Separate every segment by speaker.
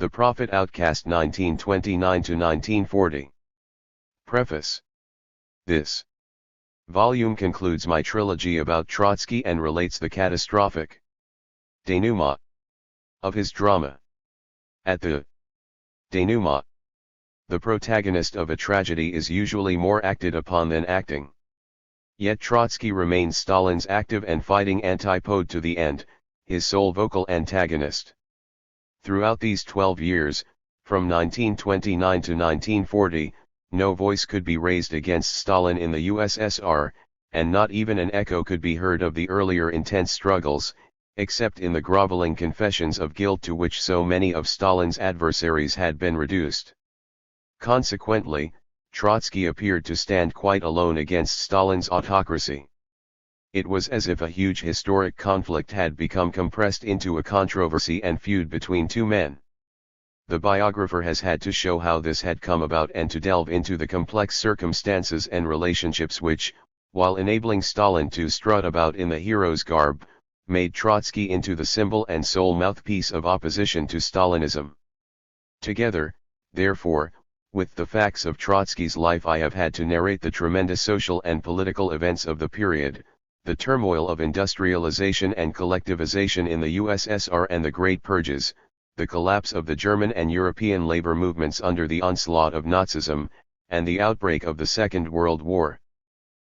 Speaker 1: The Prophet Outcast 1929–1940. Preface. This volume concludes my trilogy about Trotsky and relates the catastrophic denouement of his drama. At the denouement, the protagonist of a tragedy is usually more acted upon than acting. Yet Trotsky remains Stalin's active and fighting antipode to the end, his sole vocal antagonist. Throughout these 12 years, from 1929 to 1940, no voice could be raised against Stalin in the USSR, and not even an echo could be heard of the earlier intense struggles, except in the groveling confessions of guilt to which so many of Stalin's adversaries had been reduced. Consequently, Trotsky appeared to stand quite alone against Stalin's autocracy. It was as if a huge historic conflict had become compressed into a controversy and feud between two men. The biographer has had to show how this had come about and to delve into the complex circumstances and relationships which, while enabling Stalin to strut about in the hero's garb, made Trotsky into the symbol and sole mouthpiece of opposition to Stalinism. Together, therefore, with the facts of Trotsky's life, I have had to narrate the tremendous social and political events of the period, the turmoil of industrialization and collectivization in the USSR and the Great Purges, the collapse of the German and European labor movements under the onslaught of Nazism, and the outbreak of the Second World War.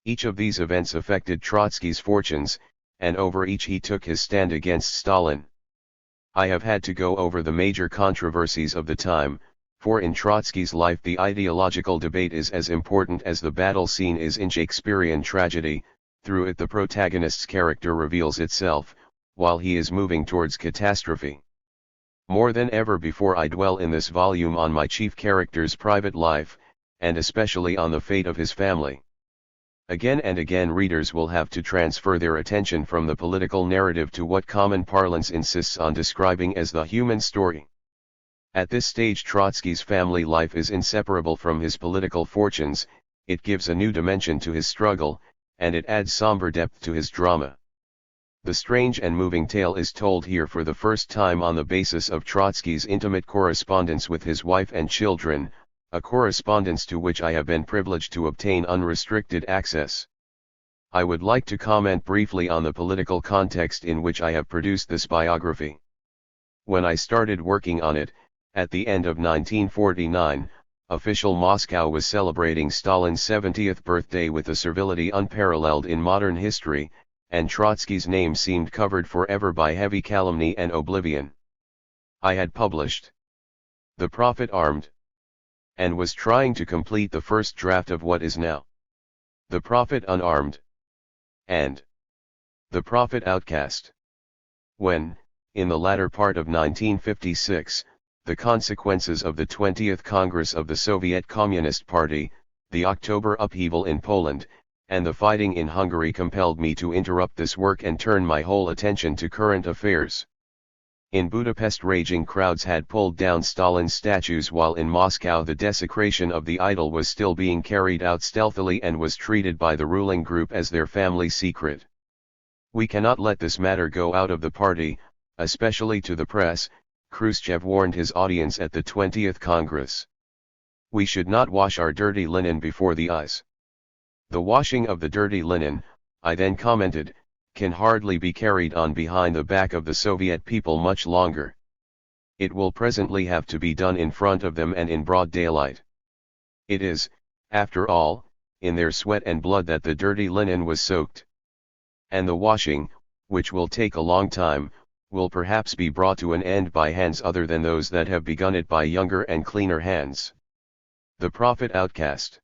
Speaker 1: Each of these events affected Trotsky's fortunes, and over each he took his stand against Stalin. I have had to go over the major controversies of the time, for in Trotsky's life the ideological debate is as important as the battle scene is in Shakespearean tragedy. Through it the protagonist's character reveals itself, while he is moving towards catastrophe. More than ever before I dwell in this volume on my chief character's private life, and especially on the fate of his family. Again and again readers will have to transfer their attention from the political narrative to what common parlance insists on describing as the human story. At this stage Trotsky's family life is inseparable from his political fortunes, it gives a new dimension to his struggle, and it adds somber depth to his drama. The strange and moving tale is told here for the first time on the basis of Trotsky's intimate correspondence with his wife and children, a correspondence to which I have been privileged to obtain unrestricted access. I would like to comment briefly on the political context in which I have produced this biography. When I started working on it, at the end of 1949, official Moscow was celebrating Stalin's 70th birthday with a servility unparalleled in modern history, and Trotsky's name seemed covered forever by heavy calumny and oblivion. I had published The Prophet Armed, and was trying to complete the first draft of what is now The Prophet Unarmed, and The Prophet Outcast, when, in the latter part of 1956, the consequences of the 20th Congress of the Soviet Communist Party, the October upheaval in Poland, and the fighting in Hungary compelled me to interrupt this work and turn my whole attention to current affairs. In Budapest raging crowds had pulled down Stalin's statues, while in Moscow the desecration of the idol was still being carried out stealthily and was treated by the ruling group as their family secret. We cannot let this matter go out of the party, especially to the press, Khrushchev warned his audience at the 20th Congress. We should not wash our dirty linen before the eyes. The washing of the dirty linen, I then commented, can hardly be carried on behind the back of the Soviet people much longer. It will presently have to be done in front of them and in broad daylight. It is, after all, in their sweat and blood that the dirty linen was soaked. And the washing, which will take a long time, will perhaps be brought to an end by hands other than those that have begun it, by younger and cleaner hands. The Prophet Outcast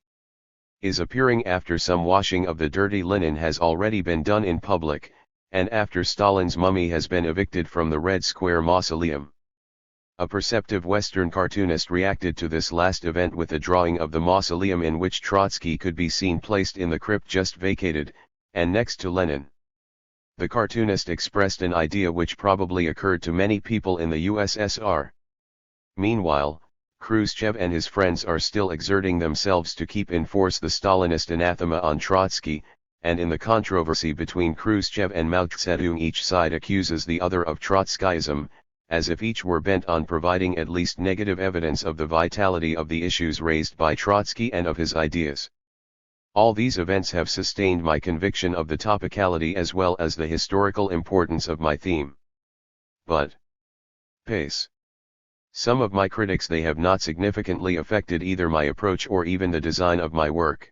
Speaker 1: is appearing after some washing of the dirty linen has already been done in public, and after Stalin's mummy has been evicted from the Red Square mausoleum. A perceptive Western cartoonist reacted to this last event with a drawing of the mausoleum in which Trotsky could be seen placed in the crypt just vacated, and next to Lenin. The cartoonist expressed an idea which probably occurred to many people in the USSR. Meanwhile, Khrushchev and his friends are still exerting themselves to keep in force the Stalinist anathema on Trotsky, and in the controversy between Khrushchev and Mao Zedong each side accuses the other of Trotskyism, as if each were bent on providing at least negative evidence of the vitality of the issues raised by Trotsky and of his ideas. All these events have sustained my conviction of the topicality as well as the historical importance of my theme. But pace. Some of my critics, they have not significantly affected either my approach or even the design of my work.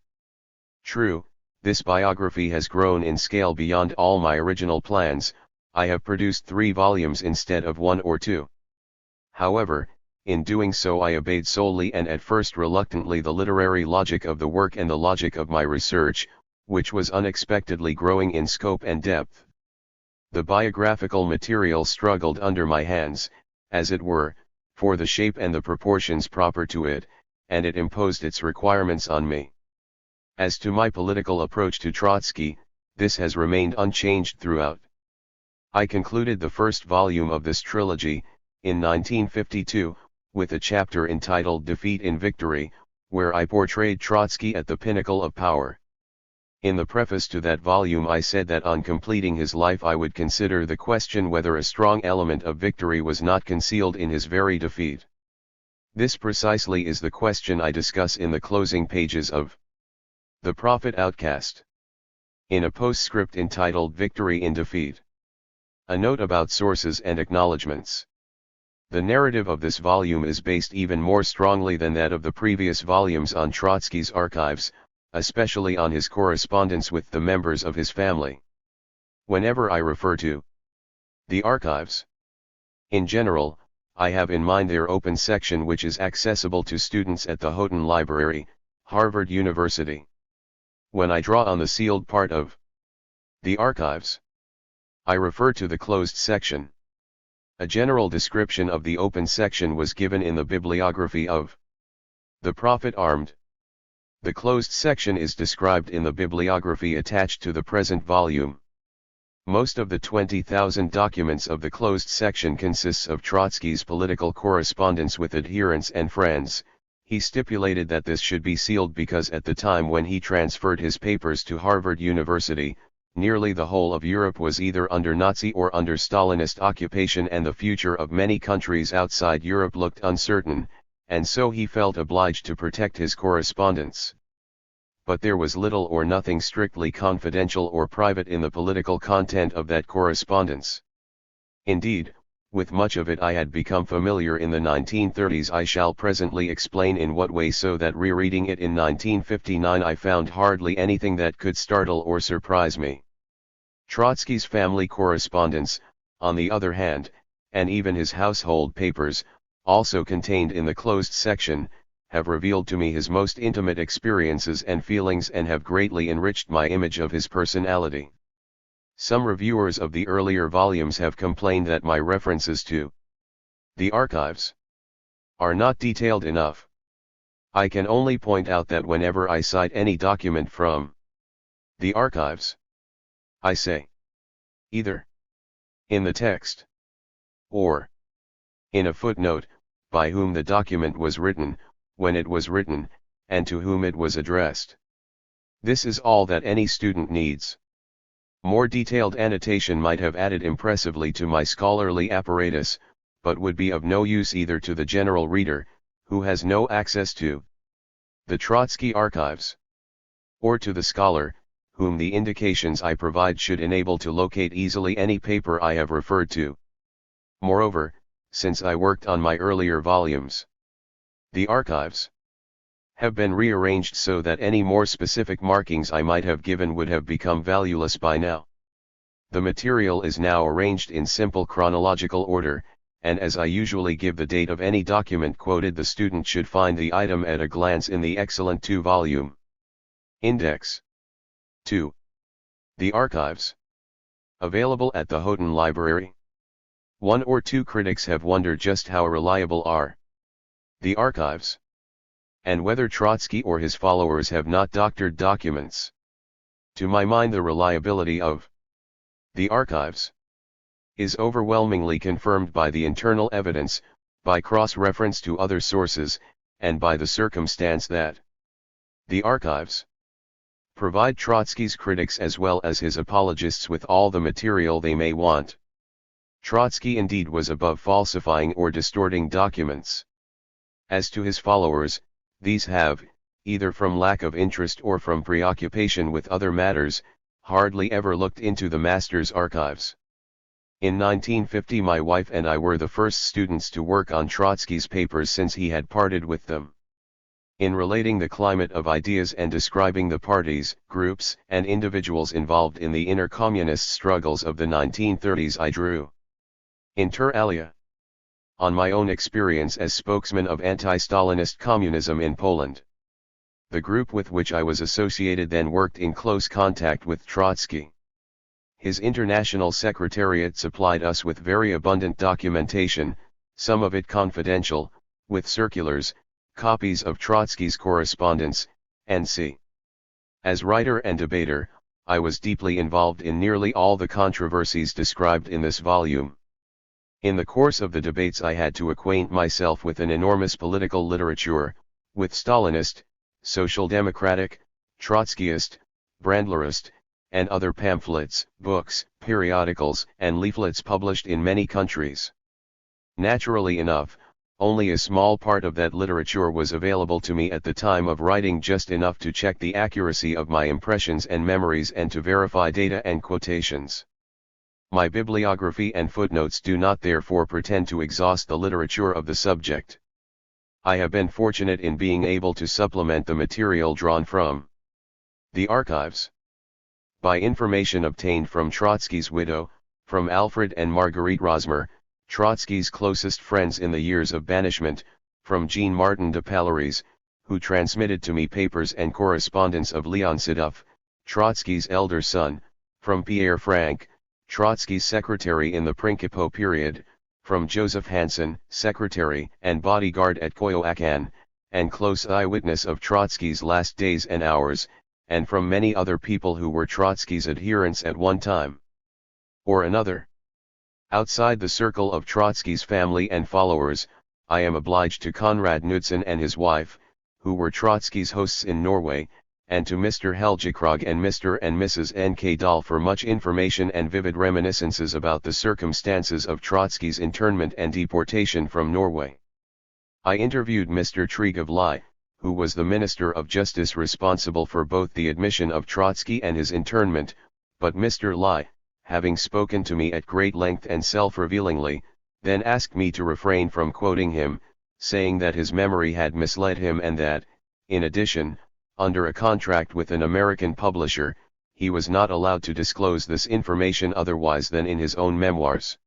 Speaker 1: True, this biography has grown in scale beyond all my original plans. I have produced 3 volumes instead of 1 or 2. However, in doing so I obeyed solely and at first reluctantly the literary logic of the work and the logic of my research, which was unexpectedly growing in scope and depth. The biographical material struggled under my hands, as it were, for the shape and the proportions proper to it, and it imposed its requirements on me. As to my political approach to Trotsky, this has remained unchanged throughout. I concluded the first volume of this trilogy, in 1952, with a chapter entitled Defeat in Victory, where I portrayed Trotsky at the pinnacle of power. In the preface to that volume I said that on completing his life I would consider the question whether a strong element of victory was not concealed in his very defeat. This precisely is the question I discuss in the closing pages of The Prophet Outcast. In a postscript entitled Victory in Defeat. A note about sources and acknowledgements. The narrative of this volume is based even more strongly than that of the previous volumes on Trotsky's archives, especially on his correspondence with the members of his family. Whenever I refer to the archives, in general, I have in mind their open section which is accessible to students at the Houghton Library, Harvard University. When I draw on the sealed part of the archives, I refer to the closed section. A general description of the open section was given in the bibliography of The Prophet Armed. The closed section is described in the bibliography attached to the present volume. Most of the 20,000 documents of the closed section consists of Trotsky's political correspondence with adherents and friends. He stipulated that this should be sealed because at the time when he transferred his papers to Harvard University, nearly the whole of Europe was either under Nazi or under Stalinist occupation and the future of many countries outside Europe looked uncertain, and so he felt obliged to protect his correspondence. But there was little or nothing strictly confidential or private in the political content of that correspondence. Indeed, with much of it I had become familiar in the 1930s. I shall presently explain in what way, so that rereading it in 1959 I found hardly anything that could startle or surprise me. Trotsky's family correspondence, on the other hand, and even his household papers, also contained in the closed section, have revealed to me his most intimate experiences and feelings and have greatly enriched my image of his personality. Some reviewers of the earlier volumes have complained that my references to the archives are not detailed enough. I can only point out that whenever I cite any document from the archives, I say either in the text or in a footnote by whom the document was written, when it was written, and to whom it was addressed. This is all that any student needs. More detailed annotation might have added impressively to my scholarly apparatus, but would be of no use either to the general reader, who has no access to the Trotsky archives, or to the scholar, whom the indications I provide should enable to locate easily any paper I have referred to. Moreover, since I worked on my earlier volumes, the archives have been rearranged so that any more specific markings I might have given would have become valueless by now. The material is now arranged in simple chronological order, and as I usually give the date of any document quoted, the student should find the item at a glance in the excellent 2-volume Index 2. The Archives. Available at the Houghton Library. 1 or 2 critics have wondered just how reliable are the archives, and whether Trotsky or his followers have not doctored documents. To my mind, the reliability of the archives is overwhelmingly confirmed by the internal evidence, by cross-reference to other sources, and by the circumstance that the archives provide Trotsky's critics as well as his apologists with all the material they may want. Trotsky indeed was above falsifying or distorting documents. As to his followers, these have, either from lack of interest or from preoccupation with other matters, hardly ever looked into the master's archives. In 1950 my wife and I were the first students to work on Trotsky's papers since he had parted with them. In relating the climate of ideas and describing the parties, groups, and individuals involved in the inner communist struggles of the 1930s I drew, inter alia, on my own experience as spokesman of anti-Stalinist communism in Poland. The group with which I was associated then worked in close contact with Trotsky. His international secretariat supplied us with very abundant documentation, some of it confidential, with circulars, copies of Trotsky's correspondence, and c. As writer and debater, I was deeply involved in nearly all the controversies described in this volume. In the course of the debates I had to acquaint myself with an enormous political literature, with Stalinist, Social Democratic, Trotskyist, Brandlerist, and other pamphlets, books, periodicals, and leaflets published in many countries. Naturally enough, only a small part of that literature was available to me at the time of writing, just enough to check the accuracy of my impressions and memories and to verify data and quotations. My bibliography and footnotes do not therefore pretend to exhaust the literature of the subject. I have been fortunate in being able to supplement the material drawn from the archives. By information obtained from Trotsky's widow, from Alfred and Marguerite Rosmer, Trotsky's closest friends in the years of banishment, from Jean Martin de Palaris, who transmitted to me papers and correspondence of Leon Sedov, Trotsky's elder son, from Pierre Frank, Trotsky's secretary in the Principal period, from Joseph Hansen, secretary and bodyguard at Coyoacan, and close eyewitness of Trotsky's last days and hours, and from many other people who were Trotsky's adherents at one time or another. Outside the circle of Trotsky's family and followers, I am obliged to Konrad Knudsen and his wife, who were Trotsky's hosts in Norway, and to Mr. Helgekrog and Mr. and Mrs. N.K. Dahl for much information and vivid reminiscences about the circumstances of Trotsky's internment and deportation from Norway. I interviewed Mr. Trig of Lai, who was the Minister of Justice responsible for both the admission of Trotsky and his internment, but Mr. Lai, having spoken to me at great length and self-revealingly, then asked me to refrain from quoting him, saying that his memory had misled him and that, in addition, under a contract with an American publisher, he was not allowed to disclose this information otherwise than in his own memoirs.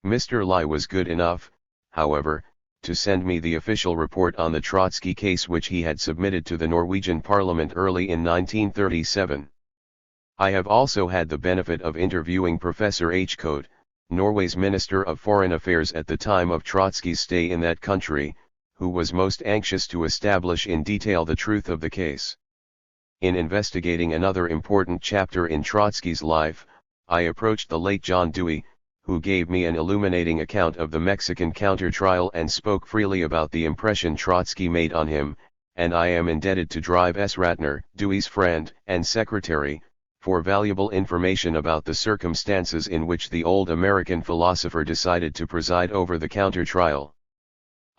Speaker 1: Mr. Lai was good enough, however, to send me the official report on the Trotsky case which he had submitted to the Norwegian Parliament early in 1937. I have also had the benefit of interviewing Professor H. Code, Norway's Minister of Foreign Affairs at the time of Trotsky's stay in that country, who was most anxious to establish in detail the truth of the case. In investigating another important chapter in Trotsky's life, I approached the late John Dewey, who gave me an illuminating account of the Mexican counter-trial and spoke freely about the impression Trotsky made on him, and I am indebted to Drive S. Ratner, Dewey's friend and secretary, for valuable information about the circumstances in which the old American philosopher decided to preside over the counter-trial.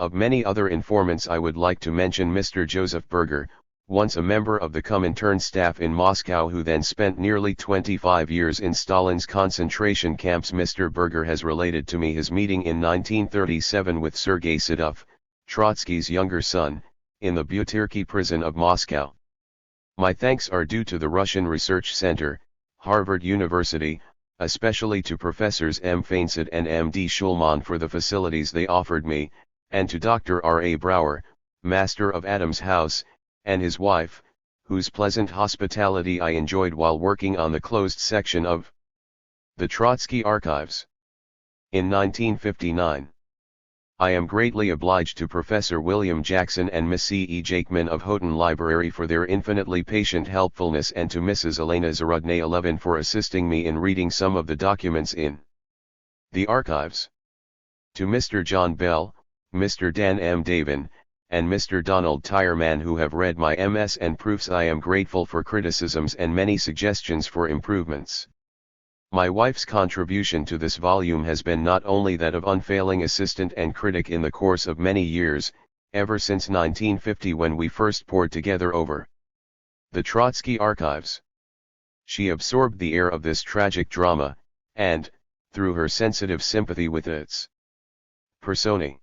Speaker 1: Of many other informants I would like to mention Mr. Joseph Berger, once a member of the Comintern staff in Moscow who then spent nearly 25 years in Stalin's concentration camps. Mr. Berger has related to me his meeting in 1937 with Sergei Sedov, Trotsky's younger son, in the Butyrki prison of Moscow. My thanks are due to the Russian Research Center, Harvard University, especially to Professors M. Feinsad and M. D. Schulman for the facilities they offered me, and to Dr. R. A. Brower, Master of Adams House, and his wife, whose pleasant hospitality I enjoyed while working on the closed section of the Trotsky Archives. In 1959. I am greatly obliged to Professor William Jackson and Miss C. E. Jakeman of Houghton Library for their infinitely patient helpfulness, and to Mrs. Elena Zarudnay 11 for assisting me in reading some of the documents in the archives. To Mr. John Bell, Mr. Dan M. Davin, and Mr. Donald Tyerman who have read my MS and proofs, I am grateful for criticisms and many suggestions for improvements. My wife's contribution to this volume has been not only that of unfailing assistant and critic in the course of many years, ever since 1950 when we first pored together over the Trotsky archives. She absorbed the air of this tragic drama, and, through her sensitive sympathy with its personae,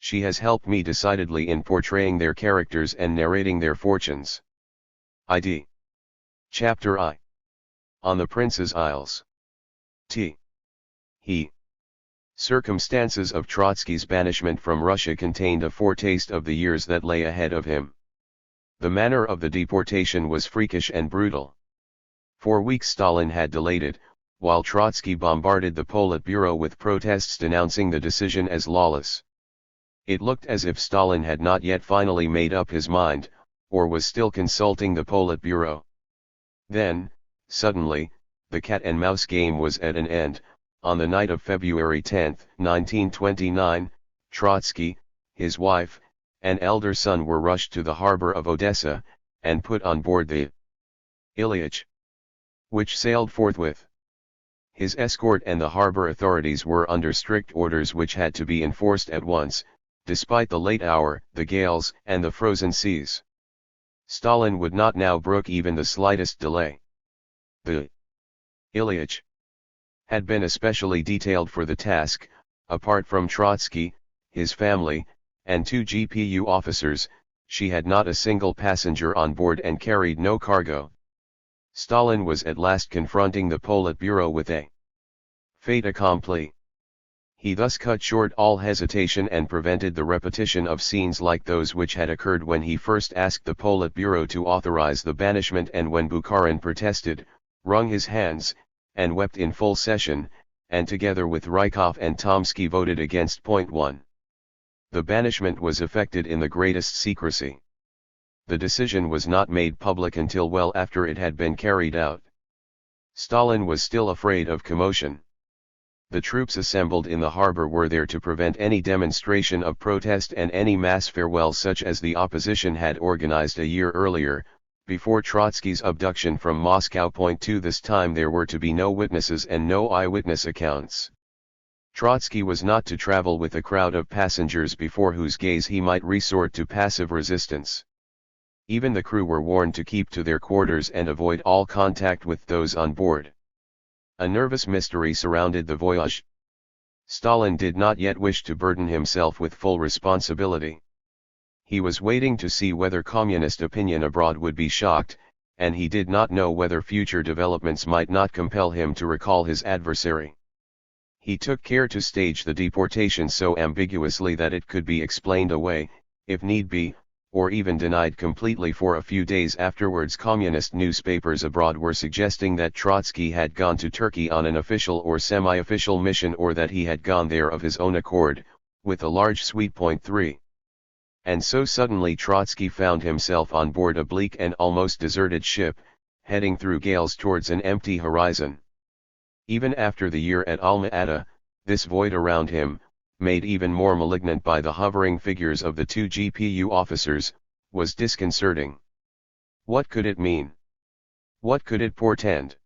Speaker 1: she has helped me decidedly in portraying their characters and narrating their fortunes. ID. Chapter I. On the Prince's Isles. T. He. Circumstances of Trotsky's banishment from Russia contained a foretaste of the years that lay ahead of him. The manner of the deportation was freakish and brutal. For weeks Stalin had delayed it, while Trotsky bombarded the Politburo with protests denouncing the decision as lawless. It looked as if Stalin had not yet finally made up his mind, or was still consulting the Politburo. Then, suddenly, the cat-and-mouse game was at an end. On the night of February 10, 1929, Trotsky, his wife, and elder son were rushed to the harbor of Odessa, and put on board the Ilyich, which sailed forthwith. His escort and the harbor authorities were under strict orders which had to be enforced at once, despite the late hour, the gales, and the frozen seas. Stalin would not now brook even the slightest delay. The Ilyich had been especially detailed for the task. Apart from Trotsky, his family, and 2 GPU officers, she had not a single passenger on board and carried no cargo. Stalin was at last confronting the Politburo with a fait accompli. He thus cut short all hesitation and prevented the repetition of scenes like those which had occurred when he first asked the Politburo to authorize the banishment and when Bukharin protested, wrung his hands, and wept in full session, and together with Rykov and Tomsky voted against point 1. The banishment was effected in the greatest secrecy. The decision was not made public until well after it had been carried out. Stalin was still afraid of commotion. The troops assembled in the harbor were there to prevent any demonstration of protest and any mass farewell such as the opposition had organized a year earlier, before Trotsky's abduction from Moscow. Point 2. This time there were to be no witnesses and no eyewitness accounts. Trotsky was not to travel with a crowd of passengers before whose gaze he might resort to passive resistance. Even the crew were warned to keep to their quarters and avoid all contact with those on board. A nervous mystery surrounded the voyage. Stalin did not yet wish to burden himself with full responsibility. He was waiting to see whether communist opinion abroad would be shocked, and he did not know whether future developments might not compel him to recall his adversary. He took care to stage the deportation so ambiguously that it could be explained away, if need be, or even denied completely. For a few days afterwards communist newspapers abroad were suggesting that Trotsky had gone to Turkey on an official or semi-official mission, or that he had gone there of his own accord, with a large suite. Point 3. And so suddenly Trotsky found himself on board a bleak and almost deserted ship, heading through gales towards an empty horizon. Even after the year at Alma-Ata, this void around him, made even more malignant by the hovering figures of the 2 GPU officers, was disconcerting. What could it mean? What could it portend?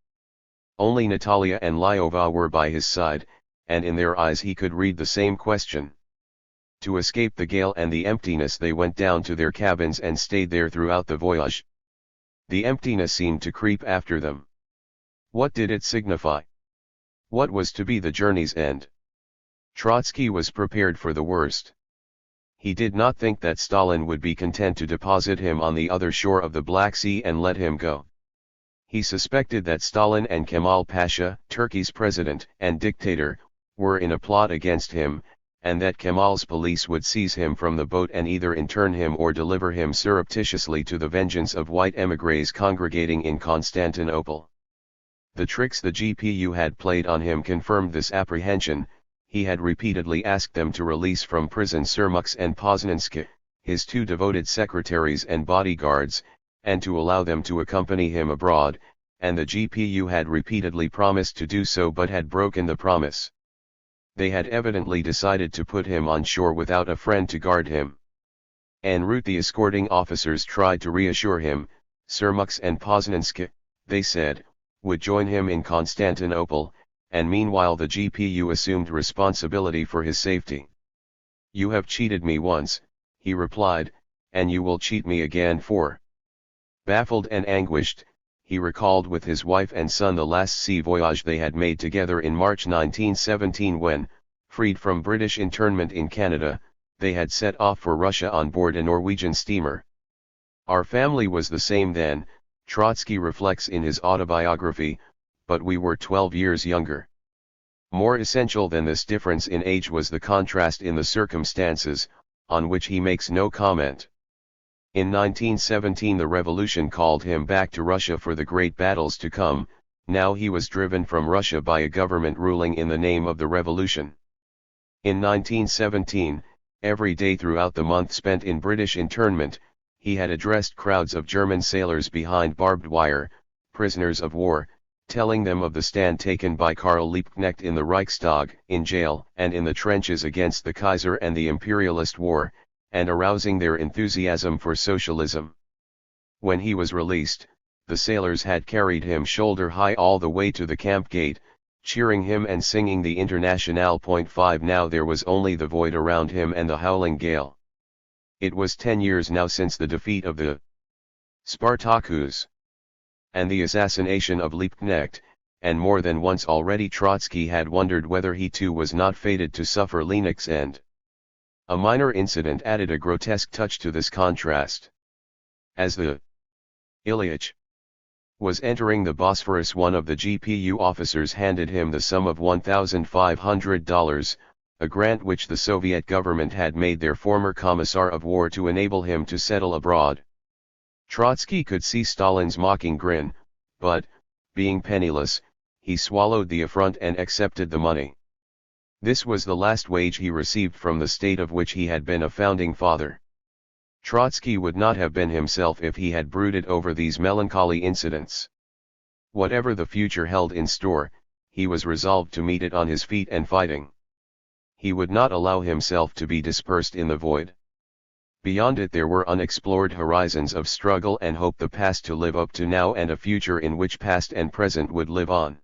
Speaker 1: Only Natalia and Lyova were by his side, and in their eyes he could read the same question. To escape the gale and the emptiness they went down to their cabins and stayed there throughout the voyage. The emptiness seemed to creep after them. What did it signify? What was to be the journey's end? Trotsky was prepared for the worst. He did not think that Stalin would be content to deposit him on the other shore of the Black Sea and let him go. He suspected that Stalin and Kemal Pasha, Turkey's president and dictator, were in a plot against him, and that Kemal's police would seize him from the boat and either intern him or deliver him surreptitiously to the vengeance of white émigrés congregating in Constantinople. The tricks the GPU had played on him confirmed this apprehension. He had repeatedly asked them to release from prison Sermux and Poznansky, his 2 devoted secretaries and bodyguards, and to allow them to accompany him abroad, and the GPU had repeatedly promised to do so but had broken the promise. They had evidently decided to put him on shore without a friend to guard him. En route the escorting officers tried to reassure him. Sermux and Poznansky, they said, would join him in Constantinople, and meanwhile the GPU assumed responsibility for his safety. "You have cheated me once," he replied, "and you will cheat me again for." Baffled and anguished, he recalled with his wife and son the last sea voyage they had made together in March 1917 when, freed from British internment in Canada, they had set off for Russia on board a Norwegian steamer. "Our family was the same then," Trotsky reflects in his autobiography, "but we were 12 years younger." More essential than this difference in age was the contrast in the circumstances, on which he makes no comment. In 1917 the revolution called him back to Russia for the great battles to come. Now he was driven from Russia by a government ruling in the name of the revolution. In 1917, every day throughout the month spent in British internment, he had addressed crowds of German sailors behind barbed wire, prisoners of war, telling them of the stand taken by Karl Liebknecht in the Reichstag, in jail, and in the trenches against the Kaiser and the imperialist war, and arousing their enthusiasm for socialism. When he was released, the sailors had carried him shoulder high all the way to the camp gate, cheering him and singing the Internationale. 5 Now there was only the void around him and the howling gale. It was 10 years now since the defeat of the Spartacus and the assassination of Liebknecht, and more than once already Trotsky had wondered whether he too was not fated to suffer Liebknecht's end. A minor incident added a grotesque touch to this contrast. As the Ilyich was entering the Bosphorus, one of the GPU officers handed him the sum of $1,500, a grant which the Soviet government had made their former Commissar of War to enable him to settle abroad. Trotsky could see Stalin's mocking grin, but, being penniless, he swallowed the affront and accepted the money. This was the last wage he received from the state of which he had been a founding father. Trotsky would not have been himself if he had brooded over these melancholy incidents. Whatever the future held in store, he was resolved to meet it on his feet and fighting. He would not allow himself to be dispersed in the void. Beyond it there were unexplored horizons of struggle and hope, the past to live up to now and a future in which past and present would live on.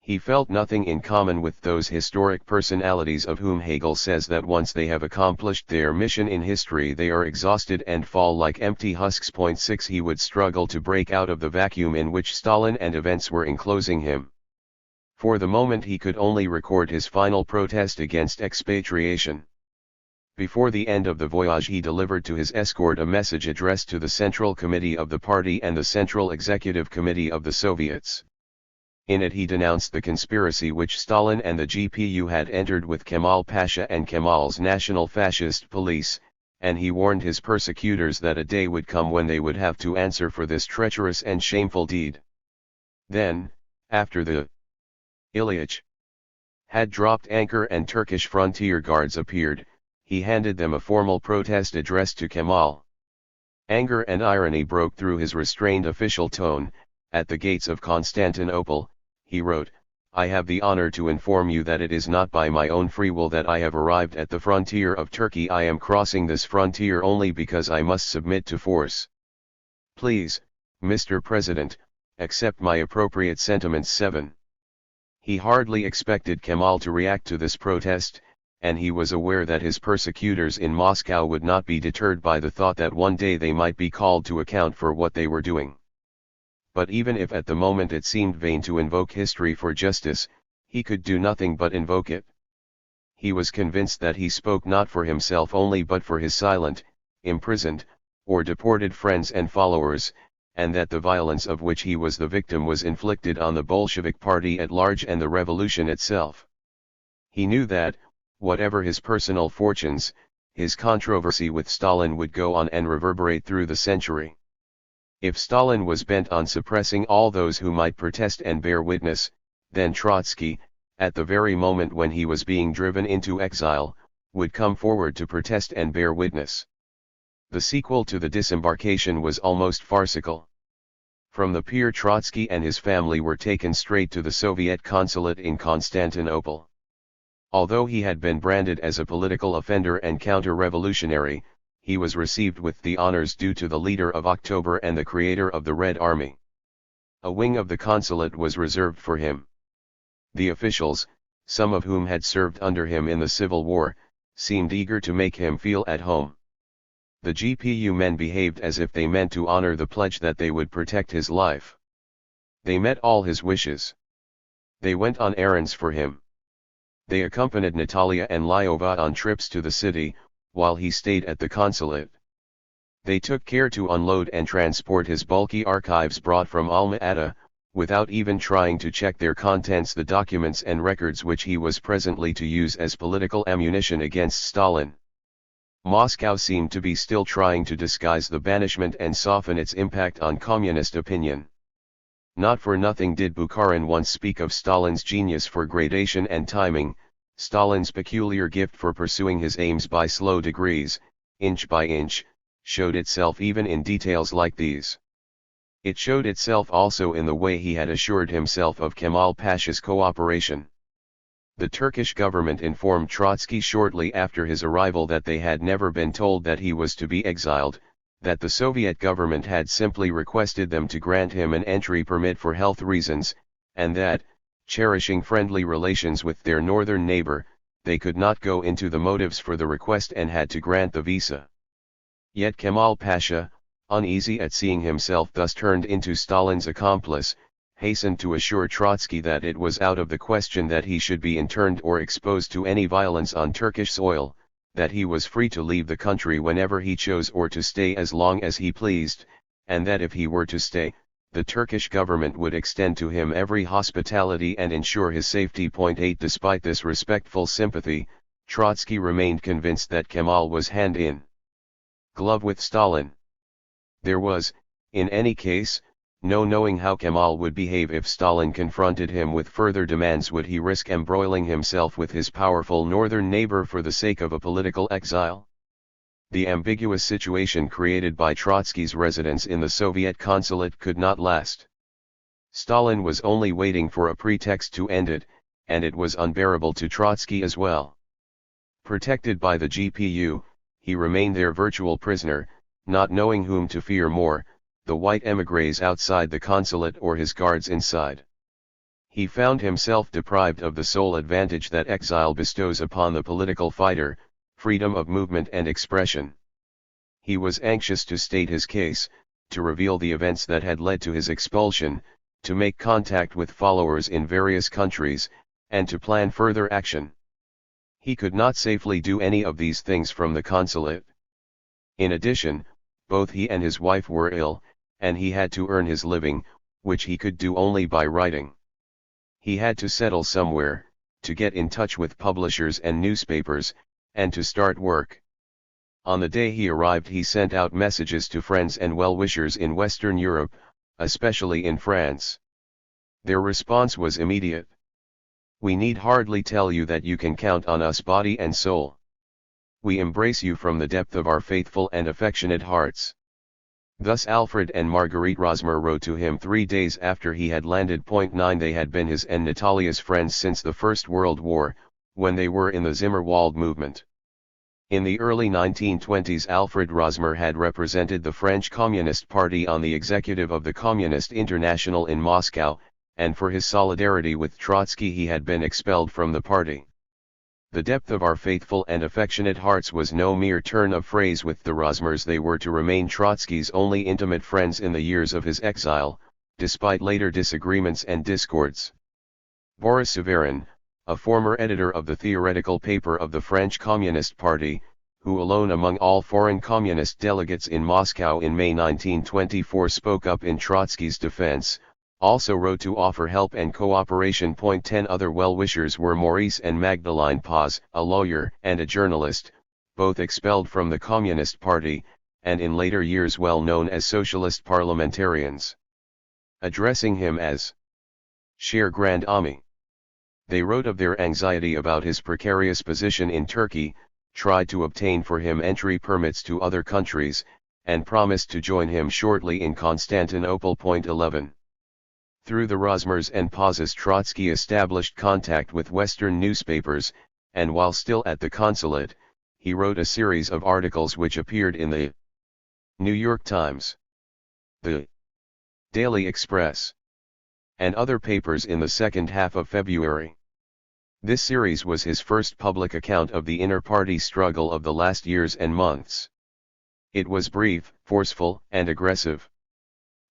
Speaker 1: He felt nothing in common with those historic personalities of whom Hegel says that once they have accomplished their mission in history they are exhausted and fall like empty husks. 6 He would struggle to break out of the vacuum in which Stalin and events were enclosing him. For the moment he could only record his final protest against expatriation. Before the end of the voyage he delivered to his escort a message addressed to the Central Committee of the Party and the Central Executive Committee of the Soviets. In it he denounced the conspiracy which Stalin and the GPU had entered with Kemal Pasha and Kemal's National Fascist Police, and he warned his persecutors that a day would come when they would have to answer for this treacherous and shameful deed. Then, after the Ilyich had dropped anchor and Turkish frontier guards appeared, he handed them a formal protest addressed to Kemal. Anger and irony broke through his restrained official tone. At the gates of Constantinople, he wrote, "I have the honor to inform you that it is not by my own free will that I have arrived at the frontier of Turkey. I am crossing this frontier only because I must submit to force. Please, Mr. President, accept my appropriate sentiments." 7. He hardly expected Kemal to react to this protest, and he was aware that his persecutors in Moscow would not be deterred by the thought that one day they might be called to account for what they were doing. But even if at the moment it seemed vain to invoke history for justice, he could do nothing but invoke it. He was convinced that he spoke not for himself only but for his silent, imprisoned, or deported friends and followers, and that the violence of which he was the victim was inflicted on the Bolshevik party at large and the revolution itself. He knew that, whatever his personal fortunes, his controversy with Stalin would go on and reverberate through the century. If Stalin was bent on suppressing all those who might protest and bear witness, then Trotsky, at the very moment when he was being driven into exile, would come forward to protest and bear witness. The sequel to the disembarkation was almost farcical. From the pier Trotsky and his family were taken straight to the Soviet consulate in Constantinople. Although he had been branded as a political offender and counter-revolutionary, he was received with the honors due to the leader of October and the creator of the Red Army. A wing of the consulate was reserved for him. The officials, some of whom had served under him in the Civil War, seemed eager to make him feel at home. The GPU men behaved as if they meant to honor the pledge that they would protect his life. They met all his wishes. They went on errands for him. They accompanied Natalia and Lyova on trips to the city, while he stayed at the consulate. They took care to unload and transport his bulky archives brought from Alma-Ata, without even trying to check their contents, the documents and records which he was presently to use as political ammunition against Stalin. Moscow seemed to be still trying to disguise the banishment and soften its impact on communist opinion. Not for nothing did Bukharin once speak of Stalin's genius for gradation and timing, Stalin's peculiar gift for pursuing his aims by slow degrees, inch by inch, showed itself even in details like these. It showed itself also in the way he had assured himself of Kemal Pasha's cooperation. The Turkish government informed Trotsky shortly after his arrival that they had never been told that he was to be exiled, that the Soviet government had simply requested them to grant him an entry permit for health reasons, and that, cherishing friendly relations with their northern neighbor, they could not go into the motives for the request and had to grant the visa. Yet Kemal Pasha, uneasy at seeing himself thus turned into Stalin's accomplice, hastened to assure Trotsky that it was out of the question that he should be interned or exposed to any violence on Turkish soil, that he was free to leave the country whenever he chose or to stay as long as he pleased, and that if he were to stay, the Turkish government would extend to him every hospitality and ensure his safety. 8 Despite this respectful sympathy, Trotsky remained convinced that Kemal was hand in glove with Stalin. There was, in any case, no knowing how Kemal would behave if Stalin confronted him with further demands. Would he risk embroiling himself with his powerful northern neighbor for the sake of a political exile? The ambiguous situation created by Trotsky's residence in the Soviet consulate could not last. Stalin was only waiting for a pretext to end it, and it was unbearable to Trotsky as well. Protected by the GPU, he remained their virtual prisoner, not knowing whom to fear more, the white émigrés outside the consulate or his guards inside. He found himself deprived of the sole advantage that exile bestows upon the political fighter, freedom of movement and expression. He was anxious to state his case, to reveal the events that had led to his expulsion, to make contact with followers in various countries, and to plan further action. He could not safely do any of these things from the consulate. In addition, both he and his wife were ill, and he had to earn his living, which he could do only by writing. He had to settle somewhere, to get in touch with publishers and newspapers, and to start work. On the day he arrived, he sent out messages to friends and well-wishers in Western Europe, especially in France. Their response was immediate. "We need hardly tell you that you can count on us body and soul. We embrace you from the depth of our faithful and affectionate hearts." Thus Alfred and Marguerite Rosmer wrote to him 3 days after he had landed. 9 They had been his and Natalia's friends since the First World War, when they were in the Zimmerwald movement. In the early 1920s, Alfred Rosmer had represented the French Communist Party on the executive of the Communist International in Moscow, and for his solidarity with Trotsky he had been expelled from the party. The depth of our faithful and affectionate hearts was no mere turn of phrase with the Rosmers. They were to remain Trotsky's only intimate friends in the years of his exile, despite later disagreements and discords. Boris Severin, a former editor of the theoretical paper of the French Communist Party, who alone among all foreign communist delegates in Moscow in May 1924 spoke up in Trotsky's defense, also wrote to offer help and cooperation. 10 Other well-wishers were Maurice and Magdalene Paz, a lawyer and a journalist, both expelled from the Communist Party, and in later years well known as socialist parliamentarians. Addressing him as Cher Grand Ami, they wrote of their anxiety about his precarious position in Turkey, tried to obtain for him entry permits to other countries, and promised to join him shortly in Constantinople. 11. Through the Rosmers and Pazes, Trotsky established contact with Western newspapers, and while still at the consulate, he wrote a series of articles which appeared in the New York Times, the Daily Express, and other papers in the second half of February. This series was his first public account of the inter-party struggle of the last years and months. It was brief, forceful, and aggressive.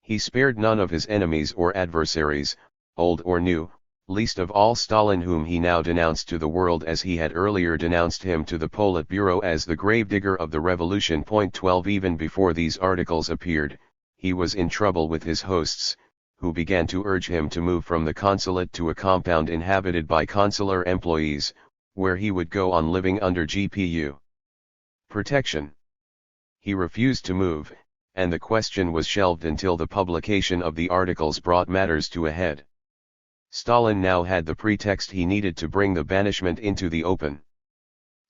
Speaker 1: He spared none of his enemies or adversaries, old or new, least of all Stalin, whom he now denounced to the world as he had earlier denounced him to the Politburo as the gravedigger of the revolution. 12 Even before these articles appeared, he was in trouble with his hosts, who began to urge him to move from the consulate to a compound inhabited by consular employees, where he would go on living under GPU protection. He refused to move, and the question was shelved until the publication of the articles brought matters to a head. Stalin now had the pretext he needed to bring the banishment into the open.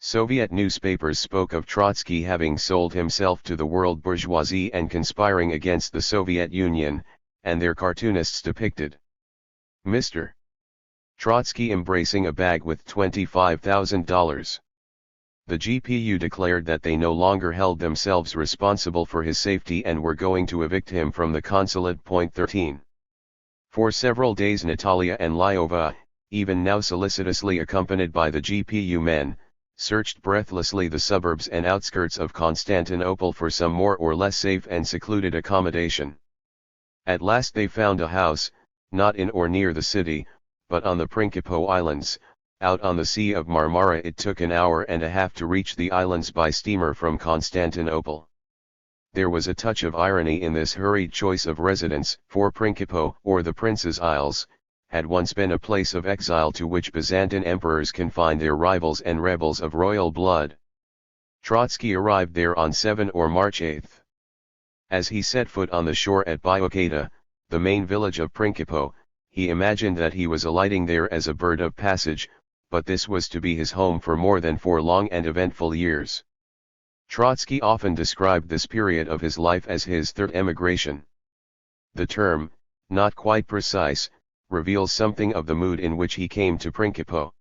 Speaker 1: Soviet newspapers spoke of Trotsky having sold himself to the world bourgeoisie and conspiring against the Soviet Union, and their cartoonists depicted Mr. Trotsky embracing a bag with $25,000. The GPU declared that they no longer held themselves responsible for his safety and were going to evict him from the consulate. 13. For several days Natalia and Lyova, even now solicitously accompanied by the GPU men, searched breathlessly the suburbs and outskirts of Constantinople for some more or less safe and secluded accommodation. At last they found a house, not in or near the city, but on the Principe Islands, out on the Sea of Marmara. It took an hour and a half to reach the islands by steamer from Constantinople. There was a touch of irony in this hurried choice of residence, for Principe, or the Prince's Isles, had once been a place of exile to which Byzantine emperors confined their rivals and rebels of royal blood. Trotsky arrived there on 7 or March 8. As he set foot on the shore at Biokata, the main village of Principe, he imagined that he was alighting there as a bird of passage, but this was to be his home for more than 4 long and eventful years. Trotsky often described this period of his life as his third emigration. The term, not quite precise, reveals something of the mood in which he came to Principe.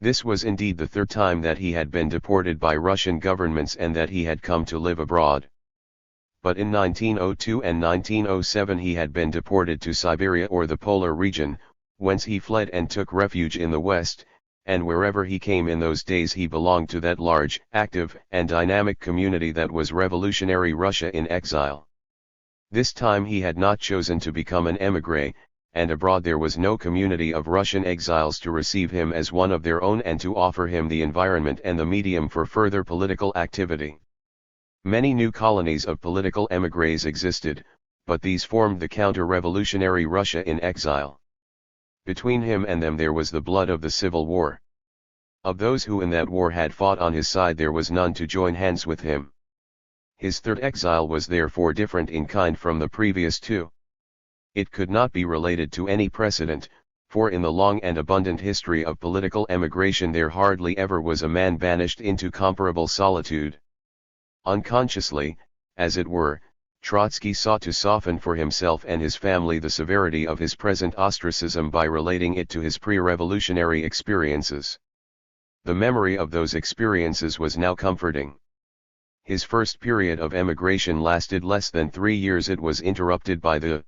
Speaker 1: This was indeed the third time that he had been deported by Russian governments and that he had come to live abroad. But in 1902 and 1907 he had been deported to Siberia or the polar region, whence he fled and took refuge in the West, and wherever he came in those days he belonged to that large, active, and dynamic community that was revolutionary Russia in exile. This time he had not chosen to become an émigré, and abroad there was no community of Russian exiles to receive him as one of their own and to offer him the environment and the medium for further political activity. Many new colonies of political émigrés existed, but these formed the counter-revolutionary Russia in exile. Between him and them there was the blood of the Civil War. Of those who in that war had fought on his side there was none to join hands with him. His third exile was therefore different in kind from the previous two. It could not be related to any precedent, for in the long and abundant history of political emigration there hardly ever was a man banished into comparable solitude. Unconsciously, as it were, Trotsky sought to soften for himself and his family the severity of his present ostracism by relating it to his pre-revolutionary experiences. The memory of those experiences was now comforting. His first period of emigration lasted less than 3 years. It was interrupted by the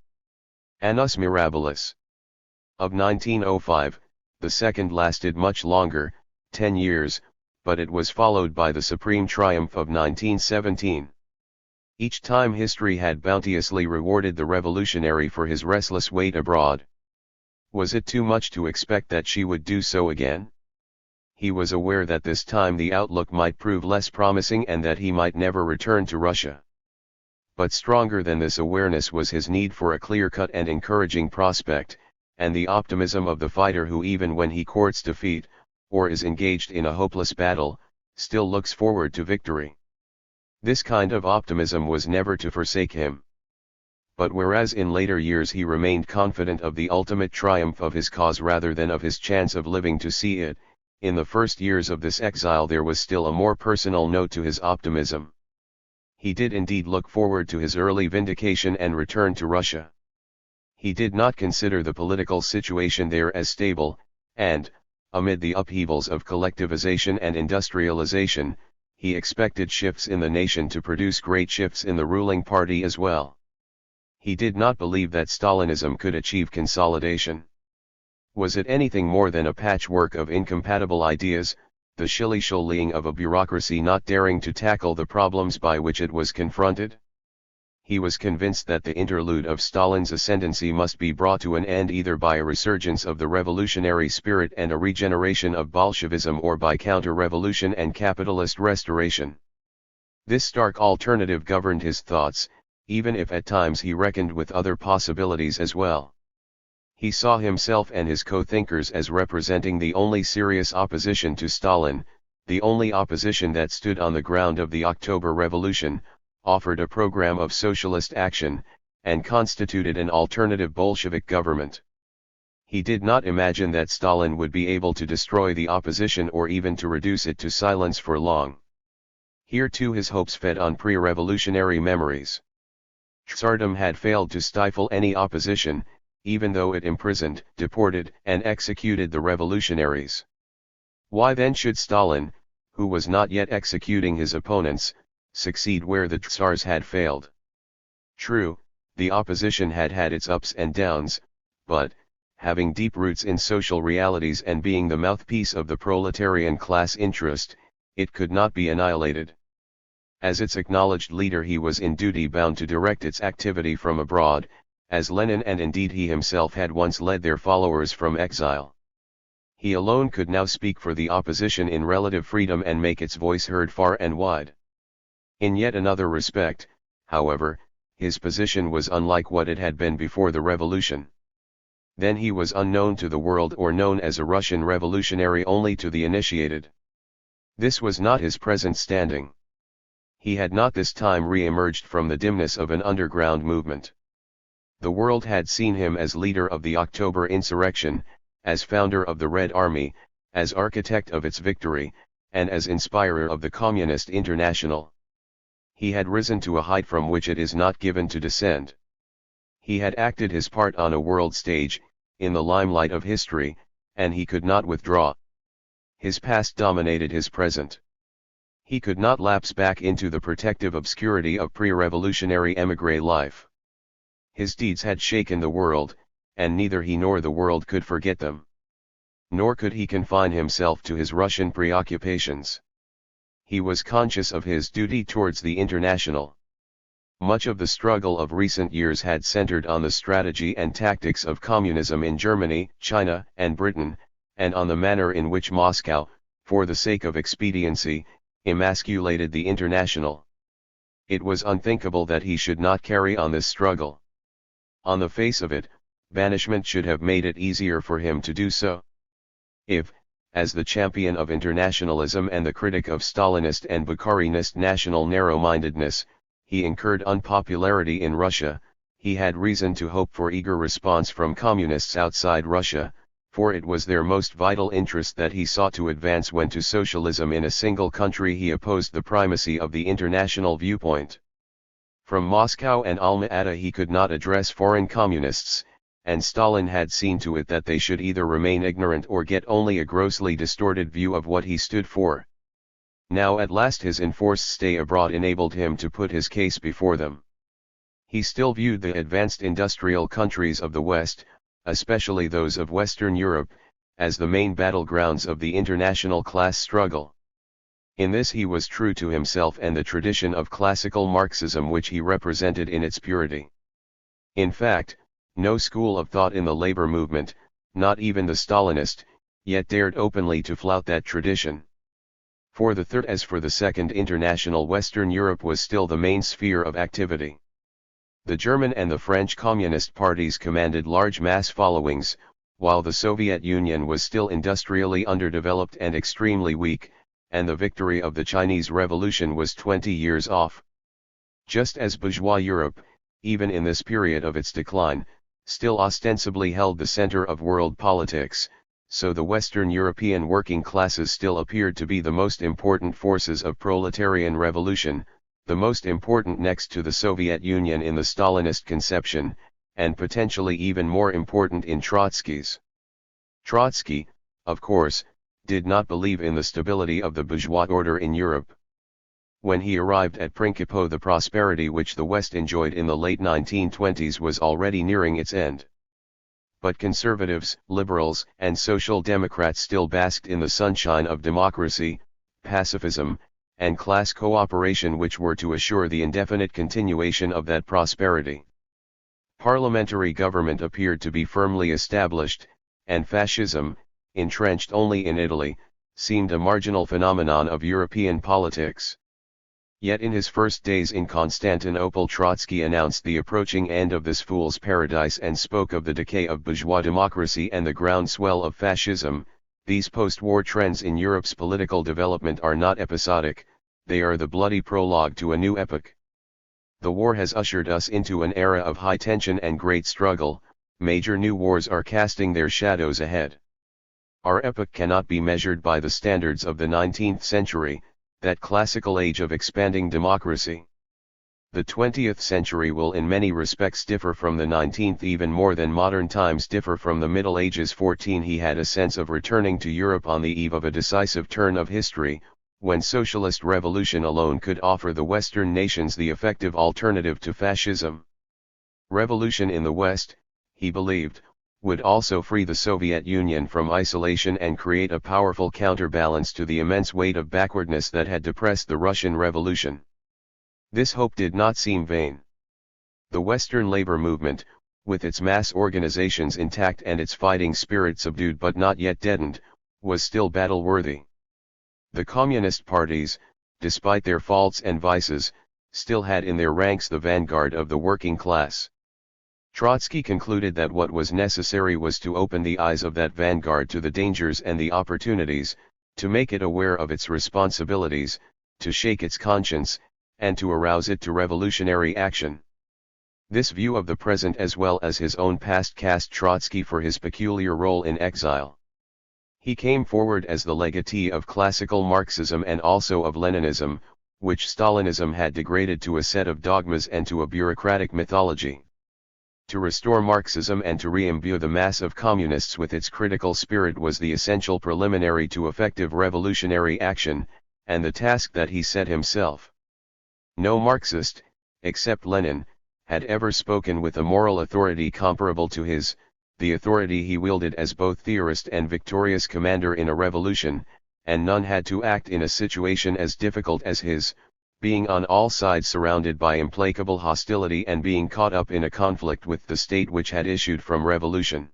Speaker 1: Annus Mirabilis of 1905, the second lasted much longer, 10 years, but it was followed by the Supreme Triumph of 1917. Each time history had bounteously rewarded the revolutionary for his restless wait abroad. Was it too much to expect that she would do so again? He was aware that this time the outlook might prove less promising and that he might never return to Russia. But stronger than this awareness was his need for a clear-cut and encouraging prospect, and the optimism of the fighter who even when he courts defeat, or is engaged in a hopeless battle, still looks forward to victory. This kind of optimism was never to forsake him. But whereas in later years he remained confident of the ultimate triumph of his cause rather than of his chance of living to see it, in the first years of this exile there was still a more personal note to his optimism. He did indeed look forward to his early vindication and return to Russia. He did not consider the political situation there as stable, and, amid the upheavals of collectivization and industrialization, he expected shifts in the nation to produce great shifts in the ruling party as well. He did not believe that Stalinism could achieve consolidation. Was it anything more than a patchwork of incompatible ideas, the shilly-shollying of a bureaucracy not daring to tackle the problems by which it was confronted? He was convinced that the interlude of Stalin's ascendancy must be brought to an end either by a resurgence of the revolutionary spirit and a regeneration of Bolshevism or by counter-revolution and capitalist restoration. This stark alternative governed his thoughts, even if at times he reckoned with other possibilities as well. He saw himself and his co-thinkers as representing the only serious opposition to Stalin, the only opposition that stood on the ground of the October Revolution, offered a program of socialist action, and constituted an alternative Bolshevik government. He did not imagine that Stalin would be able to destroy the opposition or even to reduce it to silence for long. Here too his hopes fed on pre-revolutionary memories. Tsardom had failed to stifle any opposition, even though it imprisoned, deported, and executed the revolutionaries. Why then should Stalin, who was not yet executing his opponents, succeed where the Tsars had failed? True, the opposition had had its ups and downs, but, having deep roots in social realities and being the mouthpiece of the proletarian class interest, it could not be annihilated. As its acknowledged leader he was in duty bound to direct its activity from abroad, as Lenin and indeed he himself had once led their followers from exile. He alone could now speak for the opposition in relative freedom and make its voice heard far and wide. In yet another respect, however, his position was unlike what it had been before the revolution. Then he was unknown to the world or known as a Russian revolutionary only to the initiated. This was not his present standing. He had not this time re-emerged from the dimness of an underground movement. The world had seen him as leader of the October insurrection, as founder of the Red Army, as architect of its victory, and as inspirer of the Communist International. He had risen to a height from which it is not given to descend. He had acted his part on a world stage, in the limelight of history, and he could not withdraw. His past dominated his present. He could not lapse back into the protective obscurity of pre-revolutionary émigré life. His deeds had shaken the world, and neither he nor the world could forget them. Nor could he confine himself to his Russian preoccupations. He was conscious of his duty towards the international. Much of the struggle of recent years had centered on the strategy and tactics of communism in Germany, China, and Britain, and on the manner in which Moscow, for the sake of expediency, emasculated the international. It was unthinkable that he should not carry on this struggle. On the face of it, banishment should have made it easier for him to do so. If, as the champion of internationalism and the critic of Stalinist and Bukharinist national narrow-mindedness, he incurred unpopularity in Russia, he had reason to hope for eager response from communists outside Russia, for it was their most vital interest that he sought to advance when to socialism in a single country he opposed the primacy of the international viewpoint. From Moscow and Alma-Ata he could not address foreign communists, and Stalin had seen to it that they should either remain ignorant or get only a grossly distorted view of what he stood for. Now at last his enforced stay abroad enabled him to put his case before them. He still viewed the advanced industrial countries of the West, especially those of Western Europe, as the main battlegrounds of the international class struggle. In this he was true to himself and the tradition of classical Marxism which he represented in its purity. In fact, no school of thought in the labor movement, not even the Stalinist, yet dared openly to flout that tradition. For the Third as for the Second International, Western Europe was still the main sphere of activity. The German and the French Communist parties commanded large mass followings, while the Soviet Union was still industrially underdeveloped and extremely weak, and the victory of the Chinese Revolution was 20 years off. Just as bourgeois Europe, even in this period of its decline, still ostensibly held the center of world politics, so the Western European working classes still appeared to be the most important forces of proletarian revolution, the most important next to the Soviet Union in the Stalinist conception, and potentially even more important in Trotsky's. Trotsky, of course, did not believe in the stability of the bourgeois order in Europe. When he arrived at Principe, the prosperity which the West enjoyed in the late 1920s was already nearing its end. But conservatives, liberals, and social democrats still basked in the sunshine of democracy, pacifism, and class cooperation which were to assure the indefinite continuation of that prosperity. Parliamentary government appeared to be firmly established, and fascism, entrenched only in Italy, seemed a marginal phenomenon of European politics. Yet in his first days in Constantinople, Trotsky announced the approaching end of this fool's paradise and spoke of the decay of bourgeois democracy and the groundswell of fascism. These post-war trends in Europe's political development are not episodic, they are the bloody prologue to a new epoch. The war has ushered us into an era of high tension and great struggle. Major new wars are casting their shadows ahead. Our epoch cannot be measured by the standards of the 19th century, that classical age of expanding democracy. The 20th century will in many respects differ from the 19th even more than modern times differ from the Middle Ages. 14 He had a sense of returning to Europe on the eve of a decisive turn of history, when socialist revolution alone could offer the Western nations the effective alternative to fascism. Revolution in the West, he believed, would also free the Soviet Union from isolation and create a powerful counterbalance to the immense weight of backwardness that had depressed the Russian Revolution. This hope did not seem vain. The Western labor movement, with its mass organizations intact and its fighting spirit subdued but not yet deadened, was still battle-worthy. The communist parties, despite their faults and vices, still had in their ranks the vanguard of the working class. Trotsky concluded that what was necessary was to open the eyes of that vanguard to the dangers and the opportunities, to make it aware of its responsibilities, to shake its conscience, and to arouse it to revolutionary action. This view of the present as well as his own past cast Trotsky for his peculiar role in exile. He came forward as the legatee of classical Marxism and also of Leninism, which Stalinism had degraded to a set of dogmas and to a bureaucratic mythology. To restore Marxism and to re-imbue the mass of communists with its critical spirit was the essential preliminary to effective revolutionary action, and the task that he set himself. No Marxist, except Lenin, had ever spoken with a moral authority comparable to his, the authority he wielded as both theorist and victorious commander in a revolution, and none had to act in a situation as difficult as his, being on all sides surrounded by implacable hostility and being caught up in a conflict with the state which had issued from revolution.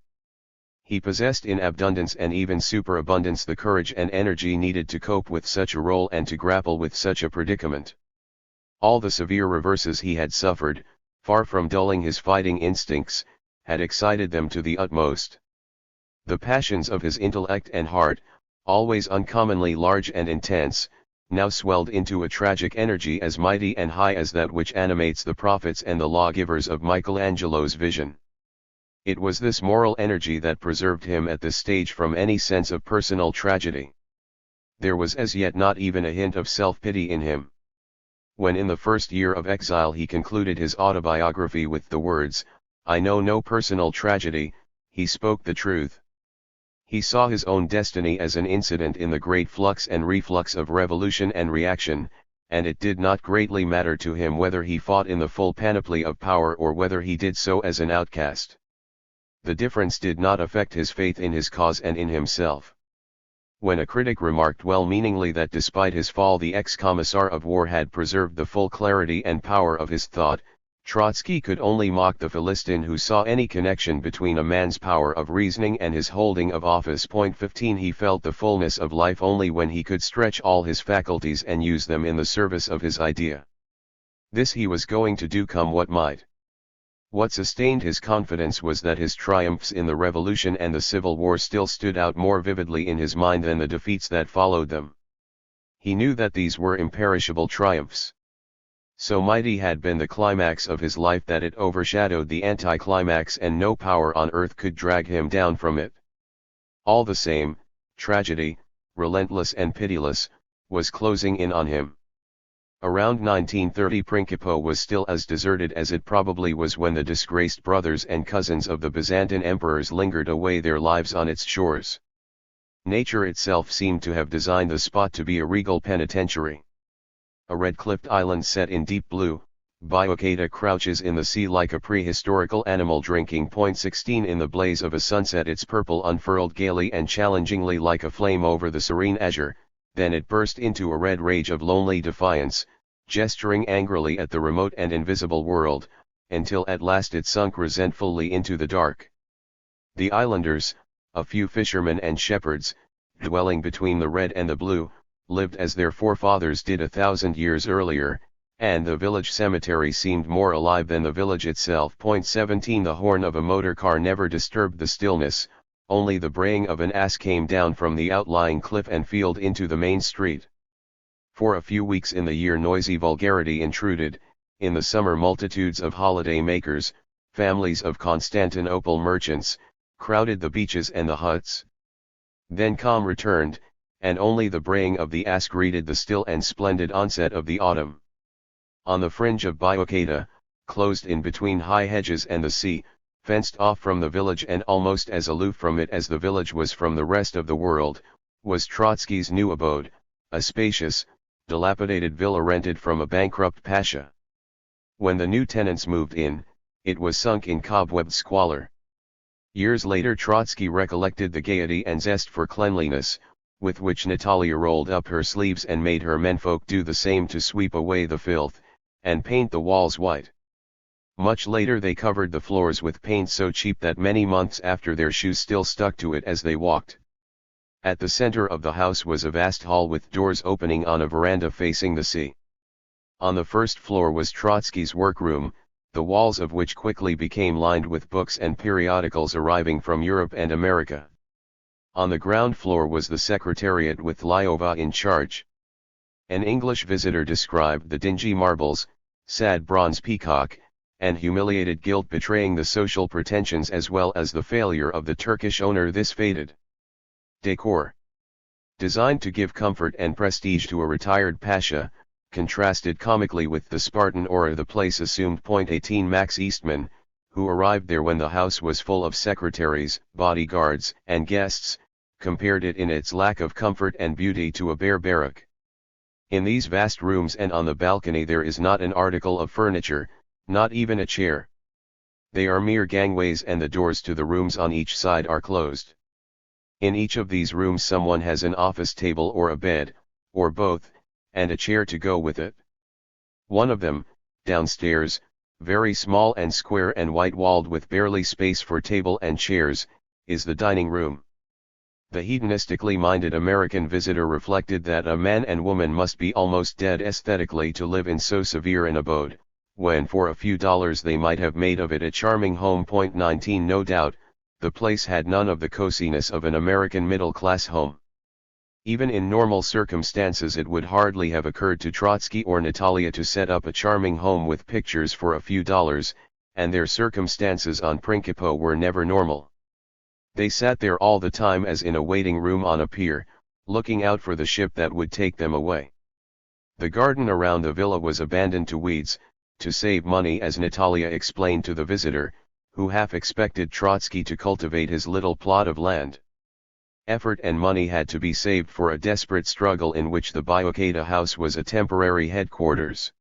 Speaker 1: He possessed in abundance and even superabundance the courage and energy needed to cope with such a role and to grapple with such a predicament. All the severe reverses he had suffered, far from dulling his fighting instincts, had excited them to the utmost. The passions of his intellect and heart, always uncommonly large and intense, now swelled into a tragic energy as mighty and high as that which animates the prophets and the lawgivers of Michelangelo's vision. It was this moral energy that preserved him at this stage from any sense of personal tragedy. There was as yet not even a hint of self-pity in him. When in the first year of exile he concluded his autobiography with the words, "I know no personal tragedy," he spoke the truth. He saw his own destiny as an incident in the great flux and reflux of revolution and reaction, and it did not greatly matter to him whether he fought in the full panoply of power or whether he did so as an outcast. The difference did not affect his faith in his cause and in himself. When a critic remarked well-meaningly that despite his fall the ex-commissar of war had preserved the full clarity and power of his thought, Trotsky could only mock the Philistine who saw any connection between a man's power of reasoning and his holding of office. 15 He felt the fullness of life only when he could stretch all his faculties and use them in the service of his idea. This he was going to do come what might. What sustained his confidence was that his triumphs in the Revolution and the Civil War still stood out more vividly in his mind than the defeats that followed them. He knew that these were imperishable triumphs. So mighty had been the climax of his life that it overshadowed the anticlimax and no power on earth could drag him down from it. All the same, tragedy, relentless and pitiless, was closing in on him. Around 1930 Principe was still as deserted as it probably was when the disgraced brothers and cousins of the Byzantine emperors lingered away their lives on its shores. Nature itself seemed to have designed the spot to be a regal penitentiary. a red-cliffed island set in deep blue. Biocheta crouches in the sea like a prehistorical animal drinking. 16 In the blaze of a sunset its purple unfurled gaily and challengingly like a flame over the serene azure, then it burst into a red rage of lonely defiance, gesturing angrily at the remote and invisible world, until at last it sunk resentfully into the dark. The islanders, a few fishermen and shepherds, dwelling between the red and the blue, lived as their forefathers did 1,000 years earlier, and the village cemetery seemed more alive than the village itself. 17 The horn of a motor car never disturbed the stillness, only the braying of an ass came down from the outlying cliff and field into the main street. For a few weeks in the year noisy vulgarity intruded. In the summer multitudes of holiday makers, families of Constantinople merchants, crowded the beaches and the huts. Then calm returned, and only the braying of the ass greeted the still and splendid onset of the autumn. On the fringe of Biocheta, closed in between high hedges and the sea, fenced off from the village and almost as aloof from it as the village was from the rest of the world, was Trotsky's new abode, a spacious, dilapidated villa rented from a bankrupt pasha. When the new tenants moved in, it was sunk in cobwebbed squalor. Years later Trotsky recollected the gaiety and zest for cleanliness, with which Natalia rolled up her sleeves and made her menfolk do the same to sweep away the filth, and paint the walls white. Much later they covered the floors with paint so cheap that many months after their shoes still stuck to it as they walked. At the center of the house was a vast hall with doors opening on a veranda facing the sea. On the first floor was Trotsky's workroom, the walls of which quickly became lined with books and periodicals arriving from Europe and America. On the ground floor was the secretariat with Lyova in charge. An English visitor described the dingy marbles, sad bronze peacock, and humiliated gilt betraying the social pretensions as well as the failure of the Turkish owner. This faded decor, designed to give comfort and prestige to a retired pasha, contrasted comically with the Spartan aura the place assumed. 18 Max Eastman, who arrived there when the house was full of secretaries, bodyguards, and guests, compared it in its lack of comfort and beauty to a bare barrack. In these vast rooms and on the balcony there is not an article of furniture, not even a chair. They are mere gangways and the doors to the rooms on each side are closed. In each of these rooms someone has an office table or a bed, or both, and a chair to go with it. One of them, downstairs, very small and square and white-walled with barely space for table and chairs, is the dining room. The hedonistically minded American visitor reflected that a man and woman must be almost dead aesthetically to live in so severe an abode, when for a few dollars they might have made of it a charming home. 19 No doubt, the place had none of the coziness of an American middle-class home. Even in normal circumstances it would hardly have occurred to Trotsky or Natalia to set up a charming home with pictures for a few dollars, and their circumstances on Principe were never normal. They sat there all the time as in a waiting room on a pier, looking out for the ship that would take them away. The garden around the villa was abandoned to weeds, to save money, as Natalia explained to the visitor, who half expected Trotsky to cultivate his little plot of land. Effort and money had to be saved for a desperate struggle in which the Biocheta house was a temporary headquarters.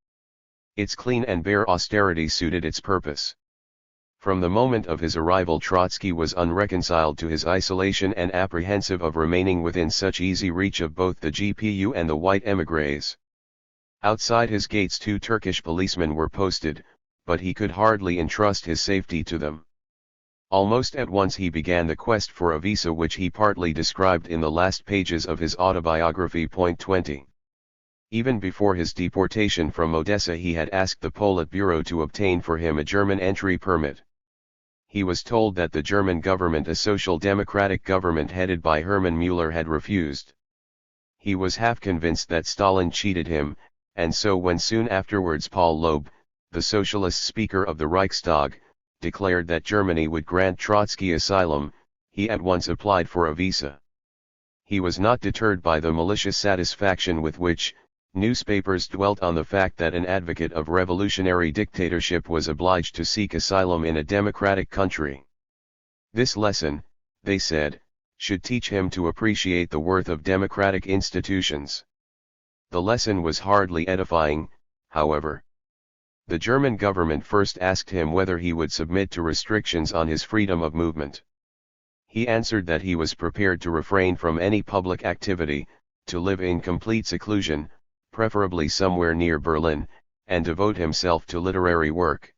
Speaker 1: Its clean and bare austerity suited its purpose. From the moment of his arrival Trotsky was unreconciled to his isolation and apprehensive of remaining within such easy reach of both the GPU and the white émigrés. Outside his gates 2 Turkish policemen were posted, but he could hardly entrust his safety to them. Almost at once he began the quest for a visa, which he partly described in the last pages of his autobiography. 20. Even before his deportation from Odessa he had asked the Politburo to obtain for him a German entry permit. He was told that the German government, a social democratic government headed by Hermann Müller, had refused. He was half convinced that Stalin cheated him, and so when soon afterwards Paul Loeb, the socialist speaker of the Reichstag, declared that Germany would grant Trotsky asylum, he at once applied for a visa. He was not deterred by the malicious satisfaction with which newspapers dwelt on the fact that an advocate of revolutionary dictatorship was obliged to seek asylum in a democratic country. This lesson, they said, should teach him to appreciate the worth of democratic institutions. The lesson was hardly edifying, however. The German government first asked him whether he would submit to restrictions on his freedom of movement. He answered that he was prepared to refrain from any public activity, to live in complete seclusion, preferably somewhere near Berlin, and devote himself to literary work.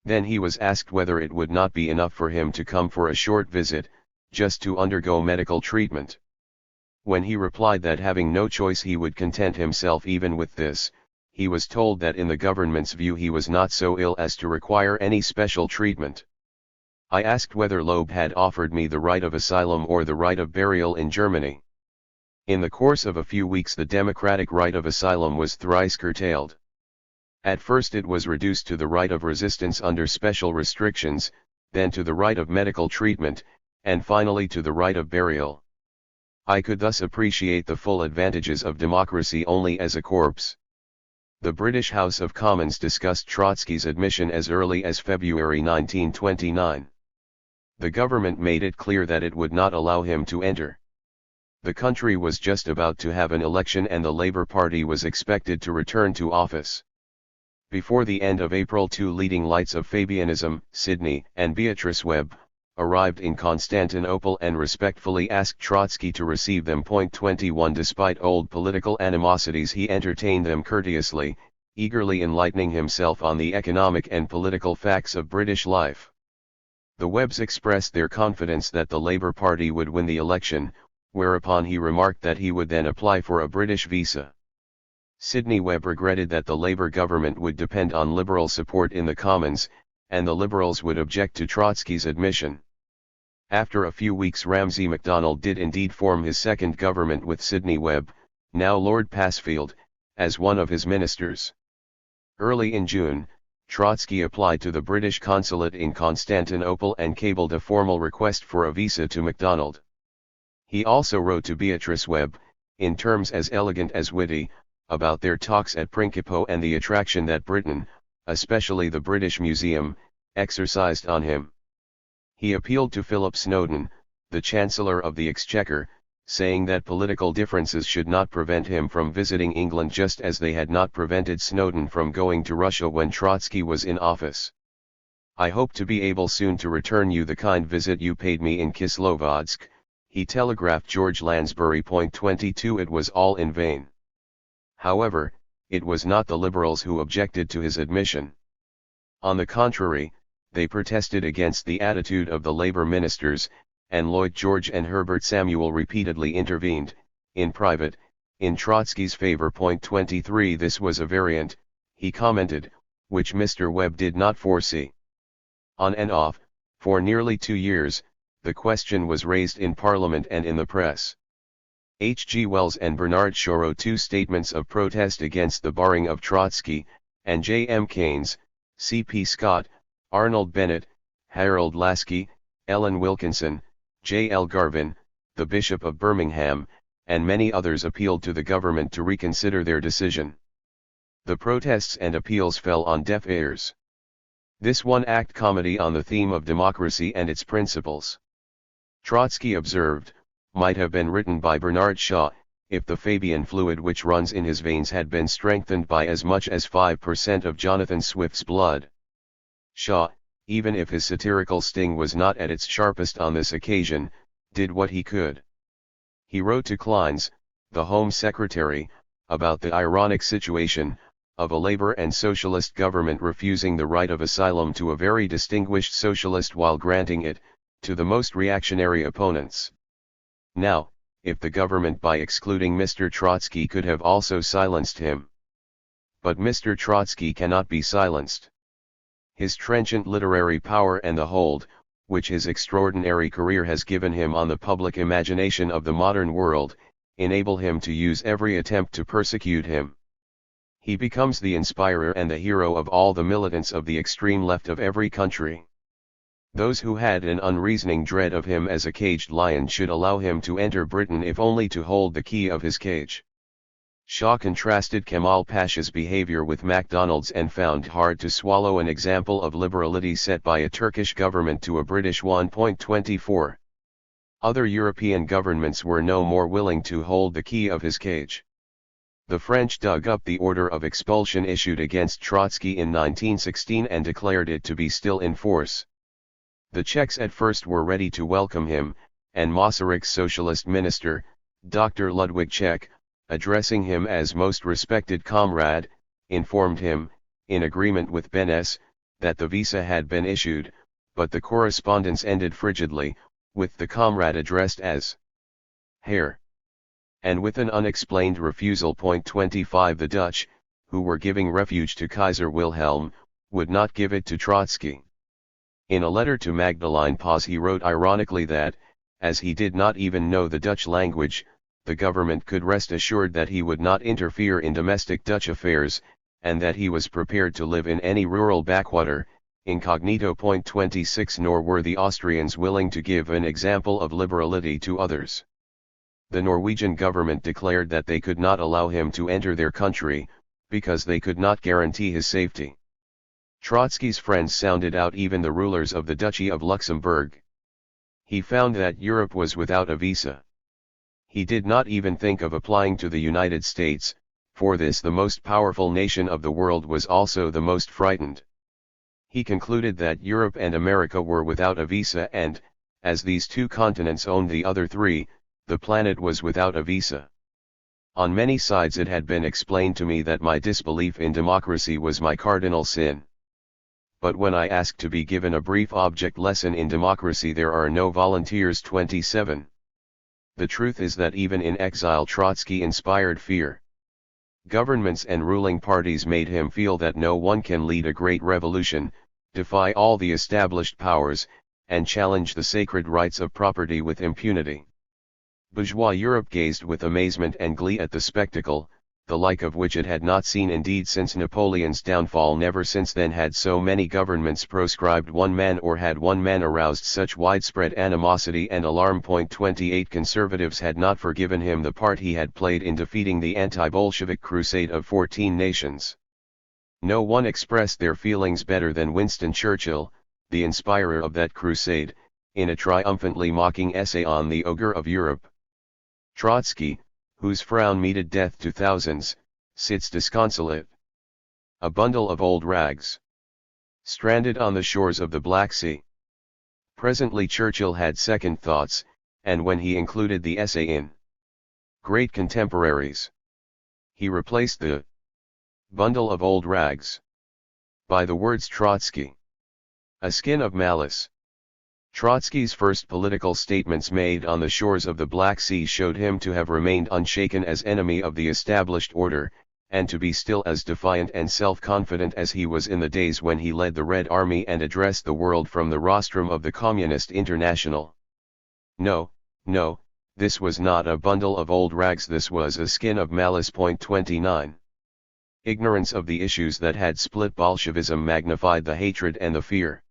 Speaker 1: Then he was asked whether it would not be enough for him to come for a short visit, just to undergo medical treatment. When he replied that having no choice he would content himself even with this, he was told that in the government's view he was not so ill as to require any special treatment. I asked whether Loeb had offered me the right of asylum or the right of burial in Germany. In the course of a few weeks the democratic right of asylum was thrice curtailed. At first it was reduced to the right of resistance under special restrictions, then to the right of medical treatment, and finally to the right of burial. I could thus appreciate the full advantages of democracy only as a corpse. The British House of Commons discussed Trotsky's admission as early as February 1929. The government made it clear that it would not allow him to enter. The country was just about to have an election and the Labour Party was expected to return to office. Before the end of April, two leading lights of Fabianism, Sidney and Beatrice Webb, arrived in Constantinople and respectfully asked Trotsky to receive them. 21 Despite old political animosities, he entertained them courteously, eagerly enlightening himself on the economic and political facts of British life. The Webbs expressed their confidence that the Labour Party would win the election, whereupon he remarked that he would then apply for a British visa. Sidney Webb regretted that the Labour government would depend on Liberal support in the Commons, and the Liberals would object to Trotsky's admission. After a few weeks, Ramsay MacDonald did indeed form his second government with Sidney Webb, now Lord Passfield, as one of his ministers. Early in June, Trotsky applied to the British consulate in Constantinople and cabled a formal request for a visa to MacDonald. He also wrote to Beatrice Webb, in terms as elegant as witty, about their talks at Principe and the attraction that Britain, especially the British Museum, exercised on him. He appealed to Philip Snowdon, the Chancellor of the Exchequer, saying that political differences should not prevent him from visiting England, just as they had not prevented Snowdon from going to Russia when Trotsky was in office. "I hope to be able soon to return you the kind visit you paid me in Kislovodsk," he telegraphed George Lansbury. 22 It was all in vain. However, it was not the Liberals who objected to his admission. On the contrary, they protested against the attitude of the Labour ministers, and Lloyd George and Herbert Samuel repeatedly intervened, in private, in Trotsky's favour. 23 This was a variant, he commented, which Mr. Webb did not foresee. On and off, for nearly 2 years, the question was raised in Parliament and in the press. H. G. Wells and Bernard Shaw wrote 2 statements of protest against the barring of Trotsky, and J. M. Keynes, C. P. Scott, Arnold Bennett, Harold Lasky, Ellen Wilkinson, J. L. Garvin, the Bishop of Birmingham, and many others appealed to the government to reconsider their decision. The protests and appeals fell on deaf ears. This one-act comedy on the theme of democracy and its principles, Trotsky observed, might have been written by Bernard Shaw, if the Fabian fluid which runs in his veins had been strengthened by as much as 5% of Jonathan Swift's blood. Shaw, even if his satirical sting was not at its sharpest on this occasion, did what he could. He wrote to Kleins, the Home Secretary, about the ironic situation of a Labour and Socialist government refusing the right of asylum to a very distinguished socialist while granting it to the most reactionary opponents. Now, if the government by excluding Mr. Trotsky could have also silenced him. But Mr. Trotsky cannot be silenced. His trenchant literary power and the hold, which his extraordinary career has given him on the public imagination of the modern world, enable him to use every attempt to persecute him. He becomes the inspirer and the hero of all the militants of the extreme left of every country. Those who had an unreasoning dread of him as a caged lion should allow him to enter Britain if only to hold the key of his cage. Shaw contrasted Kemal Pasha's behavior with MacDonald's and found hard to swallow an example of liberality set by a Turkish government to a British one. 24. Other European governments were no more willing to hold the key of his cage. The French dug up the order of expulsion issued against Trotsky in 1916 and declared it to be still in force. The Czechs at first were ready to welcome him, and Masaryk's socialist minister, Dr. Ludwig Czech, addressing him as most respected comrade, informed him, in agreement with Beneš, that the visa had been issued, but the correspondence ended frigidly, with the comrade addressed as Herr, and with an unexplained refusal. 25 The Dutch, who were giving refuge to Kaiser Wilhelm, would not give it to Trotsky. In a letter to Magdalene Paz he wrote ironically that, as he did not even know the Dutch language, the government could rest assured that he would not interfere in domestic Dutch affairs, and that he was prepared to live in any rural backwater, incognito. 26 Nor were the Austrians willing to give an example of liberality to others. The Norwegian government declared that they could not allow him to enter their country, because they could not guarantee his safety. Trotsky's friends sounded out even the rulers of the Duchy of Luxembourg. He found that Europe was without a visa. He did not even think of applying to the United States, for this the most powerful nation of the world was also the most frightened. He concluded that Europe and America were without a visa and, as these two continents owned the other three, the planet was without a visa. On many sides it had been explained to me that my disbelief in democracy was my cardinal sin. But when I asked to be given a brief object lesson in democracy there are no volunteers. 27. The truth is that even in exile Trotsky inspired fear. Governments and ruling parties made him feel that no one can lead a great revolution, defy all the established powers, and challenge the sacred rights of property with impunity. Bourgeois Europe gazed with amazement and glee at the spectacle, the like of which it had not seen indeed since Napoleon's downfall. Never since then had so many governments proscribed one man or had one man aroused such widespread animosity and alarm. 28 Conservatives had not forgiven him the part he had played in defeating the anti-Bolshevik crusade of 14 nations. No one expressed their feelings better than Winston Churchill, the inspirer of that crusade, in a triumphantly mocking essay on the ogre of Europe. Trotsky, whose frown meted death to thousands, sits disconsolate, a bundle of old rags, stranded on the shores of the Black Sea. Presently Churchill had second thoughts, and when he included the essay in Great Contemporaries, he replaced the bundle of old rags by the words Trotsky, a skin of malice. Trotsky's first political statements made on the shores of the Black Sea showed him to have remained unshaken as enemy of the established order, and to be still as defiant and self-confident as he was in the days when he led the Red Army and addressed the world from the rostrum of the Communist International. No, no, this was not a bundle of old rags, this was a skin of malice. 29. Ignorance of the issues that had split Bolshevism magnified the hatred and the fear.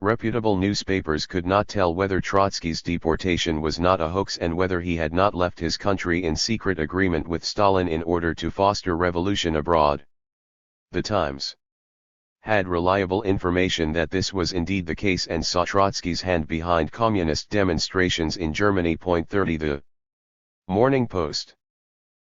Speaker 1: Reputable newspapers could not tell whether Trotsky's deportation was not a hoax and whether he had not left his country in secret agreement with Stalin in order to foster revolution abroad. The Times had reliable information that this was indeed the case and saw Trotsky's hand behind communist demonstrations in Germany. 30 The Morning Post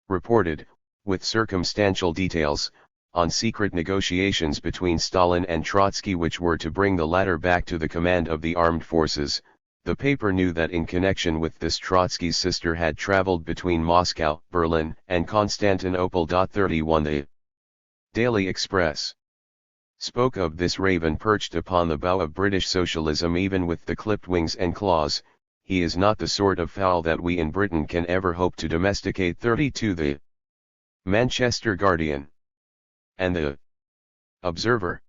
Speaker 1: reported, with circumstantial details, on secret negotiations between Stalin and Trotsky which were to bring the latter back to the command of the armed forces. The paper knew that in connection with this Trotsky's sister had traveled between Moscow, Berlin, and Constantinople. 31 The Daily Express spoke of this raven perched upon the bough of British socialism even with the clipped wings and claws. He is not the sort of fowl that we in Britain can ever hope to domesticate. 32 The Manchester Guardian and the Observer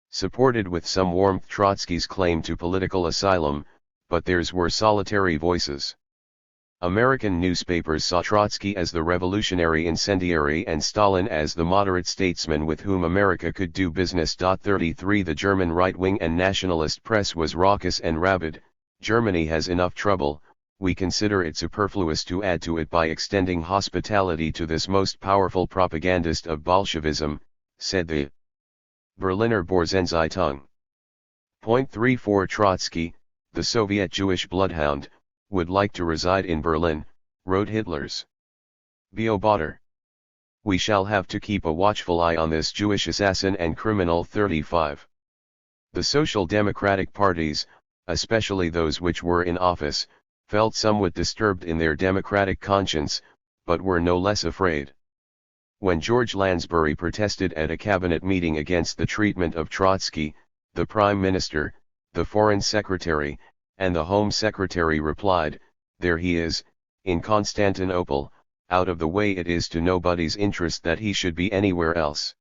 Speaker 1: supported with some warmth Trotsky's claim to political asylum, but theirs were solitary voices. American newspapers saw Trotsky as the revolutionary incendiary and Stalin as the moderate statesman with whom America could do business. 33 The German right-wing and nationalist press was raucous and rabid. Germany has enough trouble, we consider it superfluous to add to it by extending hospitality to this most powerful propagandist of Bolshevism, said the Berliner Borzenzeitung. 34 Trotsky, the Soviet Jewish bloodhound, would like to reside in Berlin, wrote Hitler's Beobachter. We shall have to keep a watchful eye on this Jewish assassin and criminal 35. The social democratic parties, especially those which were in office, felt somewhat disturbed in their democratic conscience, but were no less afraid. When George Lansbury protested at a cabinet meeting against the treatment of Trotsky, the Prime Minister, the Foreign Secretary, and the Home Secretary replied, "There he is, in Constantinople, out of the way. It is to nobody's interest that he should be anywhere else.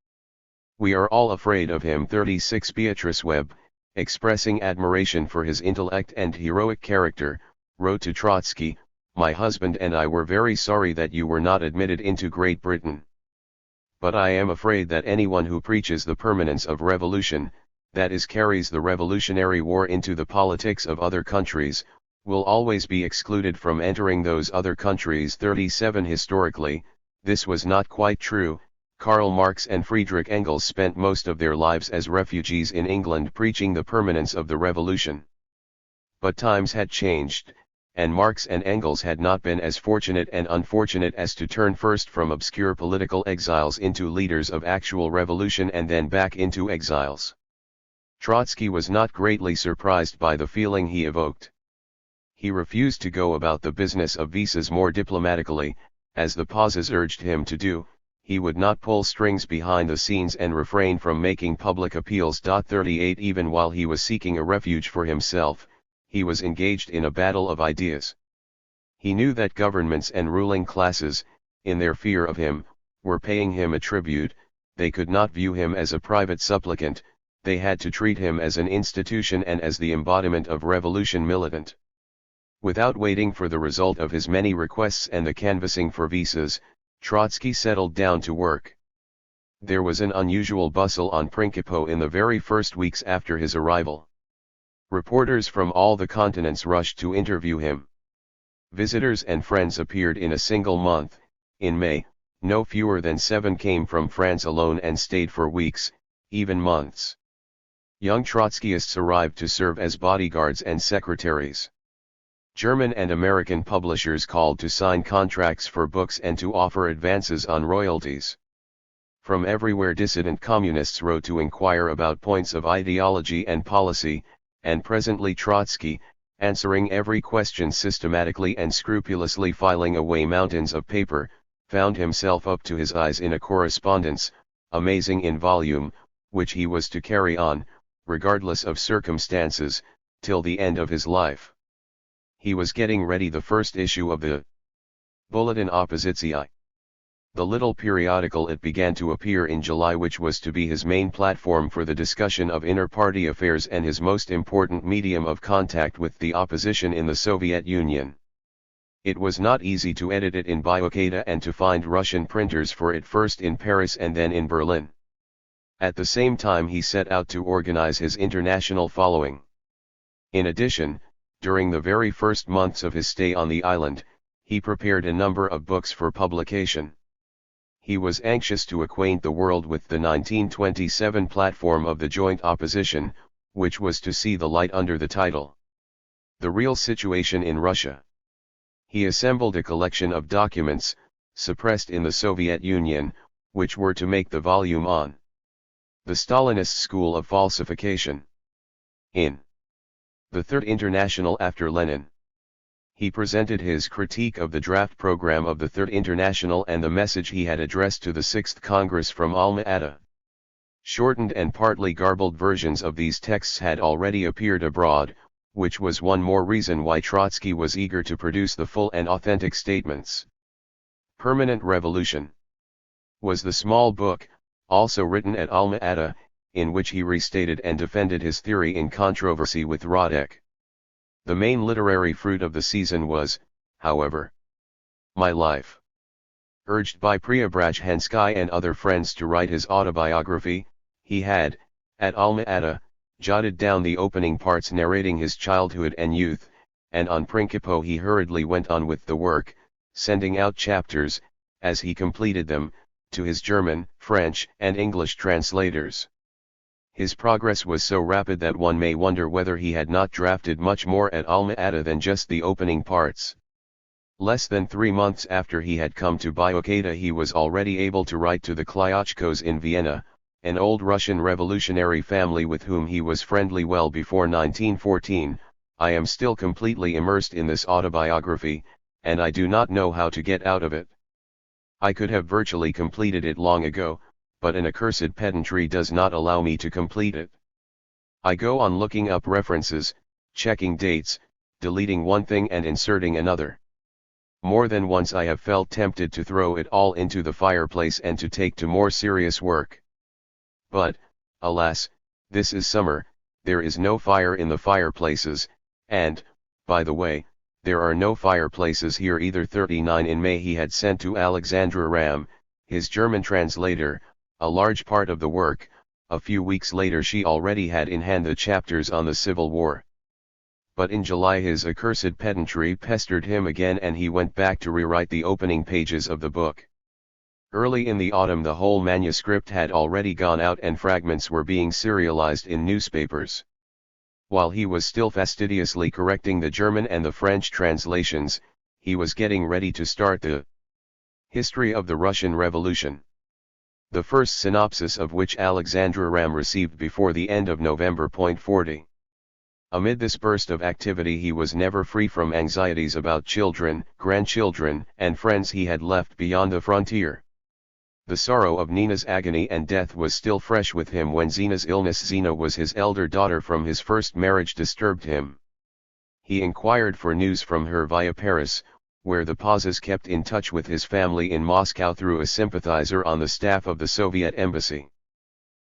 Speaker 1: We are all afraid of him." 36 Beatrice Webb, expressing admiration for his intellect and heroic character, wrote to Trotsky, "My husband and I were very sorry that you were not admitted into Great Britain. But I am afraid that anyone who preaches the permanence of revolution, that is, carries the revolutionary war into the politics of other countries, will always be excluded from entering those other countries." 37 Historically, this was not quite true. Karl Marx and Friedrich Engels spent most of their lives as refugees in England preaching the permanence of the revolution. But times had changed, and Marx and Engels had not been as fortunate and unfortunate as to turn first from obscure political exiles into leaders of actual revolution and then back into exiles. Trotsky was not greatly surprised by the feeling he evoked. He refused to go about the business of visas more diplomatically, as the pauses urged him to do. He would not pull strings behind the scenes and refrain from making public appeals. 38 Even while he was seeking a refuge for himself, he was engaged in a battle of ideas. He knew that governments and ruling classes, in their fear of him, were paying him a tribute. They could not view him as a private supplicant, they had to treat him as an institution and as the embodiment of revolution militant. Without waiting for the result of his many requests and the canvassing for visas, Trotsky settled down to work. There was an unusual bustle on Principo in the very first weeks after his arrival. Reporters from all the continents rushed to interview him. Visitors and friends appeared in a single month. In May, no fewer than 7 came from France alone and stayed for weeks, even months. Young Trotskyists arrived to serve as bodyguards and secretaries. German and American publishers called to sign contracts for books and to offer advances on royalties. From everywhere dissident communists wrote to inquire about points of ideology and policy, and presently Trotsky, answering every question systematically and scrupulously filing away mountains of paper, found himself up to his eyes in a correspondence, amazing in volume, which he was to carry on, regardless of circumstances, till the end of his life. He was getting ready the first issue of the Bulletin Oppositii. The little periodical. It began to appear in July, which was to be his main platform for the discussion of inter-party affairs and his most important medium of contact with the opposition in the Soviet Union. It was not easy to edit it in Beochata and to find Russian printers for it, first in Paris and then in Berlin. At the same time he set out to organize his international following. In addition, during the very first months of his stay on the island, he prepared a number of books for publication. He was anxious to acquaint the world with the 1927 platform of the joint opposition, which was to see the light under the title "The Real Situation in Russia." He assembled a collection of documents, suppressed in the Soviet Union, which were to make the volume on the Stalinist school of falsification. In the Third International after Lenin, he presented his critique of the draft program of the Third International and the message he had addressed to the Sixth Congress from Alma-Ata. Shortened and partly garbled versions of these texts had already appeared abroad, which was one more reason why Trotsky was eager to produce the full and authentic statements. Permanent Revolution was the small book, also written at Alma-Ata, in which he restated and defended his theory in controversy with Radek. The main literary fruit of the season was, however, My Life. Urged by Preobrazhensky and other friends to write his autobiography, he had, at Alma-Ata, jotted down the opening parts narrating his childhood and youth, and on Principo he hurriedly went on with the work, sending out chapters, as he completed them, to his German, French, and English translators. His progress was so rapid that one may wonder whether he had not drafted much more at Alma-Ata than just the opening parts. Less than 3 months after he had come to Beograd he was already able to write to the Klyachkos in Vienna, an old Russian revolutionary family with whom he was friendly well before 1914, I am still completely immersed in this autobiography, and I do not know how to get out of it. I could have virtually completed it long ago, but an accursed pedantry does not allow me to complete it. I go on looking up references, checking dates, deleting one thing and inserting another. More than once I have felt tempted to throw it all into the fireplace and to take to more serious work. But, alas, this is summer, there is no fire in the fireplaces, and, by the way, there are no fireplaces here either. 39 In May he had sent to Alexandra Ram, his German translator, a large part of the work. A few weeks later she already had in hand the chapters on the Civil War. But in July his accursed pedantry pestered him again and he went back to rewrite the opening pages of the book. Early in the autumn the whole manuscript had already gone out and fragments were being serialized in newspapers. While he was still fastidiously correcting the German and the French translations, he was getting ready to start the History of the Russian Revolution, the first synopsis of which Alexandra Ram received before the end of November. 40. Amid this burst of activity he was never free from anxieties about children, grandchildren, and friends he had left beyond the frontier. The sorrow of Nina's agony and death was still fresh with him when Zina's illness. Zina was his elder daughter from his first marriage disturbed him. He inquired for news from her via Paris, where the Pazes kept in touch with his family in Moscow through a sympathizer on the staff of the Soviet embassy.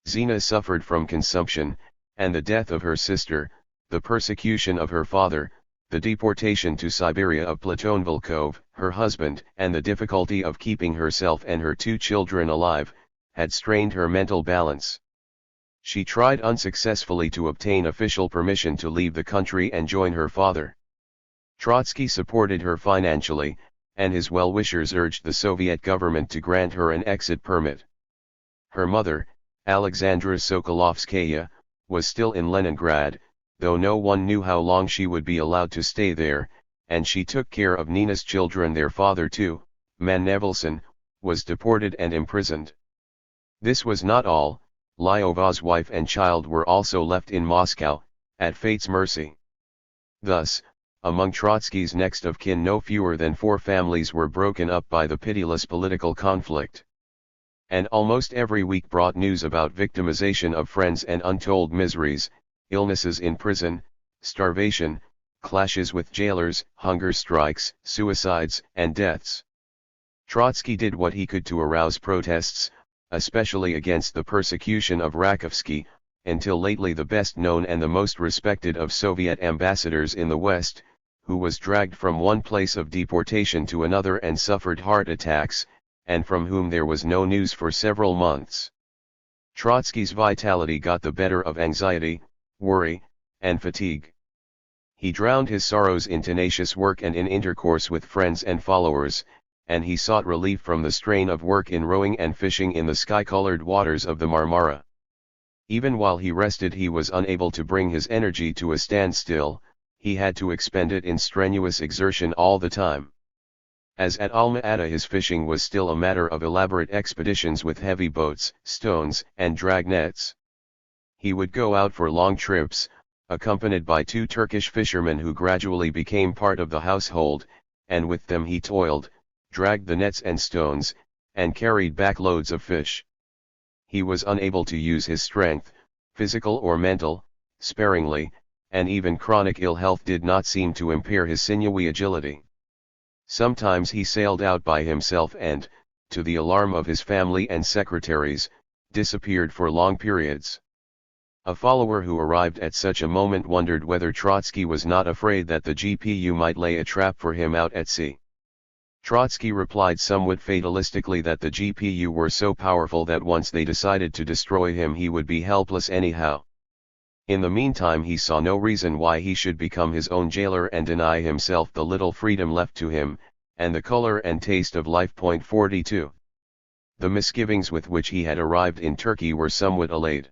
Speaker 1: Zina suffered from consumption, and the death of her sister, the persecution of her father, the deportation to Siberia of Platon Volkov, her husband, and the difficulty of keeping herself and her 2 children alive, had strained her mental balance. She tried unsuccessfully to obtain official permission to leave the country and join her father. Trotsky supported her financially, and his well-wishers urged the Soviet government to grant her an exit permit. Her mother, Alexandra Sokolovskaya, was still in Leningrad, though no one knew how long she would be allowed to stay there, and she took care of Nina's children. Their father too, Mannevelson, was deported and imprisoned. This was not all, Lyova's wife and child were also left in Moscow, at fate's mercy. Thus, among Trotsky's next of kin no fewer than 4 families were broken up by the pitiless political conflict. And almost every week brought news about victimization of friends and untold miseries, illnesses in prison, starvation, clashes with jailers, hunger strikes, suicides, and deaths. Trotsky did what he could to arouse protests, especially against the persecution of Rakovsky, until lately the best known and the most respected of Soviet ambassadors in the West, who was dragged from one place of deportation to another and suffered heart attacks, and from whom there was no news for several months. Trotsky's vitality got the better of anxiety, worry, and fatigue. He drowned his sorrows in tenacious work and in intercourse with friends and followers, and he sought relief from the strain of work in rowing and fishing in the sky-colored waters of the Marmara. Even while he rested he was unable to bring his energy to a standstill, he had to expend it in strenuous exertion all the time. As at Alma-Ata his fishing was still a matter of elaborate expeditions with heavy boats, stones, and drag nets. He would go out for long trips, accompanied by 2 Turkish fishermen who gradually became part of the household, and with them he toiled, dragged the nets and stones, and carried back loads of fish. He was unable to use his strength, physical or mental, sparingly, and even chronic ill health did not seem to impair his sinewy agility. Sometimes he sailed out by himself and, to the alarm of his family and secretaries, disappeared for long periods. A follower who arrived at such a moment wondered whether Trotsky was not afraid that the GPU might lay a trap for him out at sea. Trotsky replied somewhat fatalistically that the GPU were so powerful that once they decided to destroy him he would be helpless anyhow. In the meantime he saw no reason why he should become his own jailer and deny himself the little freedom left to him, and the color and taste of life. 42. The misgivings with which he had arrived in Turkey were somewhat allayed.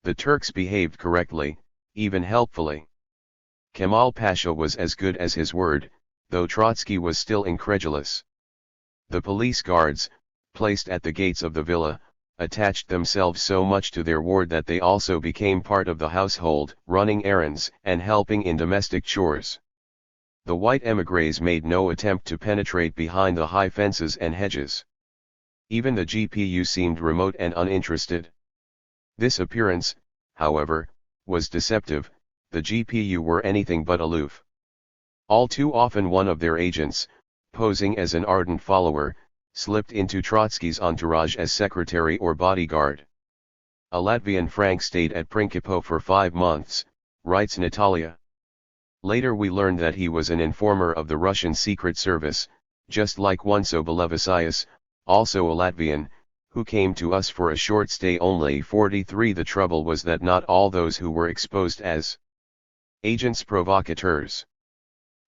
Speaker 1: The Turks behaved correctly, even helpfully. Kemal Pasha was as good as his word, though Trotsky was still incredulous. The police guards, placed at the gates of the villa, attached themselves so much to their ward that they also became part of the household, running errands and helping in domestic chores. The white émigrés made no attempt to penetrate behind the high fences and hedges. Even the GPU seemed remote and uninterested. This appearance, however, was deceptive. The GPU were anything but aloof. All too often one of their agents, posing as an ardent follower, slipped into Trotsky's entourage as secretary or bodyguard. A Latvian Frank stayed at Principo for 5 months, writes Natalia. Later we learned that he was an informer of the Russian Secret Service, just like one Sobolevicius, also a Latvian, who came to us for a short stay only 43. The trouble was that not all those who were exposed as agents provocateurs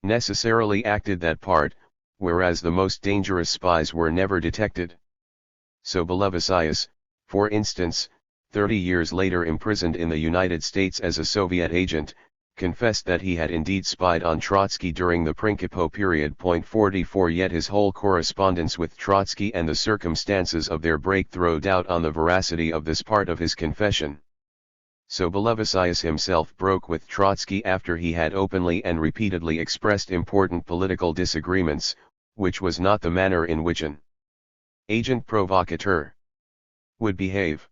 Speaker 1: necessarily acted that part, whereas the most dangerous spies were never detected. Sobolevicius, for instance, 30 years later imprisoned in the United States as a Soviet agent, confessed that he had indeed spied on Trotsky during the Principo period. 44 Yet his whole correspondence with Trotsky and the circumstances of their break throw doubt on the veracity of this part of his confession. Sobolevicius himself broke with Trotsky after he had openly and repeatedly expressed important political disagreements, which was not the manner in which an agent provocateur would behave.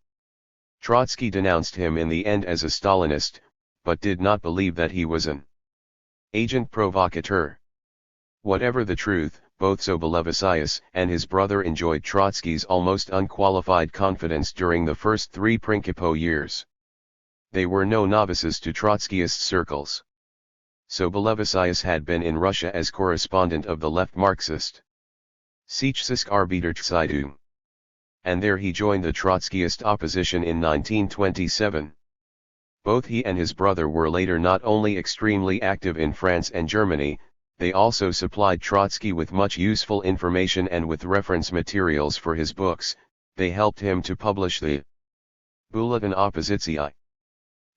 Speaker 1: Trotsky denounced him in the end as a Stalinist, but did not believe that he was an agent provocateur. Whatever the truth, both Sobolevicius and his brother enjoyed Trotsky's almost unqualified confidence during the first 3 Principo years. They were no novices to Trotskyist circles. Sobolevicius had been in Russia as correspondent of the left Marxist Sächsische Arbeiterzeitung, and there he joined the Trotskyist opposition in 1927. Both he and his brother were later not only extremely active in France and Germany, they also supplied Trotsky with much useful information and with reference materials for his books. They helped him to publish the Bulletin Oppositii.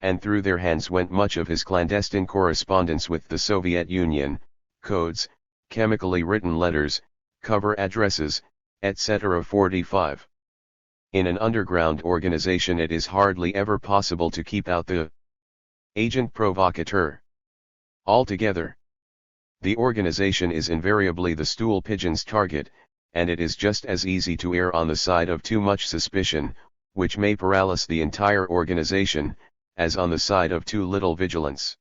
Speaker 1: And through their hands went much of his clandestine correspondence with the Soviet Union, codes, chemically written letters, cover addresses, etc. 45. In an underground organization it is hardly ever possible to keep out the agent provocateur altogether. The organization is invariably the stool pigeon's target, and it is just as easy to err on the side of too much suspicion, which may paralyze the entire organization, as on the side of too little vigilance.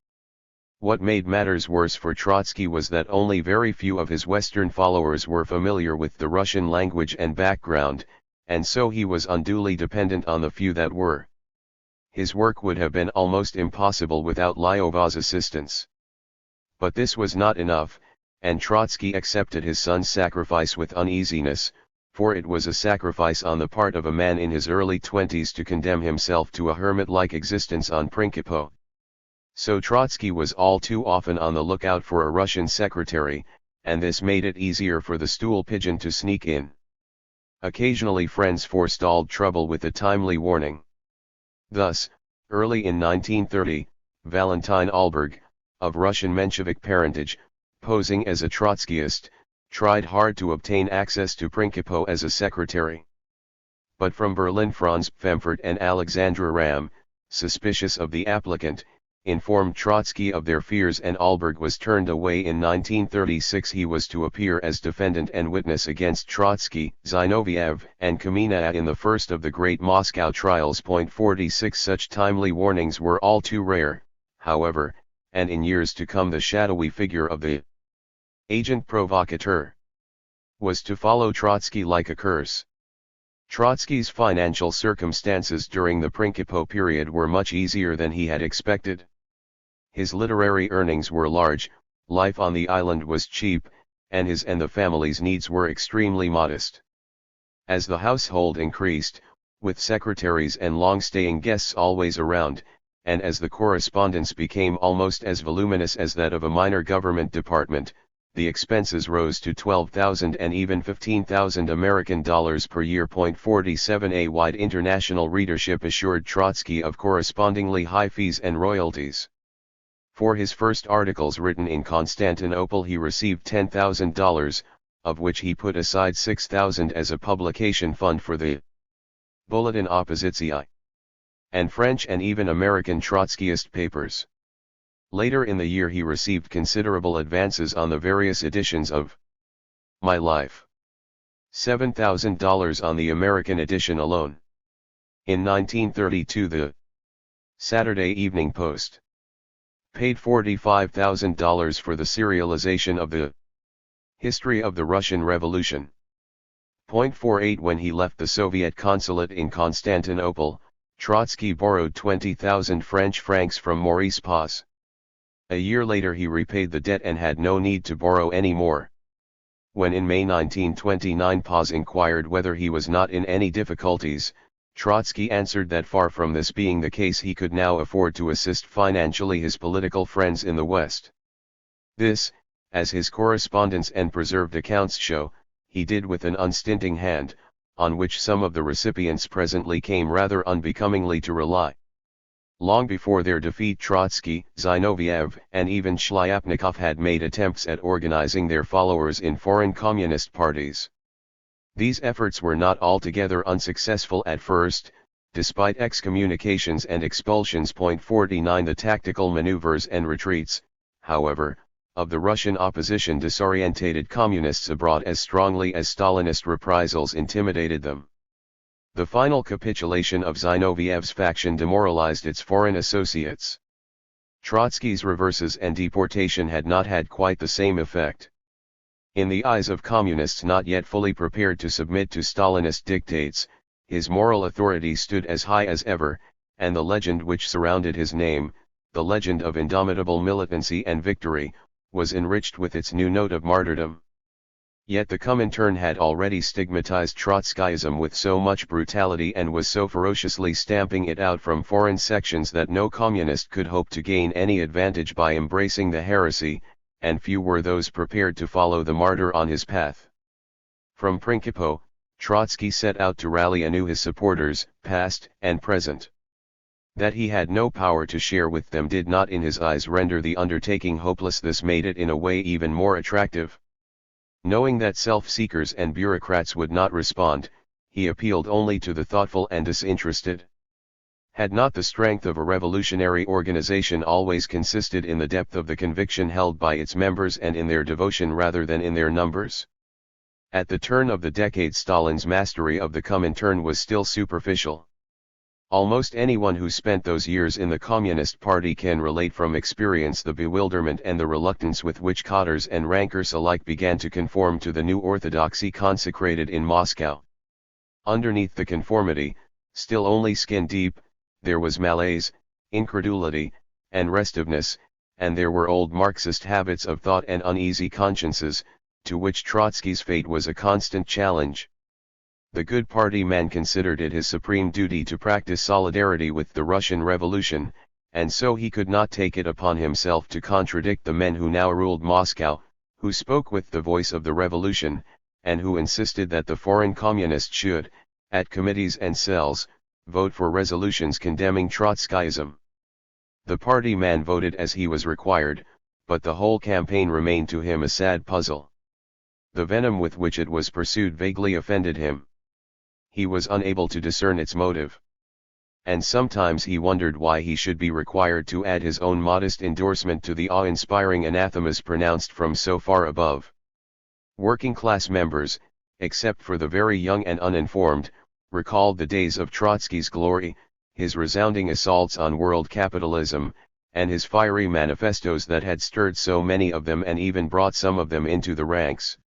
Speaker 1: What made matters worse for Trotsky was that only very few of his Western followers were familiar with the Russian language and background, and so he was unduly dependent on the few that were. His work would have been almost impossible without Lyova's assistance. But this was not enough, and Trotsky accepted his son's sacrifice with uneasiness, for it was a sacrifice on the part of a man in his early 20s to condemn himself to a hermit-like existence on Principo. So Trotsky was all too often on the lookout for a Russian secretary, and this made it easier for the stool pigeon to sneak in. Occasionally friends forestalled trouble with a timely warning. Thus, early in 1930, Valentine Alberg, of Russian Menshevik parentage, posing as a Trotskyist, tried hard to obtain access to Principo as a secretary. But from Berlin Franz Pfemfert and Alexandra Ram, suspicious of the applicant, informed Trotsky of their fears, and Alberg was turned away. In 1936 he was to appear as defendant and witness against Trotsky, Zinoviev, and Kamenev in the first of the great Moscow trials. 46 Such timely warnings were all too rare, however, and in years to come the shadowy figure of the agent provocateur was to follow Trotsky like a curse. Trotsky's financial circumstances during the Principo period were much easier than he had expected. His literary earnings were large, life on the island was cheap, and his and the family's needs were extremely modest. As the household increased, with secretaries and long-staying guests always around, and as the correspondence became almost as voluminous as that of a minor government department, the expenses rose to $12,000 and even $15,000 American dollars per year. 47 A wide international readership assured Trotsky of correspondingly high fees and royalties. For his first articles written in Constantinople he received $10,000, of which he put aside $6,000 as a publication fund for the Bulletin Oppositii and French and even American Trotskyist papers. Later in the year he received considerable advances on the various editions of My Life. $7,000 on the American edition alone. In 1932 the Saturday Evening Post paid $45,000 for the serialization of the History of the Russian Revolution. 48 When he left the Soviet consulate in Constantinople, Trotsky borrowed 20,000 French francs from Maurice Paz. A year later he repaid the debt and had no need to borrow any more. When in May 1929 Paz inquired whether he was not in any difficulties, Trotsky answered that far from this being the case he could now afford to assist financially his political friends in the West. This, as his correspondence and preserved accounts show, he did with an unstinting hand, on which some of the recipients presently came rather unbecomingly to rely. Long before their defeat Trotsky, Zinoviev, and even Shliapnikov had made attempts at organizing their followers in foreign communist parties. These efforts were not altogether unsuccessful at first, despite excommunications and expulsions. 49 The tactical maneuvers and retreats, however, of the Russian opposition disorientated communists abroad as strongly as Stalinist reprisals intimidated them. The final capitulation of Zinoviev's faction demoralized its foreign associates. Trotsky's reverses and deportation had not had quite the same effect. In the eyes of communists not yet fully prepared to submit to Stalinist dictates, his moral authority stood as high as ever, and the legend which surrounded his name, the legend of indomitable militancy and victory, was enriched with its new note of martyrdom. Yet the Comintern had already stigmatized Trotskyism with so much brutality and was so ferociously stamping it out from foreign sections that no communist could hope to gain any advantage by embracing the heresy, and few were those prepared to follow the martyr on his path. From Principo, Trotsky set out to rally anew his supporters, past and present. That he had no power to share with them did not in his eyes render the undertaking hopeless. This made it in a way even more attractive. Knowing that self-seekers and bureaucrats would not respond, he appealed only to the thoughtful and disinterested. Had not the strength of a revolutionary organization always consisted in the depth of the conviction held by its members and in their devotion rather than in their numbers? At the turn of the decade Stalin's mastery of the Comintern was still superficial. Almost anyone who spent those years in the Communist Party can relate from experience the bewilderment and the reluctance with which cadres and rankers alike began to conform to the new orthodoxy consecrated in Moscow. Underneath the conformity, still only skin deep, there was malaise, incredulity, and restiveness, and there were old Marxist habits of thought and uneasy consciences, to which Trotsky's fate was a constant challenge. The good party man considered it his supreme duty to practice solidarity with the Russian Revolution, and so he could not take it upon himself to contradict the men who now ruled Moscow, who spoke with the voice of the revolution, and who insisted that the foreign communists should, at committees and cells, vote for resolutions condemning Trotskyism. The party man voted as he was required, but the whole campaign remained to him a sad puzzle. The venom with which it was pursued vaguely offended him. He was unable to discern its motive. And sometimes he wondered why he should be required to add his own modest endorsement to the awe-inspiring anathemas pronounced from so far above. Working-class members, except for the very young and uninformed, recalled the days of Trotsky's glory, his resounding assaults on world capitalism, and his fiery manifestos that had stirred so many of them and even brought some of them into the ranks.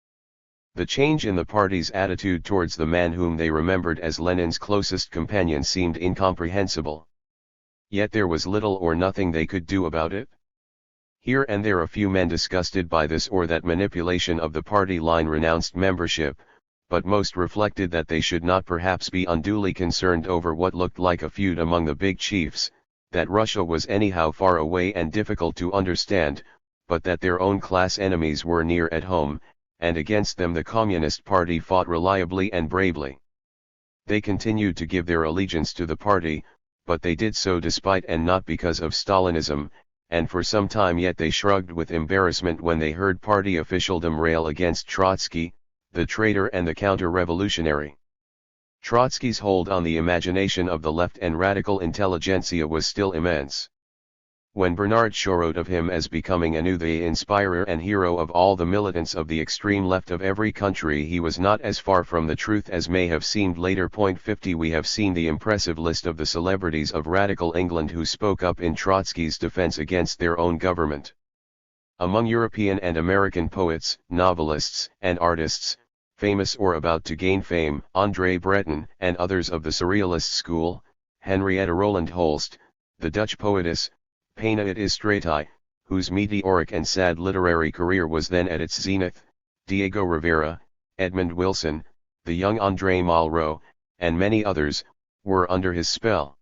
Speaker 1: The change in the party's attitude towards the man whom they remembered as Lenin's closest companion seemed incomprehensible. Yet there was little or nothing they could do about it. Here and there a few men disgusted by this or that manipulation of the party line renounced membership, but most reflected that they should not perhaps be unduly concerned over what looked like a feud among the big chiefs, that Russia was anyhow far away and difficult to understand, but that their own class enemies were near at home, and against them the Communist Party fought reliably and bravely. They continued to give their allegiance to the party, but they did so despite and not because of Stalinism, and for some time yet they shrugged with embarrassment when they heard party officialdom rail against Trotsky, the traitor and the counter-revolutionary. Trotsky's hold on the imagination of the left and radical intelligentsia was still immense. When Bernard Shaw wrote of him as becoming anew the inspirer and hero of all the militants of the extreme left of every country, he was not as far from the truth as may have seemed later. 50 We have seen the impressive list of the celebrities of radical England who spoke up in Trotsky's defense against their own government. Among European and American poets, novelists, and artists, famous or about to gain fame, André Breton and others of the Surrealist school, Henrietta Roland Holst, the Dutch poetess, Pena it Istrati, whose meteoric and sad literary career was then at its zenith, Diego Rivera, Edmund Wilson, the young André Malraux, and many others, were under his spell.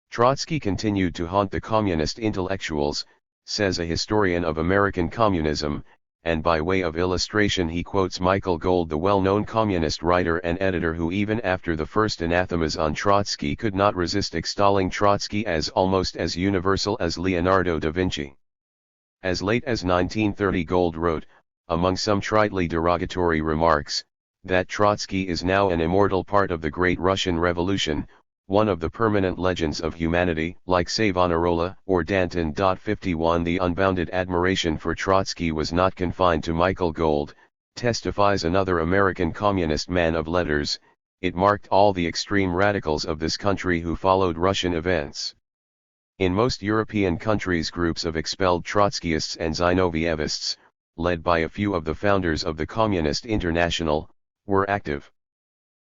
Speaker 1: Trotsky continued to haunt the communist intellectuals, says a historian of American communism, and by way of illustration he quotes Michael Gold, the well-known communist writer and editor who even after the first anathemas on Trotsky could not resist extolling Trotsky as almost as universal as Leonardo da Vinci. As late as 1930 Gold wrote, among some tritely derogatory remarks, that Trotsky is now an immortal part of the Great Russian Revolution, one of the permanent legends of humanity, like Savonarola or Danton. 51 The unbounded admiration for Trotsky was not confined to Michael Gold, testifies another American communist man of letters, it marked all the extreme radicals of this country who followed Russian events. In most European countries groups of expelled Trotskyists and Zinovievists, led by a few of the founders of the Communist International, were active.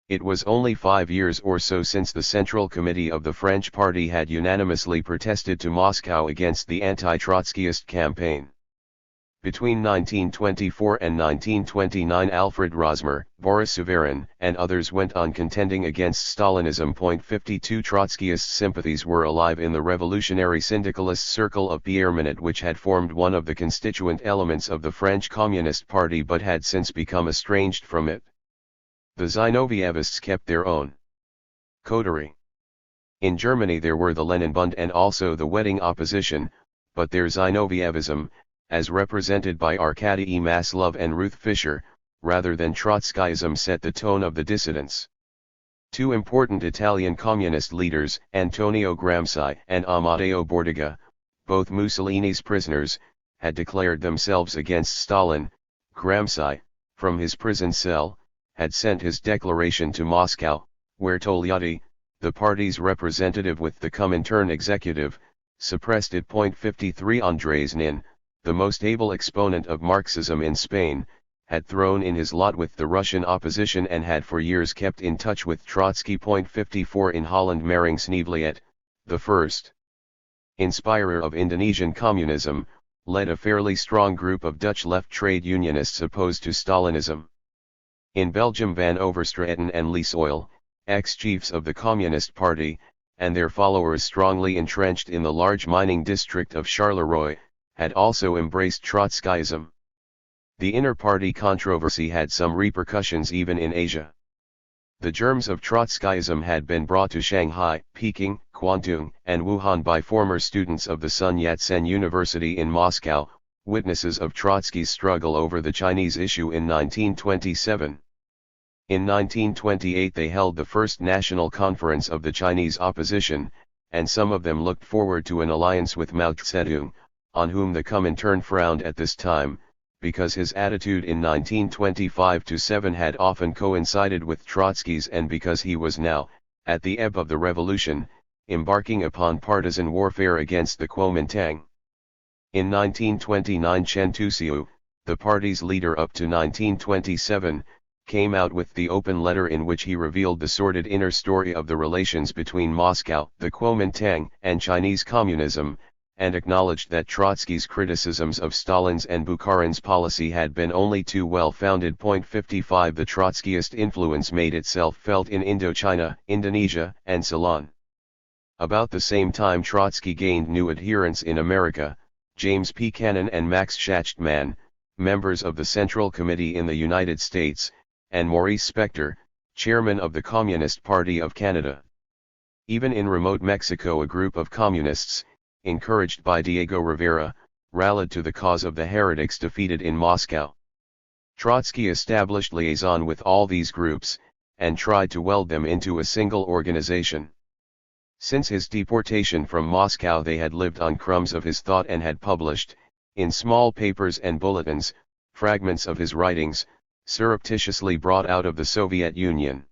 Speaker 1: It was only 5 years or so since the Central Committee of the French Party had unanimously protested to Moscow against the anti-Trotskyist campaign. Between 1924 and 1929 Alfred Rosmer, Boris Suvarin, and others went on contending against Stalinism. 52 Trotskyist sympathies were alive in the revolutionary syndicalist circle of Pierre Minute, which had formed one of the constituent elements of the French Communist Party but had since become estranged from it. The Zinovievists kept their own coterie. In Germany there were the Leninbund and also the Wedding Opposition, but their Zinovievism, as represented by Arkady Maslov and Ruth Fischer, rather than Trotskyism, set the tone of the dissidents. Two important Italian communist leaders, Antonio Gramsci and Amadeo Bordiga, both Mussolini's prisoners, had declared themselves against Stalin. Gramsci, from his prison cell, had sent his declaration to Moscow, where Togliatti, the party's representative with the Comintern executive, suppressed it. 53 Andrés Nin, the most able exponent of Marxism in Spain, had thrown in his lot with the Russian opposition and had for years kept in touch with Trotsky. 54 In Holland Mering Sneevliet, the first inspirer of Indonesian communism, led a fairly strong group of Dutch left trade unionists opposed to Stalinism. In Belgium Van Overstraeten and Liessoil, ex-chiefs of the Communist Party, and their followers strongly entrenched in the large mining district of Charleroi, had also embraced Trotskyism. The inter-party controversy had some repercussions even in Asia. The germs of Trotskyism had been brought to Shanghai, Peking, Kwantung, and Wuhan by former students of the Sun Yat-sen University in Moscow, witnesses of Trotsky's struggle over the Chinese issue in 1927. In 1928 they held the first national conference of the Chinese opposition, and some of them looked forward to an alliance with Mao Zedong, on whom the Comintern frowned at this time, because his attitude in 1925-7 had often coincided with Trotsky's and because he was now, at the ebb of the revolution, embarking upon partisan warfare against the Kuomintang. In 1929 Chen Tuxiu, the party's leader up to 1927, came out with the open letter in which he revealed the sordid inner story of the relations between Moscow, the Kuomintang, and Chinese communism, and acknowledged that Trotsky's criticisms of Stalin's and Bukharin's policy had been only too well founded. 55 The Trotskyist influence made itself felt in Indochina, Indonesia, and Ceylon. About the same time Trotsky gained new adherents in America. James P. Cannon and Max Schachtman, members of the Central Committee in the United States, and Maurice Spector, chairman of the Communist Party of Canada. Even in remote Mexico a group of communists, encouraged by Diego Rivera, rallied to the cause of the heretics defeated in Moscow. Trotsky established liaison with all these groups, and tried to weld them into a single organization. Since his deportation from Moscow they had lived on crumbs of his thought and had published, in small papers and bulletins, fragments of his writings, surreptitiously brought out of the Soviet Union.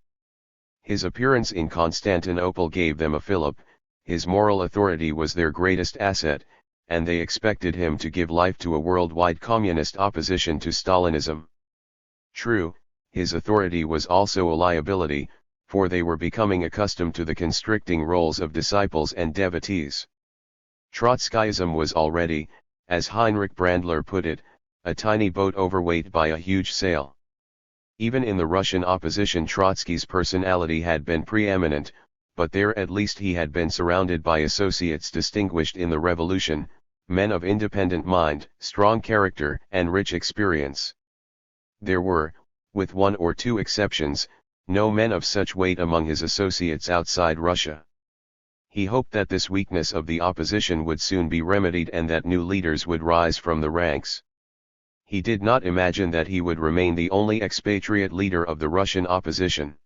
Speaker 1: His appearance in Constantinople gave them a fillip, his moral authority was their greatest asset, and they expected him to give life to a worldwide communist opposition to Stalinism. True, his authority was also a liability, for they were becoming accustomed to the constricting roles of disciples and devotees. Trotskyism was already, as Heinrich Brandler put it, a tiny boat overweight by a huge sail. Even in the Russian opposition Trotsky's personality had been preeminent, but there at least he had been surrounded by associates distinguished in the revolution, men of independent mind, strong character, and rich experience. There were, with one or two exceptions, no men of such weight among his associates outside Russia. He hoped that this weakness of the opposition would soon be remedied and that new leaders would rise from the ranks. He did not imagine that he would remain the only expatriate leader of the Russian opposition.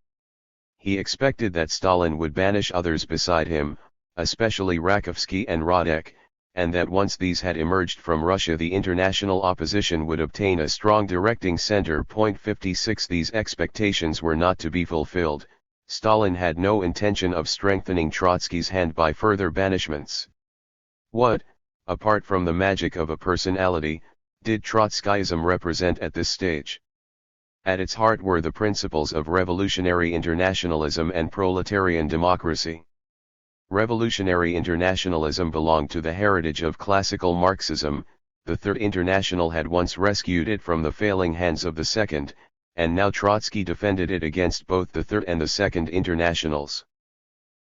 Speaker 1: He expected that Stalin would banish others beside him, especially Rakovsky and Radek, and that once these had emerged from Russia the international opposition would obtain a strong directing center. 56 These expectations were not to be fulfilled. Stalin had no intention of strengthening Trotsky's hand by further banishments. What, apart from the magic of a personality, did Trotskyism represent at this stage? At its heart were the principles of revolutionary internationalism and proletarian democracy. Revolutionary internationalism belonged to the heritage of classical Marxism. The Third International had once rescued it from the failing hands of the Second, and now Trotsky defended it against both the Third and the Second Internationals.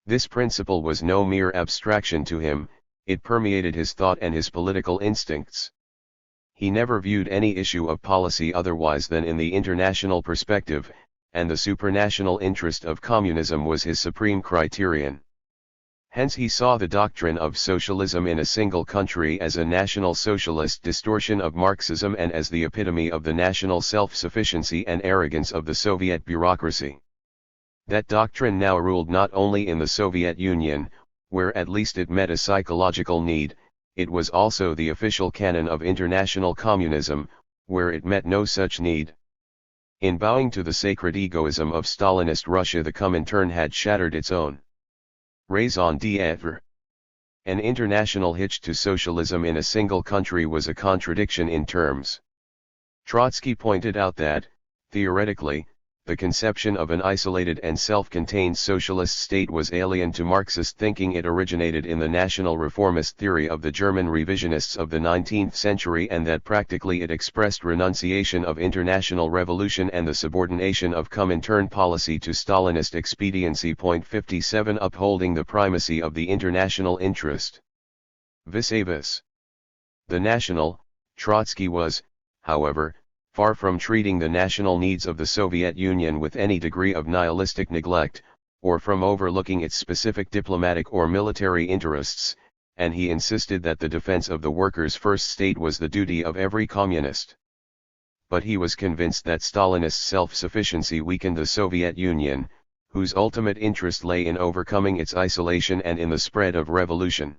Speaker 1: This principle was no mere abstraction to him, it permeated his thought and his political instincts. He never viewed any issue of policy otherwise than in the international perspective, and the supranational interest of communism was his supreme criterion. Hence he saw the doctrine of socialism in a single country as a national socialist distortion of Marxism and as the epitome of the national self-sufficiency and arrogance of the Soviet bureaucracy. That doctrine now ruled not only in the Soviet Union, where at least it met a psychological need, it was also the official canon of international communism, where it met no such need. In bowing to the sacred egoism of Stalinist Russia the Comintern had shattered its own raison d'être. An international hitch to socialism in a single country was a contradiction in terms. Trotsky pointed out that, theoretically, the conception of an isolated and self-contained socialist state was alien to Marxist thinking. It originated in the national reformist theory of the German revisionists of the 19th century and that practically it expressed renunciation of international revolution and the subordination of Comintern policy to Stalinist expediency. 57 Upholding the primacy of the international interest. Vis-a-vis the national, Trotsky was, however, far from treating the national needs of the Soviet Union with any degree of nihilistic neglect, or from overlooking its specific diplomatic or military interests, and he insisted that the defense of the workers' first state was the duty of every communist. But he was convinced that Stalinist self-sufficiency weakened the Soviet Union, whose ultimate interest lay in overcoming its isolation and in the spread of revolution.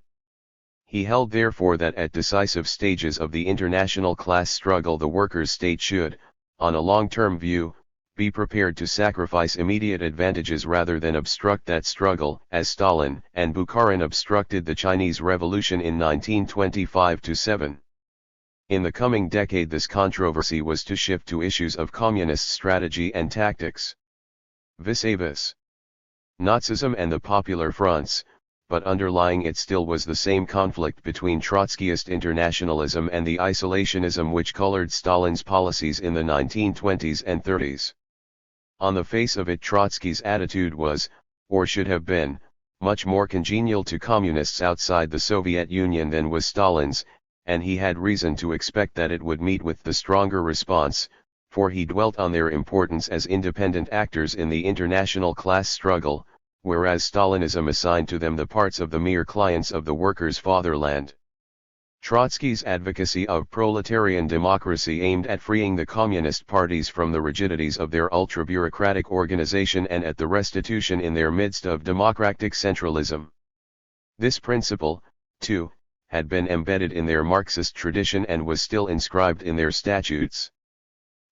Speaker 1: He held therefore that at decisive stages of the international class struggle the workers' state should, on a long-term view, be prepared to sacrifice immediate advantages rather than obstruct that struggle, as Stalin and Bukharin obstructed the Chinese Revolution in 1925-7. In the coming decade this controversy was to shift to issues of communist strategy and tactics. Vis-a-vis Nazism and the Popular Fronts, but underlying it still was the same conflict between Trotskyist internationalism and the isolationism which colored Stalin's policies in the 1920s and 30s. On the face of it Trotsky's attitude was, or should have been, much more congenial to communists outside the Soviet Union than was Stalin's, and he had reason to expect that it would meet with the stronger response, for he dwelt on their importance as independent actors in the international class struggle, whereas Stalinism assigned to them the parts of the mere clients of the workers' fatherland. Trotsky's advocacy of proletarian democracy aimed at freeing the communist parties from the rigidities of their ultra-bureaucratic organization and at the restitution in their midst of democratic centralism. This principle, too, had been embedded in their Marxist tradition and was still inscribed in their statutes.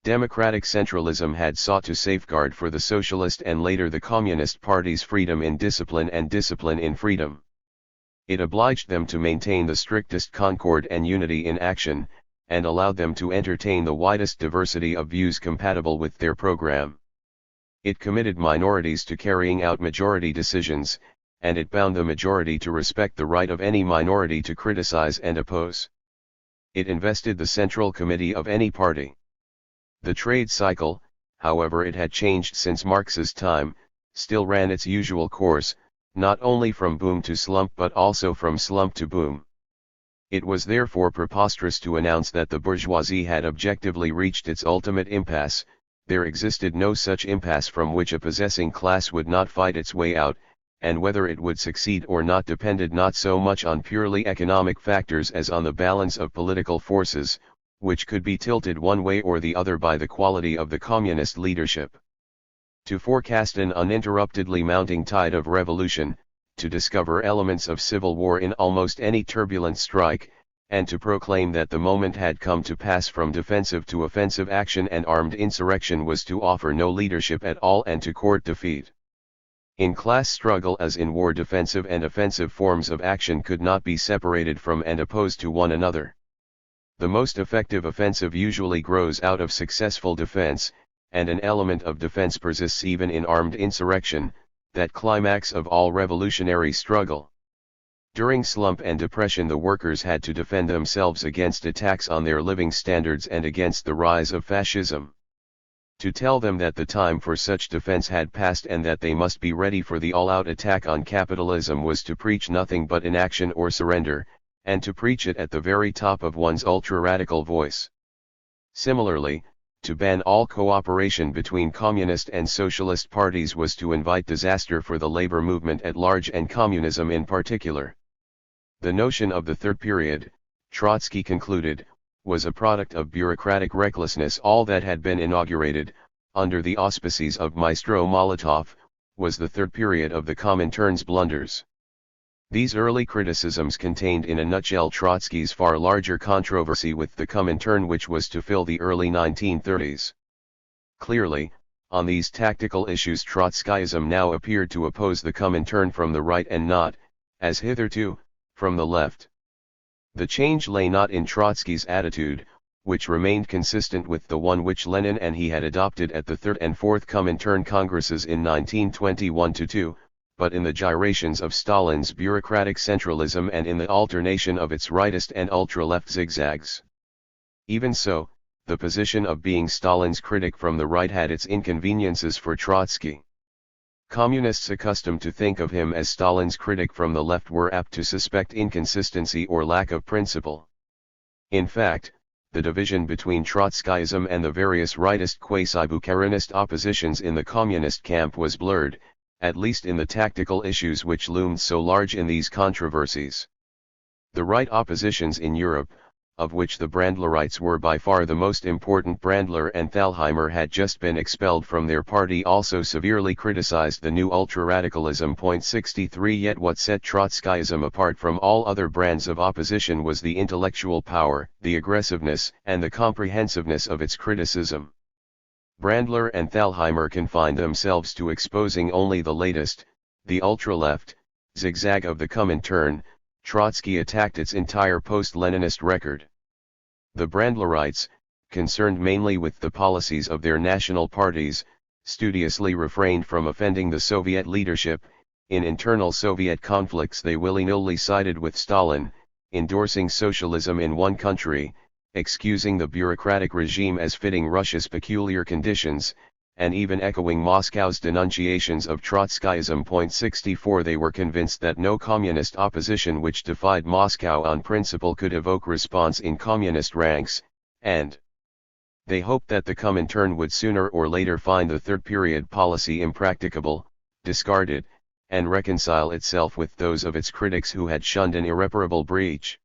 Speaker 1: Democratic centralism had sought to safeguard for the socialist and later the communist parties freedom in discipline and discipline in freedom. It obliged them to maintain the strictest concord and unity in action, and allowed them to entertain the widest diversity of views compatible with their program. It committed minorities to carrying out majority decisions, and it bound the majority to respect the right of any minority to criticize and oppose. It invested the Central Committee of any party. The trade cycle, however it had changed since Marx's time, still ran its usual course, not only from boom to slump but also from slump to boom. It was therefore preposterous to announce that the bourgeoisie had objectively reached its ultimate impasse. There existed no such impasse from which a possessing class would not fight its way out, and whether it would succeed or not depended not so much on purely economic factors as on the balance of political forces, which could be tilted one way or the other by the quality of the communist leadership. To forecast an uninterruptedly mounting tide of revolution, to discover elements of civil war in almost any turbulent strike, and to proclaim that the moment had come to pass from defensive to offensive action and armed insurrection was to offer no leadership at all and to court defeat. In class struggle as in war, defensive and offensive forms of action could not be separated from and opposed to one another. The most effective offensive usually grows out of successful defense, and an element of defense persists even in armed insurrection, that climax of all revolutionary struggle. During slump and depression the workers had to defend themselves against attacks on their living standards and against the rise of fascism. To tell them that the time for such defense had passed and that they must be ready for the all-out attack on capitalism was to preach nothing but inaction or surrender, and to preach it at the very top of one's ultra-radical voice. Similarly, to ban all cooperation between communist and socialist parties was to invite disaster for the labor movement at large and communism in particular. The notion of the third period, Trotsky concluded, was a product of bureaucratic recklessness. All that had been inaugurated, under the auspices of Maestro Molotov, was the third period of the Comintern's blunders. These early criticisms contained in a nutshell Trotsky's far larger controversy with the Comintern which was to fill the early 1930s. Clearly, on these tactical issues Trotskyism now appeared to oppose the Comintern from the right and not, as hitherto, from the left. The change lay not in Trotsky's attitude, which remained consistent with the one which Lenin and he had adopted at the Third and Fourth Comintern Congresses in 1921-2, but in the gyrations of Stalin's bureaucratic centralism and in the alternation of its rightist and ultra-left zigzags. Even so, the position of being Stalin's critic from the right had its inconveniences for Trotsky. Communists accustomed to think of him as Stalin's critic from the left were apt to suspect inconsistency or lack of principle. In fact, the division between Trotskyism and the various rightist quasi-Bukharinist oppositions in the communist camp was blurred, at least in the tactical issues which loomed so large in these controversies. The right oppositions in Europe, of which the Brandlerites were by far the most important, Brandler and Thalheimer had just been expelled from their party, also severely criticized the new ultra-radicalism. 63 Yet what set Trotskyism apart from all other brands of opposition was the intellectual power, the aggressiveness, and the comprehensiveness of its criticism. Brandler and Thalheimer confined themselves to exposing only the latest, the ultra-left, zigzag of the Comintern. Trotsky attacked its entire post-Leninist record. The Brandlerites, concerned mainly with the policies of their national parties, studiously refrained from offending the Soviet leadership. In internal Soviet conflicts they willy-nilly sided with Stalin, endorsing socialism in one country, excusing the bureaucratic regime as fitting Russia's peculiar conditions, and even echoing Moscow's denunciations of Trotskyism. 64 They were convinced that no communist opposition which defied Moscow on principle could evoke response in communist ranks, and they hoped that the Comintern would sooner or later find the third period policy impracticable, discard it, and reconcile itself with those of its critics who had shunned an irreparable breach.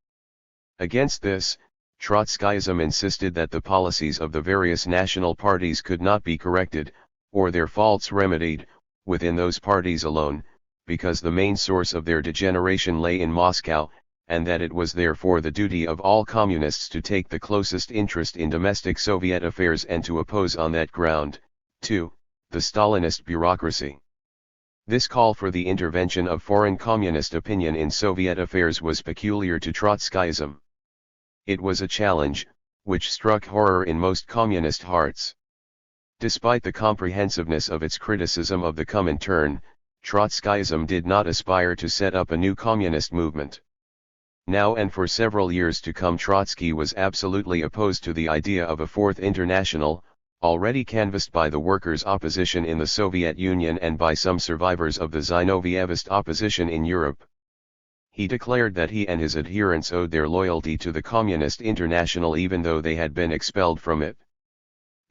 Speaker 1: Against this, Trotskyism insisted that the policies of the various national parties could not be corrected, or their faults remedied, within those parties alone, because the main source of their degeneration lay in Moscow, and that it was therefore the duty of all communists to take the closest interest in domestic Soviet affairs and to oppose on that ground, too, the Stalinist bureaucracy. This call for the intervention of foreign communist opinion in Soviet affairs was peculiar to Trotskyism. It was a challenge, which struck horror in most communist hearts. Despite the comprehensiveness of its criticism of the Comintern, Trotskyism did not aspire to set up a new communist movement. Now and for several years to come Trotsky was absolutely opposed to the idea of a Fourth International, already canvassed by the workers' opposition in the Soviet Union and by some survivors of the Zinovyevist opposition in Europe. He declared that he and his adherents owed their loyalty to the Communist International even though they had been expelled from it.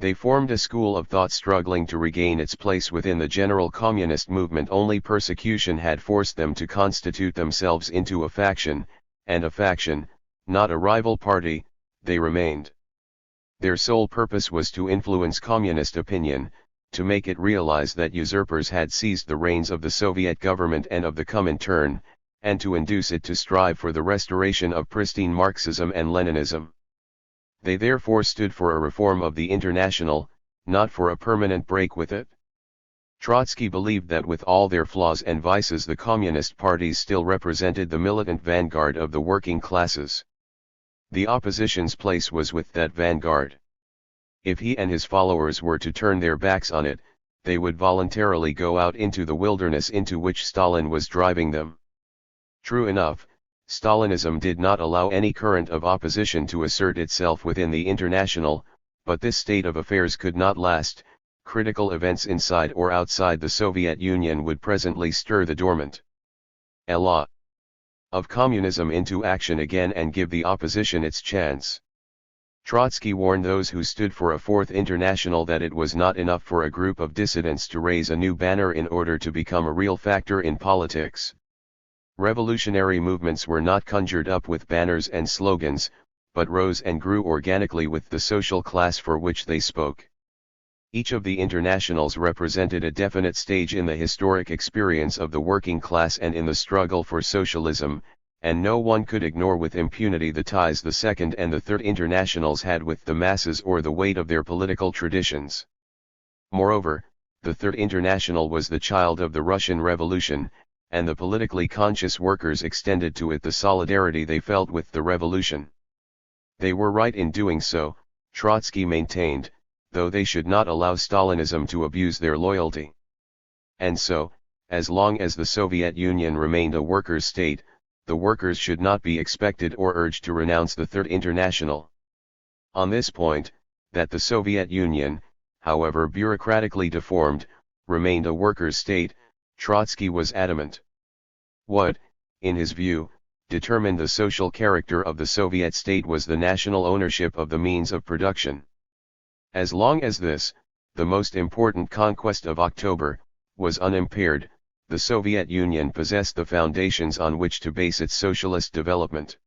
Speaker 1: They formed a school of thought struggling to regain its place within the general communist movement. Only persecution had forced them to constitute themselves into a faction, and a faction, not a rival party, they remained. Their sole purpose was to influence communist opinion, to make it realize that usurpers had seized the reins of the Soviet government and of the Comintern, and to induce it to strive for the restoration of pristine Marxism and Leninism. They therefore stood for a reform of the International, not for a permanent break with it. Trotsky believed that with all their flaws and vices the communist parties still represented the militant vanguard of the working classes. The opposition's place was with that vanguard. If he and his followers were to turn their backs on it, they would voluntarily go out into the wilderness into which Stalin was driving them. True enough, Stalinism did not allow any current of opposition to assert itself within the International, but this state of affairs could not last. Critical events inside or outside the Soviet Union would presently stir the dormant elan of communism into action again and give the opposition its chance. Trotsky warned those who stood for a Fourth International that it was not enough for a group of dissidents to raise a new banner in order to become a real factor in politics. Revolutionary movements were not conjured up with banners and slogans, but rose and grew organically with the social class for which they spoke. Each of the internationals represented a definite stage in the historic experience of the working class and in the struggle for socialism, and no one could ignore with impunity the ties the Second and the Third Internationals had with the masses or the weight of their political traditions. Moreover, the Third International was the child of the Russian Revolution, and the politically conscious workers extended to it the solidarity they felt with the revolution. They were right in doing so, Trotsky maintained, though they should not allow Stalinism to abuse their loyalty. And so, as long as the Soviet Union remained a workers' state, the workers should not be expected or urged to renounce the Third International. On this point, that the Soviet Union, however bureaucratically deformed, remained a workers' state, Trotsky was adamant. What, in his view, determined the social character of the Soviet state was the national ownership of the means of production. As long as this, the most important conquest of October, was unimpaired, the Soviet Union possessed the foundations on which to base its socialist development.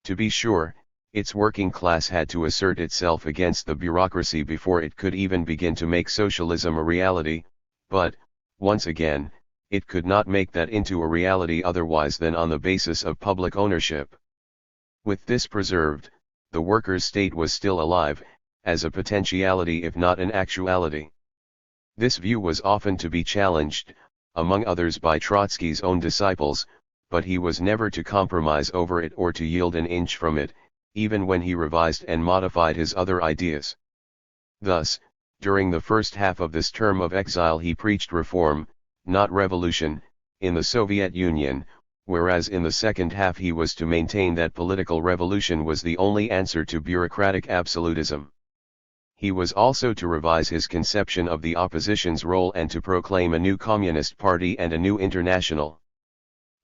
Speaker 1: To be sure, its working class had to assert itself against the bureaucracy before it could even begin to make socialism a reality, but, once again, it could not make that into a reality otherwise than on the basis of public ownership. With this preserved, the workers' state was still alive, as a potentiality if not an actuality. This view was often to be challenged, among others by Trotsky's own disciples, but he was never to compromise over it or to yield an inch from it, even when he revised and modified his other ideas. Thus, during the first half of this term of exile he preached reform, not revolution, in the Soviet Union, whereas in the second half he was to maintain that political revolution was the only answer to bureaucratic absolutism. He was also to revise his conception of the opposition's role and to proclaim a new communist party and a new international.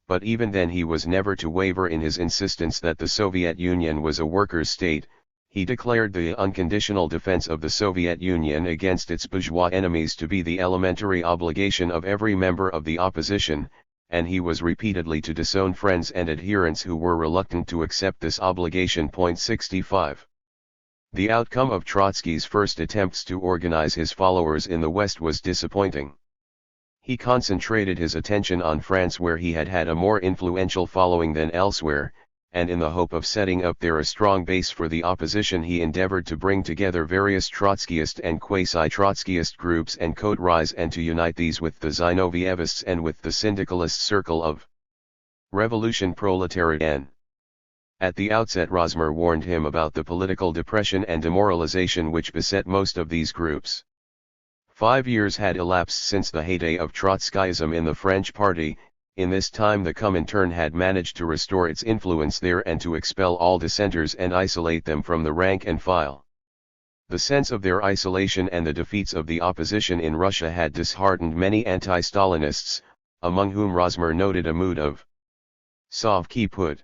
Speaker 1: But even then he was never to waver in his insistence that the Soviet Union was a workers' state, He declared the unconditional defense of the Soviet Union against its bourgeois enemies to be the elementary obligation of every member of the opposition, and he was repeatedly to disown friends and adherents who were reluctant to accept this obligation. 65. The outcome of Trotsky's first attempts to organize his followers in the West was disappointing. He concentrated his attention on France, where he had had a more influential following than elsewhere, and in the hope of setting up there a strong base for the opposition he endeavored to bring together various Trotskyist and quasi-Trotskyist groups and coteries and to unite these with the Zinovievists and with the syndicalist circle of Revolution Proletariat. At the outset Rosmer warned him about the political depression and demoralization which beset most of these groups. 5 years had elapsed since the heyday of Trotskyism in the French party. In this time the Comintern had managed to restore its influence there and to expel all dissenters and isolate them from the rank and file. The sense of their isolation and the defeats of the opposition in Russia had disheartened many anti-Stalinists, among whom Rosmer noted a mood of sauve-qui-peut,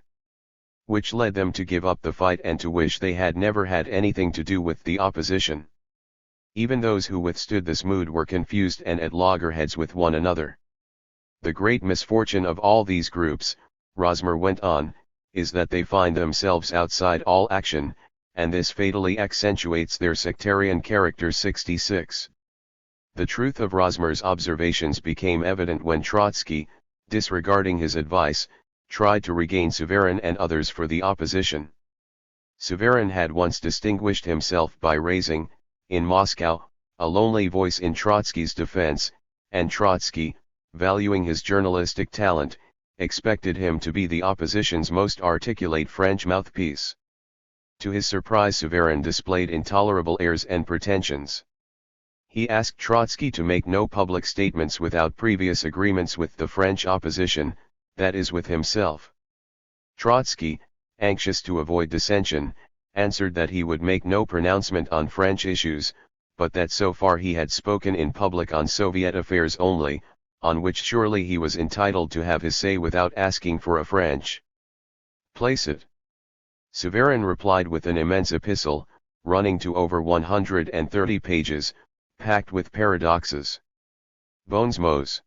Speaker 1: which led them to give up the fight and to wish they had never had anything to do with the opposition. Even those who withstood this mood were confused and at loggerheads with one another. The great misfortune of all these groups, Rosmer went on, is that they find themselves outside all action, and this fatally accentuates their sectarian character. 66. The truth of Rosmer's observations became evident when Trotsky, disregarding his advice, tried to regain Suvarin and others for the opposition. Suvarin had once distinguished himself by raising, in Moscow, a lonely voice in Trotsky's defense, and Trotsky, valuing his journalistic talent, expected him to be the opposition's most articulate French mouthpiece. To his surprise Suvarin displayed intolerable airs and pretensions. He asked Trotsky to make no public statements without previous agreements with the French opposition, that is with himself. Trotsky, anxious to avoid dissension, answered that he would make no pronouncement on French issues, but that so far he had spoken in public on Soviet affairs only, on which surely he was entitled to have his say without asking for a French placet. Suvarin replied with an immense epistle, running to over 130 pages, packed with paradoxes, bons mots,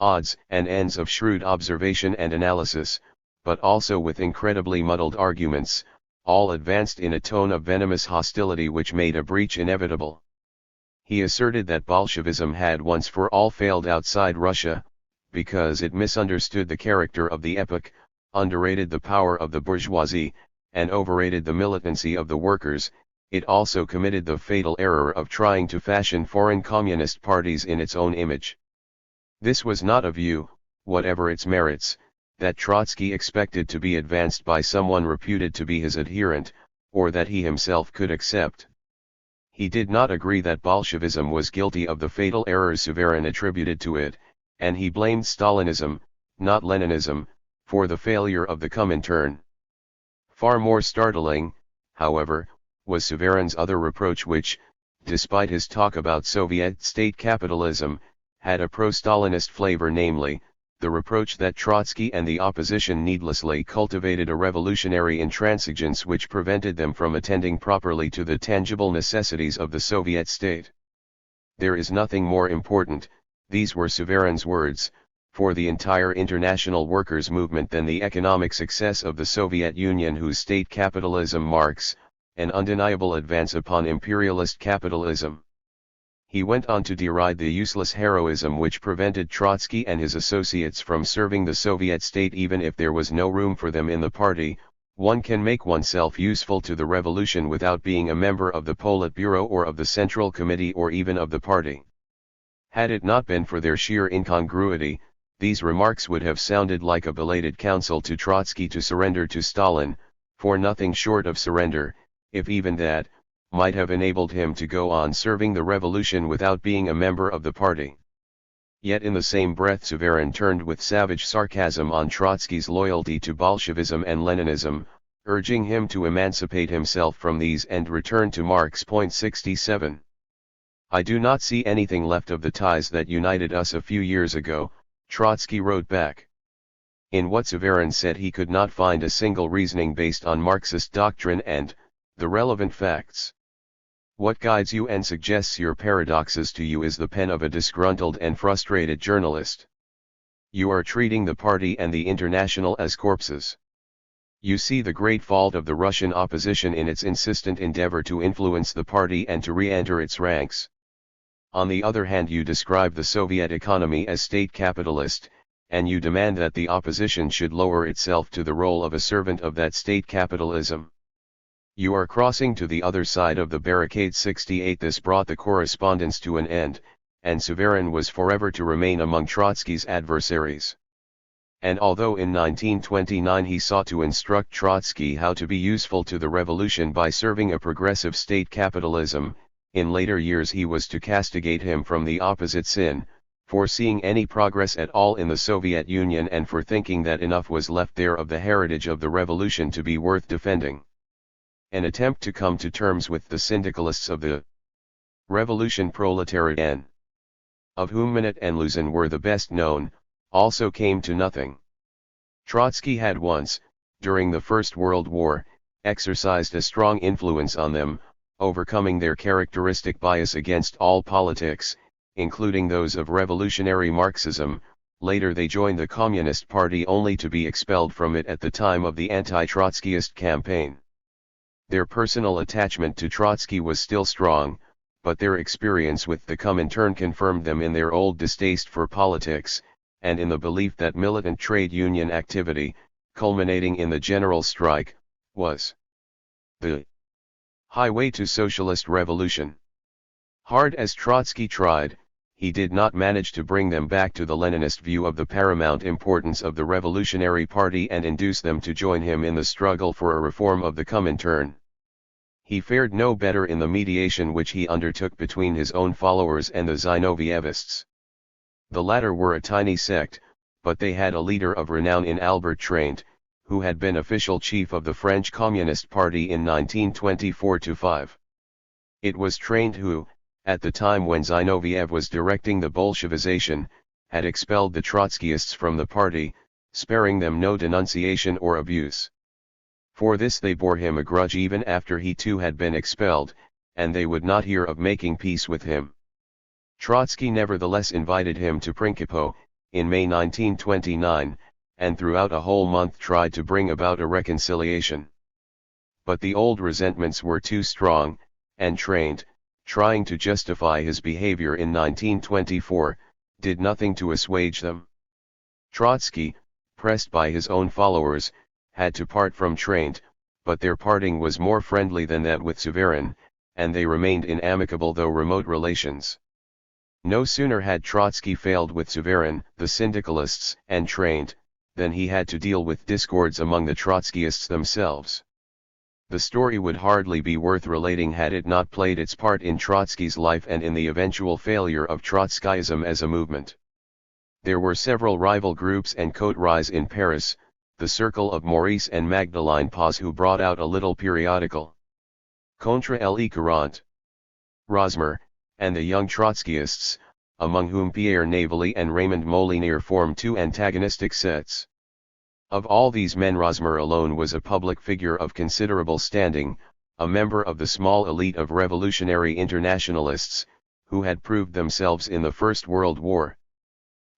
Speaker 1: odds and ends of shrewd observation and analysis, but also with incredibly muddled arguments, all advanced in a tone of venomous hostility which made a breach inevitable. He asserted that Bolshevism had once for all failed outside Russia, because it misunderstood the character of the epoch, underrated the power of the bourgeoisie, and overrated the militancy of the workers. It also committed the fatal error of trying to fashion foreign communist parties in its own image. This was not a view, whatever its merits, that Trotsky expected to be advanced by someone reputed to be his adherent, or that he himself could accept. He did not agree that Bolshevism was guilty of the fatal errors Suvarin attributed to it, and he blamed Stalinism, not Leninism, for the failure of the Comintern. Far more startling, however, was Suvarin's other reproach which, despite his talk about Soviet state capitalism, had a pro-Stalinist flavor, namely, the reproach that Trotsky and the opposition needlessly cultivated a revolutionary intransigence which prevented them from attending properly to the tangible necessities of the Soviet state. There is nothing more important, these were Suvarin's words, for the entire international workers' movement than the economic success of the Soviet Union, whose state capitalism marks an undeniable advance upon imperialist capitalism. He went on to deride the useless heroism which prevented Trotsky and his associates from serving the Soviet state even if there was no room for them in the party. One can make oneself useful to the revolution without being a member of the Politburo or of the Central Committee or even of the party. Had it not been for their sheer incongruity, these remarks would have sounded like a belated counsel to Trotsky to surrender to Stalin, for nothing short of surrender, if even that, might have enabled him to go on serving the revolution without being a member of the party. Yet in the same breath Suvarin turned with savage sarcasm on Trotsky's loyalty to Bolshevism and Leninism, urging him to emancipate himself from these and return to Marx. 67. I do not see anything left of the ties that united us a few years ago, Trotsky wrote back. In what Suvarin said he could not find a single reasoning based on Marxist doctrine and, The relevant facts. What guides you and suggests your paradoxes to you is the pen of a disgruntled and frustrated journalist. You are treating the party and the international as corpses. You see the great fault of the Russian opposition in its insistent endeavor to influence the party and to re-enter its ranks. On the other hand, you describe the Soviet economy as state capitalist, and you demand that the opposition should lower itself to the role of a servant of that state capitalism. You are crossing to the other side of the barricade. 68. This brought the correspondence to an end, and Severin was forever to remain among Trotsky's adversaries. And although in 1929 he sought to instruct Trotsky how to be useful to the revolution by serving a progressive state capitalism, in later years he was to castigate him from the opposite sin, for seeing any progress at all in the Soviet Union and for thinking that enough was left there of the heritage of the revolution to be worth defending. An attempt to come to terms with the syndicalists of the Revolution Proletariat, of whom Minot and Luzin were the best known, also came to nothing. Trotsky had once, during the First World War, exercised a strong influence on them, overcoming their characteristic bias against all politics, including those of revolutionary Marxism. Later they joined the Communist Party only to be expelled from it at the time of the anti-Trotskyist campaign. Their personal attachment to Trotsky was still strong, but their experience with the Comintern confirmed them in their old distaste for politics, and in the belief that militant trade union activity, culminating in the general strike, was the highway to socialist revolution. Hard as Trotsky tried, he did not manage to bring them back to the Leninist view of the paramount importance of the Revolutionary Party and induce them to join him in the struggle for a reform of the Comintern. He fared no better in the mediation which he undertook between his own followers and the Zinovievists. The latter were a tiny sect, but they had a leader of renown in Albert Traint, who had been official chief of the French Communist Party in 1924-5. It was Traint who, at the time when Zinoviev was directing the Bolshevization, had expelled the Trotskyists from the party, sparing them no denunciation or abuse. For this they bore him a grudge even after he too had been expelled, and they would not hear of making peace with him. Trotsky nevertheless invited him to Prinkipo, in May 1929, and throughout a whole month tried to bring about a reconciliation. But the old resentments were too strong, and Traint, trying to justify his behavior in 1924, did nothing to assuage them. Trotsky, pressed by his own followers, had to part from Traint, but their parting was more friendly than that with Severin, and they remained in amicable though remote relations. No sooner had Trotsky failed with Severin, the syndicalists, and Traint, than he had to deal with discords among the Trotskyists themselves. The story would hardly be worth relating had it not played its part in Trotsky's life and in the eventual failure of Trotskyism as a movement. There were several rival groups and coteries in Paris, the circle of Maurice and Magdeleine Paz, who brought out a little periodical, Contre le Courant, Rosmer, and the young Trotskyists, among whom Pierre Navely and Raymond Molinier formed two antagonistic sets. Of all these men Rosmer alone was a public figure of considerable standing, a member of the small elite of revolutionary internationalists, who had proved themselves in the First World War.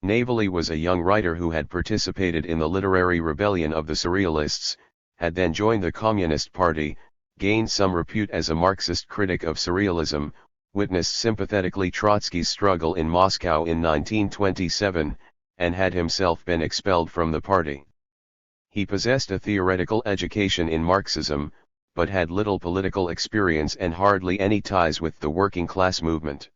Speaker 1: Navely was a young writer who had participated in the literary rebellion of the Surrealists, had then joined the Communist Party, gained some repute as a Marxist critic of Surrealism, witnessed sympathetically Trotsky's struggle in Moscow in 1927, and had himself been expelled from the party. He possessed a theoretical education in Marxism, but had little political experience and hardly any ties with the working class movement.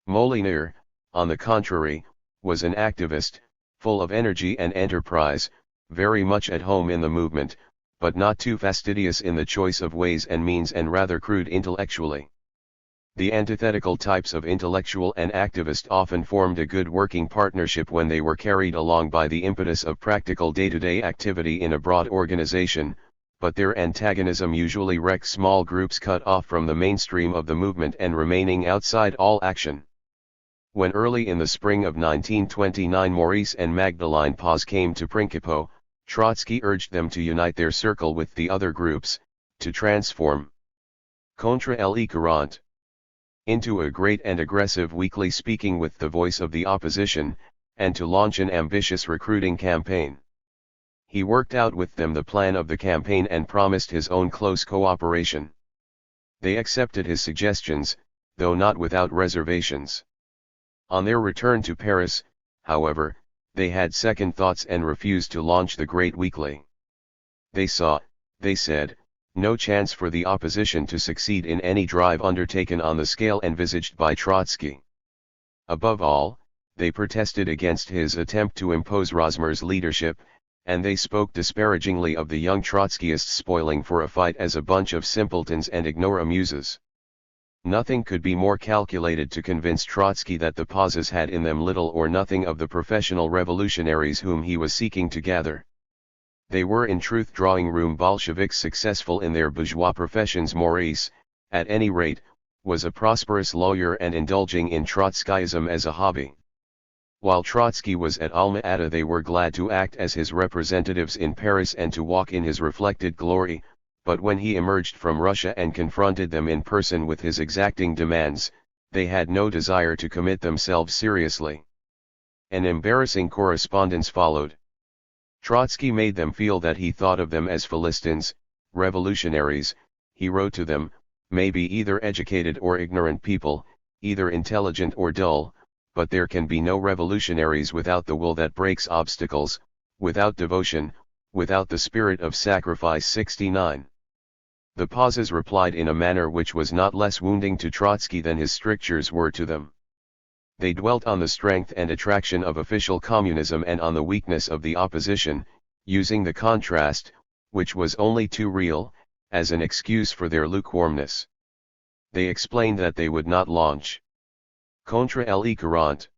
Speaker 1: Molinier, on the contrary, was an activist, full of energy and enterprise, very much at home in the movement, but not too fastidious in the choice of ways and means and rather crude intellectually. The antithetical types of intellectual and activist often formed a good working partnership when they were carried along by the impetus of practical day-to-day activity in a broad organization, but their antagonism usually wrecked small groups cut off from the mainstream of the movement and remaining outside all action. When early in the spring of 1929 Maurice and Magdeleine Paz came to Prinkipo, Trotsky urged them to unite their circle with the other groups, to transform Contre l'écurant. Into a great and aggressive weekly speaking with the voice of the opposition, and to launch an ambitious recruiting campaign. He worked out with them the plan of the campaign and promised his own close cooperation. They accepted his suggestions, though not without reservations. On their return to Paris, however, they had second thoughts and refused to launch the great weekly. They saw, they said, no chance for the opposition to succeed in any drive undertaken on the scale envisaged by Trotsky. Above all, they protested against his attempt to impose Rosmer's leadership, and they spoke disparagingly of the young Trotskyists spoiling for a fight as a bunch of simpletons and ignoramuses. Nothing could be more calculated to convince Trotsky that the pauses had in them little or nothing of the professional revolutionaries whom he was seeking to gather. They were in truth drawing-room Bolsheviks successful in their bourgeois professions. Maurice, at any rate, was a prosperous lawyer and indulging in Trotskyism as a hobby. While Trotsky was at Alma-Ata, they were glad to act as his representatives in Paris and to walk in his reflected glory, but when he emerged from Russia and confronted them in person with his exacting demands, they had no desire to commit themselves seriously. An embarrassing correspondence followed. Trotsky made them feel that he thought of them as Philistines, revolutionaries. He wrote to them, maybe either educated or ignorant people, either intelligent or dull, but there can be no revolutionaries without the will that breaks obstacles, without devotion, without the spirit of sacrifice. 69. The pauses replied in a manner which was not less wounding to Trotsky than his strictures were to them. They dwelt on the strength and attraction of official communism and on the weakness of the opposition, using the contrast, which was only too real, as an excuse for their lukewarmness. They explained that they would not launch Contre l'écurant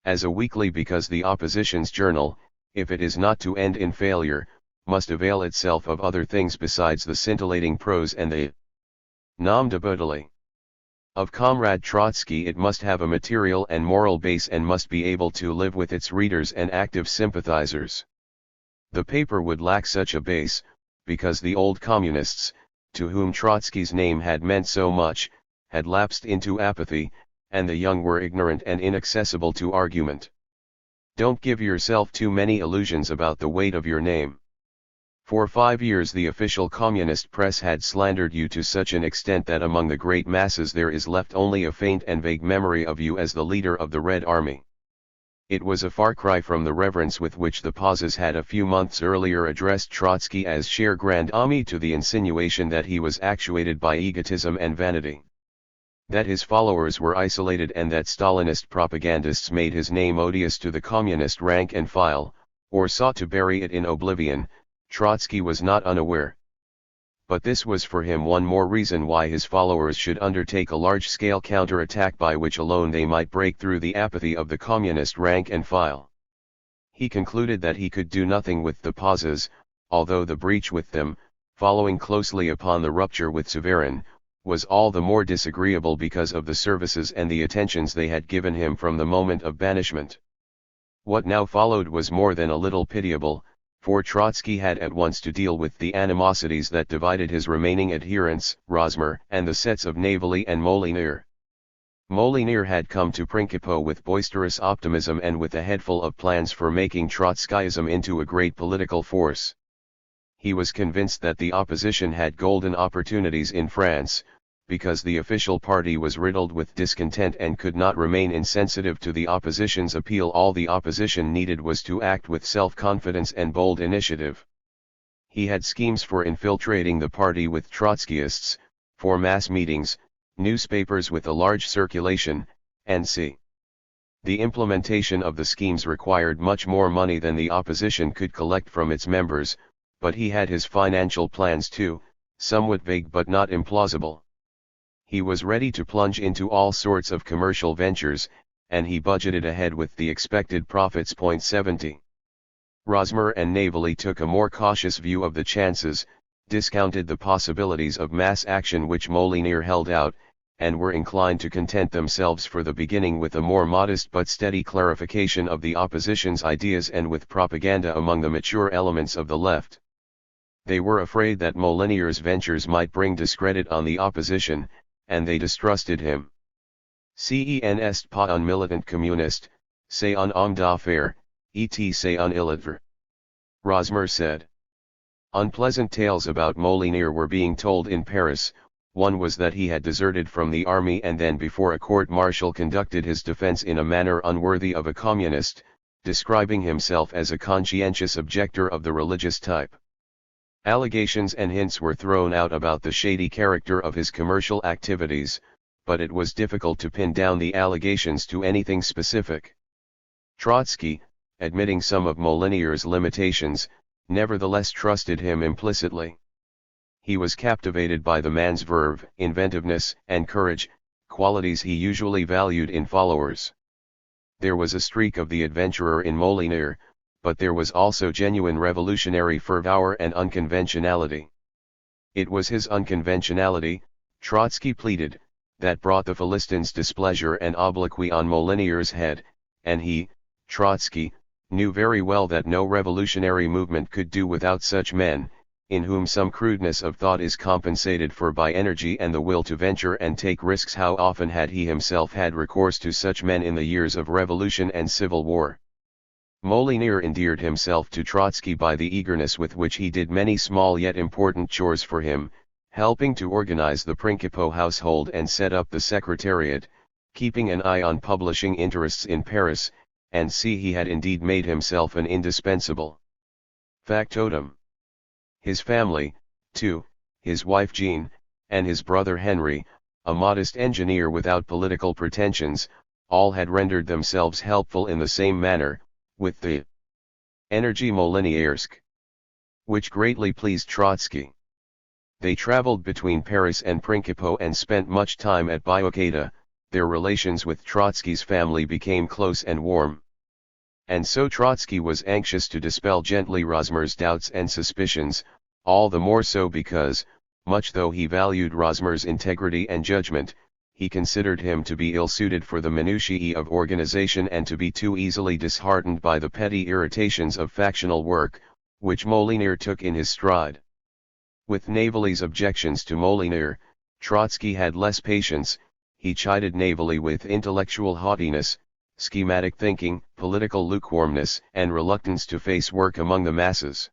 Speaker 1: as a weekly because the opposition's journal, if it is not to end in failure, must avail itself of other things besides the scintillating prose and the nom de bouteille of Comrade Trotsky. It must have a material and moral base and must be able to live with its readers and active sympathizers. The paper would lack such a base, because the old communists, to whom Trotsky's name had meant so much, had lapsed into apathy, and the young were ignorant and inaccessible to argument. Don't give yourself too many illusions about the weight of your name. For 5 years the official communist press had slandered you to such an extent that among the great masses there is left only a faint and vague memory of you as the leader of the Red Army. It was a far cry from the reverence with which the pauses had a few months earlier addressed Trotsky as Cher Grand Ami to the insinuation that he was actuated by egotism and vanity. That his followers were isolated and that Stalinist propagandists made his name odious to the communist rank and file, or sought to bury it in oblivion, Trotsky was not unaware. But this was for him one more reason why his followers should undertake a large-scale counter-attack by which alone they might break through the apathy of the communist rank and file. He concluded that he could do nothing with the pauses, although the breach with them, following closely upon the rupture with Severin, was all the more disagreeable because of the services and the attentions they had given him from the moment of banishment. What now followed was more than a little pitiable, for Trotsky had at once to deal with the animosities that divided his remaining adherents, Rosmer and the sets of Navely and Molyneux. Molyneux had come to Principe with boisterous optimism and with a headful of plans for making Trotskyism into a great political force. He was convinced that the opposition had golden opportunities in France, because the official party was riddled with discontent and could not remain insensitive to the opposition's appeal. All the opposition needed was to act with self-confidence and bold initiative. He had schemes for infiltrating the party with Trotskyists, for mass meetings, newspapers with a large circulation, and c. The implementation of the schemes required much more money than the opposition could collect from its members, but he had his financial plans too, somewhat vague but not implausible. He was ready to plunge into all sorts of commercial ventures, and he budgeted ahead with the expected profits. 70. Rosmer and Navely took a more cautious view of the chances, discounted the possibilities of mass action which Molyneux held out, and were inclined to content themselves for the beginning with a more modest but steady clarification of the opposition's ideas and with propaganda among the mature elements of the left. They were afraid that Molinier's ventures might bring discredit on the opposition, and they distrusted him. Cen est pas un militant communiste, c'est un homme d'affaires, et c'est un illettré. Rosmer said. Unpleasant tales about Molinier were being told in Paris. One was that he had deserted from the army and then before a court-martial conducted his defense in a manner unworthy of a communist, describing himself as a conscientious objector of the religious type. Allegations and hints were thrown out about the shady character of his commercial activities, but it was difficult to pin down the allegations to anything specific. Trotsky, admitting some of Molinier's limitations, nevertheless trusted him implicitly. He was captivated by the man's verve, inventiveness, and courage, qualities he usually valued in followers. There was a streak of the adventurer in Molinier, but there was also genuine revolutionary fervor and unconventionality. It was his unconventionality, Trotsky pleaded, that brought the Philistines' displeasure and obloquy on Molinier's head, and he, Trotsky, knew very well that no revolutionary movement could do without such men, in whom some crudeness of thought is compensated for by energy and the will to venture and take risks. How often had he himself had recourse to such men in the years of revolution and civil war? Molinier endeared himself to Trotsky by the eagerness with which he did many small yet important chores for him, helping to organize the Principaux household and set up the secretariat, keeping an eye on publishing interests in Paris, and he had indeed made himself an indispensable factotum. His family, too, his wife Jean, and his brother Henry, a modest engineer without political pretensions, all had rendered themselves helpful in the same manner, with the energy Moliniersque, which greatly pleased Trotsky. They traveled between Paris and Principaux and spent much time at Bayonne. Their relations with Trotsky's family became close and warm. And so Trotsky was anxious to dispel gently Rosmer's doubts and suspicions, all the more so because, much though he valued Rosmer's integrity and judgment, he considered him to be ill-suited for the minutiae of organization and to be too easily disheartened by the petty irritations of factional work, which Molinier took in his stride. With Navely's objections to Molinier, Trotsky had less patience. He chided Navely with intellectual haughtiness, schematic thinking, political lukewarmness, and reluctance to face work among the masses.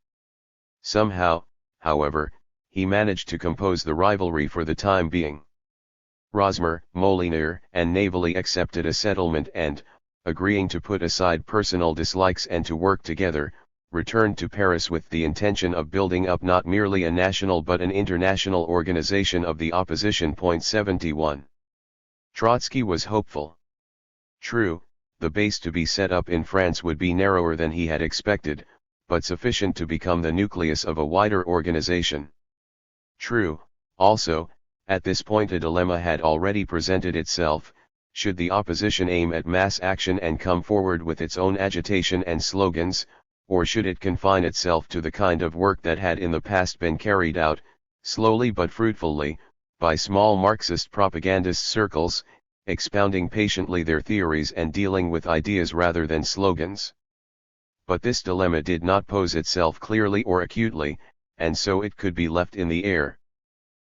Speaker 1: Somehow, however, he managed to compose the rivalry for the time being. Rosmer, Molinier, and Navely accepted a settlement and, agreeing to put aside personal dislikes and to work together, returned to Paris with the intention of building up not merely a national but an international organization of the opposition. 71. Trotsky was hopeful. True, the base to be set up in France would be narrower than he had expected, but sufficient to become the nucleus of a wider organization. True, also, at this point a dilemma had already presented itself: should the opposition aim at mass action and come forward with its own agitation and slogans, or should it confine itself to the kind of work that had in the past been carried out, slowly but fruitfully, by small Marxist propagandist circles, expounding patiently their theories and dealing with ideas rather than slogans? But this dilemma did not pose itself clearly or acutely, and so it could be left in the air.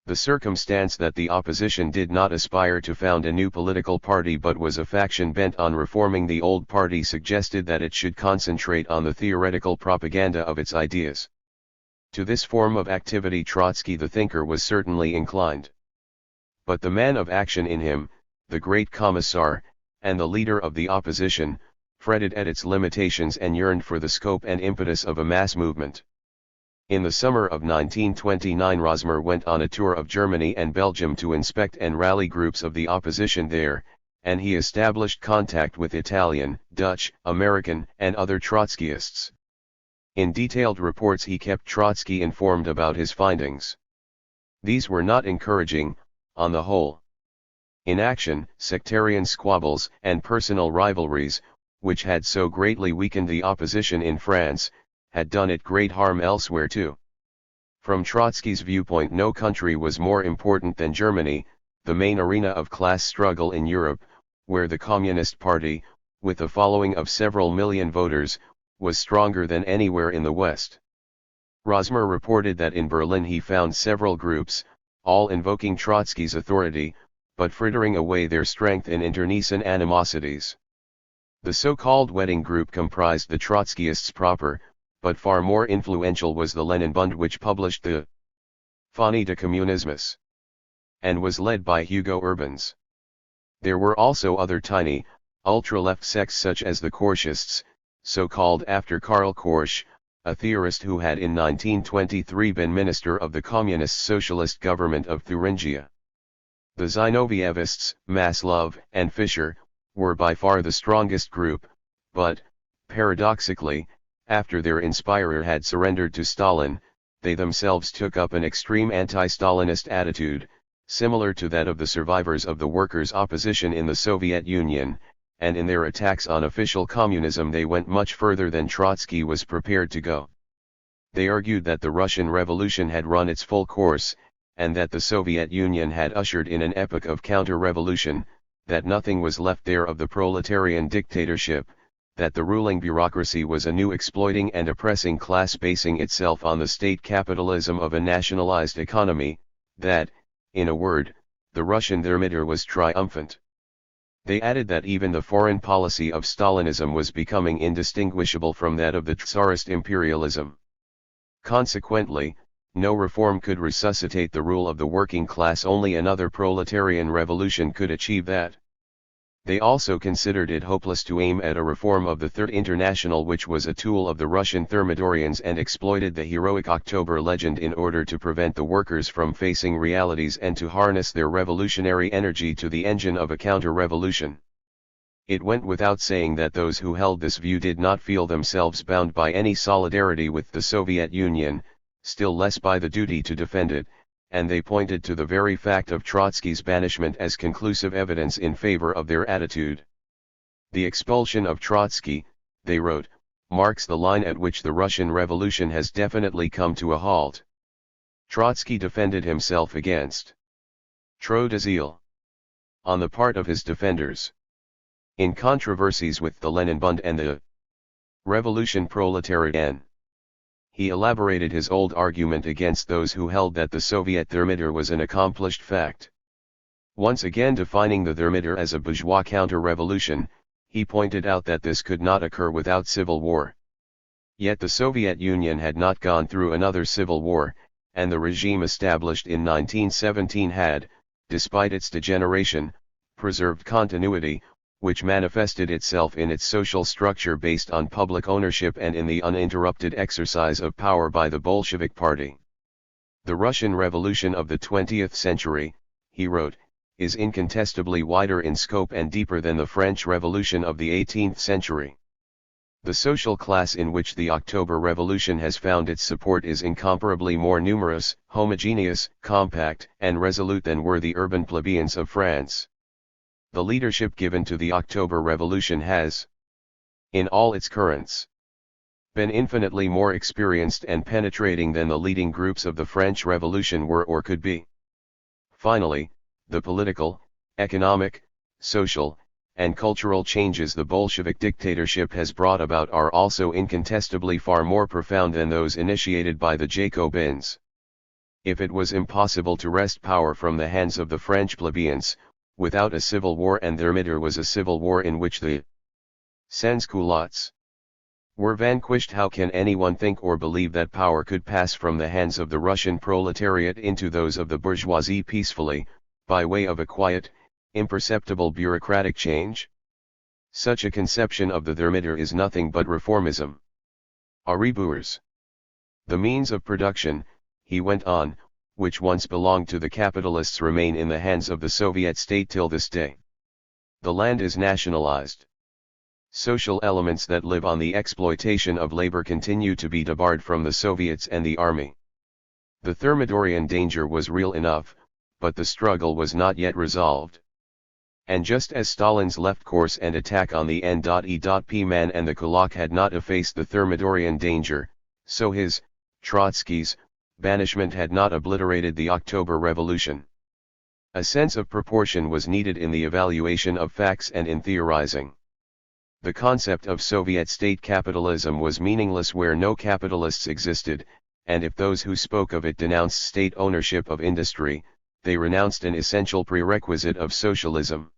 Speaker 1: The circumstance that the opposition did not aspire to found a new political party but was a faction bent on reforming the old party suggested that it should concentrate on the theoretical propaganda of its ideas. To this form of activity Trotsky the thinker was certainly inclined. But the man of action in him, the great commissar, and the leader of the opposition, fretted at its limitations and yearned for the scope and impetus of a mass movement. In the summer of 1929 Rosmer went on a tour of Germany and Belgium to inspect and rally groups of the opposition there, and he established contact with Italian, Dutch, American, and other Trotskyists. In detailed reports he kept Trotsky informed about his findings. These were not encouraging, on the whole. Inaction, sectarian squabbles, and personal rivalries, which had so greatly weakened the opposition in France, had done it great harm elsewhere too. From Trotsky's viewpoint no country was more important than Germany, the main arena of class struggle in Europe, where the Communist Party, with a following of several million voters, was stronger than anywhere in the West. Rosmer reported that in Berlin he found several groups, all invoking Trotsky's authority, but frittering away their strength in internecine animosities. The so-called wedding group comprised the Trotskyists proper, but far more influential was the Leninbund, which published the Phonie de Communismus, and was led by Hugo Urbans. There were also other tiny, ultra-left sects such as the Korschists, so-called after Karl Korsch, a theorist who had in 1923 been minister of the Communist Socialist government of Thuringia. The Zinovievists, Maslov and Fischer, were by far the strongest group, but, paradoxically, after their inspirer had surrendered to Stalin, they themselves took up an extreme anti-Stalinist attitude, similar to that of the survivors of the workers' opposition in the Soviet Union, and in their attacks on official communism they went much further than Trotsky was prepared to go. They argued that the Russian Revolution had run its full course, and that the Soviet Union had ushered in an epoch of counter-revolution, that nothing was left there of the proletarian dictatorship, that the ruling bureaucracy was a new exploiting and oppressing class basing itself on the state capitalism of a nationalized economy, that, in a word, the Russian thermidor was triumphant. They added that even the foreign policy of Stalinism was becoming indistinguishable from that of the Tsarist imperialism. Consequently, no reform could resuscitate the rule of the working class, only another proletarian revolution could achieve that. They also considered it hopeless to aim at a reform of the Third International, which was a tool of the Russian Thermidorians and exploited the heroic October legend in order to prevent the workers from facing realities and to harness their revolutionary energy to the engine of a counter-revolution. It went without saying that those who held this view did not feel themselves bound by any solidarity with the Soviet Union, still less by the duty to defend it, and they pointed to the very fact of Trotsky's banishment as conclusive evidence in favor of their attitude. The expulsion of Trotsky, they wrote, marks the line at which the Russian Revolution has definitely come to a halt. Trotsky defended himself against trop de zèle on the part of his defenders. In controversies with the Leninbund and the Revolution Proletarienne, he elaborated his old argument against those who held that the Soviet thermidor was an accomplished fact. Once again defining the thermidor as a bourgeois counter-revolution, he pointed out that this could not occur without civil war. Yet the Soviet Union had not gone through another civil war, and the regime established in 1917 had, despite its degeneration, preserved continuity, which manifested itself in its social structure based on public ownership and in the uninterrupted exercise of power by the Bolshevik Party. The Russian Revolution of the 20th century, he wrote, is incontestably wider in scope and deeper than the French Revolution of the 18th century. The social class in which the October Revolution has found its support is incomparably more numerous, homogeneous, compact, and resolute than were the urban plebeians of France. The leadership given to the October Revolution has, in all its currents, been infinitely more experienced and penetrating than the leading groups of the French Revolution were or could be. Finally, the political, economic, social, and cultural changes the Bolshevik dictatorship has brought about are also incontestably far more profound than those initiated by the Jacobins. If it was impossible to wrest power from the hands of the French plebeians, without a civil war, and thermidor was a civil war in which the sans-culottes were vanquished, how can anyone think or believe that power could pass from the hands of the Russian proletariat into those of the bourgeoisie peacefully, by way of a quiet, imperceptible bureaucratic change? Such a conception of the thermidor is nothing but reformism. Auriburs. The means of production, he went on, which once belonged to the capitalists remain in the hands of the Soviet state till this day. The land is nationalized. Social elements that live on the exploitation of labor continue to be debarred from the Soviets and the army. The Thermidorian danger was real enough, but the struggle was not yet resolved. And just as Stalin's left course and attack on the N.E.P. man and the Kulak had not effaced the Thermidorian danger, so his, Trotsky's, banishment had not obliterated the October Revolution. A sense of proportion was needed in the evaluation of facts and in theorizing. The concept of Soviet state capitalism was meaningless where no capitalists existed, and if those who spoke of it denounced state ownership of industry, they renounced an essential prerequisite of socialism.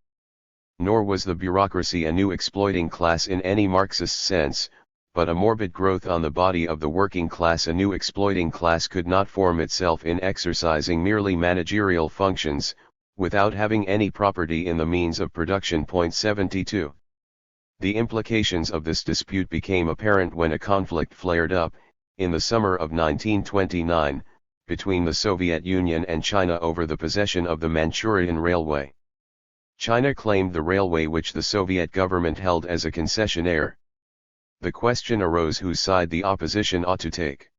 Speaker 1: Nor was the bureaucracy a new exploiting class in any Marxist sense, but a morbid growth on the body of the working class. A new exploiting class could not form itself in exercising merely managerial functions, without having any property in the means of production. 72. The implications of this dispute became apparent when a conflict flared up, in the summer of 1929, between the Soviet Union and China over the possession of the Manchurian Railway. China claimed the railway which the Soviet government held as a concessionaire. The question arose whose side the opposition ought to take.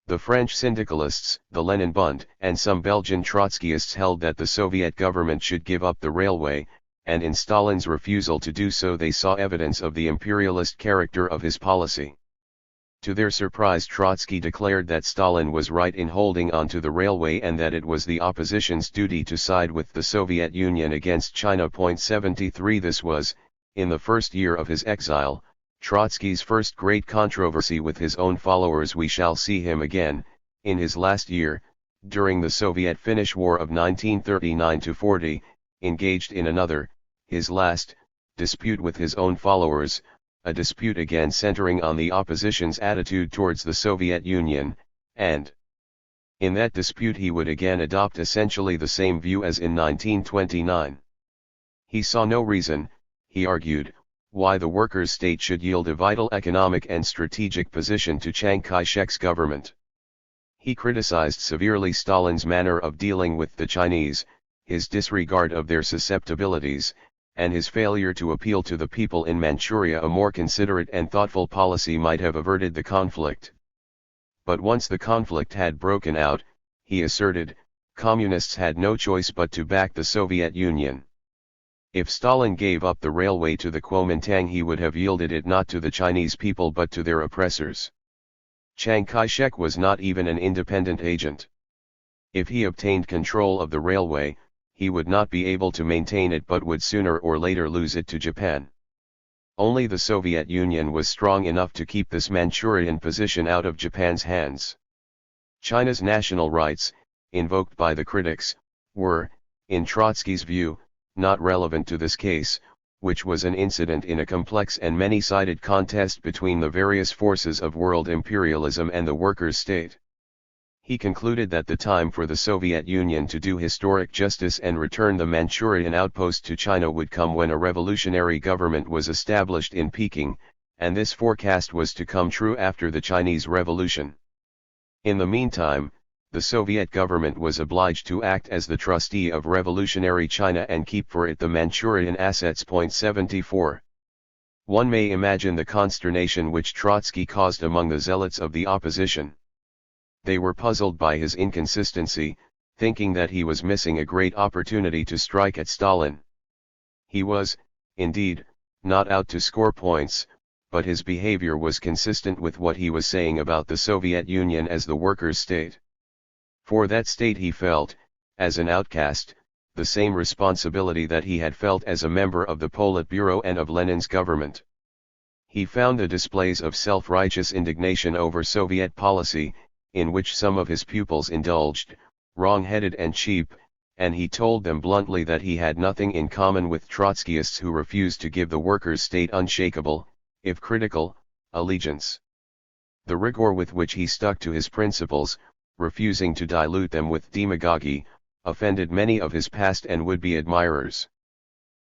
Speaker 1: The French syndicalists, the Lenin Bund, and some Belgian Trotskyists held that the Soviet government should give up the railway, and in Stalin's refusal to do so they saw evidence of the imperialist character of his policy. To their surprise, Trotsky declared that Stalin was right in holding on to the railway and that it was the opposition's duty to side with the Soviet Union against China. 73. This was, in the first year of his exile, Trotsky's first great controversy with his own followers. We shall see him again, in his last year, during the Soviet-Finnish War of 1939–40, engaged in another, his last, dispute with his own followers, a dispute again centering on the opposition's attitude towards the Soviet Union, and in that dispute he would again adopt essentially the same view as in 1929. He saw no reason, he argued, why the workers' state should yield a vital economic and strategic position to Chiang Kai-shek's government. He criticized severely Stalin's manner of dealing with the Chinese, his disregard of their susceptibilities, and his failure to appeal to the people in Manchuria. A more considerate and thoughtful policy might have averted the conflict. But once the conflict had broken out, he asserted, communists had no choice but to back the Soviet Union. If Stalin gave up the railway to the Kuomintang, he would have yielded it not to the Chinese people but to their oppressors. Chiang Kai-shek was not even an independent agent. If he obtained control of the railway, he would not be able to maintain it but would sooner or later lose it to Japan. Only the Soviet Union was strong enough to keep this Manchurian position out of Japan's hands. China's national rights, invoked by the critics, were, in Trotsky's view, not relevant to this case, which was an incident in a complex and many-sided contest between the various forces of world imperialism and the workers' state. He concluded that the time for the Soviet Union to do historic justice and return the Manchurian outpost to China would come when a revolutionary government was established in Peking, and this forecast was to come true after the Chinese Revolution. In the meantime, the Soviet government was obliged to act as the trustee of revolutionary China and keep for it the Manchurian assets. 74. One may imagine the consternation which Trotsky caused among the zealots of the opposition. They were puzzled by his inconsistency, thinking that he was missing a great opportunity to strike at Stalin. He was, indeed, not out to score points, but his behavior was consistent with what he was saying about the Soviet Union as the workers' state. For that state he felt, as an outcast, the same responsibility that he had felt as a member of the Politburo and of Lenin's government. He found the displays of self-righteous indignation over Soviet policy, in which some of his pupils indulged, wrong-headed and cheap, and he told them bluntly that he had nothing in common with Trotskyists who refused to give the workers' state unshakable, if critical, allegiance. The rigor with which he stuck to his principles, refusing to dilute them with demagogy, offended many of his past and would-be admirers.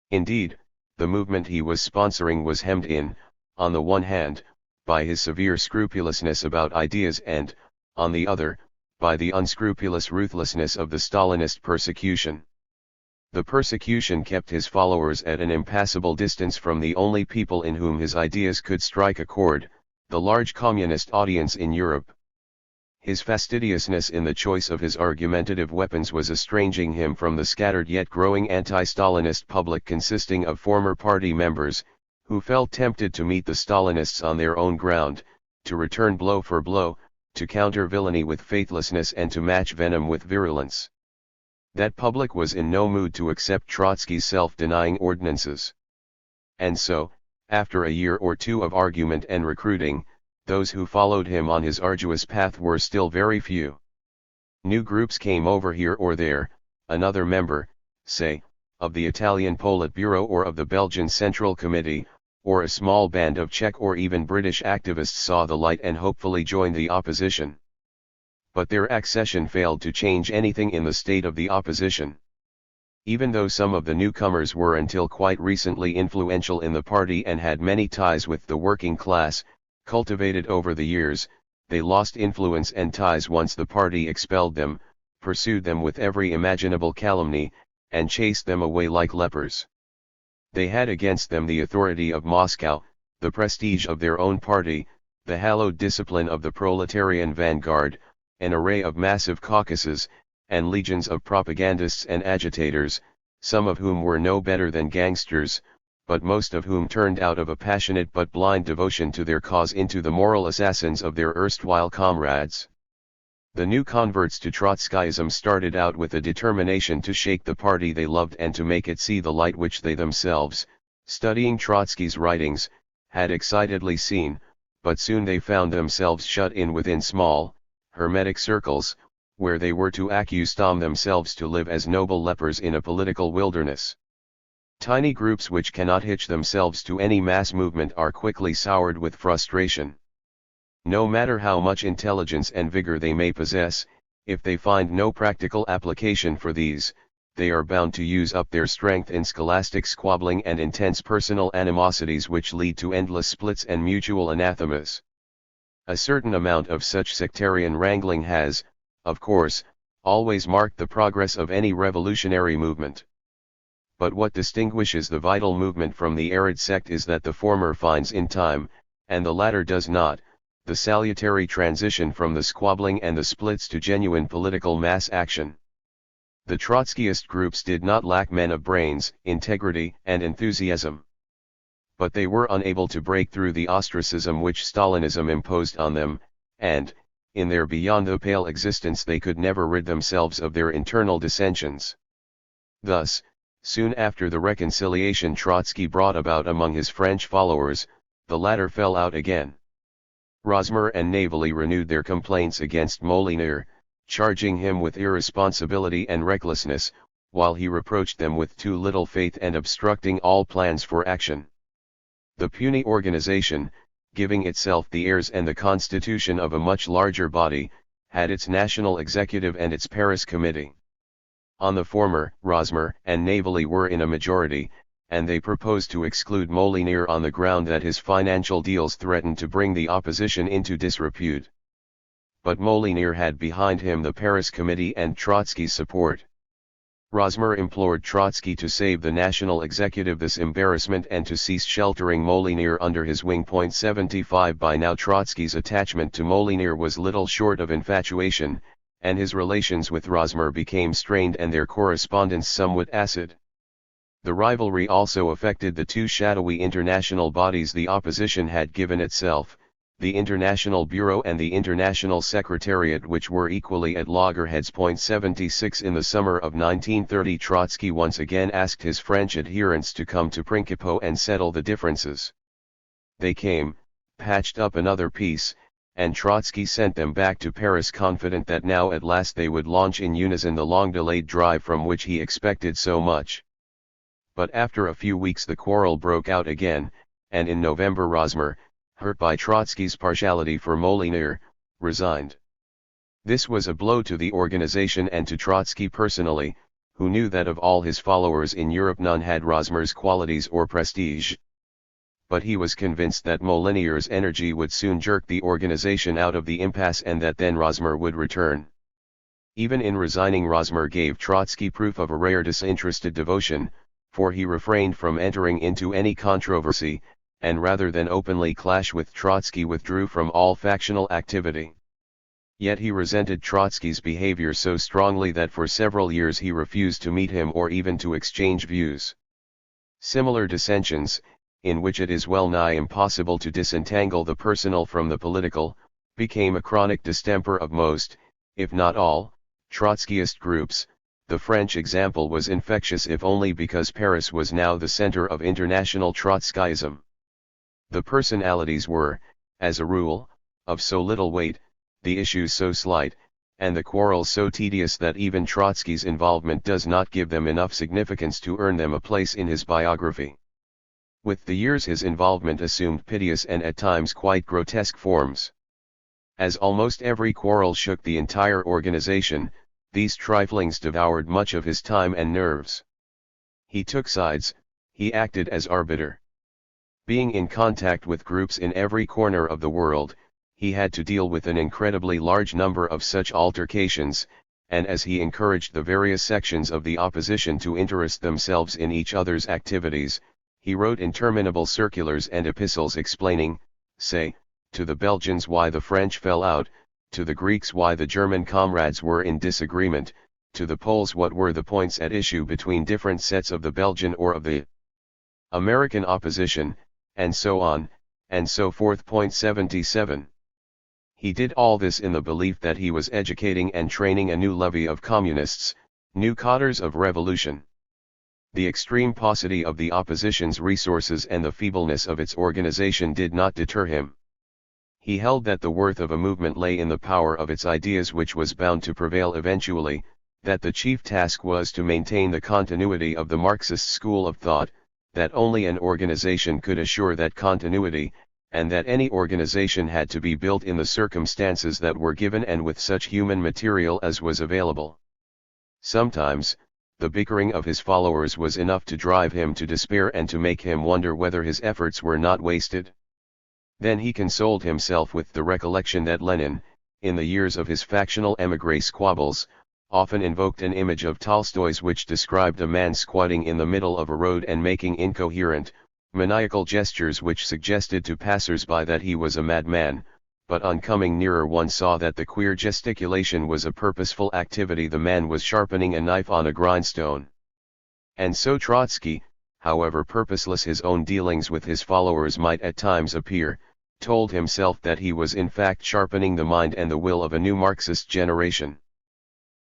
Speaker 1: Indeed, the movement he was sponsoring was hemmed in, on the one hand, by his severe scrupulousness about ideas and, on the other, by the unscrupulous ruthlessness of the Stalinist persecution. The persecution kept his followers at an impassable distance from the only people in whom his ideas could strike a chord, the large communist audience in Europe. His fastidiousness in the choice of his argumentative weapons was estranging him from the scattered yet growing anti-Stalinist public consisting of former party members, who felt tempted to meet the Stalinists on their own ground, to return blow for blow, to counter villainy with faithlessness and to match venom with virulence. That public was in no mood to accept Trotsky's self-denying ordinances. And so, after a year or two of argument and recruiting, those who followed him on his arduous path were still very few. New groups came over here or there, another member, say, of the Italian Politburo or of the Belgian Central Committee, or a small band of Czech or even British activists saw the light and hopefully joined the opposition. But their accession failed to change anything in the state of the opposition. Even though some of the newcomers were until quite recently influential in the party and had many ties with the working class, cultivated over the years, they lost influence and ties once the party expelled them, pursued them with every imaginable calumny, and chased them away like lepers. They had against them the authority of Moscow, the prestige of their own party, the hallowed discipline of the proletarian vanguard, an array of massive caucuses, and legions of propagandists and agitators, some of whom were no better than gangsters, but most of whom turned out of a passionate but blind devotion to their cause into the moral assassins of their erstwhile comrades. The new converts to Trotskyism started out with a determination to shake the party they loved and to make it see the light which they themselves, studying Trotsky's writings, had excitedly seen, but soon they found themselves shut in within small, hermetic circles, where they were to accustom themselves to live as noble lepers in a political wilderness. Tiny groups which cannot hitch themselves to any mass movement are quickly soured with frustration. No matter how much intelligence and vigor they may possess, if they find no practical application for these, they are bound to use up their strength in scholastic squabbling and intense personal animosities which lead to endless splits and mutual anathemas. A certain amount of such sectarian wrangling has, of course, always marked the progress of any revolutionary movement. But what distinguishes the vital movement from the arid sect is that the former finds in time, and the latter does not, the salutary transition from the squabbling and the splits to genuine political mass action. The Trotskyist groups did not lack men of brains, integrity, and enthusiasm. But they were unable to break through the ostracism which Stalinism imposed on them, and, in their beyond-the-pale existence they could never rid themselves of their internal dissensions. Thus, soon after the reconciliation Trotsky brought about among his French followers, the latter fell out again. Rosmer and Navely renewed their complaints against Molyneux, charging him with irresponsibility and recklessness, while he reproached them with too little faith and obstructing all plans for action. The puny organization, giving itself the airs and the constitution of a much larger body, had its national executive and its Paris committee. On the former, Rosmer and Navely were in a majority, and they proposed to exclude Molyneux on the ground that his financial deals threatened to bring the opposition into disrepute. But Molyneux had behind him the Paris Committee and Trotsky's support. Rosmer implored Trotsky to save the national executive this embarrassment and to cease sheltering Molyneux under his wing. 75 By now Trotsky's attachment to Molyneux was little short of infatuation, and his relations with Rosmer became strained and their correspondence somewhat acid. The rivalry also affected the two shadowy international bodies the opposition had given itself, the International Bureau and the International Secretariat, which were equally at loggerheads. 76 In the summer of 1930 Trotsky once again asked his French adherents to come to Principe and settle the differences. They came, patched up another peace, and Trotsky sent them back to Paris confident that now at last they would launch in unison the long-delayed drive from which he expected so much. But after a few weeks the quarrel broke out again, and in November Rosmer, hurt by Trotsky's partiality for Molyneux, resigned. This was a blow to the organization and to Trotsky personally, who knew that of all his followers in Europe none had Rosmer's qualities or prestige. But he was convinced that Molyneux's energy would soon jerk the organization out of the impasse and that then Rosmer would return. Even in resigning Rosmer gave Trotsky proof of a rare disinterested devotion, for he refrained from entering into any controversy, and rather than openly clash with Trotsky withdrew from all factional activity. Yet he resented Trotsky's behavior so strongly that for several years he refused to meet him or even to exchange views. Similar dissensions, in which it is well nigh impossible to disentangle the personal from the political, became a chronic distemper of most, if not all, Trotskyist groups. The French example was infectious if only because Paris was now the center of international Trotskyism. The personalities were, as a rule, of so little weight, the issues so slight, and the quarrels so tedious that even Trotsky's involvement does not give them enough significance to earn them a place in his biography. With the years his involvement assumed piteous and at times quite grotesque forms. As almost every quarrel shook the entire organization, these triflings devoured much of his time and nerves. He took sides, he acted as arbiter. Being in contact with groups in every corner of the world, he had to deal with an incredibly large number of such altercations, and as he encouraged the various sections of the opposition to interest themselves in each other's activities, he wrote interminable circulars and epistles explaining, say, to the Belgians why the French fell out, to the Greeks why the German comrades were in disagreement, to the Poles what were the points at issue between different sets of the Belgian or of the American opposition, and so on, and so forth. 77. He did all this in the belief that he was educating and training a new levy of communists, new cadres of revolution. The extreme paucity of the opposition's resources and the feebleness of its organization did not deter him. He held that the worth of a movement lay in the power of its ideas, which was bound to prevail eventually, that the chief task was to maintain the continuity of the Marxist school of thought, that only an organization could assure that continuity, and that any organization had to be built in the circumstances that were given and with such human material as was available. Sometimes, the bickering of his followers was enough to drive him to despair and to make him wonder whether his efforts were not wasted. Then he consoled himself with the recollection that Lenin, in the years of his factional émigré squabbles, often invoked an image of Tolstoy's which described a man squatting in the middle of a road and making incoherent, maniacal gestures which suggested to passers-by that he was a madman, but on coming nearer one saw that the queer gesticulation was a purposeful activity. The man was sharpening a knife on a grindstone. And so Trotsky, however purposeless his own dealings with his followers might at times appear, told himself that he was in fact sharpening the mind and the will of a new Marxist generation.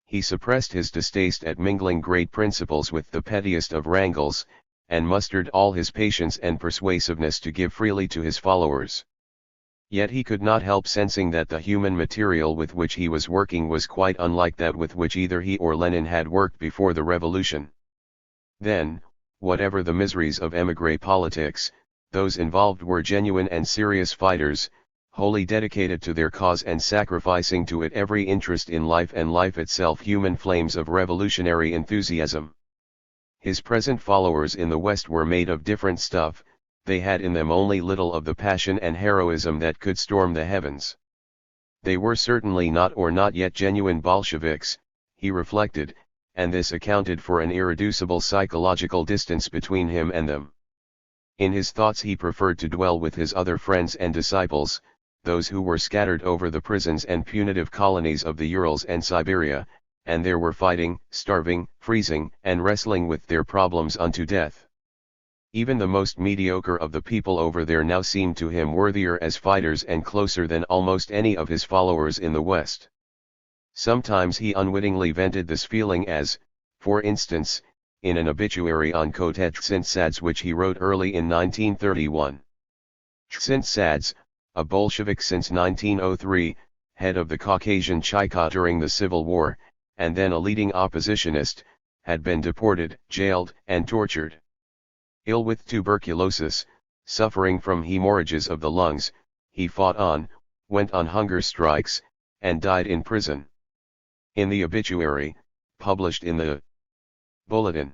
Speaker 1: He suppressed his distaste at mingling great principles with the pettiest of wrangles, and mustered all his patience and persuasiveness to give freely to his followers. Yet he could not help sensing that the human material with which he was working was quite unlike that with which either he or Lenin had worked before the revolution. Then, whatever the miseries of émigré politics, those involved were genuine and serious fighters, wholly dedicated to their cause and sacrificing to it every interest in life and life itself, human flames of revolutionary enthusiasm. His present followers in the West were made of different stuff, they had in them only little of the passion and heroism that could storm the heavens. They were certainly not or not yet genuine Bolsheviks, he reflected, and this accounted for an irreducible psychological distance between him and them. In his thoughts he preferred to dwell with his other friends and disciples, those who were scattered over the prisons and punitive colonies of the Urals and Siberia, and there were fighting, starving, freezing, and wrestling with their problems unto death. Even the most mediocre of the people over there now seemed to him worthier as fighters and closer than almost any of his followers in the West. Sometimes he unwittingly vented this feeling as, for instance, in an obituary on Kotet Tsinsadze which he wrote early in 1931. Tsinsadze, a Bolshevik since 1903, head of the Caucasian Cheka during the Civil War, and then a leading oppositionist, had been deported, jailed, and tortured. Ill with tuberculosis, suffering from hemorrhages of the lungs, he fought on, went on hunger strikes, and died in prison. In the obituary, published in the Bulletin,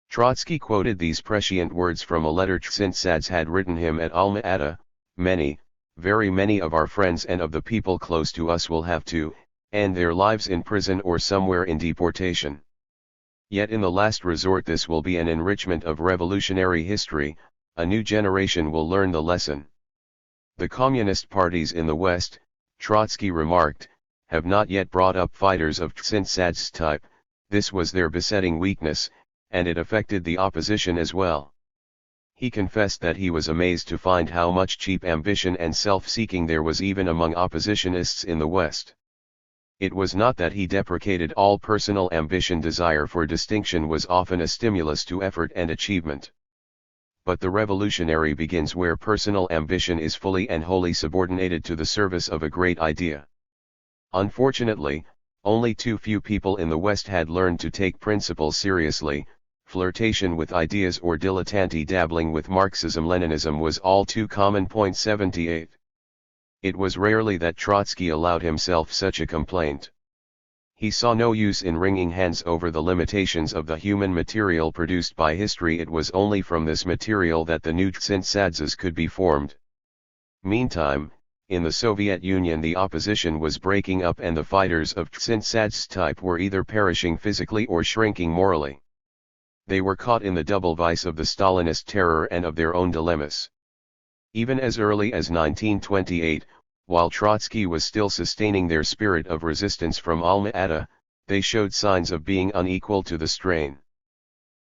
Speaker 1: Trotsky quoted these prescient words from a letter Tsinsadze had written him at Alma-Ata: "Many, very many of our friends and of the people close to us will have to end their lives in prison or somewhere in deportation. Yet in the last resort this will be an enrichment of revolutionary history, a new generation will learn the lesson." The communist parties in the West, Trotsky remarked, have not yet brought up fighters of Tsinsadze's type. This was their besetting weakness, and it affected the opposition as well. He confessed that he was amazed to find how much cheap ambition and self-seeking there was even among oppositionists in the West. It was not that he deprecated all personal ambition. Desire for distinction was often a stimulus to effort and achievement. but the revolutionary begins where personal ambition is fully and wholly subordinated to the service of a great idea. Unfortunately, only too few people in the West had learned to take principles seriously. Flirtation with ideas or dilettante dabbling with Marxism-Leninism was all too common. 78. It was rarely that Trotsky allowed himself such a complaint. He saw no use in wringing hands over the limitations of the human material produced by history. It was only from this material that the new synthesizes could be formed. Meantime, in the Soviet Union the opposition was breaking up and the fighters of synthesizes type were either perishing physically or shrinking morally. They were caught in the double vice of the Stalinist terror and of their own dilemmas. Even as early as 1928, while Trotsky was still sustaining their spirit of resistance from Alma-Ata, they showed signs of being unequal to the strain.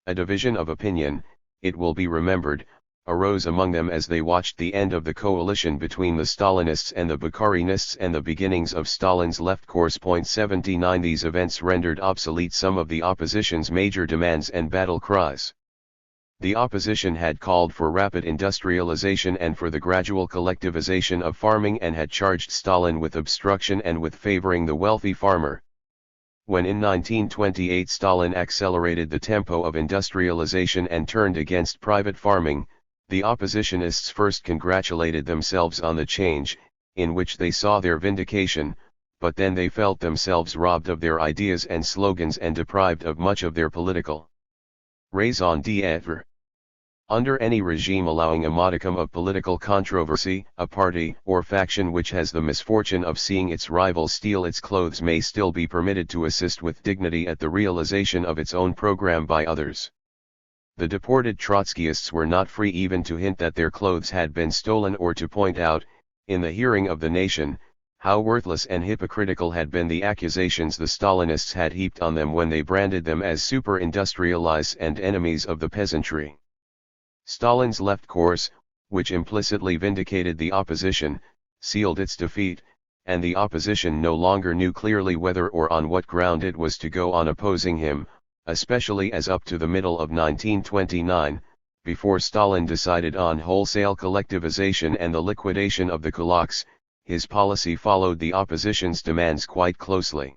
Speaker 1: A division of opinion, it will be remembered, arose among them as they watched the end of the coalition between the Stalinists and the Bukharinists and the beginnings of Stalin's left course. 79 These events rendered obsolete some of the opposition's major demands and battle cries. The opposition had called for rapid industrialization and for the gradual collectivization of farming and had charged Stalin with obstruction and with favoring the wealthy farmer. When in 1928 Stalin accelerated the tempo of industrialization and turned against private farming, the oppositionists first congratulated themselves on the change, in which they saw their vindication, but then they felt themselves robbed of their ideas and slogans and deprived of much of their political raison d'être. Under any regime allowing a modicum of political controversy, a party or faction which has the misfortune of seeing its rival steal its clothes may still be permitted to assist with dignity at the realization of its own program by others. The deported Trotskyists were not free even to hint that their clothes had been stolen or to point out, in the hearing of the nation, how worthless and hypocritical had been the accusations the Stalinists had heaped on them when they branded them as super-industrialized and enemies of the peasantry. Stalin's left course, which implicitly vindicated the opposition, sealed its defeat, and the opposition no longer knew clearly whether or on what ground it was to go on opposing him, especially as up to the middle of 1929, before Stalin decided on wholesale collectivization and the liquidation of the kulaks, his policy followed the opposition's demands quite closely.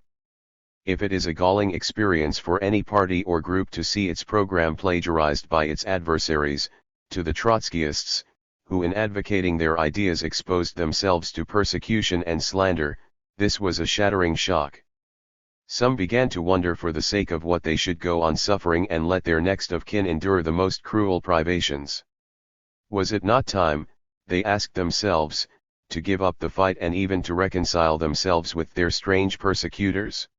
Speaker 1: If it is a galling experience for any party or group to see its program plagiarized by its adversaries, to the Trotskyists, who in advocating their ideas exposed themselves to persecution and slander, this was a shattering shock. Some began to wonder for the sake of what they should go on suffering and let their next of kin endure the most cruel privations. Was it not time, they asked themselves, to give up the fight and even to reconcile themselves with their strange persecutors?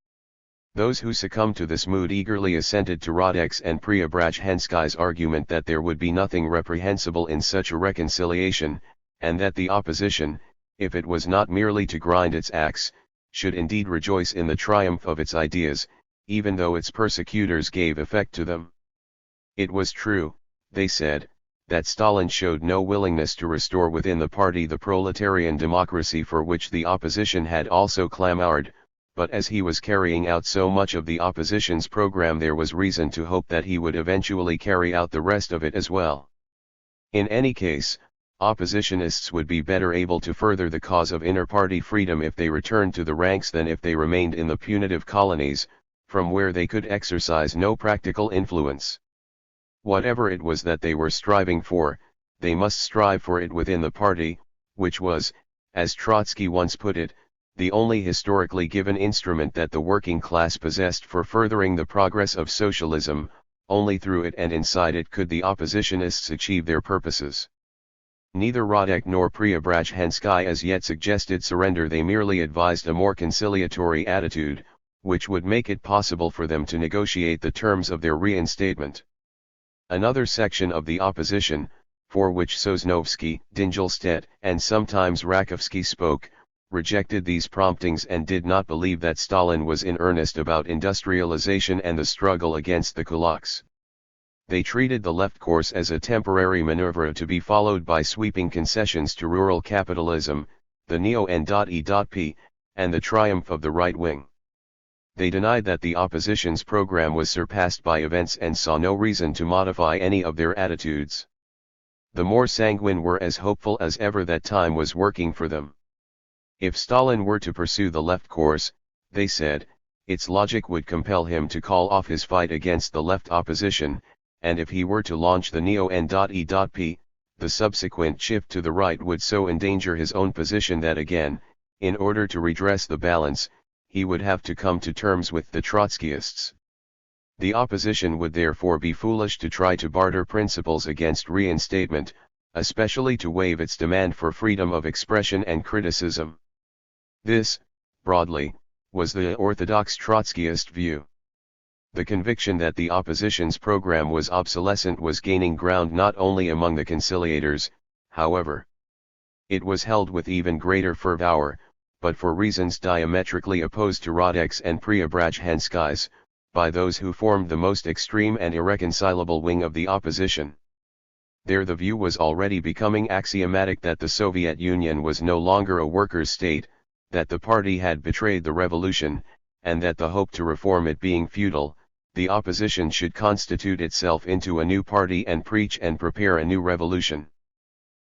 Speaker 1: Those who succumbed to this mood eagerly assented to Radek's and Preobrazhenskai's argument that there would be nothing reprehensible in such a reconciliation, and that the opposition, if it was not merely to grind its axe, should indeed rejoice in the triumph of its ideas, even though its persecutors gave effect to them. It was true, they said, that Stalin showed no willingness to restore within the party the proletarian democracy for which the opposition had also clamored, but as he was carrying out so much of the opposition's program there was reason to hope that he would eventually carry out the rest of it as well. In any case, oppositionists would be better able to further the cause of inter-party freedom if they returned to the ranks than if they remained in the punitive colonies, from where they could exercise no practical influence. Whatever it was that they were striving for, they must strive for it within the party, which was, as Trotsky once put it, the only historically given instrument that the working class possessed for furthering the progress of socialism. Only through it and inside it could the oppositionists achieve their purposes. Neither Radek nor Preobrazhensky as yet suggested surrender, they merely advised a more conciliatory attitude, which would make it possible for them to negotiate the terms of their reinstatement. Another section of the opposition, for which Sosnovsky, Dingelstedt, and sometimes Rakovsky spoke, rejected these promptings and did not believe that Stalin was in earnest about industrialization and the struggle against the kulaks. They treated the left course as a temporary maneuver to be followed by sweeping concessions to rural capitalism, the neo-N.E.P., and the triumph of the right wing. They denied that the opposition's program was surpassed by events and saw no reason to modify any of their attitudes. the more sanguine were as hopeful as ever that time was working for them. If Stalin were to pursue the left course, they said, its logic would compel him to call off his fight against the left opposition, and if he were to launch the neo-N.E.P., the subsequent shift to the right would so endanger his own position that again, in order to redress the balance, he would have to come to terms with the Trotskyists. The opposition would therefore be foolish to try to barter principles against reinstatement, especially to waive its demand for freedom of expression and criticism. This, broadly, was the orthodox Trotskyist view. The conviction that the opposition's program was obsolescent was gaining ground not only among the conciliators, however. It was held with even greater fervor, but for reasons diametrically opposed to Radek's and Preobrazhenskai's, by those who formed the most extreme and irreconcilable wing of the opposition. There the view was already becoming axiomatic that the Soviet Union was no longer a workers' state, that the party had betrayed the revolution, and that the hope to reform it being futile, the opposition should constitute itself into a new party and preach and prepare a new revolution.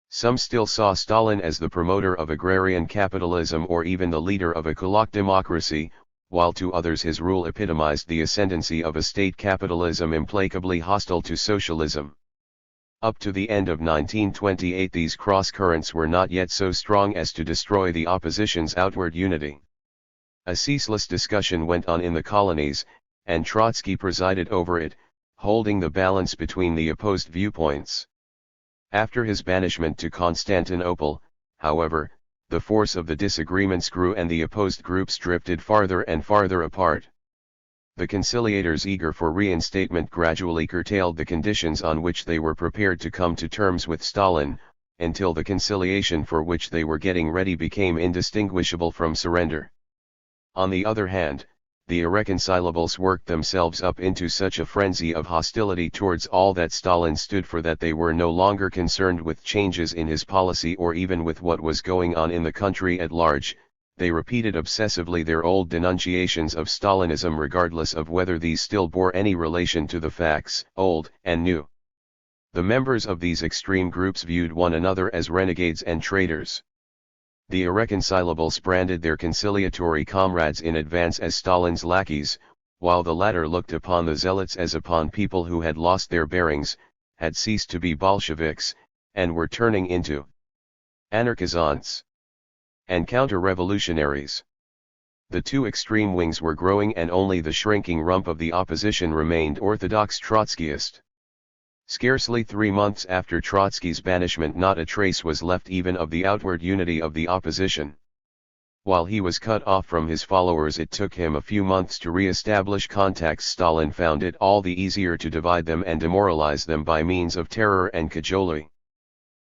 Speaker 1: Some still saw Stalin as the promoter of agrarian capitalism or even the leader of a kulak democracy, while to others his rule epitomized the ascendancy of a state capitalism implacably hostile to socialism. Up to the end of 1928 these cross-currents were not yet so strong as to destroy the opposition's outward unity. A ceaseless discussion went on in the colonies, and Trotsky presided over it, holding the balance between the opposed viewpoints. After his banishment to Constantinople, however, the force of the disagreements grew and the opposed groups drifted farther and farther apart. The conciliators eager for reinstatement gradually curtailed the conditions on which they were prepared to come to terms with Stalin, until the conciliation for which they were getting ready became indistinguishable from surrender. On the other hand, the irreconcilables worked themselves up into such a frenzy of hostility towards all that Stalin stood for that they were no longer concerned with changes in his policy or even with what was going on in the country at large. They repeated obsessively their old denunciations of Stalinism regardless of whether these still bore any relation to the facts, old and new. The members of these extreme groups viewed one another as renegades and traitors. The irreconcilables branded their conciliatory comrades in advance as Stalin's lackeys, while the latter looked upon the zealots as upon people who had lost their bearings, had ceased to be Bolsheviks, and were turning into anarchizants and counter-revolutionaries. The two extreme wings were growing and only the shrinking rump of the opposition remained orthodox Trotskyist. Scarcely 3 months after Trotsky's banishment not a trace was left even of the outward unity of the opposition. While he was cut off from his followers it took him a few months to re-establish contacts. Stalin found it all the easier to divide them and demoralize them by means of terror and cajolery.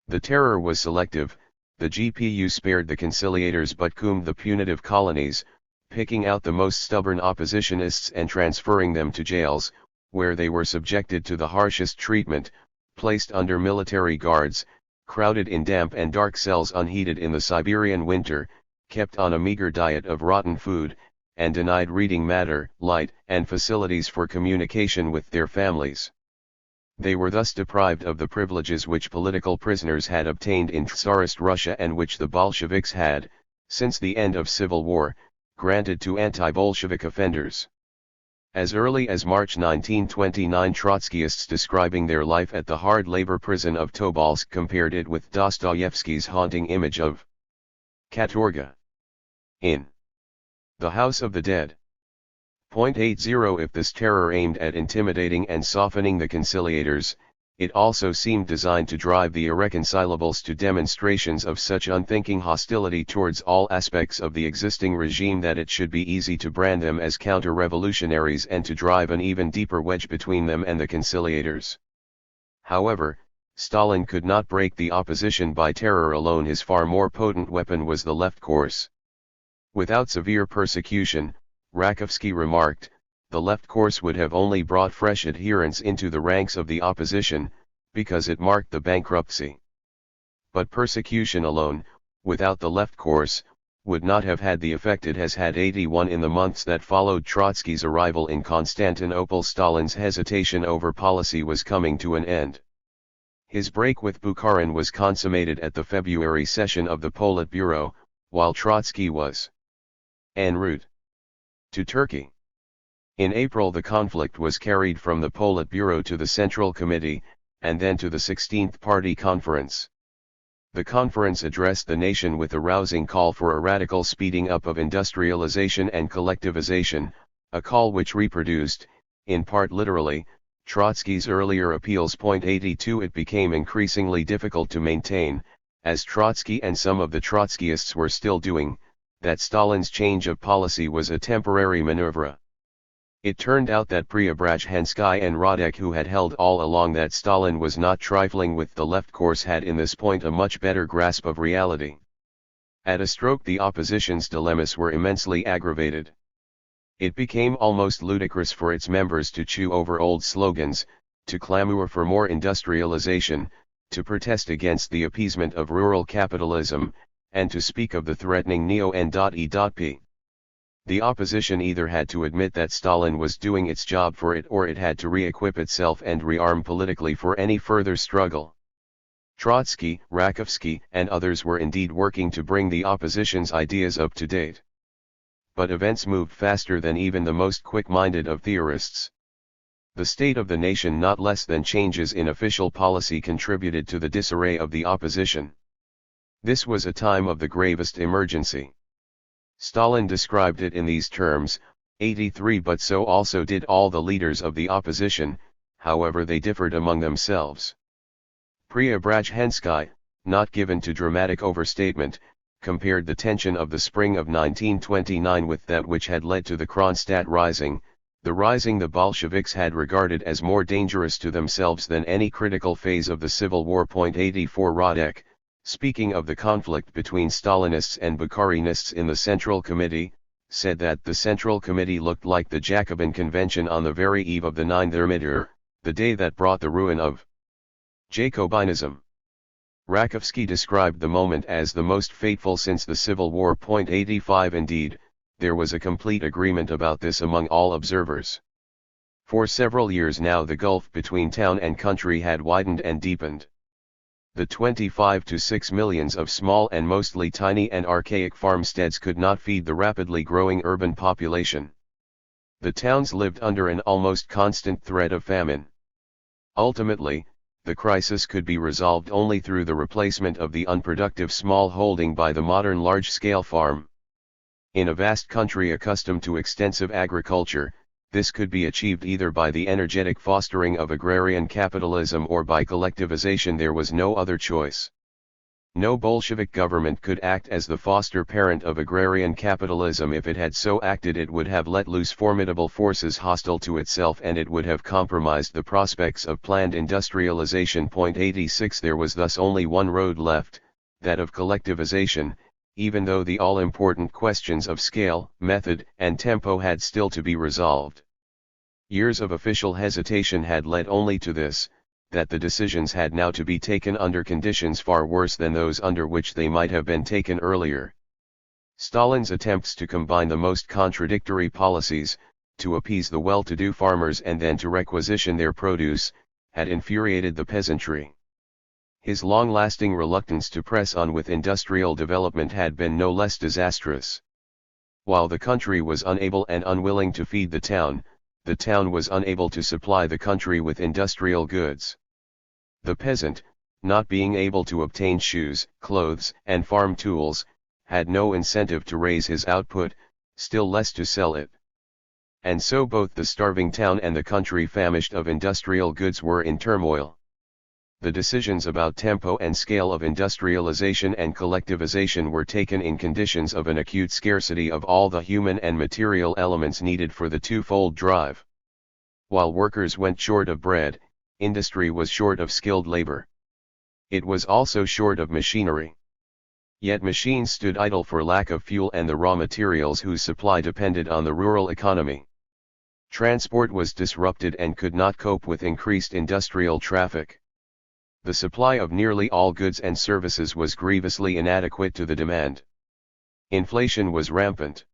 Speaker 1: The terror was selective. The GPU spared the conciliators but combed the punitive colonies, picking out the most stubborn oppositionists and transferring them to jails, where they were subjected to the harshest treatment, placed under military guards, crowded in damp and dark cells unheated in the Siberian winter, kept on a meager diet of rotten food, and denied reading matter, light, and facilities for communication with their families. They were thus deprived of the privileges which political prisoners had obtained in Tsarist Russia and which the Bolsheviks had, since the end of civil war, granted to anti-Bolshevik offenders. As early as March 1929 Trotskyists describing their life at the hard labor prison of Tobolsk compared it with Dostoevsky's haunting image of Katorga in The House of the Dead. 80. If this terror aimed at intimidating and softening the conciliators, it also seemed designed to drive the irreconcilables to demonstrations of such unthinking hostility towards all aspects of the existing regime that it should be easy to brand them as counter-revolutionaries and to drive an even deeper wedge between them and the conciliators. However, Stalin could not break the opposition by terror alone. His far more potent weapon was the left course. Without severe persecution, Rakovsky remarked, the left course would have only brought fresh adherents into the ranks of the opposition, because it marked the bankruptcy. But persecution alone, without the left course, would not have had the effect it has had. 81 In the months that followed Trotsky's arrival in Constantinople, Stalin's hesitation over policy was coming to an end. His break with Bukharin was consummated at the February session of the Politburo, while Trotsky was en route to Turkey. In April the conflict was carried from the Politburo to the Central Committee, and then to the 16th Party Conference. The conference addressed the nation with a rousing call for a radical speeding up of industrialization and collectivization, a call which reproduced, in part literally, Trotsky's earlier appeals. 82 It became increasingly difficult to maintain, as Trotsky and some of the Trotskyists were still doing, that Stalin's change of policy was a temporary maneuver. It turned out that Preobrazhensky and Radek, who had held all along that Stalin was not trifling with the left course, had in this point a much better grasp of reality. At a stroke the opposition's dilemmas were immensely aggravated. It became almost ludicrous for its members to chew over old slogans, to clamor for more industrialization, to protest against the appeasement of rural capitalism, and to speak of the threatening neo-N.E.P. The opposition either had to admit that Stalin was doing its job for it, or it had to re-equip itself and rearm politically for any further struggle. Trotsky, Rakovsky, and others were indeed working to bring the opposition's ideas up to date. But events moved faster than even the most quick-minded of theorists. The state of the nation, not less than changes in official policy, contributed to the disarray of the opposition. This was a time of the gravest emergency. Stalin described it in these terms, 83, but so also did all the leaders of the opposition, however they differed among themselves. Preobrazhensky, not given to dramatic overstatement, compared the tension of the spring of 1929 with that which had led to the Kronstadt Rising, the rising the Bolsheviks had regarded as more dangerous to themselves than any critical phase of the Civil War. 84 Radek, speaking of the conflict between Stalinists and Bukharinists in the Central Committee, said that the Central Committee looked like the Jacobin Convention on the very eve of the 9th, the day that brought the ruin of Jacobinism. Rakovsky described the moment as the most fateful since the Civil War. 85 Indeed, there was a complete agreement about this among all observers. For several years now the gulf between town and country had widened and deepened. The 25 to 6 millions of small and mostly tiny and archaic farmsteads could not feed the rapidly growing urban population. The towns lived under an almost constant threat of famine. Ultimately, the crisis could be resolved only through the replacement of the unproductive small holding by the modern large-scale farm. In a vast country accustomed to extensive agriculture, this could be achieved either by the energetic fostering of agrarian capitalism or by collectivization. There was no other choice. No Bolshevik government could act as the foster parent of agrarian capitalism. If it had so acted, it would have let loose formidable forces hostile to itself, and it would have compromised the prospects of planned industrialization. 86 There was thus only one road left, that of collectivization, even though the all-important questions of scale, method, and tempo had still to be resolved. Years of official hesitation had led only to this, that the decisions had now to be taken under conditions far worse than those under which they might have been taken earlier. Stalin's attempts to combine the most contradictory policies, to appease the well-to-do farmers and then to requisition their produce, had infuriated the peasantry. His long-lasting reluctance to press on with industrial development had been no less disastrous. While the country was unable and unwilling to feed the town was unable to supply the country with industrial goods. The peasant, not being able to obtain shoes, clothes, and farm tools, had no incentive to raise his output, still less to sell it. And so both the starving town and the country famished of industrial goods were in turmoil. The decisions about tempo and scale of industrialization and collectivization were taken in conditions of an acute scarcity of all the human and material elements needed for the twofold drive. While workers went short of bread, industry was short of skilled labor. It was also short of machinery. Yet machines stood idle for lack of fuel and the raw materials whose supply depended on the rural economy. Transport was disrupted and could not cope with increased industrial traffic. The supply of nearly all goods and services was grievously inadequate to the demand. Inflation was rampant.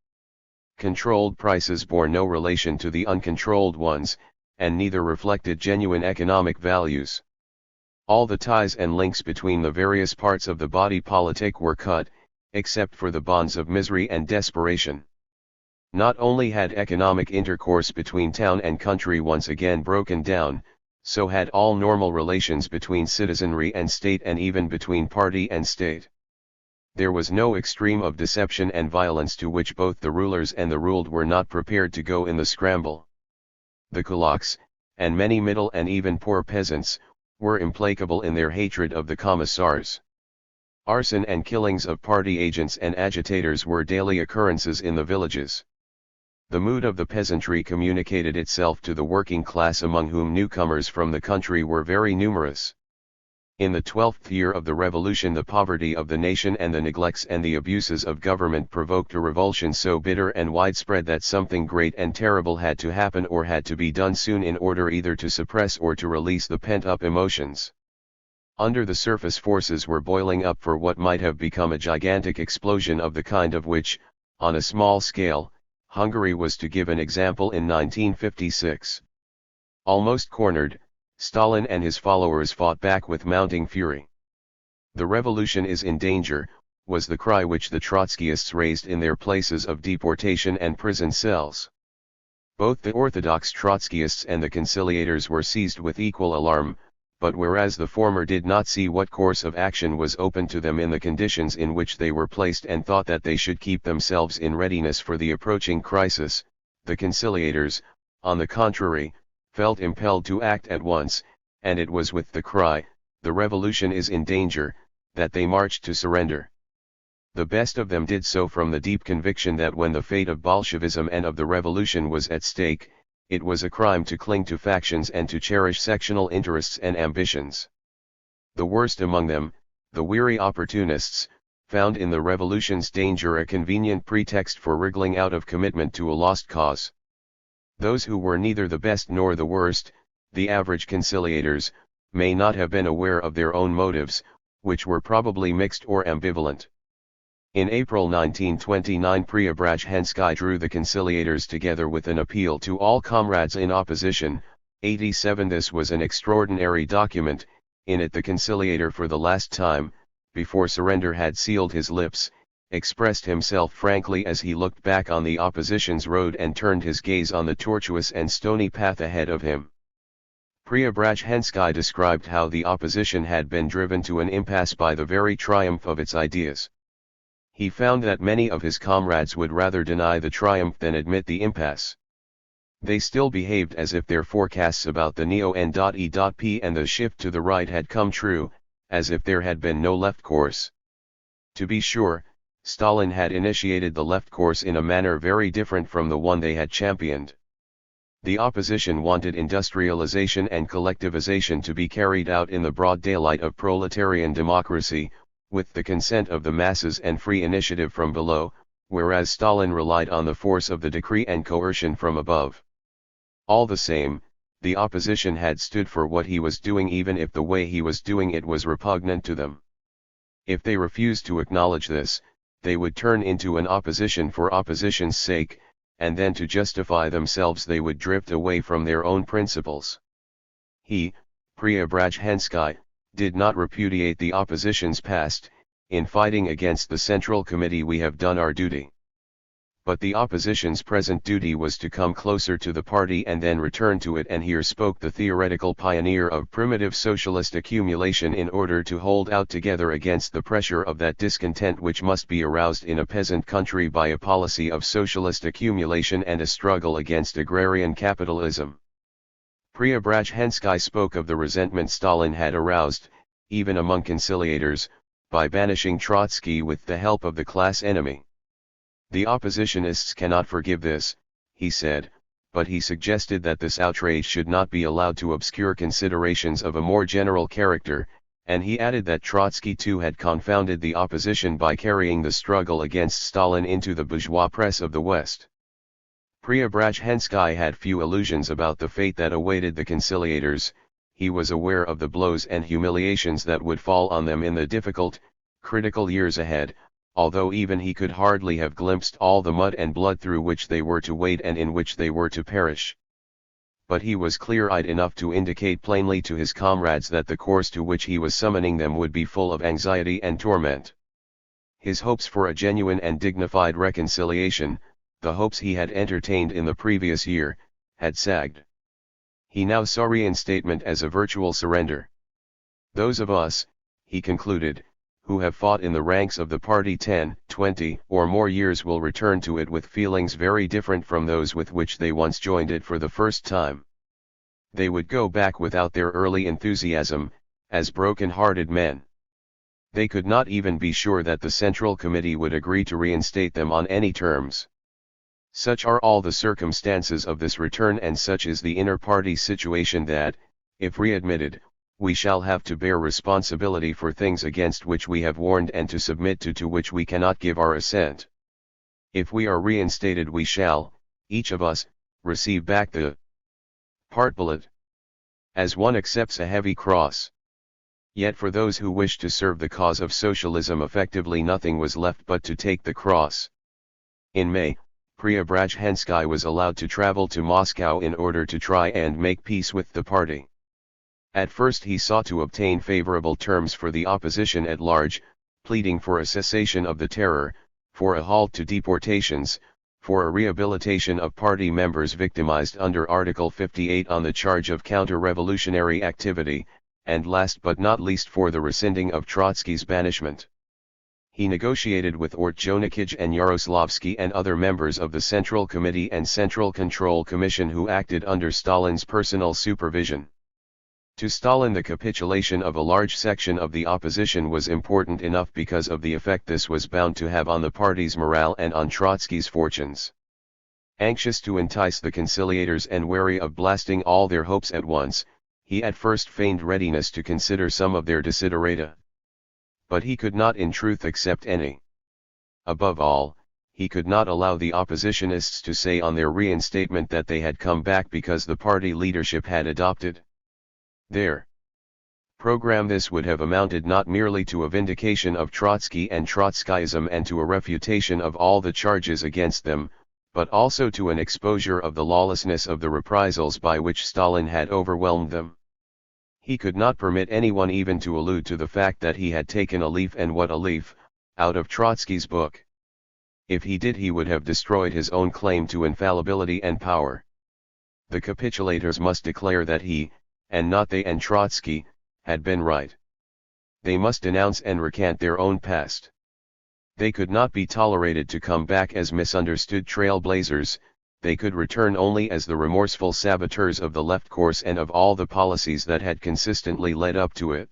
Speaker 1: Controlled prices bore no relation to the uncontrolled ones, and neither reflected genuine economic values. All the ties and links between the various parts of the body politic were cut, except for the bonds of misery and desperation. Not only had economic intercourse between town and country once again broken down, so had all normal relations between citizenry and state and even between party and state. There was no extreme of deception and violence to which both the rulers and the ruled were not prepared to go in the scramble. The kulaks, and many middle and even poor peasants, were implacable in their hatred of the commissars. Arson and killings of party agents and agitators were daily occurrences in the villages. The mood of the peasantry communicated itself to the working class, among whom newcomers from the country were very numerous. In the 12th year of the revolution, the poverty of the nation and the neglects and the abuses of government provoked a revulsion so bitter and widespread that something great and terrible had to happen or had to be done soon in order either to suppress or to release the pent-up emotions. Under the surface, forces were boiling up for what might have become a gigantic explosion of the kind of which, on a small scale, Hungary was to give an example in 1956. Almost cornered, Stalin and his followers fought back with mounting fury. "The revolution is in danger," was the cry which the Trotskyists raised in their places of deportation and prison cells. Both the orthodox Trotskyists and the conciliators were seized with equal alarm, but whereas the former did not see what course of action was open to them in the conditions in which they were placed and thought that they should keep themselves in readiness for the approaching crisis, the conciliators, on the contrary, felt impelled to act at once, and it was with the cry, "The revolution is in danger," that they marched to surrender. The best of them did so from the deep conviction that when the fate of Bolshevism and of the revolution was at stake, it was a crime to cling to factions and to cherish sectional interests and ambitions. The worst among them, the weary opportunists, found in the revolution's danger a convenient pretext for wriggling out of commitment to a lost cause. Those who were neither the best nor the worst, the average conciliators, may not have been aware of their own motives, which were probably mixed or ambivalent. In April 1929 Preobrazhensky drew the conciliators together with an appeal to all comrades in opposition. 87 This was an extraordinary document. In it the conciliator for the last time, before surrender had sealed his lips, expressed himself frankly as he looked back on the opposition's road and turned his gaze on the tortuous and stony path ahead of him. Preobrazhensky described how the opposition had been driven to an impasse by the very triumph of its ideas. He found that many of his comrades would rather deny the triumph than admit the impasse. They still behaved as if their forecasts about the neo-N.E.P. and the shift to the right had come true, as if there had been no left course. To be sure, Stalin had initiated the left course in a manner very different from the one they had championed. The opposition wanted industrialization and collectivization to be carried out in the broad daylight of proletarian democracy, with the consent of the masses and free initiative from below, whereas Stalin relied on the force of the decree and coercion from above. All the same, the opposition had stood for what he was doing even if the way he was doing it was repugnant to them. If they refused to acknowledge this, they would turn into an opposition for opposition's sake, and then to justify themselves they would drift away from their own principles. He, Preobrazhensky, did not repudiate the opposition's past. "In fighting against the Central Committee we have done our duty. But the opposition's present duty was to come closer to the party and then return to it," and here spoke the theoretical pioneer of primitive socialist accumulation, "in order to hold out together against the pressure of that discontent which must be aroused in a peasant country by a policy of socialist accumulation and a struggle against agrarian capitalism." Preobrazhensky spoke of the resentment Stalin had aroused, even among conciliators, by banishing Trotsky with the help of the class enemy. "The oppositionists cannot forgive this," he said, but he suggested that this outrage should not be allowed to obscure considerations of a more general character, and he added that Trotsky too had confounded the opposition by carrying the struggle against Stalin into the bourgeois press of the West. Preobrazhensky had few illusions about the fate that awaited the conciliators. He was aware of the blows and humiliations that would fall on them in the difficult, critical years ahead, although even he could hardly have glimpsed all the mud and blood through which they were to wade and in which they were to perish. but he was clear-eyed enough to indicate plainly to his comrades that the course to which he was summoning them would be full of anxiety and torment. His hopes for a genuine and dignified reconciliation, the hopes he had entertained in the previous year, had sagged. He now saw reinstatement as a virtual surrender. Those of us, he concluded, who have fought in the ranks of the party 10, 20, or more years will return to it with feelings very different from those with which they once joined it for the first time. They would go back without their early enthusiasm, as broken-hearted men. They could not even be sure that the Central Committee would agree to reinstate them on any terms. Such are all the circumstances of this return, and such is the inter-party situation that, if readmitted, we shall have to bear responsibility for things against which we have warned and to submit to which we cannot give our assent. If we are reinstated, we shall, each of us, receive back the part-bullet. As one accepts a heavy cross. Yet for those who wish to serve the cause of socialism effectively, nothing was left but to take the cross. In May, Preobrazhensky was allowed to travel to Moscow in order to try and make peace with the party. At first he sought to obtain favorable terms for the opposition at large, pleading for a cessation of the terror, for a halt to deportations, for a rehabilitation of party members victimized under Article 58 on the charge of counter-revolutionary activity, and last but not least for the rescinding of Trotsky's banishment. He negotiated with Ortjonikij and Yaroslavsky and other members of the Central Committee and Central Control Commission who acted under Stalin's personal supervision. To Stalin, the capitulation of a large section of the opposition was important enough because of the effect this was bound to have on the party's morale and on Trotsky's fortunes. Anxious to entice the conciliators and wary of blasting all their hopes at once, he at first feigned readiness to consider some of their desiderata. But he could not in truth accept any. Above all, he could not allow the oppositionists to say on their reinstatement that they had come back because the party leadership had adopted their program. This would have amounted not merely to a vindication of Trotsky and Trotskyism and to a refutation of all the charges against them, but also to an exposure of the lawlessness of the reprisals by which Stalin had overwhelmed them. He could not permit anyone even to allude to the fact that he had taken a leaf, and what a leaf, out of Trotsky's book. If he did, he would have destroyed his own claim to infallibility and power. The capitulators must declare that he, and not they and Trotsky, had been right. They must denounce and recant their own past. They could not be tolerated to come back as misunderstood trailblazers. They could return only as the remorseful saboteurs of the left course and of all the policies that had consistently led up to it.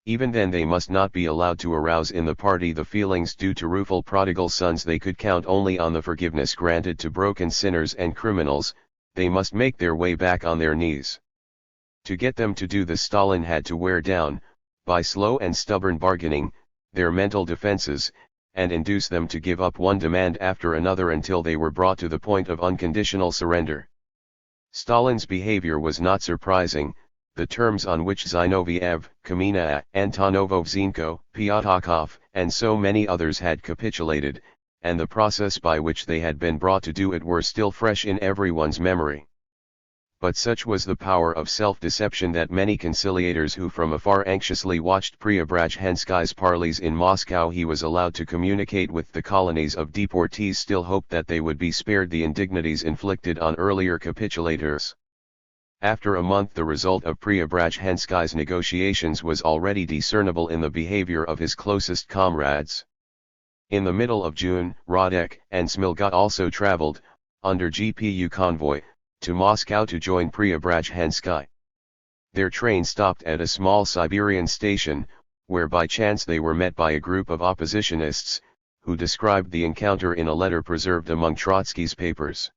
Speaker 1: Even then they must not be allowed to arouse in the party the feelings due to rueful prodigal sons. They could count only on the forgiveness granted to broken sinners and criminals. They must make their way back on their knees. To get them to do this, Stalin had to wear down, by slow and stubborn bargaining, their mental defenses, and induce them to give up one demand after another until they were brought to the point of unconditional surrender. Stalin's behavior was not surprising. The terms on which Zinoviev, Kamina, Antonovovzenko, Pyatakov, and so many others had capitulated, and the process by which they had been brought to do it were still fresh in everyone's memory. But such was the power of self-deception that many conciliators who from afar anxiously watched Preobrazhensky's parleys in Moscow he was allowed to communicate with the colonies of deportees still hoped that they would be spared the indignities inflicted on earlier capitulators. After a month the result of Preobrazhensky's negotiations was already discernible in the behavior of his closest comrades. In the middle of June, Radek and Smilga also traveled, under GPU convoy, to Moscow to join Preobrazhensky. Their train stopped at a small Siberian station, where by chance they were met by a group of oppositionists, who described the encounter in a letter preserved among Trotsky's papers.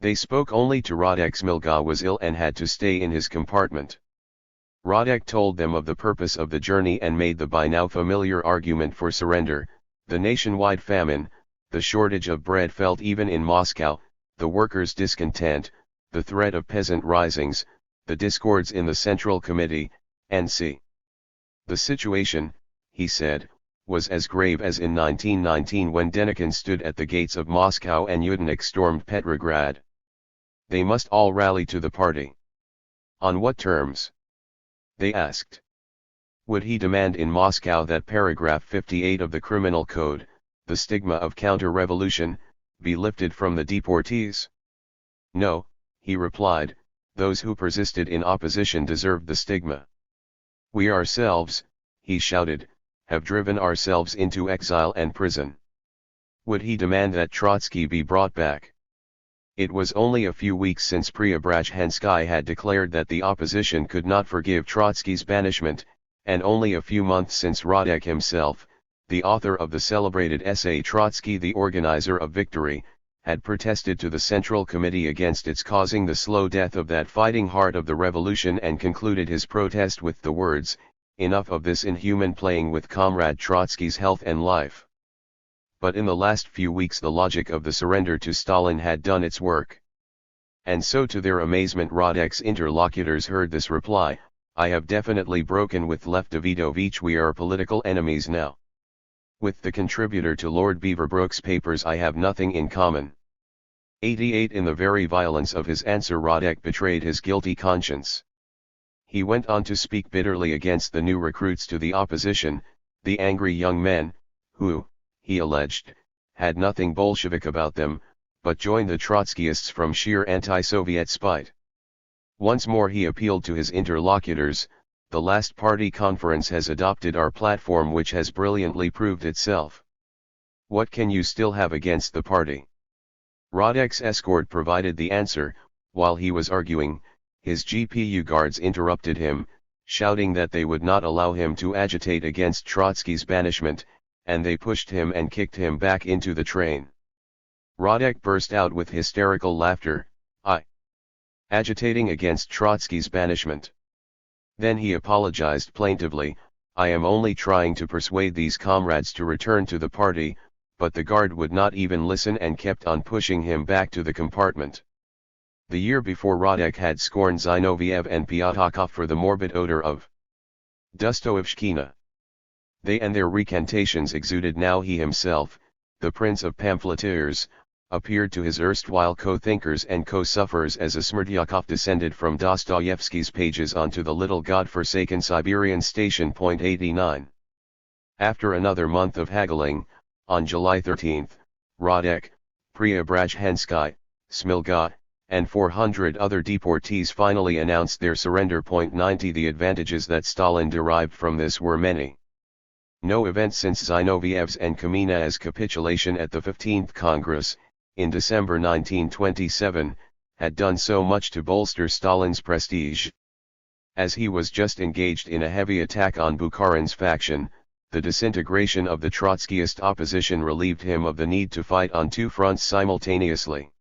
Speaker 1: They spoke only to Radek. Smilga was ill and had to stay in his compartment. Radek told them of the purpose of the journey and made the by now familiar argument for surrender: the nationwide famine, the shortage of bread felt even in Moscow, the workers' discontent, the threat of peasant risings, the discords in the Central Committee, and the situation, he said, was as grave as in 1919 when Denikin stood at the gates of Moscow and Yudenik stormed Petrograd. They must all rally to the party. On what terms? They asked. Would he demand in Moscow that paragraph 58 of the Criminal Code, the stigma of counter-revolution, be lifted from the deportees? No, he replied, those who persisted in opposition deserved the stigma. We ourselves, he shouted, have driven ourselves into exile and prison. Would he demand that Trotsky be brought back? It was only a few weeks since Preobrazhensky had declared that the opposition could not forgive Trotsky's banishment, and only a few months since Radek himself, the author of the celebrated essay Trotsky the Organizer of Victory, had protested to the Central Committee against its causing the slow death of that fighting heart of the revolution and concluded his protest with the words, "Enough of this inhuman playing with Comrade Trotsky's health and life." But in the last few weeks the logic of the surrender to Stalin had done its work. And so to their amazement Radek's interlocutors heard this reply, "I have definitely broken with Lev Davidovich, we are political enemies now. With the contributor to Lord Beaverbrook's papers I have nothing in common." 88 In the very violence of his answer Radek betrayed his guilty conscience. He went on to speak bitterly against the new recruits to the opposition, the angry young men, who, he alleged, had nothing Bolshevik about them, but joined the Trotskyists from sheer anti-Soviet spite. Once more he appealed to his interlocutors, "The last party conference has adopted our platform which has brilliantly proved itself. What can you still have against the party?" Radek's escort provided the answer. While he was arguing, his GPU guards interrupted him, shouting that they would not allow him to agitate against Trotsky's banishment, and they pushed him and kicked him back into the train. Radek burst out with hysterical laughter, agitating against Trotsky's banishment. Then he apologized plaintively, "I am only trying to persuade these comrades to return to the party," but the guard would not even listen and kept on pushing him back to the compartment. The year before Radek had scorned Zinoviev and Pyatakov for the morbid odor of Dostoevshchina. They and their recantations exuded. Now he himself, the prince of pamphleteers, appeared to his erstwhile co-thinkers and co-sufferers as a Smerdyakov descended from Dostoevsky's pages onto the little god-forsaken Siberian station. 89. After another month of haggling, on July 13, Radek, Preobrazhensky, Smilga, and 400 other deportees finally announced their surrender. 90 The advantages that Stalin derived from this were many. No event since Zinoviev's and Kamina's capitulation at the 15th Congress, in December 1927, had done so much to bolster Stalin's prestige. As he was just engaged in a heavy attack on Bukharin's faction, the disintegration of the Trotskyist opposition relieved him of the need to fight on two fronts simultaneously.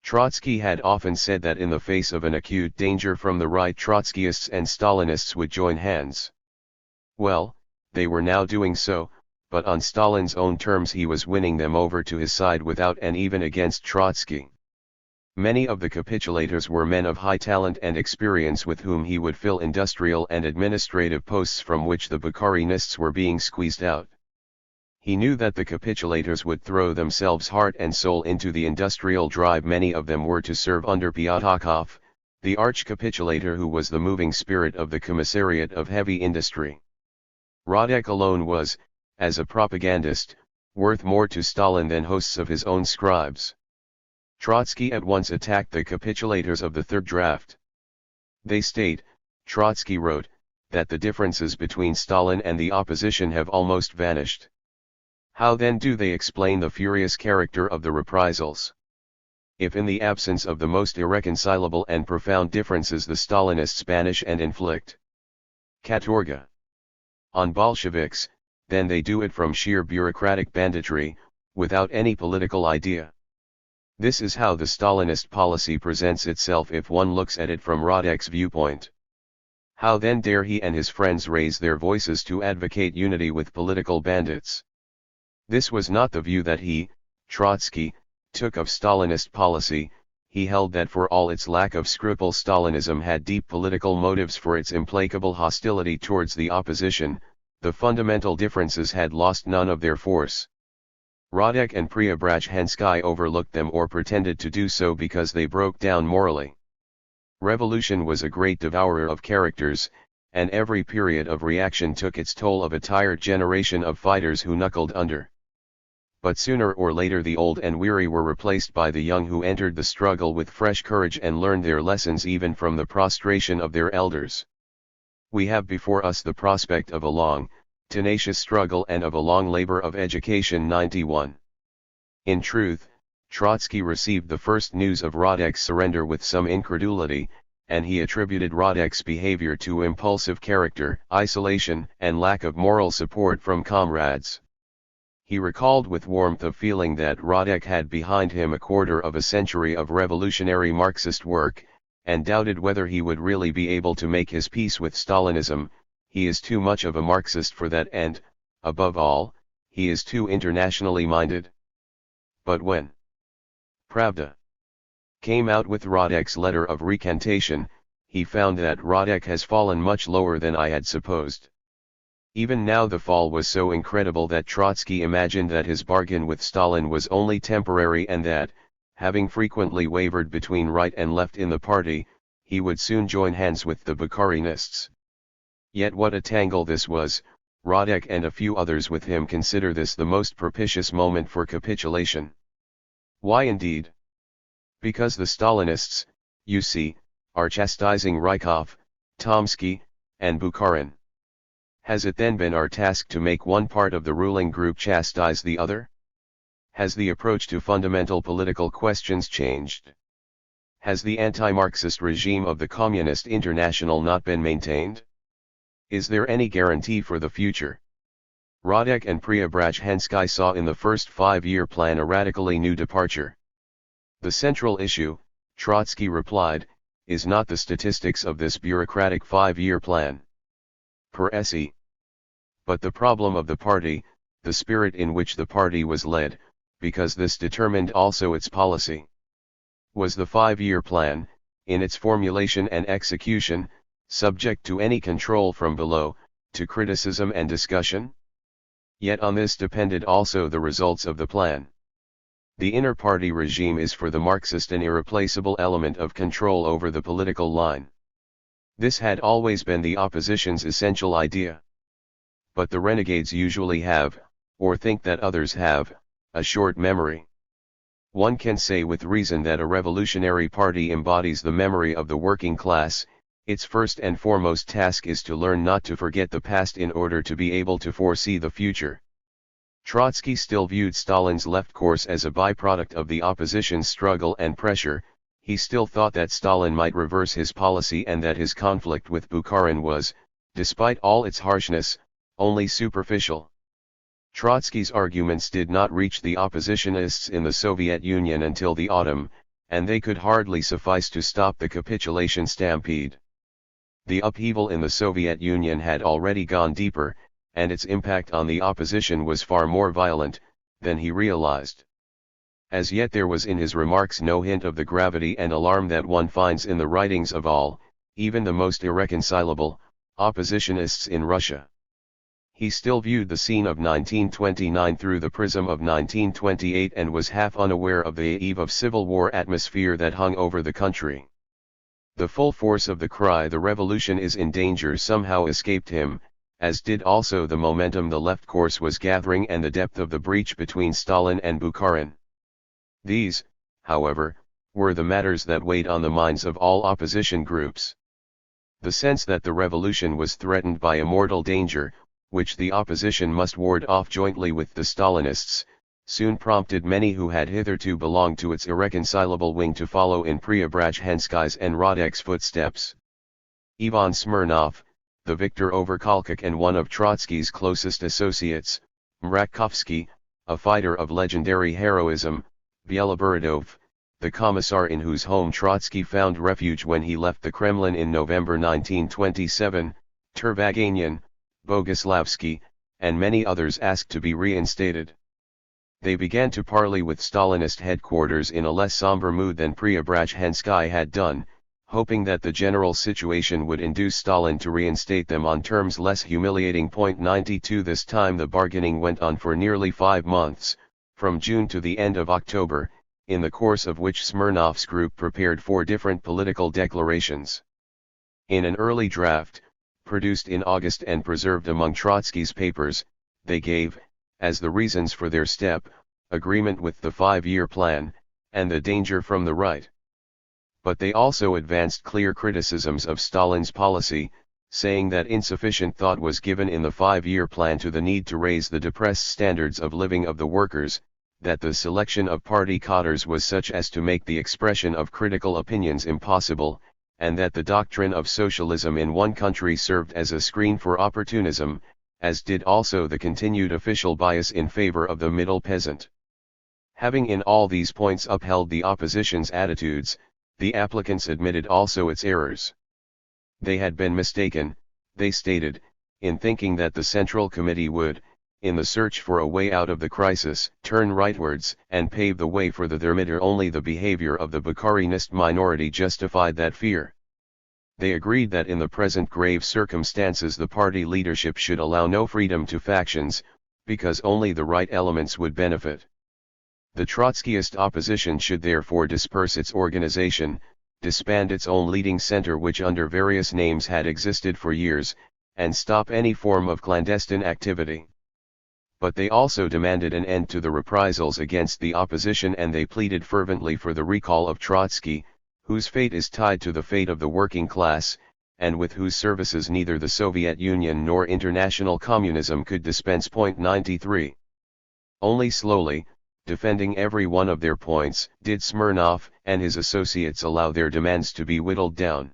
Speaker 1: Trotsky had often said that in the face of an acute danger from the right, Trotskyists and Stalinists would join hands. Well, they were now doing so, but on Stalin's own terms. He was winning them over to his side without and even against Trotsky. Many of the capitulators were men of high talent and experience with whom he would fill industrial and administrative posts from which the Bukharinists were being squeezed out. He knew that the capitulators would throw themselves heart and soul into the industrial drive. Many of them were to serve under Pyatakov, the arch-capitulator who was the moving spirit of the Commissariat of Heavy Industry. Radek alone was, as a propagandist, worth more to Stalin than hosts of his own scribes. Trotsky at once attacked the capitulators of the third draft. They state, Trotsky wrote, that the differences between Stalin and the opposition have almost vanished. How then do they explain the furious character of the reprisals? If in the absence of the most irreconcilable and profound differences the Stalinists banish and inflict katorga on Bolsheviks, then they do it from sheer bureaucratic banditry, without any political idea. This is how the Stalinist policy presents itself if one looks at it from Radek's viewpoint. How then dare he and his friends raise their voices to advocate unity with political bandits? This was not the view that he, Trotsky, took of Stalinist policy. He held that for all its lack of scruple Stalinism had deep political motives for its implacable hostility towards the opposition. The fundamental differences had lost none of their force. Radek and Preobrazhensky overlooked them or pretended to do so because they broke down morally. Revolution was a great devourer of characters, and every period of reaction took its toll of a tired generation of fighters who knuckled under. But sooner or later the old and weary were replaced by the young who entered the struggle with fresh courage and learned their lessons even from the prostration of their elders. We have before us the prospect of a long, tenacious struggle and of a long labor of education. 91. In truth, Trotsky received the first news of Radek's surrender with some incredulity, and he attributed Radek's behavior to impulsive character, isolation, and lack of moral support from comrades. He recalled with warmth of feeling that Radek had behind him a quarter of a century of revolutionary Marxist work, and doubted whether he would really be able to make his peace with Stalinism. He is too much of a Marxist for that, and, above all, he is too internationally minded. But when Pravda came out with Radek's letter of recantation, he found that Radek has fallen much lower than I had supposed. Even now the fall was so incredible that Trotsky imagined that his bargain with Stalin was only temporary and that, having frequently wavered between right and left in the party, he would soon join hands with the Bukharinists. Yet what a tangle this was. Radek and a few others with him consider this the most propitious moment for capitulation. Why indeed? Because the Stalinists, you see, are chastising Rykov, Tomsky, and Bukharin. Has it then been our task to make one part of the ruling group chastise the other? Has the approach to fundamental political questions changed? Has the anti-Marxist regime of the Communist International not been maintained? Is there any guarantee for the future? Radek and Preobrazhensky saw in the first five-year plan a radically new departure. The central issue, Trotsky replied, is not the statistics of this bureaucratic five-year plan per se, but the problem of the party, the spirit in which the party was led, because this determined also its policy. Was the five-year plan, in its formulation and execution, subject to any control from below, to criticism and discussion? Yet on this depended also the results of the plan. The inner party regime is for the Marxist an irreplaceable element of control over the political line. This had always been the opposition's essential idea. But the renegades usually have, or think that others have, a short memory. One can say with reason that a revolutionary party embodies the memory of the working class. Its first and foremost task is to learn not to forget the past in order to be able to foresee the future. Trotsky still viewed Stalin's left course as a byproduct of the opposition's struggle and pressure. He still thought that Stalin might reverse his policy and that his conflict with Bukharin was, despite all its harshness, only superficial. Trotsky's arguments did not reach the oppositionists in the Soviet Union until the autumn, and they could hardly suffice to stop the capitulation stampede. The upheaval in the Soviet Union had already gone deeper, and its impact on the opposition was far more violent than he realized. As yet there was in his remarks no hint of the gravity and alarm that one finds in the writings of all, even the most irreconcilable, oppositionists in Russia. He still viewed the scene of 1929 through the prism of 1928 and was half unaware of the eve of civil war atmosphere that hung over the country. The full force of the cry "the revolution is in danger" somehow escaped him, as did also the momentum the left course was gathering and the depth of the breach between Stalin and Bukharin. These, however, were the matters that weighed on the minds of all opposition groups. The sense that the revolution was threatened by a mortal danger, which the opposition must ward off jointly with the Stalinists, soon prompted many who had hitherto belonged to its irreconcilable wing to follow in Preobrazhensky's and Radek's footsteps. Ivan Smirnov, the victor over Kolchak and one of Trotsky's closest associates, Mrakovsky, a fighter of legendary heroism, Byeloborodov, the commissar in whose home Trotsky found refuge when he left the Kremlin in November 1927, Tervaganian, Boguslavsky, and many others asked to be reinstated. They began to parley with Stalinist headquarters in a less somber mood than Preobrazhensky had done, hoping that the general situation would induce Stalin to reinstate them on terms less humiliating. 92 This time the bargaining went on for nearly 5 months, from June to the end of October, in the course of which Smirnov's group prepared 4 different political declarations. In an early draft, produced in August and preserved among Trotsky's papers, they gave, as the reasons for their step, agreement with the 5-year plan, and the danger from the right. But they also advanced clear criticisms of Stalin's policy, saying that insufficient thought was given in the 5-year plan to the need to raise the depressed standards of living of the workers, that the selection of party cadres was such as to make the expression of critical opinions impossible, and that the doctrine of socialism in one country served as a screen for opportunism, as did also the continued official bias in favor of the middle peasant. Having in all these points upheld the opposition's attitudes, the applicants admitted also its errors. They had been mistaken, they stated, in thinking that the Central Committee would, in the search for a way out of the crisis, turn rightwards and pave the way for the thermidor. Only the behavior of the Bukharinist minority justified that fear. They agreed that in the present grave circumstances the party leadership should allow no freedom to factions, because only the right elements would benefit. The Trotskyist opposition should therefore disperse its organization, disband its own leading center which under various names had existed for years, and stop any form of clandestine activity. But they also demanded an end to the reprisals against the opposition, and they pleaded fervently for the recall of Trotsky, whose fate is tied to the fate of the working class, and with whose services neither the Soviet Union nor international communism could dispense. 93. Only slowly, defending every one of their points, did Smirnov and his associates allow their demands to be whittled down.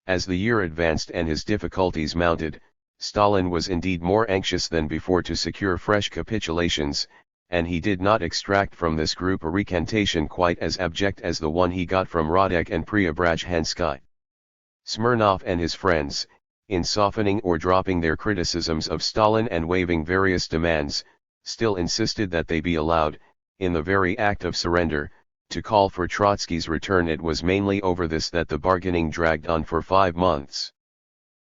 Speaker 1: As the year advanced and his difficulties mounted, Stalin was indeed more anxious than before to secure fresh capitulations, and he did not extract from this group a recantation quite as abject as the one he got from Radek and Preobrazhensky. Smirnov and his friends, in softening or dropping their criticisms of Stalin and waiving various demands, still insisted that they be allowed, in the very act of surrender, to call for Trotsky's return. It was mainly over this that the bargaining dragged on for 5 months.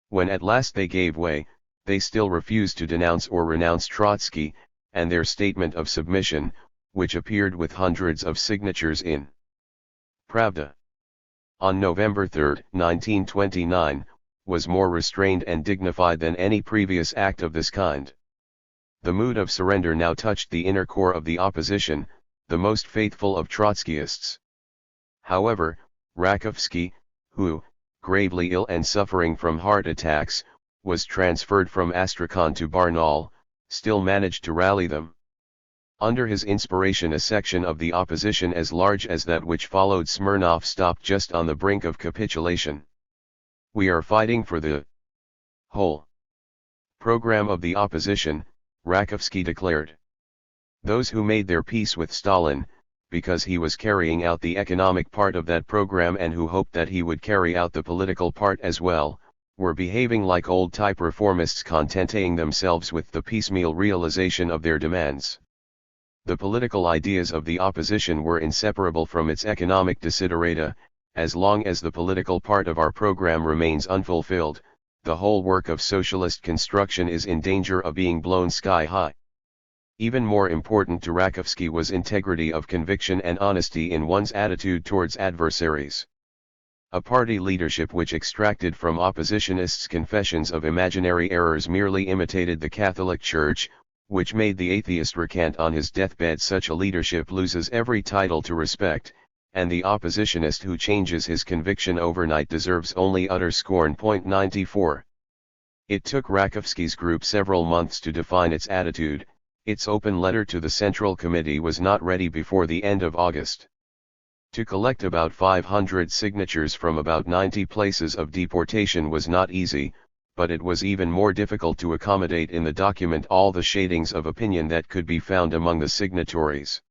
Speaker 1: When at last they gave way, they still refused to denounce or renounce Trotsky, and their statement of submission, which appeared with hundreds of signatures in Pravda on November 3, 1929, was more restrained and dignified than any previous act of this kind. The mood of surrender now touched the inner core of the opposition, the most faithful of Trotskyists. However, Rakovsky, who, gravely ill and suffering from heart attacks, was transferred from Astrakhan to Barnaul, still managed to rally them. Under his inspiration a section of the opposition as large as that which followed Smirnov stopped just on the brink of capitulation. "We are fighting for the whole program of the opposition," Rakovsky declared. Those who made their peace with Stalin, because he was carrying out the economic part of that program and who hoped that he would carry out the political part as well, were behaving like old-type reformists, contenting themselves with the piecemeal realization of their demands. The political ideas of the opposition were inseparable from its economic desiderata. As long as the political part of our program remains unfulfilled, the whole work of socialist construction is in danger of being blown sky high. Even more important to Rakovsky was integrity of conviction and honesty in one's attitude towards adversaries. A party leadership which extracted from oppositionists confessions of imaginary errors merely imitated the Catholic Church, which made the atheist recant on his deathbed. Such a leadership loses every title to respect, and the oppositionist who changes his conviction overnight deserves only utter scorn. 94. It took Rakovsky's group several months to define its attitude. Its open letter to the Central Committee was not ready before the end of August. To collect about 500 signatures from about 90 places of deportation was not easy, but it was even more difficult to accommodate in the document all the shadings of opinion that could be found among the signatories.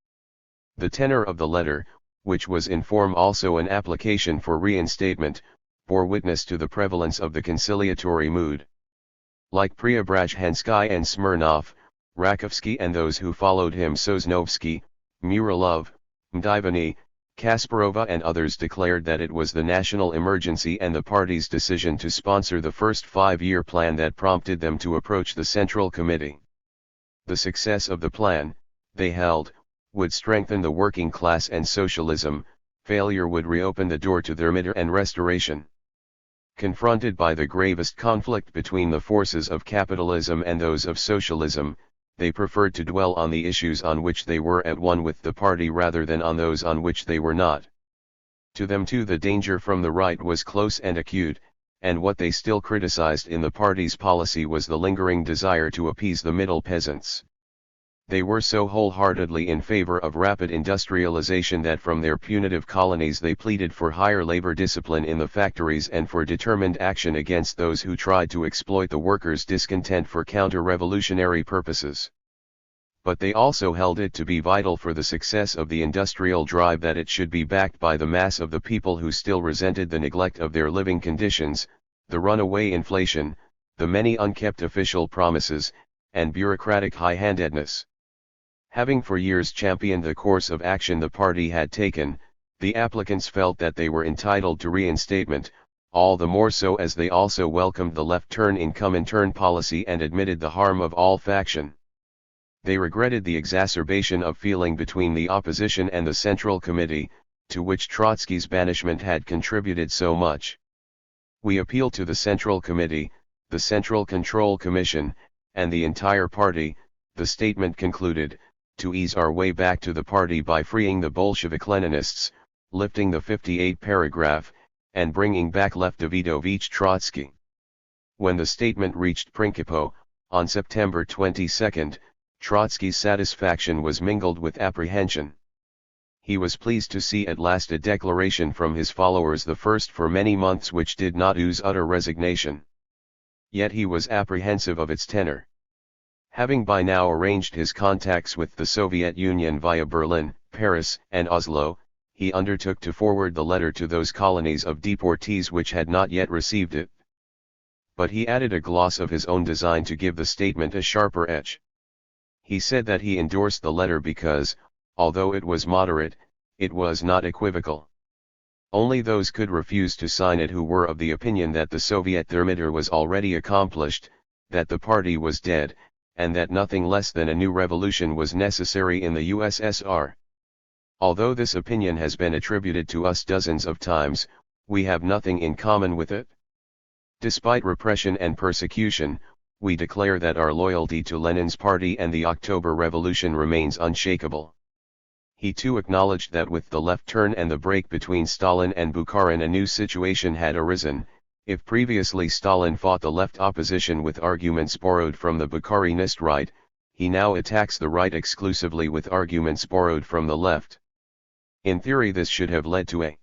Speaker 1: The tenor of the letter, which was in form also an application for reinstatement, bore witness to the prevalence of the conciliatory mood. Like Preobrazhensky and Smirnov, Rakovsky and those who followed him, Sosnovsky, Muralov, Mdivany, Kasparova and others, declared that it was the national emergency and the party's decision to sponsor the first 5-year plan that prompted them to approach the Central Committee. The success of the plan, they held, would strengthen the working class and socialism, failure would reopen the door to their Mitte and restoration. Confronted by the gravest conflict between the forces of capitalism and those of socialism, they preferred to dwell on the issues on which they were at one with the party rather than on those on which they were not. To them too the danger from the right was close and acute, and what they still criticized in the party's policy was the lingering desire to appease the middle peasants. They were so wholeheartedly in favor of rapid industrialization that from their punitive colonies they pleaded for higher labor discipline in the factories and for determined action against those who tried to exploit the workers' discontent for counter-revolutionary purposes. But they also held it to be vital for the success of the industrial drive that it should be backed by the mass of the people who still resented the neglect of their living conditions, the runaway inflation, the many unkept official promises, and bureaucratic high-handedness. Having for years championed the course of action the party had taken, the applicants felt that they were entitled to reinstatement, all the more so as they also welcomed the left turn in Comintern policy and admitted the harm of all faction. They regretted the exacerbation of feeling between the opposition and the Central Committee, to which Trotsky's banishment had contributed so much. We appeal to the Central Committee, the Central Control Commission, and the entire party, the statement concluded, to ease our way back to the party by freeing the Bolshevik-Leninists, lifting the 58 paragraph, and bringing back Lev Davidovich Trotsky. When the statement reached Prinkipo, on September 22, Trotsky's satisfaction was mingled with apprehension. He was pleased to see at last a declaration from his followers, the first for many months which did not ooze utter resignation. Yet he was apprehensive of its tenor. Having by now arranged his contacts with the Soviet Union via Berlin, Paris, and Oslo, he undertook to forward the letter to those colonies of deportees which had not yet received it. But he added a gloss of his own design to give the statement a sharper edge. He said that he endorsed the letter because, although it was moderate, it was not equivocal. Only those could refuse to sign it who were of the opinion that the Soviet thermometer was already accomplished, that the party was dead, and that nothing less than a new revolution was necessary in the USSR. Although this opinion has been attributed to us dozens of times, we have nothing in common with it. Despite repression and persecution, we declare that our loyalty to Lenin's party and the October Revolution remains unshakable. He too acknowledged that with the left turn and the break between Stalin and Bukharin a new situation had arisen. If previously Stalin fought the left opposition with arguments borrowed from the Bukharinist right, he now attacks the right exclusively with arguments borrowed from the left. In theory this should have led to a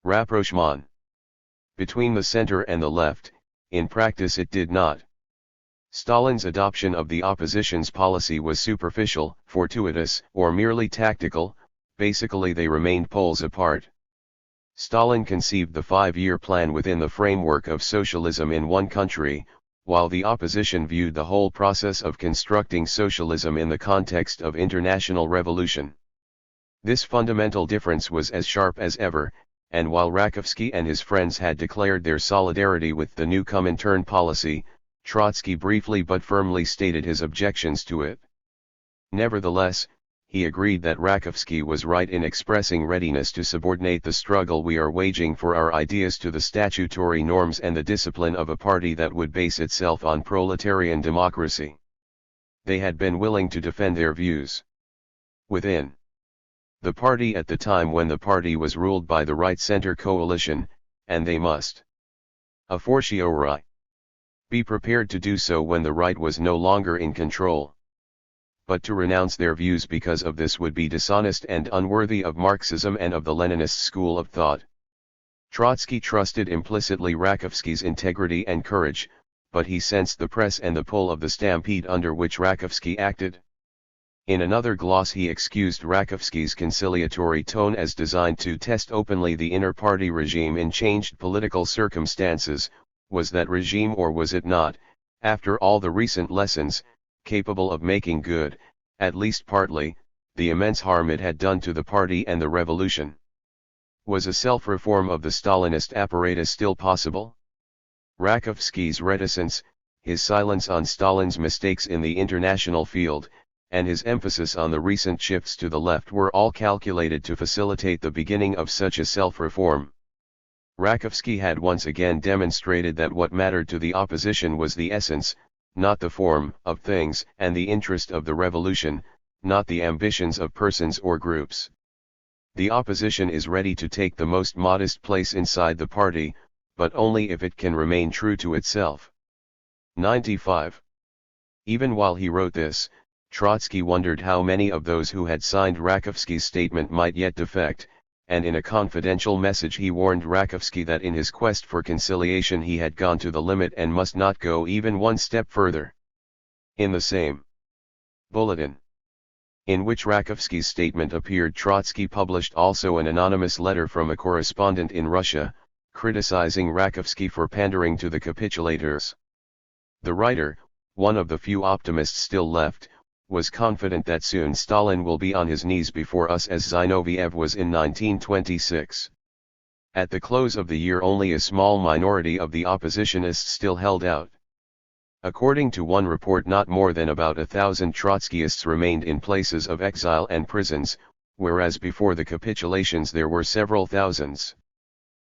Speaker 1: rapprochement between the center and the left. In practice it did not. Stalin's adoption of the opposition's policy was superficial, fortuitous, or merely tactical. Basically they remained poles apart. Stalin conceived the 5-year plan within the framework of socialism in one country, while the opposition viewed the whole process of constructing socialism in the context of international revolution. This fundamental difference was as sharp as ever, and while Rakovsky and his friends had declared their solidarity with the new Comintern policy, Trotsky briefly but firmly stated his objections to it. Nevertheless, he agreed that Rakovsky was right in expressing readiness to subordinate the struggle we are waging for our ideas to the statutory norms and the discipline of a party that would base itself on proletarian democracy. They had been willing to defend their views within the party at the time when the party was ruled by the right-center coalition, and they must a fortiori be prepared to do so when the right was no longer in control. But to renounce their views because of this would be dishonest and unworthy of Marxism and of the Leninist school of thought. Trotsky trusted implicitly Rakovsky's integrity and courage, but he sensed the press and the pull of the stampede under which Rakovsky acted. In another gloss he excused Rakovsky's conciliatory tone as designed to test openly the inter-party regime in changed political circumstances. Was that regime, or was it not, after all the recent lessons, capable of making good, at least partly, the immense harm it had done to the party and the revolution? Was a self-reform of the Stalinist apparatus still possible? Rakovsky's reticence, his silence on Stalin's mistakes in the international field, and his emphasis on the recent shifts to the left were all calculated to facilitate the beginning of such a self-reform. Rakovsky had once again demonstrated that what mattered to the opposition was the essence, not the form, of things, and the interest of the revolution, not the ambitions of persons or groups. The opposition is ready to take the most modest place inside the party, but only if it can remain true to itself. 95. Even while he wrote this, Trotsky wondered how many of those who had signed Rakovsky's statement might yet defect, and in a confidential message he warned Rakovsky that in his quest for conciliation he had gone to the limit and must not go even one step further. In the same bulletin, in which Rakovsky's statement appeared, Trotsky published also an anonymous letter from a correspondent in Russia, criticizing Rakovsky for pandering to the capitulators. The writer, one of the few optimists still left, was confident that soon Stalin will be on his knees before us as Zinoviev was in 1926. At the close of the year only a small minority of the oppositionists still held out. According to one report, not more than about 1,000 Trotskyists remained in places of exile and prisons, whereas before the capitulations there were several thousands.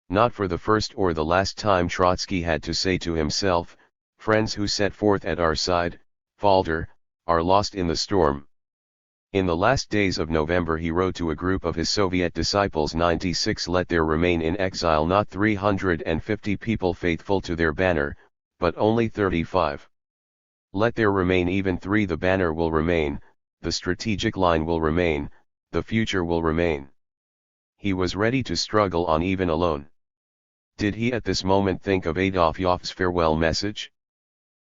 Speaker 1: Not for the first or the last time Trotsky had to say to himself, "Friends who set forth at our side, falter, are lost in the storm." In the last days of November he wrote to a group of his Soviet disciples, 96, "Let there remain in exile not 350 people faithful to their banner, but only 35. Let there remain even 3. The banner will remain, the strategic line will remain, the future will remain." He was ready to struggle on even alone. Did he at this moment think of Adolf Yoff's farewell message?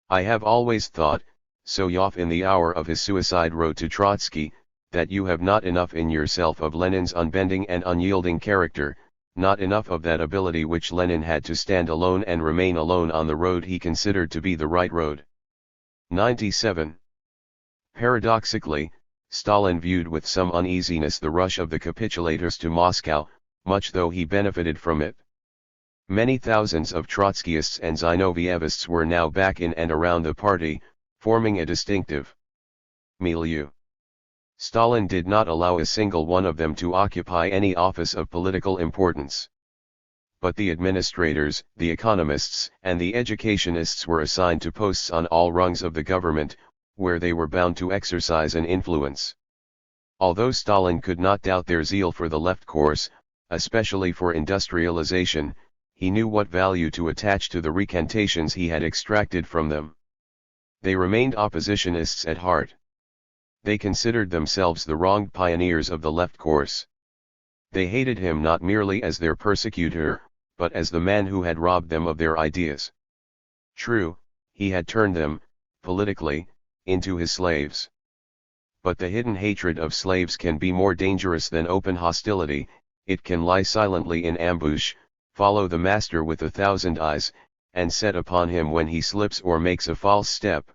Speaker 1: "I have always thought," so Yoff in the hour of his suicide wrote to Trotsky, "that you have not enough in yourself of Lenin's unbending and unyielding character, not enough of that ability which Lenin had to stand alone and remain alone on the road he considered to be the right road." 97. Paradoxically, Stalin viewed with some uneasiness the rush of the capitulators to Moscow, much though he benefited from it. Many thousands of Trotskyists and Zinovievists were now back in and around the party, forming a distinctive milieu. Stalin did not allow a single one of them to occupy any office of political importance. But the administrators, the economists, and the educationists were assigned to posts on all rungs of the government, where they were bound to exercise an influence. Although Stalin could not doubt their zeal for the left course, especially for industrialization, he knew what value to attach to the recantations he had extracted from them. They remained oppositionists at heart. They considered themselves the wronged pioneers of the left course. They hated him not merely as their persecutor, but as the man who had robbed them of their ideas. True, he had turned them, politically, into his slaves. But the hidden hatred of slaves can be more dangerous than open hostility. It can lie silently in ambush, follow the master with 1,000 eyes, and set upon him when he slips or makes a false step.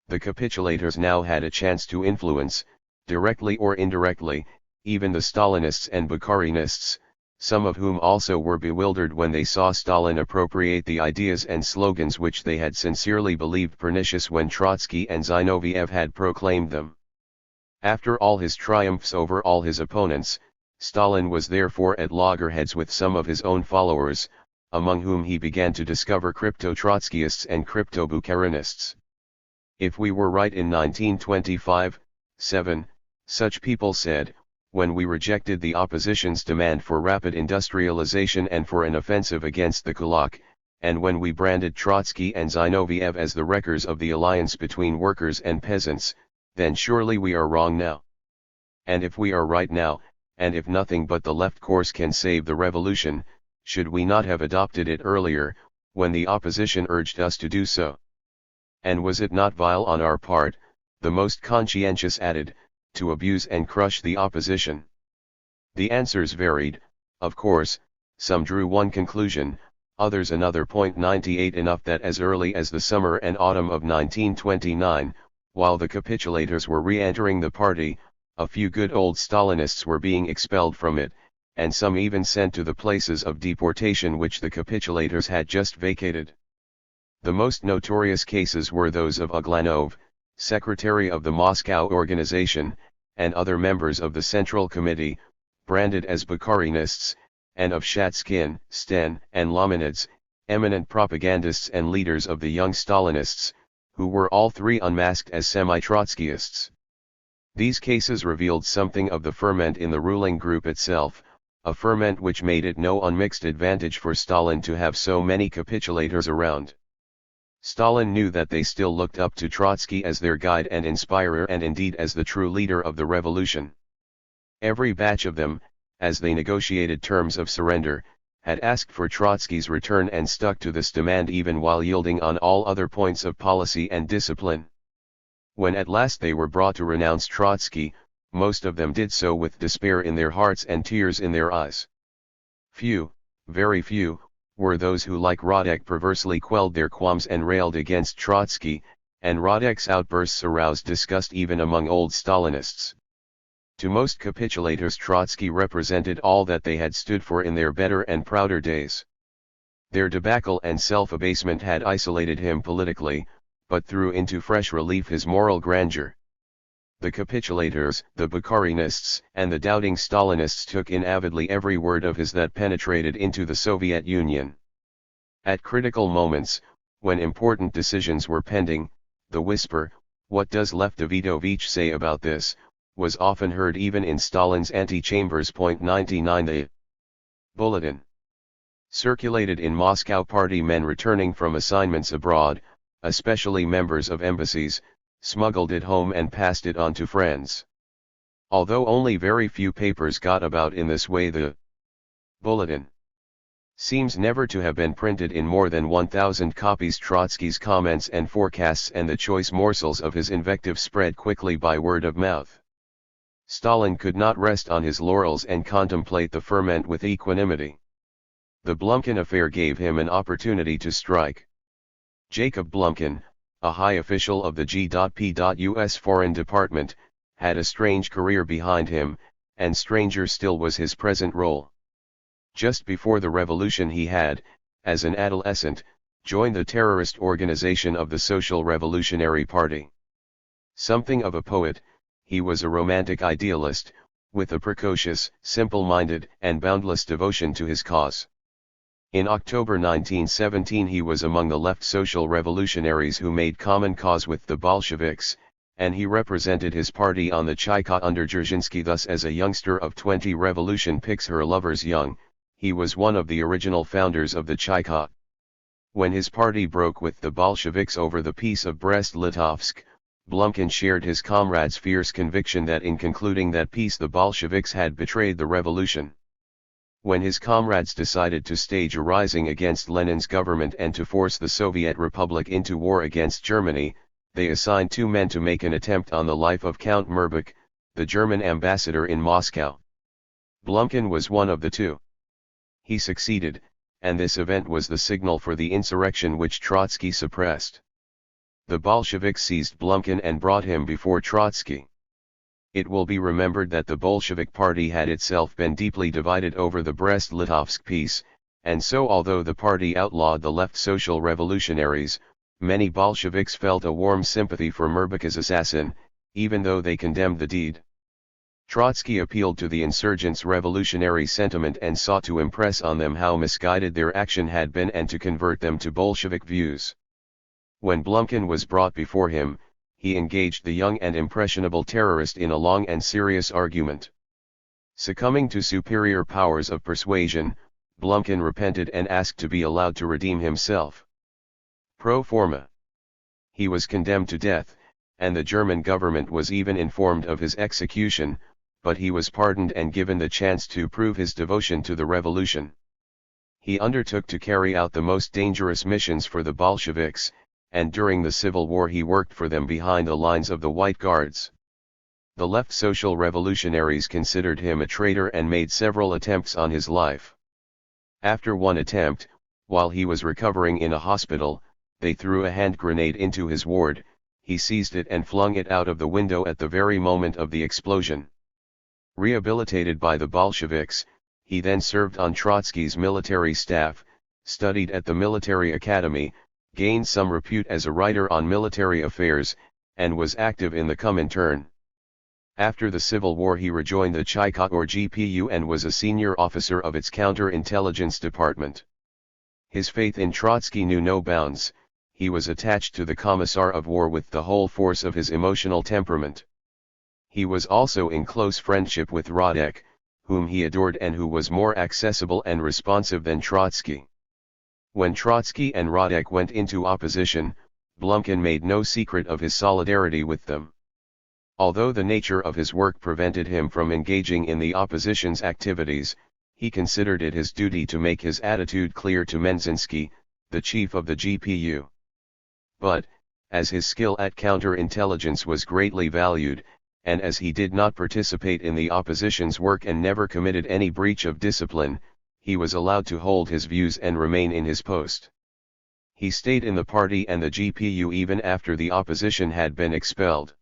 Speaker 1: The capitulators now had a chance to influence, directly or indirectly, even the Stalinists and Bukharinists, some of whom also were bewildered when they saw Stalin appropriate the ideas and slogans which they had sincerely believed pernicious when Trotsky and Zinoviev had proclaimed them. After all his triumphs over all his opponents, Stalin was therefore at loggerheads with some of his own followers, among whom he began to discover crypto-Trotskyists and crypto-Bukharinists. If we were right in 1925-7, such people said, when we rejected the opposition's demand for rapid industrialization and for an offensive against the kulak, and when we branded Trotsky and Zinoviev as the wreckers of the alliance between workers and peasants, then surely we are wrong now. And if we are right now, and if nothing but the left course can save the revolution, should we not have adopted it earlier, when the opposition urged us to do so? And was it not vile on our part, the most conscientious added, to abuse and crush the opposition? The answers varied, of course. Some drew one conclusion, others another. 98 Enough that as early as the summer and autumn of 1929, while the capitulators were re-entering the party, a few good old Stalinists were being expelled from it, and some even sent to the places of deportation which the capitulators had just vacated. The most notorious cases were those of Uglanov, secretary of the Moscow organization, and other members of the Central Committee, branded as Bukharinists, and of Shatskin, Sten, and Lomanids, eminent propagandists and leaders of the young Stalinists, who were all three unmasked as semi-Trotskyists. These cases revealed something of the ferment in the ruling group itself, a ferment which made it no unmixed advantage for Stalin to have so many capitulators around. Stalin knew that they still looked up to Trotsky as their guide and inspirer and indeed as the true leader of the revolution. Every batch of them, as they negotiated terms of surrender, had asked for Trotsky's return and stuck to this demand even while yielding on all other points of policy and discipline. When at last they were brought to renounce Trotsky, most of them did so with despair in their hearts and tears in their eyes. Few, very few, were those who like Radek perversely quelled their qualms and railed against Trotsky, and Radek's outbursts aroused disgust even among old Stalinists. To most capitulators Trotsky represented all that they had stood for in their better and prouder days. Their debacle and self-abasement had isolated him politically, but threw into fresh relief his moral grandeur. The capitulators, the Bukharinists, and the doubting Stalinists took in avidly every word of his that penetrated into the Soviet Union. At critical moments, when important decisions were pending, the whisper, "What does Lev Davidovich say about this?" was often heard even in Stalin's antechambers. 99 The Bulletin circulated in Moscow. Party men returning from assignments abroad, especially members of embassies, smuggled it home and passed it on to friends. Although only very few papers got about in this way, the Bulletin seems never to have been printed in more than 1,000 copies. Trotsky's comments and forecasts and the choice morsels of his invective spread quickly by word of mouth. Stalin could not rest on his laurels and contemplate the ferment with equanimity. The Blumkin affair gave him an opportunity to strike. Jacob Blumkin, a high official of the G.P.U.S. Foreign Department, had a strange career behind him, and stranger still was his present role. Just before the revolution he had, as an adolescent, joined the terrorist organization of the Social Revolutionary Party. Something of a poet, he was a romantic idealist, with a precocious, simple-minded, and boundless devotion to his cause. In October 1917 he was among the left social revolutionaries who made common cause with the Bolsheviks, and he represented his party on the Chaika under Dzerzhinsky. Thus, as a youngster of 20, revolution picks her lovers young, he was one of the original founders of the Chaika. When his party broke with the Bolsheviks over the Peace of Brest-Litovsk, Blumkin shared his comrades' fierce conviction that in concluding that peace the Bolsheviks had betrayed the revolution. When his comrades decided to stage a rising against Lenin's government and to force the Soviet Republic into war against Germany, they assigned 2 men to make an attempt on the life of Count Merbuk, the German ambassador in Moscow. Blumkin was one of the 2. He succeeded, and this event was the signal for the insurrection which Trotsky suppressed. The Bolsheviks seized Blumkin and brought him before Trotsky. It will be remembered that the Bolshevik party had itself been deeply divided over the Brest-Litovsk peace, and so although the party outlawed the left social revolutionaries, many Bolsheviks felt a warm sympathy for Merbuk's assassin, even though they condemned the deed. Trotsky appealed to the insurgents' revolutionary sentiment and sought to impress on them how misguided their action had been and to convert them to Bolshevik views. When Blumkin was brought before him, he engaged the young and impressionable terrorist in a long and serious argument. Succumbing to superior powers of persuasion, Blumkin repented and asked to be allowed to redeem himself. Pro forma. He was condemned to death, and the German government was even informed of his execution, but he was pardoned and given the chance to prove his devotion to the revolution. He undertook to carry out the most dangerous missions for the Bolsheviks, and during the Civil War he worked for them behind the lines of the White Guards. The left social revolutionaries considered him a traitor and made several attempts on his life. After one attempt, while he was recovering in a hospital, they threw a hand grenade into his ward. He seized it and flung it out of the window at the very moment of the explosion. Rehabilitated by the Bolsheviks, he then served on Trotsky's military staff, studied at the military academy, gained some repute as a writer on military affairs, and was active in the Comintern. After the Civil War he rejoined the Cheka or GPU and was a senior officer of its counterintelligence department. His faith in Trotsky knew no bounds. He was attached to the Commissar of War with the whole force of his emotional temperament. He was also in close friendship with Radek, whom he adored and who was more accessible and responsive than Trotsky. When Trotsky and Radek went into opposition, Blumkin made no secret of his solidarity with them. Although the nature of his work prevented him from engaging in the opposition's activities, he considered it his duty to make his attitude clear to Menzinsky, the chief of the GPU. But, as his skill at counterintelligence was greatly valued, and as he did not participate in the opposition's work and never committed any breach of discipline, he was allowed to hold his views and remain in his post. He stayed in the party and the GPU even after the opposition had been expelled.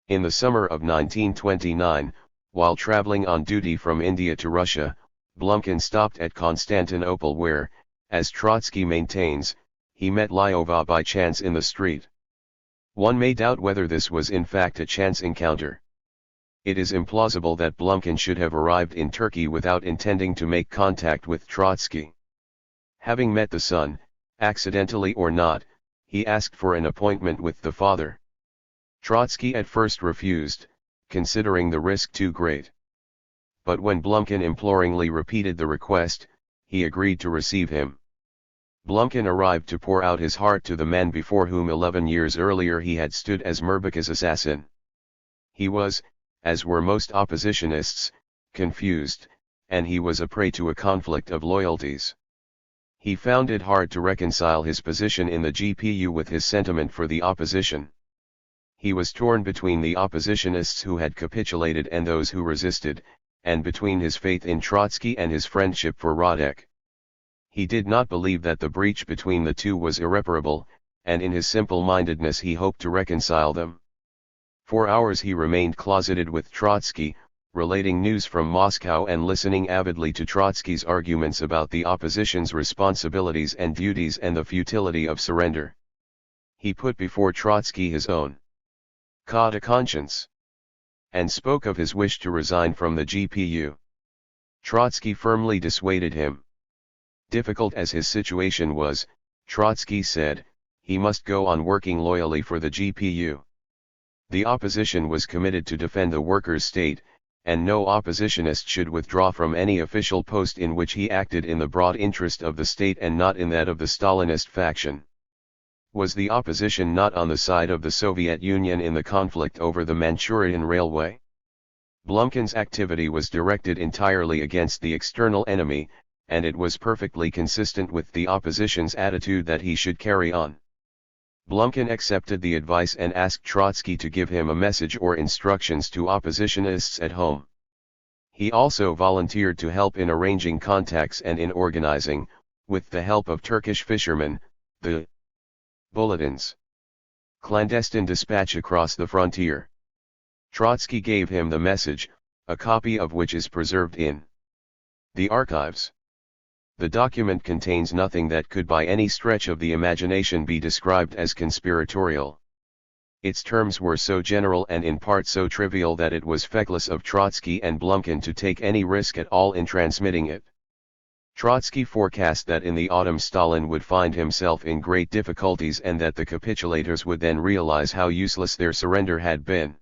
Speaker 1: In the summer of 1929, while traveling on duty from India to Russia, Blumkin stopped at Constantinople where, as Trotsky maintains, he met Lyova by chance in the street. One may doubt whether this was in fact a chance encounter. It is implausible that Blumkin should have arrived in Turkey without intending to make contact with Trotsky. Having met the son, accidentally or not, he asked for an appointment with the father. Trotsky at first refused, considering the risk too great. But when Blumkin imploringly repeated the request, he agreed to receive him. Blumkin arrived to pour out his heart to the man before whom 11 years earlier he had stood as Mirbaka's assassin. He was, as were most oppositionists, confused, and he was a prey to a conflict of loyalties. He found it hard to reconcile his position in the GPU with his sentiment for the opposition. He was torn between the oppositionists who had capitulated and those who resisted, and between his faith in Trotsky and his friendship for Radek. He did not believe that the breach between the two was irreparable, and in his simple-mindedness he hoped to reconcile them. For hours he remained closeted with Trotsky, relating news from Moscow and listening avidly to Trotsky's arguments about the opposition's responsibilities and duties and the futility of surrender. He put before Trotsky his own code of conscience, and spoke of his wish to resign from the GPU. Trotsky firmly dissuaded him. Difficult as his situation was, Trotsky said, he must go on working loyally for the GPU. The opposition was committed to defend the workers' state, and no oppositionist should withdraw from any official post in which he acted in the broad interest of the state and not in that of the Stalinist faction. Was the opposition not on the side of the Soviet Union in the conflict over the Manchurian Railway? Blumkin's activity was directed entirely against the external enemy, and it was perfectly consistent with the opposition's attitude that he should carry on. Blumkin accepted the advice and asked Trotsky to give him a message or instructions to oppositionists at home. He also volunteered to help in arranging contacts and in organizing, with the help of Turkish fishermen, the bulletins, clandestine dispatch across the frontier. Trotsky gave him the message, a copy of which is preserved in the archives. The document contains nothing that could by any stretch of the imagination be described as conspiratorial. Its terms were so general and in part so trivial that it was feckless of Trotsky and Blumkin to take any risk at all in transmitting it. Trotsky forecast that in the autumn Stalin would find himself in great difficulties and that the capitulators would then realize how useless their surrender had been.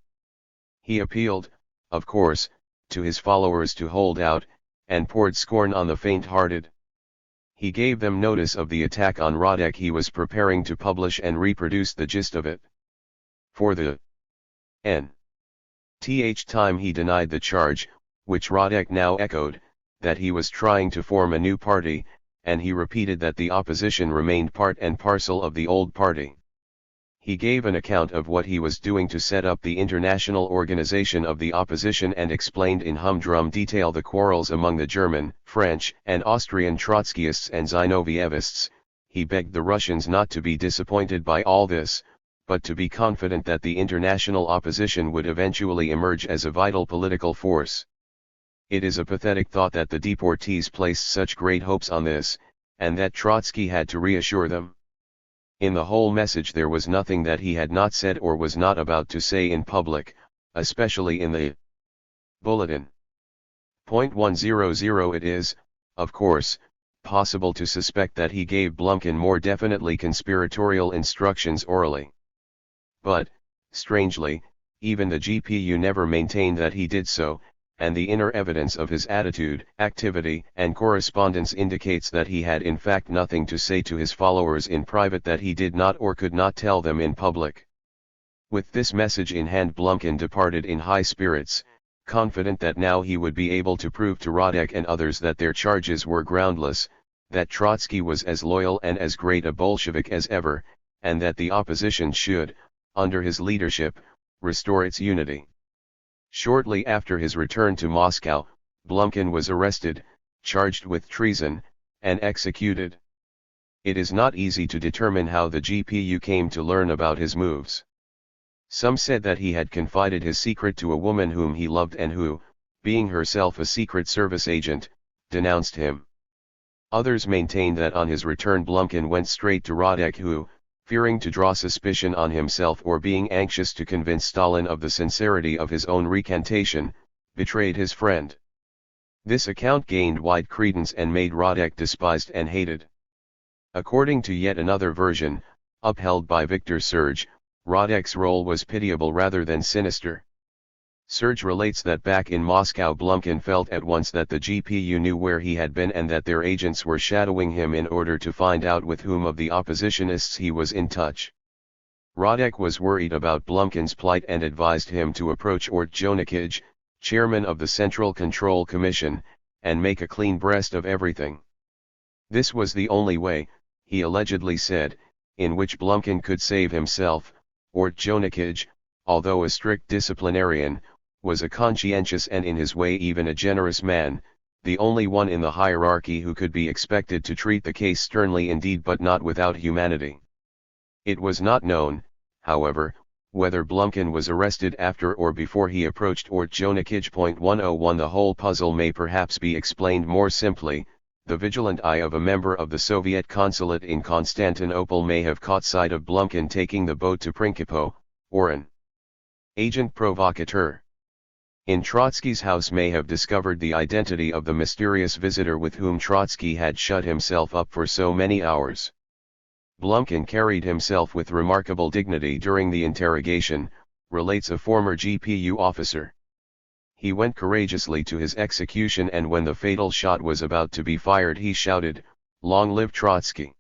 Speaker 1: He appealed, of course, to his followers to hold out, and poured scorn on the faint-hearted. He gave them notice of the attack on Radek. He was preparing to publish and reproduce the gist of it. For the nth time he denied the charge, which Radek now echoed, that he was trying to form a new party, and he repeated that the opposition remained part and parcel of the old party. He gave an account of what he was doing to set up the international organization of the opposition and explained in humdrum detail the quarrels among the German, French, and Austrian Trotskyists and Zinovievists. He begged the Russians not to be disappointed by all this, but to be confident that the international opposition would eventually emerge as a vital political force. It is a pathetic thought that the deportees placed such great hopes on this, and that Trotsky had to reassure them. In the whole message there was nothing that he had not said or was not about to say in public, especially in the bulletin. Point 100. It is, of course, possible to suspect that he gave Blumkin more definitely conspiratorial instructions orally. But, strangely, even the GPU never maintained that he did so, and the inner evidence of his attitude, activity, and correspondence indicates that he had in fact nothing to say to his followers in private that he did not or could not tell them in public. With this message in hand, Blumkin departed in high spirits, confident that now he would be able to prove to Radek and others that their charges were groundless, that Trotsky was as loyal and as great a Bolshevik as ever, and that the opposition should, under his leadership, restore its unity. Shortly after his return to Moscow, Blumkin was arrested, charged with treason, and executed. It is not easy to determine how the GPU came to learn about his moves. Some said that he had confided his secret to a woman whom he loved and who, being herself a Secret Service agent, denounced him. Others maintained that on his return Blumkin went straight to Radek who, fearing to draw suspicion on himself or being anxious to convince Stalin of the sincerity of his own recantation, betrayed his friend. This account gained wide credence and made Radek despised and hated. According to yet another version, upheld by Victor Serge, Radek's role was pitiable rather than sinister. Serge relates that back in Moscow Blumkin felt at once that the GPU knew where he had been and that their agents were shadowing him in order to find out with whom of the oppositionists he was in touch. Radek was worried about Blumkin's plight and advised him to approach Ortjonikij, chairman of the Central Control Commission, and make a clean breast of everything. This was the only way, he allegedly said, in which Blumkin could save himself. Ortjonikij, although a strict disciplinarian, was a conscientious and in his way even a generous man, the only one in the hierarchy who could be expected to treat the case sternly indeed but not without humanity. It was not known, however, whether Blumkin was arrested after or before he approached Ortjonikij. 101 The whole puzzle may perhaps be explained more simply. The vigilant eye of a member of the Soviet consulate in Constantinople may have caught sight of Blumkin taking the boat to Prinkipo, or an agent provocateur in Trotsky's house may have discovered the identity of the mysterious visitor with whom Trotsky had shut himself up for so many hours. Blumkin carried himself with remarkable dignity during the interrogation, relates a former GPU officer. He went courageously to his execution and when the fatal shot was about to be fired he shouted, "Long live Trotsky!"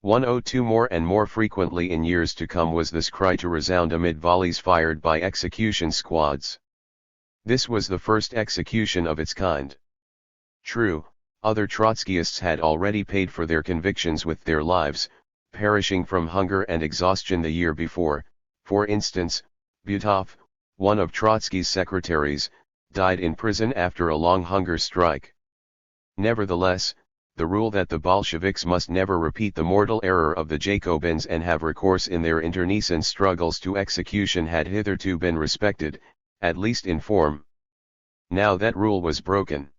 Speaker 1: 102 More and more frequently in years to come was this cry to resound amid volleys fired by execution squads. This was the first execution of its kind. True, other Trotskyists had already paid for their convictions with their lives, perishing from hunger and exhaustion the year before. For instance, Butov, one of Trotsky's secretaries, died in prison after a long hunger strike. Nevertheless, the rule that the Bolsheviks must never repeat the mortal error of the Jacobins and have recourse in their internecine struggles to execution had hitherto been respected, at least in form. Now that rule was broken.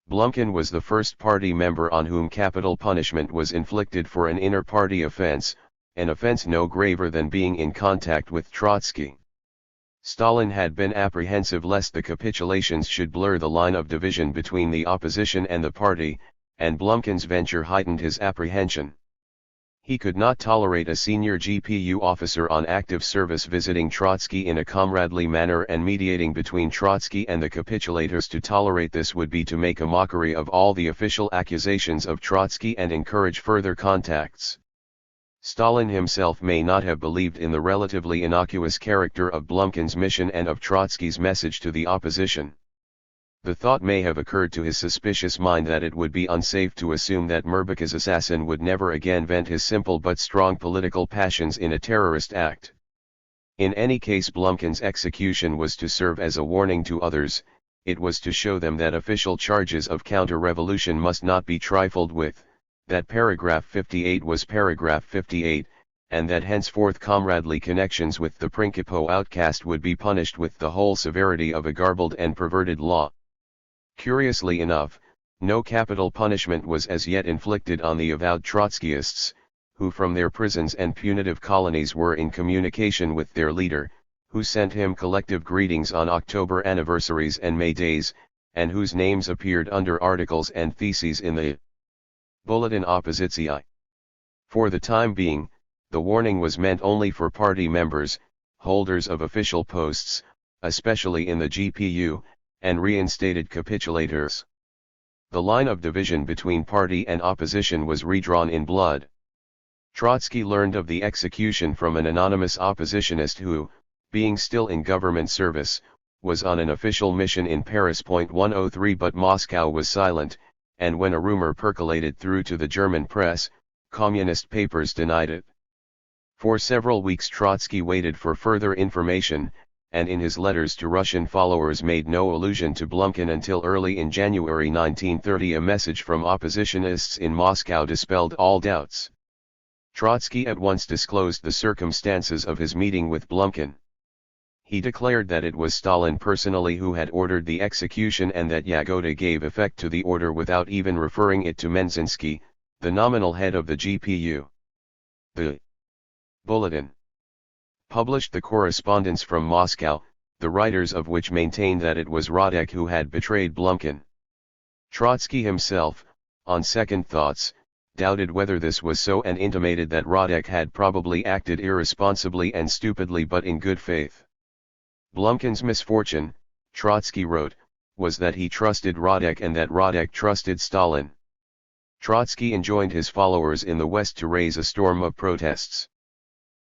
Speaker 1: Blumkin was the first party member on whom capital punishment was inflicted for an inter-party offense, an offense no graver than being in contact with Trotsky. Stalin had been apprehensive lest the capitulations should blur the line of division between the opposition and the party, and Blumkin's venture heightened his apprehension. He could not tolerate a senior GPU officer on active service visiting Trotsky in a comradely manner and mediating between Trotsky and the capitulators. To tolerate this would be to make a mockery of all the official accusations of Trotsky and encourage further contacts. Stalin himself may not have believed in the relatively innocuous character of Blumkin's mission and of Trotsky's message to the opposition. The thought may have occurred to his suspicious mind that it would be unsafe to assume that Mirbaka's assassin would never again vent his simple but strong political passions in a terrorist act. In any case, Blumkin's execution was to serve as a warning to others. It was to show them that official charges of counter-revolution must not be trifled with, that paragraph 58 was paragraph 58, and that henceforth comradely connections with the Prinkipo outcast would be punished with the whole severity of a garbled and perverted law. Curiously enough, no capital punishment was as yet inflicted on the avowed Trotskyists. who from their prisons and punitive colonies were in communication with their leader, who sent him collective greetings on October anniversaries and May days, and whose names appeared under articles and theses in the Bulletin Oppositiae. For the time being, the warning was meant only for party members, holders of official posts, especially in the GPU, and reinstated capitulators. The line of division between party and opposition was redrawn in blood. Trotsky learned of the execution from an anonymous oppositionist who, being still in government service, was on an official mission in Paris. 103 But Moscow was silent, and when a rumor percolated through to the German press, communist papers denied it. For several weeks Trotsky waited for further information, and in his letters to Russian followers made no allusion to Blumkin until early in January 1930 a message from oppositionists in Moscow dispelled all doubts. Trotsky at once disclosed the circumstances of his meeting with Blumkin. He declared that it was Stalin personally who had ordered the execution and that Yagoda gave effect to the order without even referring it to Menzinsky, the nominal head of the GPU. The Bulletin published the correspondence from Moscow, the writers of which maintained that it was Radek who had betrayed Blumkin. Trotsky himself, on second thoughts, doubted whether this was so and intimated that Radek had probably acted irresponsibly and stupidly but in good faith. Blumkin's misfortune, Trotsky wrote, was that he trusted Radek and that Radek trusted Stalin. Trotsky enjoined his followers in the West to raise a storm of protests.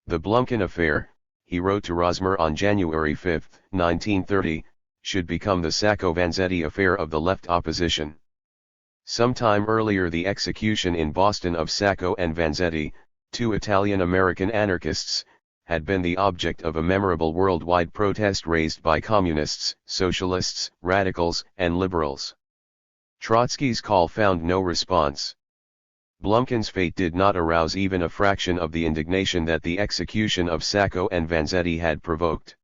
Speaker 1: The Blumkin affair, he wrote to Rosmer on January 5, 1930, should become the Sacco-Vanzetti affair of the left opposition. Sometime earlier the execution in Boston of Sacco and Vanzetti, two Italian-American anarchists, had been the object of a memorable worldwide protest raised by communists, socialists, radicals, and liberals. Trotsky's call found no response. Blumkin's fate did not arouse even a fraction of the indignation that the execution of Sacco and Vanzetti had provoked.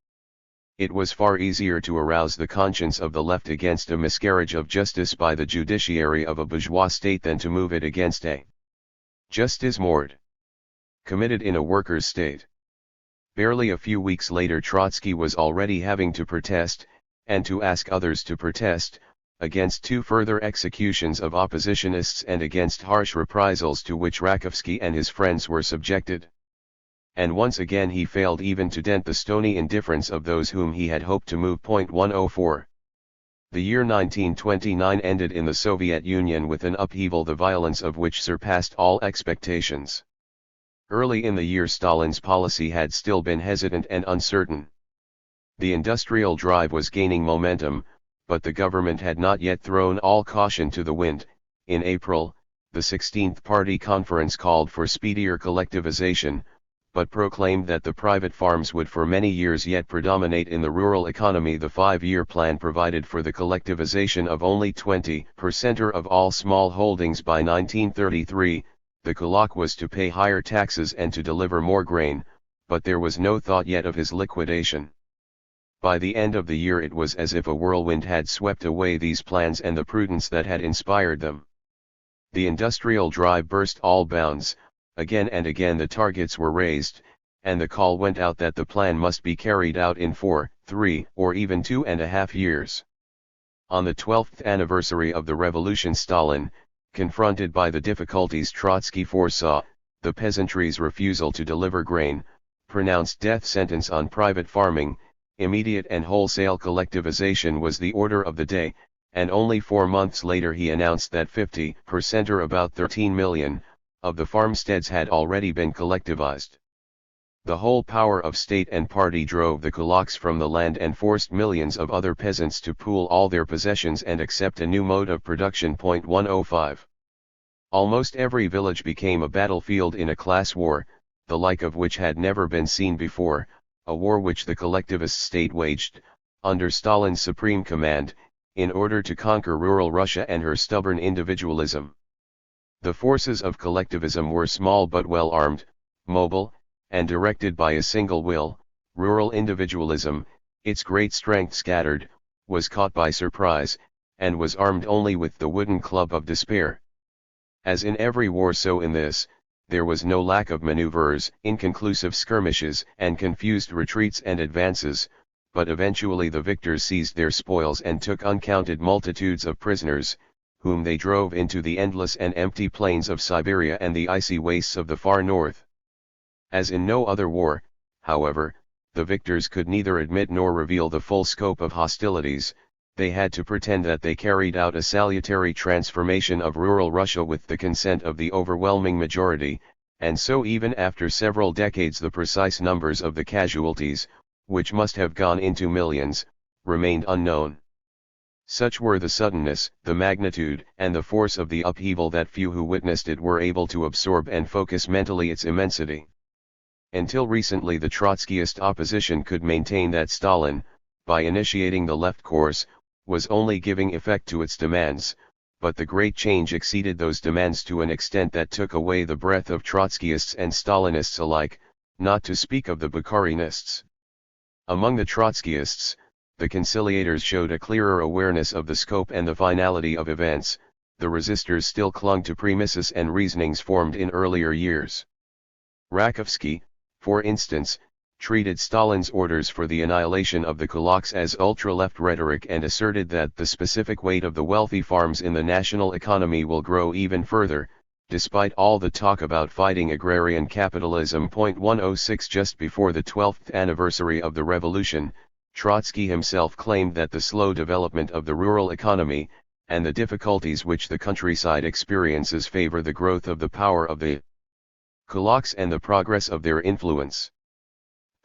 Speaker 1: It was far easier to arouse the conscience of the left against a miscarriage of justice by the judiciary of a bourgeois state than to move it against a justice mord committed in a workers' state. Barely a few weeks later Trotsky was already having to protest, and to ask others to protest, against two further executions of oppositionists and against harsh reprisals to which Rakovsky and his friends were subjected. And once again he failed even to dent the stony indifference of those whom he had hoped to move. 104. The year 1929 ended in the Soviet Union with an upheaval the violence of which surpassed all expectations. Early in the year Stalin's policy had still been hesitant and uncertain. The industrial drive was gaining momentum, but the government had not yet thrown all caution to the wind. In April, the 16th Party Conference called for speedier collectivization, but proclaimed that the private farms would for many years yet predominate in the rural economy. The 5-year plan provided for the collectivization of only 20% of all small holdings by 1933. The Kulak was to pay higher taxes and to deliver more grain, but there was no thought yet of his liquidation. By the end of the year it was as if a whirlwind had swept away these plans and the prudence that had inspired them. The industrial drive burst all bounds, again and again the targets were raised, and the call went out that the plan must be carried out in 4, 3, or even 2.5 years. On the 12th anniversary of the revolution Stalin, confronted by the difficulties Trotsky foresaw, the peasantry's refusal to deliver grain, pronounced death sentence on private farming. Immediate and wholesale collectivization was the order of the day, and only 4 months later he announced that 50%, or about 13 million, of the farmsteads had already been collectivized. The whole power of state and party drove the kulaks from the land and forced millions of other peasants to pool all their possessions and accept a new mode of production. 105. Almost every village became a battlefield in a class war, the like of which had never been seen before, a war which the collectivist state waged, under Stalin's supreme command, in order to conquer rural Russia and her stubborn individualism. The forces of collectivism were small but well armed, mobile, and directed by a single will. Rural individualism, its great strength scattered, was caught by surprise, and was armed only with the wooden club of despair. As in every war so in this, there was no lack of maneuvers, inconclusive skirmishes, and confused retreats and advances, but eventually the victors seized their spoils and took uncounted multitudes of prisoners, whom they drove into the endless and empty plains of Siberia and the icy wastes of the far north. As in no other war, however, the victors could neither admit nor reveal the full scope of hostilities. They had to pretend that they carried out a salutary transformation of rural Russia with the consent of the overwhelming majority, and so even after several decades the precise numbers of the casualties, which must have gone into millions, remained unknown. Such were the suddenness, the magnitude, and the force of the upheaval that few who witnessed it were able to absorb and focus mentally its immensity. Until recently the Trotskyist opposition could maintain that Stalin, by initiating the left course, was only giving effect to its demands, but the great change exceeded those demands to an extent that took away the breath of Trotskyists and Stalinists alike, not to speak of the Bukharinists. Among the Trotskyists, the conciliators showed a clearer awareness of the scope and the finality of events. The resistors still clung to premises and reasonings formed in earlier years. Rakovsky, for instance, treated Stalin's orders for the annihilation of the kulaks as ultra-left rhetoric and asserted that the specific weight of the wealthy farms in the national economy will grow even further, despite all the talk about fighting agrarian capitalism. 106 Just before the 12th anniversary of the revolution, Trotsky himself claimed that the slow development of the rural economy, and the difficulties which the countryside experiences favor the growth of the power of the kulaks and the progress of their influence.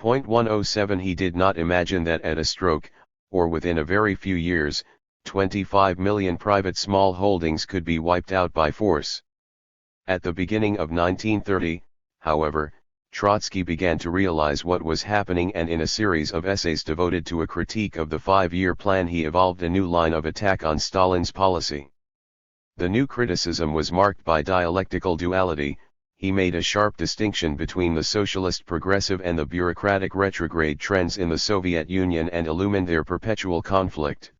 Speaker 1: 107 He did not imagine that at a stroke, or within a very few years, 25 million private small holdings could be wiped out by force. At the beginning of 1930, however, Trotsky began to realize what was happening, and in a series of essays devoted to a critique of the five-year plan he evolved a new line of attack on Stalin's policy. The new criticism was marked by dialectical duality. He made a sharp distinction between the socialist progressive and the bureaucratic retrograde trends in the Soviet Union and illumined their perpetual conflict.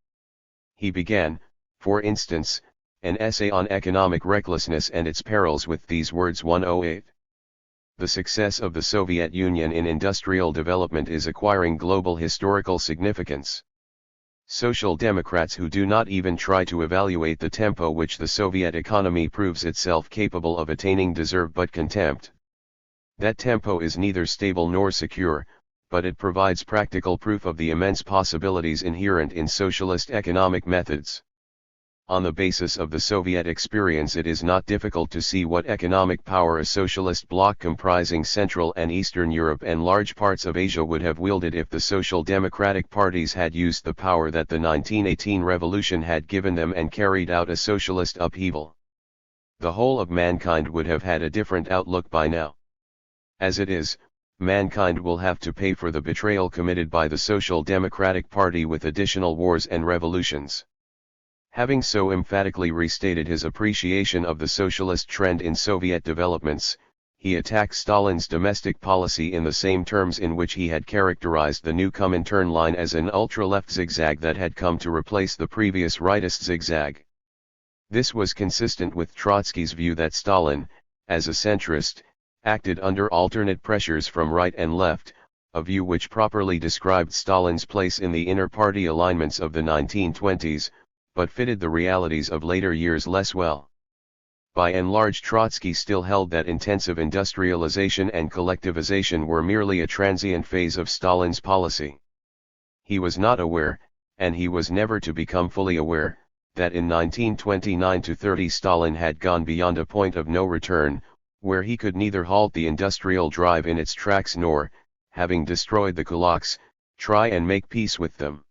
Speaker 1: He began, for instance, an essay on economic recklessness and its perils with these words: 108. The success of the Soviet Union in industrial development is acquiring global historical significance. Social Democrats who do not even try to evaluate the tempo which the Soviet economy proves itself capable of attaining deserve but contempt. That tempo is neither stable nor secure, but it provides practical proof of the immense possibilities inherent in socialist economic methods. On the basis of the Soviet experience, it is not difficult to see what economic power a socialist bloc comprising Central and Eastern Europe and large parts of Asia would have wielded if the social democratic parties had used the power that the 1918 revolution had given them and carried out a socialist upheaval. The whole of mankind would have had a different outlook by now. As it is, mankind will have to pay for the betrayal committed by the Social Democratic Party with additional wars and revolutions. Having so emphatically restated his appreciation of the socialist trend in Soviet developments, he attacked Stalin's domestic policy in the same terms in which he had characterized the new Comintern line as an ultra-left zigzag that had come to replace the previous rightist zigzag. This was consistent with Trotsky's view that Stalin, as a centrist, acted under alternate pressures from right and left, a view which properly described Stalin's place in the inner party alignments of the 1920s, but fitted the realities of later years less well. By and large, Trotsky still held that intensive industrialization and collectivization were merely a transient phase of Stalin's policy. He was not aware, and he was never to become fully aware, that in 1929–30 Stalin had gone beyond a point of no return, where he could neither halt the industrial drive in its tracks nor, having destroyed the kulaks, try and make peace with them.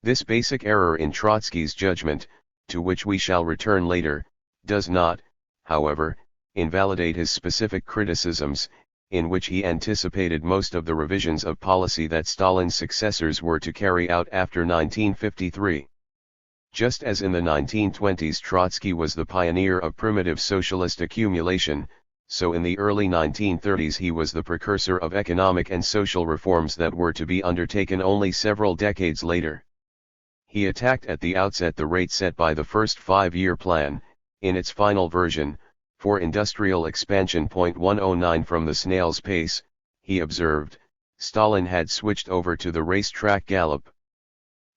Speaker 1: This basic error in Trotsky's judgment, to which we shall return later, does not, however, invalidate his specific criticisms, in which he anticipated most of the revisions of policy that Stalin's successors were to carry out after 1953. Just as in the 1920s Trotsky was the pioneer of primitive socialist accumulation, so in the early 1930s he was the precursor of economic and social reforms that were to be undertaken only several decades later. He attacked at the outset the rate set by the first five-year plan. In its final version, For industrial expansion. 109 From the snail's pace, he observed, Stalin had switched over to the racetrack gallop.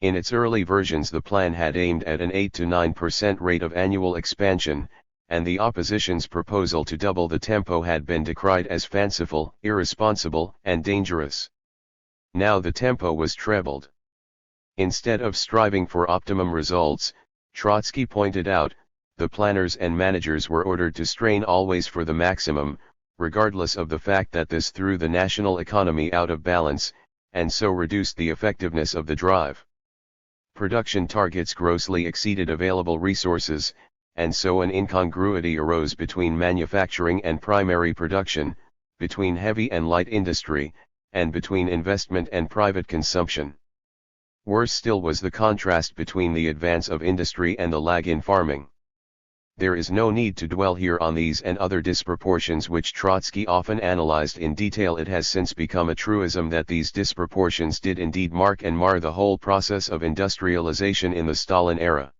Speaker 1: In its early versions the plan had aimed at an 8 to 9% rate of annual expansion, and the opposition's proposal to double the tempo had been decried as fanciful, irresponsible, and dangerous. Now the tempo was trebled. Instead of striving for optimum results, Trotsky pointed out, the planners and managers were ordered to strain always for the maximum, regardless of the fact that this threw the national economy out of balance, and so reduced the effectiveness of the drive. Production targets grossly exceeded available resources, and so an incongruity arose between manufacturing and primary production, between heavy and light industry, and between investment and private consumption. Worse still was the contrast between the advance of industry and the lag in farming. There is no need to dwell here on these and other disproportions which Trotsky often analyzed in detail. It has since become a truism that these disproportions did indeed mark and mar the whole process of industrialization in the Stalin era.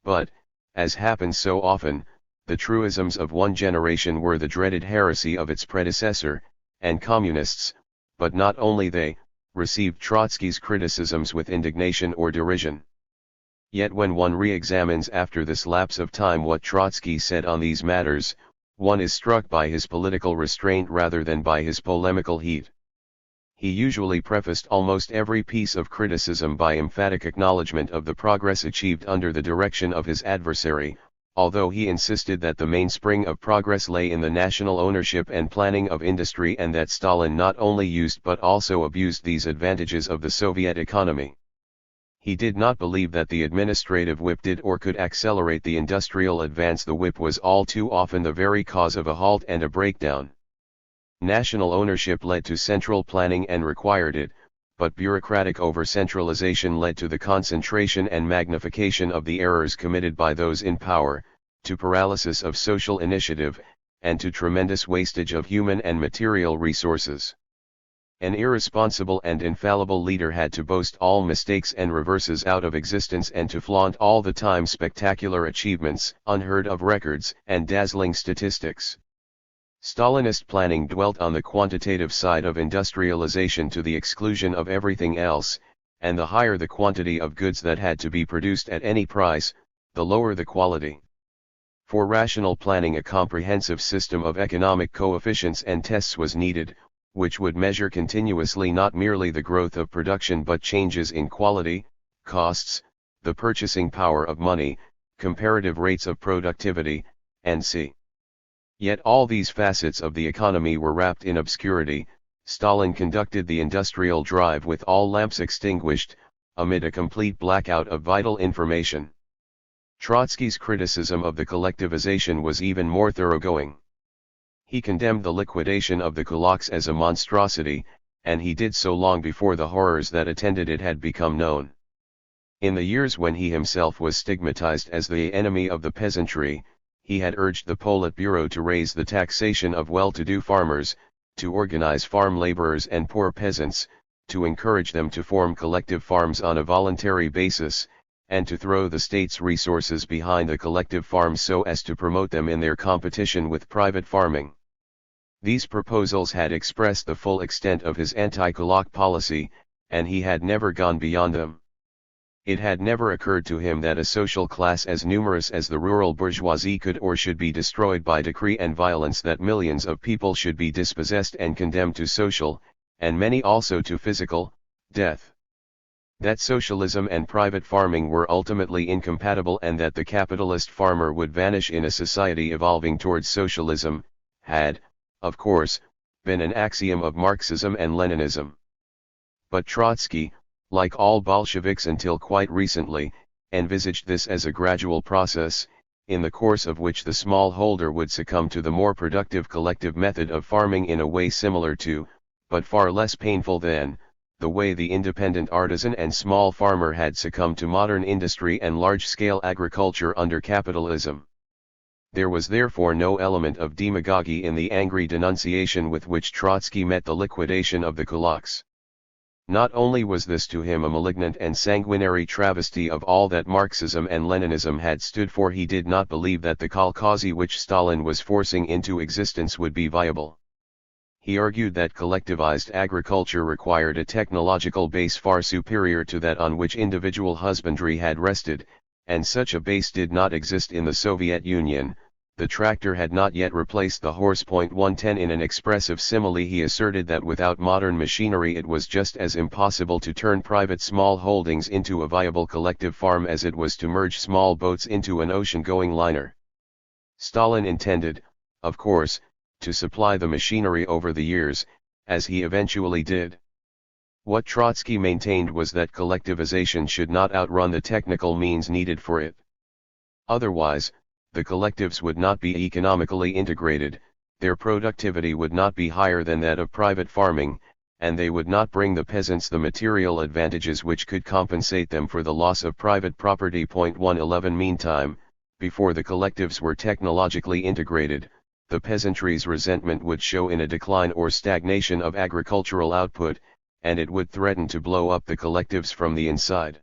Speaker 1: But, as happens so often, the truisms of one generation were the dreaded heresy of its predecessor, and communists, but not only they, received Trotsky's criticisms with indignation or derision. Yet when one re-examines after this lapse of time what Trotsky said on these matters, one is struck by his political restraint rather than by his polemical heat. He usually prefaced almost every piece of criticism by emphatic acknowledgement of the progress achieved under the direction of his adversary, although he insisted that the mainspring of progress lay in the national ownership and planning of industry and that Stalin not only used but also abused these advantages of the Soviet economy. He did not believe that the administrative whip did or could accelerate the industrial advance. The whip was all too often the very cause of a halt and a breakdown. National ownership led to central planning and required it, but bureaucratic over-centralization led to the concentration and magnification of the errors committed by those in power, to paralysis of social initiative, and to tremendous wastage of human and material resources. An irresponsible and infallible leader had to boast all mistakes and reverses out of existence and to flaunt all the time spectacular achievements, unheard of records, and dazzling statistics. Stalinist planning dwelt on the quantitative side of industrialization to the exclusion of everything else, and the higher the quantity of goods that had to be produced at any price, the lower the quality. For rational planning a comprehensive system of economic coefficients and tests was needed, which would measure continuously not merely the growth of production but changes in quality, costs, the purchasing power of money, comparative rates of productivity, and c. Yet all these facets of the economy were wrapped in obscurity. Stalin conducted the industrial drive with all lamps extinguished, amid a complete blackout of vital information. Trotsky's criticism of the collectivization was even more thoroughgoing. He condemned the liquidation of the kulaks as a monstrosity, and he did so long before the horrors that attended it had become known. In the years when he himself was stigmatized as the enemy of the peasantry, he had urged the Politburo to raise the taxation of well-to-do farmers, to organize farm laborers and poor peasants, to encourage them to form collective farms on a voluntary basis, and to throw the state's resources behind the collective farms so as to promote them in their competition with private farming. These proposals had expressed the full extent of his anti-kulak policy, and he had never gone beyond them. It had never occurred to him that a social class as numerous as the rural bourgeoisie could or should be destroyed by decree and violence, that millions of people should be dispossessed and condemned to social, and many also to physical, death. That socialism and private farming were ultimately incompatible and that the capitalist farmer would vanish in a society evolving towards socialism, had, of course, been an axiom of Marxism and Leninism. But Trotsky, like all Bolsheviks until quite recently, envisaged this as a gradual process, in the course of which the smallholder would succumb to the more productive collective method of farming in a way similar to, but far less painful than, the way the independent artisan and small farmer had succumbed to modern industry and large-scale agriculture under capitalism. There was therefore no element of demagogy in the angry denunciation with which Trotsky met the liquidation of the kulaks. Not only was this to him a malignant and sanguinary travesty of all that Marxism and Leninism had stood for, he did not believe that the kolkhozy which Stalin was forcing into existence would be viable. He argued that collectivized agriculture required a technological base far superior to that on which individual husbandry had rested, and such a base did not exist in the Soviet Union. The tractor had not yet replaced the horse. 110 In an expressive simile, he asserted that without modern machinery it was just as impossible to turn private small holdings into a viable collective farm as it was to merge small boats into an ocean-going liner. Stalin intended, of course, to supply the machinery over the years, as he eventually did. What Trotsky maintained was that collectivization should not outrun the technical means needed for it. Otherwise, the collectives would not be economically integrated, their productivity would not be higher than that of private farming, and they would not bring the peasants the material advantages which could compensate them for the loss of private property. 111 Meantime, before the collectives were technologically integrated, the peasantry's resentment would show in a decline or stagnation of agricultural output, and it would threaten to blow up the collectives from the inside.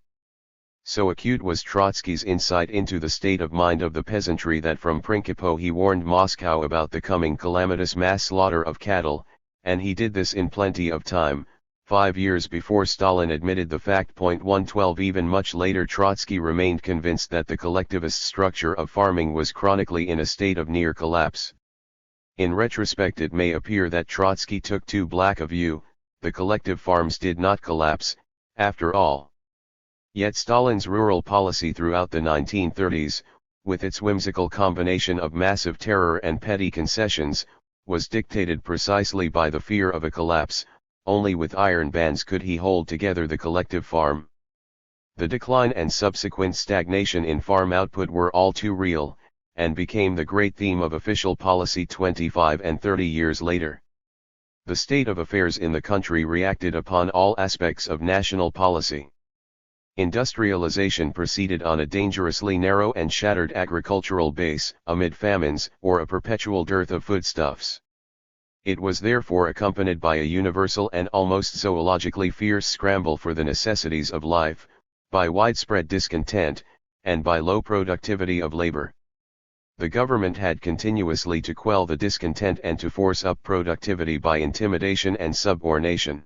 Speaker 1: So acute was Trotsky's insight into the state of mind of the peasantry that from principio he warned Moscow about the coming calamitous mass slaughter of cattle, and he did this in plenty of time, 5 years before Stalin admitted the fact. 112 Even much later, Trotsky remained convinced that the collectivist structure of farming was chronically in a state of near collapse. In retrospect, it may appear that Trotsky took too black a view. The collective farms did not collapse, after all. Yet Stalin's rural policy throughout the 1930s, with its whimsical combination of massive terror and petty concessions, was dictated precisely by the fear of a collapse. Only with iron bands could he hold together the collective farm. The decline and subsequent stagnation in farm output were all too real, and became the great theme of official policy 25 and 30 years later. The state of affairs in the country reacted upon all aspects of national policy. Industrialization proceeded on a dangerously narrow and shattered agricultural base, amid famines or a perpetual dearth of foodstuffs. It was therefore accompanied by a universal and almost zoologically fierce scramble for the necessities of life, by widespread discontent, and by low productivity of labor. The government had continuously to quell the discontent and to force up productivity by intimidation and subornation.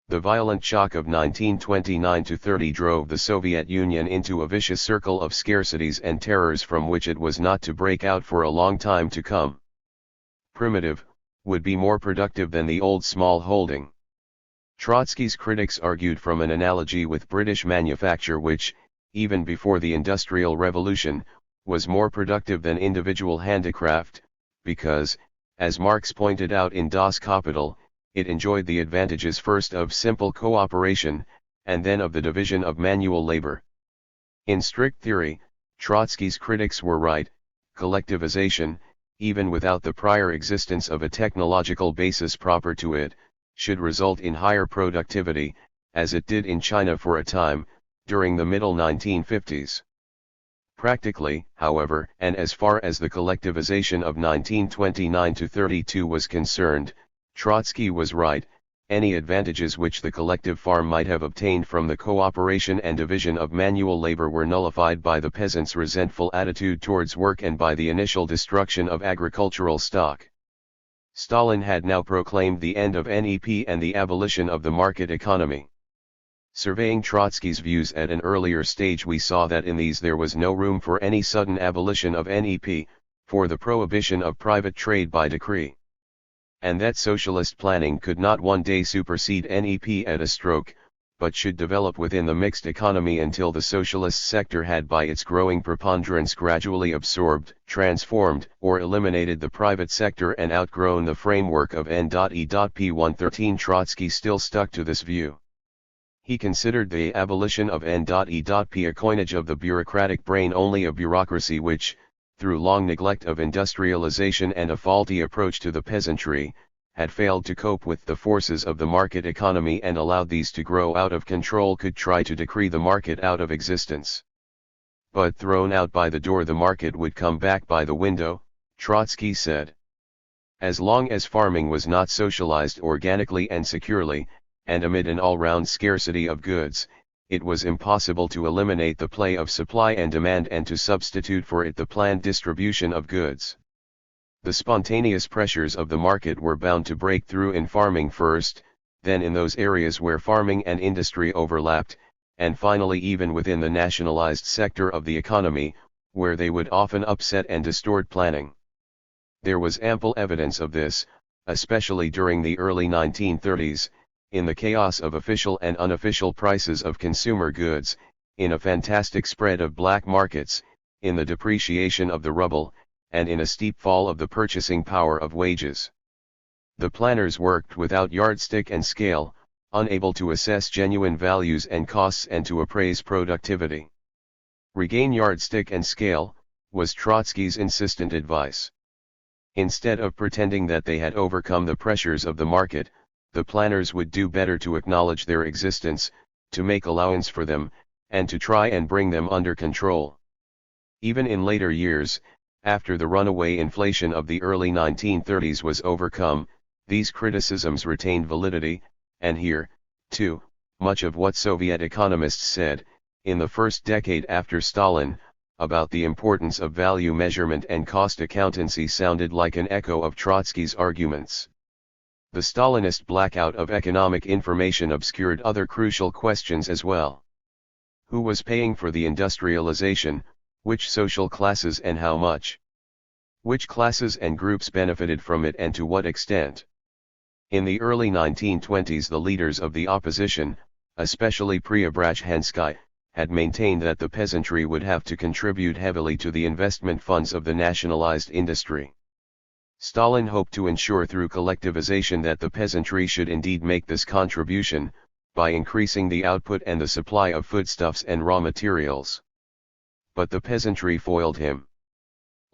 Speaker 1: The violent shock of 1929–30 drove the Soviet Union into a vicious circle of scarcities and terrors from which it was not to break out for a long time to come. Primitive would be more productive than the old small holding. Trotsky's critics argued from an analogy with British manufacture which, even before the Industrial Revolution, was more productive than individual handicraft, because, as Marx pointed out in Das Kapital, it enjoyed the advantages first of simple cooperation, and then of the division of manual labor. In strict theory, Trotsky's critics were right. Collectivization, even without the prior existence of a technological basis proper to it, should result in higher productivity, as it did in China for a time, during the middle 1950s. Practically, however, and as far as the collectivization of 1929–32 was concerned, Trotsky was right. Any advantages which the collective farm might have obtained from the cooperation and division of manual labor were nullified by the peasants' resentful attitude towards work and by the initial destruction of agricultural stock. Stalin had now proclaimed the end of NEP and the abolition of the market economy. Surveying Trotsky's views at an earlier stage, we saw that in these there was no room for any sudden abolition of NEP, for the prohibition of private trade by decree. And that socialist planning could not one day supersede NEP at a stroke, but should develop within the mixed economy until the socialist sector had by its growing preponderance gradually absorbed, transformed, or eliminated the private sector and outgrown the framework of N.E.P. 113. Trotsky still stuck to this view. He considered the abolition of N.E.P. a coinage of the bureaucratic brain, only a bureaucracy which, through long neglect of industrialization and a faulty approach to the peasantry, had failed to cope with the forces of the market economy and allowed these to grow out of control, could try to decree the market out of existence. But thrown out by the door, the market would come back by the window, Trotsky said. As long as farming was not socialized organically and securely, and amid an all-round scarcity of goods, it was impossible to eliminate the play of supply and demand and to substitute for it the planned distribution of goods. The spontaneous pressures of the market were bound to break through in farming first, then in those areas where farming and industry overlapped, and finally even within the nationalized sector of the economy, where they would often upset and distort planning. There was ample evidence of this, especially during the early 1930s, in the chaos of official and unofficial prices of consumer goods, in a fantastic spread of black markets, in the depreciation of the ruble, and in a steep fall of the purchasing power of wages. The planners worked without yardstick and scale, unable to assess genuine values and costs and to appraise productivity. Regain yardstick and scale, was Trotsky's insistent advice. Instead of pretending that they had overcome the pressures of the market, the planners would do better to acknowledge their existence, to make allowance for them, and to try and bring them under control. Even in later years, after the runaway inflation of the early 1930s was overcome, these criticisms retained validity, and here, too, much of what Soviet economists said, in the first decade after Stalin, about the importance of value measurement and cost accountancy sounded like an echo of Trotsky's arguments. The Stalinist blackout of economic information obscured other crucial questions as well. Who was paying for the industrialization, which social classes and how much? Which classes and groups benefited from it and to what extent? In the early 1920s the leaders of the opposition, especially Preobrazhensky, had maintained that the peasantry would have to contribute heavily to the investment funds of the nationalized industry. Stalin hoped to ensure through collectivization that the peasantry should indeed make this contribution, by increasing the output and the supply of foodstuffs and raw materials. But the peasantry foiled him.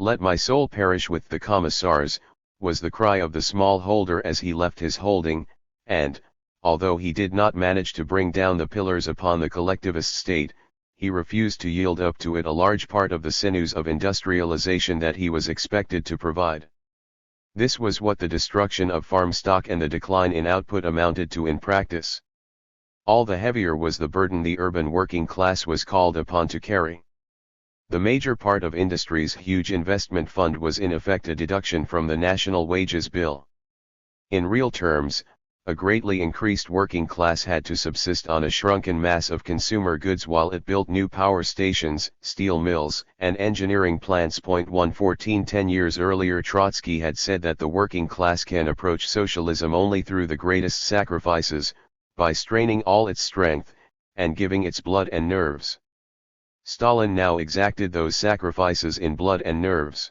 Speaker 1: "Let my soul perish with the commissars," was the cry of the smallholder as he left his holding, and, although he did not manage to bring down the pillars upon the collectivist state, he refused to yield up to it a large part of the sinews of industrialization that he was expected to provide. This was what the destruction of farm stock and the decline in output amounted to in practice. All the heavier was the burden the urban working class was called upon to carry. The major part of industry's huge investment fund was in effect a deduction from the national wages bill. In real terms, a greatly increased working class had to subsist on a shrunken mass of consumer goods while it built new power stations, steel mills, and engineering plants. 114 10 years earlier Trotsky had said that the working class can approach socialism only through the greatest sacrifices, by straining all its strength, and giving its blood and nerves. Stalin now exacted those sacrifices in blood and nerves.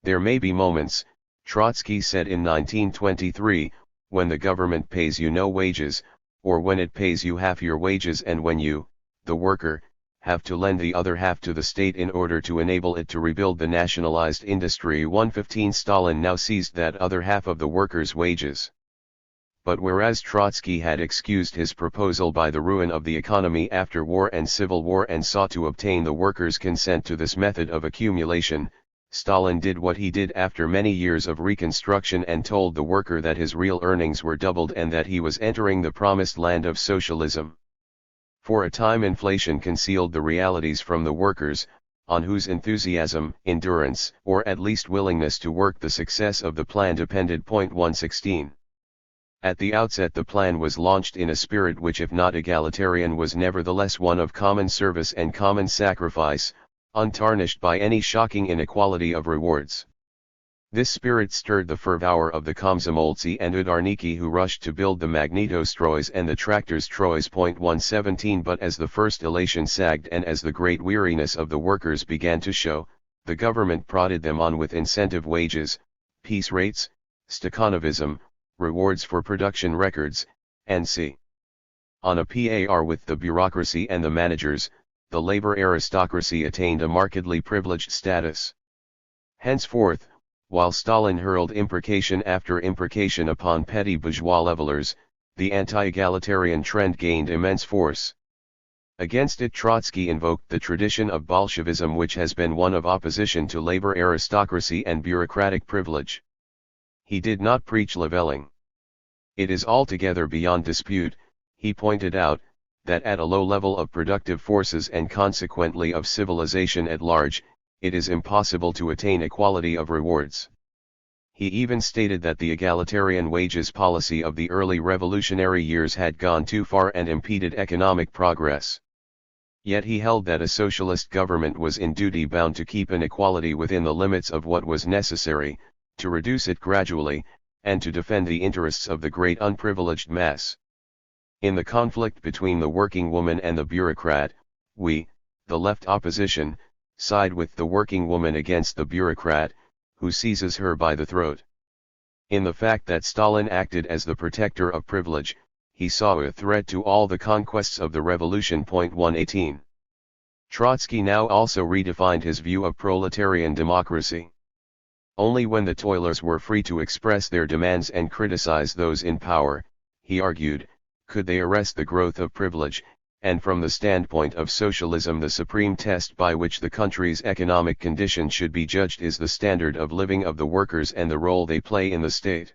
Speaker 1: There may be moments, Trotsky said in 1923, when the government pays you no wages, or when it pays you half your wages and when you, the worker, have to lend the other half to the state in order to enable it to rebuild the nationalized industry. 115 Stalin now seized that other half of the workers' wages. But whereas Trotsky had excused his proposal by the ruin of the economy after war and civil war and sought to obtain the workers' consent to this method of accumulation, Stalin did what he did after many years of reconstruction and told the worker that his real earnings were doubled and that he was entering the promised land of socialism. For a time inflation concealed the realities from the workers, on whose enthusiasm, endurance, or at least willingness to work the success of the plan depended. 116. At the outset the plan was launched in a spirit which if not egalitarian was nevertheless one of common service and common sacrifice, untarnished by any shocking inequality of rewards. This spirit stirred the fervor of the Komsomoltsi and Udarniki who rushed to build the magnetostroys and the tractors-troys. 117 But as the first elation sagged and as the great weariness of the workers began to show, the government prodded them on with incentive wages, piece rates, Stakhanovism, rewards for production records, and on a par with the bureaucracy and the managers, the labor aristocracy attained a markedly privileged status. Henceforth, while Stalin hurled imprecation after imprecation upon petty bourgeois levelers, the anti-egalitarian trend gained immense force. Against it Trotsky invoked the tradition of Bolshevism which has been one of opposition to labor aristocracy and bureaucratic privilege. He did not preach leveling. It is altogether beyond dispute, he pointed out, that at a low level of productive forces and consequently of civilization at large, it is impossible to attain equality of rewards. He even stated that the egalitarian wages policy of the early revolutionary years had gone too far and impeded economic progress. Yet he held that a socialist government was in duty bound to keep inequality within the limits of what was necessary, to reduce it gradually, and to defend the interests of the great unprivileged mass. In the conflict between the working woman and the bureaucrat, we, the left opposition, side with the working woman against the bureaucrat, who seizes her by the throat. In the fact that Stalin acted as the protector of privilege, he saw a threat to all the conquests of the revolution. 118. Trotsky now also redefined his view of proletarian democracy. Only when the toilers were free to express their demands and criticize those in power, he argued, could they arrest the growth of privilege, and from the standpoint of socialism the supreme test by which the country's economic condition should be judged is the standard of living of the workers and the role they play in the state.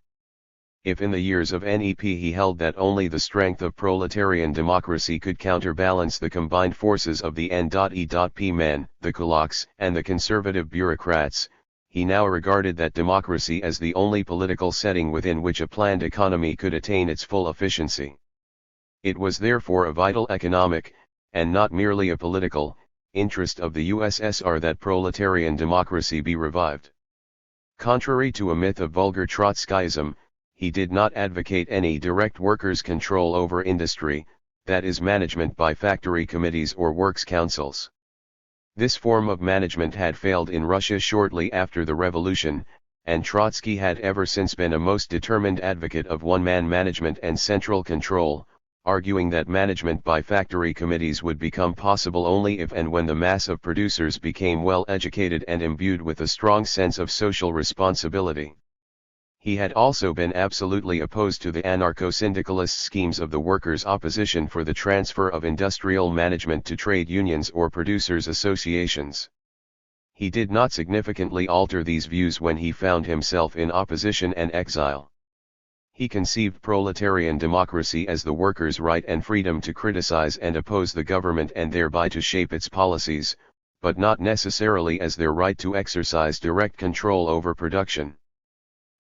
Speaker 1: If in the years of NEP he held that only the strength of proletarian democracy could counterbalance the combined forces of the N.E.P. men, the kulaks, and the conservative bureaucrats, he now regarded that democracy as the only political setting within which a planned economy could attain its full efficiency. It was therefore a vital economic, and not merely a political, interest of the USSR that proletarian democracy be revived. Contrary to a myth of vulgar Trotskyism, he did not advocate any direct workers' control over industry, that is management by factory committees or works councils. This form of management had failed in Russia shortly after the revolution, and Trotsky had ever since been a most determined advocate of one-man management and central control, arguing that management by factory committees would become possible only if and when the mass of producers became well educated and imbued with a strong sense of social responsibility. He had also been absolutely opposed to the anarcho-syndicalist schemes of the workers' opposition for the transfer of industrial management to trade unions or producers' associations. He did not significantly alter these views when he found himself in opposition and exile. He conceived proletarian democracy as the workers' right and freedom to criticize and oppose the government and thereby to shape its policies, but not necessarily as their right to exercise direct control over production.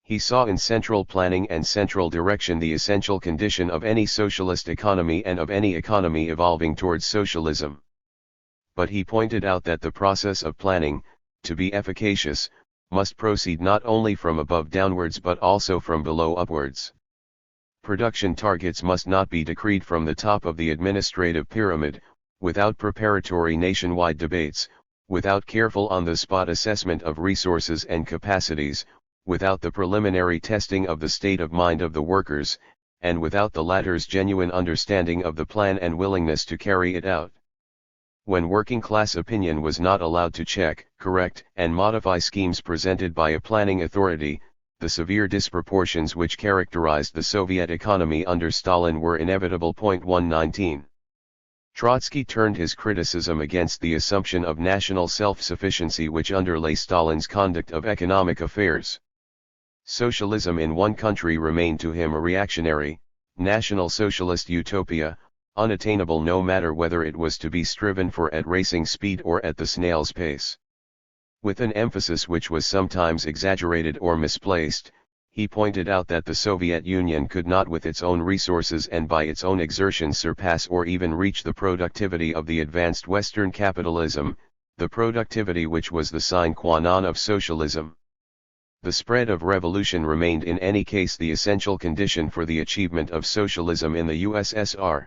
Speaker 1: He saw in central planning and central direction the essential condition of any socialist economy and of any economy evolving towards socialism. But he pointed out that the process of planning, to be efficacious, must proceed not only from above downwards but also from below upwards. Production targets must not be decreed from the top of the administrative pyramid, without preparatory nationwide debates, without careful on-the-spot assessment of resources and capacities, without the preliminary testing of the state of mind of the workers, and without the latter's genuine understanding of the plan and willingness to carry it out. When working-class opinion was not allowed to check, correct, and modify schemes presented by a planning authority, the severe disproportions which characterized the Soviet economy under Stalin were inevitable. 119. Trotsky turned his criticism against the assumption of national self-sufficiency which underlay Stalin's conduct of economic affairs. Socialism in one country remained to him a reactionary, national socialist utopia, unattainable no matter whether it was to be striven for at racing speed or at the snail's pace. With an emphasis which was sometimes exaggerated or misplaced, he pointed out that the Soviet Union could not with its own resources and by its own exertions surpass or even reach the productivity of the advanced Western capitalism, the productivity which was the sine qua non of socialism. The spread of revolution remained in any case the essential condition for the achievement of socialism in the USSR.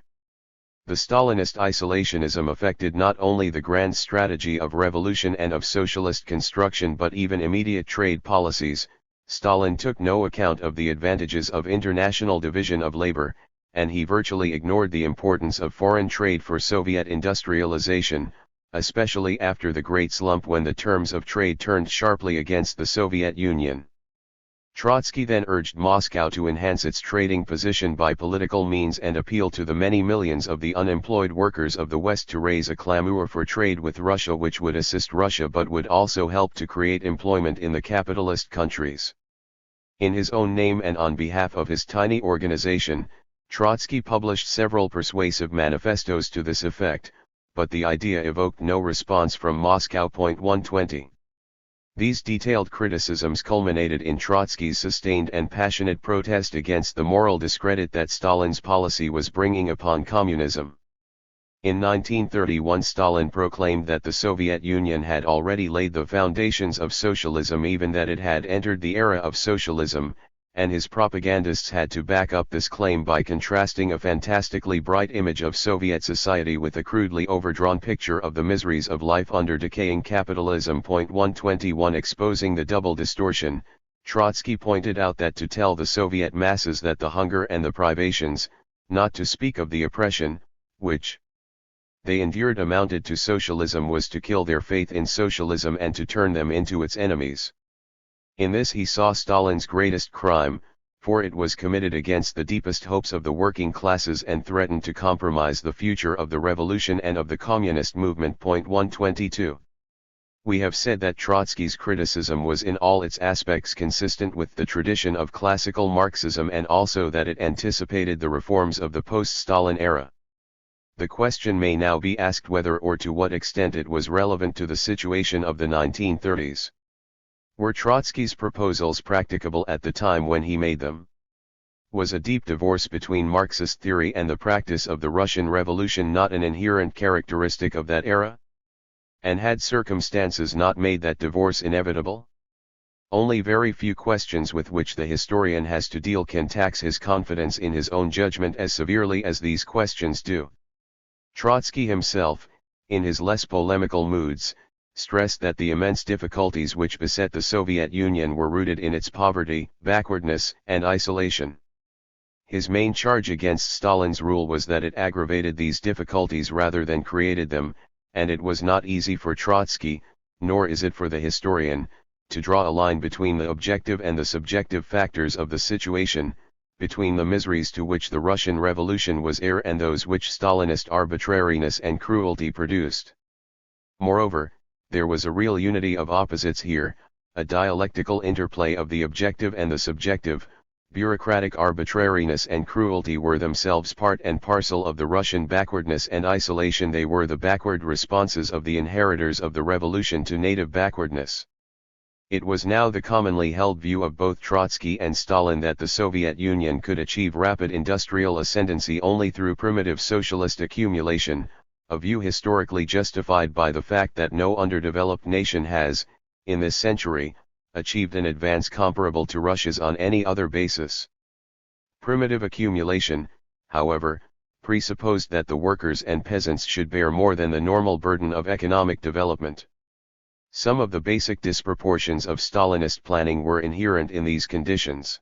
Speaker 1: The Stalinist isolationism affected not only the grand strategy of revolution and of socialist construction but even immediate trade policies. Stalin took no account of the advantages of international division of labor, and he virtually ignored the importance of foreign trade for Soviet industrialization, especially after the Great Slump when the terms of trade turned sharply against the Soviet Union. Trotsky then urged Moscow to enhance its trading position by political means and appeal to the many millions of the unemployed workers of the West to raise a clamor for trade with Russia which would assist Russia but would also help to create employment in the capitalist countries. In his own name and on behalf of his tiny organization, Trotsky published several persuasive manifestos to this effect, but the idea evoked no response from Moscow. 120. These detailed criticisms culminated in Trotsky's sustained and passionate protest against the moral discredit that Stalin's policy was bringing upon communism. In 1931, Stalin proclaimed that the Soviet Union had already laid the foundations of socialism, even that it had entered the era of socialism, and his propagandists had to back up this claim by contrasting a fantastically bright image of Soviet society with a crudely overdrawn picture of the miseries of life under decaying capitalism. 121. Exposing the double distortion, Trotsky pointed out that to tell the Soviet masses that the hunger and the privations, not to speak of the oppression, which they endured amounted to socialism was to kill their faith in socialism and to turn them into its enemies. In this he saw Stalin's greatest crime, for it was committed against the deepest hopes of the working classes and threatened to compromise the future of the revolution and of the communist movement. 122. We have said that Trotsky's criticism was in all its aspects consistent with the tradition of classical Marxism, and also that it anticipated the reforms of the post-Stalin era. The question may now be asked whether or to what extent it was relevant to the situation of the 1930s. Were Trotsky's proposals practicable at the time when he made them? Was a deep divorce between Marxist theory and the practice of the Russian Revolution not an inherent characteristic of that era? And had circumstances not made that divorce inevitable? Only very few questions with which the historian has to deal can tax his confidence in his own judgment as severely as these questions do. Trotsky himself, in his less polemical moods, stressed that the immense difficulties which beset the Soviet Union were rooted in its poverty, backwardness, and isolation. His main charge against Stalin's rule was that it aggravated these difficulties rather than created them, and it was not easy for Trotsky, nor is it for the historian, to draw a line between the objective and the subjective factors of the situation, between the miseries to which the Russian Revolution was heir and those which Stalinist arbitrariness and cruelty produced. Moreover, there was a real unity of opposites here, a dialectical interplay of the objective and the subjective. Bureaucratic arbitrariness and cruelty were themselves part and parcel of the Russian backwardness and isolation. They were the backward responses of the inheritors of the revolution to native backwardness. It was now the commonly held view of both Trotsky and Stalin that the Soviet Union could achieve rapid industrial ascendancy only through primitive socialist accumulation, a view historically justified by the fact that no underdeveloped nation has, in this century, achieved an advance comparable to Russia's on any other basis. Primitive accumulation, however, presupposed that the workers and peasants should bear more than the normal burden of economic development. Some of the basic disproportions of Stalinist planning were inherent in these conditions.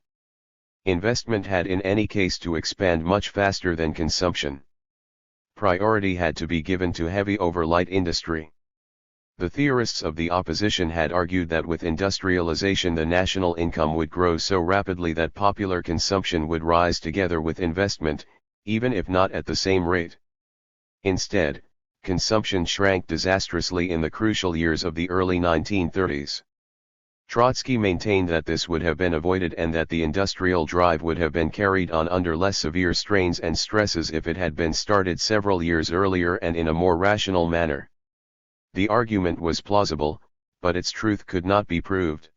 Speaker 1: Investment had in any case to expand much faster than consumption. Priority had to be given to heavy over light industry. The theorists of the opposition had argued that with industrialization the national income would grow so rapidly that popular consumption would rise together with investment, even if not at the same rate. Instead, consumption shrank disastrously in the crucial years of the early 1930s. Trotsky maintained that this would have been avoided and that the industrial drive would have been carried on under less severe strains and stresses if it had been started several years earlier and in a more rational manner. The argument was plausible, but its truth could not be proved.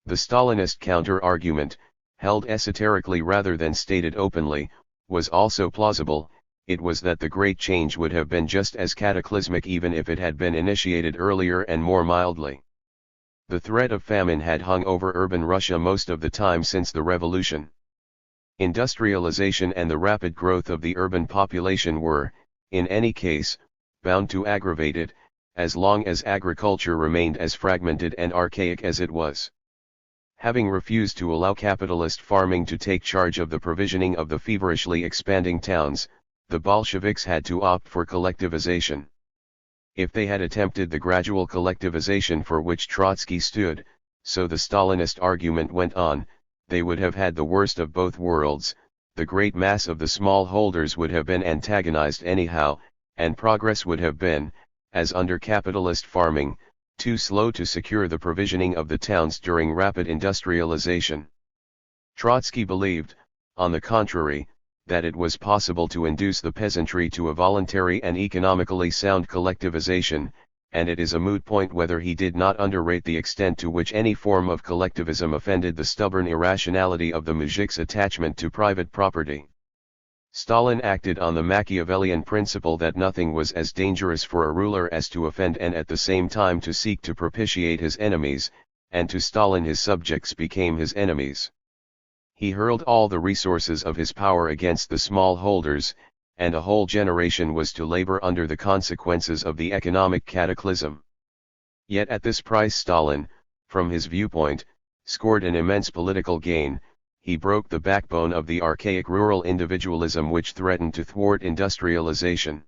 Speaker 1: The Stalinist counter-argument, held esoterically rather than stated openly, was also plausible. It was that the great change would have been just as cataclysmic even if it had been initiated earlier and more mildly. The threat of famine had hung over urban Russia most of the time since the revolution. Industrialization and the rapid growth of the urban population were, in any case, bound to aggravate it, as long as agriculture remained as fragmented and archaic as it was. Having refused to allow capitalist farming to take charge of the provisioning of the feverishly expanding towns, the Bolsheviks had to opt for collectivization. If they had attempted the gradual collectivization for which Trotsky stood, so the Stalinist argument went on, they would have had the worst of both worlds. The great mass of the small holders would have been antagonized anyhow, and progress would have been, as under capitalist farming, too slow to secure the provisioning of the towns during rapid industrialization. Trotsky believed, on the contrary, that it was possible to induce the peasantry to a voluntary and economically sound collectivization, and it is a moot point whether he did not underrate the extent to which any form of collectivism offended the stubborn irrationality of the muzhik's attachment to private property. Stalin acted on the Machiavellian principle that nothing was as dangerous for a ruler as to offend and at the same time to seek to propitiate his enemies, and to Stalin his subjects became his enemies. He hurled all the resources of his power against the smallholders, and a whole generation was to labor under the consequences of the economic cataclysm. Yet at this price Stalin, from his viewpoint, scored an immense political gain. He broke the backbone of the archaic rural individualism which threatened to thwart industrialization.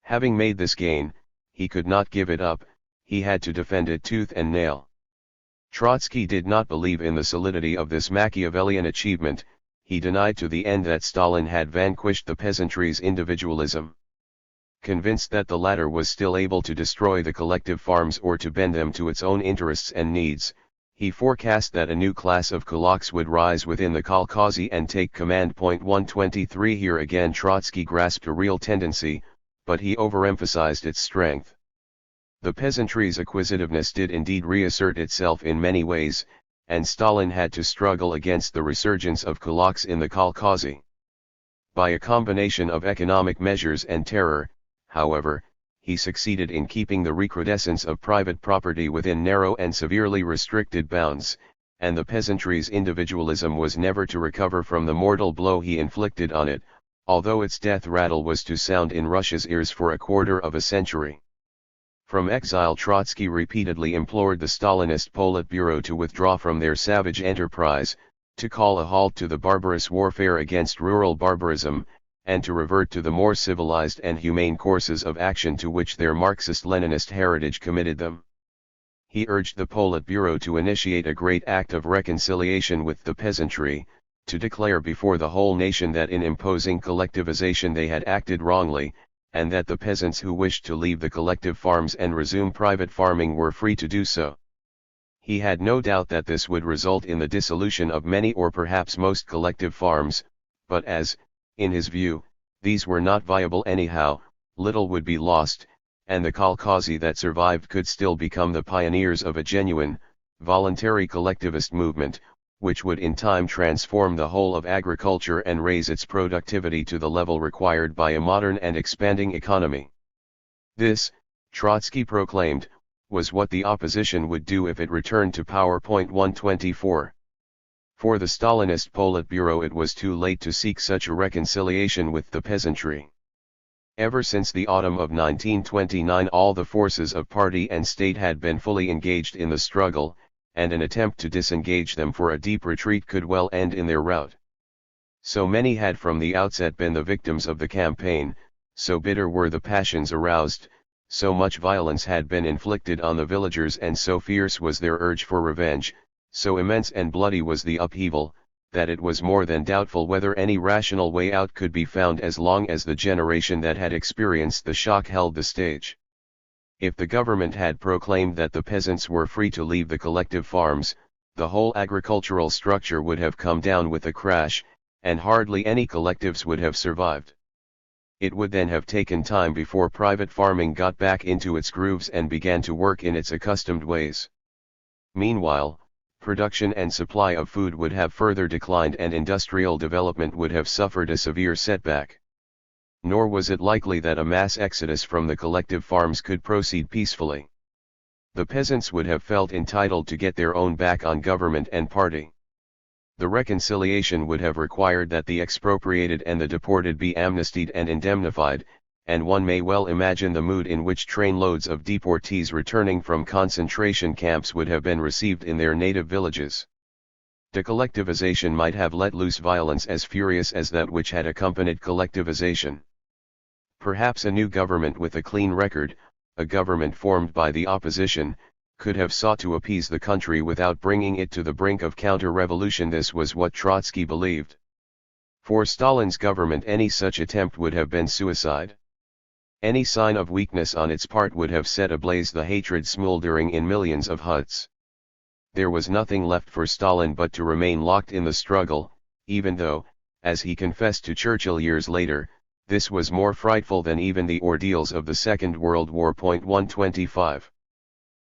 Speaker 1: Having made this gain, he could not give it up, he had to defend it tooth and nail. Trotsky did not believe in the solidity of this Machiavellian achievement. He denied to the end that Stalin had vanquished the peasantry's individualism. Convinced that the latter was still able to destroy the collective farms or to bend them to its own interests and needs, he forecast that a new class of kulaks would rise within the kolkhozy and take command. 123 Here again Trotsky grasped a real tendency, but he overemphasized its strength. The peasantry's acquisitiveness did indeed reassert itself in many ways, and Stalin had to struggle against the resurgence of kulaks in the kolkhozy. By a combination of economic measures and terror, however, he succeeded in keeping the recrudescence of private property within narrow and severely restricted bounds, and the peasantry's individualism was never to recover from the mortal blow he inflicted on it, although its death rattle was to sound in Russia's ears for a quarter of a century. From exile Trotsky repeatedly implored the Stalinist Politburo to withdraw from their savage enterprise, to call a halt to the barbarous warfare against rural barbarism, and to revert to the more civilized and humane courses of action to which their Marxist-Leninist heritage committed them. He urged the Politburo to initiate a great act of reconciliation with the peasantry, to declare before the whole nation that in imposing collectivization they had acted wrongly, and that the peasants who wished to leave the collective farms and resume private farming were free to do so. He had no doubt that this would result in the dissolution of many or perhaps most collective farms, but as, in his view, these were not viable anyhow, little would be lost, and the kolkhozy that survived could still become the pioneers of a genuine, voluntary collectivist movement, which would in time transform the whole of agriculture and raise its productivity to the level required by a modern and expanding economy. This, Trotsky proclaimed, was what the opposition would do if it returned to power. 124. For the Stalinist Politburo it was too late to seek such a reconciliation with the peasantry. Ever since the autumn of 1929 all the forces of party and state had been fully engaged in the struggle, and an attempt to disengage them for a deep retreat could well end in their rout. So many had from the outset been the victims of the campaign, so bitter were the passions aroused, so much violence had been inflicted on the villagers and so fierce was their urge for revenge, so immense and bloody was the upheaval, that it was more than doubtful whether any rational way out could be found as long as the generation that had experienced the shock held the stage. If the government had proclaimed that the peasants were free to leave the collective farms, the whole agricultural structure would have come down with a crash, and hardly any collectives would have survived. It would then have taken time before private farming got back into its grooves and began to work in its accustomed ways. Meanwhile, production and supply of food would have further declined and industrial development would have suffered a severe setback. Nor was it likely that a mass exodus from the collective farms could proceed peacefully. The peasants would have felt entitled to get their own back on government and party. The reconciliation would have required that the expropriated and the deported be amnestied and indemnified, and one may well imagine the mood in which trainloads of deportees returning from concentration camps would have been received in their native villages. Decollectivization might have let loose violence as furious as that which had accompanied collectivization. Perhaps a new government with a clean record, a government formed by the opposition, could have sought to appease the country without bringing it to the brink of counter-revolution. This was what Trotsky believed. For Stalin's government any such attempt would have been suicide. Any sign of weakness on its part would have set ablaze the hatred smoldering in millions of huts. there was nothing left for Stalin but to remain locked in the struggle, even though, as he confessed to Churchill years later, this was more frightful than even the ordeals of the Second World War. 125.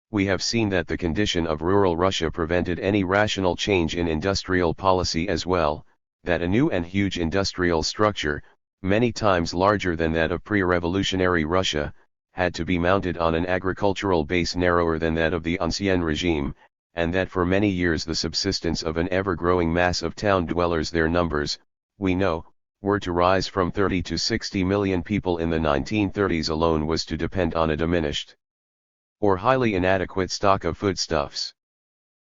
Speaker 1: We have seen that the condition of rural Russia prevented any rational change in industrial policy as well, that a new and huge industrial structure, many times larger than that of pre-revolutionary Russia, had to be mounted on an agricultural base narrower than that of the ancien regime, and that for many years the subsistence of an ever-growing mass of town dwellers, their numbers, we know, were to rise from 30 to 60 million people in the 1930s alone, was to depend on a diminished or highly inadequate stock of foodstuffs.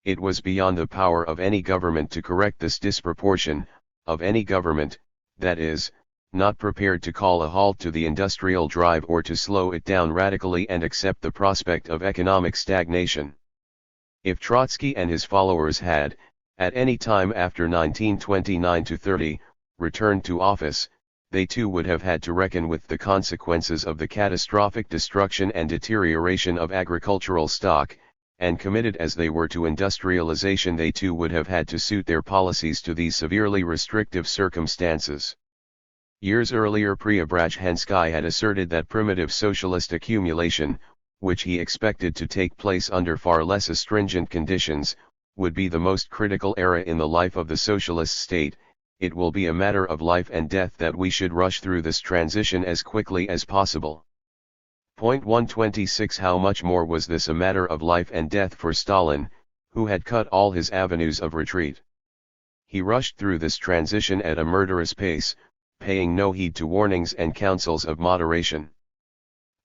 Speaker 1: It was beyond the power of any government to correct this disproportion, of any government, that is, not prepared to call a halt to the industrial drive or to slow it down radically and accept the prospect of economic stagnation. If Trotsky and his followers had, at any time after 1929-30, returned to office, they too would have had to reckon with the consequences of the catastrophic destruction and deterioration of agricultural stock, and committed as they were to industrialization, they too would have had to suit their policies to these severely restrictive circumstances. Years earlier Preobrazhensky had asserted that primitive socialist accumulation, which he expected to take place under far less stringent conditions, would be the most critical era in the life of the socialist state. It will be a matter of life and death that we should rush through this transition as quickly as possible. Point 126. How much more was this a matter of life and death for Stalin, who had cut all his avenues of retreat? He rushed through this transition at a murderous pace, paying no heed to warnings and counsels of moderation.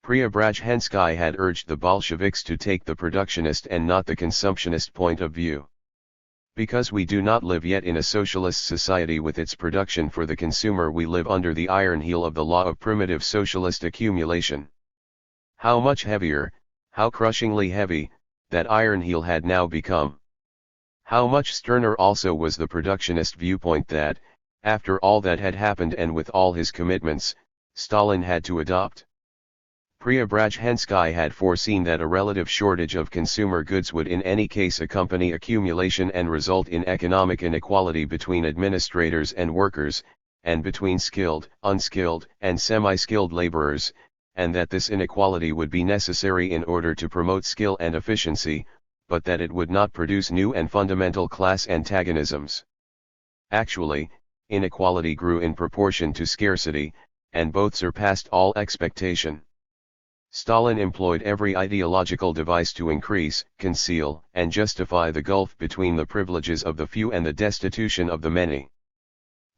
Speaker 1: Preobrazhensky had urged the Bolsheviks to take the productionist and not the consumptionist point of view. Because we do not live yet in a socialist society with its production for the consumer, we live under the iron heel of the law of primitive socialist accumulation. How much heavier, how crushingly heavy, that iron heel had now become. How much sterner also was the productionist viewpoint that, after all that had happened and with all his commitments, Stalin had to adopt. Preobrazhensky had foreseen that a relative shortage of consumer goods would in any case accompany accumulation and result in economic inequality between administrators and workers, and between skilled, unskilled, and semi-skilled laborers, and that this inequality would be necessary in order to promote skill and efficiency, but that it would not produce new and fundamental class antagonisms. Actually, inequality grew in proportion to scarcity, and both surpassed all expectation. Stalin employed every ideological device to increase, conceal, and justify the gulf between the privileges of the few and the destitution of the many.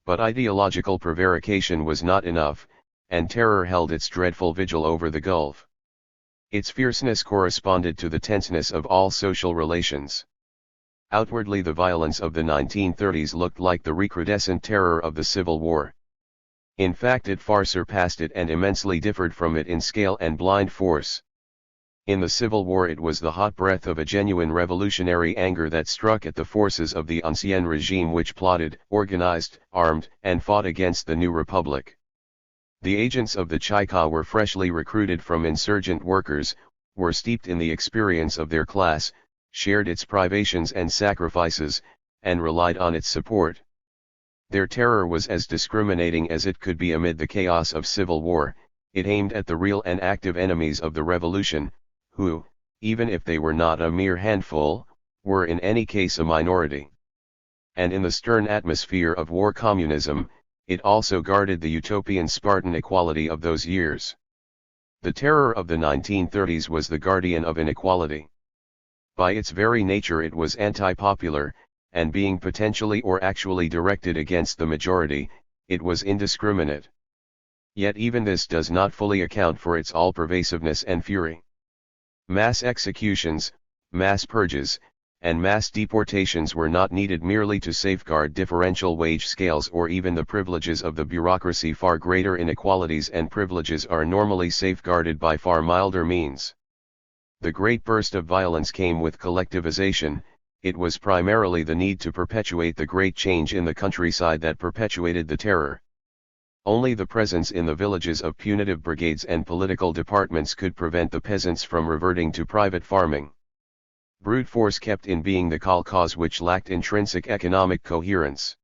Speaker 1: But ideological prevarication was not enough, and terror held its dreadful vigil over the gulf. Its fierceness corresponded to the tenseness of all social relations. Outwardly, the violence of the 1930s looked like the recrudescent terror of the Civil War. In fact, it far surpassed it and immensely differed from it in scale and blind force. In the Civil War it was the hot breath of a genuine revolutionary anger that struck at the forces of the ancien regime, which plotted, organized, armed, and fought against the new republic. The agents of the Cheka were freshly recruited from insurgent workers, were steeped in the experience of their class, shared its privations and sacrifices, and relied on its support. Their terror was as discriminating as it could be amid the chaos of civil war. It aimed at the real and active enemies of the revolution, who, even if they were not a mere handful, were in any case a minority. And in the stern atmosphere of war communism, it also guarded the utopian Spartan equality of those years. The terror of the 1930s was the guardian of inequality. By its very nature it was anti-popular, and being potentially or actually directed against the majority, it was indiscriminate. Yet even this does not fully account for its all-pervasiveness and fury. Mass executions, mass purges, and mass deportations were not needed merely to safeguard differential wage scales or even the privileges of the bureaucracy. Far greater inequalities and privileges are normally safeguarded by far milder means. The great burst of violence came with collectivization. It was primarily the need to perpetuate the great change in the countryside that perpetuated the terror. Only the presence in the villages of punitive brigades and political departments could prevent the peasants from reverting to private farming. Brute force kept in being the cause which lacked intrinsic economic coherence.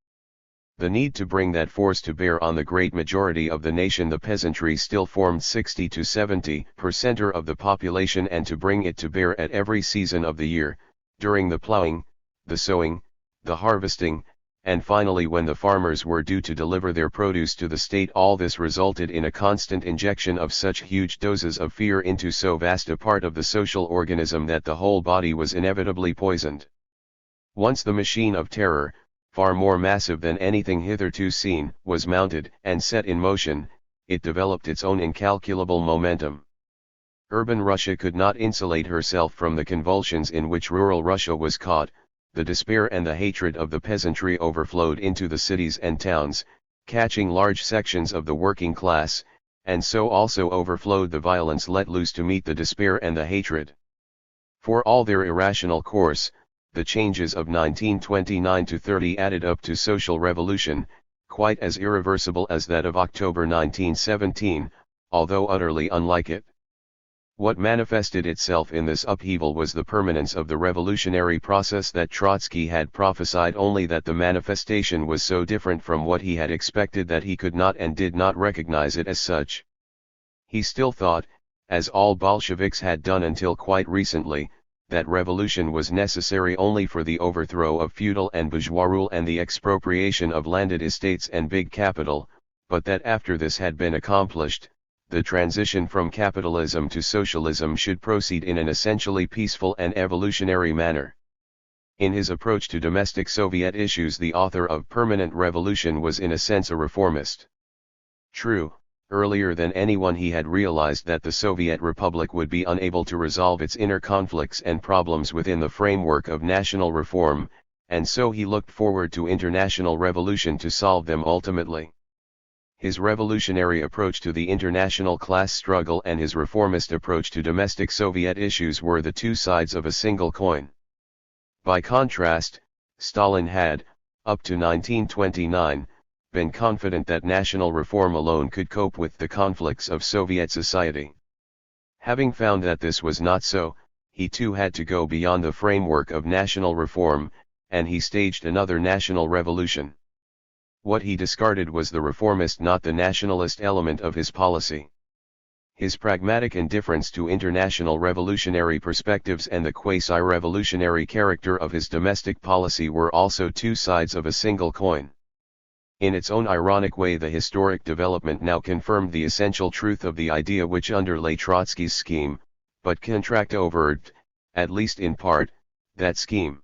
Speaker 1: The need to bring that force to bear on the great majority of the nation, the peasantry, still formed 60 to 70% of the population, and to bring it to bear at every season of the year, during the plowing, the sowing, the harvesting, and finally when the farmers were due to deliver their produce to the state. All this resulted in a constant injection of such huge doses of fear into so vast a part of the social organism that the whole body was inevitably poisoned. Once the machine of terror, far more massive than anything hitherto seen, was mounted and set in motion, it developed its own incalculable momentum. Urban Russia could not insulate herself from the convulsions in which rural Russia was caught. The despair and the hatred of the peasantry overflowed into the cities and towns, catching large sections of the working class, and so also overflowed the violence let loose to meet the despair and the hatred. For all their irrational course, the changes of 1929 to 30 added up to social revolution, quite as irreversible as that of October 1917, although utterly unlike it. What manifested itself in this upheaval was the permanence of the revolutionary process that Trotsky had prophesied, only that the manifestation was so different from what he had expected that he could not and did not recognize it as such. He still thought, as all Bolsheviks had done until quite recently, that revolution was necessary only for the overthrow of feudal and bourgeois rule and the expropriation of landed estates and big capital, but that after this had been accomplished, the transition from capitalism to socialism should proceed in an essentially peaceful and evolutionary manner. In his approach to domestic Soviet issues, the author of Permanent Revolution was in a sense a reformist. True, earlier than anyone he had realized that the Soviet Republic would be unable to resolve its inner conflicts and problems within the framework of national reform, and so he looked forward to international revolution to solve them ultimately. His revolutionary approach to the international class struggle and his reformist approach to domestic Soviet issues were the two sides of a single coin. By contrast, Stalin had, up to 1929, been confident that national reform alone could cope with the conflicts of Soviet society. Having found that this was not so, he too had to go beyond the framework of national reform, and he staged another national revolution. What he discarded was the reformist, not the nationalist element of his policy. His pragmatic indifference to international revolutionary perspectives and the quasi-revolutionary character of his domestic policy were also two sides of a single coin. In its own ironic way, the historic development now confirmed the essential truth of the idea which underlay Trotsky's scheme, but contract overt, at least in part, that scheme.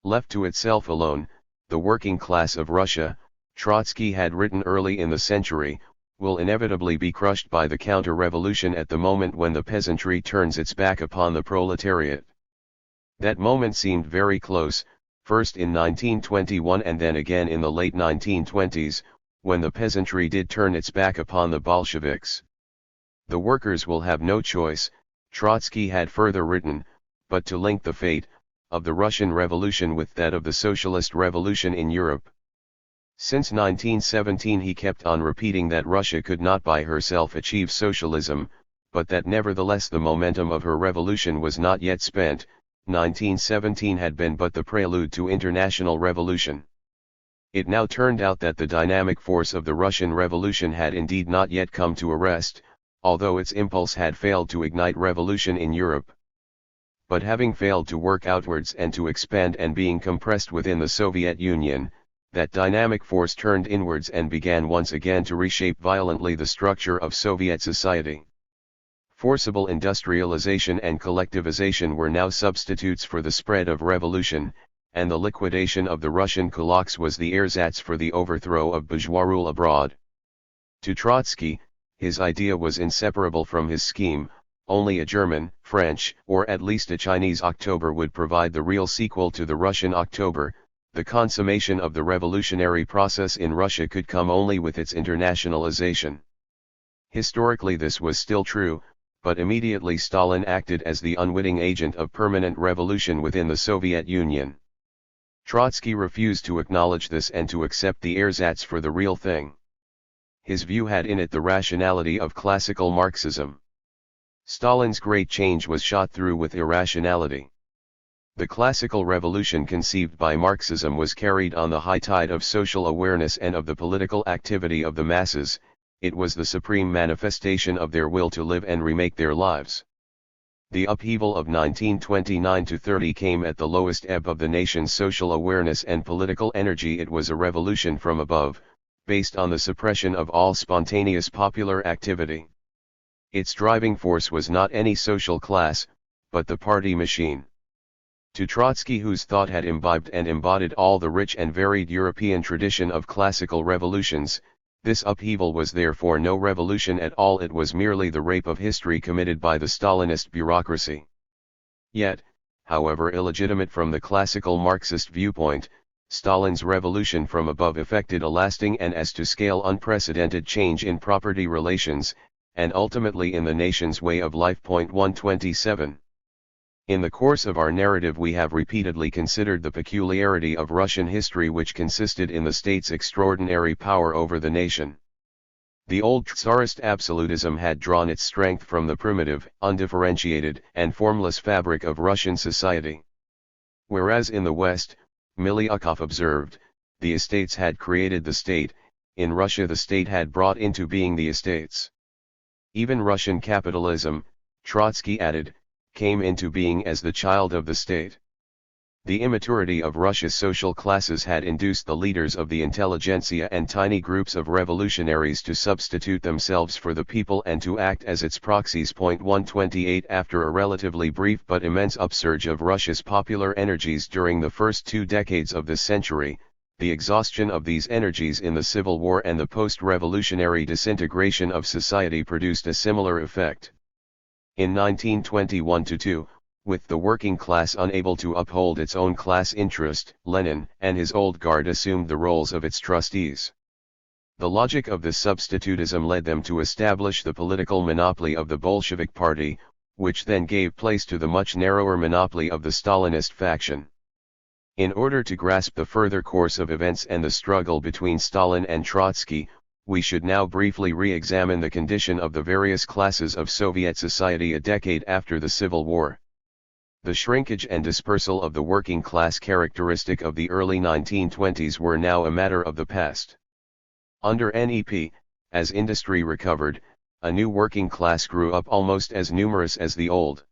Speaker 1: Left to itself alone, the working class of Russia, Trotsky had written early in the century, will inevitably be crushed by the counter-revolution at the moment when the peasantry turns its back upon the proletariat. That moment seemed very close, first in 1921 and then again in the late 1920s, when the peasantry did turn its back upon the Bolsheviks. The workers will have no choice, Trotsky had further written, but to link the fate of the Russian Revolution with that of the Socialist Revolution in Europe. Since 1917 he kept on repeating that Russia could not by herself achieve socialism, but that nevertheless the momentum of her revolution was not yet spent. 1917 had been but the prelude to international revolution. It now turned out that the dynamic force of the Russian Revolution had indeed not yet come to a rest, although its impulse had failed to ignite revolution in Europe. But having failed to work outwards and to expand and being compressed within the Soviet Union, that dynamic force turned inwards and began once again to reshape violently the structure of Soviet society. Forcible industrialization and collectivization were now substitutes for the spread of revolution, and the liquidation of the Russian kulaks was the ersatz for the overthrow of bourgeois rule abroad. To Trotsky, his idea was inseparable from his scheme. Only a German, French, or at least a Chinese October would provide the real sequel to the Russian October. The consummation of the revolutionary process in Russia could come only with its internationalization. Historically this was still true, but immediately Stalin acted as the unwitting agent of permanent revolution within the Soviet Union. Trotsky refused to acknowledge this and to accept the ersatz for the real thing. His view had in it the rationality of classical Marxism. Stalin's great change was shot through with irrationality. The classical revolution conceived by Marxism was carried on the high tide of social awareness and of the political activity of the masses. It was the supreme manifestation of their will to live and remake their lives. The upheaval of 1929–30 came at the lowest ebb of the nation's social awareness and political energy. It was a revolution from above, based on the suppression of all spontaneous popular activity. Its driving force was not any social class, but the party machine. To Trotsky, whose thought had imbibed and embodied all the rich and varied European tradition of classical revolutions, this upheaval was therefore no revolution at all. It was merely the rape of history committed by the Stalinist bureaucracy. Yet, however illegitimate from the classical Marxist viewpoint, Stalin's revolution from above effected a lasting and as to scale unprecedented change in property relations, and ultimately in the nation's way of life. 127. In the course of our narrative we have repeatedly considered the peculiarity of Russian history, which consisted in the state's extraordinary power over the nation. The old Tsarist absolutism had drawn its strength from the primitive, undifferentiated, and formless fabric of Russian society. Whereas in the West, Miliukov observed, the estates had created the state, in Russia the state had brought into being the estates. Even Russian capitalism, Trotsky added, came into being as the child of the state. The immaturity of Russia's social classes had induced the leaders of the intelligentsia and tiny groups of revolutionaries to substitute themselves for the people and to act as its proxies. 128 After a relatively brief but immense upsurge of Russia's popular energies during the first 2 decades of this century, the exhaustion of these energies in the Civil War and the post-revolutionary disintegration of society produced a similar effect. In 1921–2, with the working class unable to uphold its own class interest, Lenin and his old guard assumed the roles of its trustees. The logic of this substitutism led them to establish the political monopoly of the Bolshevik Party, which then gave place to the much narrower monopoly of the Stalinist faction. In order to grasp the further course of events and the struggle between Stalin and Trotsky, we should now briefly re-examine the condition of the various classes of Soviet society a decade after the Civil War. The shrinkage and dispersal of the working class characteristic of the early 1920s were now a matter of the past. Under NEP, as industry recovered, a new working class grew up almost as numerous as the old.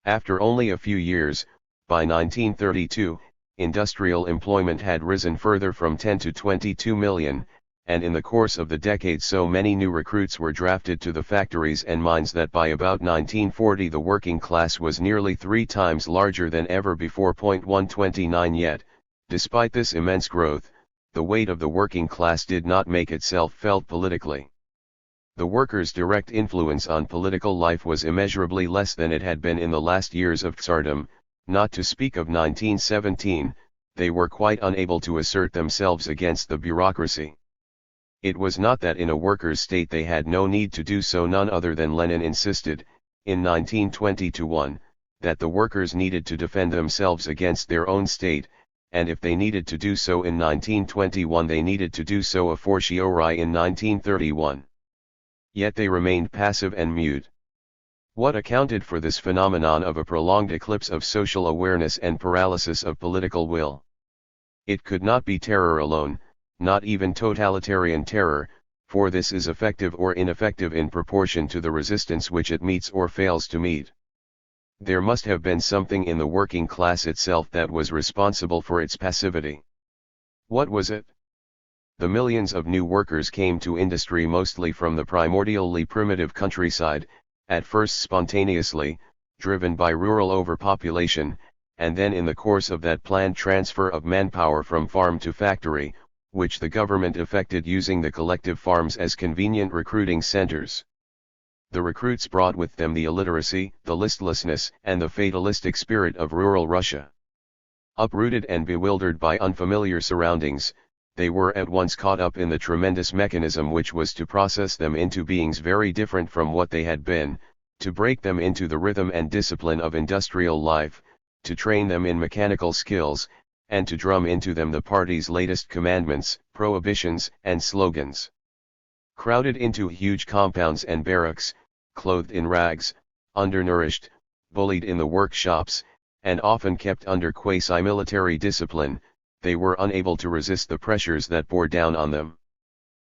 Speaker 1: After only a few years, by 1932, industrial employment had risen further from 10 to 22 million, and in the course of the decade so many new recruits were drafted to the factories and mines that by about 1940 the working class was nearly 3 times larger than ever before. 129 Yet, despite this immense growth, the weight of the working class did not make itself felt politically. The workers' direct influence on political life was immeasurably less than it had been in the last years of Tsardom, not to speak of 1917, they were quite unable to assert themselves against the bureaucracy. It was not that in a workers' state they had no need to do so. None other than Lenin insisted, in 1920–1, that the workers needed to defend themselves against their own state, and if they needed to do so in 1921 they needed to do so a fortiori in 1931. Yet they remained passive and mute. What accounted for this phenomenon of a prolonged eclipse of social awareness and paralysis of political will? It could not be terror alone, not even totalitarian terror, for this is effective or ineffective in proportion to the resistance which it meets or fails to meet. There must have been something in the working class itself that was responsible for its passivity. What was it? The millions of new workers came to industry mostly from the primordially primitive countryside, at first spontaneously, driven by rural overpopulation, and then in the course of that planned transfer of manpower from farm to factory, which the government effected using the collective farms as convenient recruiting centers. The recruits brought with them the illiteracy, the listlessness, and the fatalistic spirit of rural Russia. Uprooted and bewildered by unfamiliar surroundings, they were at once caught up in the tremendous mechanism which was to process them into beings very different from what they had been, to break them into the rhythm and discipline of industrial life, to train them in mechanical skills, and to drum into them the party's latest commandments, prohibitions, and slogans. Crowded into huge compounds and barracks, clothed in rags, undernourished, bullied in the workshops, and often kept under quasi-military discipline, they were unable to resist the pressures that bore down on them.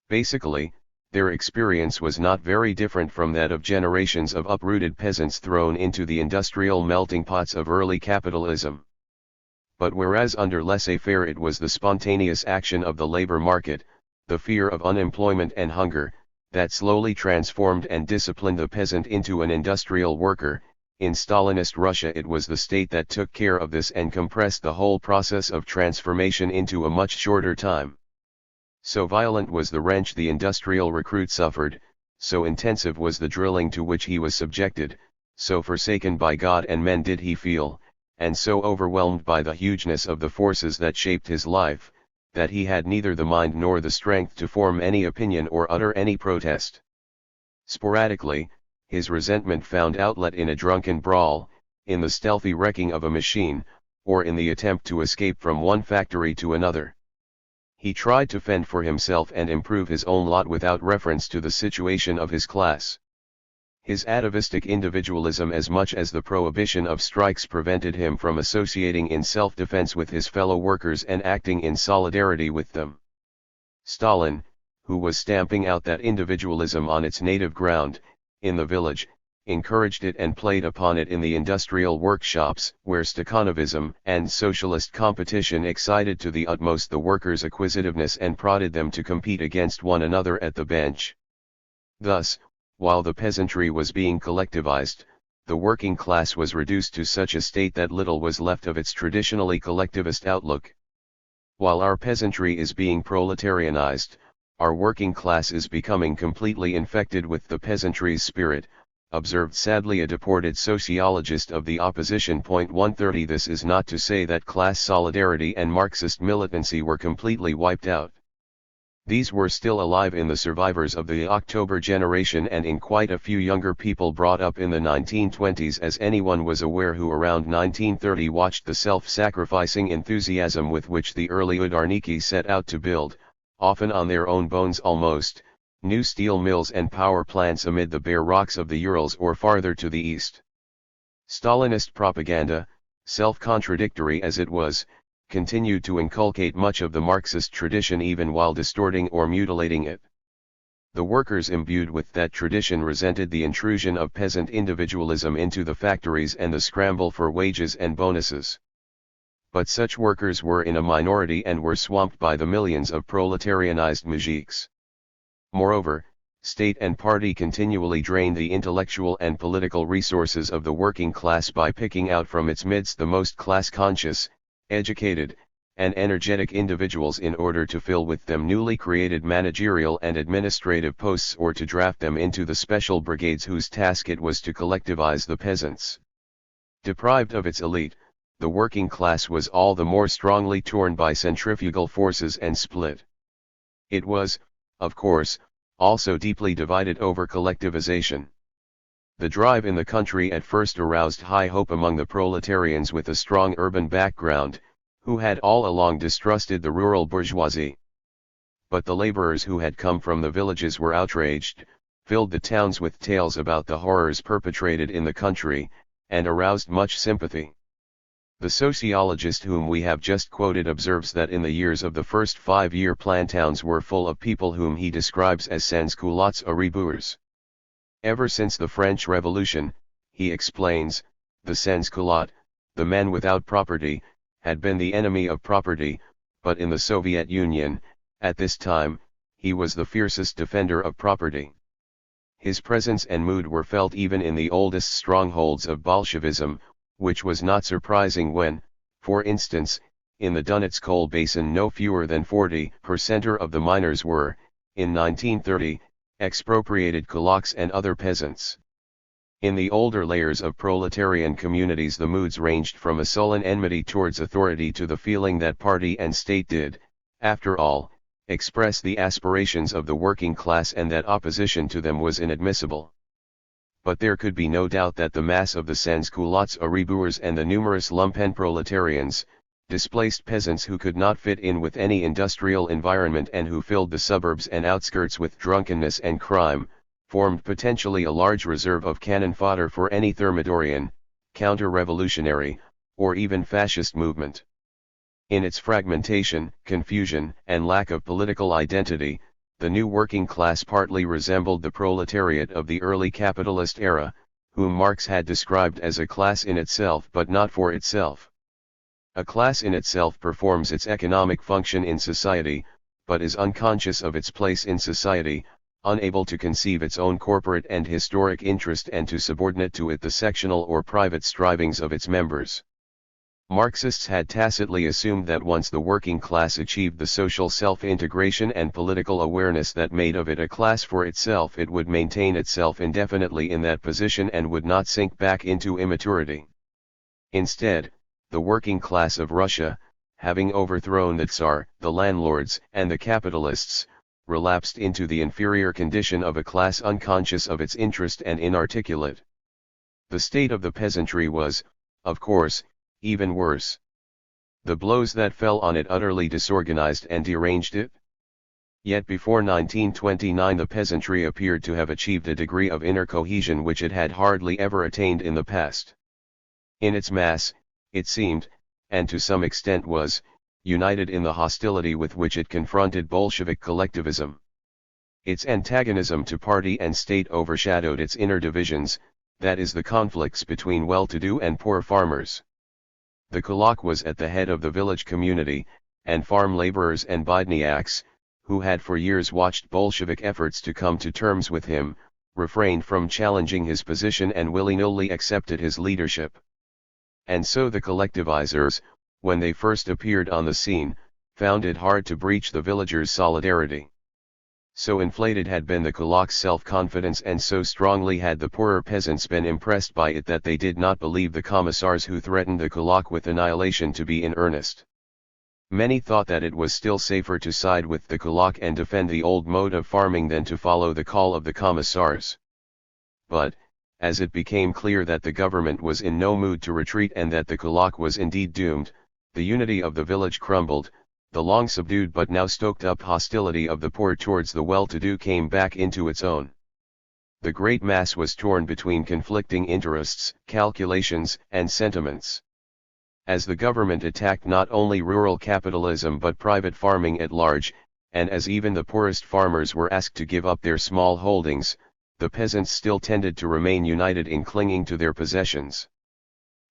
Speaker 1: Basically, their experience was not very different from that of generations of uprooted peasants thrown into the industrial melting pots of early capitalism. But whereas under laissez-faire it was the spontaneous action of the labor market, the fear of unemployment and hunger, that slowly transformed and disciplined the peasant into an industrial worker, in Stalinist Russia it was the state that took care of this and compressed the whole process of transformation into a much shorter time. So violent was the wrench the industrial recruit suffered, so intensive was the drilling to which he was subjected, so forsaken by God and men did he feel, and so overwhelmed by the hugeness of the forces that shaped his life, that he had neither the mind nor the strength to form any opinion or utter any protest. Sporadically, his resentment found outlet in a drunken brawl, in the stealthy wrecking of a machine, or in the attempt to escape from one factory to another. He tried to fend for himself and improve his own lot without reference to the situation of his class. His atavistic individualism as much as the prohibition of strikes prevented him from associating in self-defense with his fellow workers and acting in solidarity with them. Stalin, who was stamping out that individualism on its native ground, in the village, encouraged it and played upon it in the industrial workshops, where Stakhanovism and socialist competition excited to the utmost the workers' acquisitiveness and prodded them to compete against one another at the bench. Thus, while the peasantry was being collectivized, the working class was reduced to such a state that little was left of its traditionally collectivist outlook. While our peasantry is being proletarianized, our working class is becoming completely infected with the peasantry's spirit, observed sadly a deported sociologist of the opposition. 130 This is not to say that class solidarity and Marxist militancy were completely wiped out. These were still alive in the survivors of the October generation and in quite a few younger people brought up in the 1920s, as anyone was aware who around 1930 watched the self-sacrificing enthusiasm with which the early Udarniki set out to build, often on their own bones almost, new steel mills and power plants amid the bare rocks of the Urals or farther to the east. Stalinist propaganda, self-contradictory as it was, continued to inculcate much of the Marxist tradition even while distorting or mutilating it. The workers imbued with that tradition resented the intrusion of peasant individualism into the factories and the scramble for wages and bonuses. But such workers were in a minority and were swamped by the millions of proletarianized mujiks. Moreover, state and party continually drained the intellectual and political resources of the working class by picking out from its midst the most class-conscious, educated, and energetic individuals in order to fill with them newly created managerial and administrative posts or to draft them into the special brigades whose task it was to collectivize the peasants. Deprived of its elite, the working class was all the more strongly torn by centrifugal forces and split. It was, of course, also deeply divided over collectivization. The drive in the country at first aroused high hope among the proletarians with a strong urban background, who had all along distrusted the rural bourgeoisie. But the laborers who had come from the villages were outraged, filled the towns with tales about the horrors perpetrated in the country, and aroused much sympathy. The sociologist whom we have just quoted observes that in the years of the first 5-year plan towns were full of people whom he describes as sans-culottes ou rebours. Ever since the French Revolution, he explains, the sans-culotte, the man without property, had been the enemy of property, but in the Soviet Union, at this time, he was the fiercest defender of property. His presence and mood were felt even in the oldest strongholds of Bolshevism, which was not surprising when, for instance, in the Donets coal basin no fewer than 40% of the miners were, in 1930, expropriated kulaks and other peasants. In the older layers of proletarian communities the moods ranged from a sullen enmity towards authority to the feeling that party and state did, after all, express the aspirations of the working class and that opposition to them was inadmissible. But there could be no doubt that the mass of the sans-culottes ou rebours and the numerous lumpen proletarians, displaced peasants who could not fit in with any industrial environment and who filled the suburbs and outskirts with drunkenness and crime, formed potentially a large reserve of cannon fodder for any Thermidorian, counter-revolutionary, or even fascist movement. In its fragmentation, confusion, and lack of political identity, the new working class partly resembled the proletariat of the early capitalist era, whom Marx had described as a class in itself but not for itself. A class in itself performs its economic function in society, but is unconscious of its place in society, unable to conceive its own corporate and historic interest and to subordinate to it the sectional or private strivings of its members. Marxists had tacitly assumed that once the working class achieved the social self-integration and political awareness that made of it a class for itself, it would maintain itself indefinitely in that position and would not sink back into immaturity. Instead, the working class of Russia, having overthrown the Tsar, the landlords, and the capitalists, relapsed into the inferior condition of a class unconscious of its interest and inarticulate. The state of the peasantry was, of course, even worse. The blows that fell on it utterly disorganized and deranged it. Yet before 1929 the peasantry appeared to have achieved a degree of inner cohesion which it had hardly ever attained in the past. In its mass, it seemed, and to some extent was, united in the hostility with which it confronted Bolshevik collectivism. Its antagonism to party and state overshadowed its inner divisions, that is the conflicts between well-to-do and poor farmers. The kulak was at the head of the village community, and farm laborers and bidniaks, who had for years watched Bolshevik efforts to come to terms with him, refrained from challenging his position and willy-nilly accepted his leadership. And so the collectivizers, when they first appeared on the scene, found it hard to breach the villagers' solidarity. So inflated had been the kulak's self-confidence and so strongly had the poorer peasants been impressed by it that they did not believe the commissars who threatened the kulak with annihilation to be in earnest. Many thought that it was still safer to side with the kulak and defend the old mode of farming than to follow the call of the commissars. But, as it became clear that the government was in no mood to retreat and that the kulak was indeed doomed, the unity of the village crumbled. The long subdued but now stoked up hostility of the poor towards the well-to-do came back into its own. The great mass was torn between conflicting interests, calculations, and sentiments. As the government attacked not only rural capitalism but private farming at large, and as even the poorest farmers were asked to give up their small holdings, the peasants still tended to remain united in clinging to their possessions.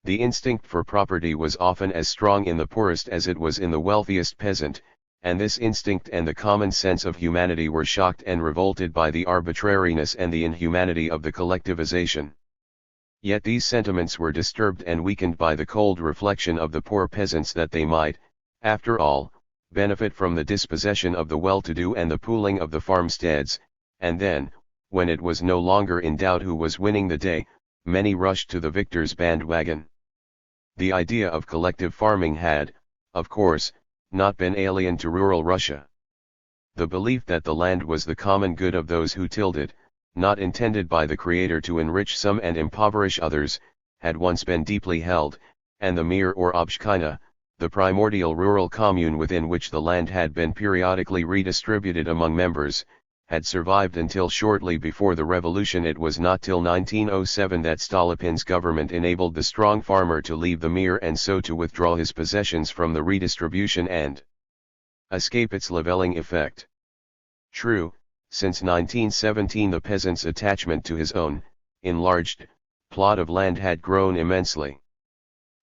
Speaker 1: The instinct for property was often as strong in the poorest as it was in the wealthiest peasant, and this instinct and the common sense of humanity were shocked and revolted by the arbitrariness and the inhumanity of the collectivization. Yet these sentiments were disturbed and weakened by the cold reflection of the poor peasants that they might, after all, benefit from the dispossession of the well-to-do and the pooling of the farmsteads, and then, when it was no longer in doubt who was winning the day, many rushed to the victor's bandwagon. The idea of collective farming had, of course, not been alien to rural Russia. The belief that the land was the common good of those who tilled it, not intended by the Creator to enrich some and impoverish others, had once been deeply held, and the mir or obshchina, the primordial rural commune within which the land had been periodically redistributed among members, had survived until shortly before the revolution. It was not till 1907 that Stolypin's government enabled the strong farmer to leave the mir and so to withdraw his possessions from the redistribution and escape its levelling effect. True, since 1917 the peasant's attachment to his own, enlarged, plot of land had grown immensely.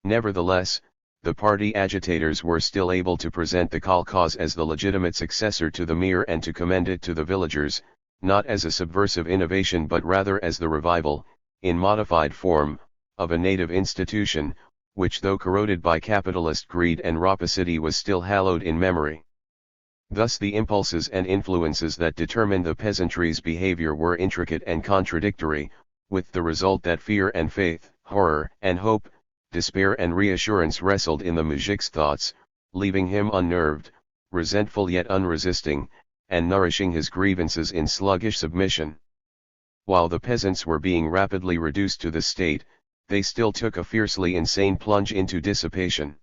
Speaker 1: Nevertheless, the party agitators were still able to present the kolkhoz as the legitimate successor to the mir and to commend it to the villagers, not as a subversive innovation but rather as the revival, in modified form, of a native institution, which though corroded by capitalist greed and rapacity was still hallowed in memory. Thus the impulses and influences that determined the peasantry's behavior were intricate and contradictory, with the result that fear and faith, horror and hope, despair and reassurance wrestled in the muzhik's thoughts, leaving him unnerved, resentful yet unresisting, and nourishing his grievances in sluggish submission. While the peasants were being rapidly reduced to the state, they still took a fiercely insane plunge into dissipation.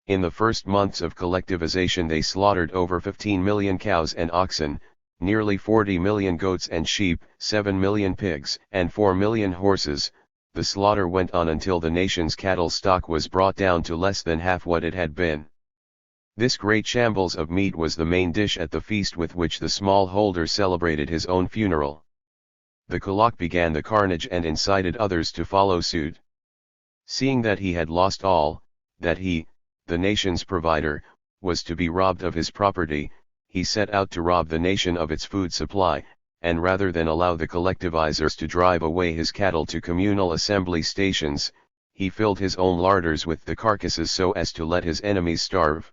Speaker 1: In the first months of collectivization they slaughtered over 15 million cows and oxen, nearly 40 million goats and sheep, 7 million pigs, and 4 million horses, the slaughter went on until the nation's cattle stock was brought down to less than half what it had been. This great shambles of meat was the main dish at the feast with which the smallholder celebrated his own funeral. The Kulak began the carnage and incited others to follow suit. Seeing that he had lost all, that he, the nation's provider, was to be robbed of his property, he set out to rob the nation of its food supply, and rather than allow the collectivizers to drive away his cattle to communal assembly stations, he filled his own larders with the carcasses so as to let his enemies starve.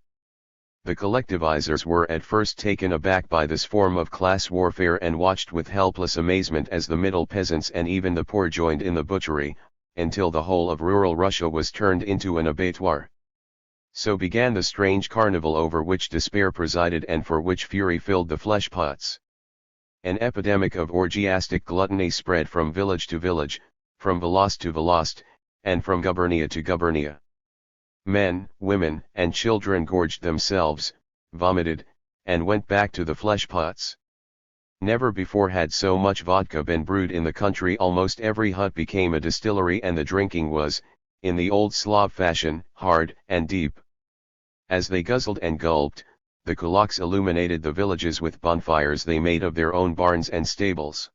Speaker 1: The collectivizers were at first taken aback by this form of class warfare and watched with helpless amazement as the middle peasants and even the poor joined in the butchery, until the whole of rural Russia was turned into an abattoir. So began the strange carnival over which despair presided and for which fury filled the flesh pots. An epidemic of orgiastic gluttony spread from village to village, from volost to volost, and from gubernia to gubernia. Men, women, and children gorged themselves, vomited, and went back to the flesh pots. Never before had so much vodka been brewed in the country. Almost every hut became a distillery and the drinking was, in the old Slav fashion, hard and deep. As they guzzled and gulped, the kulaks illuminated the villages with bonfires they made of their own barns and stables.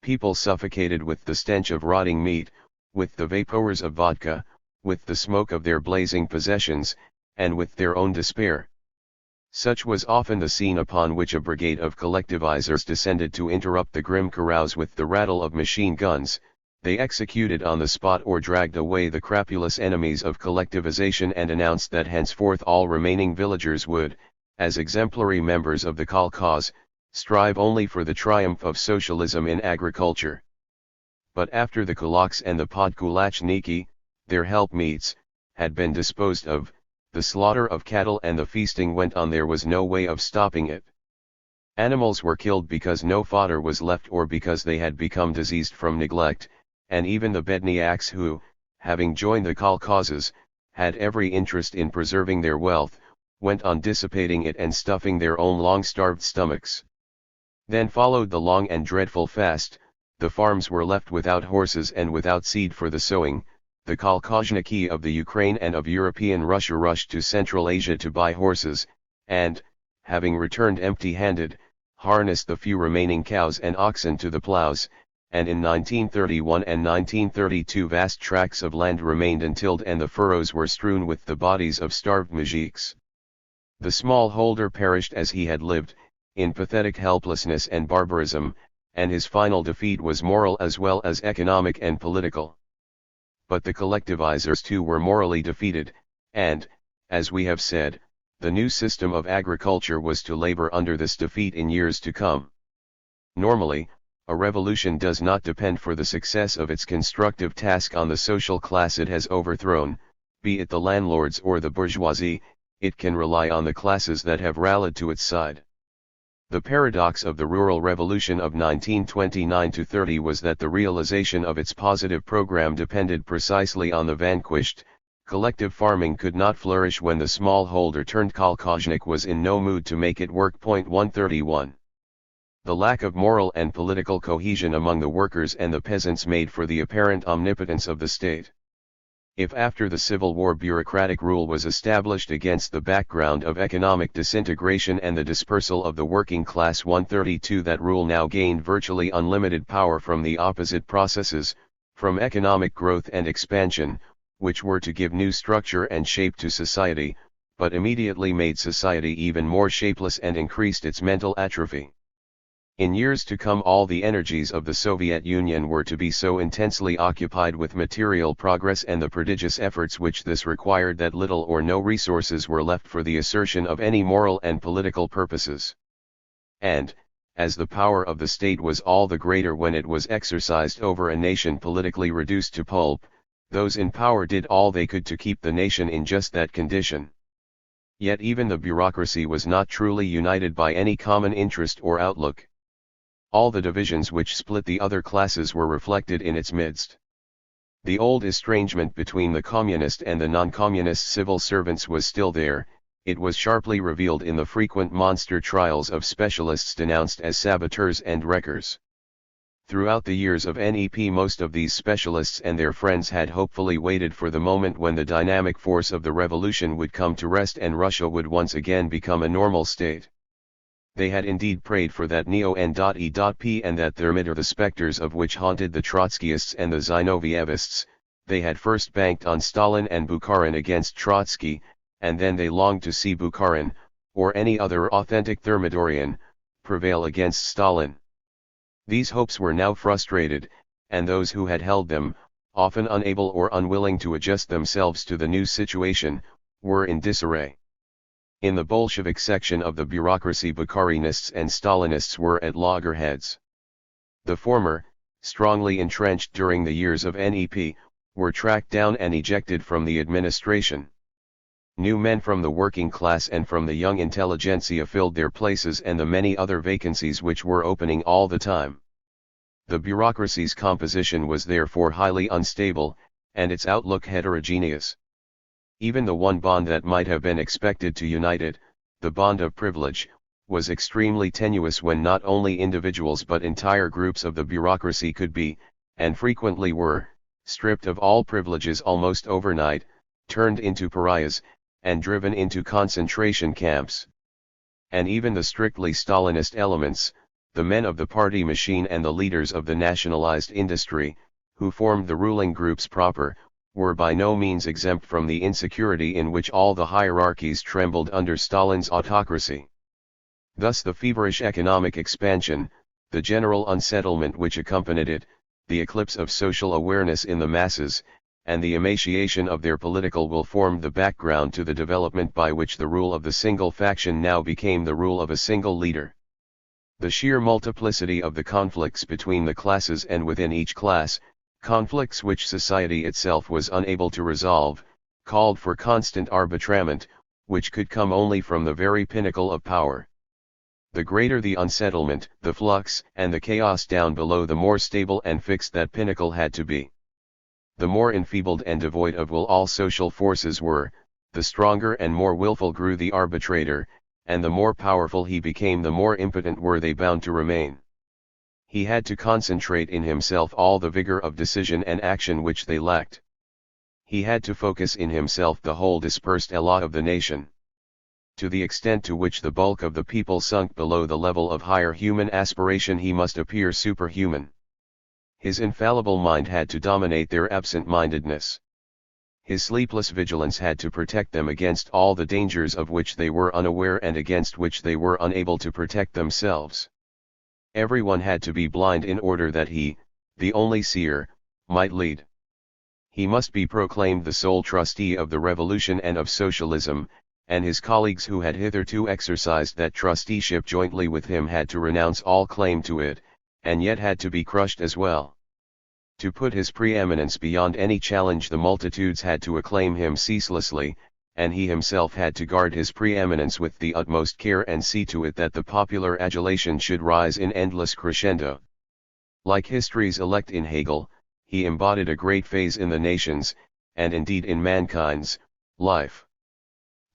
Speaker 1: People suffocated with the stench of rotting meat, with the vapors of vodka, with the smoke of their blazing possessions, and with their own despair. Such was often the scene upon which a brigade of collectivizers descended to interrupt the grim carouse with the rattle of machine guns. They executed on the spot or dragged away the crapulous enemies of collectivization and announced that henceforth all remaining villagers would, as exemplary members of the kolkhoz, strive only for the triumph of socialism in agriculture. But after the kulaks and the podkulachniki, their helpmeets, had been disposed of, the slaughter of cattle and the feasting went on. There was no way of stopping it. Animals were killed because no fodder was left or because they had become diseased from neglect, and even the bedniaks who, having joined the kolkhozes, had every interest in preserving their wealth, went on dissipating it and stuffing their own long-starved stomachs. Then followed the long and dreadful fast. The farms were left without horses and without seed for the sowing. The kolkhozniki of the Ukraine and of European Russia rushed to Central Asia to buy horses, and, having returned empty-handed, harnessed the few remaining cows and oxen to the plows, and in 1931 and 1932 vast tracts of land remained untilled and the furrows were strewn with the bodies of starved mujiks. The smallholder perished as he had lived, in pathetic helplessness and barbarism, and his final defeat was moral as well as economic and political. But the collectivizers too were morally defeated, and, as we have said, the new system of agriculture was to labor under this defeat in years to come. Normally, a revolution does not depend for the success of its constructive task on the social class it has overthrown, be it the landlords or the bourgeoisie. It can rely on the classes that have rallied to its side. The paradox of the rural revolution of 1929–30 was that the realization of its positive program depended precisely on the vanquished. Collective farming could not flourish when the smallholder turned kolkhoznik was in no mood to make it work. 131. The lack of moral and political cohesion among the workers and the peasants made for the apparent omnipotence of the state. If after the Civil War bureaucratic rule was established against the background of economic disintegration and the dispersal of the working class, 132, that rule now gained virtually unlimited power from the opposite processes, from economic growth and expansion, which were to give new structure and shape to society, but immediately made society even more shapeless and increased its mental atrophy. In years to come all the energies of the Soviet Union were to be so intensely occupied with material progress and the prodigious efforts which this required that little or no resources were left for the assertion of any moral and political purposes. And, as the power of the state was all the greater when it was exercised over a nation politically reduced to pulp, those in power did all they could to keep the nation in just that condition. Yet even the bureaucracy was not truly united by any common interest or outlook. All the divisions which split the other classes were reflected in its midst. The old estrangement between the communist and the non-communist civil servants was still there. It was sharply revealed in the frequent monster trials of specialists denounced as saboteurs and wreckers. Throughout the years of NEP, most of these specialists and their friends had hopefully waited for the moment when the dynamic force of the revolution would come to rest and Russia would once again become a normal state. They had indeed prayed for that neo-N.E.P. and that thermidor, the specters of which haunted the Trotskyists and the Zinovievists. They had first banked on Stalin and Bukharin against Trotsky, and then they longed to see Bukharin, or any other authentic Thermidorian, prevail against Stalin. These hopes were now frustrated, and those who had held them, often unable or unwilling to adjust themselves to the new situation, were in disarray. In the Bolshevik section of the bureaucracy, Bukharinists and Stalinists were at loggerheads. The former, strongly entrenched during the years of NEP, were tracked down and ejected from the administration. New men from the working class and from the young intelligentsia filled their places and the many other vacancies which were opening all the time. The bureaucracy's composition was therefore highly unstable, and its outlook heterogeneous. Even the one bond that might have been expected to unite it, the bond of privilege, was extremely tenuous when not only individuals but entire groups of the bureaucracy could be, and frequently were, stripped of all privileges almost overnight, turned into pariahs, and driven into concentration camps. And even the strictly Stalinist elements, the men of the party machine and the leaders of the nationalized industry, who formed the ruling groups proper, were by no means exempt from the insecurity in which all the hierarchies trembled under Stalin's autocracy. Thus the feverish economic expansion, the general unsettlement which accompanied it, the eclipse of social awareness in the masses, and the emaciation of their political will formed the background to the development by which the rule of the single faction now became the rule of a single leader. The sheer multiplicity of the conflicts between the classes and within each class, conflicts which society itself was unable to resolve, called for constant arbitrament, which could come only from the very pinnacle of power. The greater the unsettlement, the flux, and the chaos down below, the more stable and fixed that pinnacle had to be. The more enfeebled and devoid of will all social forces were, the stronger and more willful grew the arbitrator, and the more powerful he became, the more impotent were they bound to remain. He had to concentrate in himself all the vigor of decision and action which they lacked. He had to focus in himself the whole dispersed elan of the nation. To the extent to which the bulk of the people sunk below the level of higher human aspiration, he must appear superhuman. His infallible mind had to dominate their absent-mindedness. His sleepless vigilance had to protect them against all the dangers of which they were unaware and against which they were unable to protect themselves. Everyone had to be blind in order that he, the only seer, might lead. He must be proclaimed the sole trustee of the revolution and of socialism, and his colleagues who had hitherto exercised that trusteeship jointly with him had to renounce all claim to it, and yet had to be crushed as well. To put his preeminence beyond any challenge, the multitudes had to acclaim him ceaselessly, and he himself had to guard his preeminence with the utmost care and see to it that the popular adulation should rise in endless crescendo. Like history's elect in Hegel, he embodied a great phase in the nation's, and indeed in mankind's, life.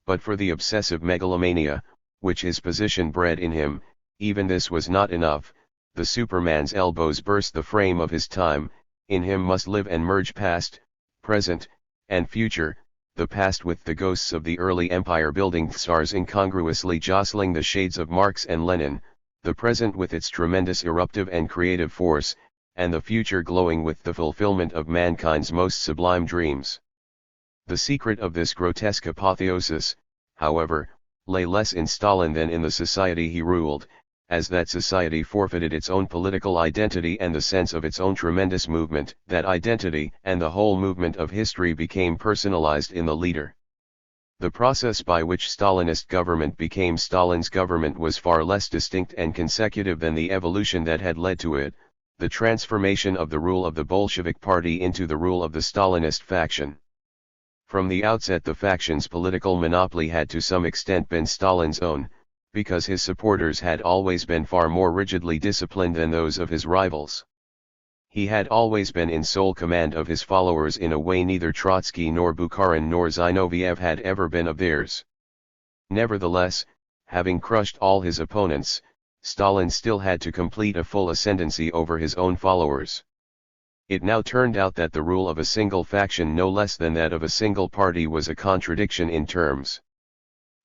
Speaker 1: But for the obsessive megalomania, which his position bred in him, even this was not enough. The Superman's elbows burst the frame of his time. In him must live and merge past, present, and future, the past with the ghosts of the early empire-building tsars incongruously jostling the shades of Marx and Lenin, the present with its tremendous eruptive and creative force, and the future glowing with the fulfillment of mankind's most sublime dreams. The secret of this grotesque apotheosis, however, lay less in Stalin than in the society he ruled, as that society forfeited its own political identity and the sense of its own tremendous movement. That identity and the whole movement of history became personalized in the leader. The process by which Stalinist government became Stalin's government was far less distinct and consecutive than the evolution that had led to it, the transformation of the rule of the Bolshevik party into the rule of the Stalinist faction. From the outset, the faction's political monopoly had to some extent been Stalin's own, because his supporters had always been far more rigidly disciplined than those of his rivals. He had always been in sole command of his followers in a way neither Trotsky nor Bukharin nor Zinoviev had ever been of theirs. Nevertheless, having crushed all his opponents, Stalin still had to complete a full ascendancy over his own followers. It now turned out that the rule of a single faction no less than that of a single party was a contradiction in terms.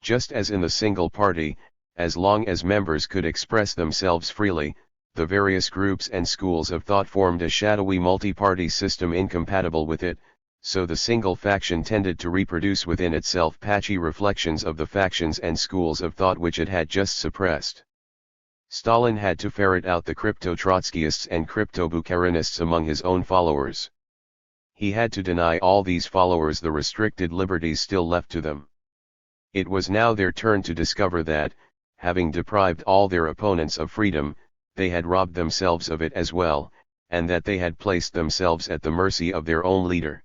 Speaker 1: Just as in the single party, as long as members could express themselves freely, the various groups and schools of thought formed a shadowy multi-party system incompatible with it, so the single faction tended to reproduce within itself patchy reflections of the factions and schools of thought which it had just suppressed. Stalin had to ferret out the crypto-Trotskyists and crypto-Bukharinists among his own followers. He had to deny all these followers the restricted liberties still left to them. It was now their turn to discover that, having deprived all their opponents of freedom, they had robbed themselves of it as well, and that they had placed themselves at the mercy of their own leader.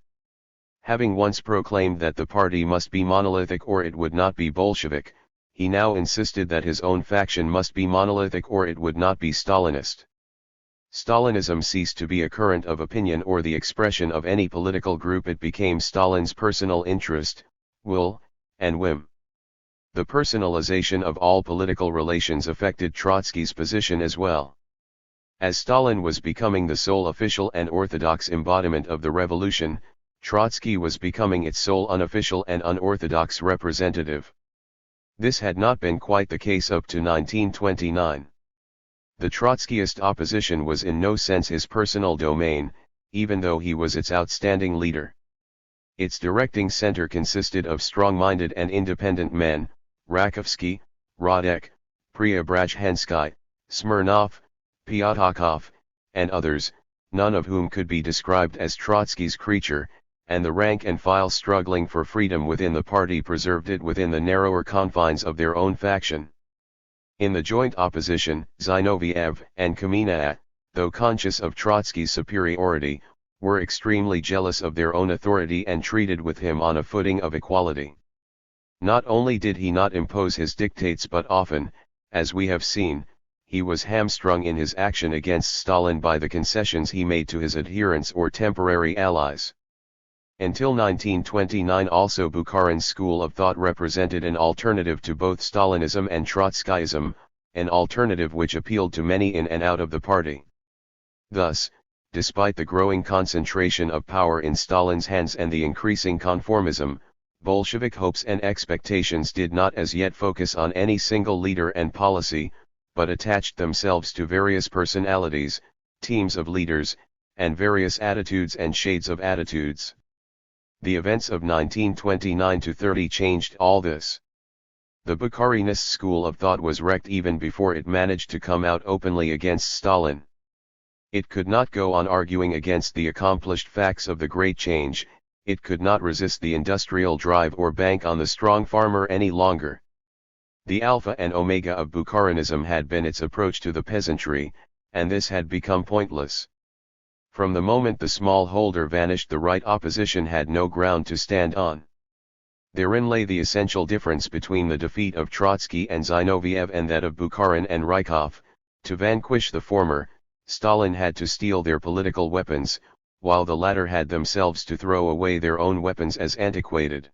Speaker 1: Having once proclaimed that the party must be monolithic or it would not be Bolshevik, he now insisted that his own faction must be monolithic or it would not be Stalinist. Stalinism ceased to be a current of opinion or the expression of any political group. It became Stalin's personal interest, will, and whim. The personalization of all political relations affected Trotsky's position as well. As Stalin was becoming the sole official and orthodox embodiment of the revolution, Trotsky was becoming its sole unofficial and unorthodox representative. This had not been quite the case up to 1929. The Trotskyist opposition was in no sense his personal domain, even though he was its outstanding leader. Its directing center consisted of strong-minded and independent men, Rakovsky, Radek, Preobrazhensky, Smirnov, Pyatakov, and others, none of whom could be described as Trotsky's creature, and the rank and file struggling for freedom within the party preserved it within the narrower confines of their own faction. In the joint opposition, Zinoviev and Kamenev, though conscious of Trotsky's superiority, were extremely jealous of their own authority and treated with him on a footing of equality. Not only did he not impose his dictates but often, as we have seen, he was hamstrung in his action against Stalin by the concessions he made to his adherents or temporary allies. Until 1929 also Bukharin's school of thought represented an alternative to both Stalinism and Trotskyism, an alternative which appealed to many in and out of the party. Thus, despite the growing concentration of power in Stalin's hands and the increasing conformism, Bolshevik hopes and expectations did not as yet focus on any single leader and policy, but attached themselves to various personalities, teams of leaders, and various attitudes and shades of attitudes. The events of 1929–30 changed all this. The Bukharinist school of thought was wrecked even before it managed to come out openly against Stalin. It could not go on arguing against the accomplished facts of the Great Change, it could not resist the industrial drive or bank on the strong farmer any longer. The alpha and omega of Bukharinism had been its approach to the peasantry, and this had become pointless. From the moment the smallholder vanished, the right opposition had no ground to stand on. Therein lay the essential difference between the defeat of Trotsky and Zinoviev and that of Bukharin and Rykov. To vanquish the former, Stalin had to steal their political weapons, while the latter had themselves to throw away their own weapons as antiquated.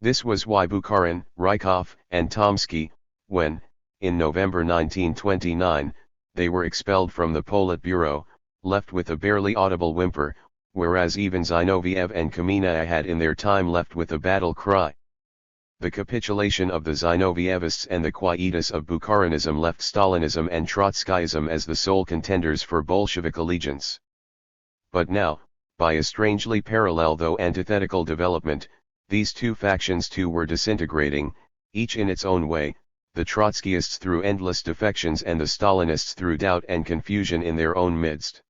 Speaker 1: This was why Bukharin, Rykov, and Tomsky, when, in November 1929, they were expelled from the Politburo, left with a barely audible whimper, whereas even Zinoviev and Kamenev had in their time left with a battle cry. The capitulation of the Zinovievists and the quietus of Bukharinism left Stalinism and Trotskyism as the sole contenders for Bolshevik allegiance. But now, by a strangely parallel though antithetical development, these two factions too were disintegrating, each in its own way, the Trotskyists through endless defections and the Stalinists through doubt and confusion in their own midst.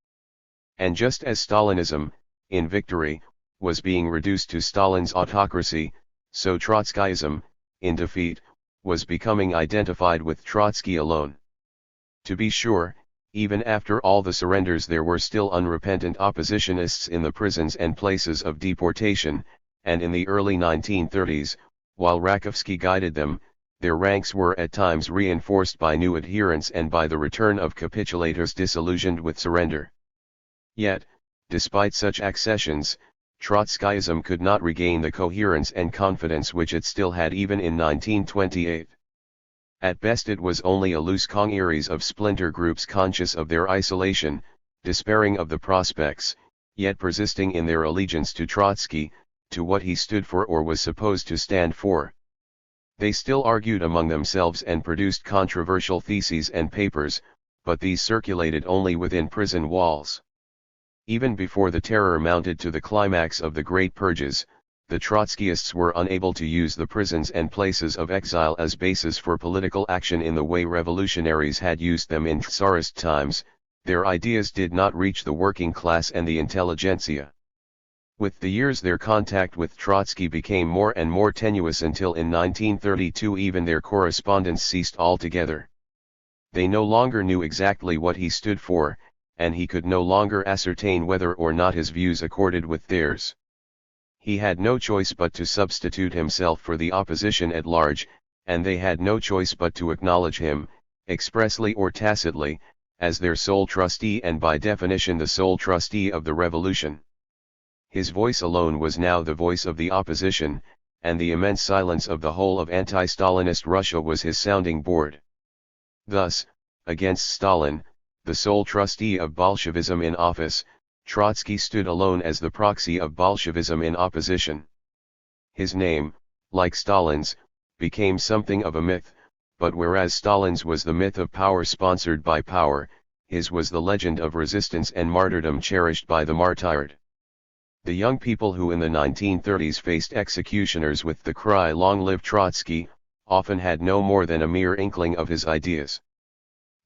Speaker 1: And just as Stalinism, in victory, was being reduced to Stalin's autocracy, so Trotskyism, in defeat, was becoming identified with Trotsky alone. To be sure, even after all the surrenders there were still unrepentant oppositionists in the prisons and places of deportation, and in the early 1930s, while Rakovsky guided them, their ranks were at times reinforced by new adherents and by the return of capitulators disillusioned with surrender. Yet, despite such accessions, Trotskyism could not regain the coherence and confidence which it still had even in 1928. At best it was only a loose congeries of splinter groups conscious of their isolation, despairing of the prospects, yet persisting in their allegiance to Trotsky, to what he stood for or was supposed to stand for. They still argued among themselves and produced controversial theses and papers, but these circulated only within prison walls. Even before the terror mounted to the climax of the Great Purges, the Trotskyists were unable to use the prisons and places of exile as bases for political action in the way revolutionaries had used them in Tsarist times. Their ideas did not reach the working class and the intelligentsia. With the years their contact with Trotsky became more and more tenuous until in 1932 even their correspondence ceased altogether. They no longer knew exactly what he stood for, and he could no longer ascertain whether or not his views accorded with theirs. He had no choice but to substitute himself for the opposition at large, and they had no choice but to acknowledge him, expressly or tacitly, as their sole trustee and by definition the sole trustee of the revolution. His voice alone was now the voice of the opposition, and the immense silence of the whole of anti-Stalinist Russia was his sounding board. Thus, against Stalin, the sole trustee of Bolshevism in office, Trotsky stood alone as the proxy of Bolshevism in opposition. His name, like Stalin's, became something of a myth, but whereas Stalin's was the myth of power sponsored by power, his was the legend of resistance and martyrdom cherished by the martyred. The young people who in the 1930s faced executioners with the cry "Long live Trotsky," often had no more than a mere inkling of his ideas.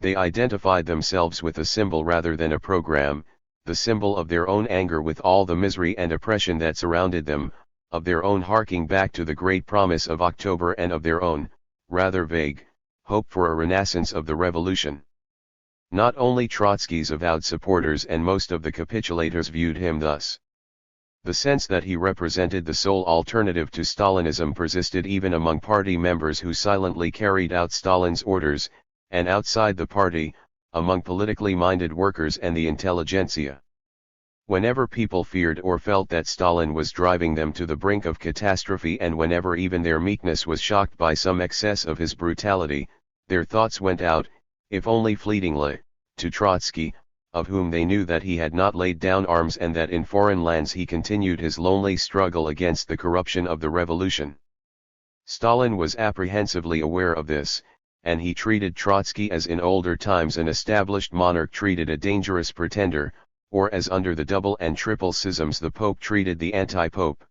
Speaker 1: They identified themselves with a symbol rather than a program, the symbol of their own anger with all the misery and oppression that surrounded them, of their own harking back to the great promise of October and of their own, rather vague, hope for a renaissance of the revolution. Not only Trotsky's avowed supporters and most of the capitulators viewed him thus. The sense that he represented the sole alternative to Stalinism persisted even among party members who silently carried out Stalin's orders, and outside the party, among politically minded workers and the intelligentsia. Whenever people feared or felt that Stalin was driving them to the brink of catastrophe, and whenever even their meekness was shocked by some excess of his brutality, their thoughts went out, if only fleetingly, to Trotsky, of whom they knew that he had not laid down arms and that in foreign lands he continued his lonely struggle against the corruption of the revolution. Stalin was apprehensively aware of this, and he treated Trotsky as in older times an established monarch treated a dangerous pretender, or as under the double and triple schisms the Pope treated the anti-Pope.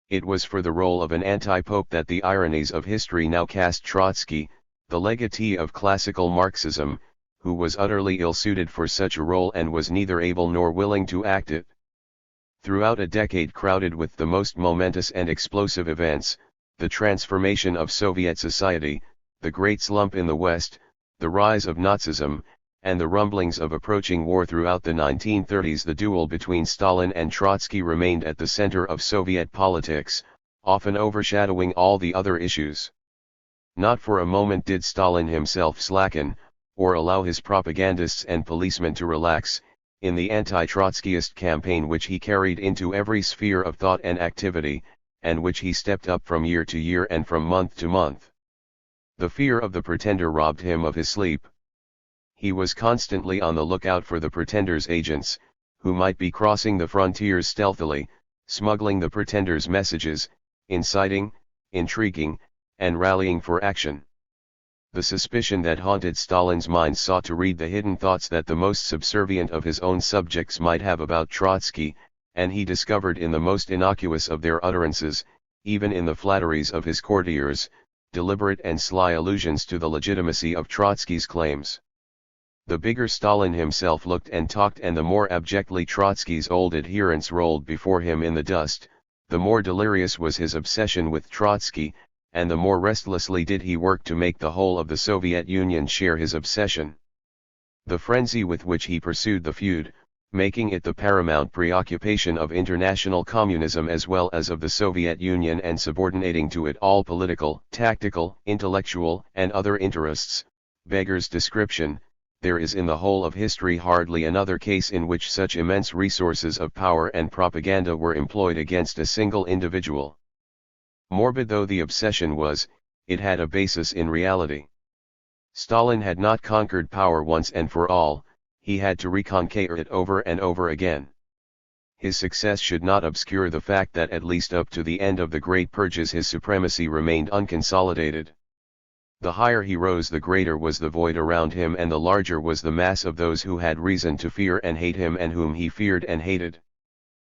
Speaker 1: It was for the role of an anti-Pope that the ironies of history now cast Trotsky, the legatee of classical Marxism, who was utterly ill-suited for such a role and was neither able nor willing to act it. Throughout a decade crowded with the most momentous and explosive events, the transformation of Soviet society, the great slump in the West, the rise of Nazism, and the rumblings of approaching war throughout the 1930s, the duel between Stalin and Trotsky remained at the center of Soviet politics, often overshadowing all the other issues. Not for a moment did Stalin himself slacken, or allow his propagandists and policemen to relax, in the anti-Trotskyist campaign which he carried into every sphere of thought and activity, and which he stepped up from year to year and from month to month. The fear of the pretender robbed him of his sleep. He was constantly on the lookout for the pretender's agents, who might be crossing the frontiers stealthily, smuggling the pretender's messages, inciting, intriguing, and rallying for action. The suspicion that haunted Stalin's mind sought to read the hidden thoughts that the most subservient of his own subjects might have about Trotsky, and he discovered in the most innocuous of their utterances, even in the flatteries of his courtiers, deliberate and sly allusions to the legitimacy of Trotsky's claims. The bigger Stalin himself looked and talked, and the more abjectly Trotsky's old adherents rolled before him in the dust, the more delirious was his obsession with Trotsky, and the more restlessly did he work to make the whole of the Soviet Union share his obsession. The frenzy with which he pursued the feud, making it the paramount preoccupation of international communism as well as of the Soviet Union, and subordinating to it all political, tactical, intellectual, and other interests, beggars description. There is in the whole of history hardly another case in which such immense resources of power and propaganda were employed against a single individual. Morbid though the obsession was, it had a basis in reality. Stalin had not conquered power once and for all, he had to reconquer it over and over again. His success should not obscure the fact that at least up to the end of the Great Purges his supremacy remained unconsolidated. The higher he rose, the greater was the void around him, and the larger was the mass of those who had reason to fear and hate him and whom he feared and hated.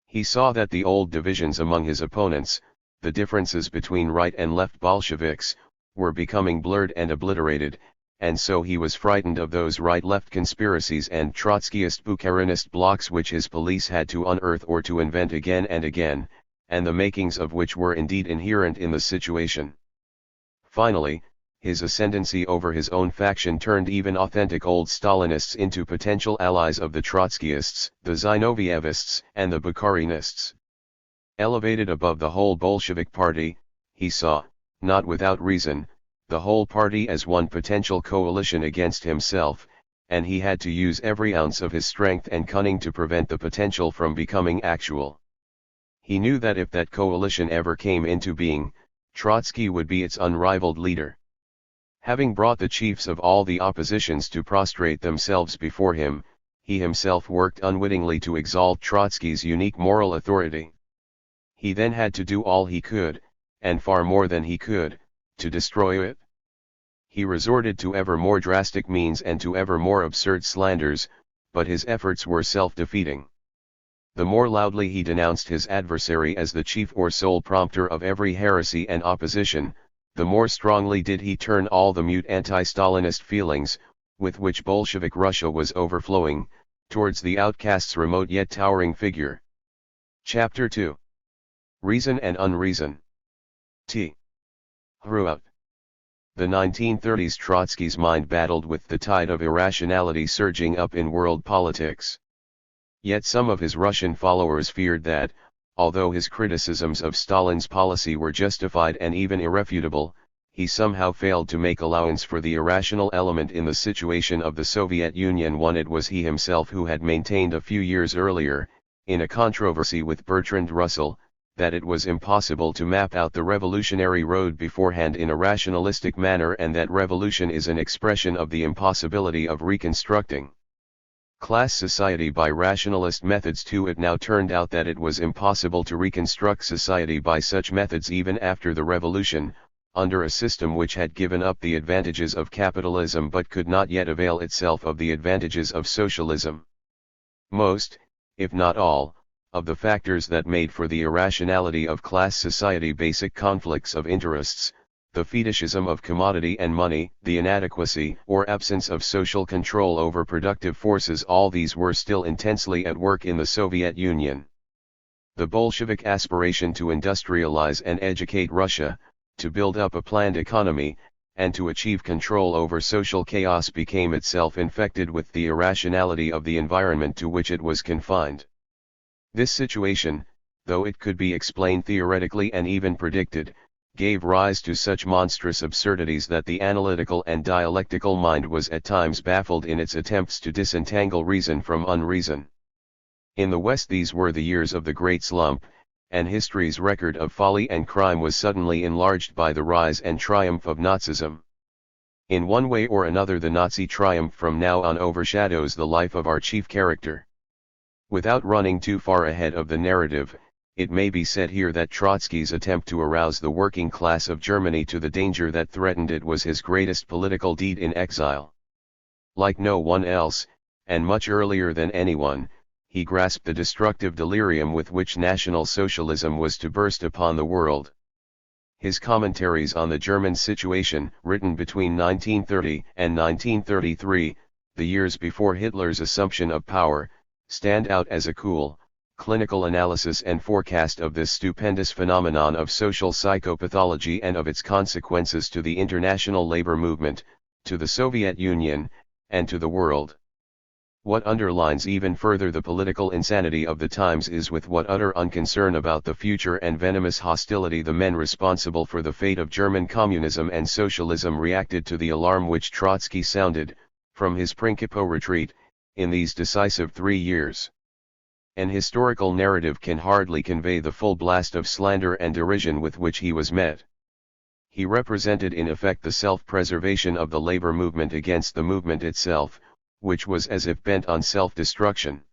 Speaker 1: He saw that the old divisions among his opponents, the differences between right and left Bolsheviks, were becoming blurred and obliterated, and so he was frightened of those right-left conspiracies and Trotskyist Bukharinist blocs which his police had to unearth or to invent again and again, and the makings of which were indeed inherent in the situation. Finally, his ascendancy over his own faction turned even authentic old Stalinists into potential allies of the Trotskyists, the Zinovievists, and the Bukharinists. Elevated above the whole Bolshevik party, he saw, not without reason, the whole party as one potential coalition against himself, and he had to use every ounce of his strength and cunning to prevent the potential from becoming actual. He knew that if that coalition ever came into being, Trotsky would be its unrivaled leader. Having brought the chiefs of all the oppositions to prostrate themselves before him, he himself worked unwittingly to exalt Trotsky's unique moral authority. He then had to do all he could, and far more than he could, to destroy it. He resorted to ever more drastic means and to ever more absurd slanders, but his efforts were self-defeating. The more loudly he denounced his adversary as the chief or sole prompter of every heresy and opposition, the more strongly did he turn all the mute anti-Stalinist feelings, with which Bolshevik Russia was overflowing, towards the outcast's remote yet towering figure. Chapter 2. Reason and Unreason. Throughout the 1930s, Trotsky's mind battled with the tide of irrationality surging up in world politics. Yet some of his Russian followers feared that, although his criticisms of Stalin's policy were justified and even irrefutable, he somehow failed to make allowance for the irrational element in the situation of the Soviet Union, one it was he himself who had maintained a few years earlier, in a controversy with Bertrand Russell, that it was impossible to map out the revolutionary road beforehand in a rationalistic manner, and that revolution is an expression of the impossibility of reconstructing class society by rationalist methods too. It now turned out that it was impossible to reconstruct society by such methods even after the revolution, under a system which had given up the advantages of capitalism but could not yet avail itself of the advantages of socialism. Most, if not all, of the factors that made for the irrationality of class society, basic conflicts of interests, the fetishism of commodity and money, the inadequacy or absence of social control over productive forces, all these were still intensely at work in the Soviet Union. The Bolshevik aspiration to industrialize and educate Russia, to build up a planned economy, and to achieve control over social chaos became itself infected with the irrationality of the environment to which it was confined. This situation, though it could be explained theoretically and even predicted, gave rise to such monstrous absurdities that the analytical and dialectical mind was at times baffled in its attempts to disentangle reason from unreason. In the West these were the years of the Great Slump, and history's record of folly and crime was suddenly enlarged by the rise and triumph of Nazism. In one way or another the Nazi triumph from now on overshadows the life of our chief character. Without running too far ahead of the narrative, it may be said here that Trotsky's attempt to arouse the working class of Germany to the danger that threatened it was his greatest political deed in exile. Like no one else, and much earlier than anyone, he grasped the destructive delirium with which National Socialism was to burst upon the world. His commentaries on the German situation, written between 1930 and 1933, the years before Hitler's assumption of power, stand out as a cool, clinical analysis and forecast of this stupendous phenomenon of social psychopathology and of its consequences to the international labor movement, to the Soviet Union, and to the world. What underlines even further the political insanity of the times is with what utter unconcern about the future and venomous hostility the men responsible for the fate of German communism and socialism reacted to the alarm which Trotsky sounded, from his Principio retreat, in these decisive 3 years. An historical narrative can hardly convey the full blast of slander and derision with which he was met. He represented in effect the self-preservation of the labor movement against the movement itself, which was as if bent on self-destruction.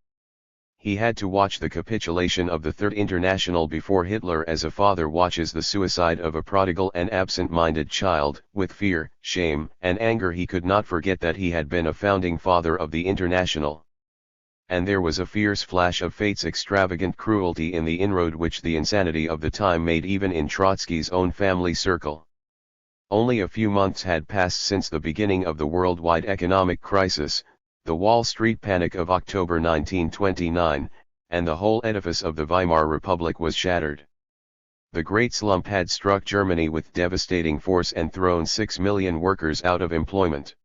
Speaker 1: He had to watch the capitulation of the Third International before Hitler as a father watches the suicide of a prodigal and absent-minded child. With fear, shame, and anger he could not forget that he had been a founding father of the International. And there was a fierce flash of fate's extravagant cruelty in the inroad which the insanity of the time made even in Trotsky's own family circle. Only a few months had passed since the beginning of the worldwide economic crisis, the Wall Street panic of October 1929, and the whole edifice of the Weimar Republic was shattered. The Great Slump had struck Germany with devastating force and thrown 6 million workers out of employment.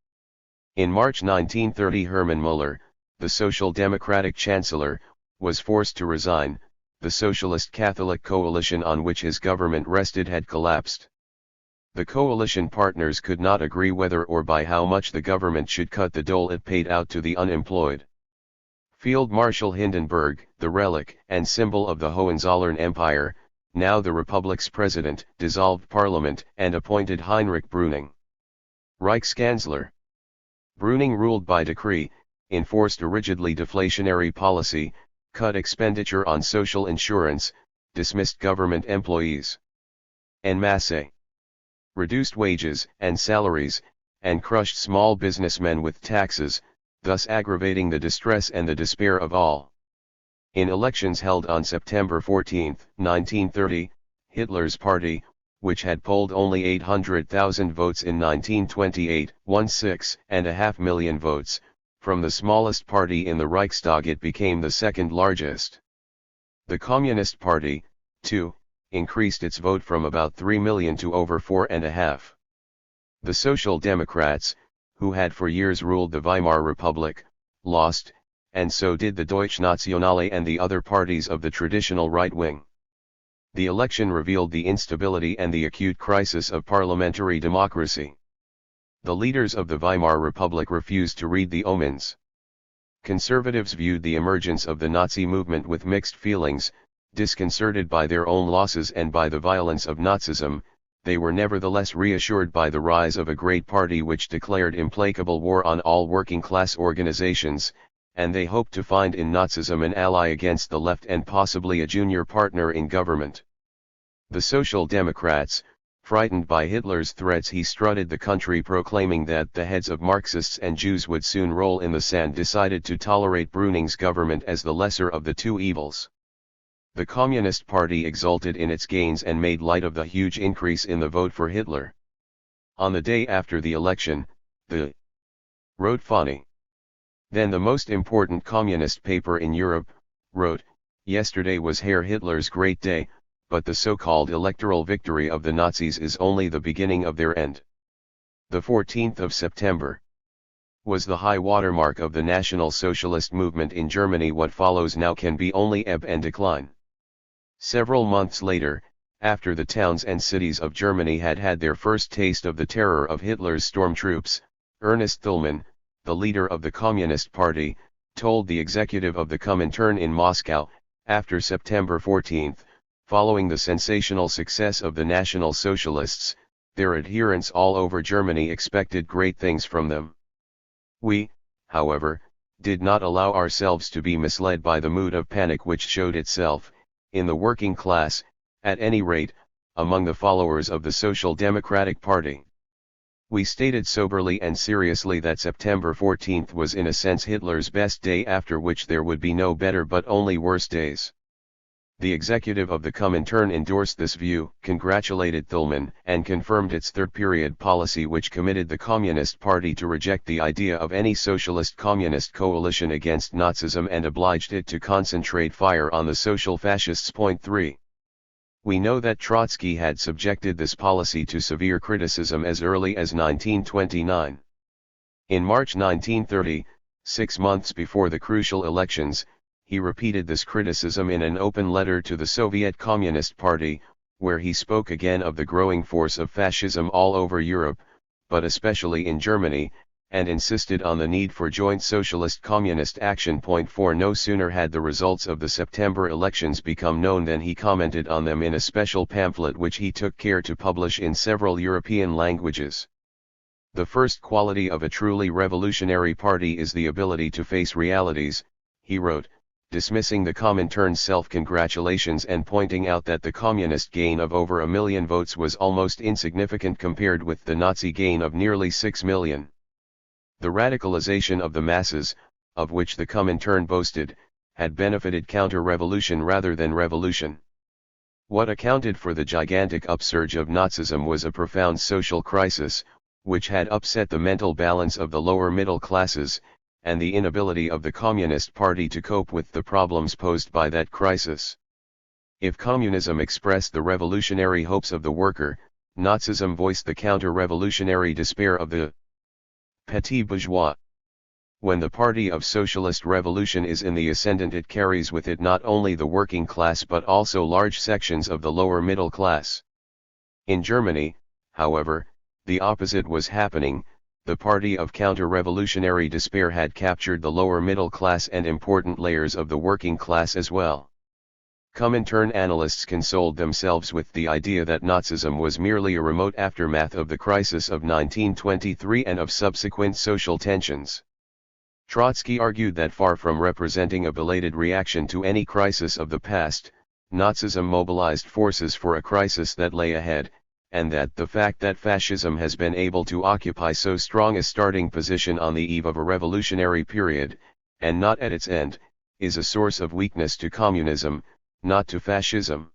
Speaker 1: In March 1930 Hermann Müller, the Social Democratic Chancellor, was forced to resign. The Socialist Catholic coalition on which his government rested had collapsed. The coalition partners could not agree whether or by how much the government should cut the dole it paid out to the unemployed. Field Marshal Hindenburg, the relic and symbol of the Hohenzollern Empire, now the Republic's president, dissolved parliament and appointed Heinrich Brüning Reichskanzler. Brüning ruled by decree, enforced a rigidly deflationary policy, cut expenditure on social insurance, dismissed government employees en masse, reduced wages and salaries, and crushed small businessmen with taxes, thus aggravating the distress and the despair of all. In elections held on September 14, 1930, Hitler's party, which had polled only 800,000 votes in 1928, won 6.5 million votes. From the smallest party in the Reichstag it became the second largest. The Communist Party, too, increased its vote from about 3 million to over 4.5. The Social Democrats, who had for years ruled the Weimar Republic, lost, and so did the Deutschnationale and the other parties of the traditional right wing. The election revealed the instability and the acute crisis of parliamentary democracy. The leaders of the Weimar Republic refused to read the omens. Conservatives viewed the emergence of the Nazi movement with mixed feelings. Disconcerted by their own losses and by the violence of Nazism, they were nevertheless reassured by the rise of a great party which declared implacable war on all working-class organizations, and they hoped to find in Nazism an ally against the left and possibly a junior partner in government. The Social Democrats, frightened by Hitler's threats, he strutted the country proclaiming that the heads of Marxists and Jews would soon roll in the sand, decided to tolerate Brüning's government as the lesser of the two evils. The Communist Party exulted in its gains and made light of the huge increase in the vote for Hitler. On the day after the election, the wrote Fani, then the most important communist paper in Europe, wrote, "Yesterday was Herr Hitler's great day, but the so-called electoral victory of the Nazis is only the beginning of their end." The 14th of September was the high watermark of the National Socialist movement in Germany. What follows now can be only ebb and decline. Several months later, after the towns and cities of Germany had had their first taste of the terror of Hitler's stormtroops, Ernest Thälmann, the leader of the Communist Party, told the executive of the Comintern in Moscow, after September 14, following the sensational success of the National Socialists, their adherents all over Germany expected great things from them. We, however, did not allow ourselves to be misled by the mood of panic which showed itself, in the working class, at any rate, among the followers of the Social Democratic Party. We stated soberly and seriously that September 14 was in a sense Hitler's best day, after which there would be no better but only worse days. The executive of the Comintern endorsed this view, congratulated Thälmann, and confirmed its third-period policy, which committed the Communist Party to reject the idea of any socialist-communist coalition against Nazism and obliged it to concentrate fire on the social fascists. Point 3. We know that Trotsky had subjected this policy to severe criticism as early as 1929. In March 1930, 6 months before the crucial elections, he repeated this criticism in an open letter to the Soviet Communist Party, where he spoke again of the growing force of fascism all over Europe, but especially in Germany, and insisted on the need for joint socialist-communist action. 4 No sooner had the results of the September elections become known than he commented on them in a special pamphlet which he took care to publish in several European languages. The first quality of a truly revolutionary party is the ability to face realities, he wrote, dismissing the Comintern's self-congratulations and pointing out that the communist gain of over 1 million votes was almost insignificant compared with the Nazi gain of nearly 6 million. The radicalization of the masses, of which the Comintern boasted, had benefited counter-revolution rather than revolution. What accounted for the gigantic upsurge of Nazism was a profound social crisis, which had upset the mental balance of the lower middle classes, and the inability of the Communist Party to cope with the problems posed by that crisis. If communism expressed the revolutionary hopes of the worker, Nazism voiced the counter-revolutionary despair of the petit bourgeois. When the party of socialist revolution is in the ascendant, it carries with it not only the working class but also large sections of the lower middle class. In Germany, however, the opposite was happening. The party of counter-revolutionary despair had captured the lower middle class and important layers of the working class as well. Comintern analysts consoled themselves with the idea that Nazism was merely a remote aftermath of the crisis of 1923 and of subsequent social tensions. Trotsky argued that far from representing a belated reaction to any crisis of the past, Nazism mobilized forces for a crisis that lay ahead, and that the fact that fascism has been able to occupy so strong a starting position on the eve of a revolutionary period, and not at its end, is a source of weakness to communism, not to fascism.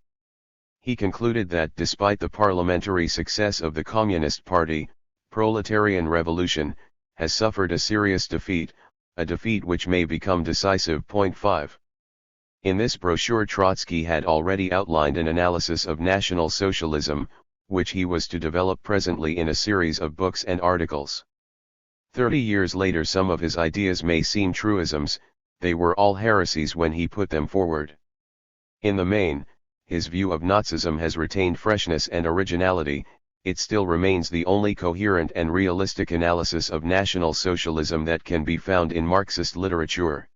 Speaker 1: He concluded that despite the parliamentary success of the Communist Party, proletarian revolution has suffered a serious defeat, a defeat which may become decisive. 5. In this brochure Trotsky had already outlined an analysis of National Socialism, which he was to develop presently in a series of books and articles. 30 years later some of his ideas may seem truisms, they were all heresies when he put them forward. In the main, his view of Nazism has retained freshness and originality, it still remains the only coherent and realistic analysis of National Socialism that can be found in Marxist literature.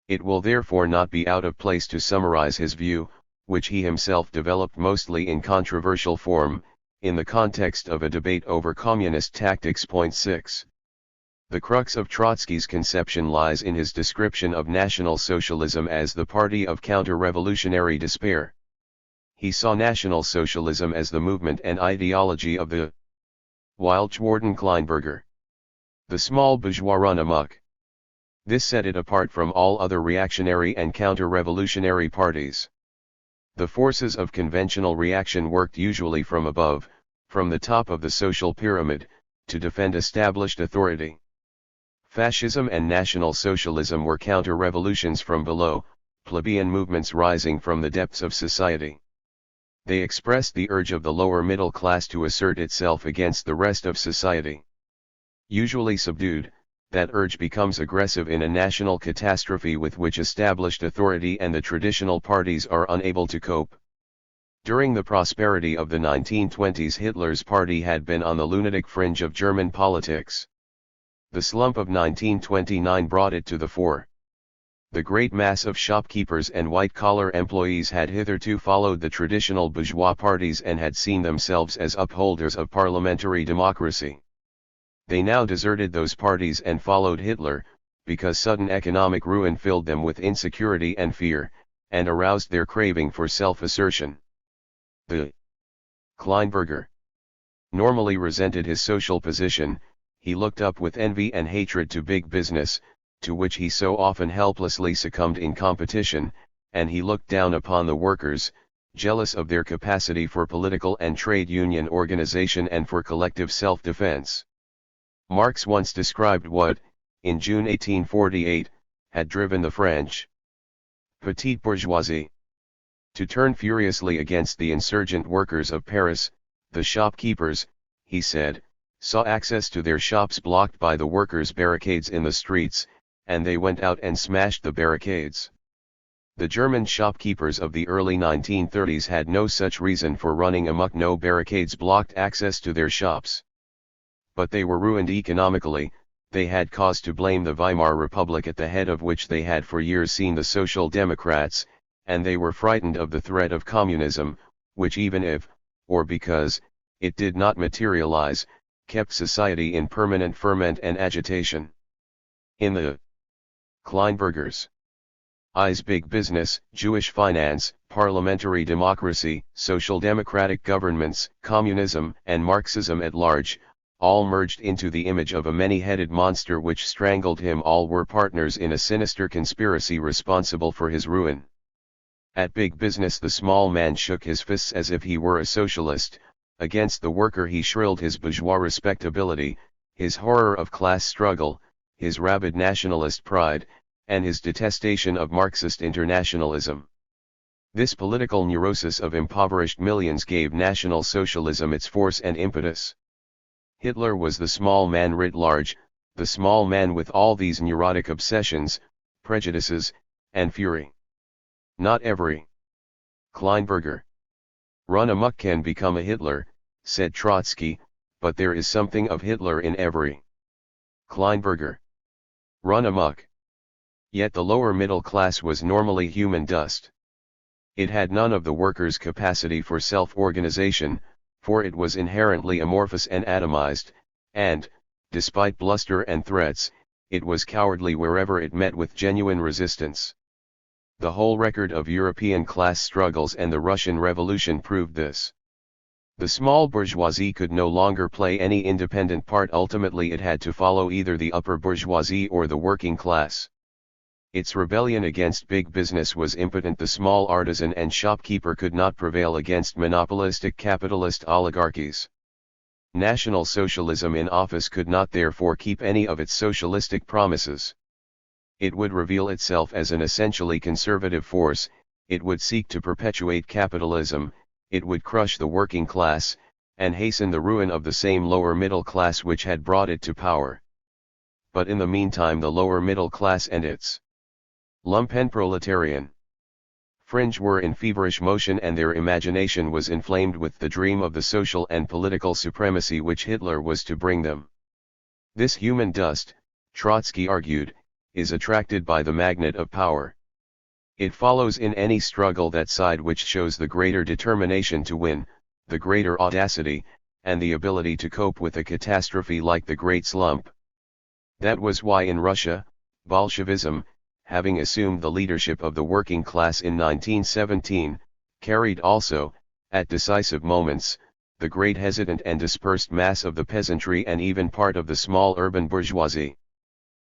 Speaker 1: It will therefore not be out of place to summarize his view, which he himself developed mostly in controversial form, in the context of a debate over communist tactics. 6. The crux of Trotsky's conception lies in his description of National Socialism as the party of counter-revolutionary despair. He saw National Socialism as the movement and ideology of the Wildschwarten-Kleinbürger. The small bourgeois run amok. This set it apart from all other reactionary and counter-revolutionary parties. The forces of conventional reaction worked usually from above, from the top of the social pyramid, to defend established authority. Fascism and National Socialism were counter-revolutions from below, plebeian movements rising from the depths of society. They expressed the urge of the lower middle class to assert itself against the rest of society. Usually subdued, that urge becomes aggressive in a national catastrophe with which established authority and the traditional parties are unable to cope. During the prosperity of the 1920s, Hitler's party had been on the lunatic fringe of German politics. The slump of 1929 brought it to the fore. The great mass of shopkeepers and white-collar employees had hitherto followed the traditional bourgeois parties and had seen themselves as upholders of parliamentary democracy. They now deserted those parties and followed Hitler, because sudden economic ruin filled them with insecurity and fear, and aroused their craving for self-assertion. The Kleinbürger normally resented his social position. He looked up with envy and hatred to big business, to which he so often helplessly succumbed in competition, and he looked down upon the workers, jealous of their capacity for political and trade union organization and for collective self-defense. Marx once described what, in June 1848, had driven the French petite bourgeoisie to turn furiously against the insurgent workers of Paris. The shopkeepers, he said, saw access to their shops blocked by the workers' barricades in the streets, and they went out and smashed the barricades. The German shopkeepers of the early 1930s had no such reason for running amok. No barricades blocked access to their shops. But they were ruined economically, they had cause to blame the Weimar Republic, at the head of which they had for years seen the Social Democrats, and they were frightened of the threat of communism, which, even if, or because, it did not materialize, kept society in permanent ferment and agitation. In the Kleinberger's eyes, big business, Jewish finance, parliamentary democracy, social democratic governments, communism, and Marxism at large, all merged into the image of a many-headed monster which strangled him. All were partners in a sinister conspiracy responsible for his ruin. At big business the small man shook his fists as if he were a socialist. Against the worker he shrilled his bourgeois respectability, his horror of class struggle, his rabid nationalist pride, and his detestation of Marxist internationalism. This political neurosis of impoverished millions gave National Socialism its force and impetus. Hitler was the small man writ large, the small man with all these neurotic obsessions, prejudices, and fury. Not every Kleinberger run amok can become a Hitler, said Trotsky, but there is something of Hitler in every Kleinberger run amok. Yet the lower middle class was normally human dust. It had none of the workers' capacity for self-organization, for it was inherently amorphous and atomized, and, despite bluster and threats, it was cowardly wherever it met with genuine resistance. The whole record of European class struggles and the Russian Revolution proved this. The small bourgeoisie could no longer play any independent part. Ultimately it had to follow either the upper bourgeoisie or the working class. Its rebellion against big business was impotent. The small artisan and shopkeeper could not prevail against monopolistic capitalist oligarchies. National Socialism in office could not therefore keep any of its socialistic promises. It would reveal itself as an essentially conservative force, it would seek to perpetuate capitalism, it would crush the working class, and hasten the ruin of the same lower middle class which had brought it to power. But in the meantime the lower middle class and its lumpenproletarian fringe were in feverish motion, and their imagination was inflamed with the dream of the social and political supremacy which Hitler was to bring them. This human dust, Trotsky argued, is attracted by the magnet of power. It follows in any struggle that side which shows the greater determination to win, the greater audacity, and the ability to cope with a catastrophe like the Great Slump. That was why in Russia, Bolshevism, having assumed the leadership of the working class in 1917, carried also, at decisive moments, the great hesitant and dispersed mass of the peasantry and even part of the small urban bourgeoisie.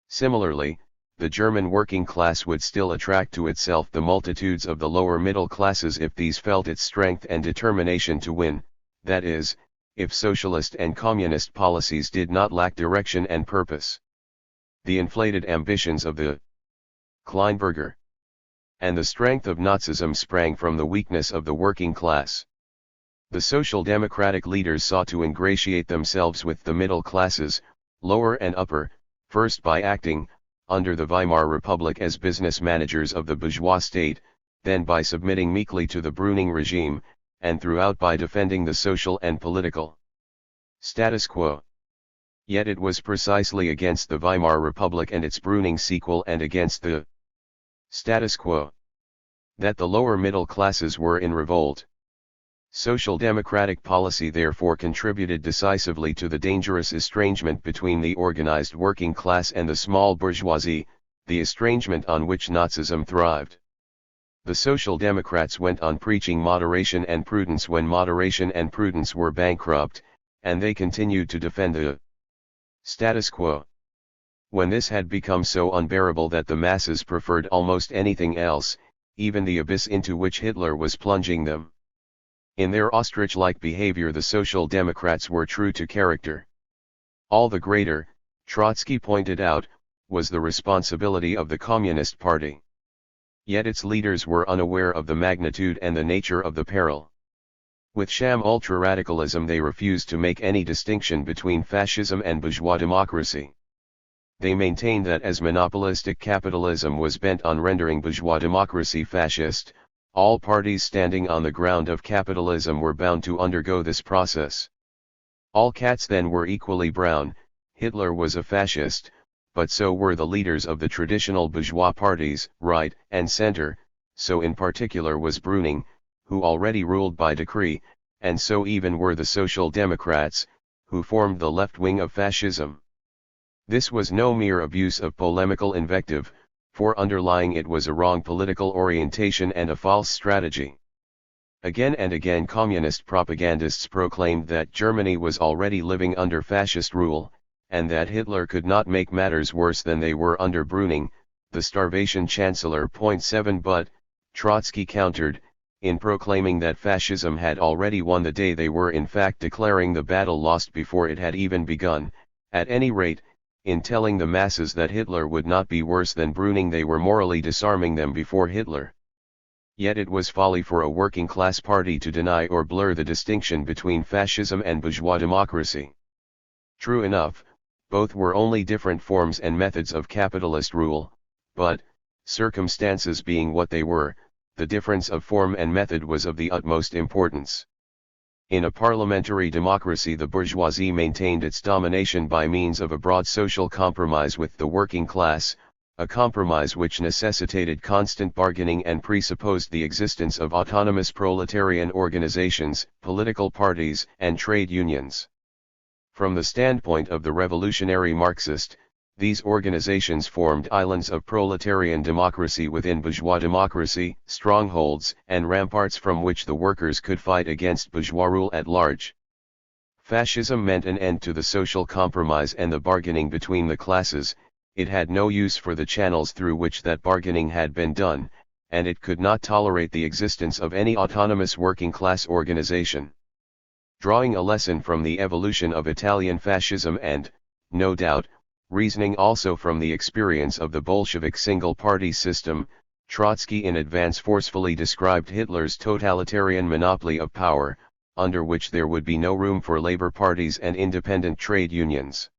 Speaker 1: Similarly, the German working class would still attract to itself the multitudes of the lower middle classes if these felt its strength and determination to win, that is, if socialist and communist policies did not lack direction and purpose. The inflated ambitions of the Kleinberger and the strength of Nazism sprang from the weakness of the working class. The social democratic leaders sought to ingratiate themselves with the middle classes, lower and upper, first by acting, under the Weimar Republic as business managers of the bourgeois state, then by submitting meekly to the Brüning regime, and throughout by defending the social and political status quo. Yet it was precisely against the Weimar Republic and its Brüning sequel and against the status quo that the lower middle classes were in revolt. Social democratic policy therefore contributed decisively to the dangerous estrangement between the organized working class and the small bourgeoisie, the estrangement on which Nazism thrived. The Social Democrats went on preaching moderation and prudence when moderation and prudence were bankrupt, and they continued to defend the status quo. When this had become so unbearable that the masses preferred almost anything else, even the abyss into which Hitler was plunging them. In their ostrich-like behavior the Social Democrats were true to character. All the greater, Trotsky pointed out, was the responsibility of the Communist Party. Yet its leaders were unaware of the magnitude and the nature of the peril. With sham ultra-radicalism they refused to make any distinction between fascism and bourgeois democracy. They maintained that as monopolistic capitalism was bent on rendering bourgeois democracy fascist, all parties standing on the ground of capitalism were bound to undergo this process. All cats then were equally brown, Hitler was a fascist, but so were the leaders of the traditional bourgeois parties, right and center, so in particular was Brüning, who already ruled by decree, and so even were the Social Democrats, who formed the left wing of fascism. This was no mere abuse of polemical invective, for underlying it was a wrong political orientation and a false strategy. Again and again communist propagandists proclaimed that Germany was already living under fascist rule, and that Hitler could not make matters worse than they were under Brüning, the starvation chancellor. 7 But, Trotsky countered, in proclaiming that fascism had already won the day they were in fact declaring the battle lost before it had even begun. At any rate, in telling the masses that Hitler would not be worse than Brüning they were morally disarming them before Hitler. Yet it was folly for a working-class party to deny or blur the distinction between fascism and bourgeois democracy. True enough, both were only different forms and methods of capitalist rule, but, circumstances being what they were, the difference of form and method was of the utmost importance. In a parliamentary democracy the bourgeoisie maintained its domination by means of a broad social compromise with the working class, a compromise which necessitated constant bargaining and presupposed the existence of autonomous proletarian organizations, political parties, and trade unions. From the standpoint of the revolutionary Marxist, these organizations formed islands of proletarian democracy within bourgeois democracy, strongholds and ramparts from which the workers could fight against bourgeois rule at large. Fascism meant an end to the social compromise and the bargaining between the classes. It had no use for the channels through which that bargaining had been done, and it could not tolerate the existence of any autonomous working-class organization. Drawing a lesson from the evolution of Italian fascism and, no doubt, reasoning also from the experience of the Bolshevik single-party system, Trotsky in advance forcefully described Hitler's totalitarian monopoly of power, under which there would be no room for labor parties and independent trade unions.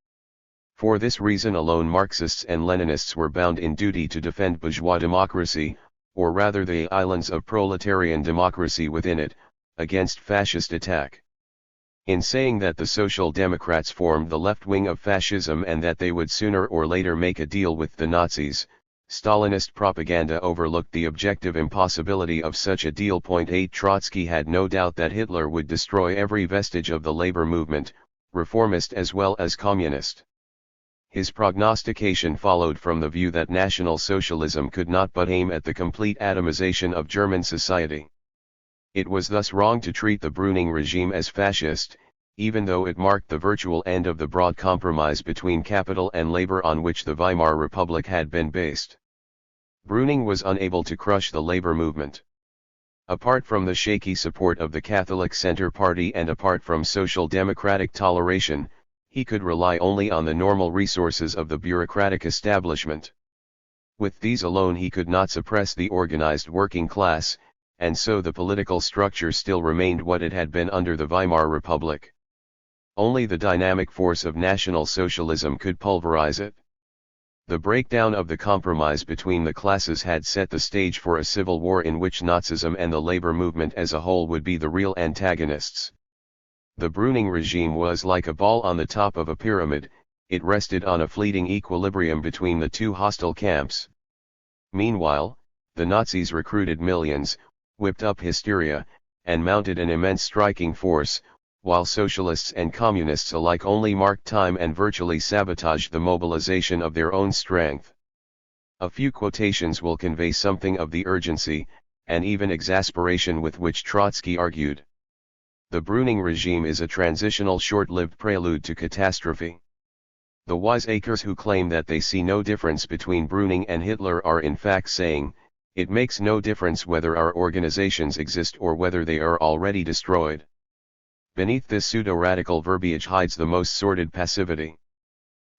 Speaker 1: For this reason alone Marxists and Leninists were bound in duty to defend bourgeois democracy, or rather the islands of proletarian democracy within it, against fascist attack. In saying that the Social Democrats formed the left wing of fascism and that they would sooner or later make a deal with the Nazis, Stalinist propaganda overlooked the objective impossibility of such a deal. 8 Trotsky had no doubt that Hitler would destroy every vestige of the labor movement, reformist as well as communist. His prognostication followed from the view that National Socialism could not but aim at the complete atomization of German society. It was thus wrong to treat the Brüning regime as fascist, even though it marked the virtual end of the broad compromise between capital and labor on which the Weimar Republic had been based. Brüning was unable to crush the labor movement. Apart from the shaky support of the Catholic Center Party and apart from social democratic toleration, he could rely only on the normal resources of the bureaucratic establishment. With these alone he could not suppress the organized working class, and so the political structure still remained what it had been under the Weimar Republic. Only the dynamic force of National Socialism could pulverize it. The breakdown of the compromise between the classes had set the stage for a civil war in which Nazism and the labor movement as a whole would be the real antagonists. The Brüning regime was like a ball on the top of a pyramid, it rested on a fleeting equilibrium between the two hostile camps. Meanwhile, the Nazis recruited millions, whipped up hysteria, and mounted an immense striking force, while socialists and communists alike only marked time and virtually sabotaged the mobilization of their own strength. A few quotations will convey something of the urgency, and even exasperation with which Trotsky argued. The Brüning regime is a transitional short-lived prelude to catastrophe. The wiseacres who claim that they see no difference between Brüning and Hitler are in fact saying, it makes no difference whether our organizations exist or whether they are already destroyed. Beneath this pseudo-radical verbiage hides the most sordid passivity.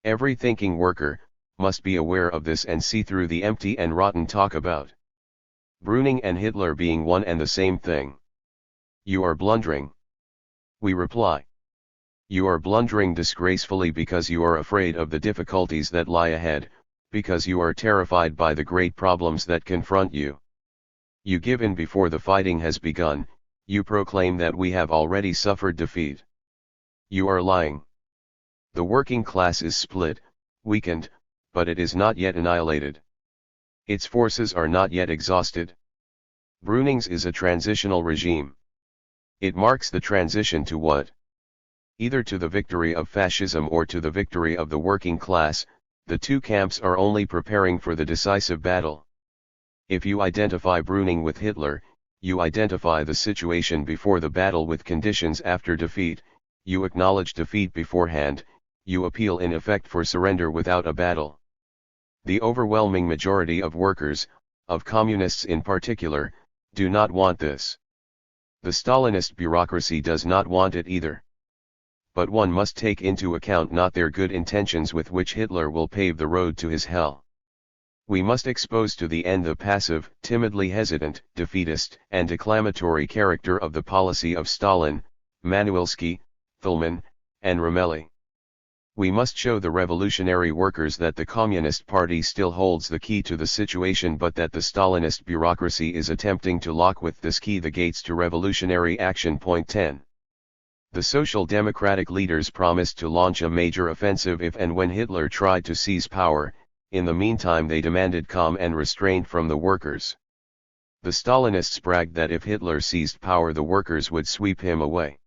Speaker 1: Every thinking worker must be aware of this and see through the empty and rotten talk about Brüning and Hitler being one and the same thing. You are blundering. We reply. You are blundering disgracefully because you are afraid of the difficulties that lie ahead, because you are terrified by the great problems that confront you. You give in before the fighting has begun, you proclaim that we have already suffered defeat. You are lying. The working class is split, weakened, but it is not yet annihilated. Its forces are not yet exhausted. Bruning's is a transitional regime. It marks the transition to what? Either to the victory of fascism or to the victory of the working class. The two camps are only preparing for the decisive battle. If you identify Bruning with Hitler, you identify the situation before the battle with conditions after defeat, you acknowledge defeat beforehand, you appeal in effect for surrender without a battle. The overwhelming majority of workers, of communists in particular, do not want this. The Stalinist bureaucracy does not want it either. But one must take into account not their good intentions with which Hitler will pave the road to his hell. We must expose to the end the passive, timidly hesitant, defeatist, and declamatory character of the policy of Stalin, Manuelsky, Thulman, and Romelli. We must show the revolutionary workers that the Communist Party still holds the key to the situation, but that the Stalinist bureaucracy is attempting to lock with this key the gates to revolutionary action. Point 10. The Social Democratic leaders promised to launch a major offensive if and when Hitler tried to seize power. In the meantime they demanded calm and restraint from the workers. The Stalinists bragged that if Hitler seized power the workers would sweep him away.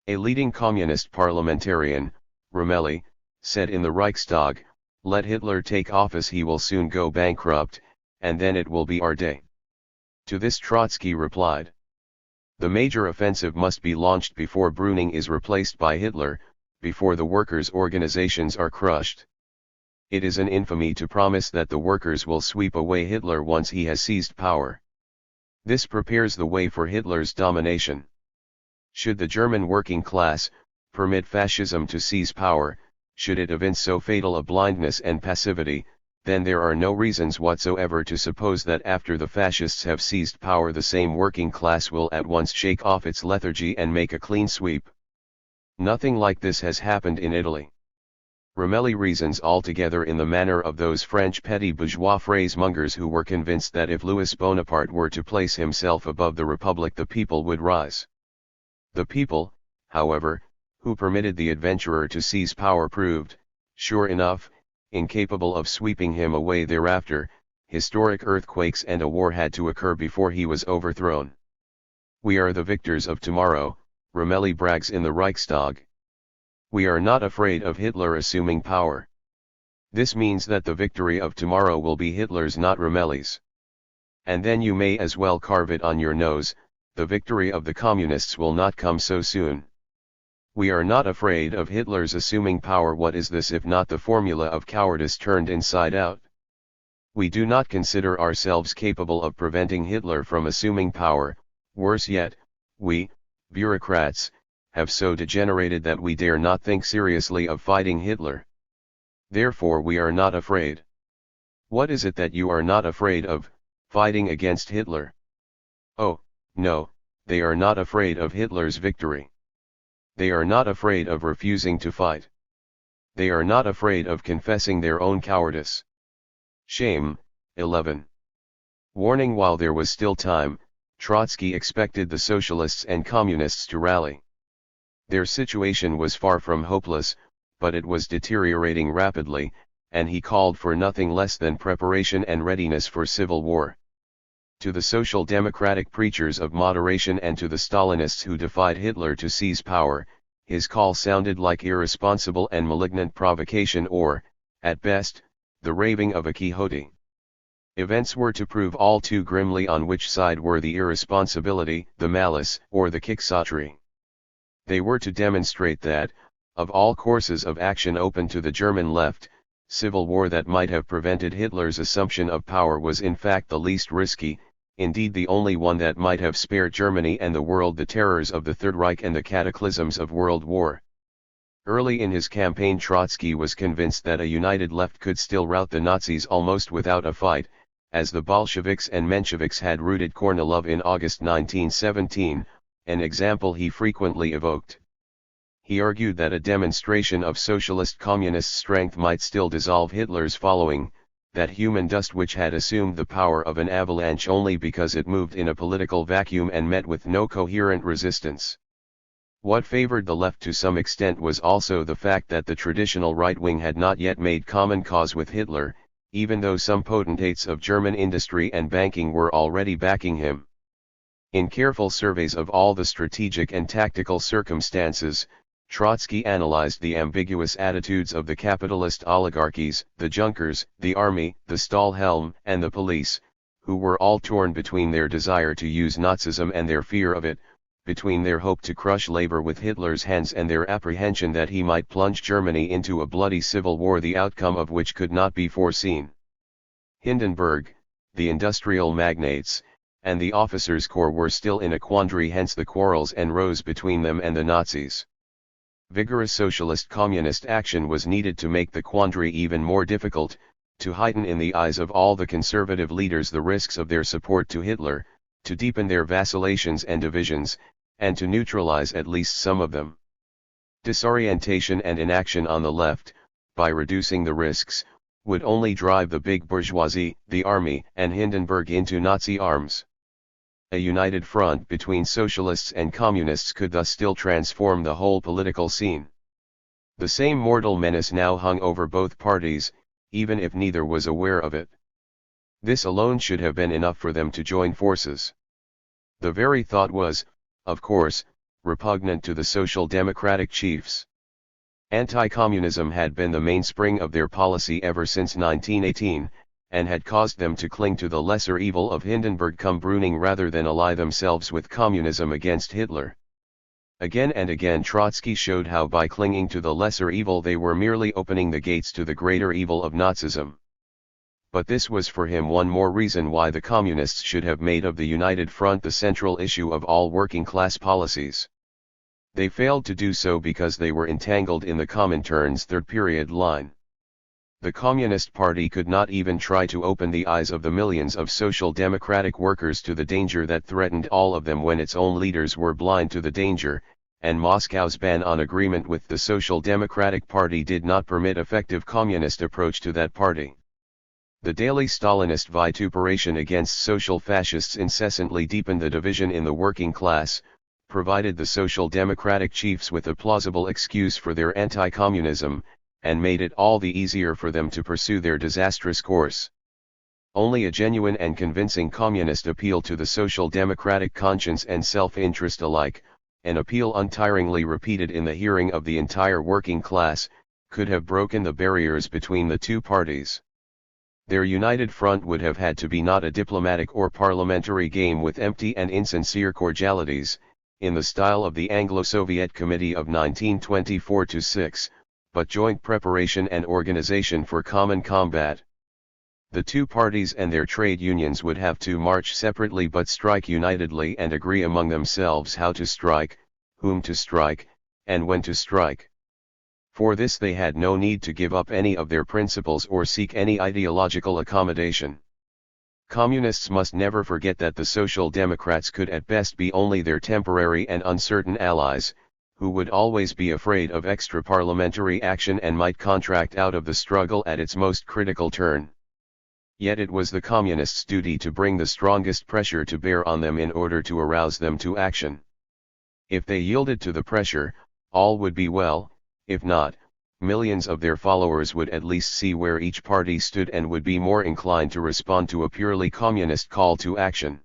Speaker 1: A leading communist parliamentarian, Romelli, said in the Reichstag, "Let Hitler take office, he will soon go bankrupt, and then it will be our day." To this Trotsky replied, "The major offensive must be launched before Bruning is replaced by Hitler, before the workers' organizations are crushed. It is an infamy to promise that the workers will sweep away Hitler once he has seized power. This prepares the way for Hitler's domination. Should the German working class permit fascism to seize power, should it evince so fatal a blindness and passivity, then there are no reasons whatsoever to suppose that after the fascists have seized power the same working class will at once shake off its lethargy and make a clean sweep. Nothing like this has happened in Italy." Romelli reasons altogether in the manner of those French petty bourgeois phrasemongers who were convinced that if Louis Bonaparte were to place himself above the Republic the people would rise. The people, however, who permitted the adventurer to seize power proved, sure enough, incapable of sweeping him away thereafter. Historic earthquakes and a war had to occur before he was overthrown. "We are the victors of tomorrow," Romelli brags in the Reichstag. "We are not afraid of Hitler assuming power. This means that the victory of tomorrow will be Hitler's, not Romelli's. And then you may as well carve it on your nose, the victory of the communists will not come so soon. We are not afraid of Hitler's assuming power. What is this if not the formula of cowardice turned inside out? We do not consider ourselves capable of preventing Hitler from assuming power. Worse yet, we, bureaucrats, have so degenerated that we dare not think seriously of fighting Hitler. Therefore we are not afraid." What is it that you are not afraid of, fighting against Hitler? Oh, no, they are not afraid of Hitler's victory. They are not afraid of refusing to fight. They are not afraid of confessing their own cowardice. Shame. 11. Warning: while there was still time, Trotsky expected the socialists and communists to rally. Their situation was far from hopeless, but it was deteriorating rapidly, and he called for nothing less than preparation and readiness for civil war. To the social democratic preachers of moderation and to the Stalinists who defied Hitler to seize power, his call sounded like irresponsible and malignant provocation, or, at best, the raving of a Quixote. Events were to prove all too grimly on which side were the irresponsibility, the malice, or the quixotry. They were to demonstrate that, of all courses of action open to the German left, civil war that might have prevented Hitler's assumption of power was in fact the least risky, indeed the only one that might have spared Germany and the world the terrors of the Third Reich and the cataclysms of World War. Early in his campaign Trotsky was convinced that a united left could still rout the Nazis almost without a fight, as the Bolsheviks and Mensheviks had routed Kornilov in August 1917, an example he frequently evoked. He argued that a demonstration of socialist-communist strength might still dissolve Hitler's following, that human dust which had assumed the power of an avalanche only because it moved in a political vacuum and met with no coherent resistance. What favored the left to some extent was also the fact that the traditional right wing had not yet made common cause with Hitler, even though some potentates of German industry and banking were already backing him. In careful surveys of all the strategic and tactical circumstances, Trotsky analyzed the ambiguous attitudes of the capitalist oligarchies, the Junkers, the army, the Stahlhelm, and the police, who were all torn between their desire to use Nazism and their fear of it, between their hope to crush labor with Hitler's hands and their apprehension that he might plunge Germany into a bloody civil war, the outcome of which could not be foreseen. Hindenburg, the industrial magnates, and the officers' corps were still in a quandary, hence the quarrels and rows between them and the Nazis. Vigorous socialist-communist action was needed to make the quandary even more difficult, to heighten in the eyes of all the conservative leaders the risks of their support to Hitler, to deepen their vacillations and divisions, and to neutralize at least some of them. Disorientation and inaction on the left, by reducing the risks, would only drive the big bourgeoisie, the army, and Hindenburg into Nazi arms. A united front between socialists and communists could thus still transform the whole political scene. The same mortal menace now hung over both parties, even if neither was aware of it. This alone should have been enough for them to join forces. The very thought was, of course, repugnant to the Social Democratic chiefs. Anti-communism had been the mainspring of their policy ever since 1918, and had caused them to cling to the lesser evil of Hindenburg cum Brüning rather than ally themselves with communism against Hitler. Again and again Trotsky showed how by clinging to the lesser evil they were merely opening the gates to the greater evil of Nazism. But this was for him one more reason why the communists should have made of the United Front the central issue of all working-class policies. They failed to do so because they were entangled in the Comintern's third period line. The Communist Party could not even try to open the eyes of the millions of social democratic workers to the danger that threatened all of them when its own leaders were blind to the danger, and Moscow's ban on agreement with the Social Democratic Party did not permit effective communist approach to that party. The daily Stalinist vituperation against social fascists incessantly deepened the division in the working class, provided the Social Democratic chiefs with a plausible excuse for their anti-communism, and made it all the easier for them to pursue their disastrous course. Only a genuine and convincing communist appeal to the social democratic conscience and self-interest alike, an appeal untiringly repeated in the hearing of the entire working class, could have broken the barriers between the two parties. Their united front would have had to be not a diplomatic or parliamentary game with empty and insincere cordialities, in the style of the Anglo-Soviet Committee of 1924-6, but joint preparation and organization for common combat. The two parties and their trade unions would have to march separately but strike unitedly and agree among themselves how to strike, whom to strike, and when to strike. For this they had no need to give up any of their principles or seek any ideological accommodation. Communists must never forget that the Social Democrats could at best be only their temporary and uncertain allies, who would always be afraid of extra-parliamentary action and might contract out of the struggle at its most critical turn. Yet it was the Communists' duty to bring the strongest pressure to bear on them in order to arouse them to action. If they yielded to the pressure, all would be well; if not, millions of their followers would at least see where each party stood and would be more inclined to respond to a purely communist call to action.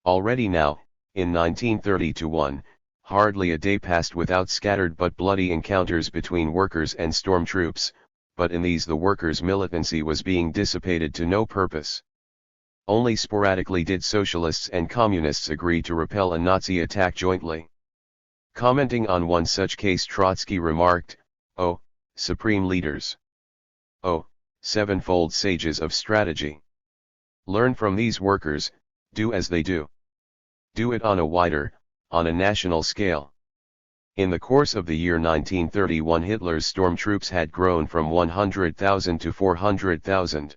Speaker 1: Already now, in 1930-1, hardly a day passed without scattered but bloody encounters between workers and stormtroops, but in these the workers' militancy was being dissipated to no purpose. Only sporadically did socialists and communists agree to repel a Nazi attack jointly. Commenting on one such case, Trotsky remarked, "Oh, supreme leaders! Oh, sevenfold sages of strategy! Learn from these workers, do as they do. Do it on a wider, on a national scale." In the course of the year 1931 Hitler's stormtroops had grown from 100,000 to 400,000.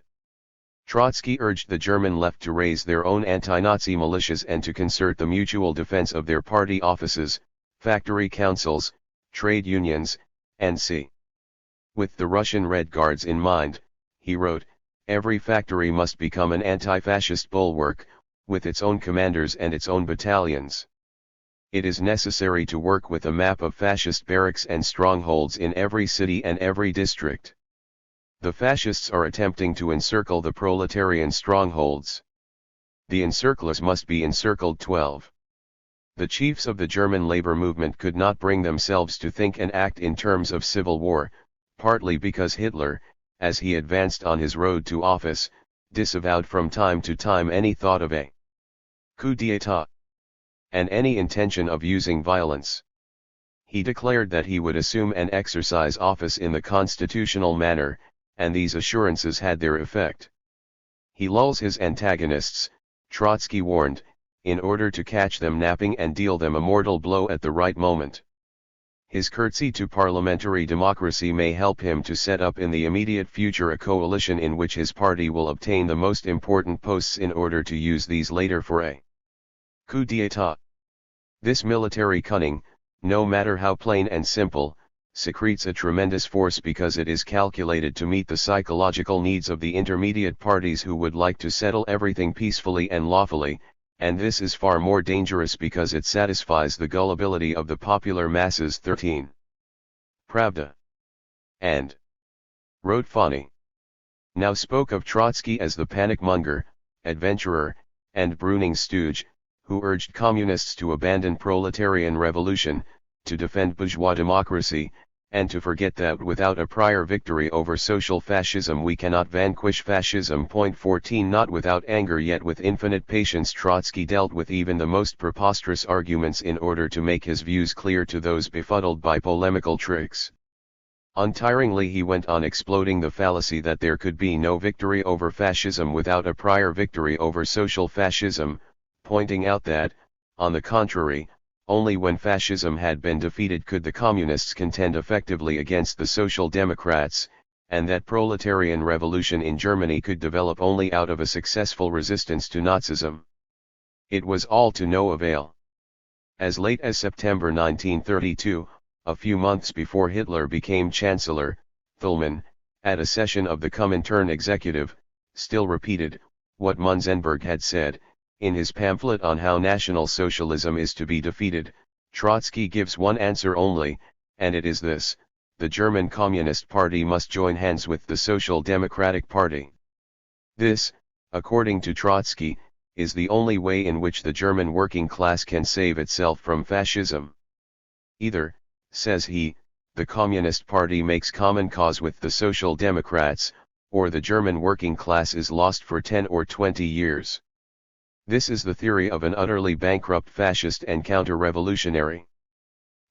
Speaker 1: Trotsky urged the German left to raise their own anti-Nazi militias and to concert the mutual defense of their party offices, factory councils, trade unions, and with the Russian Red Guards in mind, he wrote, every factory must become an anti-fascist bulwark, with its own commanders and its own battalions. it is necessary to work with a map of fascist barracks and strongholds in every city and every district. The fascists are attempting to encircle the proletarian strongholds. The encirclers must be encircled. 12. The chiefs of the German labor movement could not bring themselves to think and act in terms of civil war, partly because Hitler, as he advanced on his road to office, disavowed from time to time any thought of a coup d'état and any intention of using violence. He declared that he would assume and exercise office in the constitutional manner, and these assurances had their effect. He lulls his antagonists, Trotsky warned, in order to catch them napping and deal them a mortal blow at the right moment. His curtsy to parliamentary democracy may help him to set up in the immediate future a coalition in which his party will obtain the most important posts in order to use these later for a coup d'état. This military cunning, no matter how plain and simple, secretes a tremendous force because it is calculated to meet the psychological needs of the intermediate parties who would like to settle everything peacefully and lawfully, and this is far more dangerous because it satisfies the gullibility of the popular masses. 13. Pravda and wrote Fani. Now spoke of Trotsky as the panic-monger, adventurer, and Brüning stooge, who urged communists to abandon proletarian revolution, to defend bourgeois democracy, and to forget that without a prior victory over social fascism we cannot vanquish fascism. 14 Not without anger yet with infinite patience Trotsky dealt with even the most preposterous arguments in order to make his views clear to those befuddled by polemical tricks. Untiringly he went on exploding the fallacy that there could be no victory over fascism without a prior victory over social fascism, pointing out that, on the contrary, only when fascism had been defeated could the communists contend effectively against the Social Democrats, and that proletarian revolution in Germany could develop only out of a successful resistance to Nazism. It was all to no avail. As late as September 1932, a few months before Hitler became Chancellor, Thälmann, at a session of the Comintern Executive, still repeated what Munzenberg had said. In his pamphlet on how National Socialism is to be defeated, Trotsky gives one answer only, and it is this: the German Communist Party must join hands with the Social Democratic Party. This, according to Trotsky, is the only way in which the German working class can save itself from fascism. Either, says he, the Communist Party makes common cause with the Social Democrats, or the German working class is lost for 10 or 20 years. This is the theory of an utterly bankrupt fascist and counter-revolutionary.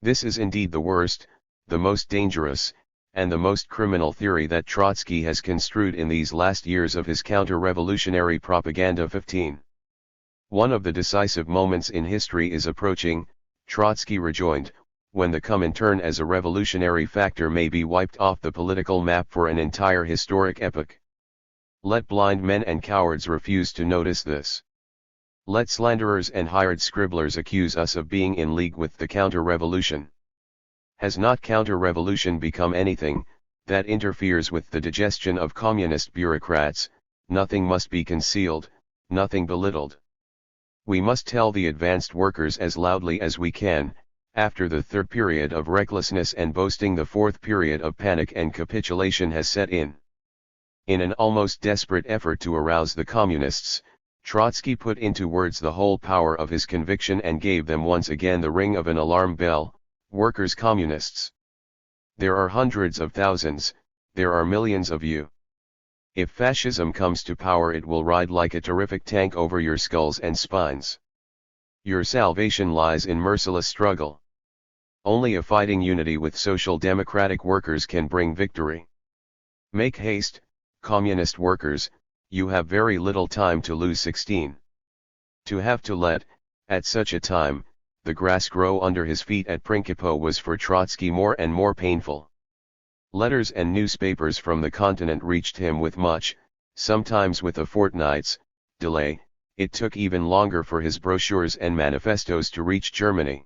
Speaker 1: This is indeed the worst, the most dangerous, and the most criminal theory that Trotsky has construed in these last years of his counter-revolutionary propaganda. 15. One of the decisive moments in history is approaching, Trotsky rejoined, when the Comintern as a revolutionary factor may be wiped off the political map for an entire historic epoch. Let blind men and cowards refuse to notice this. Let slanderers and hired scribblers accuse us of being in league with the counter-revolution. Has not counter-revolution become anything that interferes with the digestion of communist bureaucrats? Nothing must be concealed, nothing belittled. We must tell the advanced workers as loudly as we can, after the third period of recklessness and boasting the fourth period of panic and capitulation has set in. In an almost desperate effort to arouse the communists, Trotsky put into words the whole power of his conviction and gave them once again the ring of an alarm bell: workers' communists. There are hundreds of thousands, there are millions of you. If fascism comes to power it will ride like a terrific tank over your skulls and spines. Your salvation lies in merciless struggle. Only a fighting unity with social democratic workers can bring victory. Make haste, communist workers, you have very little time to lose. 16. To have to let, at such a time, the grass grow under his feet at Principo was for Trotsky more and more painful. Letters and newspapers from the continent reached him with much, sometimes with a fortnight's, delay. It took even longer for his brochures and manifestos to reach Germany.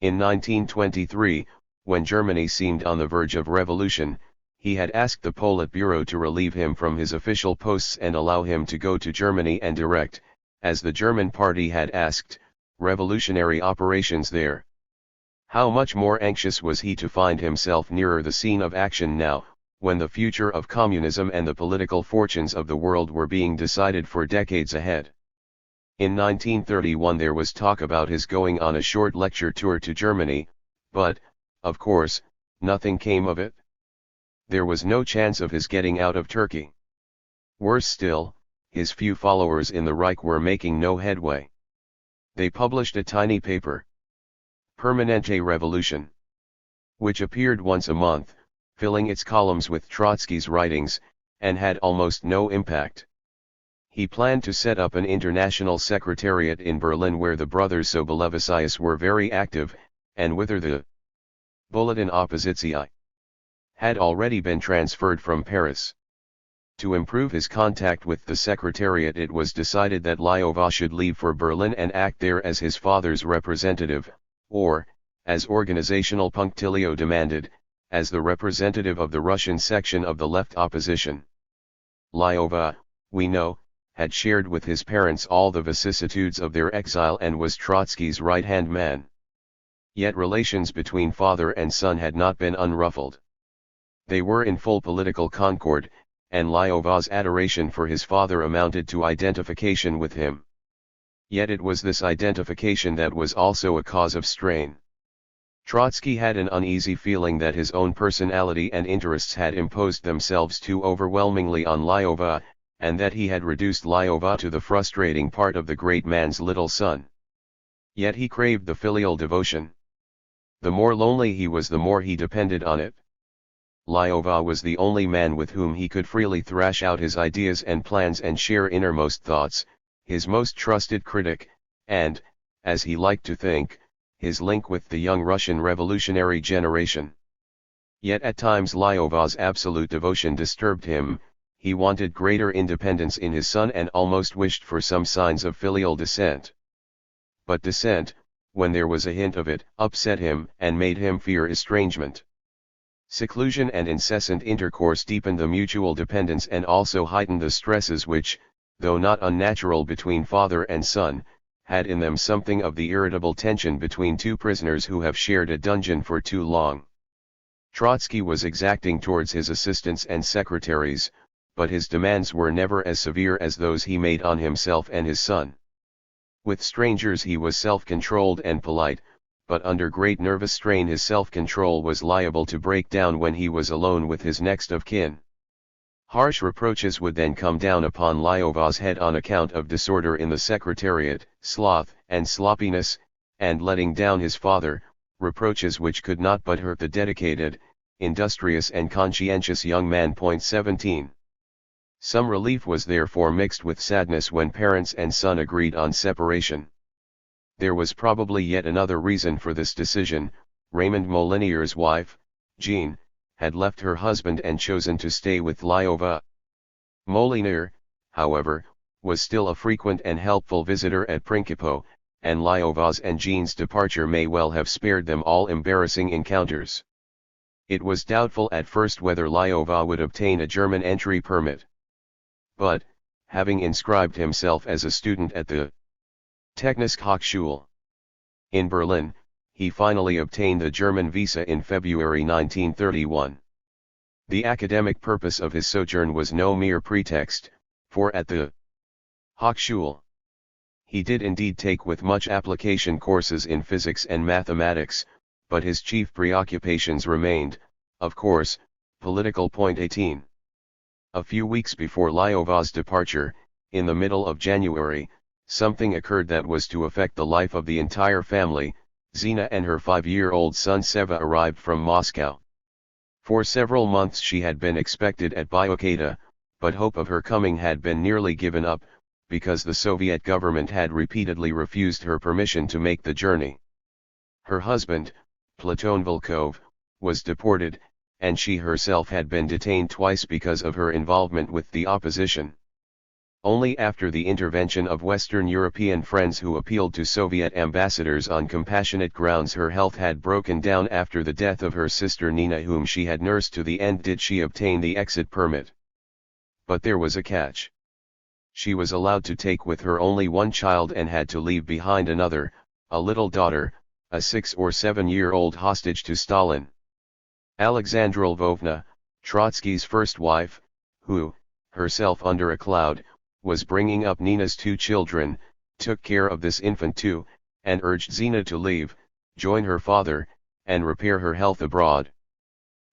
Speaker 1: In 1923, when Germany seemed on the verge of revolution, he had asked the Politburo to relieve him from his official posts and allow him to go to Germany and direct, as the German party had asked, revolutionary operations there. How much more anxious was he to find himself nearer the scene of action now, when the future of communism and the political fortunes of the world were being decided for decades ahead. In 1931 there was talk about his going on a short lecture tour to Germany, but, of course, nothing came of it. There was no chance of his getting out of Turkey. Worse still, his few followers in the Reich were making no headway. They published a tiny paper, Permanente Revolution, which appeared once a month, filling its columns with Trotsky's writings, and had almost no impact. He planned to set up an international secretariat in Berlin where the brothers Sobolevičius were very active, and whither the Bulletin Oppositii had already been transferred from Paris. To improve his contact with the secretariat, it was decided that Lyovo should leave for Berlin and act there as his father's representative, or, as organizational punctilio demanded, as the representative of the Russian section of the left opposition. Lyovo, we know, had shared with his parents all the vicissitudes of their exile and was Trotsky's right-hand man. Yet relations between father and son had not been unruffled. They were in full political concord, and Lyovo's adoration for his father amounted to identification with him. Yet it was this identification that was also a cause of strain. Trotsky had an uneasy feeling that his own personality and interests had imposed themselves too overwhelmingly on Lyovo, and that he had reduced Lyovo to the frustrating part of the great man's little son. Yet he craved the filial devotion. The more lonely he was, the more he depended on it. Lyovo was the only man with whom he could freely thrash out his ideas and plans and share innermost thoughts, his most trusted critic, and, as he liked to think, his link with the young Russian revolutionary generation. Yet at times Lyovo's absolute devotion disturbed him. He wanted greater independence in his son and almost wished for some signs of filial dissent. But dissent, when there was a hint of it, upset him and made him fear estrangement. Seclusion and incessant intercourse deepened the mutual dependence and also heightened the stresses which, though not unnatural between father and son, had in them something of the irritable tension between two prisoners who have shared a dungeon for too long. Trotsky was exacting towards his assistants and secretaries, but his demands were never as severe as those he made on himself and his son. With strangers he was self-controlled and polite, but under great nervous strain his self-control was liable to break down when he was alone with his next of kin. Harsh reproaches would then come down upon Lyovo's head on account of disorder in the secretariat, sloth and sloppiness, and letting down his father, reproaches which could not but hurt the dedicated, industrious and conscientious young man. 17. Some relief was therefore mixed with sadness when parents and son agreed on separation. There was probably yet another reason for this decision. Raymond Molinier's wife, Jean, had left her husband and chosen to stay with Lyovo. Molinier, however, was still a frequent and helpful visitor at Principo, and Lyovo's and Jean's departure may well have spared them all embarrassing encounters. It was doubtful at first whether Lyovo would obtain a German entry permit. But, having inscribed himself as a student at the Technische Hochschule in Berlin, he finally obtained the German visa in February 1931. The academic purpose of his sojourn was no mere pretext, for at the Hochschule he did indeed take with much application courses in physics and mathematics, but his chief preoccupations remained, of course, political. 18. A few weeks before Lyovo's departure, in the middle of January, something occurred that was to affect the life of the entire family. Zina and her 5-year-old son Seva arrived from Moscow. For several months she had been expected at Beochata, but hope of her coming had been nearly given up, because the Soviet government had repeatedly refused her permission to make the journey. Her husband, Platon Volkov, was deported, and she herself had been detained twice because of her involvement with the opposition. Only after the intervention of Western European friends who appealed to Soviet ambassadors on compassionate grounds her health had broken down after the death of her sister Nina, whom she had nursed to the end, did she obtain the exit permit. But there was a catch. She was allowed to take with her only one child and had to leave behind another, a little daughter, a 6 or 7-year-old hostage to Stalin. Alexandra Lvovna, Trotsky's first wife, who, herself under a cloud, was bringing up Nina's 2 children, took care of this infant too, and urged Zina to leave, join her father, and repair her health abroad.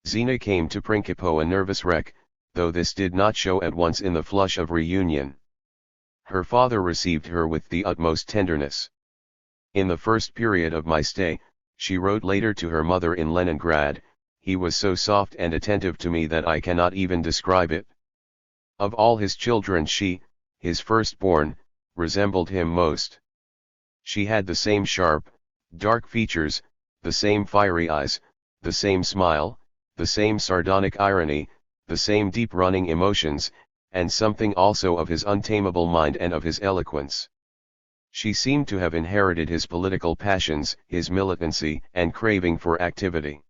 Speaker 1: Zina came to Prinkipo a nervous wreck, though this did not show at once in the flush of reunion. Her father received her with the utmost tenderness. In the first period of my stay, she wrote later to her mother in Leningrad, he was so soft and attentive to me that I cannot even describe it. Of all his children she, his firstborn, resembled him most. She had the same sharp, dark features, the same fiery eyes, the same smile, the same sardonic irony, the same deep-running emotions, and something also of his untamable mind and of his eloquence. She seemed to have inherited his political passions, his militancy and craving for activity.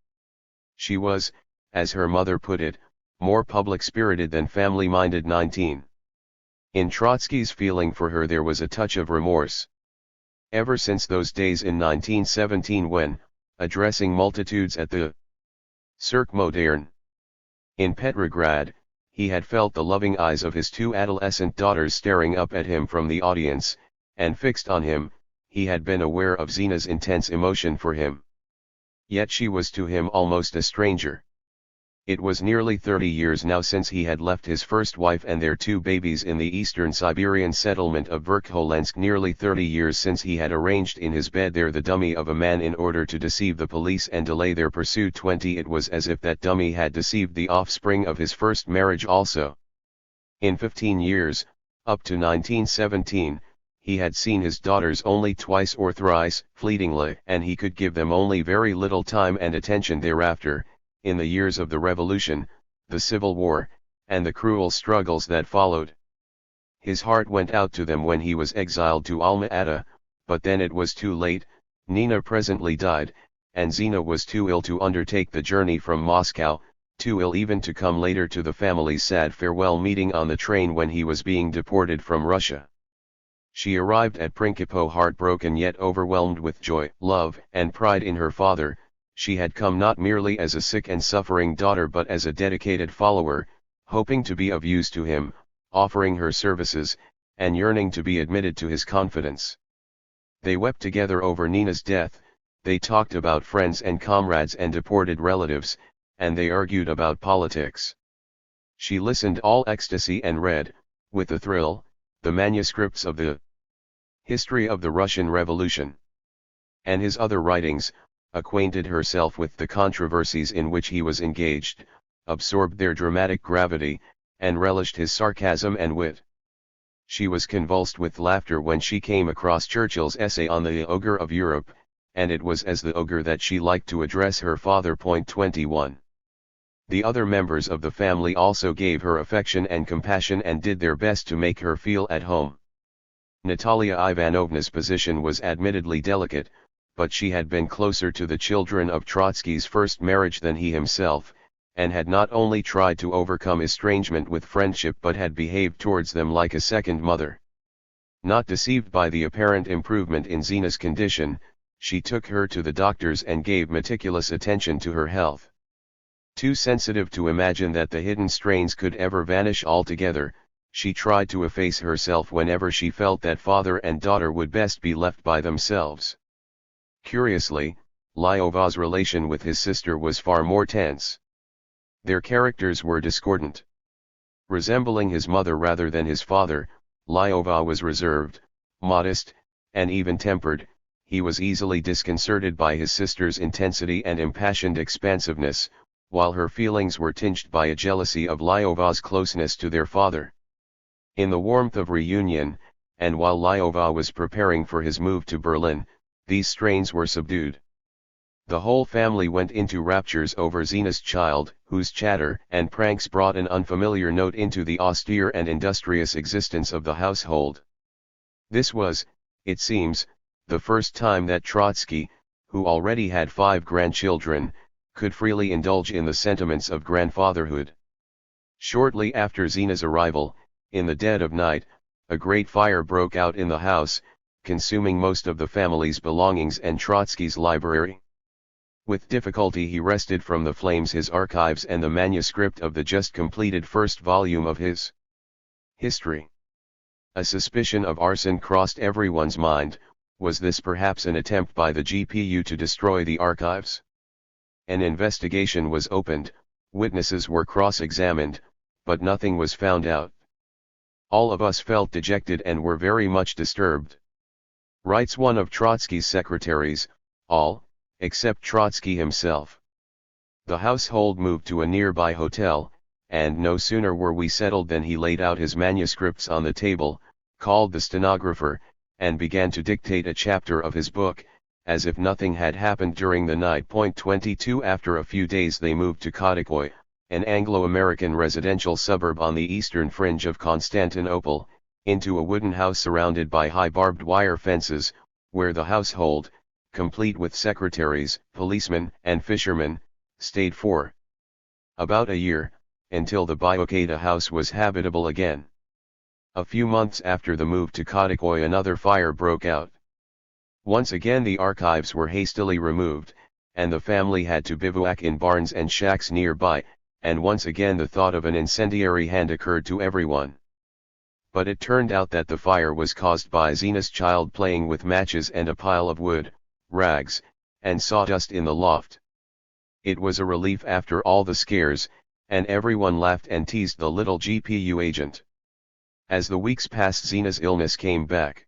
Speaker 1: She was, as her mother put it, more public-spirited than family-minded. 19. In Trotsky's feeling for her there was a touch of remorse. Ever since those days in 1917 when, addressing multitudes at the Cirque Moderne in Petrograd, he had felt the loving eyes of his 2 adolescent daughters staring up at him from the audience, and fixed on him, he had been aware of Zina's intense emotion for him. Yet she was to him almost a stranger. It was nearly 30 years now since he had left his first wife and their 2 babies in the eastern Siberian settlement of Verkholensk, nearly 30 years since he had arranged in his bed there the dummy of a man in order to deceive the police and delay their pursuit. 20. It was as if that dummy had deceived the offspring of his first marriage also. In 15 years, up to 1917, he had seen his daughters only twice or thrice, fleetingly, and he could give them only very little time and attention thereafter, in the years of the Revolution, the Civil War, and the cruel struggles that followed. His heart went out to them when he was exiled to Alma-Ata, but then it was too late. Nina presently died, and Zina was too ill to undertake the journey from Moscow, too ill even to come later to the family's sad farewell meeting on the train when he was being deported from Russia. She arrived at Prinkipo heartbroken yet overwhelmed with joy, love, and pride in her father. She had come not merely as a sick and suffering daughter but as a dedicated follower, hoping to be of use to him, offering her services, and yearning to be admitted to his confidence. They wept together over Nina's death, they talked about friends and comrades and deported relatives, and they argued about politics. She listened all ecstasy and read, with a thrill, the manuscripts of the History of the Russian Revolution and his other writings, acquainted herself with the controversies in which he was engaged, absorbed their dramatic gravity, and relished his sarcasm and wit. She was convulsed with laughter when she came across Churchill's essay on the Ogre of Europe, and it was as the ogre that she liked to address her father. 21. The other members of the family also gave her affection and compassion and did their best to make her feel at home. Natalia Ivanovna's position was admittedly delicate, but she had been closer to the children of Trotsky's first marriage than he himself, and had not only tried to overcome estrangement with friendship but had behaved towards them like a second mother. Not deceived by the apparent improvement in Zina's condition, she took her to the doctors and gave meticulous attention to her health. Too sensitive to imagine that the hidden strains could ever vanish altogether, she tried to efface herself whenever she felt that father and daughter would best be left by themselves. Curiously, Lyova's relation with his sister was far more tense. Their characters were discordant. Resembling his mother rather than his father, Lyova was reserved, modest, and even-tempered. He was easily disconcerted by his sister's intensity and impassioned expansiveness, while her feelings were tinged by a jealousy of Lyova's closeness to their father. In the warmth of reunion, and while Lyova was preparing for his move to Berlin, these strains were subdued. The whole family went into raptures over Zina's child, whose chatter and pranks brought an unfamiliar note into the austere and industrious existence of the household. This was, it seems, the first time that Trotsky, who already had 5 grandchildren, could freely indulge in the sentiments of grandfatherhood. Shortly after Zina's arrival, in the dead of night, a great fire broke out in the house, consuming most of the family's belongings and Trotsky's library. With difficulty he wrested from the flames his archives and the manuscript of the just completed first volume of his history. A suspicion of arson crossed everyone's mind. Was this perhaps an attempt by the GPU to destroy the archives? An investigation was opened, witnesses were cross-examined, but nothing was found out. All of us felt dejected and were very much disturbed. Writes one of Trotsky's secretaries, all, except Trotsky himself. The household moved to a nearby hotel, and no sooner were we settled than he laid out his manuscripts on the table, called the stenographer, and began to dictate a chapter of his book, as if nothing had happened during the night. 22 After a few days they moved to Kotikoy, an Anglo-American residential suburb on the eastern fringe of Constantinople, into a wooden house surrounded by high barbed wire fences, where the household, complete with secretaries, policemen, and fishermen, stayed for about a year, until the Biokata house was habitable again. A few months after the move to Kotikoy another fire broke out. Once again the archives were hastily removed, and the family had to bivouac in barns and shacks nearby, and once again the thought of an incendiary hand occurred to everyone. But it turned out that the fire was caused by Zena's child playing with matches and a pile of wood, rags, and sawdust in the loft. It was a relief after all the scares, and everyone laughed and teased the little GPU agent. As the weeks passed Zena's illness came back.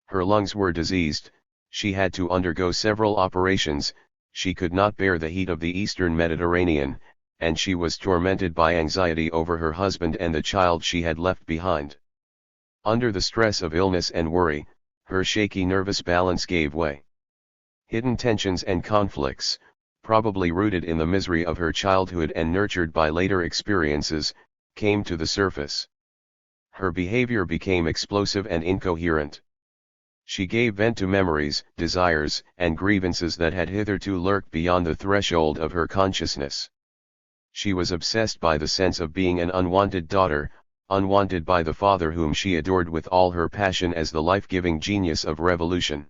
Speaker 1: Her lungs were diseased, she had to undergo several operations, she could not bear the heat of the eastern Mediterranean, and she was tormented by anxiety over her husband and the child she had left behind. Under the stress of illness and worry, her shaky nervous balance gave way. Hidden tensions and conflicts, probably rooted in the misery of her childhood and nurtured by later experiences, came to the surface. Her behavior became explosive and incoherent. She gave vent to memories, desires, and grievances that had hitherto lurked beyond the threshold of her consciousness. She was obsessed by the sense of being an unwanted daughter, unwanted by the father whom she adored with all her passion as the life-giving genius of revolution.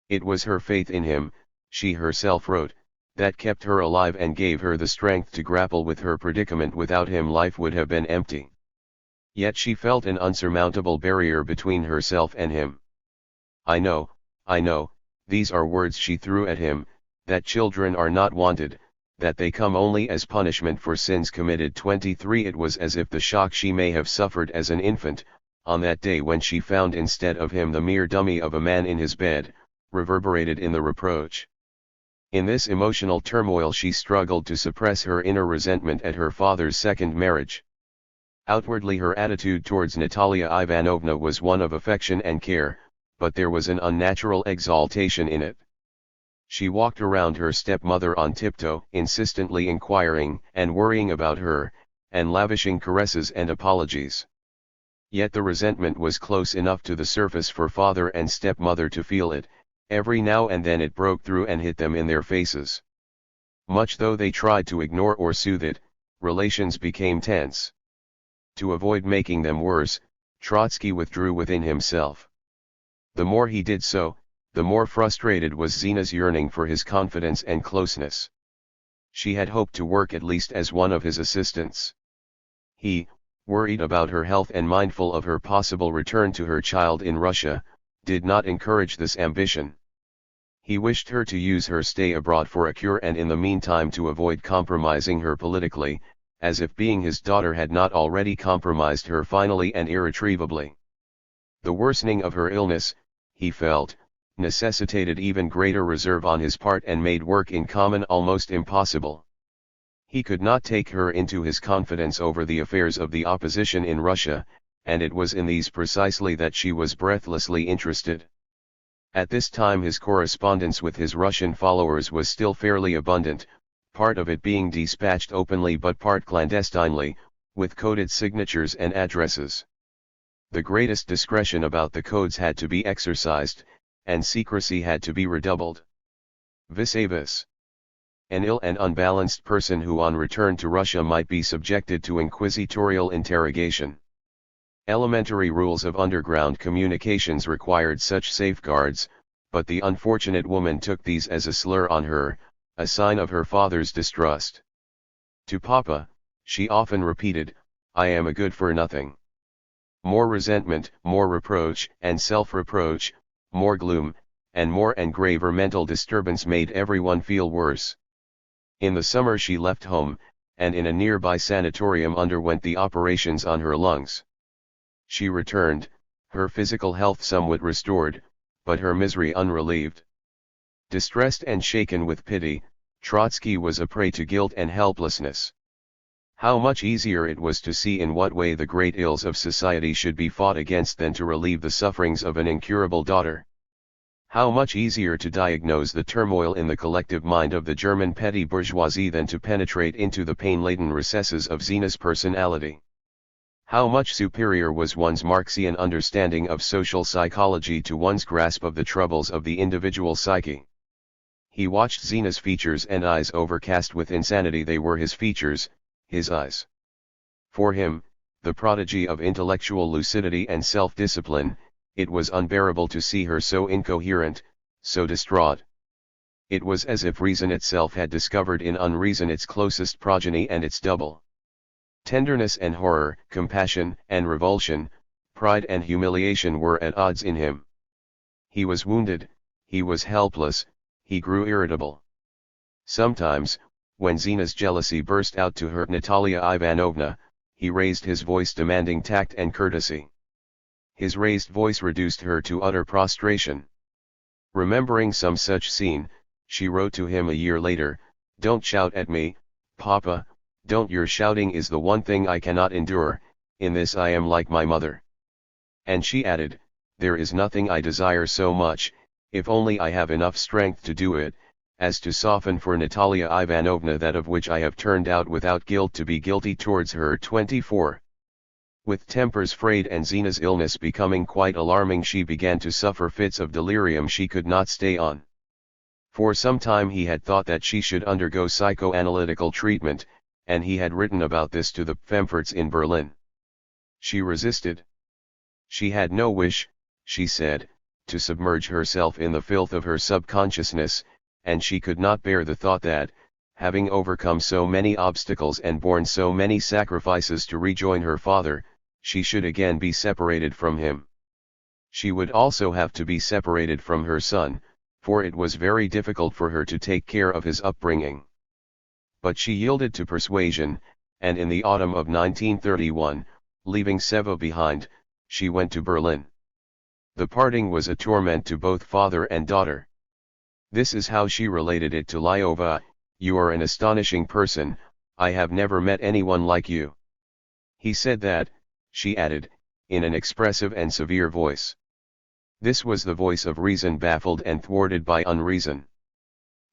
Speaker 1: It was her faith in him, she herself wrote, that kept her alive and gave her the strength to grapple with her predicament. Without him life would have been empty. Yet she felt an unsurmountable barrier between herself and him. I know, these are words she threw at him, that children are not wanted, that they come only as punishment for sins committed. 23 It was as if the shock she may have suffered as an infant, on that day when she found instead of him the mere dummy of a man in his bed, reverberated in the reproach. In this emotional turmoil she struggled to suppress her inner resentment at her father's second marriage. Outwardly her attitude towards Natalia Ivanovna was one of affection and care, but there was an unnatural exaltation in it. She walked around her stepmother on tiptoe, insistently inquiring and worrying about her, and lavishing caresses and apologies. Yet the resentment was close enough to the surface for father and stepmother to feel it. Every now and then it broke through and hit them in their faces. Much though they tried to ignore or soothe it, relations became tense. To avoid making them worse, Trotsky withdrew within himself. The more he did so, the more frustrated was Zena's yearning for his confidence and closeness. She had hoped to work at least as one of his assistants. He, worried about her health and mindful of her possible return to her child in Russia, did not encourage this ambition. He wished her to use her stay abroad for a cure and in the meantime to avoid compromising her politically, as if being his daughter had not already compromised her finally and irretrievably. The worsening of her illness, he felt, necessitated even greater reserve on his part and made work in common almost impossible. He could not take her into his confidence over the affairs of the opposition in Russia, and it was in these precisely that she was breathlessly interested. At this time his correspondence with his Russian followers was still fairly abundant, part of it being dispatched openly but part clandestinely, with coded signatures and addresses. The greatest discretion about the codes had to be exercised, and secrecy had to be redoubled. Vis-a-vis. An ill and unbalanced person who on return to Russia might be subjected to inquisitorial interrogation. Elementary rules of underground communications required such safeguards, but the unfortunate woman took these as a slur on her, a sign of her father's distrust. To Papa, she often repeated, "I am a good for nothing." More resentment, more reproach and self-reproach, more gloom, and more and graver mental disturbance made everyone feel worse. In the summer she left home, and in a nearby sanatorium underwent the operations on her lungs. She returned, her physical health somewhat restored, but her misery unrelieved. Distressed and shaken with pity, Trotsky was a prey to guilt and helplessness. How much easier it was to see in what way the great ills of society should be fought against than to relieve the sufferings of an incurable daughter. How much easier to diagnose the turmoil in the collective mind of the German petty bourgeoisie than to penetrate into the pain-laden recesses of Zina's personality. How much superior was one's Marxian understanding of social psychology to one's grasp of the troubles of the individual psyche. He watched Zina's features and eyes overcast with insanity. They were his features, his eyes. For him, the prodigy of intellectual lucidity and self-discipline, it was unbearable to see her so incoherent, so distraught. It was as if reason itself had discovered in unreason its closest progeny and its double. Tenderness and horror, compassion and revulsion, pride and humiliation were at odds in him. He was wounded, he was helpless, he grew irritable. Sometimes, when Zina's jealousy burst out to hurt Natalia Ivanovna, he raised his voice demanding tact and courtesy. His raised voice reduced her to utter prostration. Remembering some such scene, she wrote to him a year later, "Don't shout at me, Papa, don't. Your shouting is the one thing I cannot endure, in this I am like my mother." And she added, "There is nothing I desire so much, if only I have enough strength to do it, as to soften for Natalia Ivanovna that of which I have turned out without guilt to be guilty towards her." 24. With tempers frayed and Zina's illness becoming quite alarming, she began to suffer fits of delirium she could not stay on. For some time he had thought that she should undergo psychoanalytical treatment, and he had written about this to the Pfefferts in Berlin. She resisted. She had no wish, she said, to submerge herself in the filth of her subconsciousness, and she could not bear the thought that, having overcome so many obstacles and borne so many sacrifices to rejoin her father, she should again be separated from him. She would also have to be separated from her son, for it was very difficult for her to take care of his upbringing. But she yielded to persuasion, and in the autumn of 1931, leaving Seva behind, she went to Berlin. The parting was a torment to both father and daughter. This is how she related it to Lyova: "You are an astonishing person, I have never met anyone like you." He said that, she added, in an expressive and severe voice. This was the voice of reason baffled and thwarted by unreason.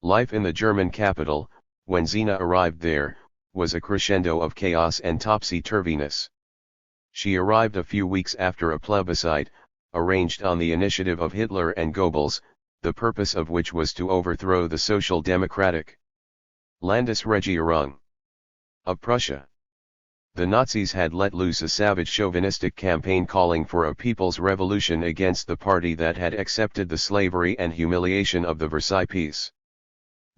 Speaker 1: Life in the German capital, when Zina arrived there, was a crescendo of chaos and topsy-turviness. She arrived a few weeks after a plebiscite, arranged on the initiative of Hitler and Goebbels, the purpose of which was to overthrow the Social Democratic Landesregierung of Prussia. The Nazis had let loose a savage chauvinistic campaign calling for a people's revolution against the party that had accepted the slavery and humiliation of the Versailles Peace.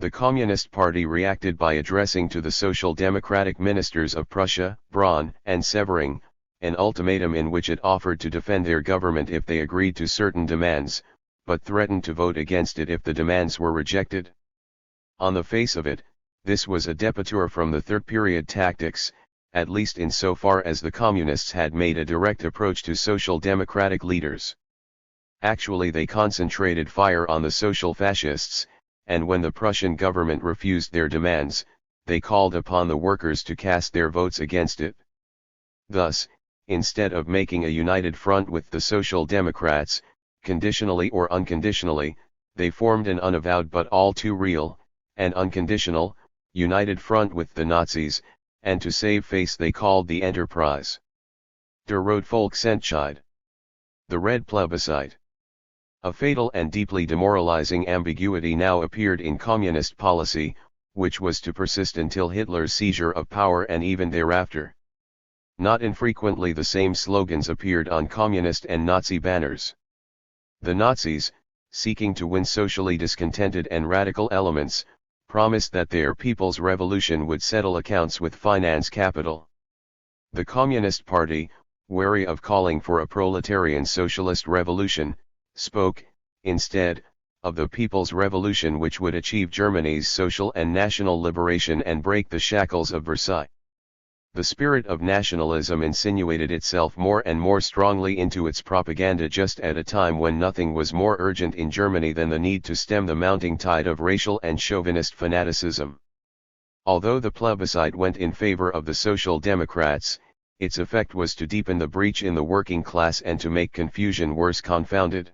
Speaker 1: The Communist Party reacted by addressing to the Social Democratic ministers of Prussia, Braun, and Severing, an ultimatum in which it offered to defend their government if they agreed to certain demands, but threatened to vote against it if the demands were rejected. On the face of it, this was a detour from the third period tactics, at least in so far as the Communists had made a direct approach to Social Democratic leaders. Actually they concentrated fire on the Social Fascists, and when the Prussian government refused their demands, they called upon the workers to cast their votes against it. Thus, instead of making a united front with the Social Democrats, conditionally or unconditionally, they formed an unavowed but all too real, and unconditional, united front with the Nazis, and to save face they called the enterprise Der Rote Volksentscheid, the Red Plebiscite. A fatal and deeply demoralizing ambiguity now appeared in communist policy, which was to persist until Hitler's seizure of power and even thereafter. Not infrequently the same slogans appeared on communist and Nazi banners. The Nazis, seeking to win socially discontented and radical elements, promised that their people's revolution would settle accounts with finance capital. The Communist Party, wary of calling for a proletarian socialist revolution, spoke, instead, of the people's revolution which would achieve Germany's social and national liberation and break the shackles of Versailles. The spirit of nationalism insinuated itself more and more strongly into its propaganda just at a time when nothing was more urgent in Germany than the need to stem the mounting tide of racial and chauvinist fanaticism. Although the plebiscite went in favor of the Social Democrats, its effect was to deepen the breach in the working class and to make confusion worse confounded.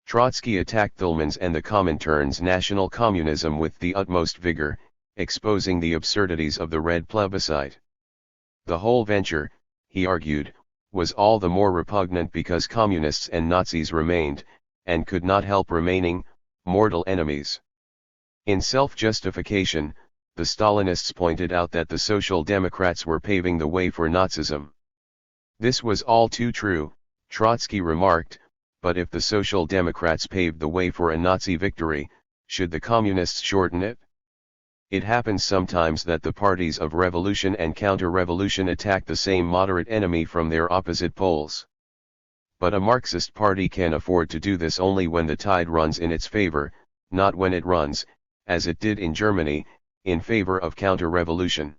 Speaker 1: Trotsky attacked Thälmann's and the Comintern's national communism with the utmost vigor, exposing the absurdities of the Red plebiscite. The whole venture, he argued, was all the more repugnant because communists and Nazis remained, and could not help remaining, mortal enemies. In self-justification, the Stalinists pointed out that the Social Democrats were paving the way for Nazism. This was all too true, Trotsky remarked, but if the Social Democrats paved the way for a Nazi victory, should the Communists shorten it? It happens sometimes that the parties of revolution and counter-revolution attack the same moderate enemy from their opposite poles. But a Marxist party can afford to do this only when the tide runs in its favor, not when it runs, as it did in Germany, in favor of counter-revolution.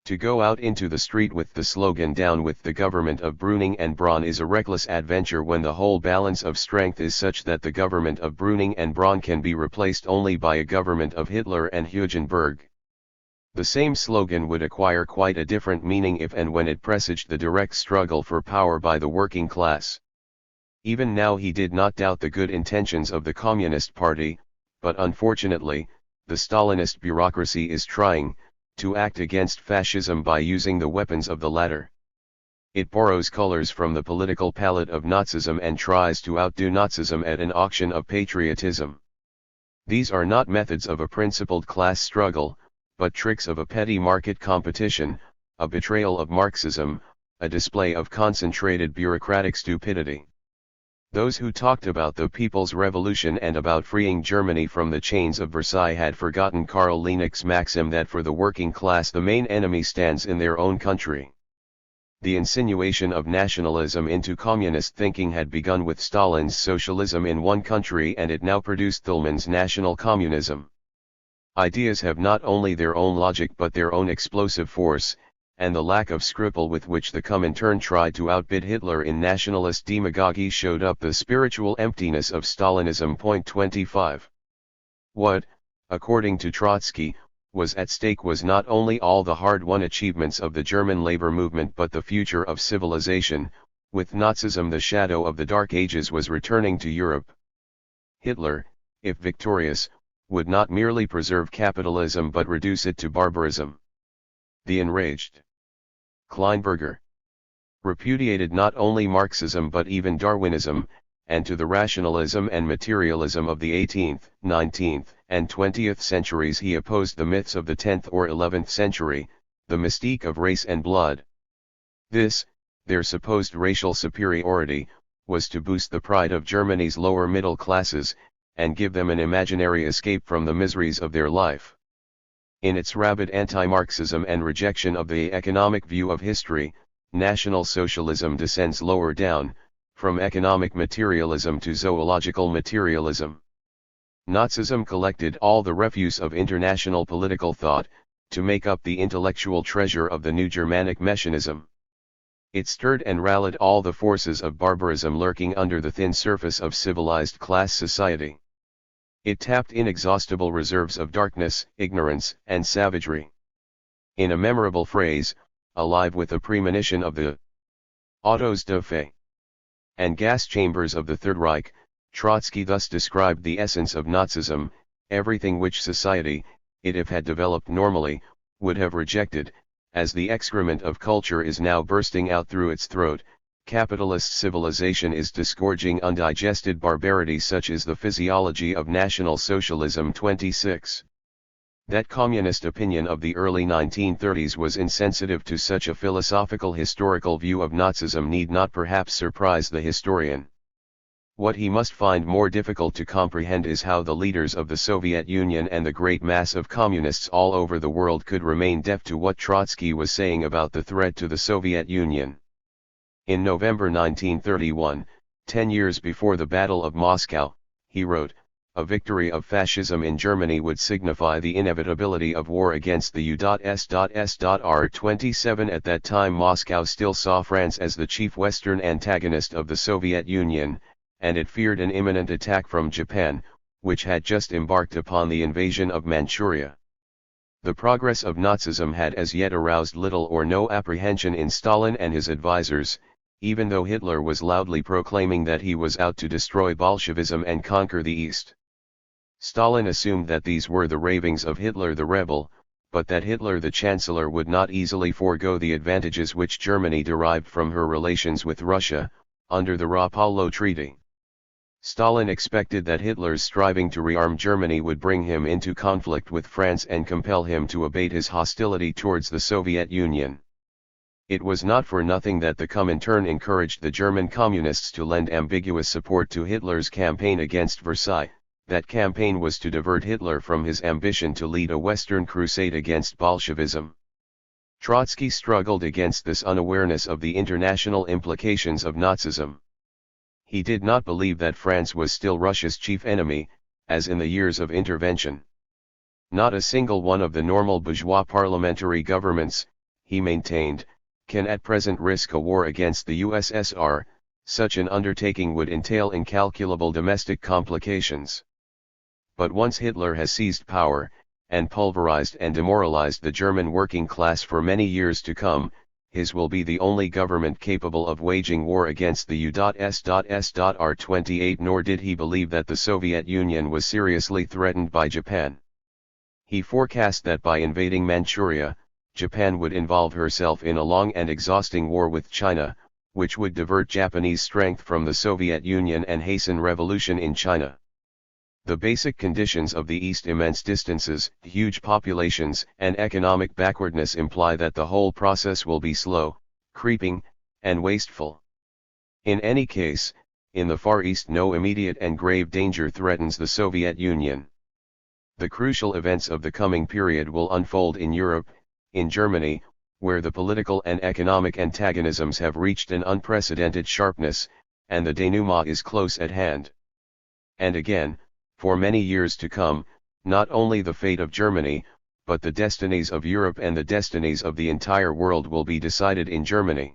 Speaker 1: To go out into the street with the slogan "Down with the government of Brüning and Braun" is a reckless adventure when the whole balance of strength is such that the government of Brüning and Braun can be replaced only by a government of Hitler and Hugenberg. The same slogan would acquire quite a different meaning if and when it presaged the direct struggle for power by the working class. Even now he did not doubt the good intentions of the Communist Party, but unfortunately, the Stalinist bureaucracy is trying to act against fascism by using the weapons of the latter. It borrows colors from the political palette of Nazism and tries to outdo Nazism at an auction of patriotism. These are not methods of a principled class struggle, but tricks of a petty market competition, a betrayal of Marxism, a display of concentrated bureaucratic stupidity. Those who talked about the People's Revolution and about freeing Germany from the chains of Versailles had forgotten Karl Liebknecht's maxim that for the working class the main enemy stands in their own country. The insinuation of nationalism into communist thinking had begun with Stalin's socialism in one country and it now produced Thälmann's national communism. Ideas have not only their own logic but their own explosive force, and the lack of scruple with which the Comintern tried to outbid Hitler in nationalist demagogy showed up the spiritual emptiness of Stalinism. 25. What, according to Trotsky, was at stake was not only all the hard-won achievements of the German labor movement but the future of civilization. With Nazism the shadow of the Dark Ages was returning to Europe. Hitler, if victorious, would not merely preserve capitalism but reduce it to barbarism. The enraged Kleinberger repudiated not only Marxism but even Darwinism, and to the rationalism and materialism of the 18th, 19th, and 20th centuries he opposed the myths of the 10th or 11th century, the mystique of race and blood. This, their supposed racial superiority, was to boost the pride of Germany's lower middle classes, and give them an imaginary escape from the miseries of their life. In its rabid anti-Marxism and rejection of the economic view of history, National Socialism descends lower down, from economic materialism to zoological materialism. Nazism collected all the refuse of international political thought, to make up the intellectual treasure of the new Germanic Messianism. It stirred and rallied all the forces of barbarism lurking under the thin surface of civilized class society. It tapped inexhaustible reserves of darkness, ignorance, and savagery. In a memorable phrase, alive with a premonition of the autos de fe and gas chambers of the Third Reich, Trotsky thus described the essence of Nazism: everything which society, if it had developed normally, would have rejected, as the excrement of culture is now bursting out through its throat. Capitalist civilization is disgorging undigested barbarity. Such is the physiology of National Socialism. 26. That communist opinion of the early 1930s was insensitive to such a philosophical historical view of Nazism need not perhaps surprise the historian. What he must find more difficult to comprehend is how the leaders of the Soviet Union and the great mass of communists all over the world could remain deaf to what Trotsky was saying about the threat to the Soviet Union. In November 1931, 10 years before the Battle of Moscow, he wrote, "A victory of fascism in Germany would signify the inevitability of war against the USSR. 27 At that time Moscow still saw France as the chief Western antagonist of the Soviet Union, and it feared an imminent attack from Japan, which had just embarked upon the invasion of Manchuria. The progress of Nazism had as yet aroused little or no apprehension in Stalin and his advisers, even though Hitler was loudly proclaiming that he was out to destroy Bolshevism and conquer the East. Stalin assumed that these were the ravings of Hitler the rebel, but that Hitler the Chancellor would not easily forego the advantages which Germany derived from her relations with Russia, under the Rapallo Treaty. Stalin expected that Hitler's striving to rearm Germany would bring him into conflict with France and compel him to abate his hostility towards the Soviet Union. It was not for nothing that the Comintern encouraged the German Communists to lend ambiguous support to Hitler's campaign against Versailles. That campaign was to divert Hitler from his ambition to lead a Western crusade against Bolshevism. Trotsky struggled against this unawareness of the international implications of Nazism. He did not believe that France was still Russia's chief enemy, as in the years of intervention. Not a single one of the normal bourgeois parliamentary governments, he maintained, can at present risk a war against the USSR. Such an undertaking would entail incalculable domestic complications. But once Hitler has seized power, and pulverized and demoralized the German working class for many years to come, his will be the only government capable of waging war against the USSR. 28 Nor did he believe that the Soviet Union was seriously threatened by Japan. He forecast that by invading Manchuria, Japan would involve herself in a long and exhausting war with China, which would divert Japanese strength from the Soviet Union and hasten revolution in China. The basic conditions of the East, immense distances, huge populations, and economic backwardness imply that the whole process will be slow, creeping, and wasteful. In any case, in the Far East no immediate and grave danger threatens the Soviet Union. The crucial events of the coming period will unfold in Europe, in Germany, where the political and economic antagonisms have reached an unprecedented sharpness, and the denouement is close at hand. And again, for many years to come, not only the fate of Germany, but the destinies of Europe and the destinies of the entire world will be decided in Germany.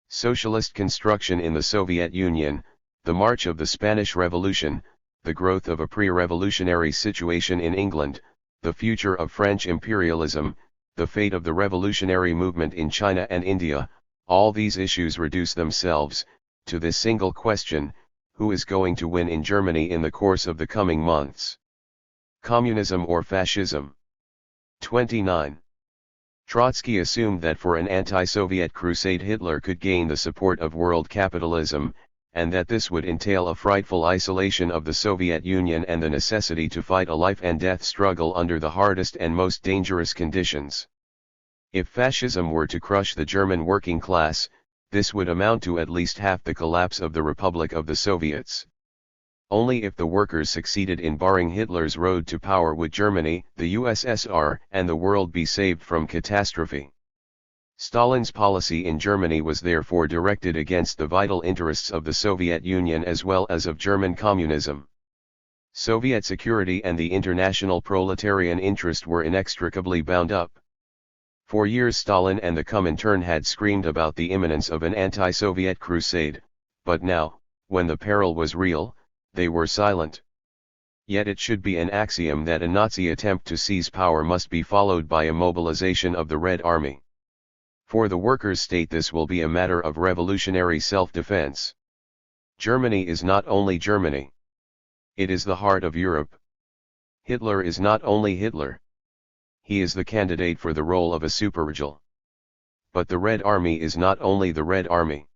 Speaker 1: Socialist construction in the Soviet Union, the march of the Spanish Revolution, the growth of a pre-revolutionary situation in England, the future of French imperialism, the fate of the revolutionary movement in China and India, all these issues reduce themselves to this single question: who is going to win in Germany in the course of the coming months? Communism or fascism? 29. Trotsky assumed that for an anti-Soviet crusade Hitler could gain the support of world capitalism, and that this would entail a frightful isolation of the Soviet Union and the necessity to fight a life-and-death struggle under the hardest and most dangerous conditions. If fascism were to crush the German working class, this would amount to at least half the collapse of the Republic of the Soviets. Only if the workers succeeded in barring Hitler's road to power would Germany, the USSR, and the world be saved from catastrophe. Stalin's policy in Germany was therefore directed against the vital interests of the Soviet Union as well as of German communism. Soviet security and the international proletarian interest were inextricably bound up. For years Stalin and the Comintern had screamed about the imminence of an anti-Soviet crusade, but now, when the peril was real, they were silent. Yet it should be an axiom that a Nazi attempt to seize power must be followed by a mobilization of the Red Army. For the workers' state this will be a matter of revolutionary self-defense. Germany is not only Germany. It is the heart of Europe. Hitler is not only Hitler. He is the candidate for the role of a superregime. But the Red Army is not only the Red Army.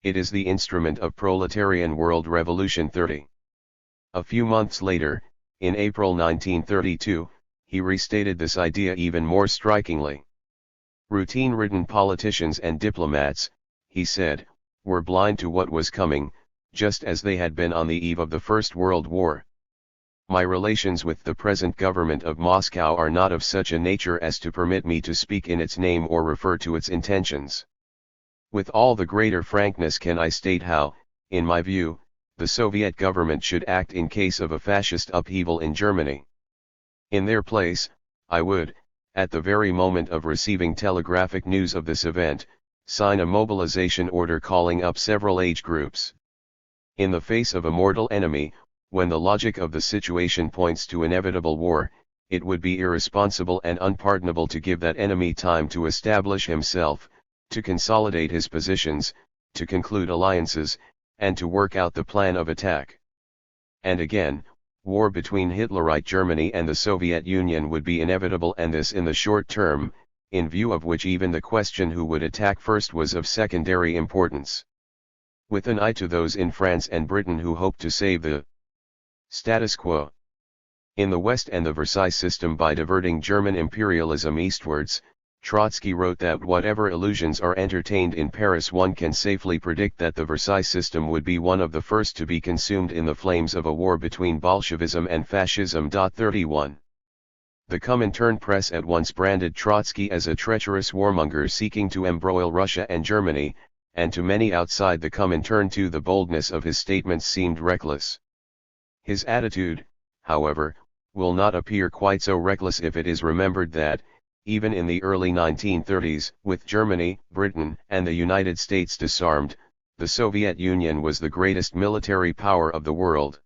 Speaker 1: It is the instrument of proletarian world revolution 30. A few months later, in April 1932, he restated this idea even more strikingly. Routine-ridden politicians and diplomats, he said, were blind to what was coming, just as they had been on the eve of the First World War. My relations with the present government of Moscow are not of such a nature as to permit me to speak in its name or refer to its intentions. With all the greater frankness can I state how, in my view, the Soviet government should act in case of a fascist upheaval in Germany. In their place, I would, at the very moment of receiving telegraphic news of this event, sign a mobilization order calling up several age groups. In the face of a mortal enemy, when the logic of the situation points to inevitable war, it would be irresponsible and unpardonable to give that enemy time to establish himself, to consolidate his positions, to conclude alliances, and to work out the plan of attack. And again, war between Hitlerite Germany and the Soviet Union would be inevitable, and this in the short term, in view of which even the question who would attack first was of secondary importance. With an eye to those in France and Britain who hoped to save the status quo in the West and the Versailles system by diverting German imperialism eastwards, Trotsky wrote that whatever illusions are entertained in Paris, one can safely predict that the Versailles system would be one of the first to be consumed in the flames of a war between Bolshevism and Fascism. 31. The Comintern press at once branded Trotsky as a treacherous warmonger seeking to embroil Russia and Germany, and to many outside the Comintern too the boldness of his statements seemed reckless. His attitude, however, will not appear quite so reckless if it is remembered that, even in the early 1930s, with Germany, Britain, and the United States disarmed, the Soviet Union was the greatest military power of the world.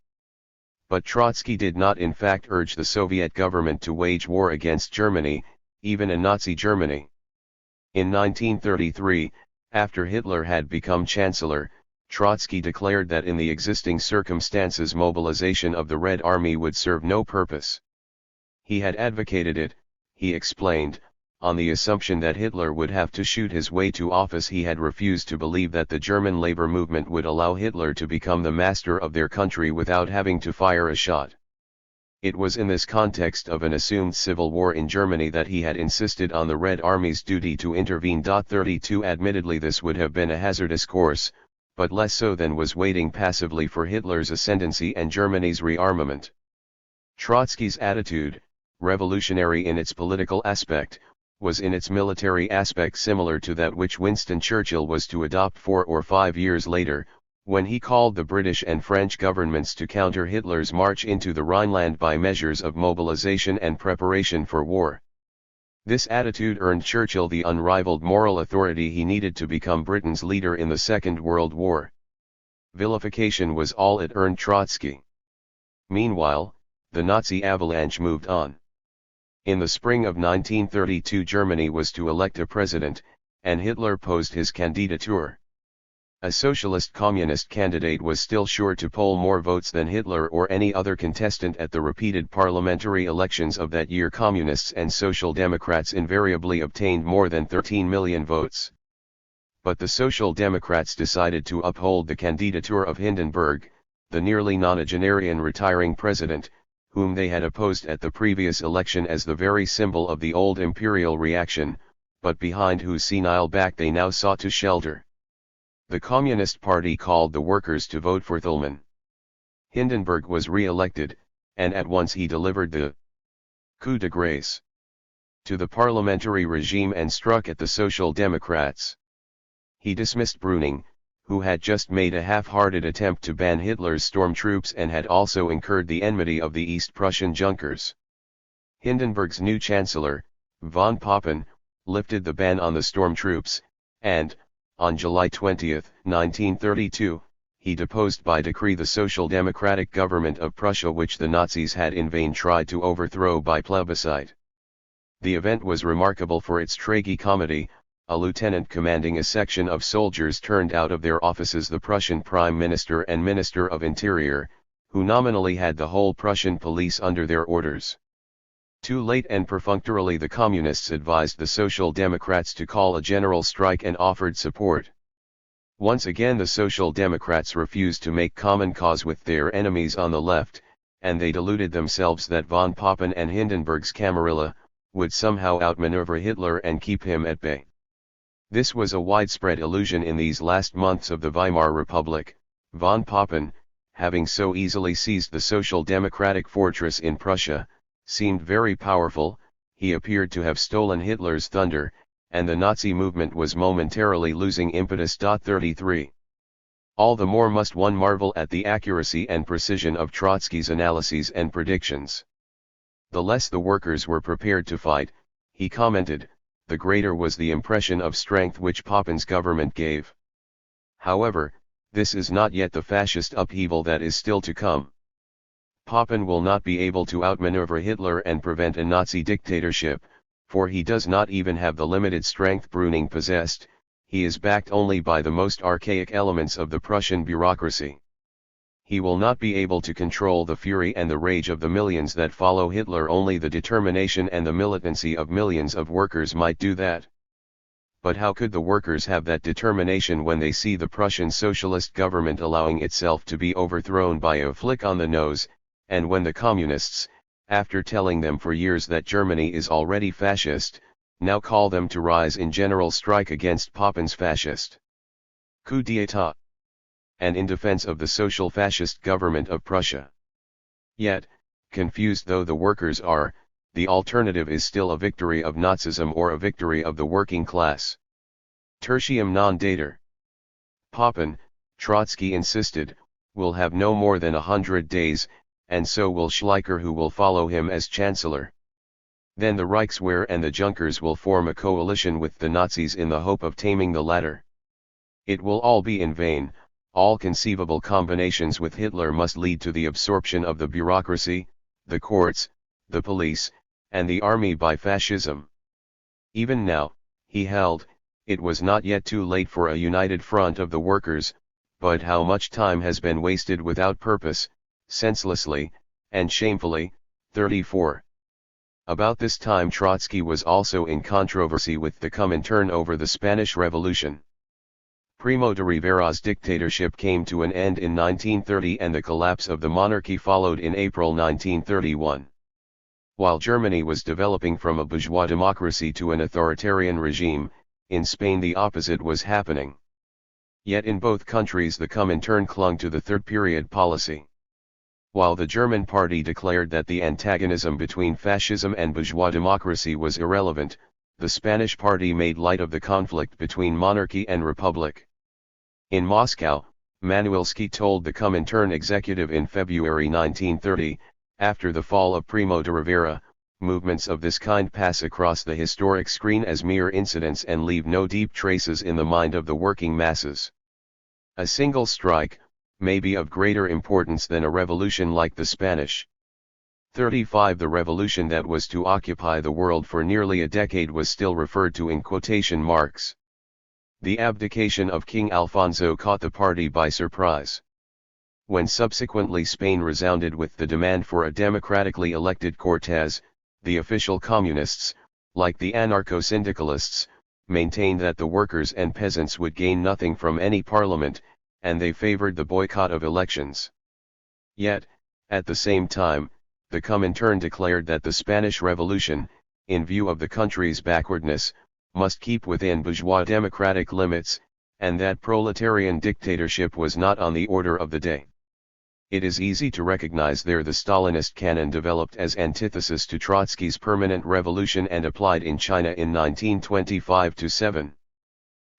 Speaker 1: But Trotsky did not in fact urge the Soviet government to wage war against Germany, even a Nazi Germany. In 1933, after Hitler had become Chancellor, Trotsky declared that in the existing circumstances mobilization of the Red Army would serve no purpose. He had advocated it, he explained, on the assumption that Hitler would have to shoot his way to office. He had refused to believe that the German labor movement would allow Hitler to become the master of their country without having to fire a shot. It was in this context of an assumed civil war in Germany that he had insisted on the Red Army's duty to intervene. 32 Admittedly this would have been a hazardous course, but less so than was waiting passively for Hitler's ascendancy and Germany's rearmament. Trotsky's attitude, revolutionary in its political aspect, was in its military aspect similar to that which Winston Churchill was to adopt 4 or 5 years later, when he called the British and French governments to counter Hitler's march into the Rhineland by measures of mobilization and preparation for war. This attitude earned Churchill the unrivaled moral authority he needed to become Britain's leader in the Second World War. Vilification was all it earned Trotsky. Meanwhile, the Nazi avalanche moved on. In the spring of 1932 Germany was to elect a president, and Hitler posed his candidature. A socialist-communist candidate was still sure to poll more votes than Hitler or any other contestant at the repeated parliamentary elections of that year. Communists and Social Democrats invariably obtained more than 13 million votes. But the Social Democrats decided to uphold the candidature of Hindenburg, the nearly nonagenarian retiring president, whom they had opposed at the previous election as the very symbol of the old imperial reaction, but behind whose senile back they now sought to shelter. The Communist Party called the workers to vote for Thälmann. Hindenburg was re-elected, and at once he delivered the coup de grâce to the parliamentary regime and struck at the Social Democrats. He dismissed Brüning, who had just made a half-hearted attempt to ban Hitler's stormtroops and had also incurred the enmity of the East Prussian Junkers. Hindenburg's new chancellor, von Papen, lifted the ban on the stormtroops, and, on July 20, 1932, he deposed by decree the Social Democratic government of Prussia, which the Nazis had in vain tried to overthrow by plebiscite. The event was remarkable for its tragicomedy. A lieutenant commanding a section of soldiers turned out of their offices the Prussian Prime Minister and Minister of Interior, who nominally had the whole Prussian police under their orders. Too late and perfunctorily the Communists advised the Social Democrats to call a general strike and offered support. Once again the Social Democrats refused to make common cause with their enemies on the left, and they deluded themselves that von Papen and Hindenburg's Camarilla would somehow outmaneuver Hitler and keep him at bay. This was a widespread illusion in these last months of the Weimar Republic. Von Papen, having so easily seized the social democratic fortress in Prussia, seemed very powerful. He appeared to have stolen Hitler's thunder, and the Nazi movement was momentarily losing impetus. 33. All the more must one marvel at the accuracy and precision of Trotsky's analyses and predictions. The less the workers were prepared to fight, he commented, the greater was the impression of strength which Papen's government gave. However, this is not yet the fascist upheaval that is still to come. Papen will not be able to outmaneuver Hitler and prevent a Nazi dictatorship, for he does not even have the limited strength Brüning possessed. He is backed only by the most archaic elements of the Prussian bureaucracy. He will not be able to control the fury and the rage of the millions that follow Hitler. Only the determination and the militancy of millions of workers might do that. But how could the workers have that determination when they see the Prussian socialist government allowing itself to be overthrown by a flick on the nose, and when the communists, after telling them for years that Germany is already fascist, now call them to rise in general strike against Papen's fascist coup d'état, and in defense of the social fascist government of Prussia. Yet, confused though the workers are, the alternative is still a victory of Nazism or a victory of the working class. Tertium non datur. Papen, Trotsky insisted, will have no more than 100 days, and so will Schleicher, who will follow him as chancellor. Then the Reichswehr and the Junkers will form a coalition with the Nazis in the hope of taming the latter. It will all be in vain. All conceivable combinations with Hitler must lead to the absorption of the bureaucracy, the courts, the police, and the army by fascism. Even now, he held, it was not yet too late for a united front of the workers, but how much time has been wasted without purpose, senselessly, and shamefully. 34. About this time Trotsky was also in controversy with the Comintern over the Spanish Revolution. Primo de Rivera's dictatorship came to an end in 1930 and the collapse of the monarchy followed in April 1931. While Germany was developing from a bourgeois democracy to an authoritarian regime, in Spain the opposite was happening. Yet in both countries the Comintern clung to the third period policy. While the German party declared that the antagonism between fascism and bourgeois democracy was irrelevant, the Spanish party made light of the conflict between monarchy and republic. In Moscow, Manuelski told the Comintern executive in February 1930, after the fall of Primo de Rivera, movements of this kind pass across the historic screen as mere incidents and leave no deep traces in the mind of the working masses. A single strike may be of greater importance than a revolution like the Spanish. 35. The revolution that was to occupy the world for nearly a decade was still referred to in quotation marks. The abdication of King Alfonso caught the party by surprise. When subsequently Spain resounded with the demand for a democratically elected Cortes, the official communists, like the anarcho-syndicalists, maintained that the workers and peasants would gain nothing from any parliament, and they favored the boycott of elections. Yet, at the same time, the Comintern declared that the Spanish Revolution, in view of the country's backwardness, must keep within bourgeois democratic limits, and that proletarian dictatorship was not on the order of the day. It is easy to recognize there the Stalinist canon developed as antithesis to Trotsky's permanent revolution and applied in China in 1925-7.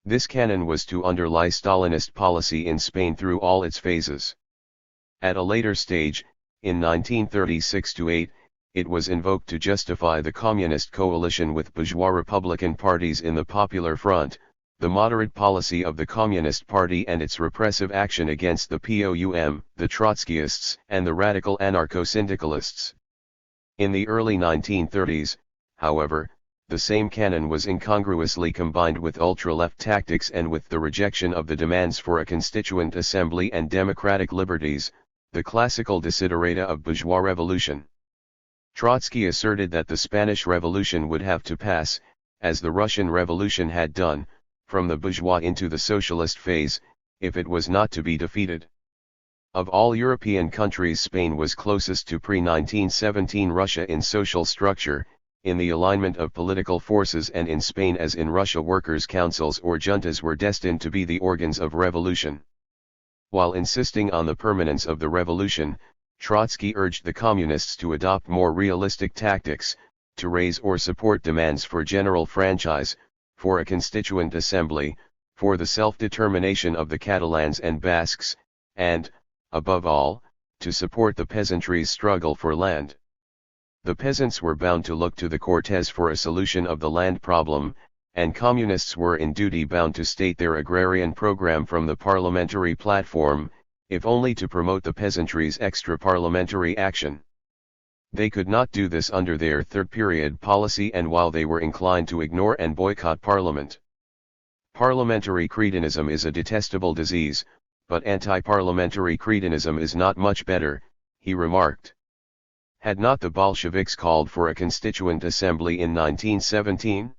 Speaker 1: This canon was to underlie Stalinist policy in Spain through all its phases. At a later stage, in 1936-8, it was invoked to justify the communist coalition with bourgeois Republican parties in the Popular Front, the moderate policy of the Communist Party and its repressive action against the POUM, the Trotskyists, and the radical anarcho-syndicalists. In the early 1930s, however, the same canon was incongruously combined with ultra-left tactics and with the rejection of the demands for a constituent assembly and democratic liberties, the classical desiderata of bourgeois revolution. Trotsky asserted that the Spanish Revolution would have to pass, as the Russian Revolution had done, from the bourgeois into the socialist phase, if it was not to be defeated. Of all European countries, Spain was closest to pre-1917 Russia in social structure, in the alignment of political forces, and in Spain as in Russia workers' councils or juntas were destined to be the organs of revolution. While insisting on the permanence of the revolution, Trotsky urged the communists to adopt more realistic tactics, to raise or support demands for general franchise, for a constituent assembly, for the self-determination of the Catalans and Basques, and, above all, to support the peasantry's struggle for land. The peasants were bound to look to the Cortes for a solution of the land problem, and communists were in duty bound to state their agrarian program from the parliamentary platform, if only to promote the peasantry's extra-parliamentary action. They could not do this under their third-period policy and while they were inclined to ignore and boycott parliament. Parliamentary cretinism is a detestable disease, but anti-parliamentary cretinism is not much better, he remarked. Had not the Bolsheviks called for a constituent assembly in 1917?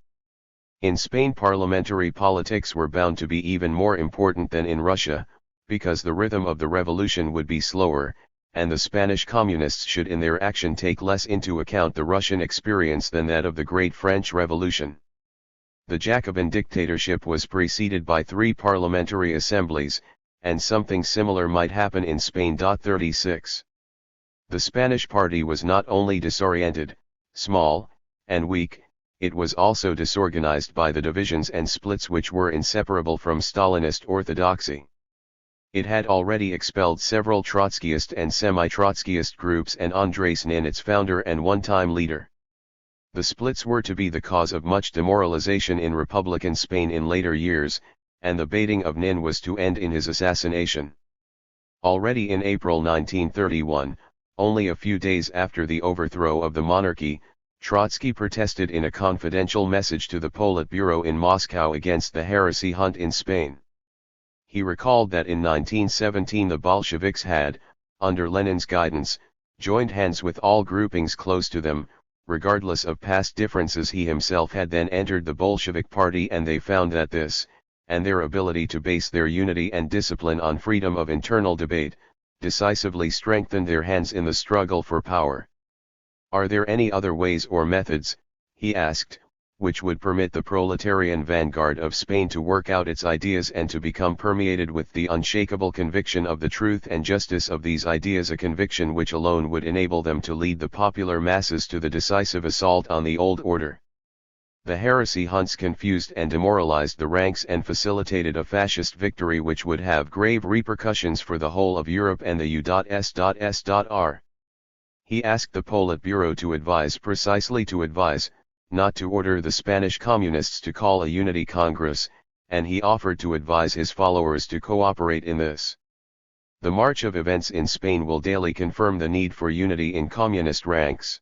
Speaker 1: In Spain, parliamentary politics were bound to be even more important than in Russia, because the rhythm of the revolution would be slower, and the Spanish communists should in their action take less into account the Russian experience than that of the Great French Revolution. The Jacobin dictatorship was preceded by 3 parliamentary assemblies, and something similar might happen in Spain. 36. The Spanish party was not only disoriented, small, and weak, it was also disorganized by the divisions and splits which were inseparable from Stalinist orthodoxy. It had already expelled several Trotskyist and semi-Trotskyist groups and Andrés Nin, its founder and one-time leader. The splits were to be the cause of much demoralization in Republican Spain in later years, and the baiting of Nin was to end in his assassination. Already in April 1931, only a few days after the overthrow of the monarchy, Trotsky protested in a confidential message to the Politburo in Moscow against the heresy hunt in Spain. He recalled that in 1917 the Bolsheviks had, under Lenin's guidance, joined hands with all groupings close to them, regardless of past differences. He himself had then entered the Bolshevik party, and they found that this, and their ability to base their unity and discipline on freedom of internal debate, decisively strengthened their hands in the struggle for power. Are there any other ways or methods, he asked, which would permit the proletarian vanguard of Spain to work out its ideas and to become permeated with the unshakable conviction of the truth and justice of these ideas, a conviction which alone would enable them to lead the popular masses to the decisive assault on the old order? The heresy hunts confused and demoralized the ranks and facilitated a fascist victory which would have grave repercussions for the whole of Europe and the U.S.S.R. He asked the Politburo to advise, precisely to advise, not to order the Spanish communists to call a unity congress, and he offered to advise his followers to cooperate in this. The march of events in Spain will daily confirm the need for unity in communist ranks.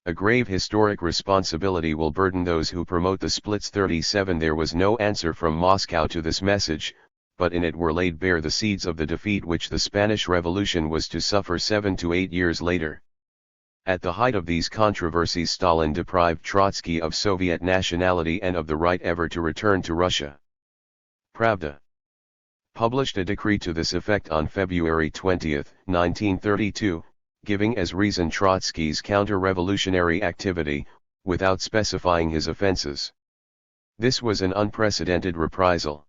Speaker 1: A grave historic responsibility will burden those who promote the splits. 37. There was no answer from Moscow to this message, but in it were laid bare the seeds of the defeat which the Spanish Revolution was to suffer 7 to 8 years later. At the height of these controversies, Stalin deprived Trotsky of Soviet nationality and of the right ever to return to Russia. Pravda published a decree to this effect on February 20, 1932, giving as reason Trotsky's counter-revolutionary activity, without specifying his offenses. This was an unprecedented reprisal.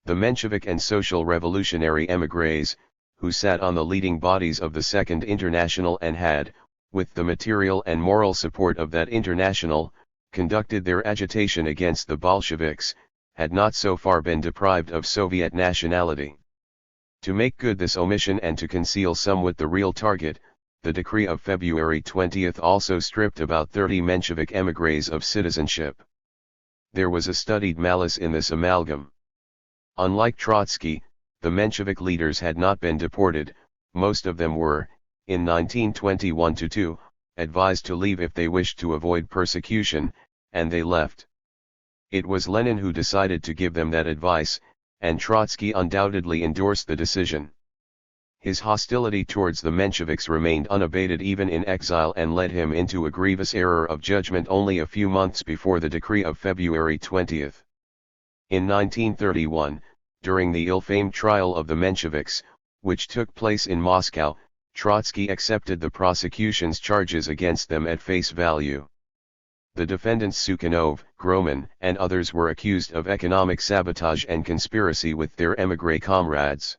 Speaker 1: The Menshevik and social revolutionary émigrés, who sat on the leading bodies of the Second International and had, with the material and moral support of that international, conducted their agitation against the Bolsheviks, had not so far been deprived of Soviet nationality. To make good this omission and to conceal somewhat the real target, the decree of February 20 also stripped about 30 Menshevik émigrés of citizenship. There was a studied malice in this amalgam. Unlike Trotsky, the Menshevik leaders had not been deported. Most of them were, in 1921-2, advised to leave if they wished to avoid persecution, and they left. It was Lenin who decided to give them that advice, and Trotsky undoubtedly endorsed the decision. His hostility towards the Mensheviks remained unabated even in exile and led him into a grievous error of judgment only a few months before the decree of February 20. In 1931, during the ill-famed trial of the Mensheviks, which took place in Moscow, Trotsky accepted the prosecution's charges against them at face value. The defendants Sukhanov, Groman, and others were accused of economic sabotage and conspiracy with their émigré comrades.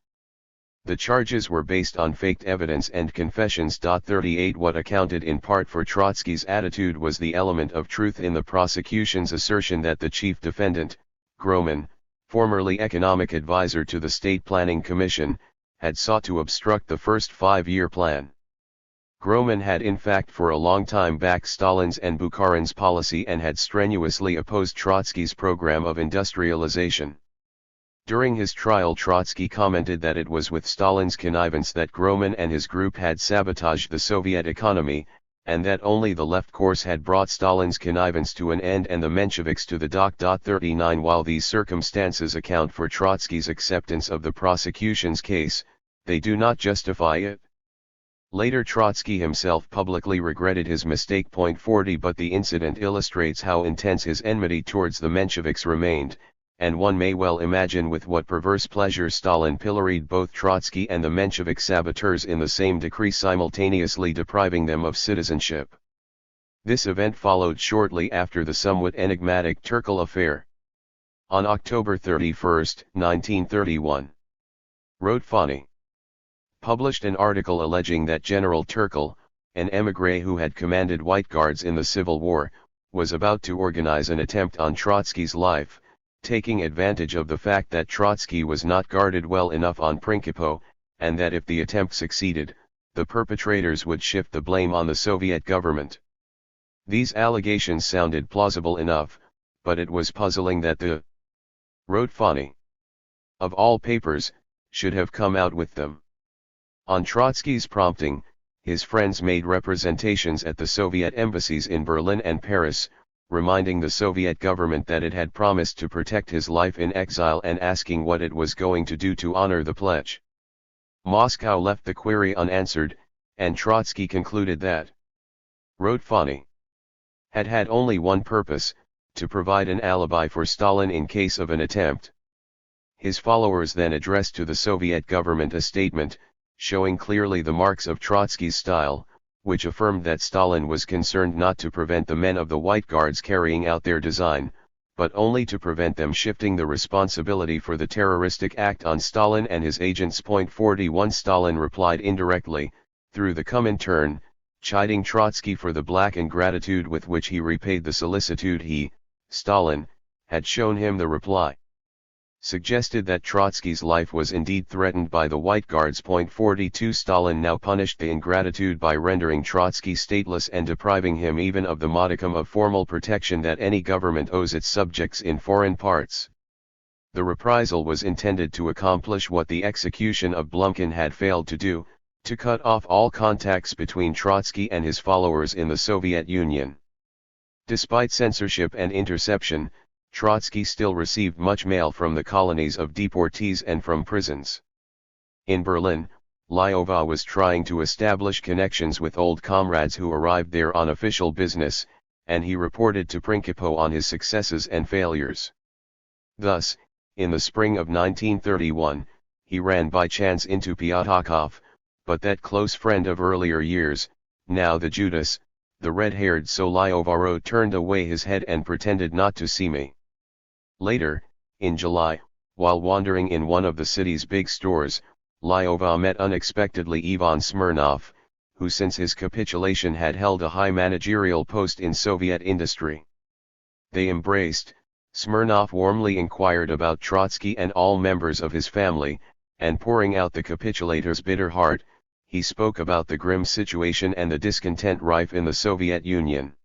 Speaker 1: The charges were based on faked evidence and confessions. 38 What accounted in part for Trotsky's attitude was the element of truth in the prosecution's assertion that the chief defendant, Groman, formerly economic advisor to the State Planning Commission, had sought to obstruct the first five-year plan. Groman had in fact for a long time backed Stalin's and Bukharin's policy and had strenuously opposed Trotsky's program of industrialization. During his trial, Trotsky commented that it was with Stalin's connivance that Groman and his group had sabotaged the Soviet economy, and that only the left course had brought Stalin's connivance to an end and the Mensheviks to the dock. 39 While these circumstances account for Trotsky's acceptance of the prosecution's case, they do not justify it. Later Trotsky himself publicly regretted his mistake. 40 But the incident illustrates how intense his enmity towards the Mensheviks remained, and one may well imagine with what perverse pleasure Stalin pilloried both Trotsky and the Menshevik saboteurs in the same decree, simultaneously depriving them of citizenship. This event followed shortly after the somewhat enigmatic Turkle affair. On October 31, 1931, Rodfani published an article alleging that General Turkle, an émigré who had commanded White Guards in the Civil War, was about to organize an attempt on Trotsky's life, taking advantage of the fact that Trotsky was not guarded well enough on Prinkipo, and that if the attempt succeeded, the perpetrators would shift the blame on the Soviet government. These allegations sounded plausible enough, but it was puzzling that the Rodfani, of all papers, should have come out with them. On Trotsky's prompting, his friends made representations at the Soviet embassies in Berlin and Paris, reminding the Soviet government that it had promised to protect his life in exile and asking what it was going to do to honor the pledge. Moscow left the query unanswered, and Trotsky concluded that Rodfani had only one purpose, to provide an alibi for Stalin in case of an attempt. His followers then addressed to the Soviet government a statement, showing clearly the marks of Trotsky's style, which affirmed that Stalin was concerned not to prevent the men of the White Guards carrying out their design, but only to prevent them shifting the responsibility for the terroristic act on Stalin and his agents. 41 Stalin replied indirectly, through the Comintern, chiding Trotsky for the black ingratitude with which he repaid the solicitude he, Stalin, had shown him. The reply suggested that Trotsky's life was indeed threatened by the White Guards. 42 Stalin now punished the ingratitude by rendering Trotsky stateless and depriving him even of the modicum of formal protection that any government owes its subjects in foreign parts. The reprisal was intended to accomplish what the execution of Blumkin had failed to do, to cut off all contacts between Trotsky and his followers in the Soviet Union. Despite censorship and interception, Trotsky still received much mail from the colonies of deportees and from prisons. In Berlin, Lyova was trying to establish connections with old comrades who arrived there on official business, and he reported to Prinkipo on his successes and failures. Thus, in the spring of 1931, he ran by chance into Pyatakov, but that close friend of earlier years, now the Judas, the red-haired Solyovaro, turned away his head and pretended not to see me. Later, in July, while wandering in one of the city's big stores, Lyova met unexpectedly Ivan Smirnov, who since his capitulation had held a high managerial post in Soviet industry. They embraced. Smirnov warmly inquired about Trotsky and all members of his family, and pouring out the capitulator's bitter heart, he spoke about the grim situation and the discontent rife in the Soviet Union.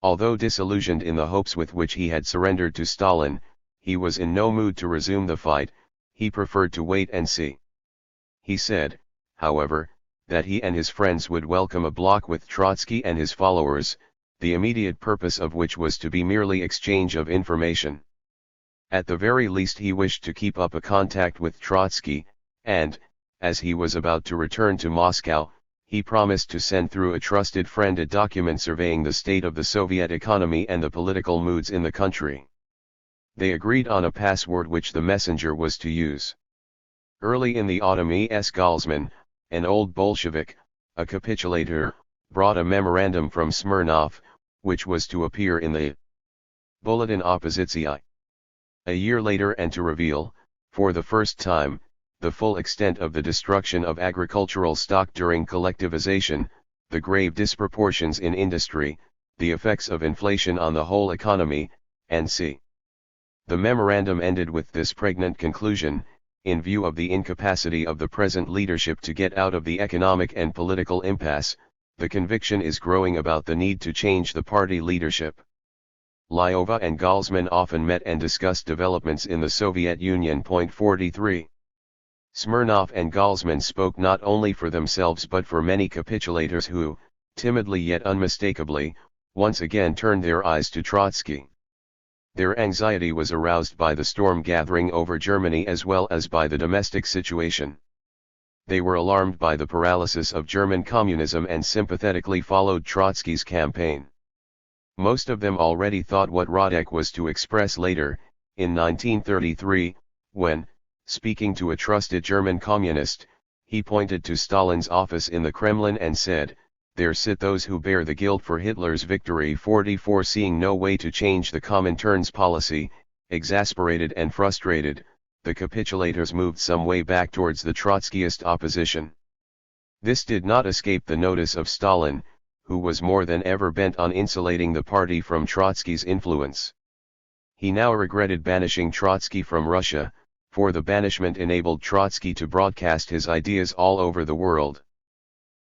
Speaker 1: Although disillusioned in the hopes with which he had surrendered to Stalin, he was in no mood to resume the fight. He preferred to wait and see. He said, however, that he and his friends would welcome a bloc with Trotsky and his followers, the immediate purpose of which was to be merely exchange of information. At the very least he wished to keep up a contact with Trotsky, and, as he was about to return to Moscow, he promised to send through a trusted friend a document surveying the state of the Soviet economy and the political moods in the country. They agreed on a password which the messenger was to use. Early in the autumn E.S. Galsman, an old Bolshevik, a capitulator, brought a memorandum from Smirnov, which was to appear in the Bulletin Oppositii a year later and to reveal, for the first time, the full extent of the destruction of agricultural stock during collectivization, the grave disproportions in industry, the effects of inflation on the whole economy, and c. The memorandum ended with this pregnant conclusion: in view of the incapacity of the present leadership to get out of the economic and political impasse, the conviction is growing about the need to change the party leadership. Lyova and Galsman often met and discussed developments in the Soviet Union. 43. Smirnov and Galsman spoke not only for themselves but for many capitulators who, timidly yet unmistakably, once again turned their eyes to Trotsky. Their anxiety was aroused by the storm gathering over Germany as well as by the domestic situation. They were alarmed by the paralysis of German communism and sympathetically followed Trotsky's campaign. Most of them already thought what Radek was to express later, in 1933, when, speaking to a trusted German communist, he pointed to Stalin's office in the Kremlin and said, "There sit those who bear the guilt for Hitler's victory." 44. Seeing no way to change the Comintern's policy, exasperated and frustrated, the capitulators moved some way back towards the Trotskyist opposition. This did not escape the notice of Stalin, who was more than ever bent on insulating the party from Trotsky's influence. He now regretted banishing Trotsky from Russia, for the banishment enabled Trotsky to broadcast his ideas all over the world.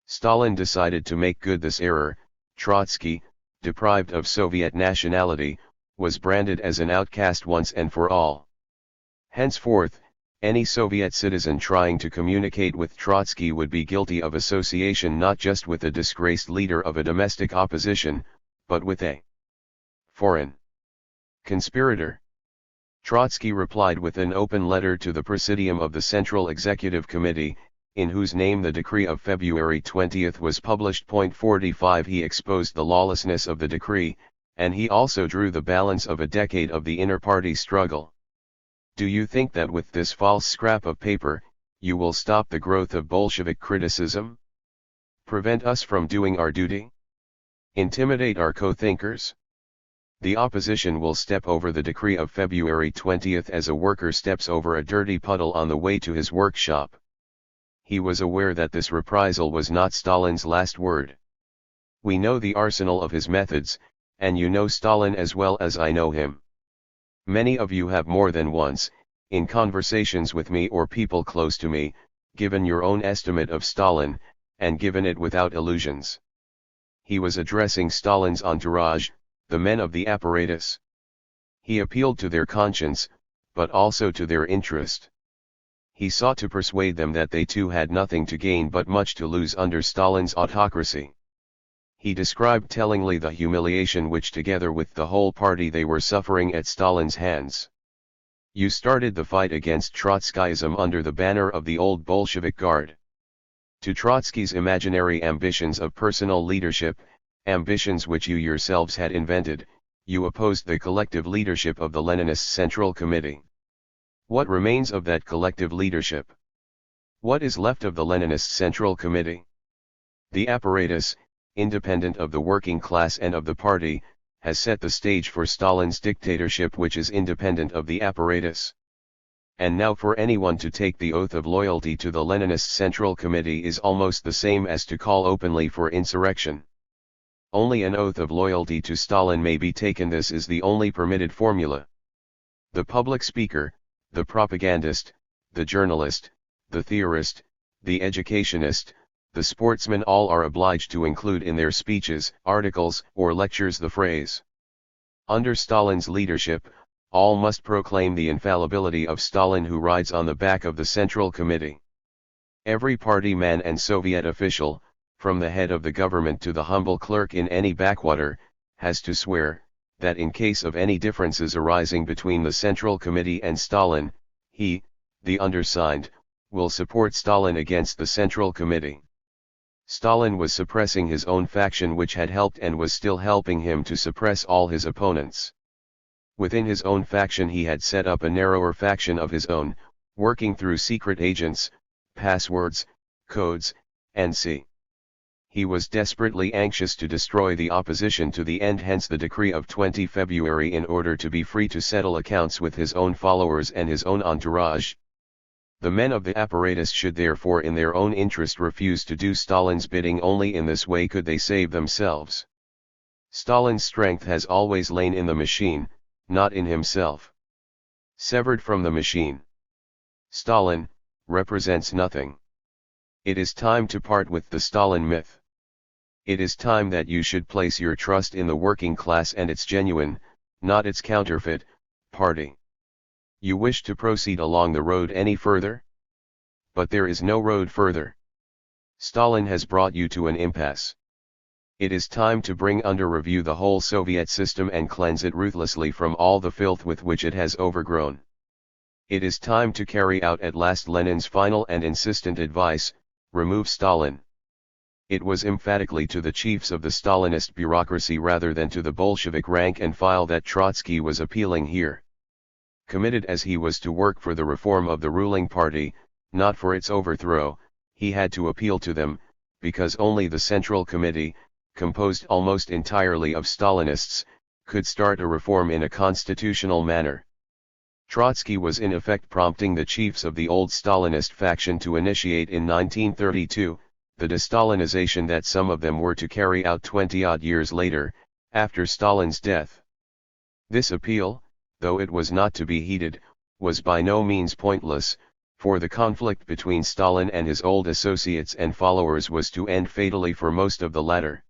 Speaker 1: Stalin decided to make good this error. Trotsky, deprived of Soviet nationality, was branded as an outcast once and for all. Henceforth, any Soviet citizen trying to communicate with Trotsky would be guilty of association not just with a disgraced leader of a domestic opposition, but with a foreign conspirator. Trotsky replied with an open letter to the Presidium of the Central Executive Committee, in whose name the decree of February 20 was published. 45. He exposed the lawlessness of the decree, and he also drew the balance of a decade of the inter-party struggle. Do you think that with this false scrap of paper, you will stop the growth of Bolshevik criticism? Prevent us from doing our duty? Intimidate our co-thinkers? The opposition will step over the decree of February 20 as a worker steps over a dirty puddle on the way to his workshop. He was aware that this reprisal was not Stalin's last word. We know the arsenal of his methods, and you know Stalin as well as I know him. Many of you have more than once, in conversations with me or people close to me, given your own estimate of Stalin, and given it without illusions. He was addressing Stalin's entourage, the men of the apparatus. He appealed to their conscience, but also to their interest. He sought to persuade them that they too had nothing to gain but much to lose under Stalin's autocracy. He described tellingly the humiliation which together with the whole party they were suffering at Stalin's hands. You started the fight against Trotskyism under the banner of the old Bolshevik Guard. To Trotsky's imaginary ambitions of personal leadership, ambitions which you yourselves had invented, you opposed the collective leadership of the Leninist Central Committee. What remains of that collective leadership? What is left of the Leninist Central Committee? The apparatus, independent of the working class and of the party, has set the stage for Stalin's dictatorship, which is independent of the apparatus. And now for anyone to take the oath of loyalty to the Leninist Central Committee is almost the same as to call openly for insurrection. Only an oath of loyalty to Stalin may be taken. This is the only permitted formula. The public speaker, the propagandist, the journalist, the theorist, the educationist, the sportsman all are obliged to include in their speeches, articles, or lectures the phrase. Under Stalin's leadership, all must proclaim the infallibility of Stalin, who rides on the back of the Central Committee. Every party man and Soviet official, from the head of the government to the humble clerk in any backwater, has to swear that in case of any differences arising between the Central Committee and Stalin, he, the undersigned, will support Stalin against the Central Committee. Stalin was suppressing his own faction, which had helped and was still helping him to suppress all his opponents. Within his own faction he had set up a narrower faction of his own, working through secret agents, passwords, codes, and c. He was desperately anxious to destroy the opposition to the end, hence the decree of 20 February in order to be free to settle accounts with his own followers and his own entourage. The men of the apparatus should therefore in their own interest refuse to do Stalin's bidding. Only in this way could they save themselves. Stalin's strength has always lain in the machine, not in himself. Severed from the machine, Stalin represents nothing. It is time to part with the Stalin myth. It is time that you should place your trust in the working class and its genuine, not its counterfeit, party. You wish to proceed along the road any further? But there is no road further. Stalin has brought you to an impasse. It is time to bring under review the whole Soviet system and cleanse it ruthlessly from all the filth with which it has overgrown. It is time to carry out at last Lenin's final and insistent advice: remove Stalin. It was emphatically to the chiefs of the Stalinist bureaucracy rather than to the Bolshevik rank and file that Trotsky was appealing here. Committed as he was to work for the reform of the ruling party, not for its overthrow, he had to appeal to them, because only the Central Committee, composed almost entirely of Stalinists, could start a reform in a constitutional manner. Trotsky was in effect prompting the chiefs of the old Stalinist faction to initiate in 1932, the de-Stalinization that some of them were to carry out 20-odd years later, after Stalin's death. This appeal, though it was not to be heeded, was by no means pointless, for the conflict between Stalin and his old associates and followers was to end fatally for most of the latter.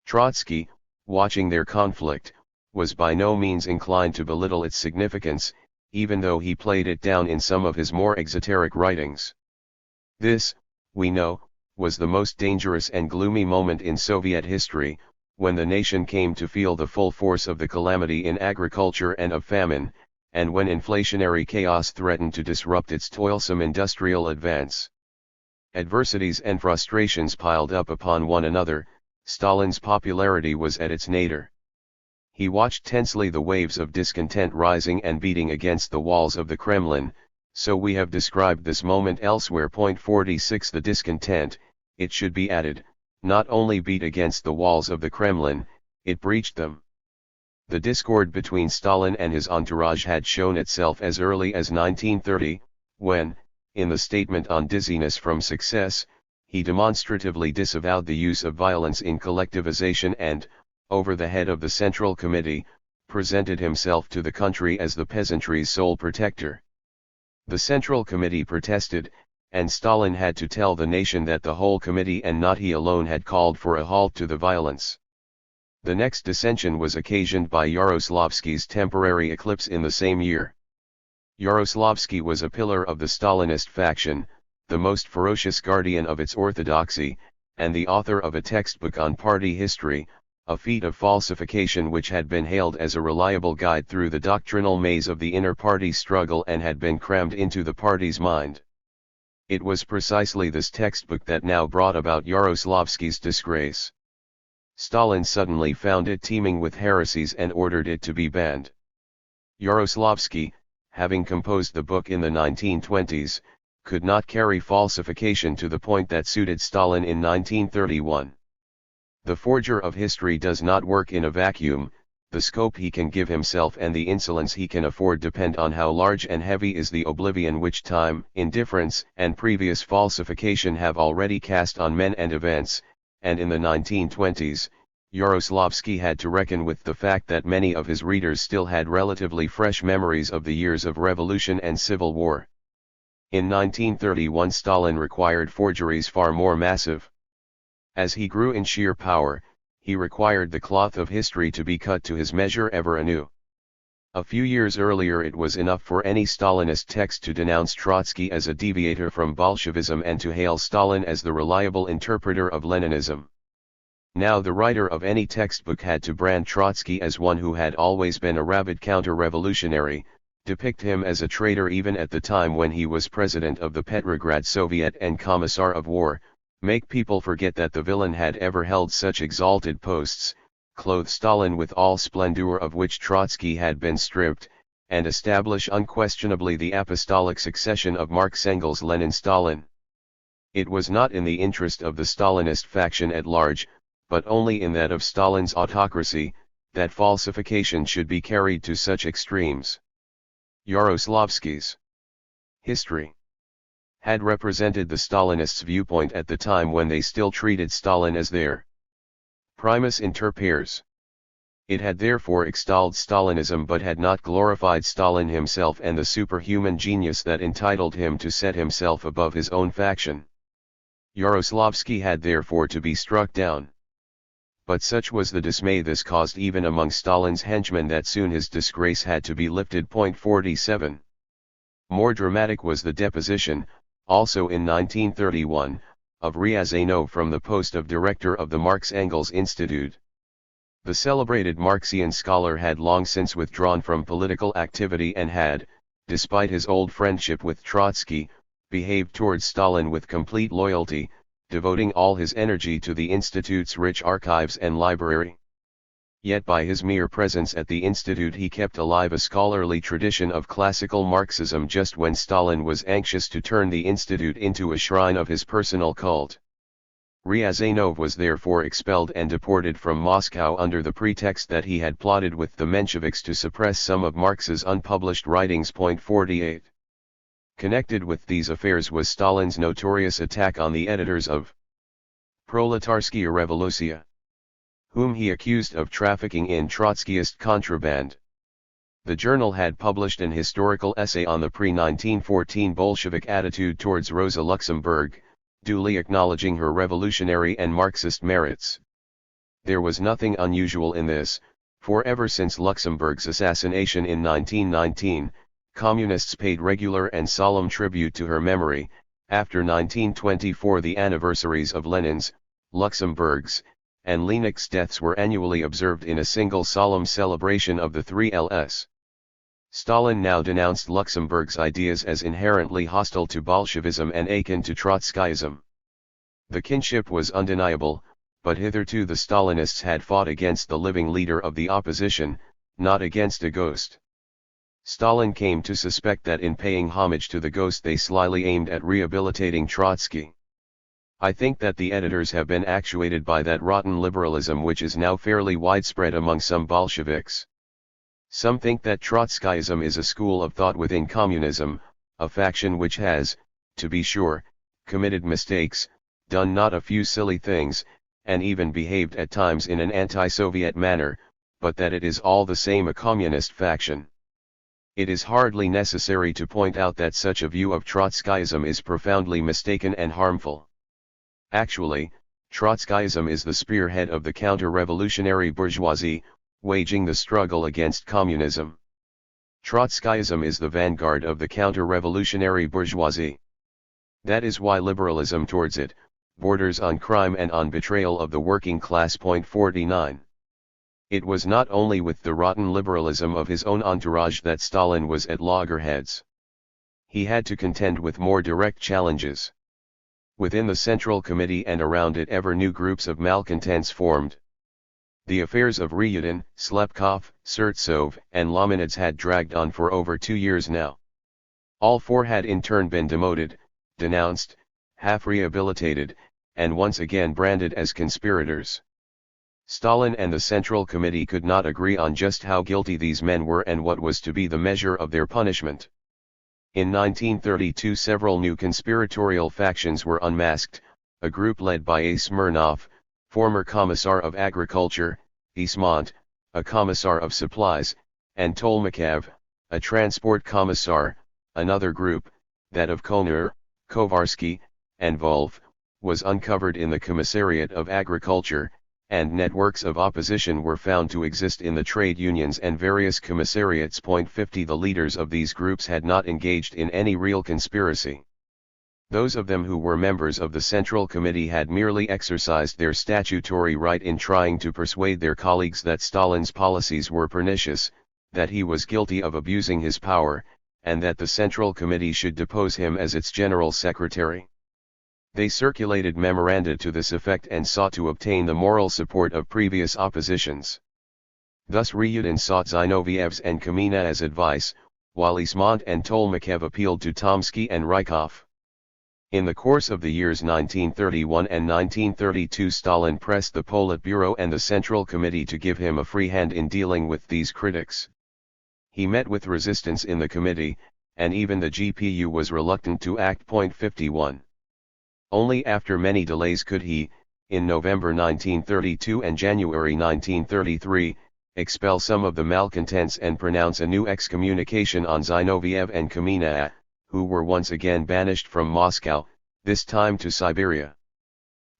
Speaker 1: Trotsky, watching their conflict, was by no means inclined to belittle its significance, even though he played it down in some of his more exoteric writings. This, we know, was the most dangerous and gloomy moment in Soviet history, when the nation came to feel the full force of the calamity in agriculture and of famine, and when inflationary chaos threatened to disrupt its toilsome industrial advance. Adversities and frustrations piled up upon one another. Stalin's popularity was at its nadir. He watched tensely the waves of discontent rising and beating against the walls of the Kremlin, so we have described this moment elsewhere. 46 The discontent, it should be added, not only beat against the walls of the Kremlin, it breached them. The discord between Stalin and his entourage had shown itself as early as 1930, when, in the statement on dizziness from success, he demonstratively disavowed the use of violence in collectivization and, over the head of the Central Committee, presented himself to the country as the peasantry's sole protector. The Central Committee protested, and Stalin had to tell the nation that the whole committee and not he alone had called for a halt to the violence. The next dissension was occasioned by Yaroslavsky's temporary eclipse in the same year. Yaroslavsky was a pillar of the Stalinist faction, the most ferocious guardian of its orthodoxy, and the author of a textbook on party history, a feat of falsification which had been hailed as a reliable guide through the doctrinal maze of the inner party struggle and had been crammed into the party's mind. It was precisely this textbook that now brought about Yaroslavsky's disgrace. Stalin suddenly found it teeming with heresies and ordered it to be banned. Yaroslavsky, having composed the book in the 1920s, could not carry falsification to the point that suited Stalin in 1931. The forger of history does not work in a vacuum. The scope he can give himself and the insolence he can afford depend on how large and heavy is the oblivion which time, indifference, and previous falsification have already cast on men and events, and in the 1920s, Yaroslavsky had to reckon with the fact that many of his readers still had relatively fresh memories of the years of revolution and civil war. In 1931 Stalin required forgeries far more massive. As he grew in sheer power, he required the cloth of history to be cut to his measure ever anew. A few years earlier it was enough for any Stalinist text to denounce Trotsky as a deviator from Bolshevism and to hail Stalin as the reliable interpreter of Leninism. Now the writer of any textbook had to brand Trotsky as one who had always been a rabid counter-revolutionary, depict him as a traitor even at the time when he was president of the Petrograd Soviet and Commissar of War, make people forget that the villain had ever held such exalted posts, clothe Stalin with all splendor of which Trotsky had been stripped, and establish unquestionably the apostolic succession of Marx, Engels, Lenin, Stalin. It was not in the interest of the Stalinist faction at large, but only in that of Stalin's autocracy, that falsification should be carried to such extremes. Yaroslavsky's history had represented the Stalinists' viewpoint at the time when they still treated Stalin as their primus inter pares. It had therefore extolled Stalinism but had not glorified Stalin himself and the superhuman genius that entitled him to set himself above his own faction. Yaroslavsky had therefore to be struck down. But such was the dismay this caused even among Stalin's henchmen that soon his disgrace had to be lifted. 47. More dramatic was the deposition, also in 1931, of Ryazanov from the post of director of the Marx-Engels Institute. The celebrated Marxian scholar had long since withdrawn from political activity and had, despite his old friendship with Trotsky, behaved towards Stalin with complete loyalty, devoting all his energy to the Institute's rich archives and library. Yet by his mere presence at the Institute he kept alive a scholarly tradition of classical Marxism just when Stalin was anxious to turn the Institute into a shrine of his personal cult. Ryazanov was therefore expelled and deported from Moscow under the pretext that he had plotted with the Mensheviks to suppress some of Marx's unpublished writings. 48. Connected with these affairs was Stalin's notorious attack on the editors of Proletarskaya Revoluция, whom he accused of trafficking in Trotskyist contraband. The journal had published an historical essay on the pre-1914 Bolshevik attitude towards Rosa Luxemburg, duly acknowledging her revolutionary and Marxist merits. There was nothing unusual in this, for ever since Luxemburg's assassination in 1919, Communists paid regular and solemn tribute to her memory. After 1924 the anniversaries of Lenin's, Luxemburg's, and Lenini's deaths were annually observed in a single solemn celebration of the three Ls. Stalin now denounced Luxemburg's ideas as inherently hostile to Bolshevism and akin to Trotskyism. The kinship was undeniable, but hitherto the Stalinists had fought against the living leader of the opposition, not against a ghost. Stalin came to suspect that in paying homage to the ghost they slyly aimed at rehabilitating Trotsky. I think that the editors have been actuated by that rotten liberalism which is now fairly widespread among some Bolsheviks. Some think that Trotskyism is a school of thought within communism, a faction which has, to be sure, committed mistakes, done not a few silly things, and even behaved at times in an anti-Soviet manner, but that it is all the same a communist faction. It is hardly necessary to point out that such a view of Trotskyism is profoundly mistaken and harmful. Actually, Trotskyism is the spearhead of the counter-revolutionary bourgeoisie, waging the struggle against communism. Trotskyism is the vanguard of the counter-revolutionary bourgeoisie. That is why liberalism towards it borders on crime and on betrayal of the working class. 49. It was not only with the rotten liberalism of his own entourage that Stalin was at loggerheads. He had to contend with more direct challenges. Within the Central Committee and around it ever new groups of malcontents formed. The affairs of Ryutin, Slepkov, Surtsov, and Lomanids had dragged on for over 2 years now. All four had in turn been demoted, denounced, half rehabilitated, and once again branded as conspirators. Stalin and the Central Committee could not agree on just how guilty these men were and what was to be the measure of their punishment. In 1932 several new conspiratorial factions were unmasked, a group led by A. Smirnov, former Commissar of Agriculture, Ismont, a Commissar of Supplies, and Tolmakov, a Transport Commissar. Another group, that of Konur, Kovarsky, and Wolf, was uncovered in the Commissariat of Agriculture, and networks of opposition were found to exist in the trade unions and various commissariats. 50 The leaders of these groups had not engaged in any real conspiracy. Those of them who were members of the Central Committee had merely exercised their statutory right in trying to persuade their colleagues that Stalin's policies were pernicious, that he was guilty of abusing his power, and that the Central Committee should depose him as its General Secretary. They circulated memoranda to this effect and sought to obtain the moral support of previous oppositions. Thus Ryutin sought Zinoviev's and Kamina's advice, while Ismont and Tolmachev appealed to Tomsky and Rykov. In the course of the years 1931 and 1932 Stalin pressed the Politburo and the Central Committee to give him a free hand in dealing with these critics. He met with resistance in the committee, and even the GPU was reluctant to act. 51. Only after many delays could he, in November 1932 and January 1933, expel some of the malcontents and pronounce a new excommunication on Zinoviev and Kamina, who were once again banished from Moscow, this time to Siberia.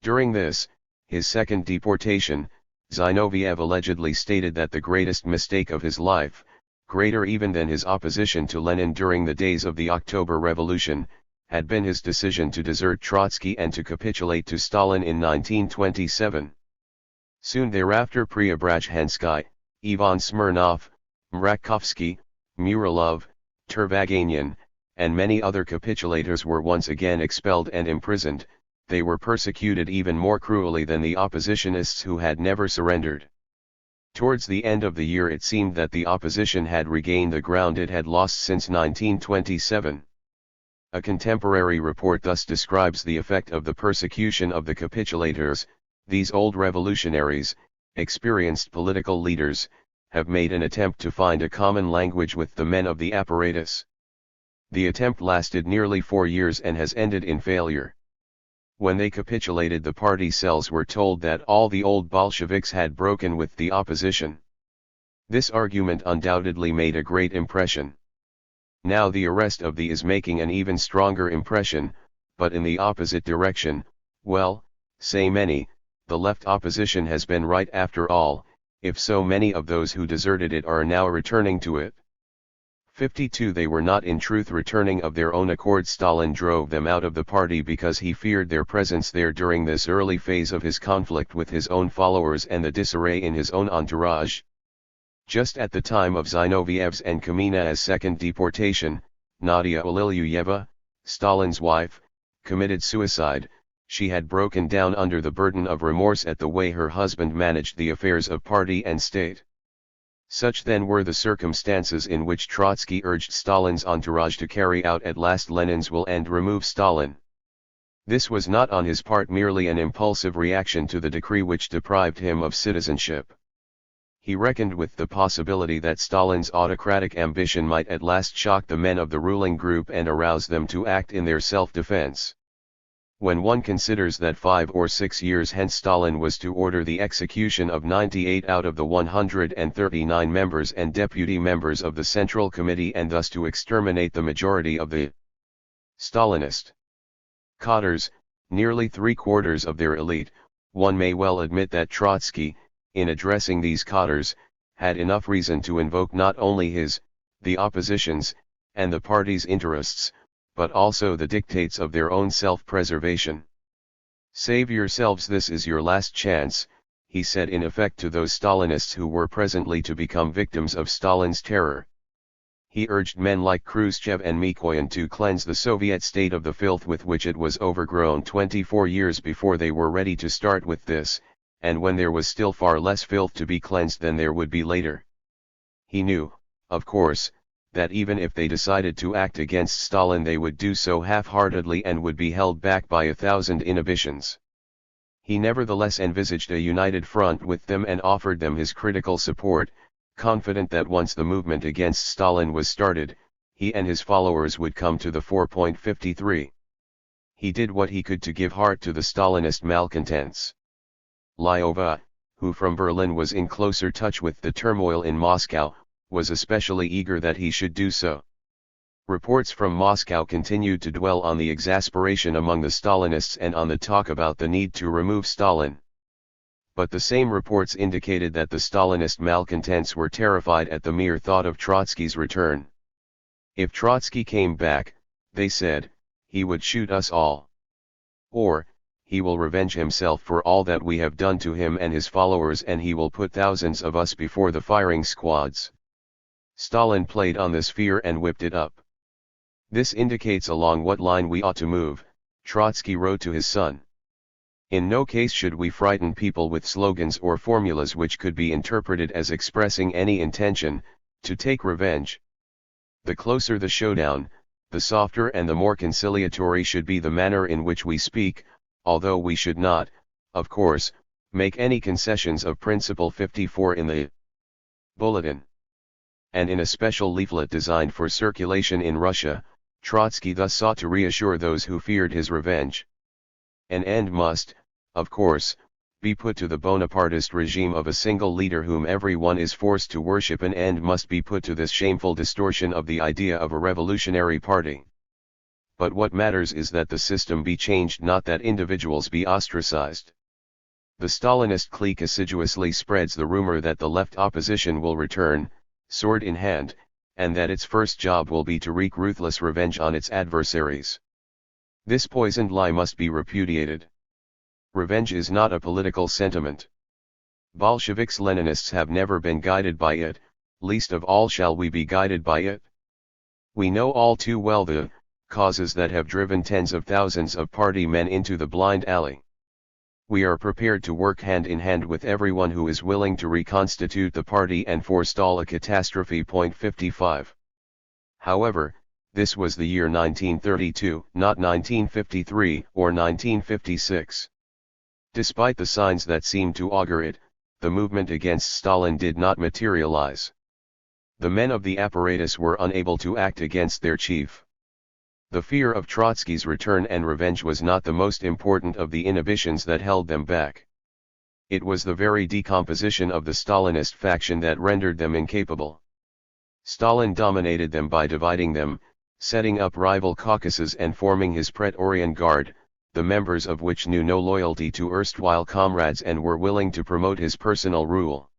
Speaker 1: During this, his second deportation, Zinoviev allegedly stated that the greatest mistake of his life, greater even than his opposition to Lenin during the days of the October Revolution, had been his decision to desert Trotsky and to capitulate to Stalin in 1927. Soon thereafter Preobrazhensky, Ivan Smirnov, Mrakovsky, Muralov, Turvaganian, and many other capitulators were once again expelled and imprisoned. They were persecuted even more cruelly than the oppositionists who had never surrendered. Towards the end of the year it seemed that the opposition had regained the ground it had lost since 1927. A contemporary report thus describes the effect of the persecution of the capitulators. These old revolutionaries, experienced political leaders, have made an attempt to find a common language with the men of the apparatus. The attempt lasted nearly 4 years and has ended in failure. When they capitulated, the party cells were told that all the old Bolsheviks had broken with the opposition. This argument undoubtedly made a great impression. Now the arrest of the is making an even stronger impression, but in the opposite direction. Well, say many, the left opposition has been right after all, if so many of those who deserted it are now returning to it. 52. They were not in truth returning of their own accord. Stalin drove them out of the party because he feared their presence there during this early phase of his conflict with his own followers and the disarray in his own entourage. Just at the time of Zinoviev's and Kamina's second deportation, Nadia Olilyeva, Stalin's wife, committed suicide. She had broken down under the burden of remorse at the way her husband managed the affairs of party and state. Such then were the circumstances in which Trotsky urged Stalin's entourage to carry out at last Lenin's will and remove Stalin. This was not on his part merely an impulsive reaction to the decree which deprived him of citizenship. He reckoned with the possibility that Stalin's autocratic ambition might at last shock the men of the ruling group and arouse them to act in their self-defense. When one considers that 5 or 6 years hence Stalin was to order the execution of 98 out of the 139 members and deputy members of the Central Committee and thus to exterminate the majority of the Stalinist cadres, nearly 3/4 of their elite, one may well admit that Trotsky, in addressing these cadres, had enough reason to invoke not only his, the opposition's, and the party's interests, but also the dictates of their own self-preservation. "Save yourselves, this is your last chance," he said in effect to those Stalinists who were presently to become victims of Stalin's terror. He urged men like Khrushchev and Mikoyan to cleanse the Soviet state of the filth with which it was overgrown 24 years before they were ready to start with this, and when there was still far less filth to be cleansed than there would be later. He knew, of course, that even if they decided to act against Stalin they would do so half-heartedly and would be held back by 1,000 inhibitions. He nevertheless envisaged a united front with them and offered them his critical support, confident that once the movement against Stalin was started, he and his followers would come to the fore. 53. He did what he could to give heart to the Stalinist malcontents. Lyova, who from Berlin was in closer touch with the turmoil in Moscow, was especially eager that he should do so. Reports from Moscow continued to dwell on the exasperation among the Stalinists and on the talk about the need to remove Stalin. But the same reports indicated that the Stalinist malcontents were terrified at the mere thought of Trotsky's return. If Trotsky came back, they said, he would shoot us all. Or, he will revenge himself for all that we have done to him and his followers, and he will put thousands of us before the firing squads. Stalin played on this fear and whipped it up. This indicates along what line we ought to move, Trotsky wrote to his son. In no case should we frighten people with slogans or formulas which could be interpreted as expressing any intention to take revenge. The closer the showdown, the softer and the more conciliatory should be the manner in which we speak, although we should not, of course, make any concessions of Principle 54 in the Bulletin. And in a special leaflet designed for circulation in Russia, Trotsky thus sought to reassure those who feared his revenge. An end must, of course, be put to the Bonapartist regime of a single leader whom everyone is forced to worship. An end must be put to this shameful distortion of the idea of a revolutionary party. But what matters is that the system be changed, not that individuals be ostracized. The Stalinist clique assiduously spreads the rumor that the left opposition will return, sword in hand, and that its first job will be to wreak ruthless revenge on its adversaries. This poisoned lie must be repudiated. Revenge is not a political sentiment. Bolsheviks-Leninists have never been guided by it, least of all shall we be guided by it. We know all too well the causes that have driven tens of thousands of party men into the blind alley. We are prepared to work hand in hand with everyone who is willing to reconstitute the party and forestall a catastrophe. 55. However, this was the year 1932, not 1953 or 1956. Despite the signs that seemed to augur it, the movement against Stalin did not materialize. The men of the apparatus were unable to act against their chief. The fear of Trotsky's return and revenge was not the most important of the inhibitions that held them back. It was the very decomposition of the Stalinist faction that rendered them incapable. Stalin dominated them by dividing them, setting up rival caucuses and forming his Praetorian Guard, the members of which knew no loyalty to erstwhile comrades and were willing to promote his personal rule.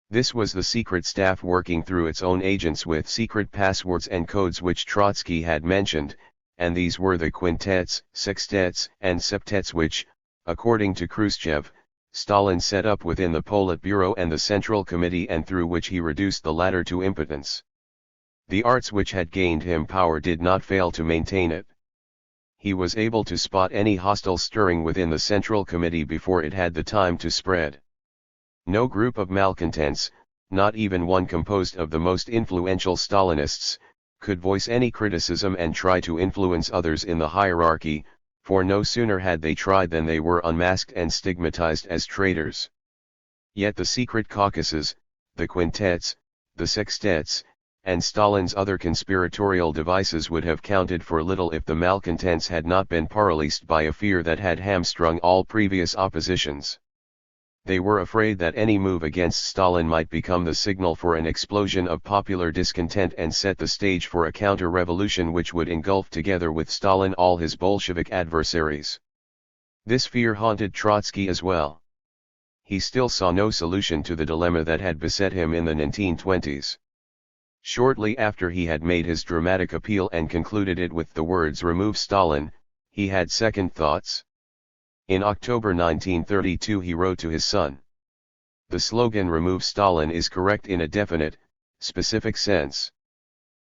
Speaker 1: This was the secret staff working through its own agents with secret passwords and codes which Trotsky had mentioned, and these were the quintets, sextets, and septets which, according to Khrushchev, Stalin set up within the Politburo and the Central Committee and through which he reduced the latter to impotence. The arts which had gained him power did not fail to maintain it. He was able to spot any hostile stirring within the Central Committee before it had the time to spread. No group of malcontents, not even one composed of the most influential Stalinists, could voice any criticism and try to influence others in the hierarchy, for no sooner had they tried than they were unmasked and stigmatized as traitors. Yet the secret caucuses, the quintets, the sextets, and Stalin's other conspiratorial devices would have counted for little if the malcontents had not been paralysed by a fear that had hamstrung all previous oppositions. They were afraid that any move against Stalin might become the signal for an explosion of popular discontent and set the stage for a counter-revolution which would engulf together with Stalin all his Bolshevik adversaries. This fear haunted Trotsky as well. He still saw no solution to the dilemma that had beset him in the 1920s. Shortly after he had made his dramatic appeal and concluded it with the words "Remove Stalin," he had second thoughts. In October 1932 he wrote to his son, "The slogan 'Remove Stalin' is correct in a definite, specific sense.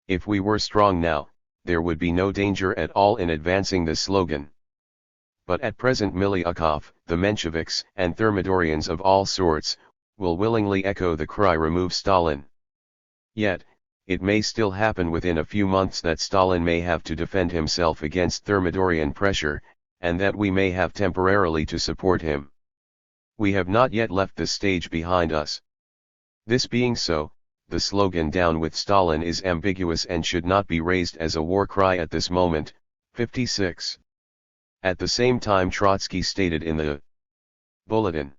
Speaker 1: If we were strong now, there would be no danger at all in advancing this slogan. But at present Miliukov, the Mensheviks, and Thermidorians of all sorts, will willingly echo the cry 'Remove Stalin.' Yet, it may still happen within a few months that Stalin may have to defend himself against Thermidorian pressure, and that we may have temporarily to support him. We have not yet left this stage behind us. This being so, the slogan 'Down with Stalin' is ambiguous and should not be raised as a war cry at this moment." 56. At the same time Trotsky stated in the Bulletin,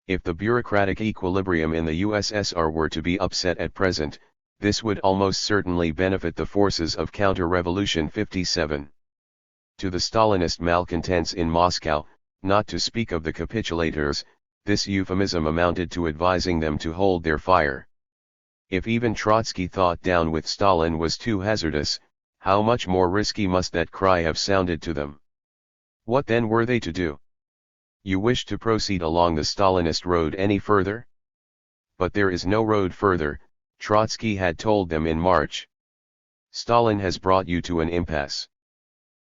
Speaker 1: "If the bureaucratic equilibrium in the USSR were to be upset at present, this would almost certainly benefit the forces of counter-revolution." 57. To the Stalinist malcontents in Moscow, not to speak of the capitulators, this euphemism amounted to advising them to hold their fire. If even Trotsky thought "down with Stalin" was too hazardous, how much more risky must that cry have sounded to them? What then were they to do? You wish to proceed along the Stalinist road any further? But there is no road further, Trotsky had told them in March. Stalin has brought you to an impasse.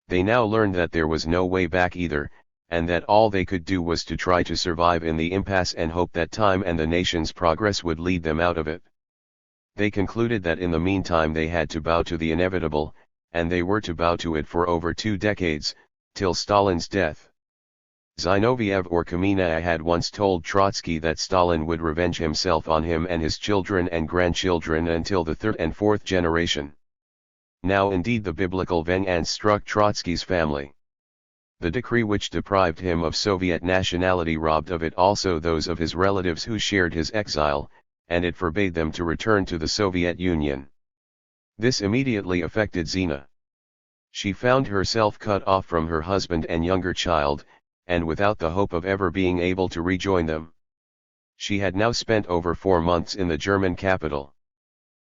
Speaker 1: They now learned that there was no way back either, and that all they could do was to try to survive in the impasse and hope that time and the nation's progress would lead them out of it. They concluded that in the meantime they had to bow to the inevitable, and they were to bow to it for over 2 decades, till Stalin's death. Zinoviev or Kamenev had once told Trotsky that Stalin would revenge himself on him and his children and grandchildren until the 3rd and 4th generation. Now indeed the biblical vengeance struck Trotsky's family. The decree which deprived him of Soviet nationality robbed of it also those of his relatives who shared his exile, and it forbade them to return to the Soviet Union. This immediately affected Zina. She found herself cut off from her husband and younger child, and without the hope of ever being able to rejoin them. She had now spent over 4 months in the German capital.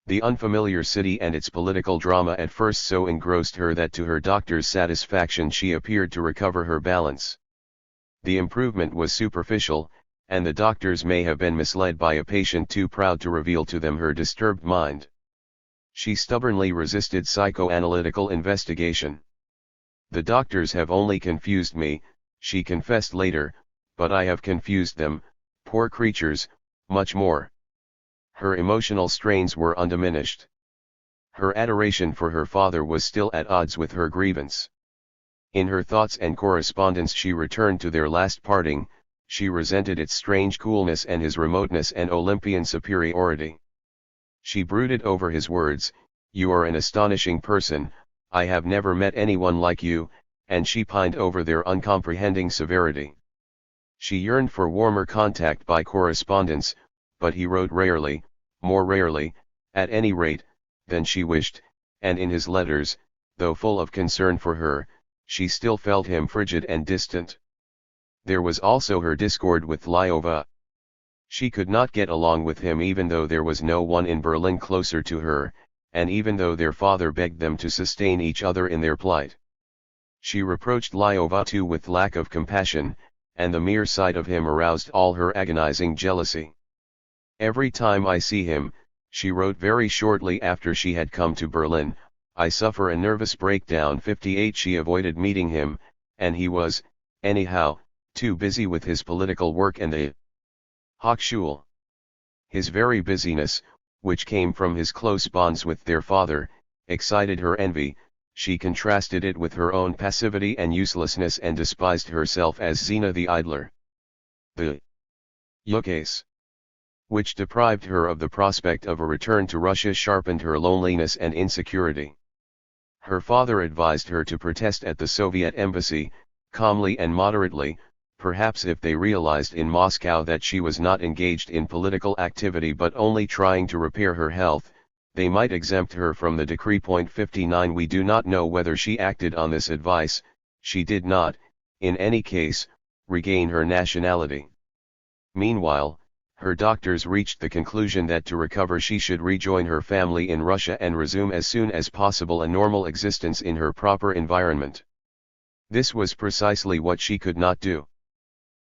Speaker 1: The unfamiliar city and its political drama at first so engrossed her that to her doctor's satisfaction she appeared to recover her balance. The improvement was superficial, and the doctors may have been misled by a patient too proud to reveal to them her disturbed mind. She stubbornly resisted psychoanalytical investigation. "The doctors have only confused me," she confessed later, "but I have confused them, poor creatures, much more." Her emotional strains were undiminished. Her adoration for her father was still at odds with her grievance. In her thoughts and correspondence she returned to their last parting, she resented its strange coolness and his remoteness and Olympian superiority. She brooded over his words, "You are an astonishing person, I have never met anyone like you," and she pined over their uncomprehending severity. She yearned for warmer contact by correspondence, but he wrote rarely, more rarely, at any rate, than she wished, and in his letters, though full of concern for her, she still felt him frigid and distant. There was also her discord with Lyova. She could not get along with him even though there was no one in Berlin closer to her, and even though their father begged them to sustain each other in their plight. She reproached Lyova too with lack of compassion, and the mere sight of him aroused all her agonizing jealousy. "Every time I see him," she wrote very shortly after she had come to Berlin, "I suffer a nervous breakdown." 58 She avoided meeting him, and he was, anyhow, too busy with his political work and the Hochschule. His very busyness, which came from his close bonds with their father, excited her envy. She contrasted it with her own passivity and uselessness and despised herself as Zina the idler. The ukase, which deprived her of the prospect of a return to Russia, sharpened her loneliness and insecurity. Her father advised her to protest at the Soviet embassy, calmly and moderately. Perhaps if they realized in Moscow that she was not engaged in political activity but only trying to repair her health, they might exempt her from the decree. 59 We do not know whether she acted on this advice. She did not, in any case, regain her nationality. Meanwhile, her doctors reached the conclusion that to recover she should rejoin her family in Russia and resume as soon as possible a normal existence in her proper environment. This was precisely what she could not do.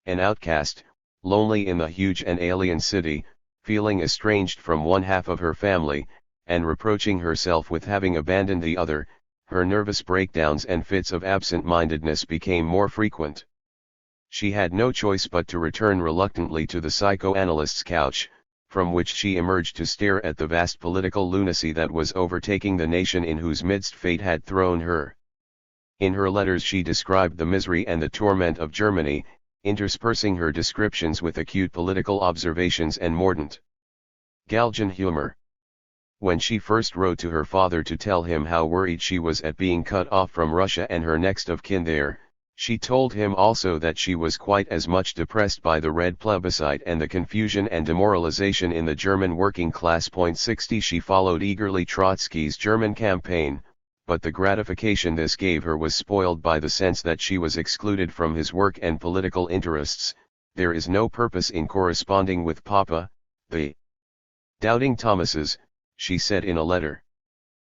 Speaker 1: An outcast, lonely in the huge and alien city, feeling estranged from one half of her family, and reproaching herself with having abandoned the other, her nervous breakdowns and fits of absent-mindedness became more frequent. She had no choice but to return reluctantly to the psychoanalyst's couch, from which she emerged to stare at the vast political lunacy that was overtaking the nation in whose midst fate had thrown her. In her letters she described the misery and the torment of Germany, interspersing her descriptions with acute political observations and mordant Galgian humor. When she first wrote to her father to tell him how worried she was at being cut off from Russia and her next of kin there, she told him also that she was quite as much depressed by the Red plebiscite and the confusion and demoralization in the German working class. 60 She followed eagerly Trotsky's German campaign, but the gratification this gave her was spoiled by the sense that she was excluded from his work and political interests. There is no purpose in corresponding with Papa, the Doubting Thomases, she said in a letter.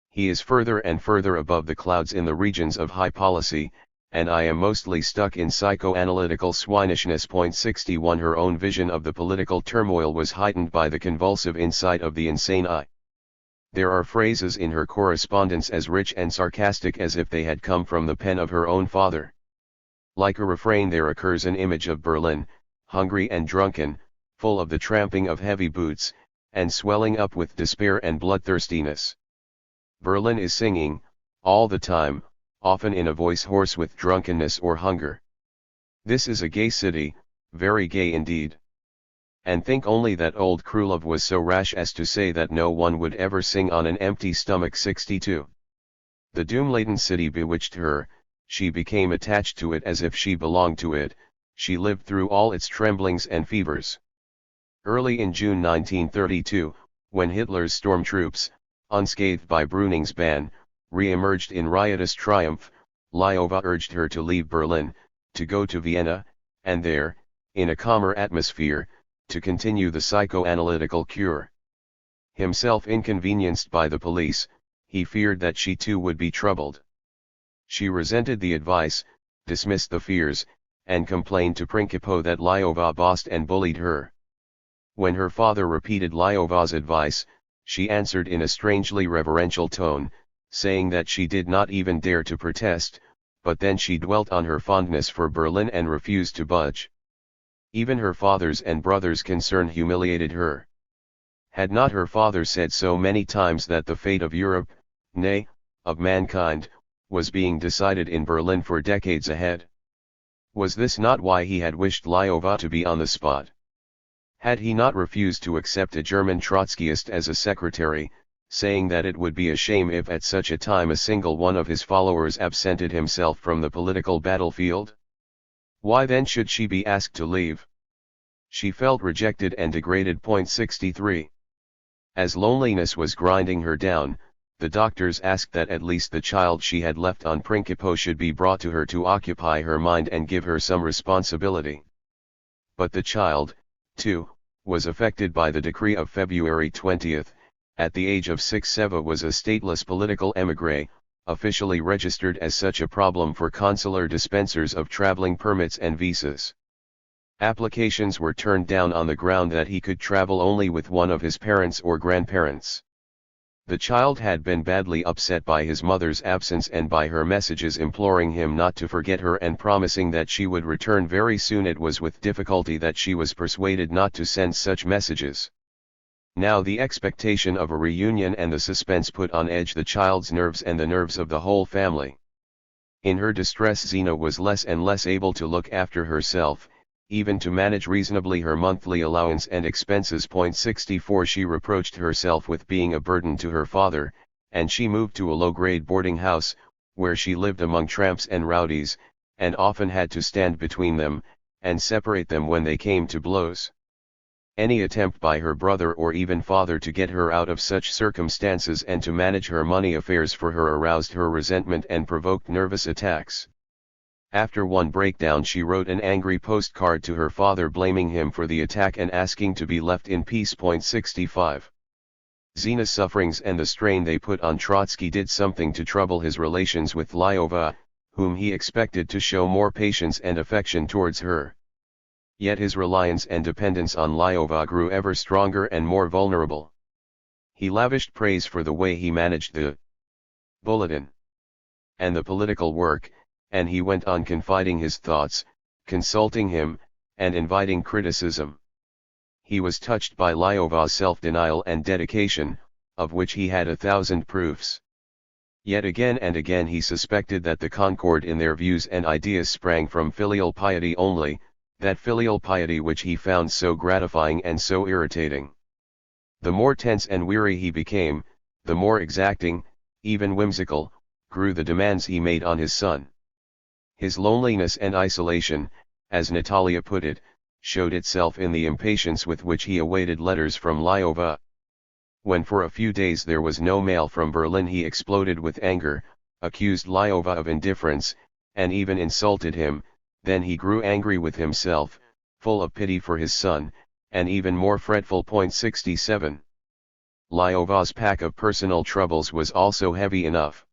Speaker 1: He is further and further above the clouds in the regions of high policy, and I am mostly stuck in psychoanalytical swinishness. 61 Her own vision of the political turmoil was heightened by the convulsive insight of the insane eye. There are phrases in her correspondence as rich and sarcastic as if they had come from the pen of her own father. Like a refrain there occurs an image of Berlin, hungry and drunken, full of the tramping of heavy boots, and swelling up with despair and bloodthirstiness. Berlin is singing, all the time, often in a voice hoarse with drunkenness or hunger. This is a gay city, very gay indeed. And think only that old Krylov was so rash as to say that no one would ever sing on an empty stomach. 62. The doom-laden city bewitched her, she became attached to it as if she belonged to it, she lived through all its tremblings and fevers. Early in June 1932, when Hitler's stormtroops, unscathed by Brüning's ban, re-emerged in riotous triumph, Lyova urged her to leave Berlin, to go to Vienna, and there, in a calmer atmosphere, to continue the psychoanalytical cure. Himself inconvenienced by the police, he feared that she too would be troubled. She resented the advice, dismissed the fears, and complained to Principo that Lyova bossed and bullied her. When her father repeated Lyova's advice, she answered in a strangely reverential tone, saying that she did not even dare to protest, but then she dwelt on her fondness for Berlin and refused to budge. Even her father's and brother's concern humiliated her. Had not her father said so many times that the fate of Europe, nay, of mankind, was being decided in Berlin for decades ahead? Was this not why he had wished Lyova to be on the spot? Had he not refused to accept a German Trotskyist as a secretary, saying that it would be a shame if at such a time a single one of his followers absented himself from the political battlefield? Why then should she be asked to leave? She felt rejected and degraded. 63. As loneliness was grinding her down, the doctors asked that at least the child she had left on Principo should be brought to her to occupy her mind and give her some responsibility. But the child, too, was affected by the decree of February 20. At the age of 6, Seva was a stateless political émigré, officially registered as such a problem for consular dispensers of traveling permits and visas. Applications were turned down on the ground that he could travel only with one of his parents or grandparents. The child had been badly upset by his mother's absence and by her messages imploring him not to forget her and promising that she would return very soon. It was with difficulty that she was persuaded not to send such messages. Now the expectation of a reunion and the suspense put on edge the child's nerves and the nerves of the whole family. In her distress Zina was less and less able to look after herself, even to manage reasonably her monthly allowance and expenses. 64 She reproached herself with being a burden to her father, and she moved to a low-grade boarding house, where she lived among tramps and rowdies, and often had to stand between them, and separate them when they came to blows. Any attempt by her brother or even father to get her out of such circumstances and to manage her money affairs for her aroused her resentment and provoked nervous attacks. After one breakdown she wrote an angry postcard to her father blaming him for the attack and asking to be left in peace. 65. Zina's sufferings and the strain they put on Trotsky did something to trouble his relations with Lyova, whom he expected to show more patience and affection towards her. Yet his reliance and dependence on Lyova grew ever stronger and more vulnerable. He lavished praise for the way he managed the bulletin and the political work, and he went on confiding his thoughts, consulting him, and inviting criticism. He was touched by Lyova's self-denial and dedication, of which he had 1,000 proofs. Yet again and again he suspected that the concord in their views and ideas sprang from filial piety only, that filial piety which he found so gratifying and so irritating. The more tense and weary he became, the more exacting, even whimsical, grew the demands he made on his son. His loneliness and isolation, as Natalia put it, showed itself in the impatience with which he awaited letters from Lyova. When for a few days there was no mail from Berlin he exploded with anger, accused Lyova of indifference, and even insulted him. Then he grew angry with himself, full of pity for his son, and even more fretful. 67. Lyova's pack of personal troubles was also heavy enough.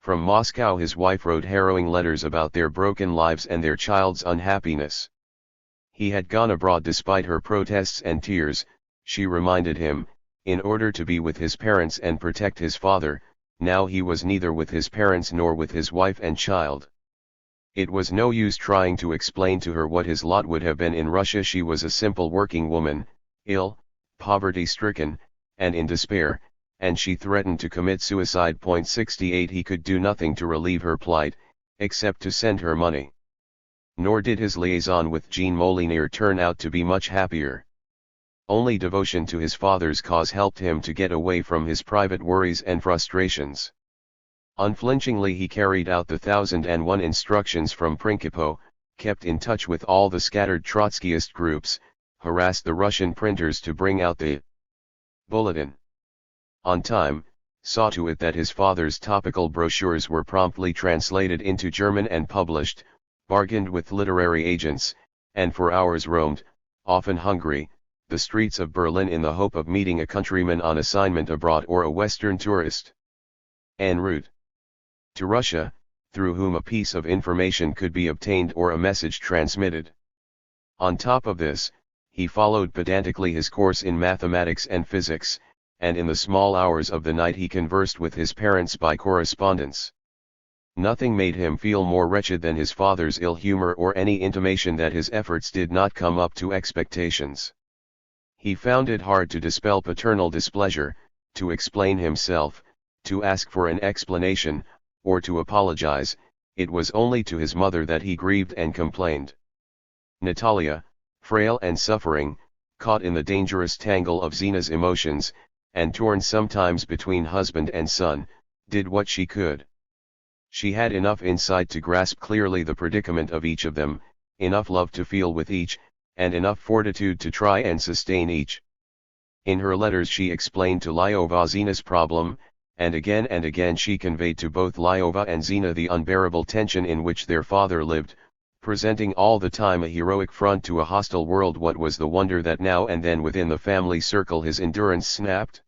Speaker 1: From Moscow his wife wrote harrowing letters about their broken lives and their child's unhappiness. He had gone abroad despite her protests and tears, she reminded him, in order to be with his parents and protect his father. Now he was neither with his parents nor with his wife and child. It was no use trying to explain to her what his lot would have been in Russia. She was a simple working woman, ill, poverty-stricken, and in despair, and she threatened to commit suicide. 68 He could do nothing to relieve her plight, except to send her money. Nor did his liaison with Jean Molinier turn out to be much happier. Only devotion to his father's cause helped him to get away from his private worries and frustrations. Unflinchingly he carried out the 1001 instructions from Principo, kept in touch with all the scattered Trotskyist groups, harassed the Russian printers to bring out the bulletin on time, saw to it that his father's topical brochures were promptly translated into German and published, bargained with literary agents, and for hours roamed, often hungry, the streets of Berlin in the hope of meeting a countryman on assignment abroad or a Western tourist en route to Russia, through whom a piece of information could be obtained or a message transmitted. On top of this, he followed pedantically his course in mathematics and physics, and in the small hours of the night he conversed with his parents by correspondence. Nothing made him feel more wretched than his father's ill humor or any intimation that his efforts did not come up to expectations. He found it hard to dispel paternal displeasure, to explain himself, to ask for an explanation, or to apologize. It was only to his mother that he grieved and complained. Natalia, frail and suffering, caught in the dangerous tangle of Zina's emotions, and torn sometimes between husband and son, did what she could. She had enough insight to grasp clearly the predicament of each of them, enough love to feel with each, and enough fortitude to try and sustain each. In her letters she explained to Lyova Zina's problem, and again she conveyed to both Lyova and Zina the unbearable tension in which their father lived, presenting all the time a heroic front to a hostile world. What was the wonder that now and then within the family circle his endurance snapped?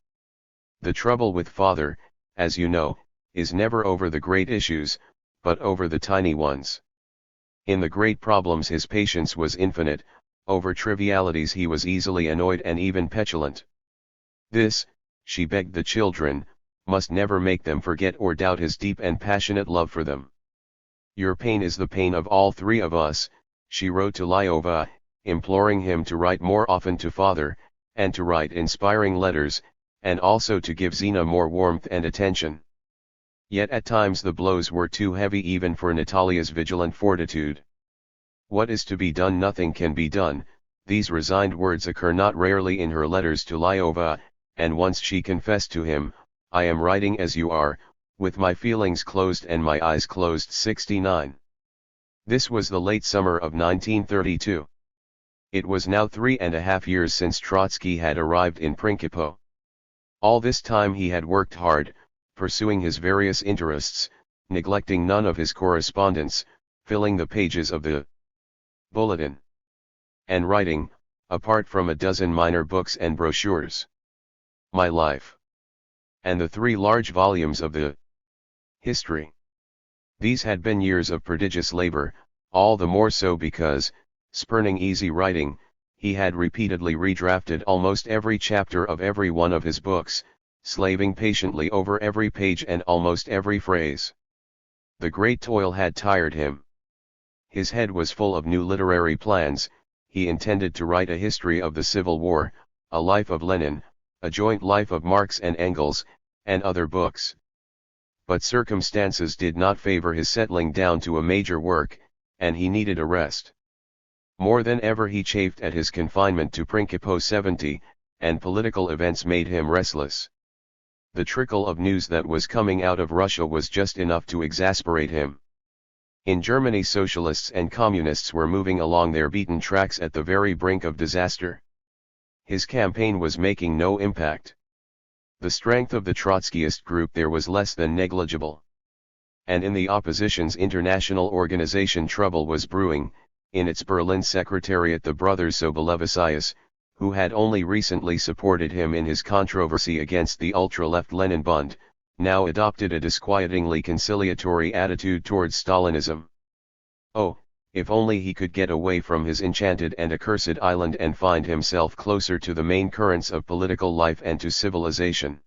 Speaker 1: The trouble with father, as you know, is never over the great issues, but over the tiny ones. In the great problems his patience was infinite, over trivialities he was easily annoyed and even petulant. This, she begged the children, must never make them forget or doubt his deep and passionate love for them. Your pain is the pain of all three of us, she wrote to Lyova, imploring him to write more often to father, and to write inspiring letters, and also to give Zina more warmth and attention. Yet at times the blows were too heavy even for Natalia's vigilant fortitude. What is to be done? Nothing can be done. These resigned words occur not rarely in her letters to Lyova, and once she confessed to him, I am writing as you are, with my feelings closed and my eyes closed. 69. This was the late summer of 1932. It was now 3.5 years since Trotsky had arrived in Principo. All this time he had worked hard, pursuing his various interests, neglecting none of his correspondence, filling the pages of the bulletin, and writing, apart from a dozen minor books and brochures, My Life, and the 3 large volumes of the History. These had been years of prodigious labor, all the more so because, spurning easy writing, he had repeatedly redrafted almost every chapter of every one of his books, slaving patiently over every page and almost every phrase. The great toil had tired him. His head was full of new literary plans. He intended to write a history of the Civil War, a life of Lenin, a joint life of Marx and Engels, and other books. But circumstances did not favor his settling down to a major work, and he needed a rest. More than ever he chafed at his confinement to Principo 70, and political events made him restless. The trickle of news that was coming out of Russia was just enough to exasperate him. In Germany socialists and communists were moving along their beaten tracks at the very brink of disaster. His campaign was making no impact. The strength of the Trotskyist group there was less than negligible. And in the opposition's international organization trouble was brewing. In its Berlin secretariat the brothers Sobolev, who had only recently supported him in his controversy against the ultra-left Lenin Bund, now adopted a disquietingly conciliatory attitude towards Stalinism. Oh, if only he could get away from his enchanted and accursed island and find himself closer to the main currents of political life and to civilization.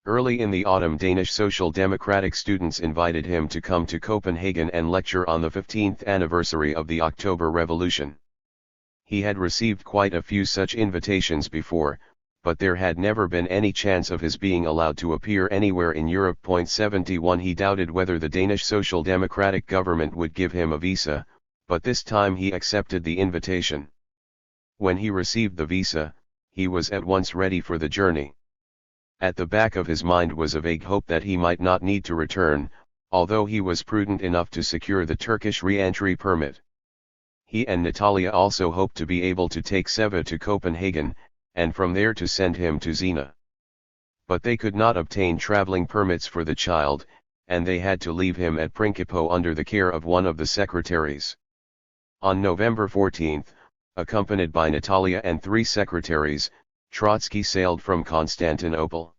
Speaker 1: Early in the autumn, Danish Social Democratic students invited him to come to Copenhagen and lecture on the 15th anniversary of the October Revolution. He had received quite a few such invitations before, but there had never been any chance of his being allowed to appear anywhere in Europe. 71 He doubted whether the Danish Social Democratic government would give him a visa, but this time he accepted the invitation. When he received the visa, he was at once ready for the journey. At the back of his mind was a vague hope that he might not need to return, although he was prudent enough to secure the Turkish re-entry permit. He and Natalia also hoped to be able to take Seva to Copenhagen, and from there to send him to Zena. But they could not obtain traveling permits for the child, and they had to leave him at Principo under the care of one of the secretaries. On November 14, accompanied by Natalia and 3 secretaries, Trotsky sailed from Constantinople.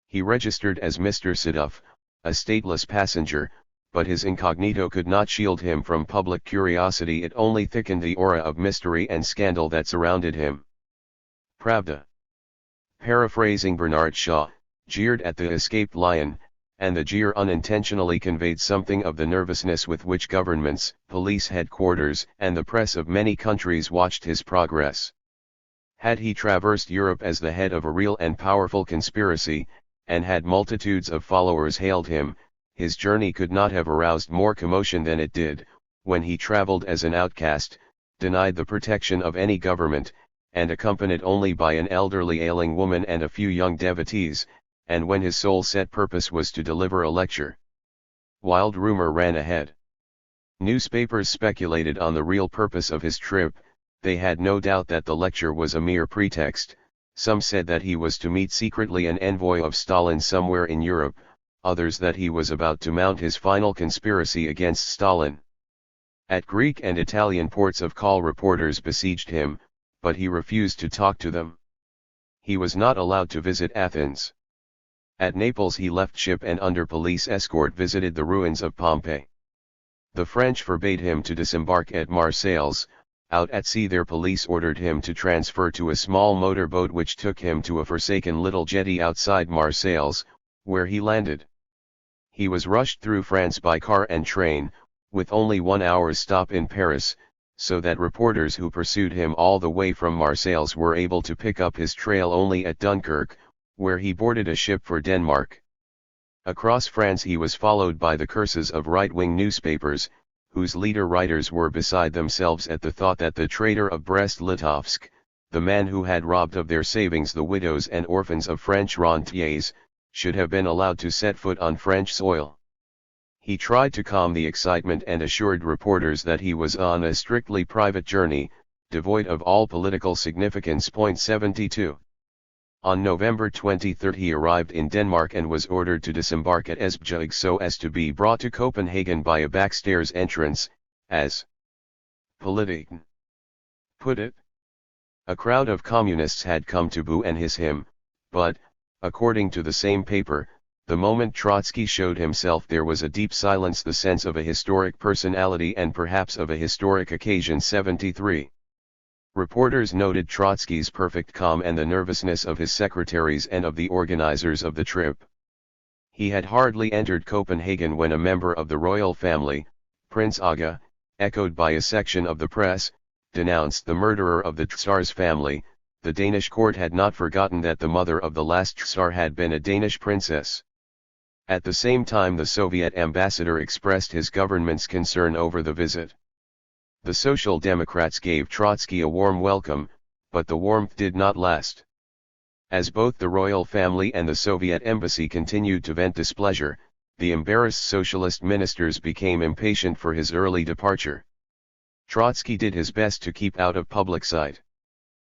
Speaker 1: He registered as Mr. Sadov, a stateless passenger, but his incognito could not shield him from public curiosity. It only thickened the aura of mystery and scandal that surrounded him. Pravda, paraphrasing Bernard Shaw, jeered at the escaped lion, and the jeer unintentionally conveyed something of the nervousness with which governments, police headquarters, and the press of many countries watched his progress. Had he traversed Europe as the head of a real and powerful conspiracy, and had multitudes of followers hailed him, his journey could not have aroused more commotion than it did, when he traveled as an outcast, denied the protection of any government, and accompanied only by an elderly ailing woman and a few young devotees, and when his sole set purpose was to deliver a lecture. Wild rumor ran ahead. Newspapers speculated on the real purpose of his trip. They had no doubt that the lecture was a mere pretext. Some said that he was to meet secretly an envoy of Stalin somewhere in Europe, others that he was about to mount his final conspiracy against Stalin. At Greek and Italian ports of call reporters besieged him, but he refused to talk to them. He was not allowed to visit Athens. At Naples he left ship and under police escort visited the ruins of Pompeii. The French forbade him to disembark at Marseilles. Out at sea their police ordered him to transfer to a small motor boat which took him to a forsaken little jetty outside Marseilles, where he landed. He was rushed through France by car and train, with only 1 hour's stop in Paris, so that reporters who pursued him all the way from Marseilles were able to pick up his trail only at Dunkirk, where he boarded a ship for Denmark. Across France he was followed by the curses of right-wing newspapers, whose leader writers were beside themselves at the thought that the traitor of Brest-Litovsk, the man who had robbed of their savings the widows and orphans of French rentiers, should have been allowed to set foot on French soil. He tried to calm the excitement and assured reporters that he was on a strictly private journey, devoid of all political significance. 72. On November 23 he arrived in Denmark and was ordered to disembark at Esbjerg so as to be brought to Copenhagen by a backstairs entrance, as Politiken put it. A crowd of communists had come to boo and hiss him, but, according to the same paper, the moment Trotsky showed himself there was a deep silence, the sense of a historic personality and perhaps of a historic occasion. 73. Reporters noted Trotsky's perfect calm and the nervousness of his secretaries and of the organizers of the trip. He had hardly entered Copenhagen when a member of the royal family, Prince Aga, echoed by a section of the press, denounced the murderer of the Tsar's family. The Danish court had not forgotten that the mother of the last Tsar had been a Danish princess. At the same time the Soviet ambassador expressed his government's concern over the visit. The Social Democrats gave Trotsky a warm welcome, but the warmth did not last. As both the royal family and the Soviet embassy continued to vent displeasure, the embarrassed socialist ministers became impatient for his early departure. Trotsky did his best to keep out of public sight.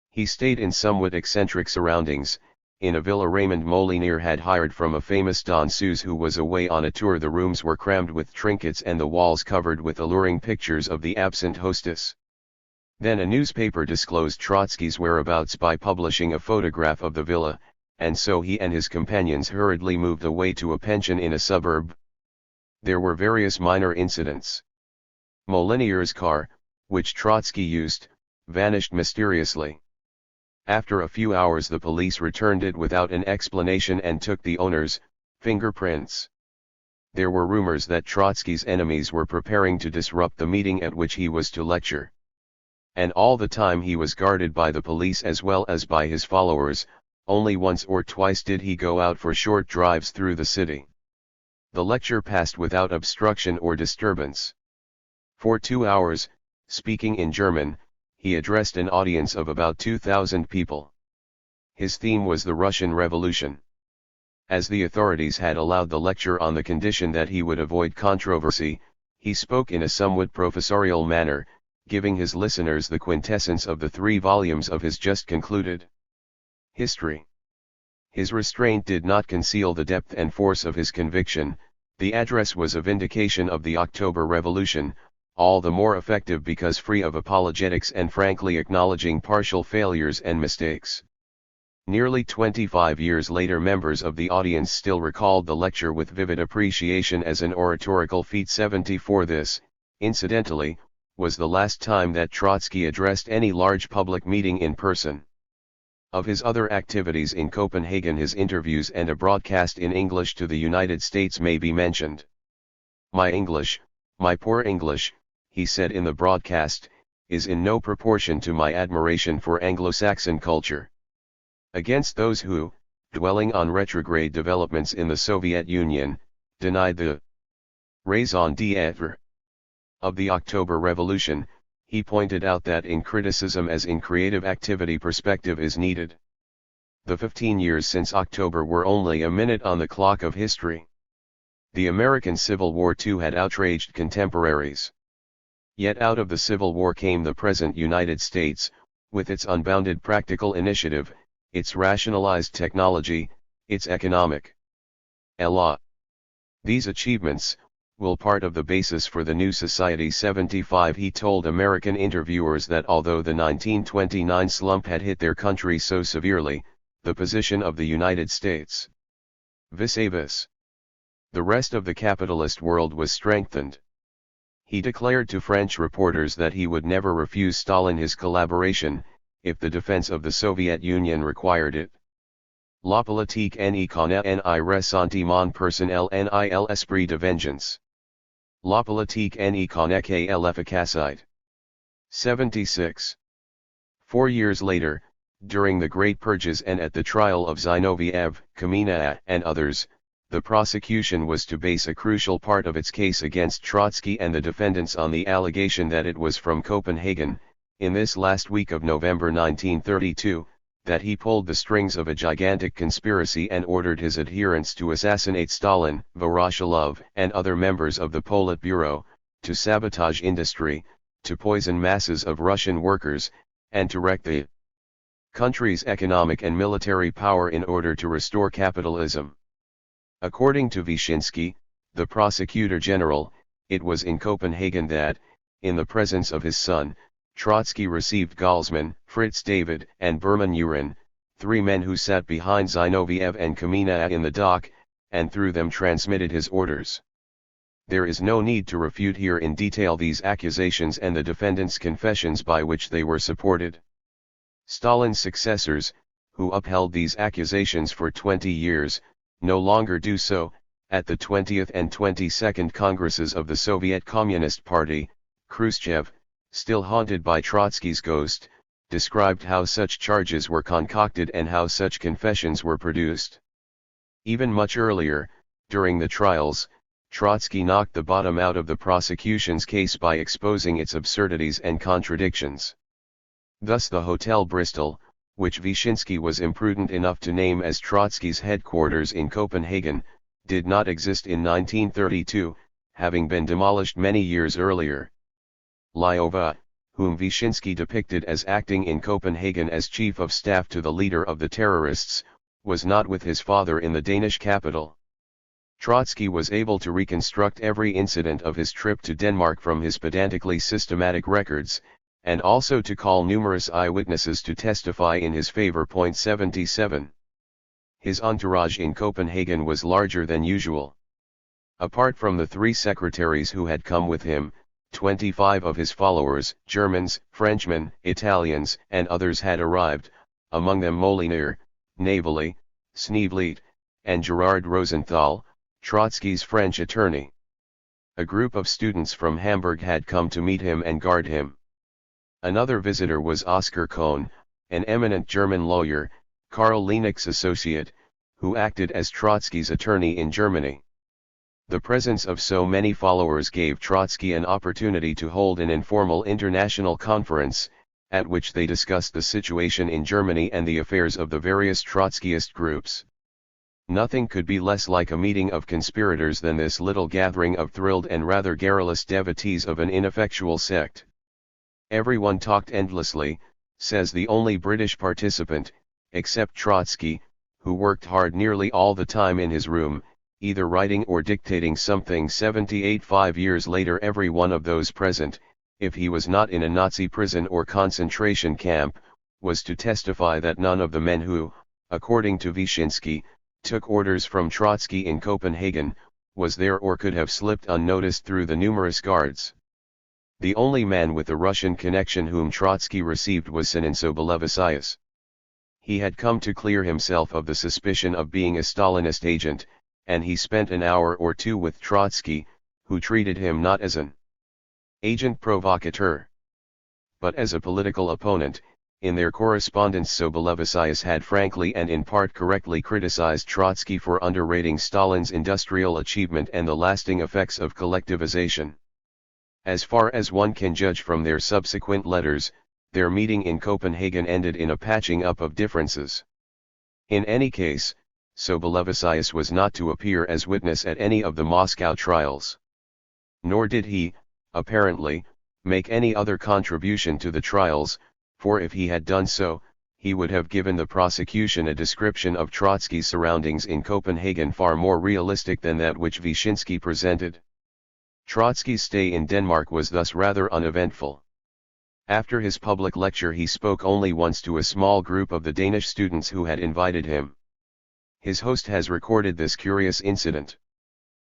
Speaker 1: He stayed in somewhat eccentric surroundings, in a villa Raymond Molinier had hired from a famous danseuse who was away on a tour. The rooms were crammed with trinkets and the walls covered with alluring pictures of the absent hostess. Then a newspaper disclosed Trotsky's whereabouts by publishing a photograph of the villa, and so he and his companions hurriedly moved away to a pension in a suburb. There were various minor incidents. Molinier's car, which Trotsky used, vanished mysteriously. After a few hours the police returned it without an explanation and took the owner's fingerprints. There were rumors that Trotsky's enemies were preparing to disrupt the meeting at which he was to lecture. And all the time he was guarded by the police as well as by his followers. Only once or twice did he go out for short drives through the city. The lecture passed without obstruction or disturbance. For 2 hours, speaking in German, he addressed an audience of about 2,000 people. His theme was the Russian Revolution. As the authorities had allowed the lecture on the condition that he would avoid controversy, he spoke in a somewhat professorial manner, giving his listeners the quintessence of the 3 volumes of his just concluded history. His restraint did not conceal the depth and force of his conviction. The address was a vindication of the October Revolution, all the more effective because free of apologetics and frankly acknowledging partial failures and mistakes. Nearly 25 years later, members of the audience still recalled the lecture with vivid appreciation as an oratorical feat. 74. This, incidentally, was the last time that Trotsky addressed any large public meeting in person. Of his other activities in Copenhagen, his interviews and a broadcast in English to the United States may be mentioned. "My English, my poor English," he said in the broadcast, "is in no proportion to my admiration for Anglo-Saxon culture. Against those who, dwelling on retrograde developments in the Soviet Union, denied the raison d'être of the October Revolution, he pointed out that in criticism as in creative activity perspective is needed. The 15 years since October were only a minute on the clock of history. The American Civil War too had outraged contemporaries. Yet out of the Civil War came the present United States, with its unbounded practical initiative, its rationalized technology, its economic elan. These achievements will part of the basis for the new society. 75. He told American interviewers that although the 1929 slump had hit their country so severely, the position of the United States vis-a-vis the rest of the capitalist world was strengthened. He declared to French reporters that he would never refuse Stalin his collaboration, if the defense of the Soviet Union required it. La politique n'est qu'un ressentiment personnel ni l'esprit de vengeance. La politique n'est qu'un l'efficacité. 76. 4 years later, during the Great Purges and at the trial of Zinoviev, Kamina and others, the prosecution was to base a crucial part of its case against Trotsky and the defendants on the allegation that it was from Copenhagen, in this last week of November 1932, that he pulled the strings of a gigantic conspiracy and ordered his adherents to assassinate Stalin, Voroshilov, and other members of the Politburo, to sabotage industry, to poison masses of Russian workers, and to wreck the country's economic and military power in order to restore capitalism. According to Vyshinsky, the prosecutor general, it was in Copenhagen that, in the presence of his son, Trotsky received Galsman, Fritz David, and Berman Urin, 3 men who sat behind Zinoviev and Kamina in the dock, and through them transmitted his orders. There is no need to refute here in detail these accusations and the defendants' confessions by which they were supported. Stalin's successors, who upheld these accusations for 20 years, no longer do so. At the 20th and 22nd Congresses of the Soviet Communist Party, Khrushchev, still haunted by Trotsky's ghost, described how such charges were concocted and how such confessions were produced. Even much earlier, during the trials, Trotsky knocked the bottom out of the prosecution's case by exposing its absurdities and contradictions. Thus the Hotel Bristol, which Vyshinsky was imprudent enough to name as Trotsky's headquarters in Copenhagen, did not exist in 1932, having been demolished many years earlier. Lyova, whom Vyshinsky depicted as acting in Copenhagen as chief of staff to the leader of the terrorists, was not with his father in the Danish capital. Trotsky was able to reconstruct every incident of his trip to Denmark from his pedantically systematic records, and also to call numerous eyewitnesses to testify in his favor. 77. His entourage in Copenhagen was larger than usual. Apart from the 3 secretaries who had come with him, 25 of his followers, Germans, Frenchmen, Italians, and others had arrived, among them Molyneux, Navely, Sneevliet, and Gerard Rosenthal, Trotsky's French attorney. A group of students from Hamburg had come to meet him and guard him. Another visitor was Oskar Kohn, an eminent German lawyer, Karl Liebknecht's associate, who acted as Trotsky's attorney in Germany. The presence of so many followers gave Trotsky an opportunity to hold an informal international conference, at which they discussed the situation in Germany and the affairs of the various Trotskyist groups. Nothing could be less like a meeting of conspirators than this little gathering of thrilled and rather garrulous devotees of an ineffectual sect. Everyone talked endlessly, says the only British participant, except Trotsky, who worked hard nearly all the time in his room, either writing or dictating something. 5 years later every one of those present, if he was not in a Nazi prison or concentration camp, was to testify that none of the men who, according to Wyszynski, took orders from Trotsky in Copenhagen, was there or could have slipped unnoticed through the numerous guards. The only man with a Russian connection whom Trotsky received was Sinenso Belovezius. He had come to clear himself of the suspicion of being a Stalinist agent, and he spent an hour or two with Trotsky, who treated him not as an agent provocateur, but as a political opponent. In their correspondence Sobolevacius had frankly and in part correctly criticized Trotsky for underrating Stalin's industrial achievement and the lasting effects of collectivization. As far as one can judge from their subsequent letters, their meeting in Copenhagen ended in a patching up of differences. In any case, Sobolevacius was not to appear as witness at any of the Moscow trials. Nor did he, apparently, make any other contribution to the trials, for if he had done so, he would have given the prosecution a description of Trotsky's surroundings in Copenhagen far more realistic than that which Wyszynski presented. Trotsky's stay in Denmark was thus rather uneventful. After his public lecture he spoke only once to a small group of the Danish students who had invited him. His host has recorded this curious incident.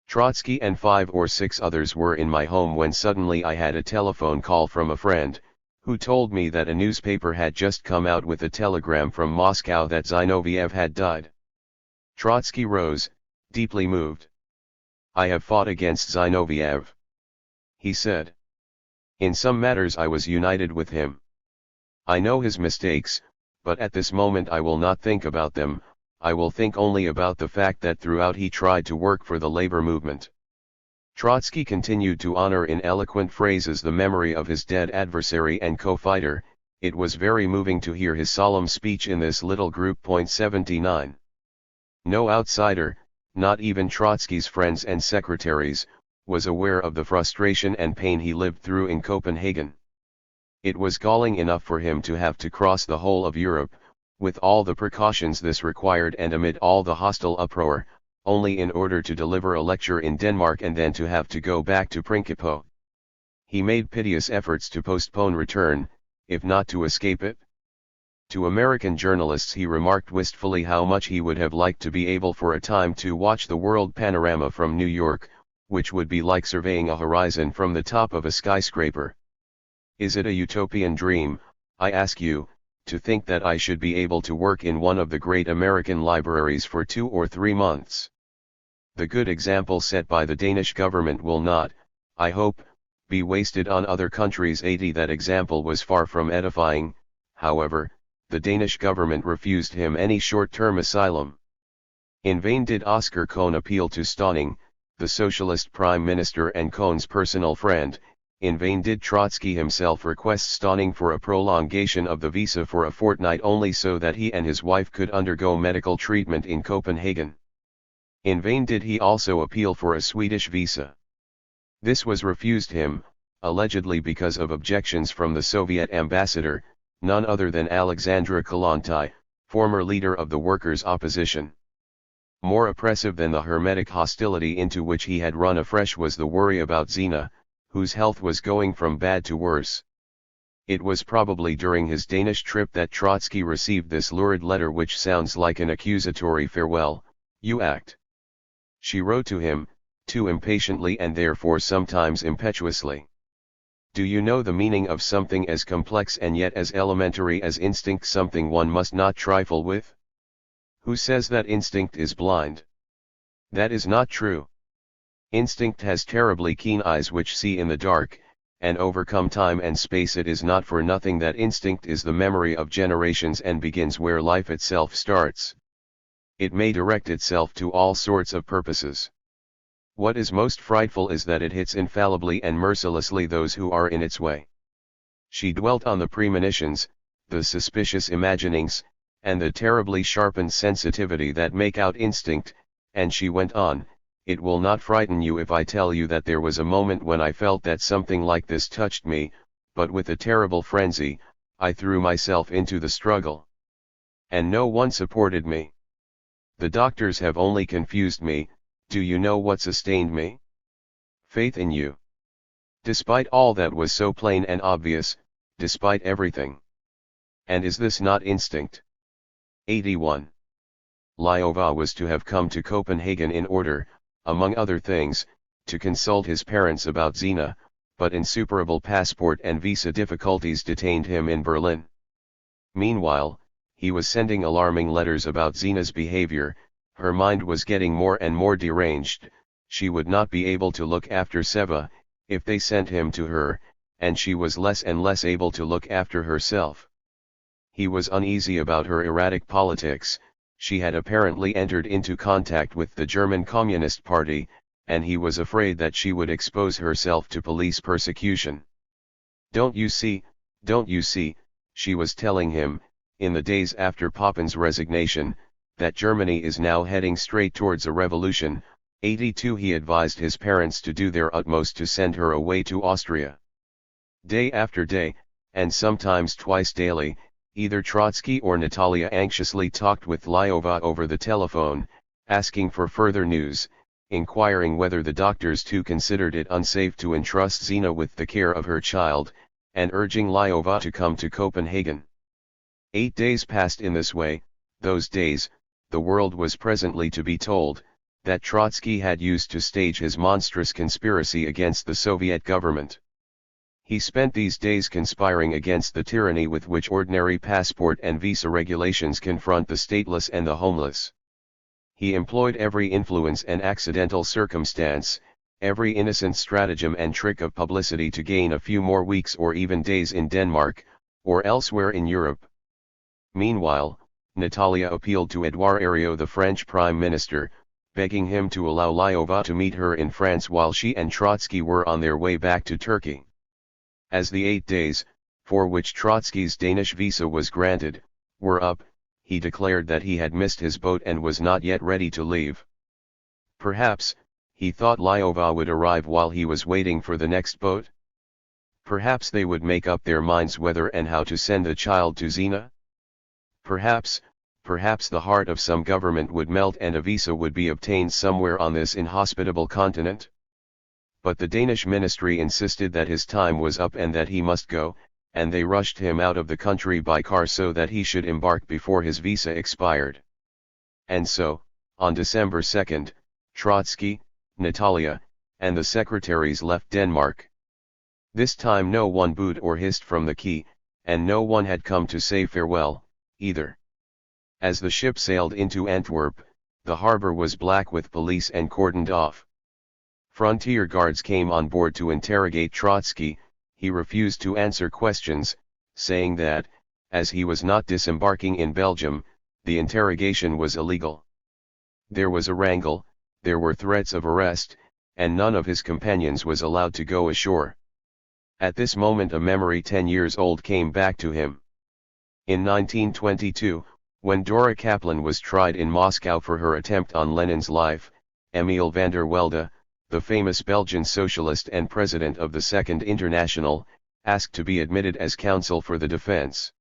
Speaker 1: Trotsky and 5 or 6 others were in my home when suddenly I had a telephone call from a friend, who told me that a newspaper had just come out with a telegram from Moscow that Zinoviev had died. Trotsky rose, deeply moved. "I have fought against Zinoviev," he said. "In some matters I was united with him. I know his mistakes, but at this moment I will not think about them. I will think only about the fact that throughout he tried to work for the labor movement." Trotsky continued to honor in eloquent phrases the memory of his dead adversary and co-fighter. It was very moving to hear his solemn speech in this little group. 79. No outsider, not even Trotsky's friends and secretaries, was aware of the frustration and pain he lived through in Copenhagen. It was galling enough for him to have to cross the whole of Europe, with all the precautions this required and amid all the hostile uproar, only in order to deliver a lecture in Denmark and then to have to go back to Principe. He made piteous efforts to postpone return, if not to escape it. To American journalists he remarked wistfully how much he would have liked to be able for a time to watch the world panorama from New York, which would be like surveying a horizon from the top of a skyscraper. Is it a utopian dream, I ask you, to think that I should be able to work in one of the great American libraries for 2 or 3 months? The good example set by the Danish government will not, I hope, be wasted on other countries. 80. That example was far from edifying. However, the Danish government refused him any short-term asylum. In vain did Oskar Kohn appeal to Stauning, the socialist prime minister and Kohn's personal friend. In vain did Trotsky himself request Stauning for a prolongation of the visa for a fortnight only so that he and his wife could undergo medical treatment in Copenhagen. In vain did he also appeal for a Swedish visa. This was refused him, allegedly because of objections from the Soviet ambassador, none other than Alexandra Kollontai, former leader of the workers' opposition. More oppressive than the hermetic hostility into which he had run afresh was the worry about Zina, whose health was going from bad to worse. It was probably during his Danish trip that Trotsky received this lurid letter which sounds like an accusatory farewell. "You act," she wrote to him, "too impatiently and therefore sometimes impetuously. Do you know the meaning of something as complex and yet as elementary as instinct, something one must not trifle with? Who says that instinct is blind? That is not true. Instinct has terribly keen eyes which see in the dark, and overcome time and space. It is not for nothing that instinct is the memory of generations and begins where life itself starts. It may direct itself to all sorts of purposes. What is most frightful is that it hits infallibly and mercilessly those who are in its way. She dwelt on the premonitions, the suspicious imaginings, and the terribly sharpened sensitivity that make out instinct, and she went on, "It will not frighten you if I tell you that there was a moment when I felt that something like this touched me, but with a terrible frenzy, I threw myself into the struggle. And no one supported me. The doctors have only confused me. Do you know what sustained me? Faith in you. Despite all that was so plain and obvious, despite everything. And is this not instinct?" 81. Lyova was to have come to Copenhagen in order, among other things, to consult his parents about Zina, but insuperable passport and visa difficulties detained him in Berlin. Meanwhile, he was sending alarming letters about Zina's behavior. Her mind was getting more and more deranged. She would not be able to look after Seva, if they sent him to her, and she was less and less able to look after herself. He was uneasy about her erratic politics. She had apparently entered into contact with the German Communist Party, and he was afraid that she would expose herself to police persecution. Don't you see, she was telling him, in the days after Papin's resignation, that Germany is now heading straight towards a revolution. 82. He advised his parents to do their utmost to send her away to Austria. Day after day, and sometimes twice daily, either Trotsky or Natalia anxiously talked with Lyova over the telephone, asking for further news, inquiring whether the doctors too considered it unsafe to entrust Zina with the care of her child, and urging Lyova to come to Copenhagen. 8 days passed in this way. Those days, the world was presently to be told, that Trotsky had used to stage his monstrous conspiracy against the Soviet government. He spent these days conspiring against the tyranny with which ordinary passport and visa regulations confront the stateless and the homeless. He employed every influence and accidental circumstance, every innocent stratagem and trick of publicity to gain a few more weeks or even days in Denmark, or elsewhere in Europe. Meanwhile, Natalia appealed to Édouard Herriot, the French Prime Minister, begging him to allow Lyova to meet her in France while she and Trotsky were on their way back to Turkey. As the 8 days, for which Trotsky's Danish visa was granted, were up, he declared that he had missed his boat and was not yet ready to leave. Perhaps, he thought, Lyova would arrive while he was waiting for the next boat. Perhaps they would make up their minds whether and how to send the child to Zina. Perhaps the heart of some government would melt and a visa would be obtained somewhere on this inhospitable continent. But the Danish ministry insisted that his time was up and that he must go, and they rushed him out of the country by car so that he should embark before his visa expired. And so, on December 2, Trotsky, Natalia, and the secretaries left Denmark. This time no one booed or hissed from the quay, and no one had come to say farewell, either. As the ship sailed into Antwerp, the harbor was black with police and cordoned off. Frontier guards came on board to interrogate Trotsky. He refused to answer questions, saying that, as he was not disembarking in Belgium, the interrogation was illegal. There was a wrangle, there were threats of arrest, and none of his companions was allowed to go ashore. At this moment a memory 10 years old came back to him. In 1922, when Dora Kaplan was tried in Moscow for her attempt on Lenin's life, Emile van der Velde, the famous Belgian socialist and president of the Second International, asked to be admitted as counsel for the defense.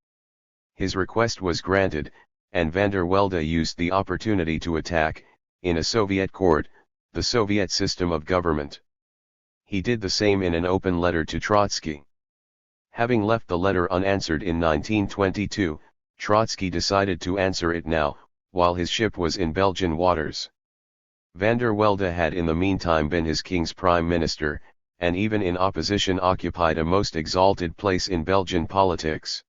Speaker 1: His request was granted, and van der Velde used the opportunity to attack, in a Soviet court, the Soviet system of government. He did the same in an open letter to Trotsky. Having left the letter unanswered in 1922, Trotsky decided to answer it now, while his ship was in Belgian waters. Van der Velde had in the meantime been his king's prime minister, and even in opposition occupied a most exalted place in Belgian politics.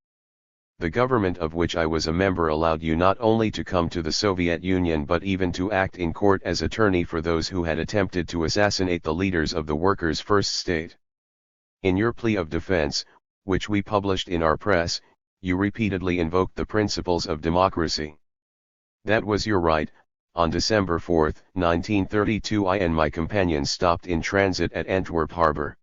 Speaker 1: The government of which I was a member allowed you not only to come to the Soviet Union but even to act in court as attorney for those who had attempted to assassinate the leaders of the workers' first state. In your plea of defense, which we published in our press, you repeatedly invoked the principles of democracy. That was your right. On December 4, 1932, I and my companions stopped in transit at Antwerp harbor.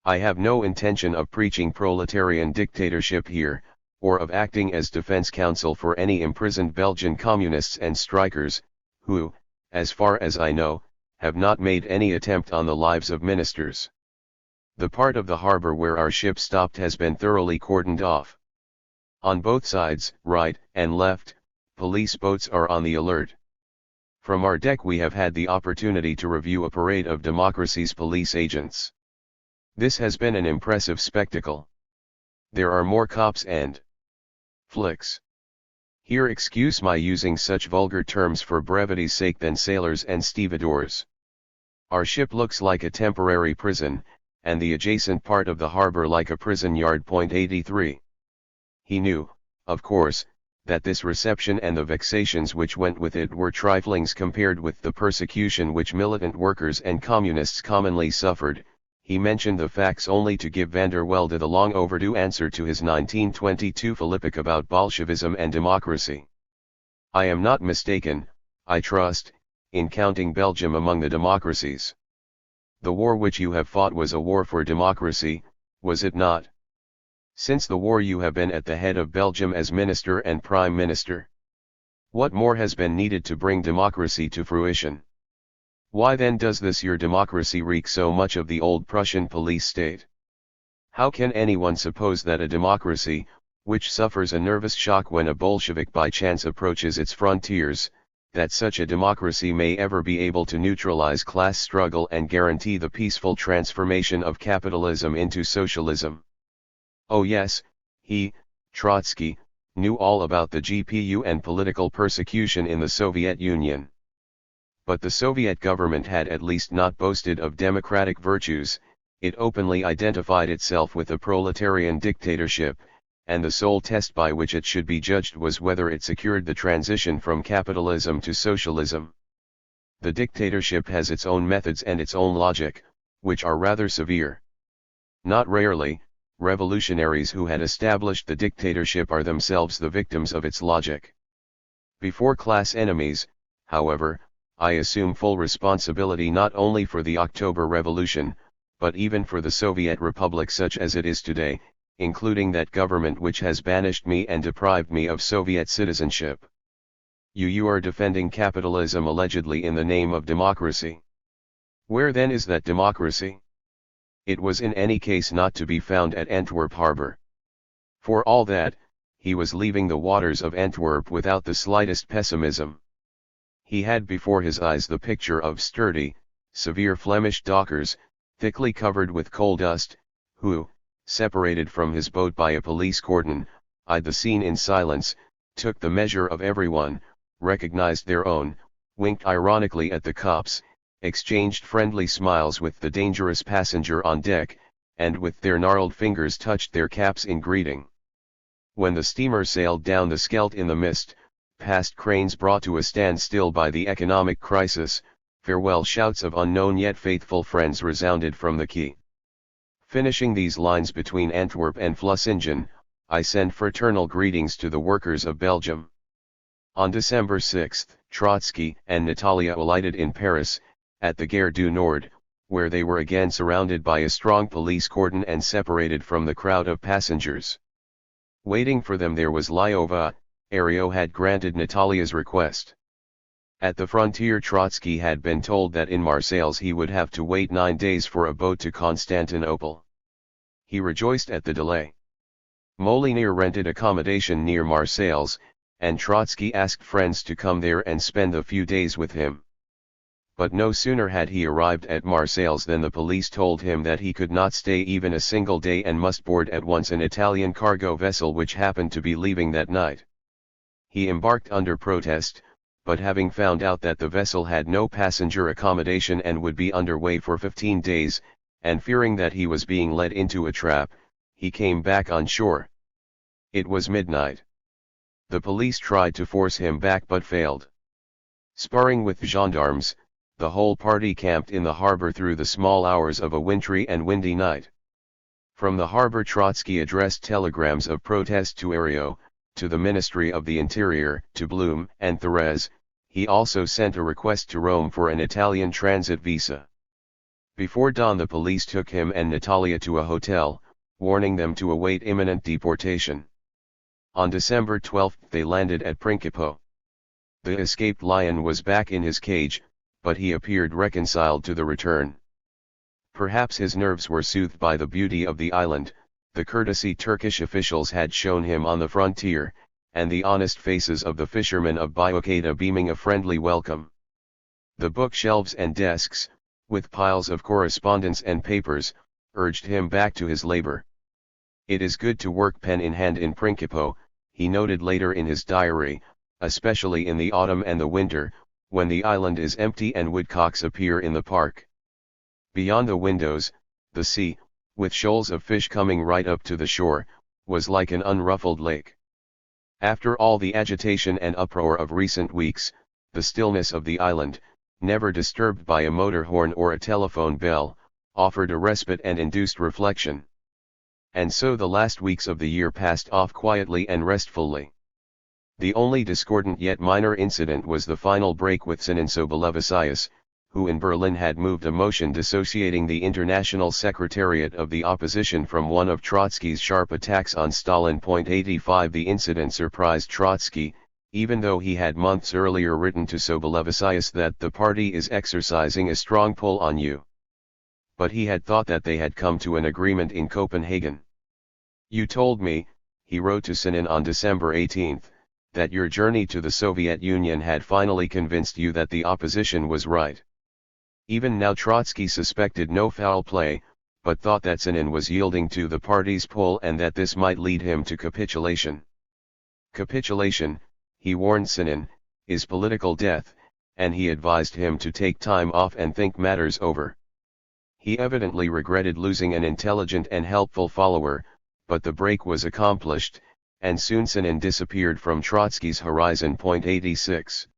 Speaker 1: I have no intention of preaching proletarian dictatorship here, or of acting as defense counsel for any imprisoned Belgian communists and strikers, who, as far as I know, have not made any attempt on the lives of ministers. The part of the harbor where our ship stopped has been thoroughly cordoned off. On both sides, right and left, police boats are on the alert. From our deck we have had the opportunity to review a parade of democracy's police agents. This has been an impressive spectacle. There are more cops and flicks. Here excuse my using such vulgar terms for brevity's sake than sailors and stevedores. Our ship looks like a temporary prison, and the adjacent part of the harbor like a prison yard. 83. He knew, of course, that this reception and the vexations which went with it were triflings compared with the persecution which militant workers and communists commonly suffered. He mentioned the facts only to give van der Velde the long overdue answer to his 1922 Philippic about Bolshevism and democracy. I am not mistaken, I trust, in counting Belgium among the democracies. The war which you have fought was a war for democracy, was it not? Since the war you have been at the head of Belgium as Minister and Prime Minister. What more has been needed to bring democracy to fruition? Why then does this your democracy reek so much of the old Prussian police state? How can anyone suppose that a democracy, which suffers a nervous shock when a Bolshevik by chance approaches its frontiers, that such a democracy may ever be able to neutralize class struggle and guarantee the peaceful transformation of capitalism into socialism? Oh yes, he, Trotsky, knew all about the GPU and political persecution in the Soviet Union. But the Soviet government had at least not boasted of democratic virtues, it openly identified itself with a proletarian dictatorship, and the sole test by which it should be judged was whether it secured the transition from capitalism to socialism. The dictatorship has its own methods and its own logic, which are rather severe. Not rarely, revolutionaries who had established the dictatorship are themselves the victims of its logic. Before class enemies, however, I assume full responsibility not only for the October Revolution, but even for the Soviet Republic such as it is today, including that government which has banished me and deprived me of Soviet citizenship. You are defending capitalism allegedly in the name of democracy. Where then is that democracy? It was in any case not to be found at Antwerp harbor. For all that, he was leaving the waters of Antwerp without the slightest pessimism. He had before his eyes the picture of sturdy, severe Flemish dockers, thickly covered with coal dust, who, separated from his boat by a police cordon, eyed the scene in silence, took the measure of everyone, recognized their own, winked ironically at the cops, exchanged friendly smiles with the dangerous passenger on deck, and with their gnarled fingers touched their caps in greeting. When the steamer sailed down the Scheldt in the mist, past cranes brought to a standstill by the economic crisis, farewell shouts of unknown yet faithful friends resounded from the quay. Finishing these lines between Antwerp and Vlissingen, I send fraternal greetings to the workers of Belgium. On December 6, Trotsky and Natalia alighted in Paris, at the Gare du Nord, where they were again surrounded by a strong police cordon and separated from the crowd of passengers. Waiting for them there was Lyova. Ario had granted Natalia's request. At the frontier Trotsky had been told that in Marseilles he would have to wait 9 days for a boat to Constantinople. He rejoiced at the delay. Molinier rented accommodation near Marseilles, and Trotsky asked friends to come there and spend a few days with him. But no sooner had he arrived at Marseilles than the police told him that he could not stay even a single day and must board at once an Italian cargo vessel which happened to be leaving that night. He embarked under protest, but having found out that the vessel had no passenger accommodation and would be underway for 15 days, and fearing that he was being led into a trap, he came back on shore. It was midnight. The police tried to force him back but failed. Sparring with gendarmes, the whole party camped in the harbor through the small hours of a wintry and windy night. From the harbor Trotsky addressed telegrams of protest to Ario, to the Ministry of the Interior, to Blum and Thérèse. He also sent a request to Rome for an Italian transit visa. Before dawn the police took him and Natalia to a hotel, warning them to await imminent deportation. On December 12 they landed at Principo. The escaped lion was back in his cage, but he appeared reconciled to the return. Perhaps his nerves were soothed by the beauty of the island, the courtesy Turkish officials had shown him on the frontier, and the honest faces of the fishermen of Biokada beaming a friendly welcome. The bookshelves and desks, with piles of correspondence and papers, urged him back to his labor. It is good to work pen in hand in Principo, he noted later in his diary, especially in the autumn and the winter, when the island is empty and woodcocks appear in the park. Beyond the windows, the sea, with shoals of fish coming right up to the shore, was like an unruffled lake. After all the agitation and uproar of recent weeks, the stillness of the island, never disturbed by a motor horn or a telephone bell, offered a respite and induced reflection. And so the last weeks of the year passed off quietly and restfully. The only discordant yet minor incident was the final break with Sinan Sobolevacius, who in Berlin had moved a motion dissociating the International Secretariat of the Opposition from one of Trotsky's sharp attacks on Stalin. 85 The incident surprised Trotsky, even though he had months earlier written to Sobolevacius that the party is exercising a strong pull on you. But he had thought that they had come to an agreement in Copenhagen. You told me, he wrote to Sinan on December 18, that your journey to the Soviet Union had finally convinced you that the opposition was right. Even now Trotsky suspected no foul play, but thought that Sinan was yielding to the party's pull and that this might lead him to capitulation. Capitulation, he warned Sinan, is political death, and he advised him to take time off and think matters over. He evidently regretted losing an intelligent and helpful follower, but the break was accomplished, and soon Sinan disappeared from Trotsky's horizon. 86.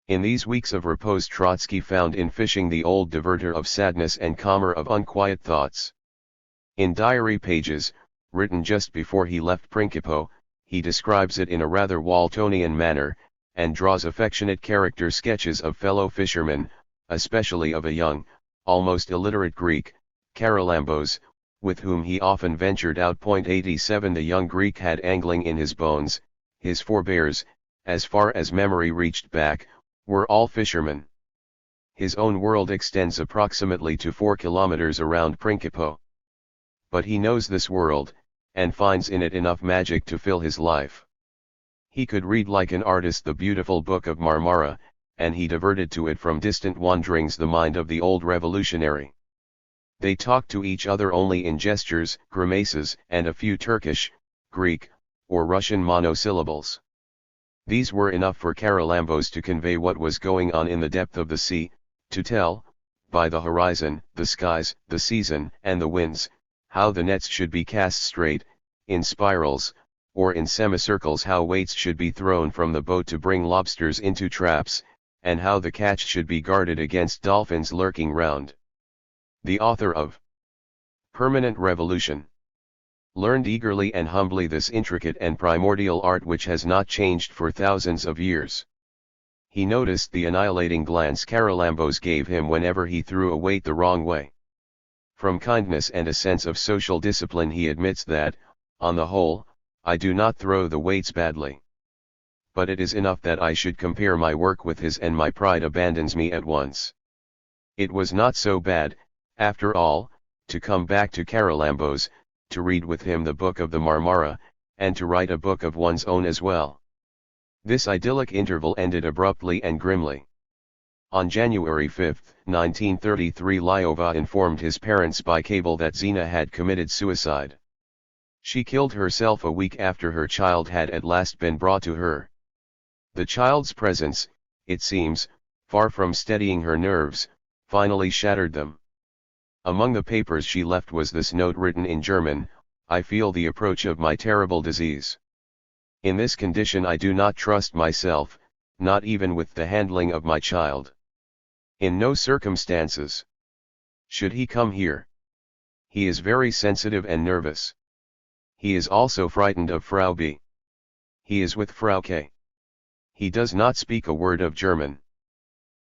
Speaker 1: In these weeks of repose Trotsky found in fishing the old diverter of sadness and calmer of unquiet thoughts. In diary pages, written just before he left Principo, he describes it in a rather Waltonian manner, and draws affectionate character sketches of fellow fishermen, especially of a young, almost illiterate Greek, Charalambos, with whom he often ventured out. 87 The young Greek had angling in his bones, his forebears, as far as memory reached back, were all fishermen. His own world extends approximately to 4 kilometers around Principo. But he knows this world, and finds in it enough magic to fill his life. He could read like an artist the beautiful book of Marmara, and he diverted to it from distant wanderings the mind of the old revolutionary. They talked to each other only in gestures, grimaces, and a few Turkish, Greek, or Russian monosyllables. These were enough for Charalambos to convey what was going on in the depth of the sea, to tell, by the horizon, the skies, the season, and the winds, how the nets should be cast straight, in spirals, or in semicircles, how weights should be thrown from the boat to bring lobsters into traps, and how the catch should be guarded against dolphins lurking round. The author of Permanent Revolution learned eagerly and humbly this intricate and primordial art which has not changed for thousands of years. He noticed the annihilating glance Charalambos gave him whenever he threw a weight the wrong way. From kindness and a sense of social discipline he admits that, on the whole, I do not throw the weights badly. But it is enough that I should compare my work with his, and my pride abandons me at once. It was not so bad, after all, to come back to Charalambos, to read with him the book of the Marmara, and to write a book of one's own as well. This idyllic interval ended abruptly and grimly. On January 5, 1933, Lyova informed his parents by cable that Zina had committed suicide. She killed herself a week after her child had at last been brought to her. The child's presence, it seems, far from steadying her nerves, finally shattered them. Among the papers she left was this note written in German: "I feel the approach of my terrible disease. In this condition I do not trust myself, not even with the handling of my child. In no circumstances should he come here. He is very sensitive and nervous. He is also frightened of Frau B. He is with Frau K. He does not speak a word of German.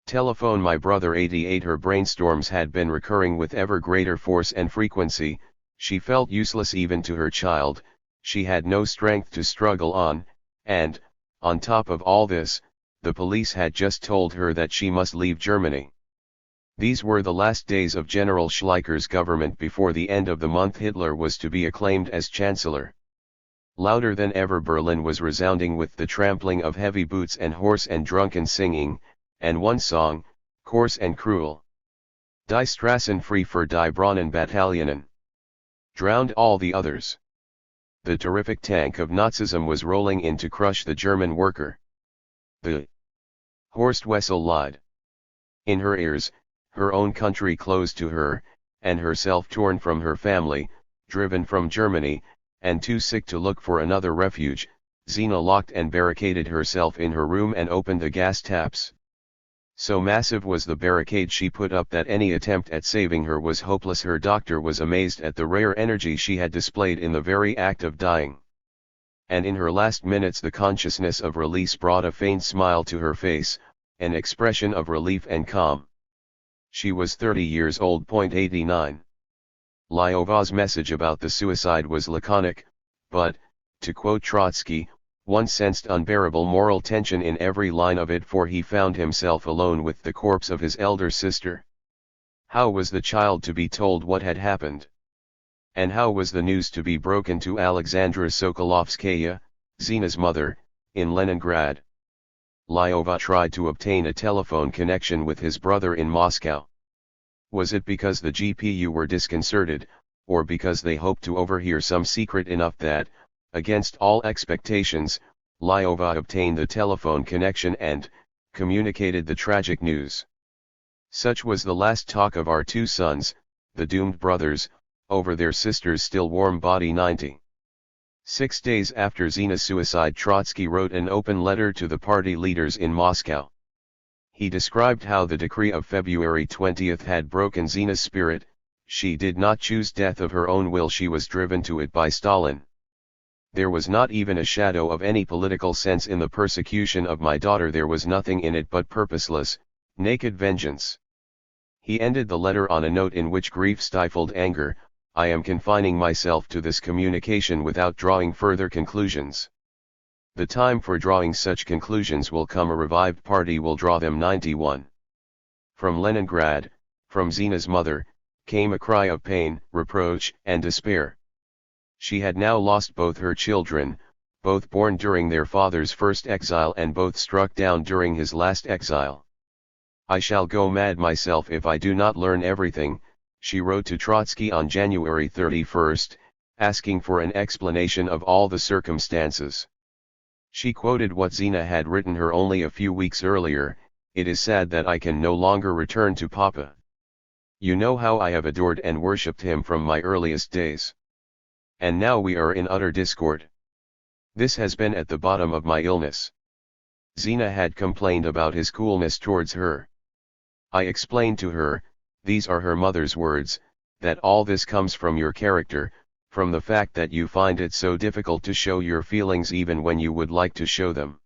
Speaker 1: Telephone my brother 88." Her brainstorms had been recurring with ever greater force and frequency. She felt useless even to her child, she had no strength to struggle on, and, on top of all this, the police had just told her that she must leave Germany. These were the last days of General Schleicher's government before the end of the month Hitler was to be acclaimed as Chancellor. Louder than ever Berlin was resounding with the trampling of heavy boots and hoarse and drunken singing, and one song, coarse and cruel: "Die Strassen frei für die braunen Bataillonen," drowned all the others. The terrific tank of Nazism was rolling in to crush the German worker. The Horst Wessel lied. In her ears, her own country closed to her, and herself torn from her family, driven from Germany, and too sick to look for another refuge, Zina locked and barricaded herself in her room and opened the gas taps. So massive was the barricade she put up that any attempt at saving her was hopeless. Her doctor was amazed at the rare energy she had displayed in the very act of dying. And in her last minutes the consciousness of release brought a faint smile to her face, an expression of relief and calm. She was 30 years old. 89. Lyova's message about the suicide was laconic, but, to quote Trotsky, one sensed unbearable moral tension in every line of it, for he found himself alone with the corpse of his elder sister. How was the child to be told what had happened? And how was the news to be broken to Alexandra Sokolovskaya, Zina's mother, in Leningrad? Lyova tried to obtain a telephone connection with his brother in Moscow. Was it because the GPU were disconcerted, or because they hoped to overhear some secret enough that, against all expectations, Lyova obtained the telephone connection and communicated the tragic news? Such was the last talk of our two sons, the doomed brothers, over their sister's still warm body. 90. 6 days after Zina's suicide, Trotsky wrote an open letter to the party leaders in Moscow. He described how the decree of February 20 had broken Zina's spirit. She did not choose death of her own will, she was driven to it by Stalin. There was not even a shadow of any political sense in the persecution of my daughter. There was nothing in it but purposeless, naked vengeance. He ended the letter on a note in which grief stifled anger: "I am confining myself to this communication without drawing further conclusions. The time for drawing such conclusions will come. A revived party will draw them." 91. From Leningrad, from Zina's mother, came a cry of pain, reproach, and despair. She had now lost both her children, both born during their father's first exile and both struck down during his last exile. "I shall go mad myself if I do not learn everything," she wrote to Trotsky on January 31, asking for an explanation of all the circumstances. She quoted what Zina had written her only a few weeks earlier: "It is sad that I can no longer return to Papa. You know how I have adored and worshipped him from my earliest days. And now we are in utter discord. This has been at the bottom of my illness." Zina had complained about his coolness towards her. "I explained to her," these are her mother's words, "that all this comes from your character, from the fact that you find it so difficult to show your feelings even when you would like to show them."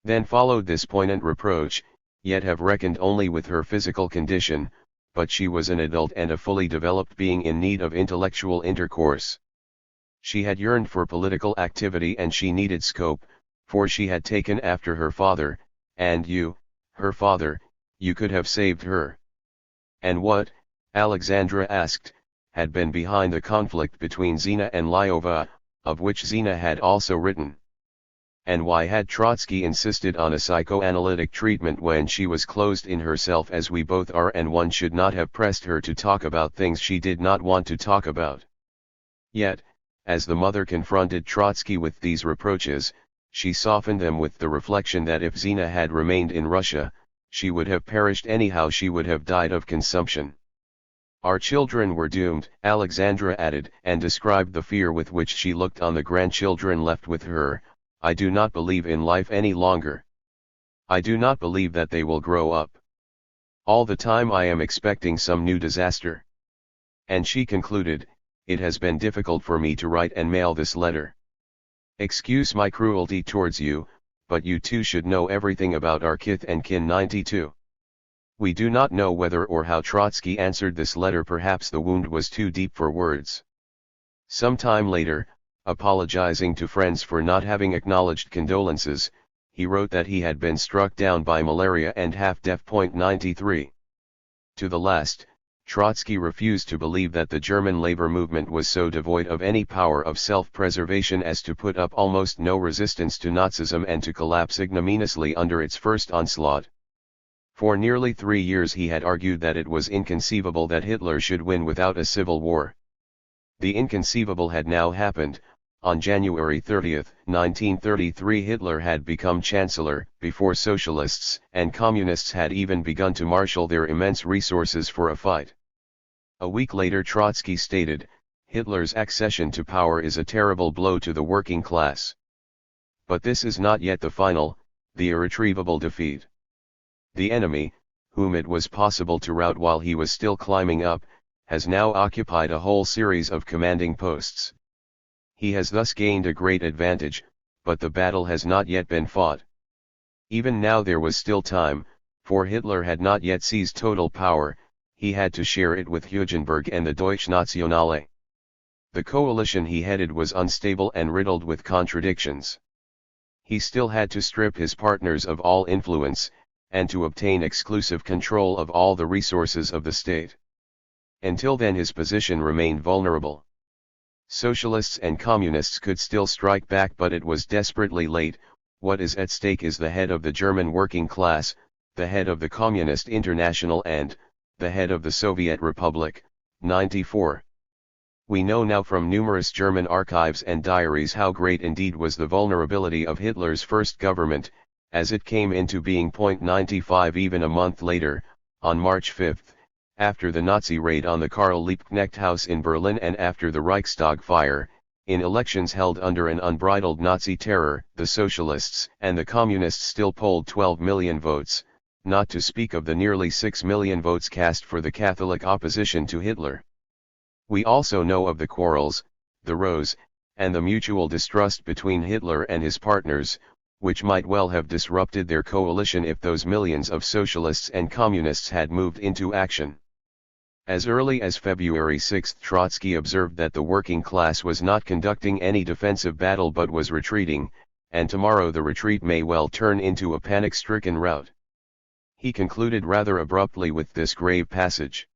Speaker 1: Then followed this poignant reproach: "Yet have reckoned only with her physical condition, but she was an adult and a fully developed being in need of intellectual intercourse. She had yearned for political activity and she needed scope, for she had taken after her father, and you, her father, you could have saved her." And what, Alexandra asked, had been behind the conflict between Zina and Lyova, of which Zina had also written? And why had Trotsky insisted on a psychoanalytic treatment when she was closed in herself as we both are, and one should not have pressed her to talk about things she did not want to talk about? Yet, as the mother confronted Trotsky with these reproaches, she softened them with the reflection that if Zina had remained in Russia, she would have perished anyhow, she would have died of consumption. Our children were doomed, Alexandra added, and described the fear with which she looked on the grandchildren left with her. I do not believe in life any longer. I do not believe that they will grow up. All the time I am expecting some new disaster. And she concluded, it has been difficult for me to write and mail this letter. Excuse my cruelty towards you, but you too should know everything about our kith and kin. 92. We do not know whether or how Trotsky answered this letter. Perhaps the wound was too deep for words. Some time later, apologizing to friends for not having acknowledged condolences, he wrote that he had been struck down by malaria and half-deaf. 93. To the last, Trotsky refused to believe that the German labor movement was so devoid of any power of self-preservation as to put up almost no resistance to Nazism and to collapse ignominiously under its first onslaught. For nearly 3 years he had argued that it was inconceivable that Hitler should win without a civil war. The inconceivable had now happened. On January 30, 1933, Hitler had become Chancellor, before socialists and communists had even begun to marshal their immense resources for a fight. A week later Trotsky stated, Hitler's accession to power is a terrible blow to the working class. But this is not yet the final, the irretrievable defeat. The enemy, whom it was possible to rout while he was still climbing up, has now occupied a whole series of commanding posts. He has thus gained a great advantage, but the battle has not yet been fought. Even now there was still time, for Hitler had not yet seized total power. He had to share it with Hugenberg and the Deutsche Nationale. The coalition he headed was unstable and riddled with contradictions. He still had to strip his partners of all influence, and to obtain exclusive control of all the resources of the state. Until then his position remained vulnerable. Socialists and communists could still strike back, but it was desperately late. What is at stake is the head of the German working class, the head of the Communist International and the head of the Soviet Republic. 94. We know now from numerous German archives and diaries how great indeed was the vulnerability of Hitler's first government, as it came into being. 95. Even a month later, on March 5, after the Nazi raid on the Karl Liebknecht House in Berlin and after the Reichstag fire, in elections held under an unbridled Nazi terror, the Socialists and the Communists still polled 12 million votes, not to speak of the nearly 6 million votes cast for the Catholic opposition to Hitler. We also know of the quarrels, the rows, and the mutual distrust between Hitler and his partners, which might well have disrupted their coalition if those millions of socialists and communists had moved into action. As early as February 6, Trotsky observed that the working class was not conducting any defensive battle but was retreating, and tomorrow the retreat may well turn into a panic-stricken rout. He concluded rather abruptly with this grave passage.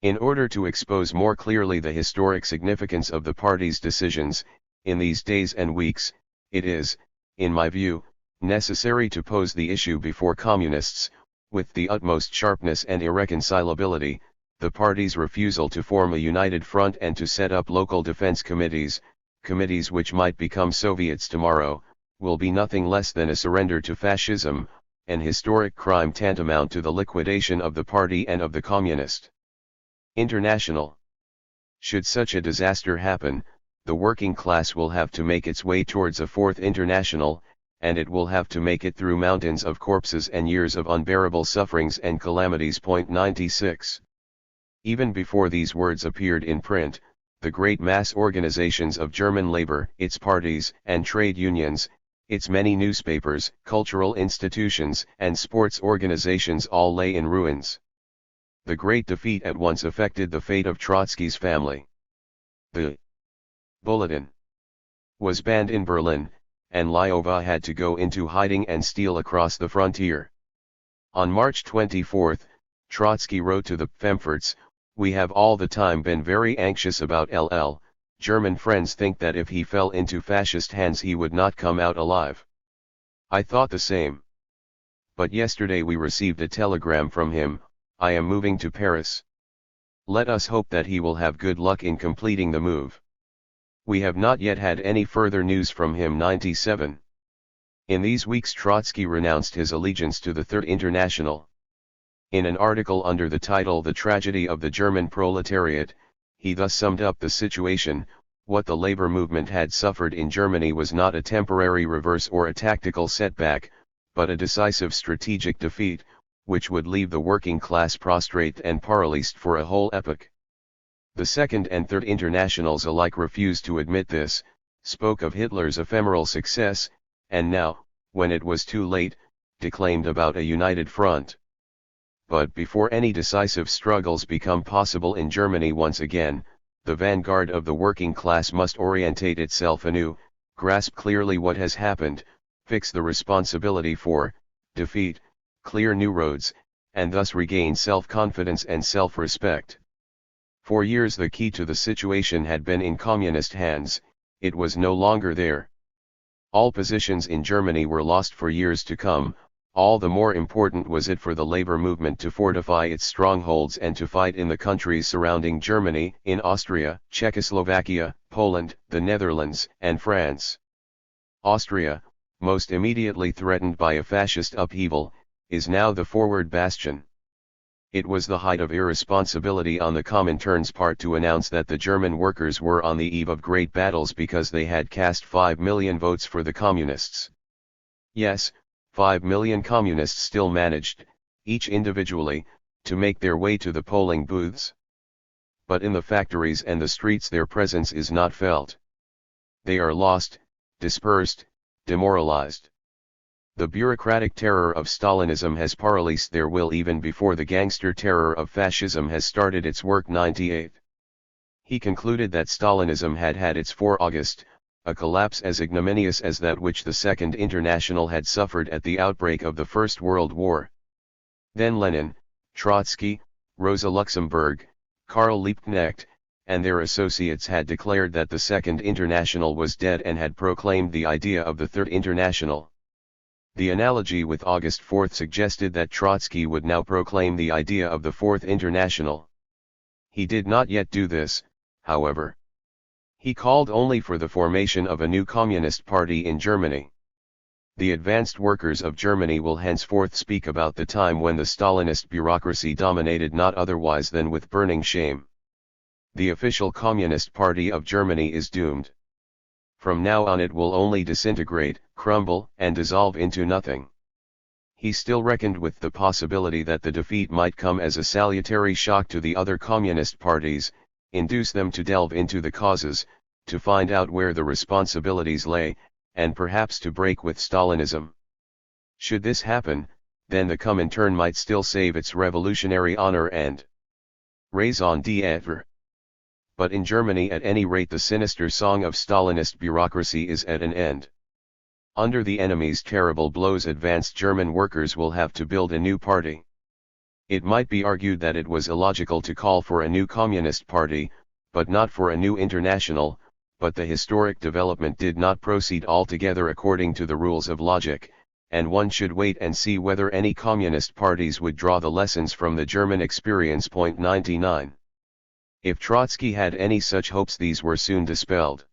Speaker 1: In order to expose more clearly the historic significance of the party's decisions, in these days and weeks, it is, in my view, necessary to pose the issue before communists, with the utmost sharpness and irreconcilability. The party's refusal to form a united front and to set up local defense committees, committees which might become Soviets tomorrow, will be nothing less than a surrender to fascism, an historic crime tantamount to the liquidation of the party and of the Communist International. Should such a disaster happen, the working class will have to make its way towards a Fourth International, and it will have to make it through mountains of corpses and years of unbearable sufferings and calamities. 96. Even before these words appeared in print, the great mass organizations of German labor, its parties and trade unions, its many newspapers, cultural institutions and sports organizations all lay in ruins. The great defeat at once affected the fate of Trotsky's family. The Bulletin was banned in Berlin, and Lyova had to go into hiding and steal across the frontier. On March 24, Trotsky wrote to the Pfemferts, "We have all the time been very anxious about LL, German friends think that if he fell into fascist hands he would not come out alive. I thought the same. But yesterday we received a telegram from him, I am moving to Paris. Let us hope that he will have good luck in completing the move. We have not yet had any further news from him." 97. In these weeks Trotsky renounced his allegiance to the Third International. In an article under the title "The Tragedy of the German Proletariat," he thus summed up the situation: what the labor movement had suffered in Germany was not a temporary reverse or a tactical setback, but a decisive strategic defeat, which would leave the working class prostrate and paralyzed for a whole epoch. The Second and Third Internationals alike refused to admit this, spoke of Hitler's ephemeral success, and now, when it was too late, declaimed about a united front. But before any decisive struggles become possible in Germany once again, the vanguard of the working class must orientate itself anew, grasp clearly what has happened, fix the responsibility for defeat, clear new roads, and thus regain self-confidence and self-respect. For years the key to the situation had been in communist hands, it was no longer there. All positions in Germany were lost for years to come. All the more important was it for the labor movement to fortify its strongholds and to fight in the countries surrounding Germany, in Austria, Czechoslovakia, Poland, the Netherlands, and France. Austria, most immediately threatened by a fascist upheaval, is now the forward bastion. It was the height of irresponsibility on the Comintern's part to announce that the German workers were on the eve of great battles because they had cast 5 million votes for the communists. Yes, 5 million communists still managed, each individually, to make their way to the polling booths. But in the factories and the streets their presence is not felt. They are lost, dispersed, demoralized. The bureaucratic terror of Stalinism has paralyzed their will even before the gangster terror of fascism has started its work. 98. He concluded that Stalinism had had its 4 August, a collapse as ignominious as that which the Second International had suffered at the outbreak of the First World War. Then Lenin, Trotsky, Rosa Luxemburg, Karl Liebknecht, and their associates had declared that the Second International was dead and had proclaimed the idea of the Third International. The analogy with August 4 suggested that Trotsky would now proclaim the idea of the Fourth International. He did not yet do this, however. He called only for the formation of a new Communist Party in Germany. The advanced workers of Germany will henceforth speak about the time when the Stalinist bureaucracy dominated not otherwise than with burning shame. The official Communist Party of Germany is doomed. From now on it will only disintegrate, crumble, and dissolve into nothing. He still reckoned with the possibility that the defeat might come as a salutary shock to the other communist parties, induce them to delve into the causes, to find out where the responsibilities lay, and perhaps to break with Stalinism. Should this happen, then the Comintern might still save its revolutionary honor and raison d'être. But in Germany at any rate the sinister song of Stalinist bureaucracy is at an end. Under the enemy's terrible blows advanced German workers will have to build a new party. It might be argued that it was illogical to call for a new Communist Party, but not for a new international, but the historic development did not proceed altogether according to the rules of logic, and one should wait and see whether any communist parties would draw the lessons from the German experience. 99. If Trotsky had any such hopes, these were soon dispelled.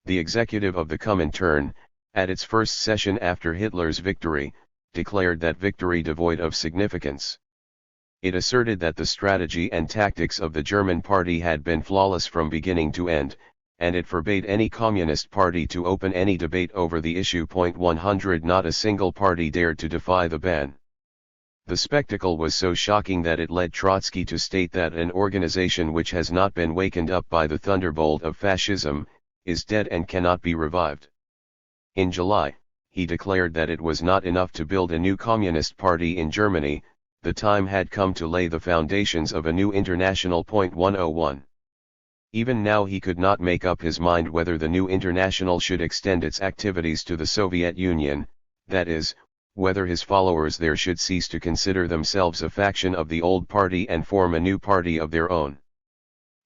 Speaker 1: The executive of the Comintern, at its first session after Hitler's victory, declared that victory devoid of significance. It asserted that the strategy and tactics of the German party had been flawless from beginning to end, and it forbade any communist party to open any debate over the issue. 100 Not a single party dared to defy the ban. The spectacle was so shocking that it led Trotsky to state that an organization which has not been wakened up by the thunderbolt of fascism, is dead and cannot be revived. In July, he declared that it was not enough to build a new communist party in Germany, the time had come to lay the foundations of a new international. 101. Even now he could not make up his mind whether the new international should extend its activities to the Soviet Union, that is, whether his followers there should cease to consider themselves a faction of the old party and form a new party of their own.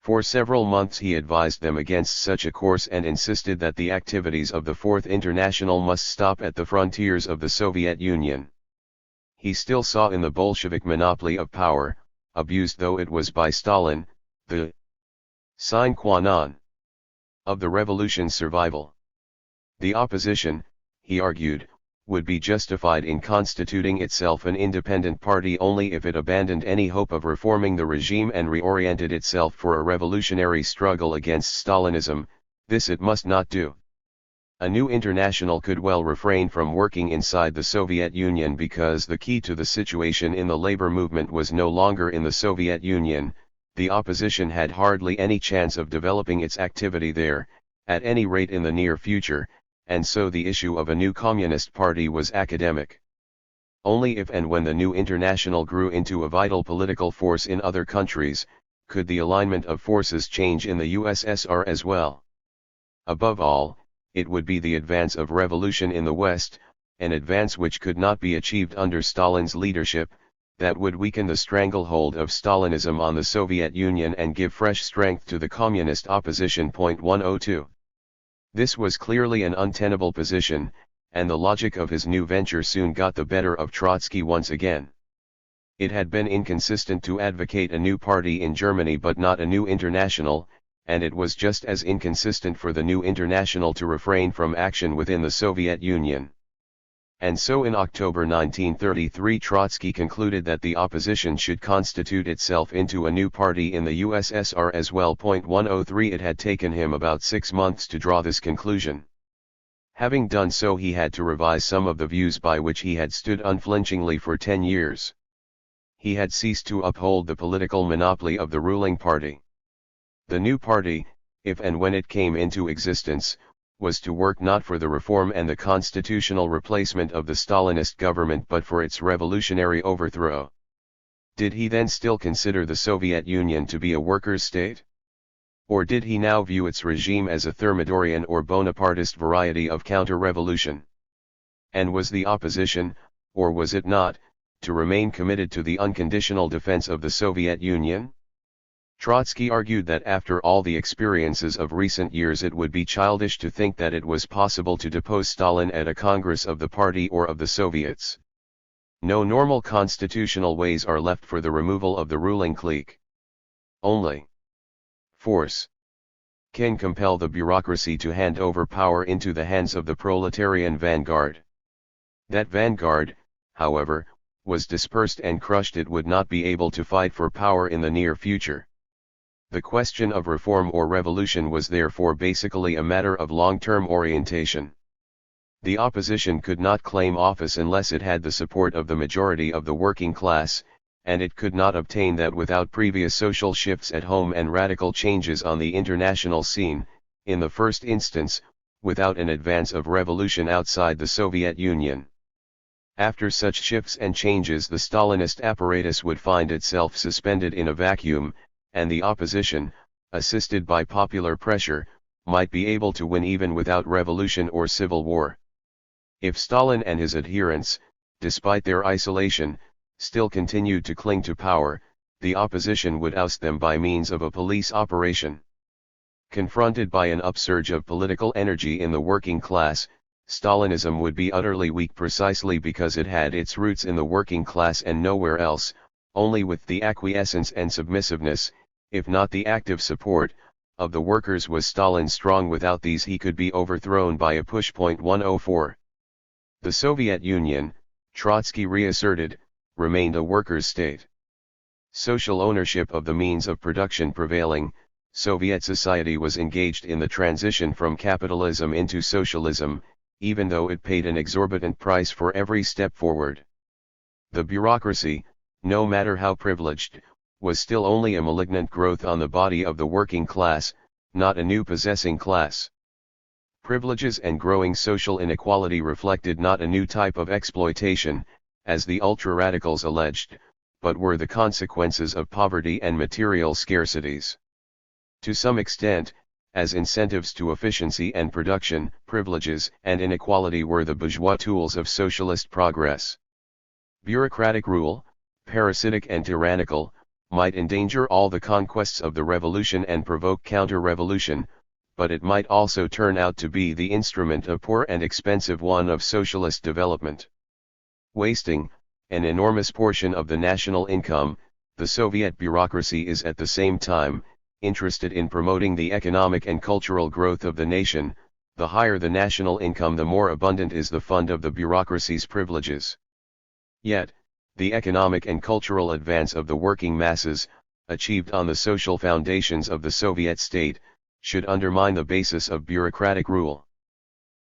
Speaker 1: For several months he advised them against such a course and insisted that the activities of the Fourth International must stop at the frontiers of the Soviet Union. He still saw in the Bolshevik monopoly of power, abused though it was by Stalin, the sine qua non of the revolution's survival. The opposition, he argued, would be justified in constituting itself an independent party only if it abandoned any hope of reforming the regime and reoriented itself for a revolutionary struggle against Stalinism. This it must not do. A new international could well refrain from working inside the Soviet Union because the key to the situation in the labor movement was no longer in the Soviet Union. The opposition had hardly any chance of developing its activity there, at any rate in the near future, and so the issue of a new communist party was academic. Only if and when the new international grew into a vital political force in other countries, could the alignment of forces change in the USSR as well. Above all, it would be the advance of revolution in the West, an advance which could not be achieved under Stalin's leadership, that would weaken the stranglehold of Stalinism on the Soviet Union and give fresh strength to the communist opposition. 102. This was clearly an untenable position, and the logic of his new venture soon got the better of Trotsky once again. It had been inconsistent to advocate a new party in Germany but not a new international, and it was just as inconsistent for the new international to refrain from action within the Soviet Union. And so in October 1933 Trotsky concluded that the opposition should constitute itself into a new party in the USSR as well. 103 It had taken him about 6 months to draw this conclusion. Having done so he had to revise some of the views by which he had stood unflinchingly for 10 years. He had ceased to uphold the political monopoly of the ruling party. The new party, if and when it came into existence, was to work not for the reform and the constitutional replacement of the Stalinist government but for its revolutionary overthrow. Did he then still consider the Soviet Union to be a workers' state? Or did he now view its regime as a Thermidorian or Bonapartist variety of counter-revolution? And was the opposition, or was it not, to remain committed to the unconditional defense of the Soviet Union? Trotsky argued that after all the experiences of recent years it would be childish to think that it was possible to depose Stalin at a Congress of the party or of the Soviets. No normal constitutional ways are left for the removal of the ruling clique. Only force can compel the bureaucracy to hand over power into the hands of the proletarian vanguard. That vanguard, however, was dispersed and crushed. It would not be able to fight for power in the near future. The question of reform or revolution was therefore basically a matter of long-term orientation. The opposition could not claim office unless it had the support of the majority of the working class, and it could not obtain that without previous social shifts at home and radical changes on the international scene, in the first instance, without an advance of revolution outside the Soviet Union. After such shifts and changes the Stalinist apparatus would find itself suspended in a vacuum, and the opposition, assisted by popular pressure, might be able to win even without revolution or civil war. If Stalin and his adherents, despite their isolation, still continued to cling to power, the opposition would oust them by means of a police operation. Confronted by an upsurge of political energy in the working class, Stalinism would be utterly weak precisely because it had its roots in the working class and nowhere else. Only with the acquiescence and submissiveness, if not the active support, of the workers was Stalin strong. Without these he could be overthrown by a push. 104. The Soviet Union, Trotsky reasserted, remained a workers' state. Social ownership of the means of production prevailing, Soviet society was engaged in the transition from capitalism into socialism, even though it paid an exorbitant price for every step forward. The bureaucracy, no matter how privileged, was still only a malignant growth on the body of the working class, not a new possessing class. Privileges and growing social inequality reflected not a new type of exploitation, as the ultra-radicals alleged, but were the consequences of poverty and material scarcities. To some extent, as incentives to efficiency and production, privileges and inequality were the bourgeois tools of socialist progress. Bureaucratic rule, parasitic and tyrannical, might endanger all the conquests of the revolution and provoke counter-revolution, but it might also turn out to be the instrument, a poor and expensive one, of socialist development. Wasting an enormous portion of the national income, the Soviet bureaucracy is at the same time interested in promoting the economic and cultural growth of the nation, the higher the national income, the more abundant is the fund of the bureaucracy's privileges. Yet, the economic and cultural advance of the working masses, achieved on the social foundations of the Soviet state, should undermine the basis of bureaucratic rule.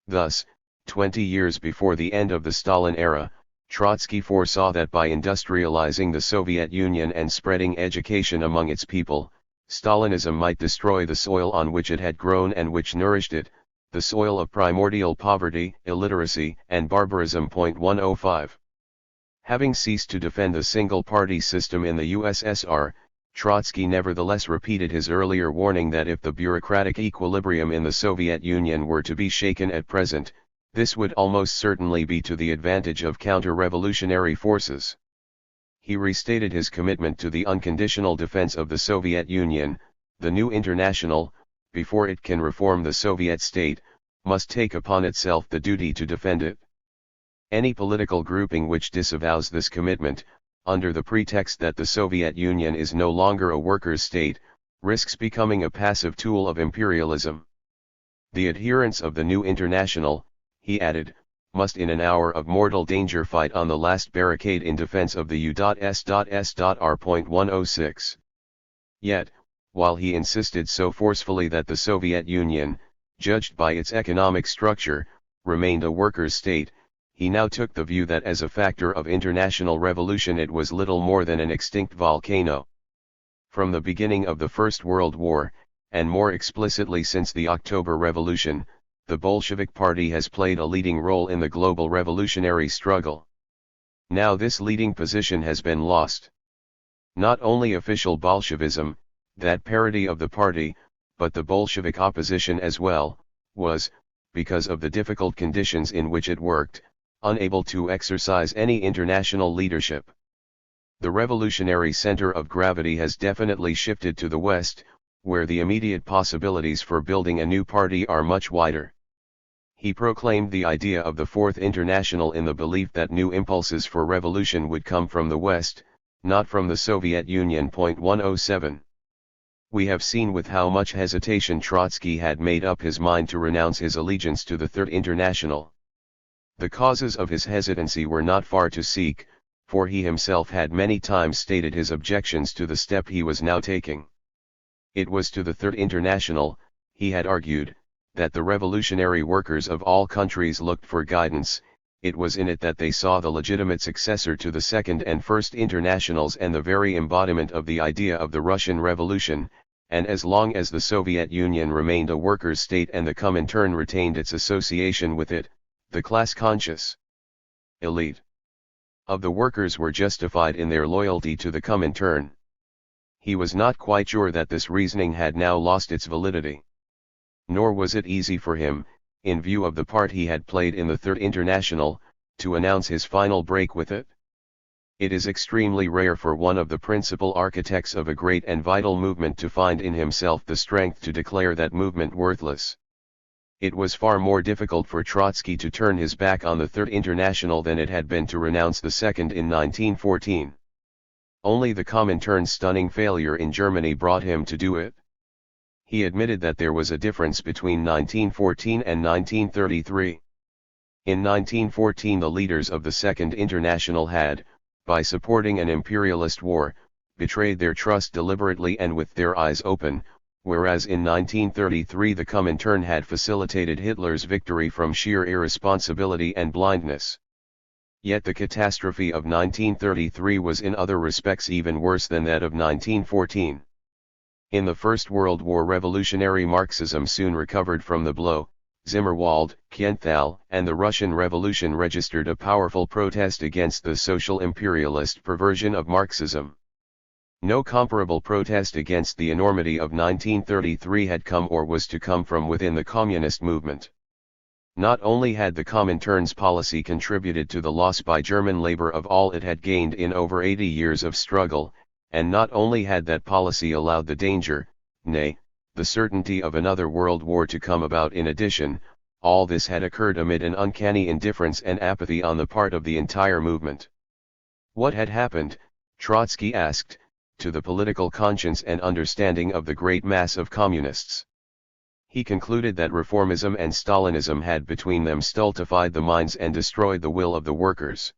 Speaker 1: Thus, 20 years before the end of the Stalin era, Trotsky foresaw that by industrializing the Soviet Union and spreading education among its people, Stalinism might destroy the soil on which it had grown and which nourished it, the soil of primordial poverty, illiteracy, and barbarism. 105. Having ceased to defend the single-party system in the USSR, Trotsky nevertheless repeated his earlier warning that if the bureaucratic equilibrium in the Soviet Union were to be shaken at present, this would almost certainly be to the advantage of counter-revolutionary forces. He restated his commitment to the unconditional defense of the Soviet Union. The new international, before it can reform the Soviet state, must take upon itself the duty to defend it. Any political grouping which disavows this commitment, under the pretext that the Soviet Union is no longer a workers' state, risks becoming a passive tool of imperialism. The adherents of the new international, he added, must in an hour of mortal danger fight on the last barricade in defense of the U.S.S.R. 106. Yet, while he insisted so forcefully that the Soviet Union, judged by its economic structure, remained a workers' state, he now took the view that as a factor of international revolution it was little more than an extinct volcano. From the beginning of the First World War, and more explicitly since the October Revolution, the Bolshevik Party has played a leading role in the global revolutionary struggle. Now this leading position has been lost. Not only official Bolshevism, that parody of the party, but the Bolshevik opposition as well, was, because of the difficult conditions in which it worked, unable to exercise any international leadership. The revolutionary center of gravity has definitely shifted to the West, where the immediate possibilities for building a new party are much wider. He proclaimed the idea of the Fourth International in the belief that new impulses for revolution would come from the West, not from the Soviet Union. 107. We have seen with how much hesitation Trotsky had made up his mind to renounce his allegiance to the Third International. The causes of his hesitancy were not far to seek, for he himself had many times stated his objections to the step he was now taking. It was to the Third International, he had argued, that the revolutionary workers of all countries looked for guidance. It was in it that they saw the legitimate successor to the Second and First Internationals and the very embodiment of the idea of the Russian Revolution, and as long as the Soviet Union remained a workers' state and the Comintern retained its association with it, the class-conscious elite of the workers were justified in their loyalty to the Comintern. He was not quite sure that this reasoning had now lost its validity. Nor was it easy for him, in view of the part he had played in the Third International, to announce his final break with it. It is extremely rare for one of the principal architects of a great and vital movement to find in himself the strength to declare that movement worthless. It was far more difficult for Trotsky to turn his back on the Third International than it had been to renounce the Second in 1914. Only the Comintern's stunning failure in Germany brought him to do it. He admitted that there was a difference between 1914 and 1933. In 1914 the leaders of the Second International had, by supporting an imperialist war, betrayed their trust deliberately and with their eyes open, whereas in 1933 the Comintern had facilitated Hitler's victory from sheer irresponsibility and blindness. Yet the catastrophe of 1933 was in other respects even worse than that of 1914. In the First World War revolutionary Marxism soon recovered from the blow. Zimmerwald, Kienthal, and the Russian Revolution registered a powerful protest against the social imperialist perversion of Marxism. No comparable protest against the enormity of 1933 had come or was to come from within the communist movement. Not only had the Comintern's policy contributed to the loss by German labor of all it had gained in over 80 years of struggle, and not only had that policy allowed the danger, nay, the certainty of another world war to come about in addition, all this had occurred amid an uncanny indifference and apathy on the part of the entire movement. What had happened, Trotsky asked, to the political conscience and understanding of the great mass of communists? He concluded that reformism and Stalinism had between them stultified the minds and destroyed the will of the workers.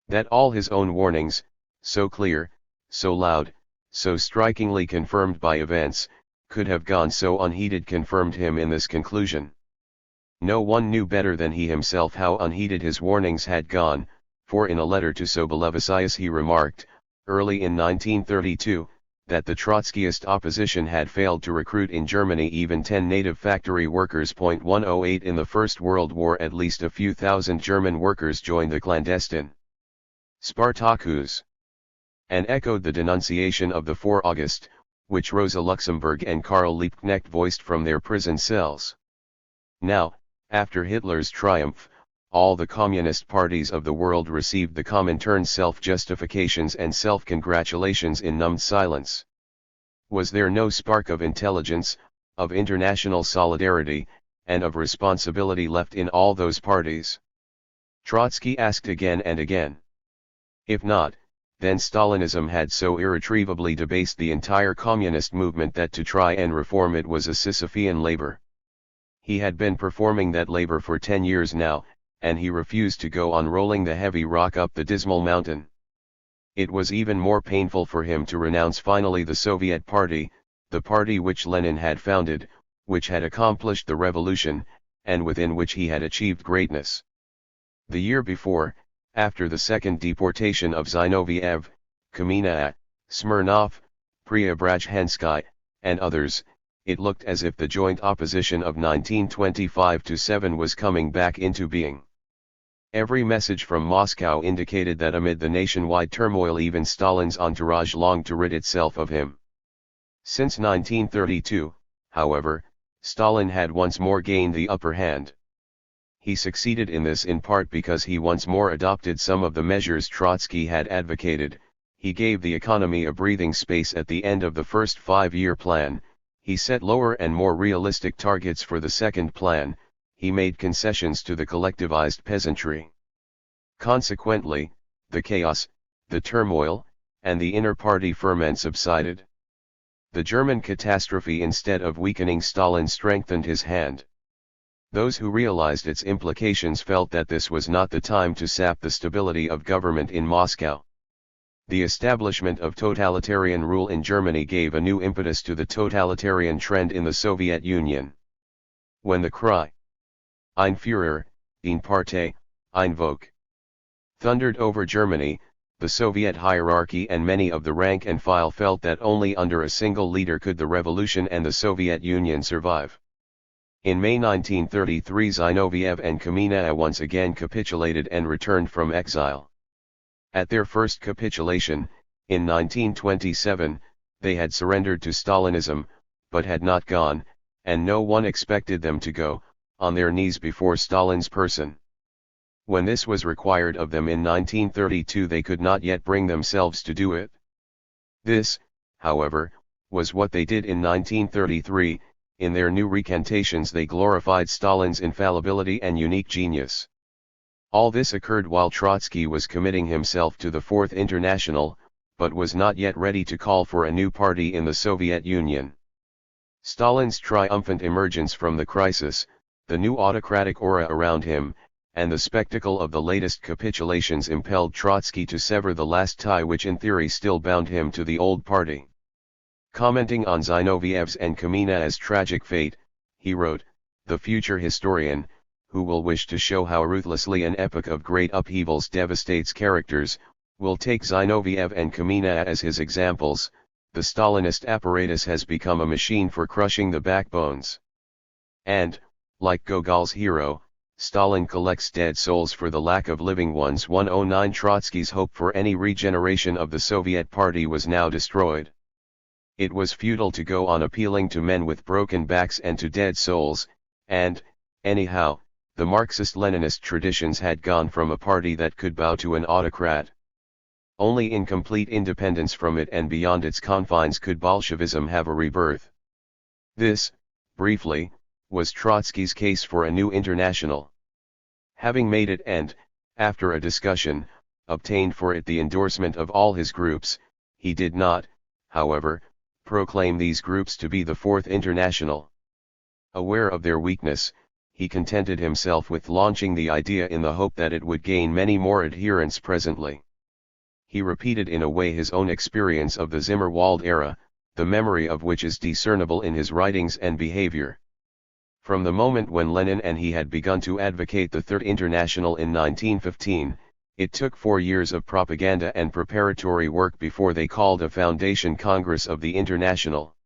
Speaker 1: That all his own warnings, so clear, so loud, so strikingly confirmed by events, could have gone so unheeded confirmed him in this conclusion. No one knew better than he himself how unheeded his warnings had gone, for in a letter to Sobolevacius he remarked, early in 1932, that the Trotskyist opposition had failed to recruit in Germany even 10 native factory workers. 108 In the First World War at least a few thousand German workers joined the clandestine Spartakus, and echoed the denunciation of the 4 August, which Rosa Luxemburg and Karl Liebknecht voiced from their prison cells. Now, after Hitler's triumph, all the communist parties of the world received the Comintern's self-justifications and self-congratulations in numbed silence. Was there no spark of intelligence, of international solidarity, and of responsibility left in all those parties? Trotsky asked again and again. If not, then Stalinism had so irretrievably debased the entire communist movement that to try and reform it was a Sisyphean labor. He had been performing that labor for 10 years now, and he refused to go on rolling the heavy rock up the dismal mountain. It was even more painful for him to renounce finally the Soviet Party, the party which Lenin had founded, which had accomplished the revolution, and within which he had achieved greatness. The year before, after the second deportation of Zinoviev, Kamina, Smirnov, Preobrazhensky, and others, it looked as if the joint opposition of 1925-7 was coming back into being. Every message from Moscow indicated that amid the nationwide turmoil even Stalin's entourage longed to rid itself of him. Since 1932, however, Stalin had once more gained the upper hand. He succeeded in this in part because he once more adopted some of the measures Trotsky had advocated. He gave the economy a breathing space at the end of the first 5-year plan, he set lower and more realistic targets for the second plan, he made concessions to the collectivized peasantry. Consequently, the chaos, the turmoil, and the inter-party ferment subsided. The German catastrophe, instead of weakening Stalin, strengthened his hand. Those who realized its implications felt that this was not the time to sap the stability of government in Moscow. The establishment of totalitarian rule in Germany gave a new impetus to the totalitarian trend in the Soviet Union. When the cry, Ein Führer, ein Partei, ein Volk, thundered over Germany, the Soviet hierarchy and many of the rank and file felt that only under a single leader could the revolution and the Soviet Union survive. In May 1933, Zinoviev and Kamina once again capitulated and returned from exile. At their first capitulation, in 1927, they had surrendered to Stalinism, but had not gone, and no one expected them to go, on their knees before Stalin's person. When this was required of them in 1932, they could not yet bring themselves to do it. This, however, was what they did in 1933. In their new recantations they glorified Stalin's infallibility and unique genius. All this occurred while Trotsky was committing himself to the Fourth International, but was not yet ready to call for a new party in the Soviet Union. Stalin's triumphant emergence from the crisis, the new autocratic aura around him, and the spectacle of the latest capitulations impelled Trotsky to sever the last tie which in theory still bound him to the old party. Commenting on Zinoviev's and Kamina's tragic fate, he wrote, "The future historian, who will wish to show how ruthlessly an epoch of great upheavals devastates characters, will take Zinoviev and Kamina as his examples. The Stalinist apparatus has become a machine for crushing the backbones. And, like Gogol's hero, Stalin collects dead souls for the lack of living ones." 109 Trotsky's hope for any regeneration of the Soviet Party was now destroyed. It was futile to go on appealing to men with broken backs and to dead souls, and, anyhow, the Marxist-Leninist traditions had gone from a party that could bow to an autocrat. Only in complete independence from it and beyond its confines could Bolshevism have a rebirth. This, briefly, was Trotsky's case for a new international. Having made it and, after a discussion, obtained for it the endorsement of all his groups, he did not, however, proclaim these groups to be the Fourth International. Aware of their weakness, he contented himself with launching the idea in the hope that it would gain many more adherents presently. He repeated in a way his own experience of the Zimmerwald era, the memory of which is discernible in his writings and behavior. From the moment when Lenin and he had begun to advocate the Third International in 1915, it took 4 years of propaganda and preparatory work before they called a Foundation Congress of the International.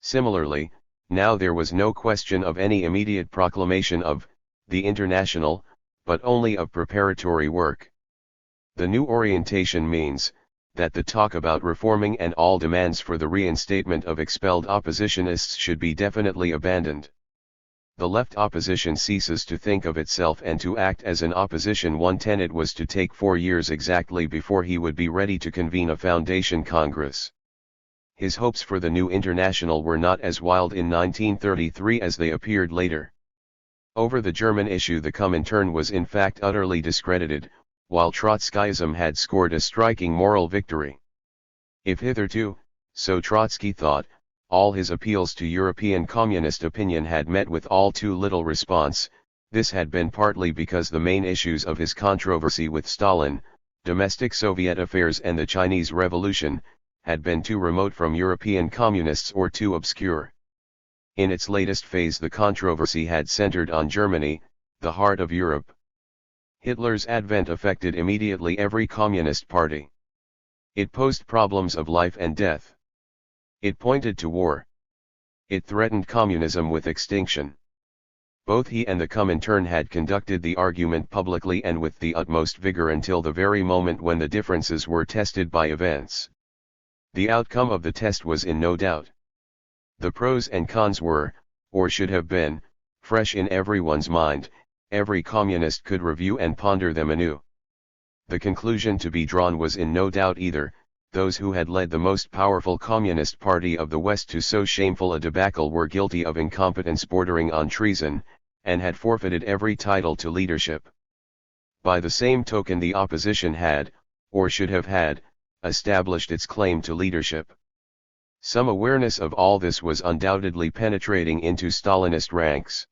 Speaker 1: Similarly, now there was no question of any immediate proclamation of the International, but only of preparatory work. The new orientation means that the talk about reforming and all demands for the reinstatement of expelled oppositionists should be definitely abandoned. The left opposition ceases to think of itself and to act as an opposition. One tenet was to take 4 years exactly before he would be ready to convene a Foundation Congress. His hopes for the new International were not as wild in 1933 as they appeared later. Over the German issue the Comintern was in fact utterly discredited, while Trotskyism had scored a striking moral victory. If hitherto, so Trotsky thought, all his appeals to European communist opinion had met with all too little response, this had been partly because the main issues of his controversy with Stalin, domestic Soviet affairs and the Chinese Revolution, had been too remote from European communists or too obscure. In its latest phase the controversy had centered on Germany, the heart of Europe. Hitler's advent affected immediately every communist party. It posed problems of life and death. It pointed to war. It threatened communism with extinction. Both he and the Comintern had conducted the argument publicly and with the utmost vigor until the very moment when the differences were tested by events. The outcome of the test was in no doubt. The pros and cons were, or should have been, fresh in everyone's mind. Every communist could review and ponder them anew. The conclusion to be drawn was in no doubt either: those who had led the most powerful communist party of the West to so shameful a debacle were guilty of incompetence bordering on treason, and had forfeited every title to leadership. By the same token the opposition had, or should have had, established its claim to leadership. Some awareness of all this was undoubtedly penetrating into Stalinist ranks.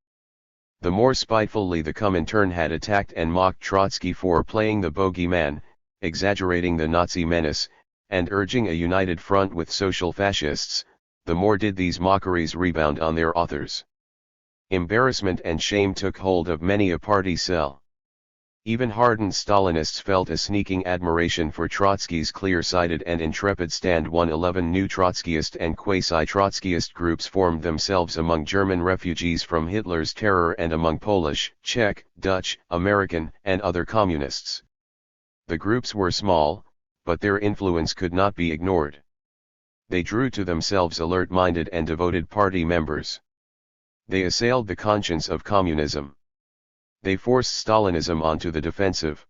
Speaker 1: The more spitefully the Comintern had attacked and mocked Trotsky for playing the bogeyman, exaggerating the Nazi menace, and urging a united front with social fascists, the more did these mockeries rebound on their authors. Embarrassment and shame took hold of many a party cell. Even hardened Stalinists felt a sneaking admiration for Trotsky's clear-sighted and intrepid stand. 111 new Trotskyist and quasi-Trotskyist groups formed themselves among German refugees from Hitler's terror and among Polish, Czech, Dutch, American, and other communists. The groups were small, but their influence could not be ignored. They drew to themselves alert-minded and devoted party members. They assailed the conscience of communism. They forced Stalinism onto the defensive.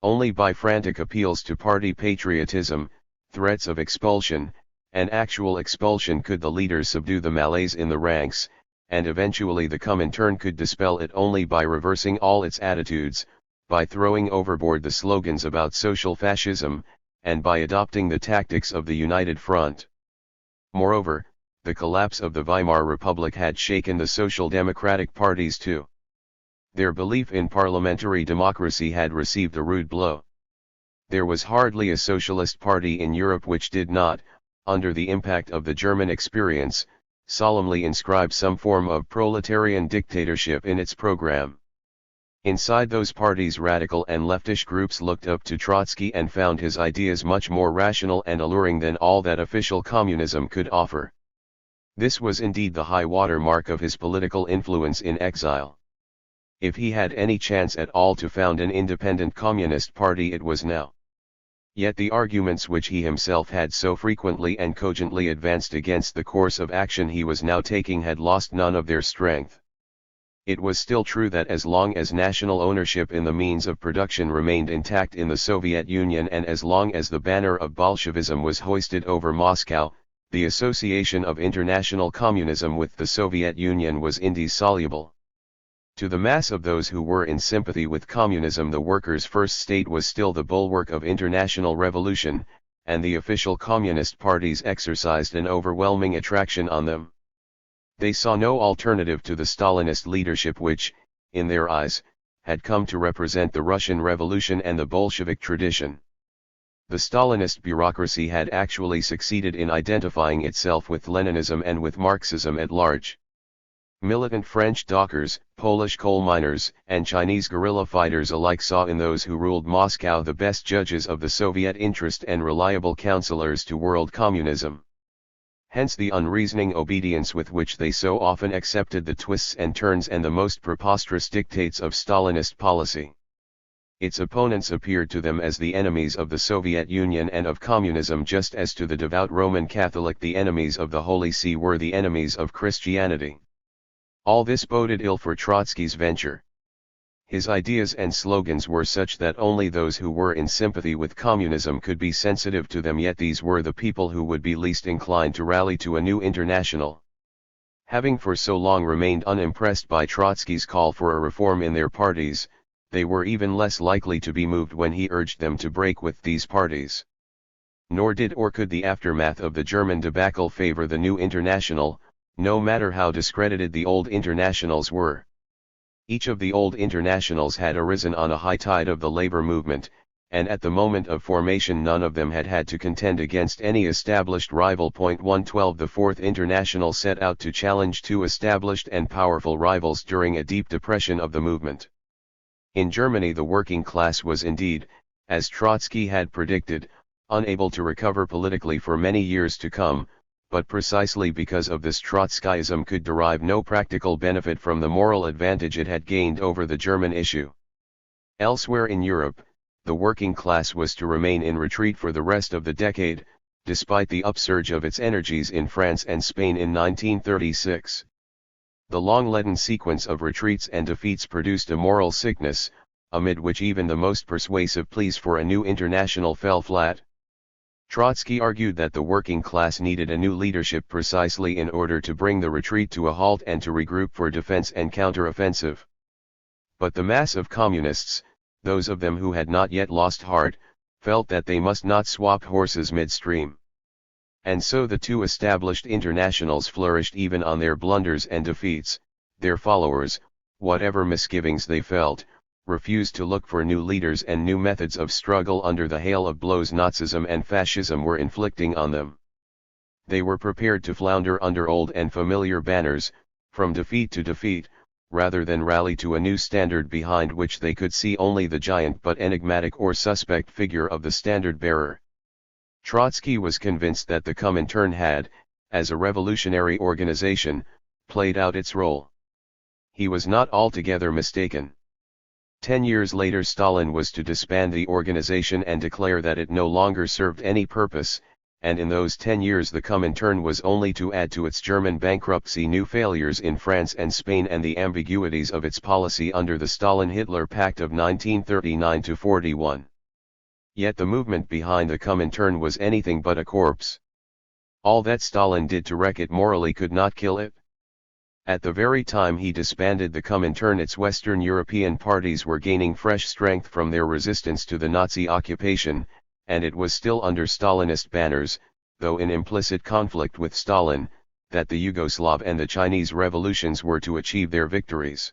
Speaker 1: Only by frantic appeals to party patriotism, threats of expulsion, and actual expulsion could the leaders subdue the malaise in the ranks, and eventually the Comintern could dispel it only by reversing all its attitudes, by throwing overboard the slogans about social fascism, and by adopting the tactics of the United Front. Moreover, the collapse of the Weimar Republic had shaken the social democratic parties too. Their belief in parliamentary democracy had received a rude blow. There was hardly a socialist party in Europe which did not, under the impact of the German experience, solemnly inscribe some form of proletarian dictatorship in its program. Inside those parties radical and leftish groups looked up to Trotsky and found his ideas much more rational and alluring than all that official communism could offer. This was indeed the high water mark of his political influence in exile. If he had any chance at all to found an independent communist party it was now. Yet the arguments which he himself had so frequently and cogently advanced against the course of action he was now taking had lost none of their strength. It was still true that as long as national ownership in the means of production remained intact in the Soviet Union and as long as the banner of Bolshevism was hoisted over Moscow, the association of international communism with the Soviet Union was indissoluble. To the mass of those who were in sympathy with communism the workers' first state was still the bulwark of international revolution, and the official communist parties exercised an overwhelming attraction on them. They saw no alternative to the Stalinist leadership which, in their eyes, had come to represent the Russian Revolution and the Bolshevik tradition. The Stalinist bureaucracy had actually succeeded in identifying itself with Leninism and with Marxism at large. Militant French dockers, Polish coal miners, and Chinese guerrilla fighters alike saw in those who ruled Moscow the best judges of the Soviet interest and reliable counselors to world communism. Hence the unreasoning obedience with which they so often accepted the twists and turns and the most preposterous dictates of Stalinist policy. Its opponents appeared to them as the enemies of the Soviet Union and of communism, just as to the devout Roman Catholic the enemies of the Holy See were the enemies of Christianity. All this boded ill for Trotsky's venture. His ideas and slogans were such that only those who were in sympathy with communism could be sensitive to them, yet these were the people who would be least inclined to rally to a new international. Having for so long remained unimpressed by Trotsky's call for a reform in their parties, they were even less likely to be moved when he urged them to break with these parties. Nor did or could the aftermath of the German debacle favor the new international, no matter how discredited the old internationals were. Each of the old internationals had arisen on a high tide of the labor movement, and at the moment of formation none of them had had to contend against any established rival. 112 The Fourth International set out to challenge two established and powerful rivals during a deep depression of the movement. In Germany the working class was indeed, as Trotsky had predicted, unable to recover politically for many years to come, but precisely because of this Trotskyism could derive no practical benefit from the moral advantage it had gained over the German issue. Elsewhere in Europe, the working class was to remain in retreat for the rest of the decade, despite the upsurge of its energies in France and Spain in 1936. The long leaden sequence of retreats and defeats produced a moral sickness, amid which even the most persuasive pleas for a new international fell flat. Trotsky argued that the working class needed a new leadership precisely in order to bring the retreat to a halt and to regroup for defense and counteroffensive. But the mass of communists, those of them who had not yet lost heart, felt that they must not swap horses midstream. And so the two established internationals flourished even on their blunders and defeats. Their followers, whatever misgivings they felt, refused to look for new leaders and new methods of struggle under the hail of blows Nazism and Fascism were inflicting on them. They were prepared to flounder under old and familiar banners, from defeat to defeat, rather than rally to a new standard behind which they could see only the giant but enigmatic or suspect figure of the standard bearer. Trotsky was convinced that the Comintern had, as a revolutionary organization, played out its role. He was not altogether mistaken. 10 years later Stalin was to disband the organization and declare that it no longer served any purpose, and in those 10 years the Comintern was only to add to its German bankruptcy new failures in France and Spain and the ambiguities of its policy under the Stalin-Hitler Pact of 1939-41. Yet the movement behind the Comintern was anything but a corpse. All that Stalin did to wreck it morally could not kill it. At the very time he disbanded the Comintern, its Western European parties were gaining fresh strength from their resistance to the Nazi occupation, and it was still under Stalinist banners, though in implicit conflict with Stalin, that the Yugoslav and the Chinese revolutions were to achieve their victories.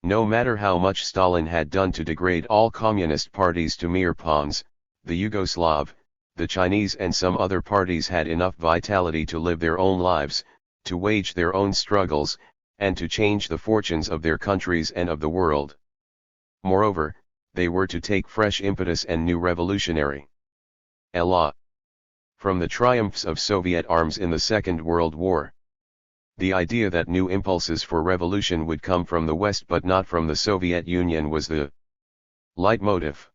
Speaker 1: No matter how much Stalin had done to degrade all communist parties to mere pawns, the Yugoslav, the Chinese and some other parties had enough vitality to live their own lives, to wage their own struggles, and to change the fortunes of their countries and of the world. Moreover, they were to take fresh impetus and new revolutionary elan from the triumphs of Soviet arms in the Second World War. The idea that new impulses for revolution would come from the West but not from the Soviet Union was the leitmotif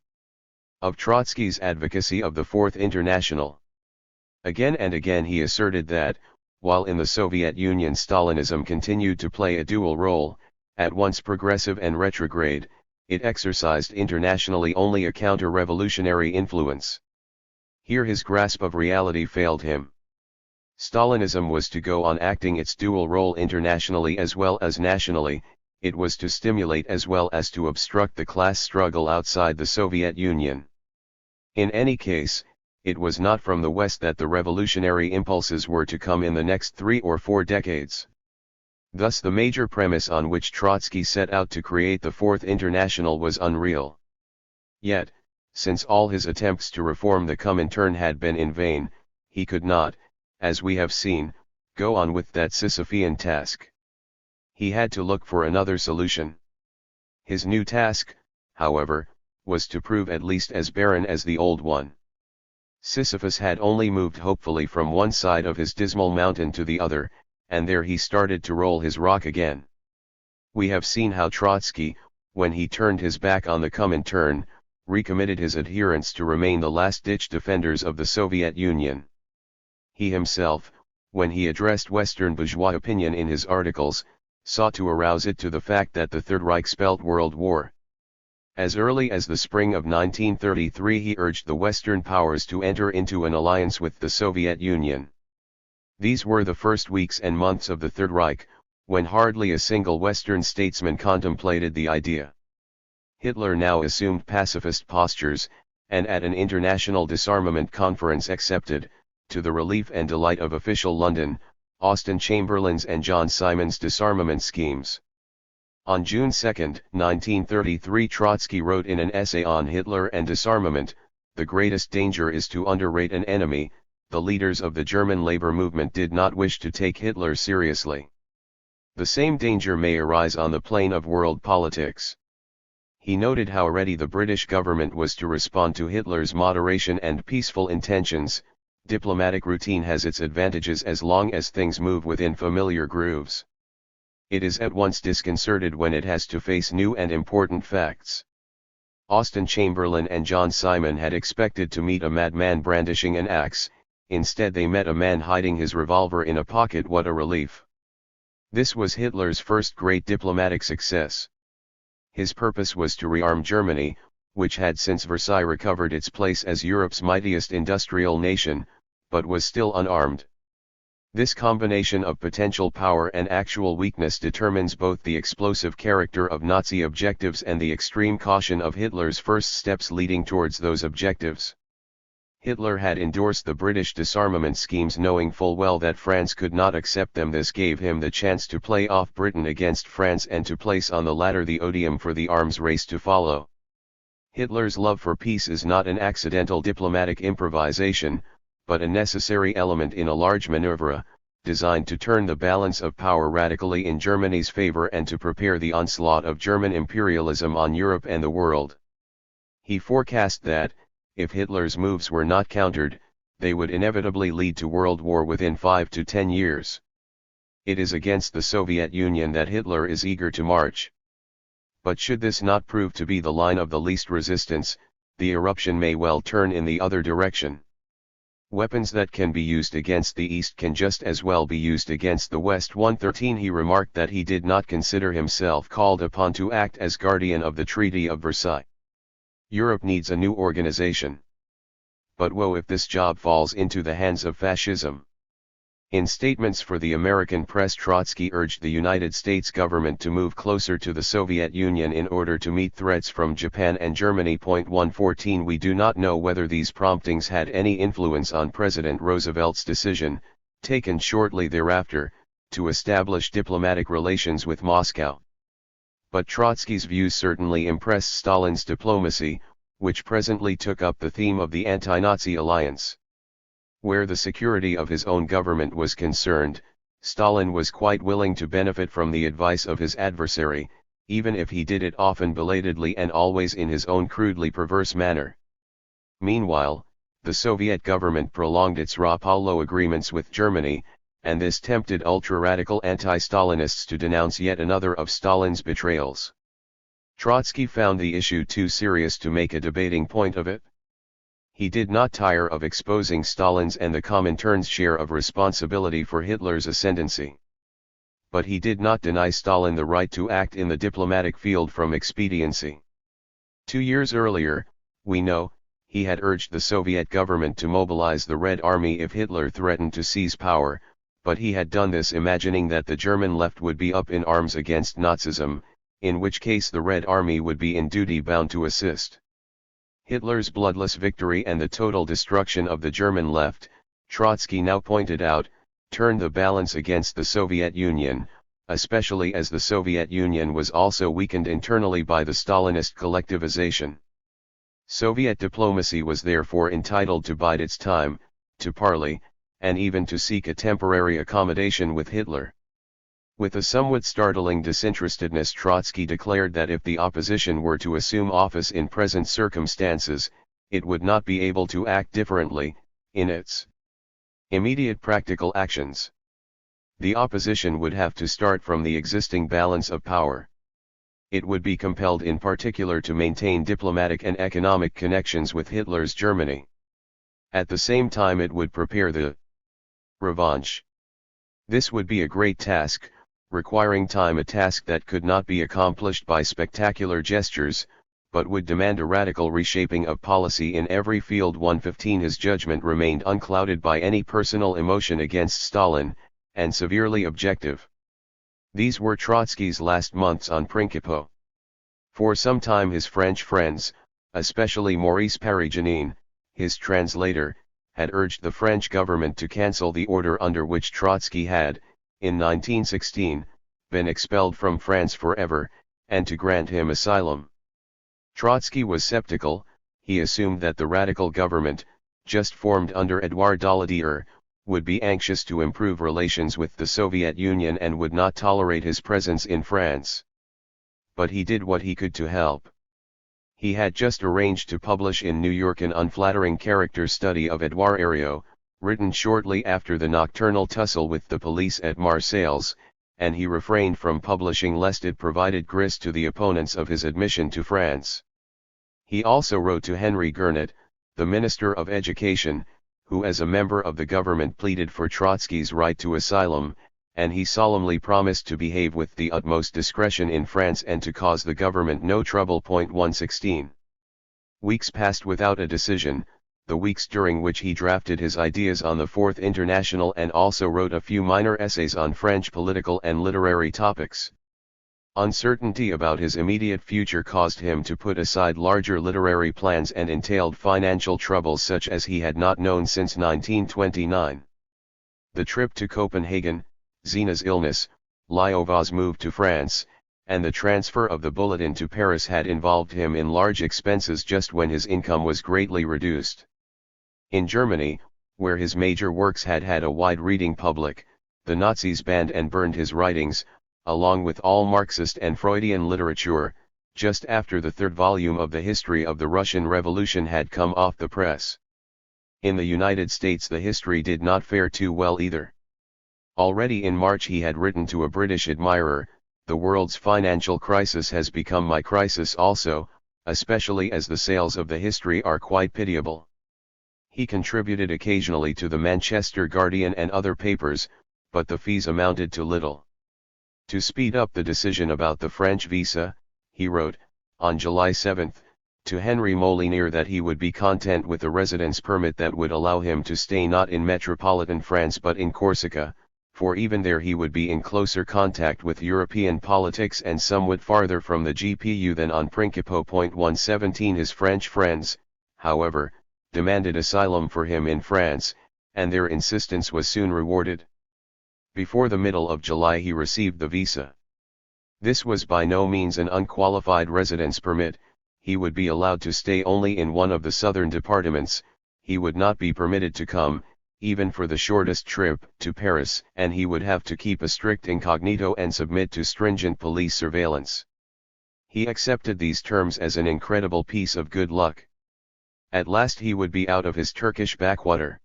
Speaker 1: of Trotsky's advocacy of the Fourth International. Again and again he asserted that, while in the Soviet Union Stalinism continued to play a dual role, at once progressive and retrograde, it exercised internationally only a counter-revolutionary influence. Here his grasp of reality failed him. Stalinism was to go on acting its dual role internationally as well as nationally. It was to stimulate as well as to obstruct the class struggle outside the Soviet Union. In any case, it was not from the West that the revolutionary impulses were to come in the next 3 or 4 decades. Thus the major premise on which Trotsky set out to create the Fourth International was unreal. Yet, since all his attempts to reform the Comintern had been in vain, he could not, as we have seen, go on with that Sisyphean task. He had to look for another solution. His new task, however, was to prove at least as barren as the old one. Sisyphus had only moved hopefully from one side of his dismal mountain to the other, and there he started to roll his rock again. We have seen how Trotsky, when he turned his back on the Comintern, recommitted his adherents to remain the last-ditch defenders of the Soviet Union. He himself, when he addressed Western bourgeois opinion in his articles, sought to arouse it to the fact that the Third Reich spelled world war. As early as the spring of 1933 he urged the Western powers to enter into an alliance with the Soviet Union. These were the first weeks and months of the Third Reich, when hardly a single Western statesman contemplated the idea. Hitler now assumed pacifist postures, and at an international disarmament conference accepted, to the relief and delight of official London, Austen Chamberlain's and John Simon's disarmament schemes. On June 2, 1933 Trotsky wrote in an essay on Hitler and disarmament, "The greatest danger is to underrate an enemy." The leaders of the German labor movement did not wish to take Hitler seriously. The same danger may arise on the plane of world politics. He noted how ready the British government was to respond to Hitler's moderation and peaceful intentions. Diplomatic routine has its advantages as long as things move within familiar grooves. It is at once disconcerted when it has to face new and important facts. Austen Chamberlain and John Simon had expected to meet a madman brandishing an axe. Instead they met a man hiding his revolver in a pocket. What a relief! This was Hitler's first great diplomatic success. His purpose was to rearm Germany, which had since Versailles recovered its place as Europe's mightiest industrial nation, but was still unarmed. This combination of potential power and actual weakness determines both the explosive character of Nazi objectives and the extreme caution of Hitler's first steps leading towards those objectives. Hitler had endorsed the British disarmament schemes knowing full well that France could not accept them. This gave him the chance to play off Britain against France and to place on the latter the odium for the arms race to follow. Hitler's love for peace is not an accidental diplomatic improvisation, but a necessary element in a large maneuver, designed to turn the balance of power radically in Germany's favor and to prepare the onslaught of German imperialism on Europe and the world. He forecast that, if Hitler's moves were not countered, they would inevitably lead to world war within 5 to 10 years. It is against the Soviet Union that Hitler is eager to march. But should this not prove to be the line of the least resistance, the eruption may well turn in the other direction. Weapons that can be used against the East can just as well be used against the West. 113 He remarked that he did not consider himself called upon to act as guardian of the Treaty of Versailles. Europe needs a new organization. But woe if this job falls into the hands of fascism. In statements for the American press, Trotsky urged the United States government to move closer to the Soviet Union in order to meet threats from Japan and Germany. 114 We do not know whether these promptings had any influence on President Roosevelt's decision, taken shortly thereafter, to establish diplomatic relations with Moscow. But Trotsky's views certainly impressed Stalin's diplomacy, which presently took up the theme of the anti-Nazi alliance. Where the security of his own government was concerned, Stalin was quite willing to benefit from the advice of his adversary, even if he did it often belatedly and always in his own crudely perverse manner. Meanwhile, the Soviet government prolonged its Rapallo agreements with Germany, and this tempted ultra-radical anti-Stalinists to denounce yet another of Stalin's betrayals. Trotsky found the issue too serious to make a debating point of it. He did not tire of exposing Stalin's and the Comintern's share of responsibility for Hitler's ascendancy. But he did not deny Stalin the right to act in the diplomatic field from expediency. 2 years earlier, we know, he had urged the Soviet government to mobilize the Red Army if Hitler threatened to seize power, but he had done this imagining that the German left would be up in arms against Nazism, in which case the Red Army would be in duty bound to assist. Hitler's bloodless victory and the total destruction of the German left, Trotsky now pointed out, turned the balance against the Soviet Union, especially as the Soviet Union was also weakened internally by the Stalinist collectivization. Soviet diplomacy was therefore entitled to bide its time, to parley, and even to seek a temporary accommodation with Hitler. With a somewhat startling disinterestedness, Trotsky declared that if the opposition were to assume office in present circumstances, it would not be able to act differently, in its immediate practical actions. The opposition would have to start from the existing balance of power. It would be compelled in particular to maintain diplomatic and economic connections with Hitler's Germany. At the same time it would prepare the revanche. This would be a great task, requiring time, a task that could not be accomplished by spectacular gestures, but would demand a radical reshaping of policy in every field. 115 His judgment remained unclouded by any personal emotion against Stalin, and severely objective. These were Trotsky's last months on Principe. For some time his French friends, especially Maurice Paris-Janin, his translator, had urged the French government to cancel the order under which Trotsky had, in 1916, been expelled from France forever, and to grant him asylum. Trotsky was skeptical. He assumed that the radical government, just formed under Édouard Daladier, would be anxious to improve relations with the Soviet Union and would not tolerate his presence in France. But he did what he could to help. He had just arranged to publish in New York an unflattering character study of Édouard Herriot, written shortly after the nocturnal tussle with the police at Marseilles, and he refrained from publishing lest it provided grist to the opponents of his admission to France. He also wrote to Henry Gurnett, the Minister of Education, who as a member of the government pleaded for Trotsky's right to asylum, and he solemnly promised to behave with the utmost discretion in France and to cause the government no trouble. 116. Weeks passed without a decision, the weeks during which he drafted his ideas on the Fourth International and also wrote a few minor essays on French political and literary topics. Uncertainty about his immediate future caused him to put aside larger literary plans and entailed financial troubles such as he had not known since 1929. The trip to Copenhagen, Zena's illness, Liova's move to France, and the transfer of the Bulletin to Paris had involved him in large expenses just when his income was greatly reduced. In Germany, where his major works had had a wide reading public, the Nazis banned and burned his writings, along with all Marxist and Freudian literature, just after the third volume of the History of the Russian Revolution had come off the press. In the United States the history did not fare too well either. Already in March he had written to a British admirer, "The world's financial crisis has become my crisis also, especially as the sales of the history are quite pitiable." He contributed occasionally to the Manchester Guardian and other papers, but the fees amounted to little. To speed up the decision about the French visa, he wrote, on July 7, to Henry Molinier that he would be content with a residence permit that would allow him to stay not in metropolitan France but in Corsica, for even there he would be in closer contact with European politics and somewhat farther from the GPU than on Principe. 117 His French friends, however, demanded asylum for him in France, and their insistence was soon rewarded. Before the middle of July he received the visa. This was by no means an unqualified residence permit. He would be allowed to stay only in one of the southern departments, he would not be permitted to come, even for the shortest trip, to Paris, and he would have to keep a strict incognito and submit to stringent police surveillance. He accepted these terms as an incredible piece of good luck. At last he would be out of his Turkish backwater.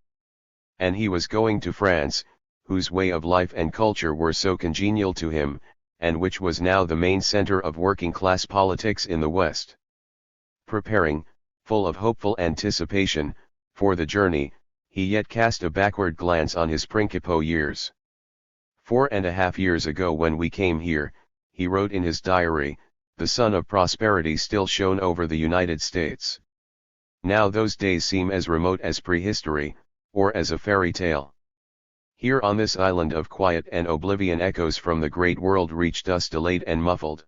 Speaker 1: And he was going to France, whose way of life and culture were so congenial to him, and which was now the main center of working-class politics in the West. Preparing, full of hopeful anticipation, for the journey, he yet cast a backward glance on his Principe years. 4.5 years ago when we came here, he wrote in his diary, the sun of prosperity still shone over the United States. Now those days seem as remote as prehistory, or as a fairy tale. Here on this island of quiet and oblivion echoes from the great world reached us delayed and muffled.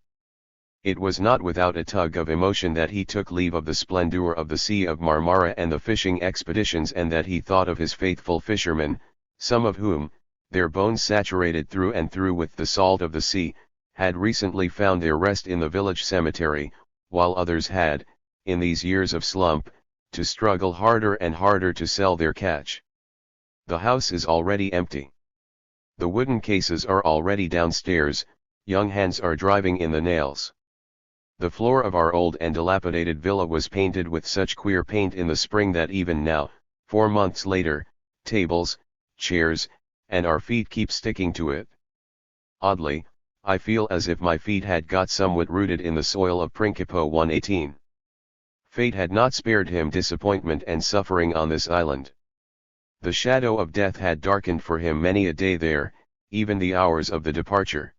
Speaker 1: It was not without a tug of emotion that he took leave of the splendor of the Sea of Marmara and the fishing expeditions, and that he thought of his faithful fishermen, some of whom, their bones saturated through and through with the salt of the sea, had recently found their rest in the village cemetery, while others had, in these years of slump, to struggle harder and harder to sell their catch. The house is already empty. The wooden cases are already downstairs, young hands are driving in the nails. The floor of our old and dilapidated villa was painted with such queer paint in the spring that even now, 4 months later, tables, chairs, and our feet keep sticking to it. Oddly, I feel as if my feet had got somewhat rooted in the soil of Principo 118. Fate had not spared him disappointment and suffering on this island. The shadow of death had darkened for him many a day there, even the hours of the departure.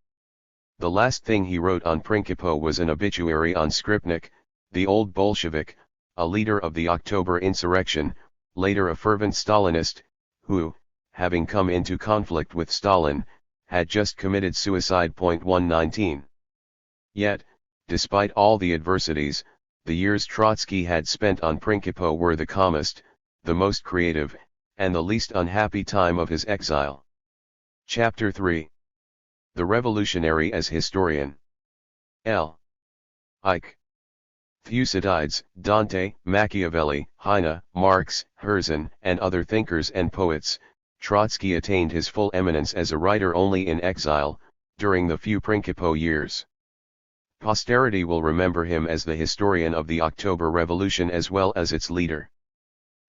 Speaker 1: The last thing he wrote on Principo was an obituary on Skripnik, the old Bolshevik, a leader of the October insurrection, later a fervent Stalinist, who, having come into conflict with Stalin, had just committed suicide. 119. Yet, despite all the adversities, the years Trotsky had spent on Principo were the calmest, the most creative, and the least unhappy time of his exile. Chapter 3. The Revolutionary as Historian. L. Ike. Thucydides, Dante, Machiavelli, Heine, Marx, Herzen, and other thinkers and poets, Trotsky attained his full eminence as a writer only in exile, during the few Principo years. Posterity will remember him as the historian of the October Revolution as well as its leader.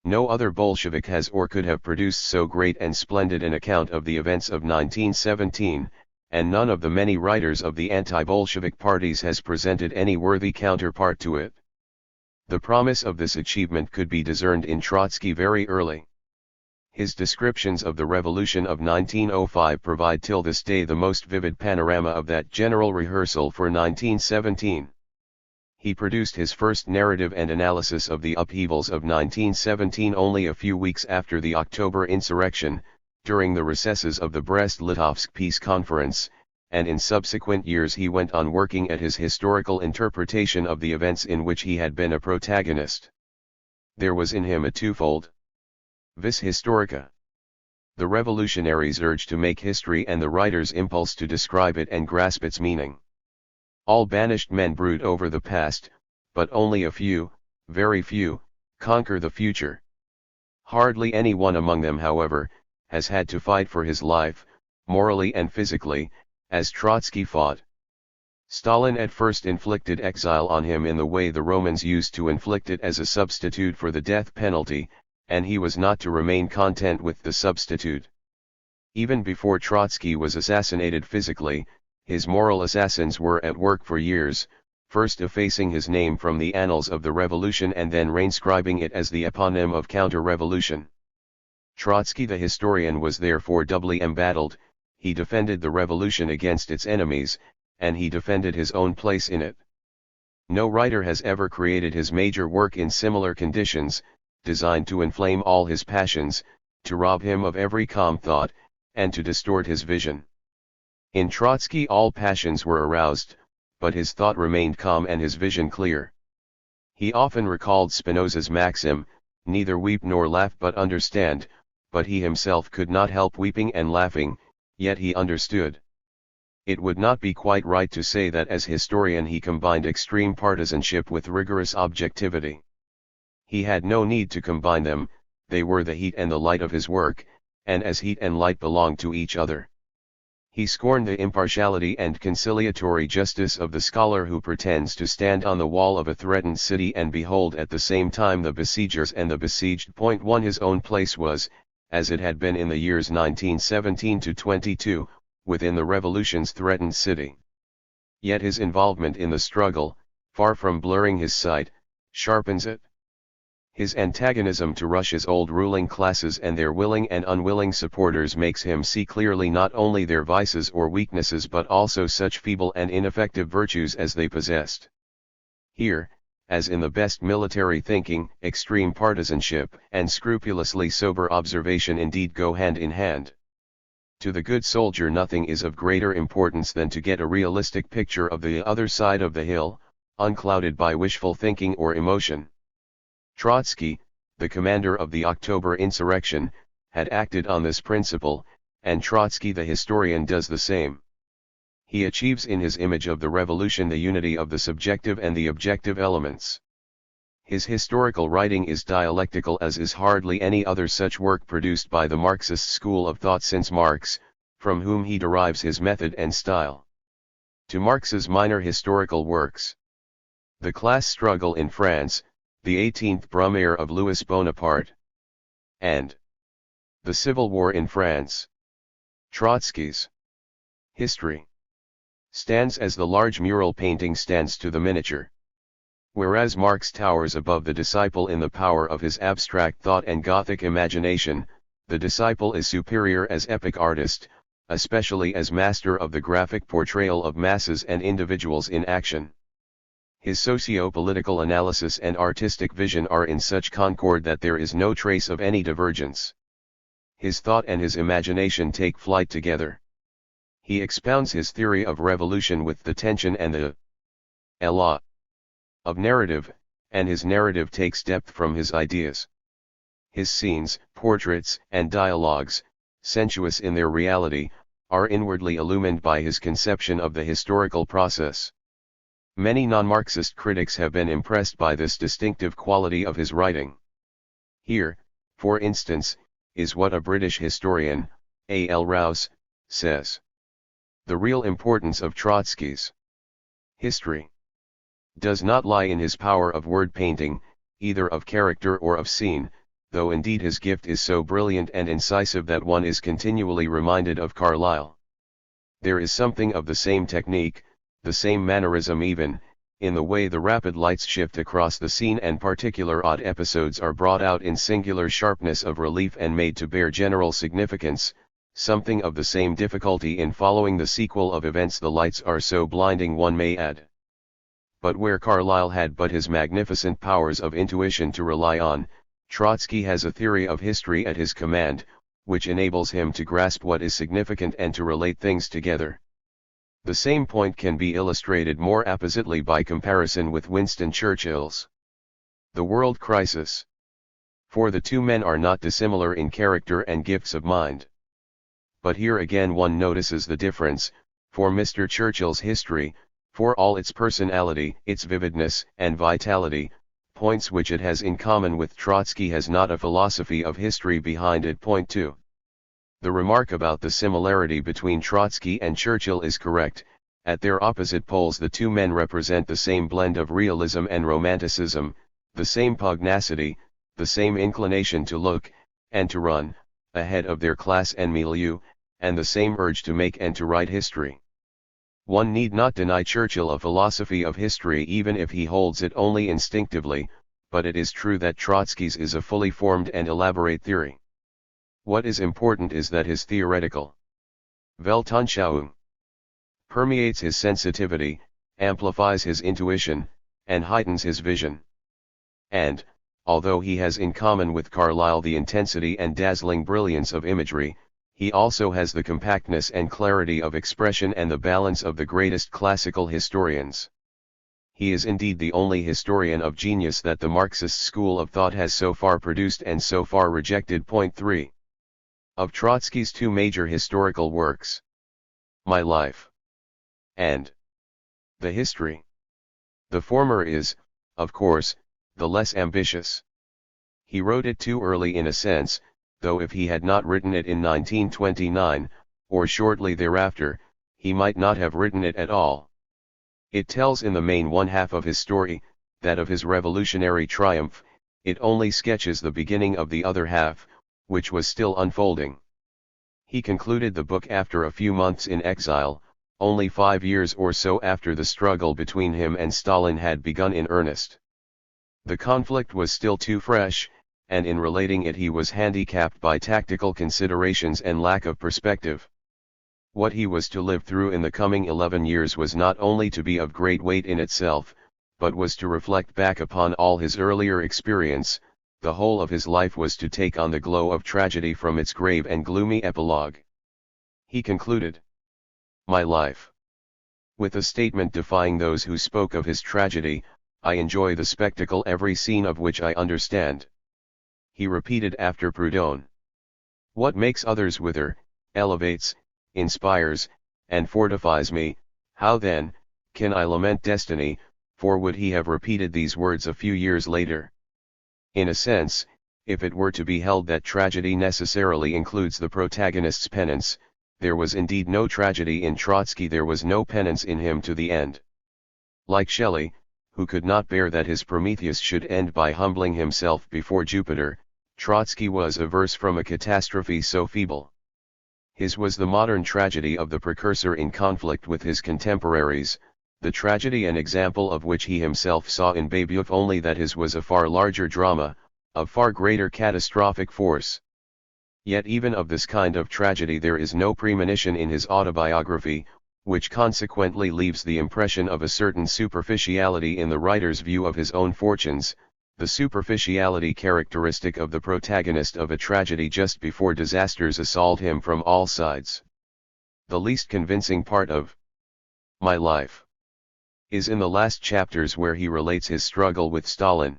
Speaker 1: No other Bolshevik has or could have produced so great and splendid an account of the events of 1917, and none of the many writers of the anti-Bolshevik parties has presented any worthy counterpart to it. The promise of this achievement could be discerned in Trotsky very early. His descriptions of the revolution of 1905 provide till this day the most vivid panorama of that general rehearsal for 1917. He produced his first narrative and analysis of the upheavals of 1917 only a few weeks after the October insurrection, during the recesses of the Brest-Litovsk Peace Conference, and in subsequent years he went on working at his historical interpretation of the events in which he had been a protagonist. There was in him a twofold vis historica. The revolutionary's urge to make history and the writer's impulse to describe it and grasp its meaning. All banished men brood over the past, but only a few, very few, conquer the future. Hardly any one among them, however, has had to fight for his life, morally and physically, as Trotsky fought. Stalin at first inflicted exile on him in the way the Romans used to inflict it as a substitute for the death penalty, and he was not to remain content with the substitute. Even before Trotsky was assassinated physically, his moral assassins were at work for years, first effacing his name from the annals of the revolution and then reinscribing it as the eponym of counter-revolution. Trotsky the historian was therefore doubly embattled. He defended the revolution against its enemies, and he defended his own place in it. No writer has ever created his major work in similar conditions, designed to inflame all his passions, to rob him of every calm thought, and to distort his vision. In Trotsky all passions were aroused, but his thought remained calm and his vision clear. He often recalled Spinoza's maxim, neither weep nor laugh but understand, but he himself could not help weeping and laughing, yet he understood. It would not be quite right to say that as historian he combined extreme partisanship with rigorous objectivity. He had no need to combine them, they were the heat and the light of his work, and as heat and light belong to each other. He scorned the impartiality and conciliatory justice of the scholar who pretends to stand on the wall of a threatened city and behold at the same time the besiegers and the besieged. 1 His own place was, as it had been in the years 1917 to 22, within the revolution's threatened city. Yet his involvement in the struggle, far from blurring his sight, sharpens it. His antagonism to Russia's old ruling classes and their willing and unwilling supporters makes him see clearly not only their vices or weaknesses but also such feeble and ineffective virtues as they possessed. Here, as in the best military thinking, extreme partisanship and scrupulously sober observation indeed go hand in hand. To the good soldier nothing is of greater importance than to get a realistic picture of the other side of the hill, unclouded by wishful thinking or emotion. Trotsky, the commander of the October insurrection, had acted on this principle, and Trotsky the historian does the same. He achieves in his image of the revolution the unity of the subjective and the objective elements. His historical writing is dialectical, as is hardly any other such work produced by the Marxist school of thought since Marx, from whom he derives his method and style. To Marx's minor historical works: The Class Struggle in France, the 18th Brumaire of Louis Bonaparte, and The Civil War in France. Trotsky's history stands as the large mural painting stands to the miniature. Whereas Marx towers above the disciple in the power of his abstract thought and Gothic imagination, the disciple is superior as epic artist, especially as master of the graphic portrayal of masses and individuals in action. His socio-political analysis and artistic vision are in such concord that there is no trace of any divergence. His thought and his imagination take flight together. He expounds his theory of revolution with the tension and the élan of narrative, and his narrative takes depth from his ideas. His scenes, portraits, and dialogues, sensuous in their reality, are inwardly illumined by his conception of the historical process. Many non-Marxist critics have been impressed by this distinctive quality of his writing. Here, for instance, is what a British historian, A. L. Rouse, says. The real importance of Trotsky's history does not lie in his power of word painting, either of character or of scene, though indeed his gift is so brilliant and incisive that one is continually reminded of Carlyle. There is something of the same technique, the same mannerism even, in the way the rapid lights shift across the scene and particular odd episodes are brought out in singular sharpness of relief and made to bear general significance, something of the same difficulty in following the sequel of events, the lights are so blinding, one may add. But where Carlyle had but his magnificent powers of intuition to rely on, Trotsky has a theory of history at his command, which enables him to grasp what is significant and to relate things together. The same point can be illustrated more appositely by comparison with Winston Churchill's The World Crisis. For the two men are not dissimilar in character and gifts of mind. But here again one notices the difference, for Mr. Churchill's history, for all its personality, its vividness and vitality, points which it has in common with Trotsky, has not a philosophy of history behind it. Point 2. The remark about the similarity between Trotsky and Churchill is correct. At their opposite poles the two men represent the same blend of realism and romanticism, the same pugnacity, the same inclination to look, and to run, ahead of their class and milieu, and the same urge to make and to write history. One need not deny Churchill a philosophy of history even if he holds it only instinctively, but it is true that Trotsky's is a fully formed and elaborate theory. What is important is that his theoretical Weltanschauung permeates his sensitivity, amplifies his intuition, and heightens his vision. And, although he has in common with Carlyle the intensity and dazzling brilliance of imagery, he also has the compactness and clarity of expression and the balance of the greatest classical historians. He is indeed the only historian of genius that the Marxist school of thought has so far produced and so far rejected. Point 3. Of Trotsky's two major historical works, My Life and The History, the former is, of course, the less ambitious. He wrote it too early in a sense, though if he had not written it in 1929, or shortly thereafter, he might not have written it at all. It tells in the main one half of his story, that of his revolutionary triumph. It only sketches the beginning of the other half, which was still unfolding. He concluded the book after a few months in exile, only 5 years or so after the struggle between him and Stalin had begun in earnest. The conflict was still too fresh, and in relating it he was handicapped by tactical considerations and lack of perspective. What he was to live through in the coming 11 years was not only to be of great weight in itself, but was to reflect back upon all his earlier experience. The whole of his life was to take on the glow of tragedy from its grave and gloomy epilogue. He concluded My Life with a statement defying those who spoke of his tragedy: I enjoy the spectacle, every scene of which I understand. He repeated after Proudhon, what makes others wither, elevates, inspires, and fortifies me. How then, can I lament destiny, for would he have repeated these words a few years later? In a sense, if it were to be held that tragedy necessarily includes the protagonist's penance, there was indeed no tragedy in Trotsky, there was no penance in him to the end. Like Shelley, who could not bear that his Prometheus should end by humbling himself before Jupiter, Trotsky was averse from a catastrophe so feeble. His was the modern tragedy of the precursor in conflict with his contemporaries, the tragedy an example of which he himself saw in Babeuf, only that his was a far larger drama, of far greater catastrophic force. Yet even of this kind of tragedy there is no premonition in his autobiography, which consequently leaves the impression of a certain superficiality in the writer's view of his own fortunes, the superficiality characteristic of the protagonist of a tragedy just before disasters assault him from all sides. The least convincing part of My Life is in the last chapters, where he relates his struggle with Stalin.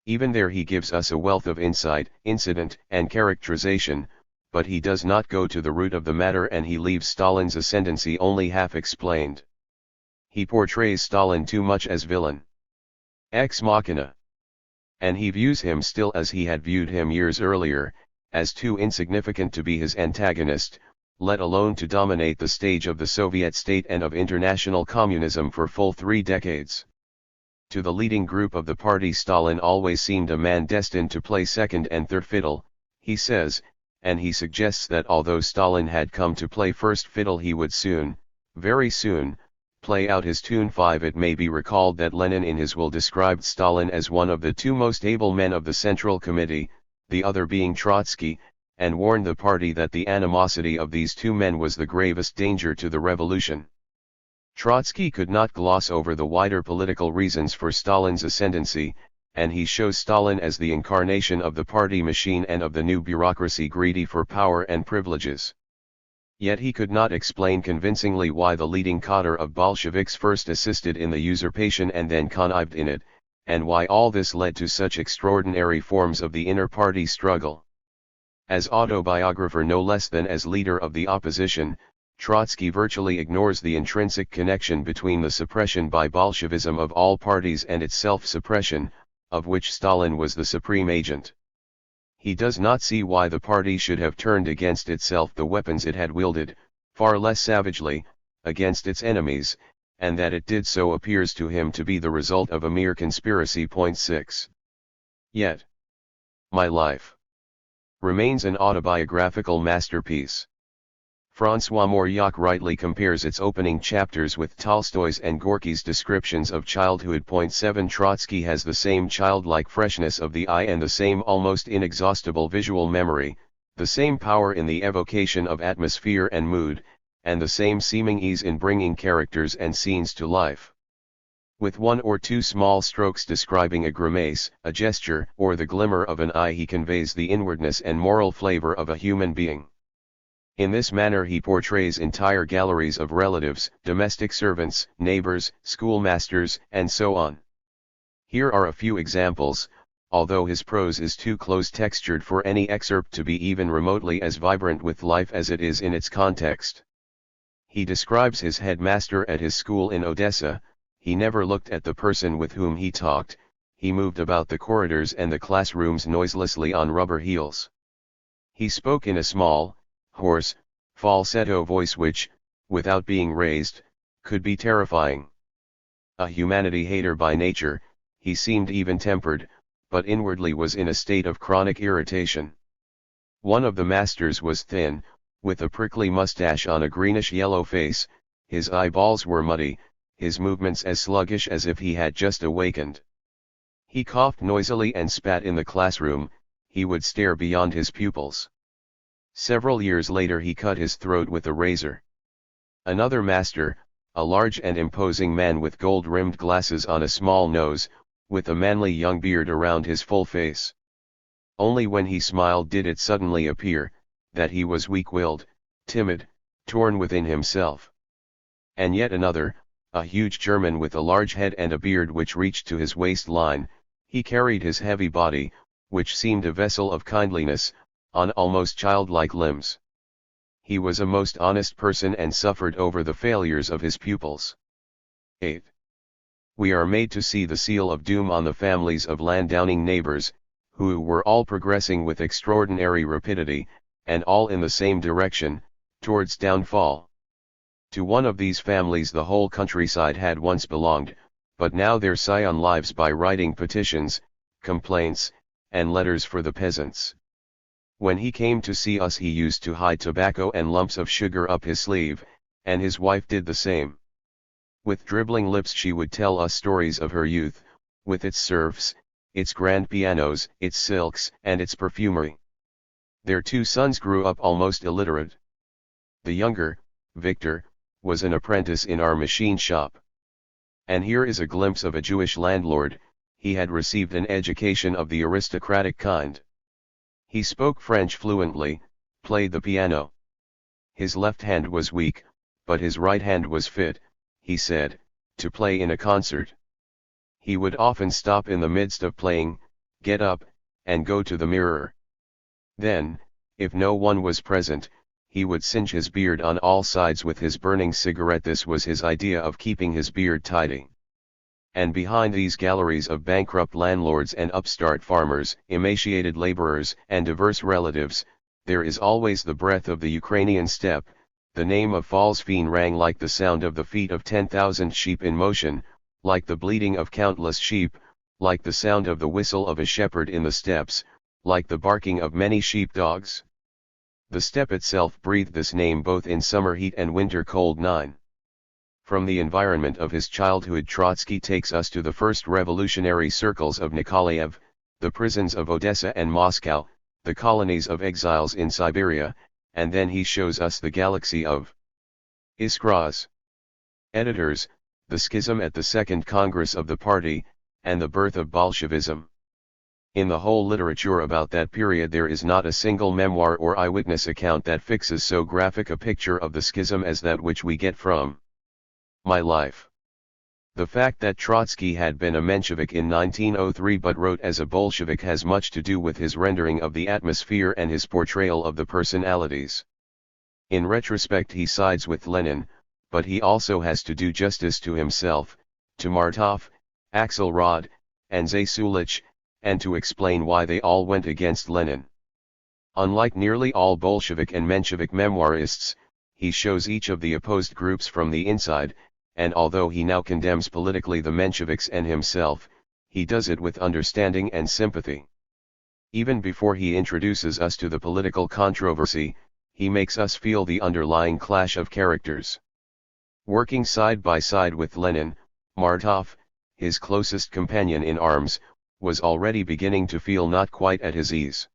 Speaker 1: Even there he gives us a wealth of insight, incident, and characterization, but he does not go to the root of the matter, and he leaves Stalin's ascendancy only half explained. He portrays Stalin too much as villain, ex machina. And he views him still as he had viewed him years earlier, as too insignificant to be his antagonist, let alone to dominate the stage of the Soviet state and of international communism for full 3 decades. To the leading group of the party, Stalin always seemed a man destined to play second and third fiddle, he says, and he suggests that although Stalin had come to play first fiddle, he would soon, very soon, play out his tune. 5. It may be recalled that Lenin in his will described Stalin as one of the 2 most able men of the Central Committee, the other being Trotsky, and warned the party that the animosity of these 2 men was the gravest danger to the revolution. Trotsky could not gloss over the wider political reasons for Stalin's ascendancy, and he shows Stalin as the incarnation of the party machine and of the new bureaucracy greedy for power and privileges. Yet he could not explain convincingly why the leading cadre of Bolsheviks first assisted in the usurpation and then connived in it, and why all this led to such extraordinary forms of the inner party struggle. As autobiographer no less than as leader of the opposition, Trotsky virtually ignores the intrinsic connection between the suppression by Bolshevism of all parties and its self-suppression, of which Stalin was the supreme agent. He does not see why the party should have turned against itself the weapons it had wielded, far less savagely, against its enemies, and that it did so appears to him to be the result of a mere conspiracy. 6. Yet, My Life remains an autobiographical masterpiece. François Mauriac rightly compares its opening chapters with Tolstoy's and Gorky's descriptions of childhood. 7. Trotsky has the same childlike freshness of the eye and the same almost inexhaustible visual memory, the same power in the evocation of atmosphere and mood, and the same seeming ease in bringing characters and scenes to life. With 1 or 2 small strokes describing a grimace, a gesture, or the glimmer of an eye, he conveys the inwardness and moral flavor of a human being. In this manner he portrays entire galleries of relatives, domestic servants, neighbors, schoolmasters, and so on. Here are a few examples, although his prose is too close-textured for any excerpt to be even remotely as vibrant with life as it is in its context. He describes his headmaster at his school in Odessa. He never looked at the person with whom he talked, he moved about the corridors and the classrooms noiselessly on rubber heels. He spoke in a small, hoarse, falsetto voice which, without being raised, could be terrifying. A humanity hater by nature, he seemed even-tempered, but inwardly was in a state of chronic irritation. One of the masters was thin, with a prickly mustache on a greenish-yellow face, his eyeballs were muddy, his movements as sluggish as if he had just awakened. He coughed noisily and spat in the classroom, he would stare beyond his pupils. Several years later he cut his throat with a razor. Another master, a large and imposing man with gold-rimmed glasses on a small nose, with a manly young beard around his full face. Only when he smiled did it suddenly appear, that he was weak-willed, timid, torn within himself. And yet another, a huge German with a large head and a beard which reached to his waistline, he carried his heavy body, which seemed a vessel of kindliness, on almost childlike limbs. He was a most honest person and suffered over the failures of his pupils. 8. We are made to see the seal of doom on the families of landowning neighbors, who were all progressing with extraordinary rapidity, and all in the same direction, towards downfall. To one of these families the whole countryside had once belonged, but now their scion lives by writing petitions, complaints, and letters for the peasants. When he came to see us he used to hide tobacco and lumps of sugar up his sleeve, and his wife did the same. With dribbling lips she would tell us stories of her youth, with its serfs, its grand pianos, its silks, and its perfumery. Their 2 sons grew up almost illiterate. The younger, Victor, was an apprentice in our machine shop. And here is a glimpse of a Jewish landlord. He had received an education of the aristocratic kind. He spoke French fluently, played the piano. His left hand was weak, but his right hand was fit, he said, to play in a concert. He would often stop in the midst of playing, get up, and go to the mirror. Then, if no one was present, he would singe his beard on all sides with his burning cigarette. This was his idea of keeping his beard tidy. And behind these galleries of bankrupt landlords and upstart farmers, emaciated laborers and diverse relatives, there is always the breath of the Ukrainian steppe. The name of Falsfine rang like the sound of the feet of 10,000 sheep in motion, like the bleating of countless sheep, like the sound of the whistle of a shepherd in the steppes, like the barking of many sheepdogs. The steppe itself breathed this name both in summer heat and winter cold. 9. From the environment of his childhood Trotsky takes us to the first revolutionary circles of Nikolaev, the prisons of Odessa and Moscow, the colonies of exiles in Siberia, and then he shows us the galaxy of Iskras. Editors, the schism at the Second Congress of the party, and the birth of Bolshevism. In the whole literature about that period there is not a single memoir or eyewitness account that fixes so graphic a picture of the schism as that which we get from My Life. The fact that Trotsky had been a Menshevik in 1903 but wrote as a Bolshevik has much to do with his rendering of the atmosphere and his portrayal of the personalities. In retrospect he sides with Lenin, but he also has to do justice to himself, to Martov, Axelrod, and Zasulich, and to explain why they all went against Lenin. Unlike nearly all Bolshevik and Menshevik memoirists, he shows each of the opposed groups from the inside, and although he now condemns politically the Mensheviks and himself, he does it with understanding and sympathy. Even before he introduces us to the political controversy, he makes us feel the underlying clash of characters. Working side by side with Lenin, Martov, his closest companion in arms, was already beginning to feel not quite at his ease.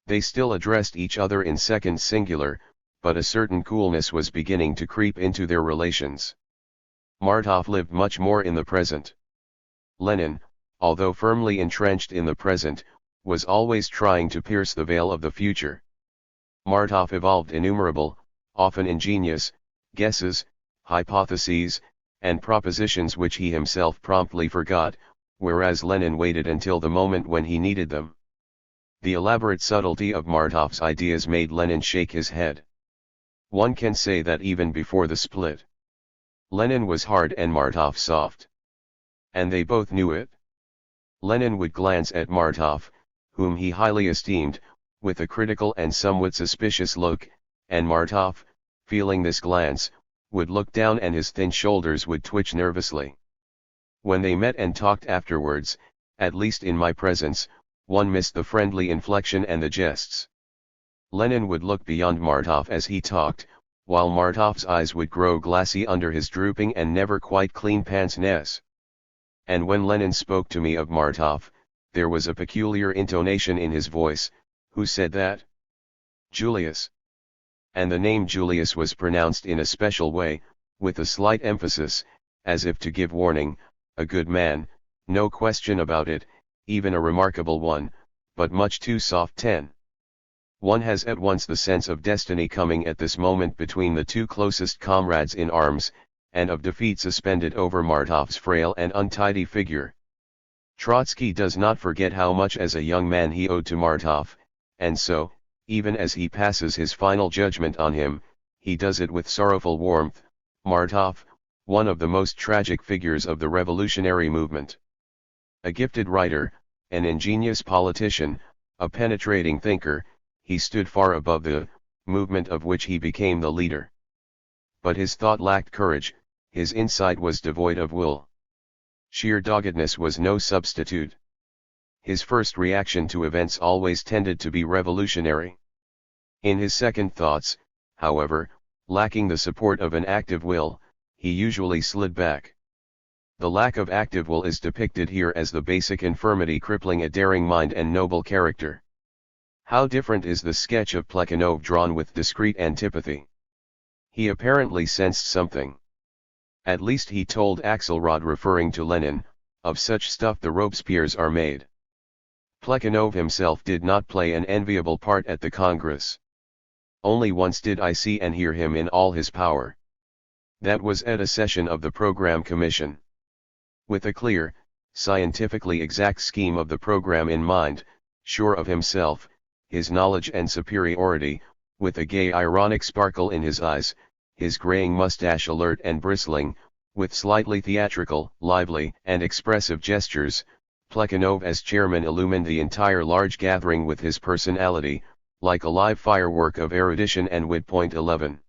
Speaker 1: They still addressed each other in second singular, but a certain coolness was beginning to creep into their relations. Martov lived much more in the present. Lenin, although firmly entrenched in the present, was always trying to pierce the veil of the future. Martov evolved innumerable, often ingenious, guesses, hypotheses, and propositions which he himself promptly forgot, whereas Lenin waited until the moment when he needed them. The elaborate subtlety of Martov's ideas made Lenin shake his head. One can say that even before the split, Lenin was hard and Martov soft. And they both knew it. Lenin would glance at Martov, whom he highly esteemed, with a critical and somewhat suspicious look, and Martov, feeling this glance, would look down and his thin shoulders would twitch nervously. When they met and talked afterwards, at least in my presence, one missed the friendly inflection and the jests. Lenin would look beyond Martov as he talked, while Martov's eyes would grow glassy under his drooping and never quite clean pince-nez. And when Lenin spoke to me of Martov, there was a peculiar intonation in his voice. Who said that? Julius. And the name Julius was pronounced in a special way, with a slight emphasis, as if to give warning. A good man, no question about it, even a remarkable one, but much too soft. 10. One has at once the sense of destiny coming at this moment between the two closest comrades in arms, and of defeat suspended over Martov's frail and untidy figure. Trotsky does not forget how much as a young man he owed to Martov, and so, even as he passes his final judgment on him, he does it with sorrowful warmth. Martov, one of the most tragic figures of the revolutionary movement. A gifted writer, an ingenious politician, a penetrating thinker, he stood far above the movement of which he became the leader. But his thought lacked courage, his insight was devoid of will. Sheer doggedness was no substitute. His first reaction to events always tended to be revolutionary. In his second thoughts, however, lacking the support of an active will, he usually slid back. The lack of active will is depicted here as the basic infirmity crippling a daring mind and noble character. How different is the sketch of Plekhanov drawn with discreet antipathy. He apparently sensed something. At least he told Axelrod, referring to Lenin, "Of such stuff the Robespierres are made." Plekhanov himself did not play an enviable part at the Congress. Only once did I see and hear him in all his power. That was at a session of the Program Commission. With a clear, scientifically exact scheme of the program in mind, sure of himself, his knowledge and superiority, with a gay ironic sparkle in his eyes, his graying mustache alert and bristling, with slightly theatrical, lively and expressive gestures, Plekhanov as chairman illumined the entire large gathering with his personality, like a live firework of erudition and wit. 11.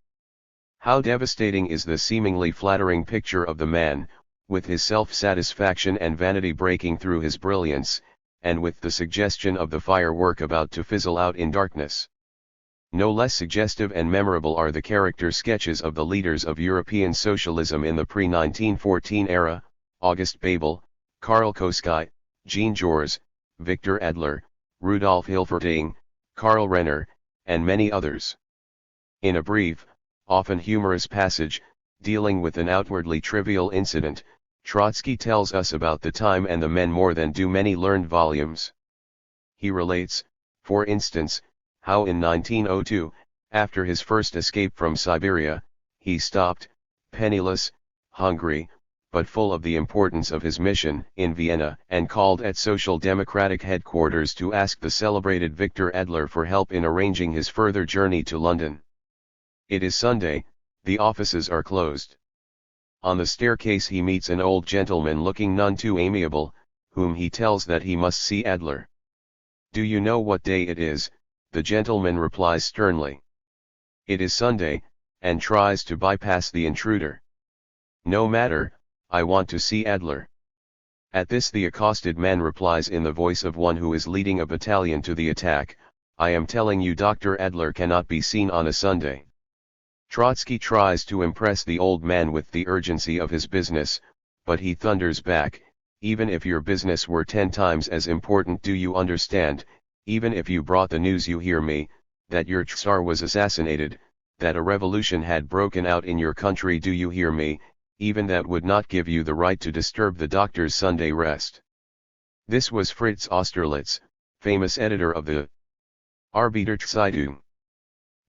Speaker 1: How devastating is the seemingly flattering picture of the man, with his self-satisfaction and vanity breaking through his brilliance, and with the suggestion of the firework about to fizzle out in darkness. No less suggestive and memorable are the character sketches of the leaders of European socialism in the pre-1914 era: August Bebel, Karl Kosky, Jean Jaurès, Victor Adler, Rudolf Hilferding, Karl Renner, and many others. In a brief, often humorous passage, dealing with an outwardly trivial incident, Trotsky tells us about the time and the men more than do many learned volumes. He relates, for instance, how in 1902, after his first escape from Siberia, he stopped, penniless, hungry, but full of the importance of his mission, in Vienna, and called at Social Democratic headquarters to ask the celebrated Victor Adler for help in arranging his further journey to London. It is Sunday, the offices are closed. On the staircase he meets an old gentleman looking none too amiable, whom he tells that he must see Adler. "Do you know what day it is?" the gentleman replies sternly. "It is Sunday," and tries to bypass the intruder. "No matter, I want to see Adler." At this the accosted man replies in the voice of one who is leading a battalion to the attack, "I am telling you Dr. Adler cannot be seen on a Sunday." Trotsky tries to impress the old man with the urgency of his business, but he thunders back, "Even if your business were 10 times as important, do you understand, even if you brought the news, you hear me, that your Tsar was assassinated, that a revolution had broken out in your country, do you hear me, even that would not give you the right to disturb the doctor's Sunday rest." This was Fritz Austerlitz, famous editor of the Arbeiterzeitung,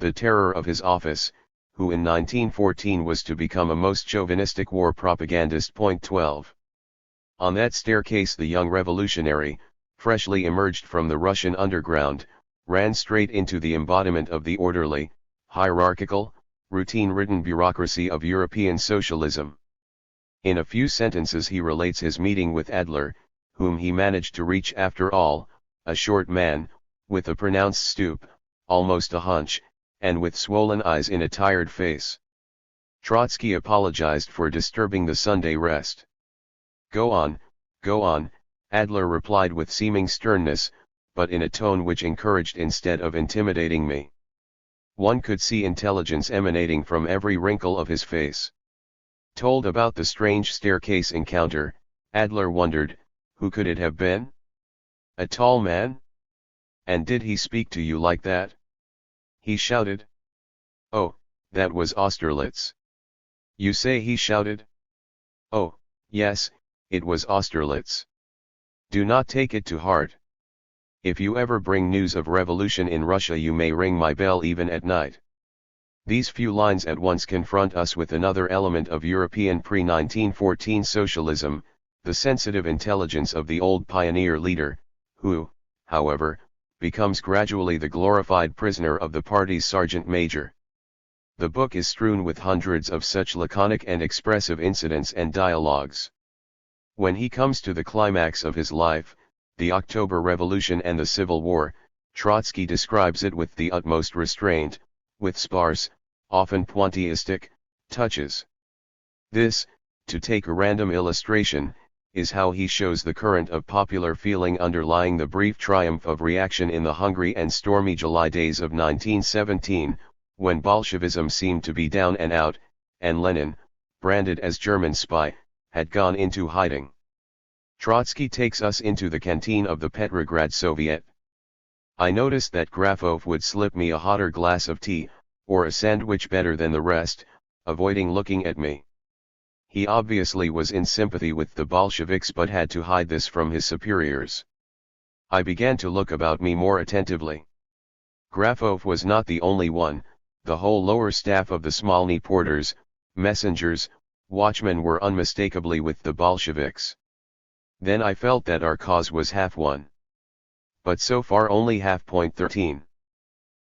Speaker 1: the terror of his office, who in 1914 was to become a most chauvinistic war propagandist. 12. On that staircase the young revolutionary, freshly emerged from the Russian underground, ran straight into the embodiment of the orderly, hierarchical, routine-ridden bureaucracy of European socialism. In a few sentences he relates his meeting with Adler, whom he managed to reach after all, a short man, with a pronounced stoop, almost a hunch, and with swollen eyes in a tired face. Trotsky apologized for disturbing the Sunday rest. Go on," Adler replied with seeming sternness, but in a tone which encouraged instead of intimidating me. One could see intelligence emanating from every wrinkle of his face. Told about the strange staircase encounter, Adler wondered, who could it have been? A tall man? "And did he speak to you like that?" he shouted. "Oh, that was Austerlitz." "You say he shouted?" "Oh, yes, it was Austerlitz. Do not take it to heart. If you ever bring news of revolution in Russia you may ring my bell even at night." These few lines at once confront us with another element of European pre-1914 socialism, the sensitive intelligence of the old pioneer leader, who, however, becomes gradually the glorified prisoner of the party's sergeant major. The book is strewn with hundreds of such laconic and expressive incidents and dialogues. When he comes to the climax of his life, the October Revolution and the Civil War, Trotsky describes it with the utmost restraint, with sparse, often pointillistic, touches. This, to take a random illustration, is how he shows the current of popular feeling underlying the brief triumph of reaction in the hungry and stormy July days of 1917, when Bolshevism seemed to be down and out, and Lenin, branded as German spy, had gone into hiding. Trotsky takes us into the canteen of the Petrograd Soviet. I noticed that Grafov would slip me a hotter glass of tea, or a sandwich better than the rest, avoiding looking at me. He obviously was in sympathy with the Bolsheviks but had to hide this from his superiors. I began to look about me more attentively. Grafov was not the only one. The whole lower staff of the Smolny porters, messengers, watchmen were unmistakably with the Bolsheviks. Then I felt that our cause was half won. But so far only half. 13.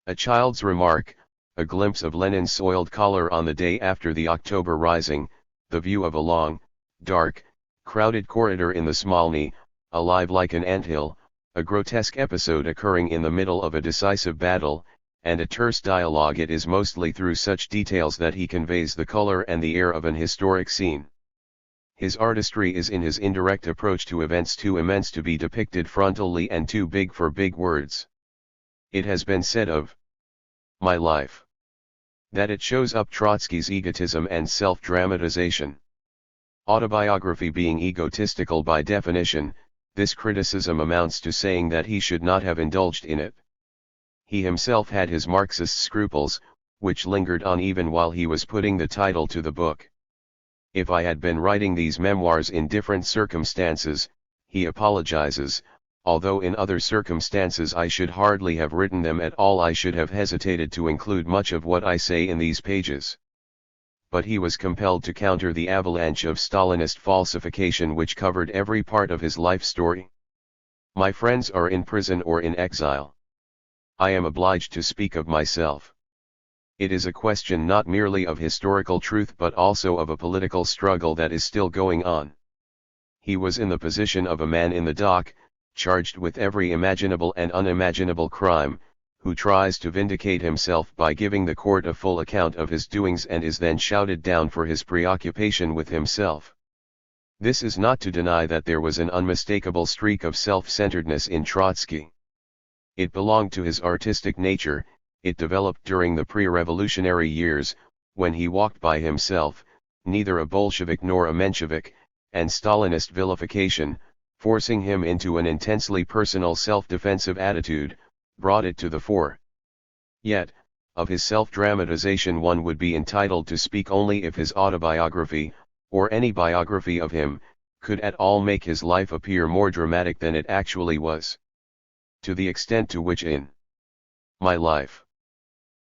Speaker 1: A child's remark, a glimpse of Lenin's soiled collar on the day after the October Rising, the view of a long, dark, crowded corridor in the Smolny, alive like an anthill, a grotesque episode occurring in the middle of a decisive battle, and a terse dialogue. It is mostly through such details that he conveys the color and the air of an historic scene. His artistry is in his indirect approach to events too immense to be depicted frontally and too big for big words. It has been said of My Life that it shows up Trotsky's egotism and self-dramatization. Autobiography being egotistical by definition, this criticism amounts to saying that he should not have indulged in it. He himself had his Marxist scruples, which lingered on even while he was putting the title to the book. If I had been writing these memoirs in different circumstances, he apologizes, although in other circumstances I should hardly have written them at all, I should have hesitated to include much of what I say in these pages. But he was compelled to counter the avalanche of Stalinist falsification which covered every part of his life story. My friends are in prison or in exile. I am obliged to speak of myself. It is a question not merely of historical truth but also of a political struggle that is still going on. He was in the position of a man in the dock, charged with every imaginable and unimaginable crime, who tries to vindicate himself by giving the court a full account of his doings and is then shouted down for his preoccupation with himself. This is not to deny that there was an unmistakable streak of self-centeredness in Trotsky. It belonged to his artistic nature. It developed during the pre-revolutionary years, when he walked by himself, neither a Bolshevik nor a Menshevik, and Stalinist vilification, forcing him into an intensely personal self-defensive attitude, brought it to the fore. Yet, of his self-dramatization one would be entitled to speak only if his autobiography, or any biography of him, could at all make his life appear more dramatic than it actually was. To the extent to which in My Life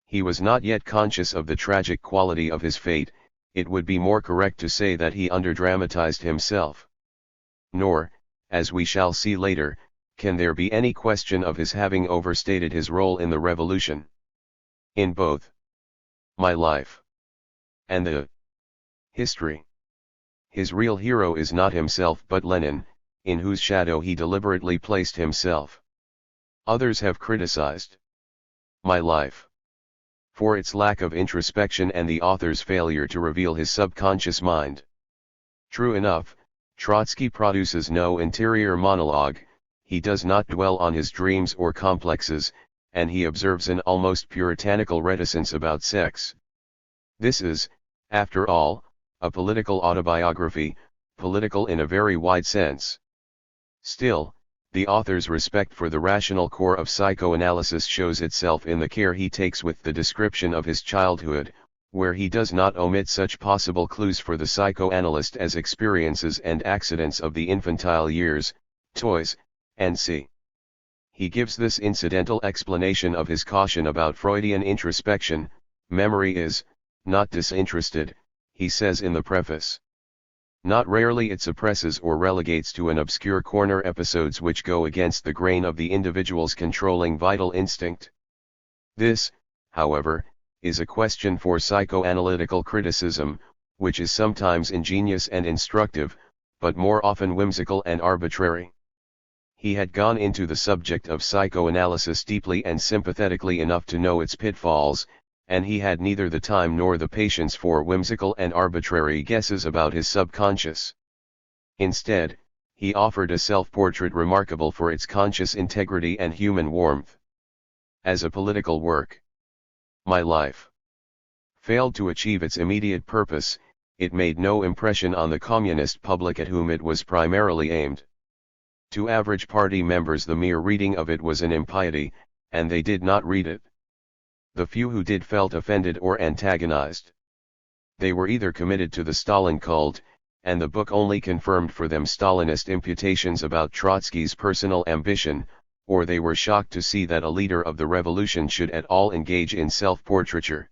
Speaker 1: he was not yet conscious of the tragic quality of his fate, it would be more correct to say that he underdramatized himself. Nor, as we shall see later, can there be any question of his having overstated his role in the revolution. In both My Life and the History, his real hero is not himself but Lenin, in whose shadow he deliberately placed himself. Others have criticized My Life for its lack of introspection and the author's failure to reveal his subconscious mind. True enough, Trotsky produces no interior monologue, he does not dwell on his dreams or complexes, and he observes an almost puritanical reticence about sex. This is, after all, a political autobiography, political in a very wide sense. Still, the author's respect for the rational core of psychoanalysis shows itself in the care he takes with the description of his childhood, where he does not omit such possible clues for the psychoanalyst as experiences and accidents of the infantile years, toys, and see. He gives this incidental explanation of his caution about Freudian introspection: memory is not disinterested, he says in the preface. Not rarely it suppresses or relegates to an obscure corner episodes which go against the grain of the individual's controlling vital instinct. This, however, is a question for psychoanalytical criticism, which is sometimes ingenious and instructive, but more often whimsical and arbitrary. He had gone into the subject of psychoanalysis deeply and sympathetically enough to know its pitfalls, and he had neither the time nor the patience for whimsical and arbitrary guesses about his subconscious. Instead, he offered a self-portrait remarkable for its conscious integrity and human warmth. As a political work, My Life failed to achieve its immediate purpose. It made no impression on the communist public at whom it was primarily aimed. To average party members the mere reading of it was an impiety, and they did not read it. The few who did felt offended or antagonized. They were either committed to the Stalin cult, and the book only confirmed for them Stalinist imputations about Trotsky's personal ambition, or they were shocked to see that a leader of the revolution should at all engage in self-portraiture.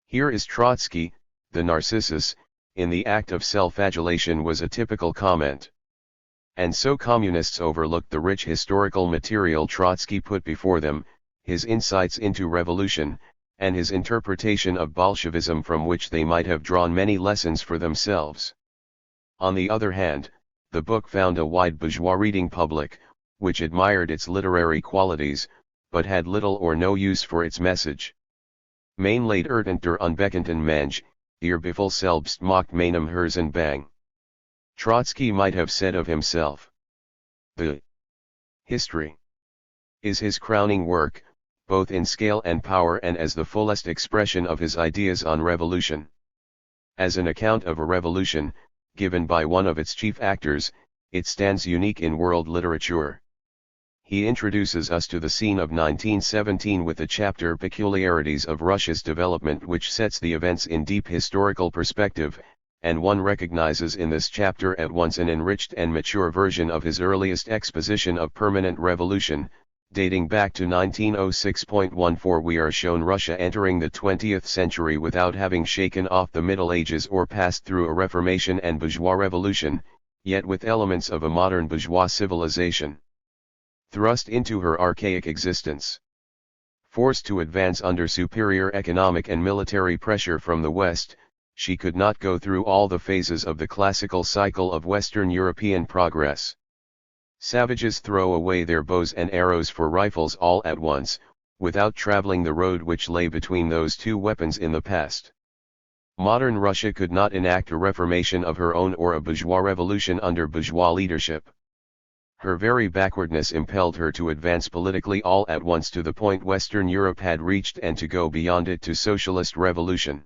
Speaker 1: Here is Trotsky, the Narcissus, in the act of self-flagellation was a typical comment. And so communists overlooked the rich historical material Trotsky put before them, his insights into revolution, and his interpretation of Bolshevism from which they might have drawn many lessons for themselves. On the other hand, the book found a wide bourgeois reading public, which admired its literary qualities, but had little or no use for its message. Mijn leed er der onbekenden mens, eerbevol selbst macht meinem herzen bang. Trotsky might have said of himself, the history is his crowning work, both in scale and power and as the fullest expression of his ideas on revolution. As an account of a revolution, given by one of its chief actors, it stands unique in world literature. He introduces us to the scene of 1917 with the chapter Peculiarities of Russia's Development, which sets the events in deep historical perspective, and one recognizes in this chapter at once an enriched and mature version of his earliest exposition of permanent revolution, dating back to 1906.14. We are shown Russia entering the 20th century without having shaken off the Middle Ages or passed through a Reformation and bourgeois revolution, yet with elements of a modern bourgeois civilization thrust into her archaic existence. Forced to advance under superior economic and military pressure from the West, she could not go through all the phases of the classical cycle of Western European progress. Savages throw away their bows and arrows for rifles all at once, without traveling the road which lay between those two weapons in the past. Modern Russia could not enact a reformation of her own or a bourgeois revolution under bourgeois leadership. Her very backwardness impelled her to advance politically all at once to the point Western Europe had reached and to go beyond it to socialist revolution.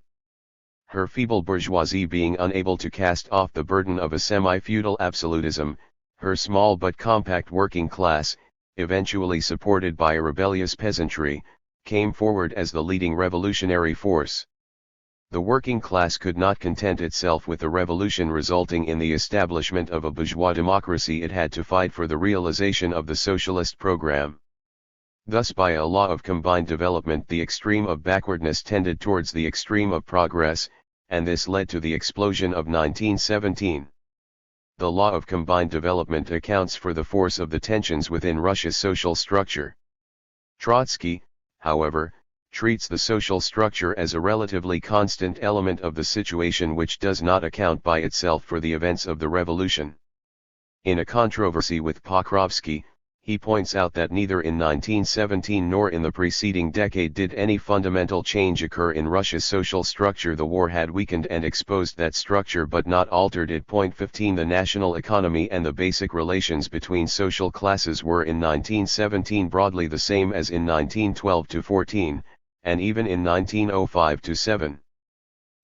Speaker 1: Her feeble bourgeoisie being unable to cast off the burden of a semi-feudal absolutism, her small but compact working class, eventually supported by a rebellious peasantry, came forward as the leading revolutionary force. The working class could not content itself with the revolution resulting in the establishment of a bourgeois democracy. It had to fight for the realization of the socialist program. Thus, by a law of combined development, the extreme of backwardness tended towards the extreme of progress, and this led to the explosion of 1917. The law of combined development accounts for the force of the tensions within Russia's social structure. Trotsky, however, treats the social structure as a relatively constant element of the situation which does not account by itself for the events of the revolution. In a controversy with Pokrovsky, he points out that neither in 1917 nor in the preceding decade did any fundamental change occur in Russia's social structure. The war had weakened and exposed that structure but not altered it. 15. The national economy and the basic relations between social classes were in 1917 broadly the same as in 1912-14, and even in 1905-7.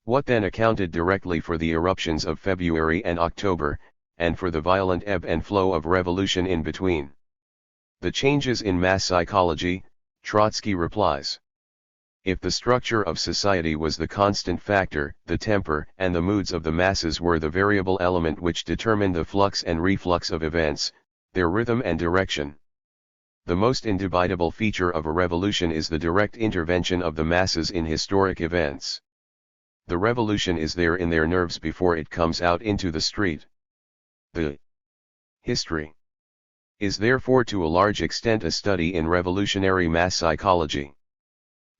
Speaker 1: What then accounted directly for the eruptions of February and October, and for the violent ebb and flow of revolution in between? The changes in mass psychology, Trotsky replies. If the structure of society was the constant factor, the temper and the moods of the masses were the variable element which determined the flux and reflux of events, their rhythm and direction. The most indubitable feature of a revolution is the direct intervention of the masses in historic events. The revolution is there in their nerves before it comes out into the street. The history is therefore to a large extent a study in revolutionary mass psychology.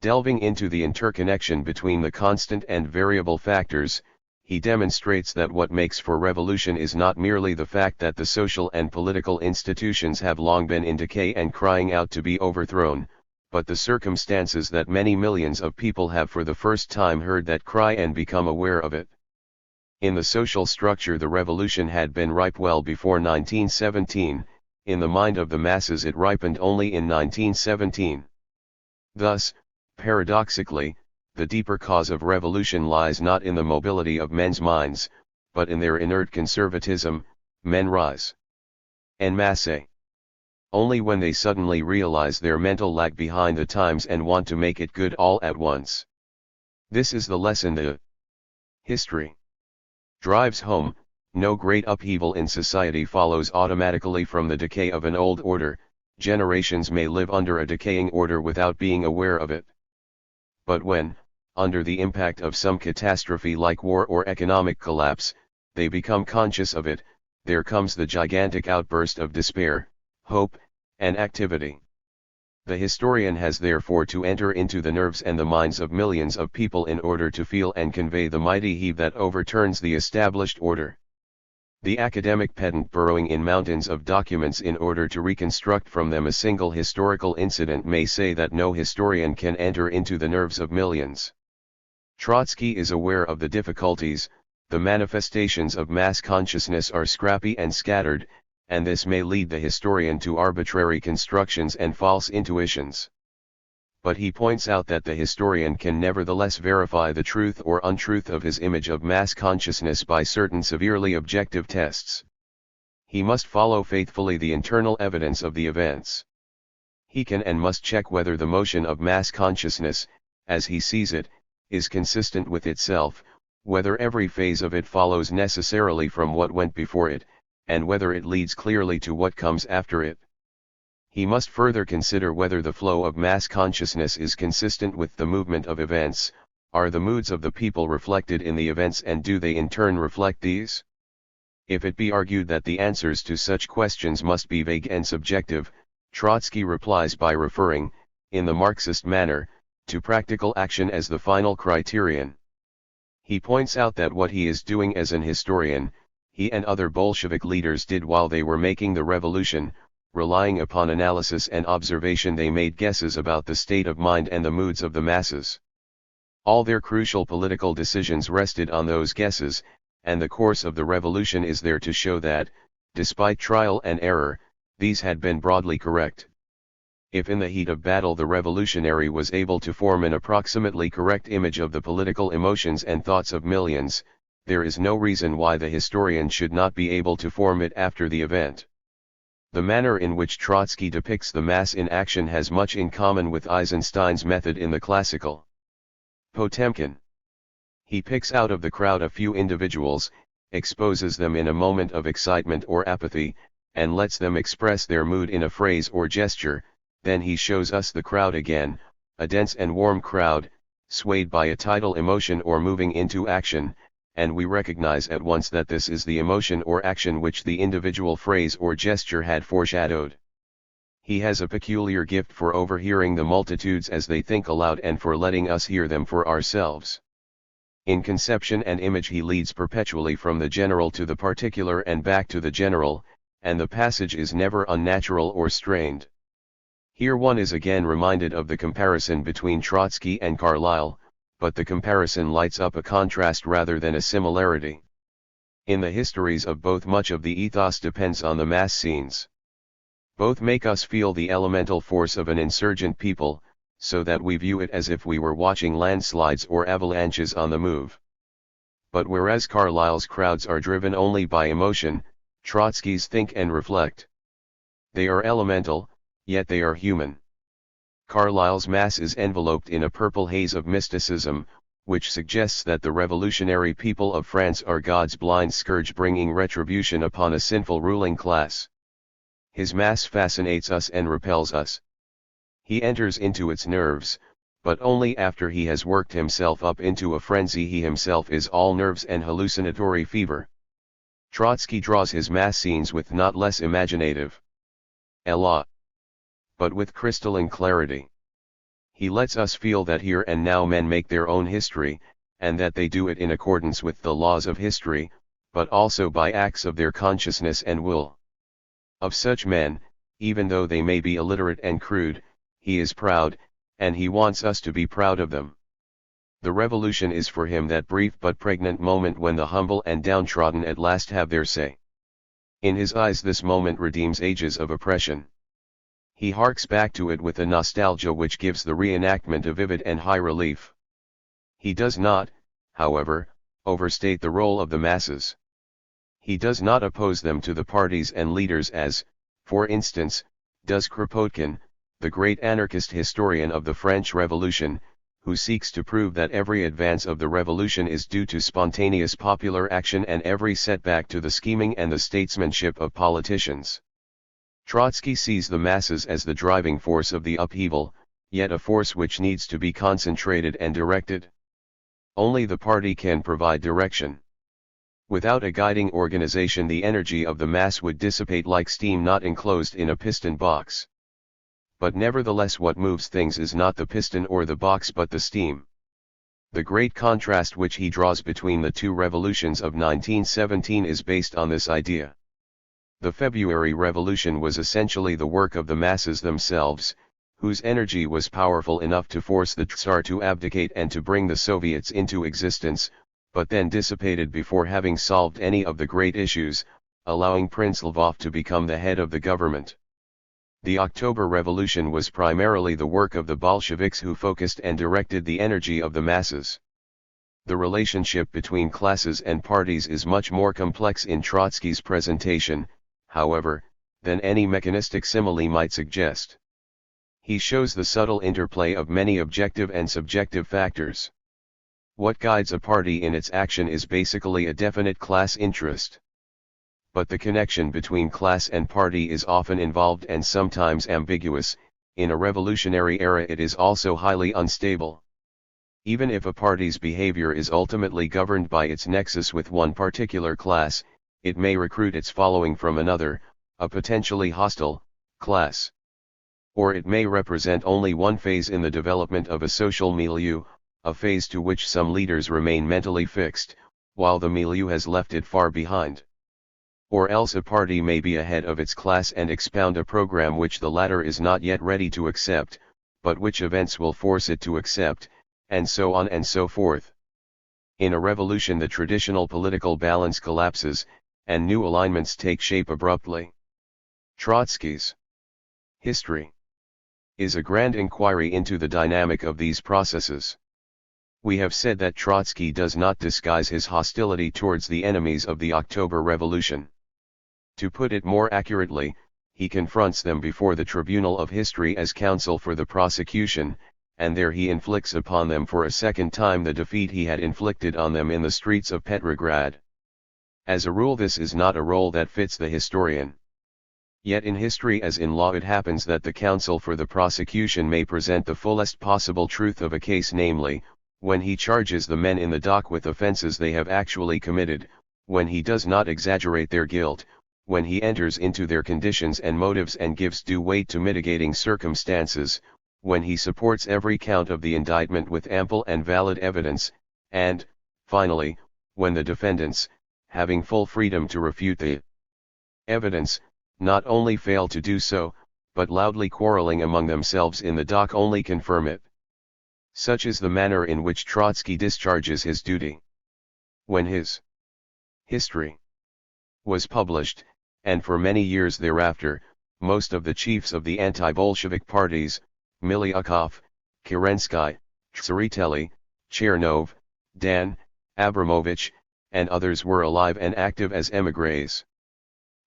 Speaker 1: Delving into the interconnection between the constant and variable factors, he demonstrates that what makes for revolution is not merely the fact that the social and political institutions have long been in decay and crying out to be overthrown, but the circumstances that many millions of people have for the first time heard that cry and become aware of it. In the social structure, the revolution had been ripe well before 1917, in the mind of the masses it ripened only in 1917. Thus, paradoxically, the deeper cause of revolution lies not in the mobility of men's minds, but in their inert conservatism. Men rise en masse only when they suddenly realize their mental lag behind the times and want to make it good all at once. This is the lesson the history drives home. No great upheaval in society follows automatically from the decay of an old order. Generations may live under a decaying order without being aware of it. But when, under the impact of some catastrophe like war or economic collapse, they become conscious of it, there comes the gigantic outburst of despair, hope, and activity. The historian has therefore to enter into the nerves and the minds of millions of people in order to feel and convey the mighty heave that overturns the established order. The academic pedant burrowing in mountains of documents in order to reconstruct from them a single historical incident may say that no historian can enter into the nerves of millions. Trotsky is aware of the difficulties. The manifestations of mass consciousness are scrappy and scattered, and this may lead the historian to arbitrary constructions and false intuitions. But he points out that the historian can nevertheless verify the truth or untruth of his image of mass consciousness by certain severely objective tests. He must follow faithfully the internal evidence of the events. He can and must check whether the motion of mass consciousness, as he sees it, is consistent with itself, whether every phase of it follows necessarily from what went before it, and whether it leads clearly to what comes after it. He must further consider whether the flow of mass consciousness is consistent with the movement of events. Are the moods of the people reflected in the events, and do they in turn reflect these? If it be argued that the answers to such questions must be vague and subjective, Trotsky replies by referring, in the Marxist manner, to practical action as the final criterion. He points out that what he is doing as an historian, he and other Bolshevik leaders did while they were making the revolution. Relying upon analysis and observation, they made guesses about the state of mind and the moods of the masses. All their crucial political decisions rested on those guesses, and the course of the revolution is there to show that, despite trial and error, these had been broadly correct. If in the heat of battle the revolutionary was able to form an approximately correct image of the political emotions and thoughts of millions, there is no reason why the historian should not be able to form it after the event. The manner in which Trotsky depicts the mass in action has much in common with Eisenstein's method in the classical Potemkin. He picks out of the crowd a few individuals, exposes them in a moment of excitement or apathy, and lets them express their mood in a phrase or gesture. Then he shows us the crowd again, a dense and warm crowd, swayed by a tidal emotion or moving into action, and we recognize at once that this is the emotion or action which the individual phrase or gesture had foreshadowed. He has a peculiar gift for overhearing the multitudes as they think aloud and for letting us hear them for ourselves. In conception and image he leads perpetually from the general to the particular and back to the general, and the passage is never unnatural or strained. Here one is again reminded of the comparison between Trotsky and Carlyle, but the comparison lights up a contrast rather than a similarity. In the histories of both much of the ethos depends on the mass scenes. Both make us feel the elemental force of an insurgent people, so that we view it as if we were watching landslides or avalanches on the move. But whereas Carlyle's crowds are driven only by emotion, Trotsky's think and reflect. They are elemental, yet they are human. Carlyle's mass is enveloped in a purple haze of mysticism, which suggests that the revolutionary people of France are God's blind scourge bringing retribution upon a sinful ruling class. His mass fascinates us and repels us. He enters into its nerves, but only after he has worked himself up into a frenzy. He himself is all nerves and hallucinatory fever. Trotsky draws his mass scenes with not less imaginative élan, but with crystalline clarity. He lets us feel that here and now men make their own history, and that they do it in accordance with the laws of history, but also by acts of their consciousness and will. Of such men, even though they may be illiterate and crude, he is proud, and he wants us to be proud of them. The revolution is for him that brief but pregnant moment when the humble and downtrodden at last have their say. In his eyes this moment redeems ages of oppression. He harks back to it with a nostalgia which gives the reenactment a vivid and high relief. He does not, however, overstate the role of the masses. He does not oppose them to the parties and leaders as, for instance, does Kropotkin, the great anarchist historian of the French Revolution, who seeks to prove that every advance of the revolution is due to spontaneous popular action and every setback to the scheming and the statesmanship of politicians. Trotsky sees the masses as the driving force of the upheaval, yet a force which needs to be concentrated and directed. Only the party can provide direction. Without a guiding organization, the energy of the mass would dissipate like steam not enclosed in a piston box. But nevertheless, what moves things is not the piston or the box but the steam. The great contrast which he draws between the two revolutions of 1917 is based on this idea. The February Revolution was essentially the work of the masses themselves, whose energy was powerful enough to force the Tsar to abdicate and to bring the Soviets into existence, but then dissipated before having solved any of the great issues, allowing Prince Lvov to become the head of the government. The October Revolution was primarily the work of the Bolsheviks, who focused and directed the energy of the masses. The relationship between classes and parties is much more complex in Trotsky's presentation, however, than any mechanistic simile might suggest. He shows the subtle interplay of many objective and subjective factors. What guides a party in its action is basically a definite class interest. But the connection between class and party is often involved and sometimes ambiguous. In a revolutionary era it is also highly unstable. Even if a party's behavior is ultimately governed by its nexus with one particular class, it may recruit its following from another, a potentially hostile class. Or it may represent only one phase in the development of a social milieu, a phase to which some leaders remain mentally fixed, while the milieu has left it far behind. Or else a party may be ahead of its class and expound a program which the latter is not yet ready to accept, but which events will force it to accept, and so on and so forth. In a revolution the traditional political balance collapses, and new alignments take shape abruptly. Trotsky's history is a grand inquiry into the dynamic of these processes. We have said that Trotsky does not disguise his hostility towards the enemies of the October Revolution. To put it more accurately, he confronts them before the tribunal of history as counsel for the prosecution, and there he inflicts upon them for a second time the defeat he had inflicted on them in the streets of Petrograd. As a rule, this is not a role that fits the historian. Yet in history as in law it happens that the counsel for the prosecution may present the fullest possible truth of a case, namely, when he charges the men in the dock with offenses they have actually committed, when he does not exaggerate their guilt, when he enters into their conditions and motives and gives due weight to mitigating circumstances, when he supports every count of the indictment with ample and valid evidence, and, finally, when the defendants, having full freedom to refute the evidence, not only fail to do so, but loudly quarreling among themselves in the dock only confirm it. Such is the manner in which Trotsky discharges his duty. When his history was published, and for many years thereafter, most of the chiefs of the anti-Bolshevik parties, Miliukov, Kerensky, Tseretelli, Chernov, Dan, Abramovich, and others were alive and active as émigrés.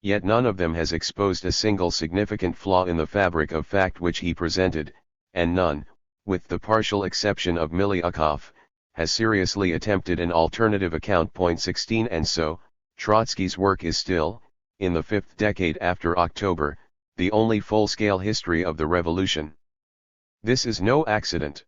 Speaker 1: Yet none of them has exposed a single significant flaw in the fabric of fact which he presented, and none, with the partial exception of Miliukov, has seriously attempted an alternative account. 16 And so, Trotsky's work is still, in the fifth decade after October, the only full-scale history of the revolution. This is no accident.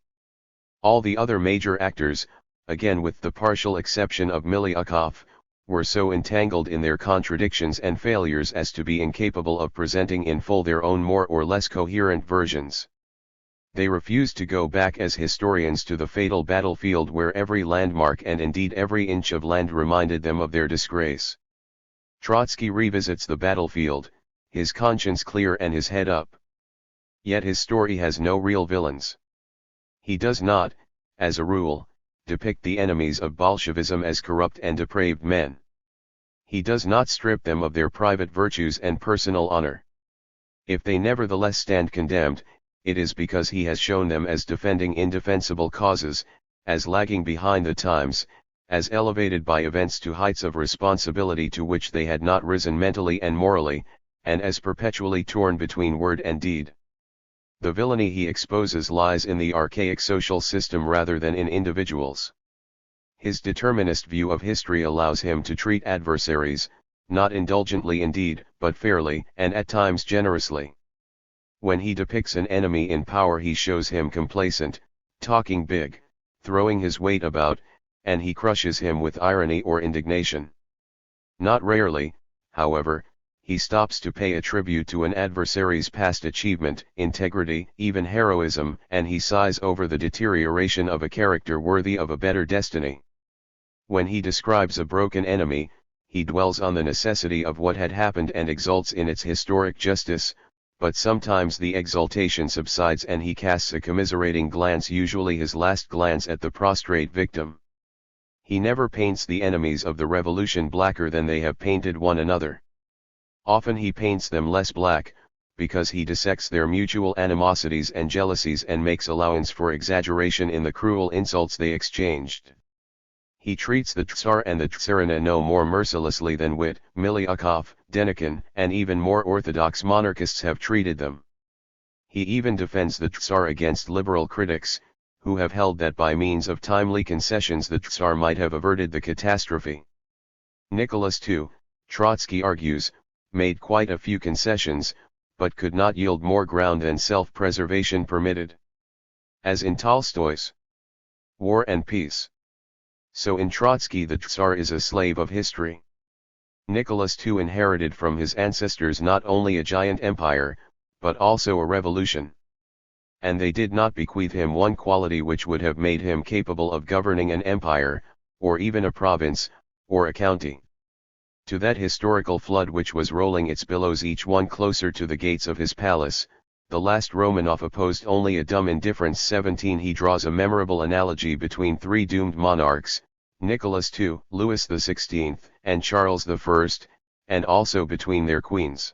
Speaker 1: All the other major actors, again with the partial exception of Miliukov, were so entangled in their contradictions and failures as to be incapable of presenting in full their own more or less coherent versions. They refused to go back as historians to the fatal battlefield where every landmark and indeed every inch of land reminded them of their disgrace. Trotsky revisits the battlefield, his conscience clear and his head up. Yet his story has no real villains. He does not, as a rule, depict the enemies of Bolshevism as corrupt and depraved men. He does not strip them of their private virtues and personal honor. If they nevertheless stand condemned, it is because he has shown them as defending indefensible causes, as lagging behind the times, as elevated by events to heights of responsibility to which they had not risen mentally and morally, and as perpetually torn between word and deed. The villainy he exposes lies in the archaic social system rather than in individuals. His determinist view of history allows him to treat adversaries, not indulgently indeed, but fairly and at times generously. When he depicts an enemy in power he shows him complacent, talking big, throwing his weight about, and he crushes him with irony or indignation. Not rarely, however, he stops to pay a tribute to an adversary's past achievement, integrity, even heroism, and he sighs over the deterioration of a character worthy of a better destiny. When he describes a broken enemy, he dwells on the necessity of what had happened and exults in its historic justice, but sometimes the exultation subsides and he casts a commiserating glance, usually his last glance, at the prostrate victim. He never paints the enemies of the revolution blacker than they have painted one another. Often he paints them less black, because he dissects their mutual animosities and jealousies and makes allowance for exaggeration in the cruel insults they exchanged. He treats the Tsar and the Tsarina no more mercilessly than Witt, Miliukov, Denikin, and even more orthodox monarchists have treated them. He even defends the Tsar against liberal critics, who have held that by means of timely concessions the Tsar might have averted the catastrophe. Nicholas II, Trotsky argues, made quite a few concessions, but could not yield more ground than self-preservation permitted. As in Tolstoy's War and Peace, so in Trotsky the Tsar is a slave of history. Nicholas II inherited from his ancestors not only a giant empire, but also a revolution. And they did not bequeath him one quality which would have made him capable of governing an empire, or even a province, or a county. To that historical flood which was rolling its billows each one closer to the gates of his palace, the last Romanov opposed only a dumb indifference. 17 He draws a memorable analogy between three doomed monarchs, Nicholas II, Louis XVI, and Charles I, and also between their queens.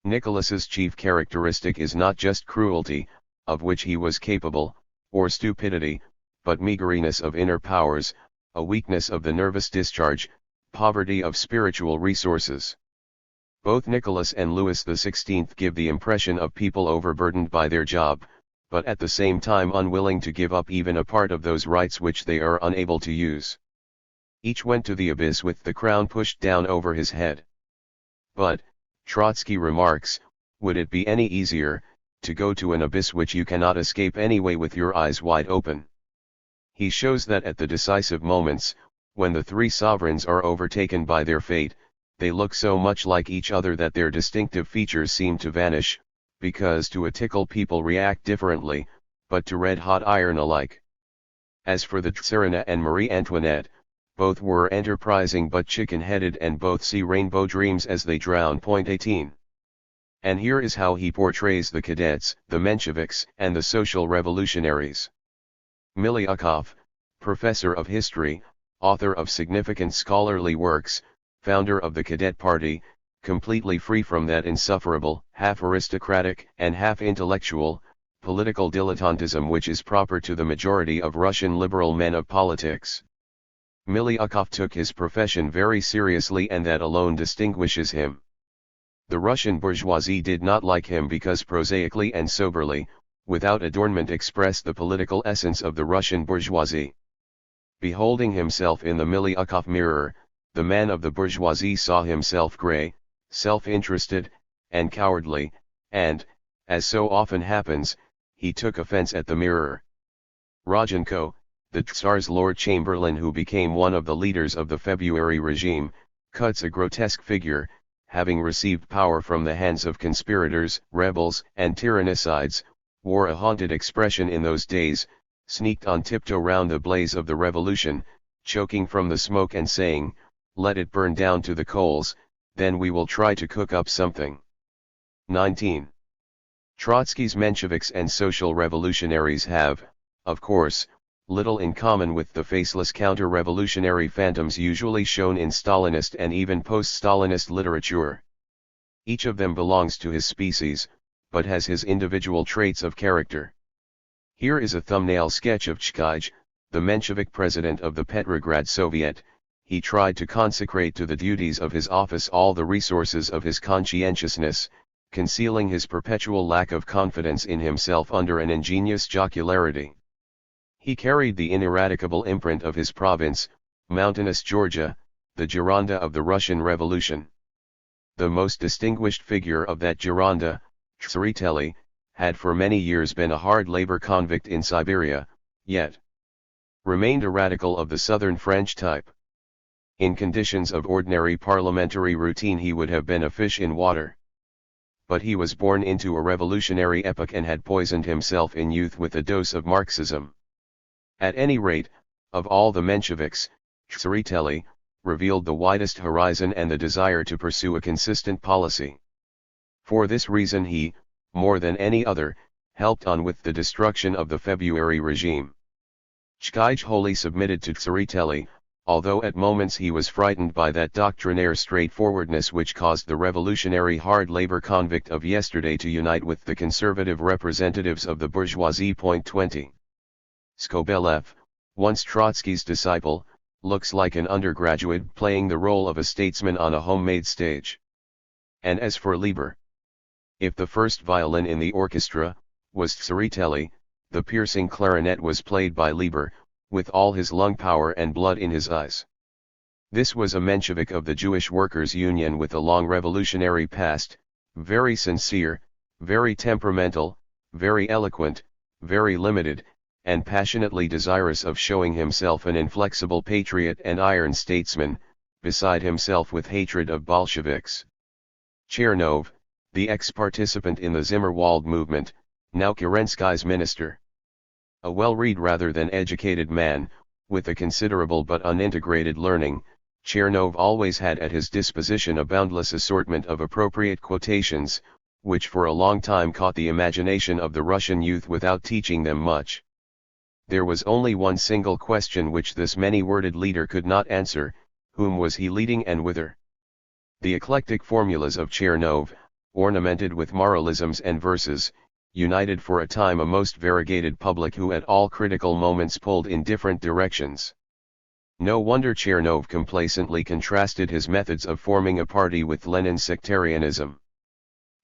Speaker 1: Nicholas's chief characteristic is not just cruelty, of which he was capable, or stupidity, but meagerness of inner powers, a weakness of the nervous discharge, poverty of spiritual resources. Both Nicholas and Louis XVI give the impression of people overburdened by their job, but at the same time unwilling to give up even a part of those rights which they are unable to use. Each went to the abyss with the crown pushed down over his head. But, Trotsky remarks, would it be any easier, to go to an abyss which you cannot escape anyway with your eyes wide open? He shows that at the decisive moments, when the three sovereigns are overtaken by their fate, they look so much like each other that their distinctive features seem to vanish, because to a tickle people react differently, but to red-hot iron alike. As for the Tsarina and Marie Antoinette, both were enterprising but chicken-headed and both see rainbow dreams as they drown. 18. And here is how he portrays the cadets, the Mensheviks, and the social revolutionaries. Miliukov, professor of history, author of significant scholarly works, founder of the Cadet Party, completely free from that insufferable, half-aristocratic and half-intellectual, political dilettantism which is proper to the majority of Russian liberal men of politics. Miliukov took his profession very seriously, and that alone distinguishes him. The Russian bourgeoisie did not like him because prosaically and soberly, without adornment, expressed the political essence of the Russian bourgeoisie. Beholding himself in the Miliukov mirror, the man of the bourgeoisie saw himself grey, self-interested, and cowardly, and, as so often happens, he took offence at the mirror. Rodchenko, the Tsar's Lord Chamberlain who became one of the leaders of the February regime, cuts a grotesque figure, having received power from the hands of conspirators, rebels, and tyrannicides, wore a haunted expression in those days, sneaked on tiptoe round the blaze of the revolution, choking from the smoke and saying, "Let it burn down to the coals, then we will try to cook up something." 19. Trotsky's Mensheviks and social revolutionaries have, of course, little in common with the faceless counter-revolutionary phantoms usually shown in Stalinist and even post-Stalinist literature. Each of them belongs to his species, but has his individual traits of character. Here is a thumbnail sketch of Chkij, the Menshevik president of the Petrograd Soviet. He tried to consecrate to the duties of his office all the resources of his conscientiousness, concealing his perpetual lack of confidence in himself under an ingenious jocularity. He carried the ineradicable imprint of his province, mountainous Georgia, the Gironda of the Russian Revolution. The most distinguished figure of that Gironda, Tsereteli, had for many years been a hard labor convict in Siberia, yet remained a radical of the southern French type. In conditions of ordinary parliamentary routine he would have been a fish in water. But he was born into a revolutionary epoch and had poisoned himself in youth with a dose of Marxism. At any rate, of all the Mensheviks, Tsereteli revealed the widest horizon and the desire to pursue a consistent policy. For this reason he, more than any other, helped on with the destruction of the February regime. Chkij wholly submitted to Tsereteli, although at moments he was frightened by that doctrinaire straightforwardness which caused the revolutionary hard labor convict of yesterday to unite with the conservative representatives of the bourgeoisie. 20. Skobelev, once Trotsky's disciple, looks like an undergraduate playing the role of a statesman on a homemade stage. And as for Lieber, if the first violin in the orchestra was Tsereteli, the piercing clarinet was played by Lieber, with all his lung power and blood in his eyes. This was a Menshevik of the Jewish Workers' Union with a long revolutionary past, very sincere, very temperamental, very eloquent, very limited, and passionately desirous of showing himself an inflexible patriot and iron statesman, beside himself with hatred of Bolsheviks. Chernov, the ex-participant in the Zimmerwald movement, now Kerensky's minister. A well-read rather than educated man, with a considerable but unintegrated learning, Chernov always had at his disposition a boundless assortment of appropriate quotations, which for a long time caught the imagination of the Russian youth without teaching them much. There was only one single question which this many-worded leader could not answer: whom was he leading and whither? The eclectic formulas of Chernov, ornamented with moralisms and verses, united for a time a most variegated public who at all critical moments pulled in different directions. No wonder Chernov complacently contrasted his methods of forming a party with Lenin's sectarianism.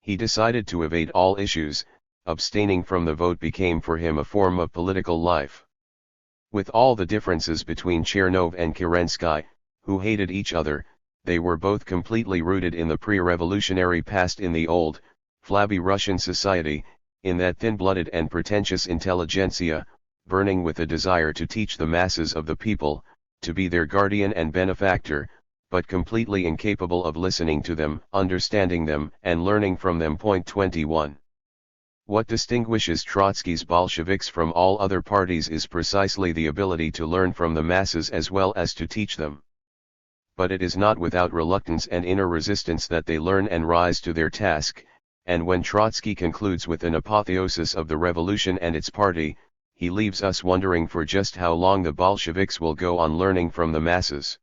Speaker 1: He decided to evade all issues. Abstaining from the vote became for him a form of political life. With all the differences between Chernov and Kerensky, who hated each other, they were both completely rooted in the pre-revolutionary past, in the old, flabby Russian society, in that thin-blooded and pretentious intelligentsia, burning with a desire to teach the masses of the people, to be their guardian and benefactor, but completely incapable of listening to them, understanding them, and learning from them. 21. What distinguishes Trotsky's Bolsheviks from all other parties is precisely the ability to learn from the masses as well as to teach them. But it is not without reluctance and inner resistance that they learn and rise to their task, and when Trotsky concludes with an apotheosis of the revolution and its party, he leaves us wondering for just how long the Bolsheviks will go on learning from the masses.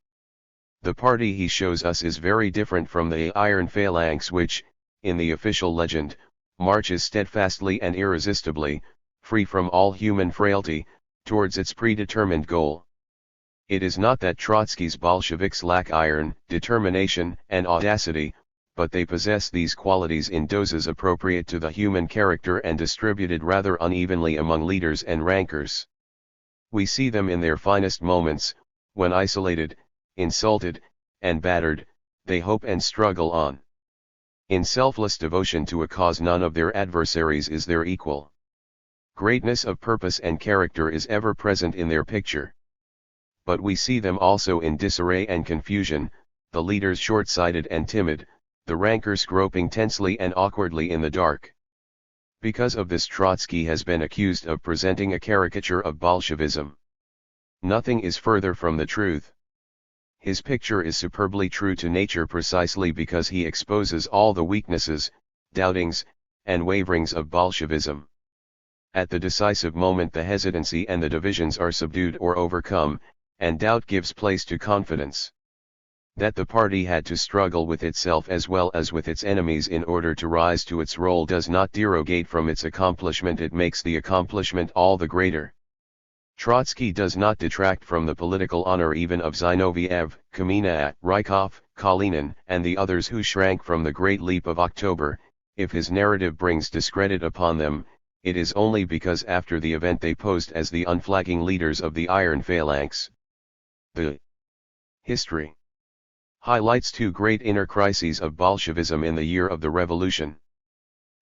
Speaker 1: The party, he shows us, is very different from the iron phalanx which, in the official legend, marches steadfastly and irresistibly, free from all human frailty, towards its predetermined goal. It is not that Trotsky's Bolsheviks lack iron, determination, and audacity, but they possess these qualities in doses appropriate to the human character and distributed rather unevenly among leaders and rankers. We see them in their finest moments, when isolated, insulted, and battered, they hope and struggle on. In selfless devotion to a cause none of their adversaries is their equal. Greatness of purpose and character is ever present in their picture. But we see them also in disarray and confusion, the leaders short-sighted and timid, the rankers groping tensely and awkwardly in the dark. Because of this, Trotsky has been accused of presenting a caricature of Bolshevism. Nothing is further from the truth. His picture is superbly true to nature precisely because he exposes all the weaknesses, doubtings, and waverings of Bolshevism. At the decisive moment the hesitancy and the divisions are subdued or overcome, and doubt gives place to confidence. That the party had to struggle with itself as well as with its enemies in order to rise to its role does not derogate from its accomplishment, it makes the accomplishment all the greater. Trotsky does not detract from the political honor even of Zinoviev, Kamenev, Rykov, Kalinin, and the others who shrank from the Great Leap of October. If his narrative brings discredit upon them, it is only because after the event they posed as the unflagging leaders of the Iron Phalanx. The history highlights two great inner crises of Bolshevism in the year of the revolution.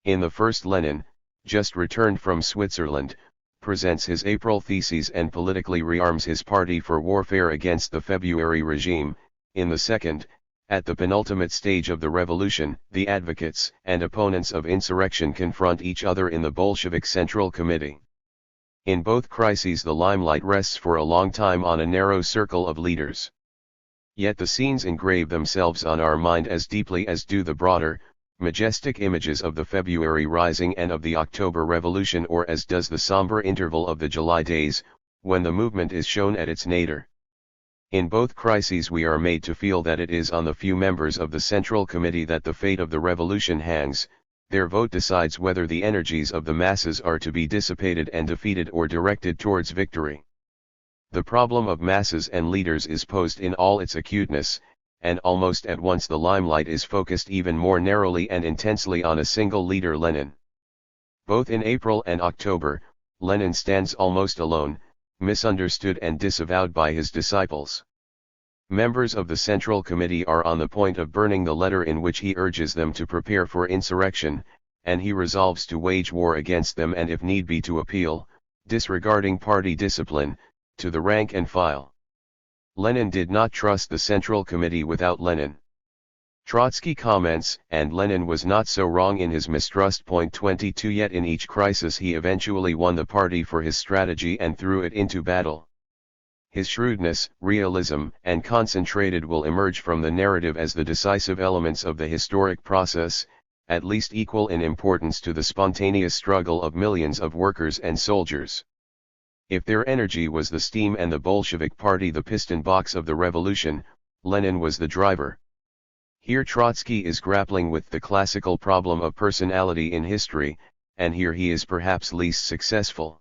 Speaker 1: In the first, Lenin, just returned from Switzerland, presents his April theses and politically rearms his party for warfare against the February regime. In the second, at the penultimate stage of the revolution, the advocates and opponents of insurrection confront each other in the Bolshevik Central Committee. In both crises the limelight rests for a long time on a narrow circle of leaders. Yet the scenes engrave themselves on our mind as deeply as do the broader, majestic images of the February Rising and of the October Revolution, or as does the somber interval of the July days, when the movement is shown at its nadir. In both crises we are made to feel that it is on the few members of the Central Committee that the fate of the revolution hangs. Their vote decides whether the energies of the masses are to be dissipated and defeated or directed towards victory. The problem of masses and leaders is posed in all its acuteness, and almost at once the limelight is focused even more narrowly and intensely on a single leader, Lenin. Both in April and October, Lenin stands almost alone, misunderstood and disavowed by his disciples. Members of the Central Committee are on the point of burning the letter in which he urges them to prepare for insurrection, and he resolves to wage war against them and if need be to appeal, disregarding party discipline, to the rank and file. Lenin did not trust the Central Committee without Lenin. Trotsky comments, and Lenin was not so wrong in his mistrust. 22 Yet in each crisis he eventually won the party for his strategy and threw it into battle. His shrewdness, realism, and concentrated will emerge from the narrative as the decisive elements of the historic process, at least equal in importance to the spontaneous struggle of millions of workers and soldiers. If their energy was the steam and the Bolshevik party the piston box of the revolution, Lenin was the driver. Here Trotsky is grappling with the classical problem of personality in history, and here he is perhaps least successful.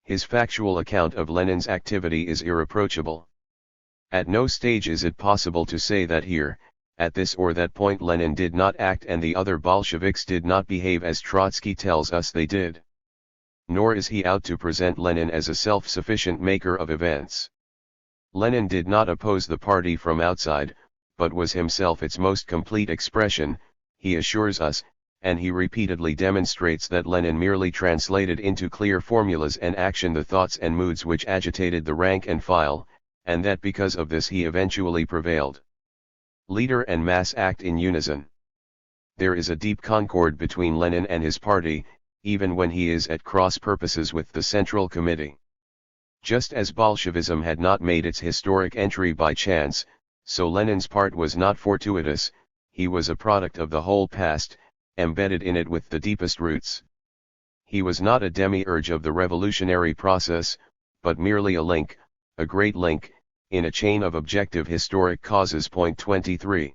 Speaker 1: His factual account of Lenin's activity is irreproachable. At no stage is it possible to say that here, at this or that point, Lenin did not act and the other Bolsheviks did not behave as Trotsky tells us they did. Nor is he out to present Lenin as a self-sufficient maker of events. Lenin did not oppose the party from outside, but was himself its most complete expression, he assures us, and he repeatedly demonstrates that Lenin merely translated into clear formulas and action the thoughts and moods which agitated the rank and file, and that because of this he eventually prevailed. Leader and mass act in unison. There is a deep concord between Lenin and his party, even when he is at cross purposes with the Central Committee. Just as Bolshevism had not made its historic entry by chance, so Lenin's part was not fortuitous, he was a product of the whole past, embedded in it with the deepest roots. He was not a demiurge of the revolutionary process, but merely a link, a great link, in a chain of objective historic causes. 23.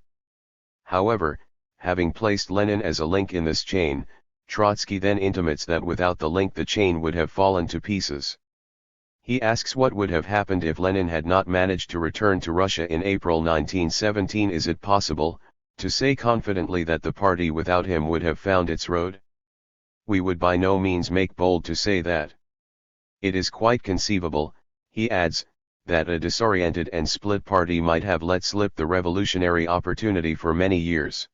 Speaker 1: However, having placed Lenin as a link in this chain, Trotsky then intimates that without the link the chain would have fallen to pieces. He asks what would have happened if Lenin had not managed to return to Russia in April 1917. Is it possible to say confidently that the party without him would have found its road? We would by no means make bold to say that. It is quite conceivable, he adds, that a disoriented and split party might have let slip the revolutionary opportunity for many years.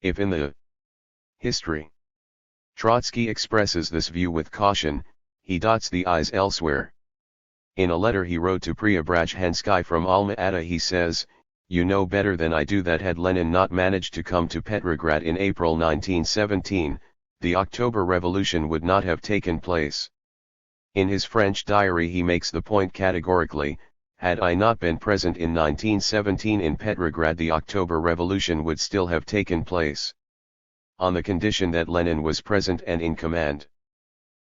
Speaker 1: If in the history Trotsky expresses this view with caution, he dots the I's elsewhere. In a letter he wrote to Preobrazhensky from Alma-Ata he says, "You know better than I do that had Lenin not managed to come to Petrograd in April 1917, the October Revolution would not have taken place." In his French diary he makes the point categorically, "Had I not been present in 1917 in Petrograd the October Revolution would still have taken place." On the condition that Lenin was present and in command.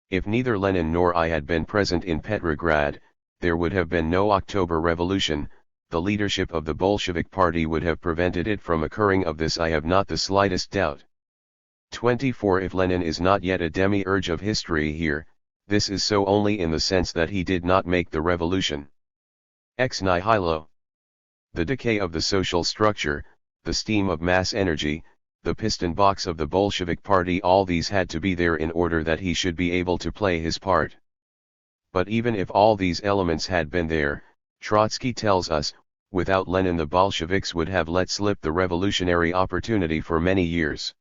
Speaker 1: If neither Lenin nor I had been present in Petrograd, there would have been no October Revolution, the leadership of the Bolshevik Party would have prevented it from occurring, of this I have not the slightest doubt. 24. If Lenin is not yet a demiurge of history here, this is so only in the sense that he did not make the revolution. Ex nihilo. The decay of the social structure, the steam of mass energy, the piston box of the Bolshevik Party, all these had to be there in order that he should be able to play his part. But even if all these elements had been there, Trotsky tells us, without Lenin the Bolsheviks would have let slip the revolutionary opportunity for many years.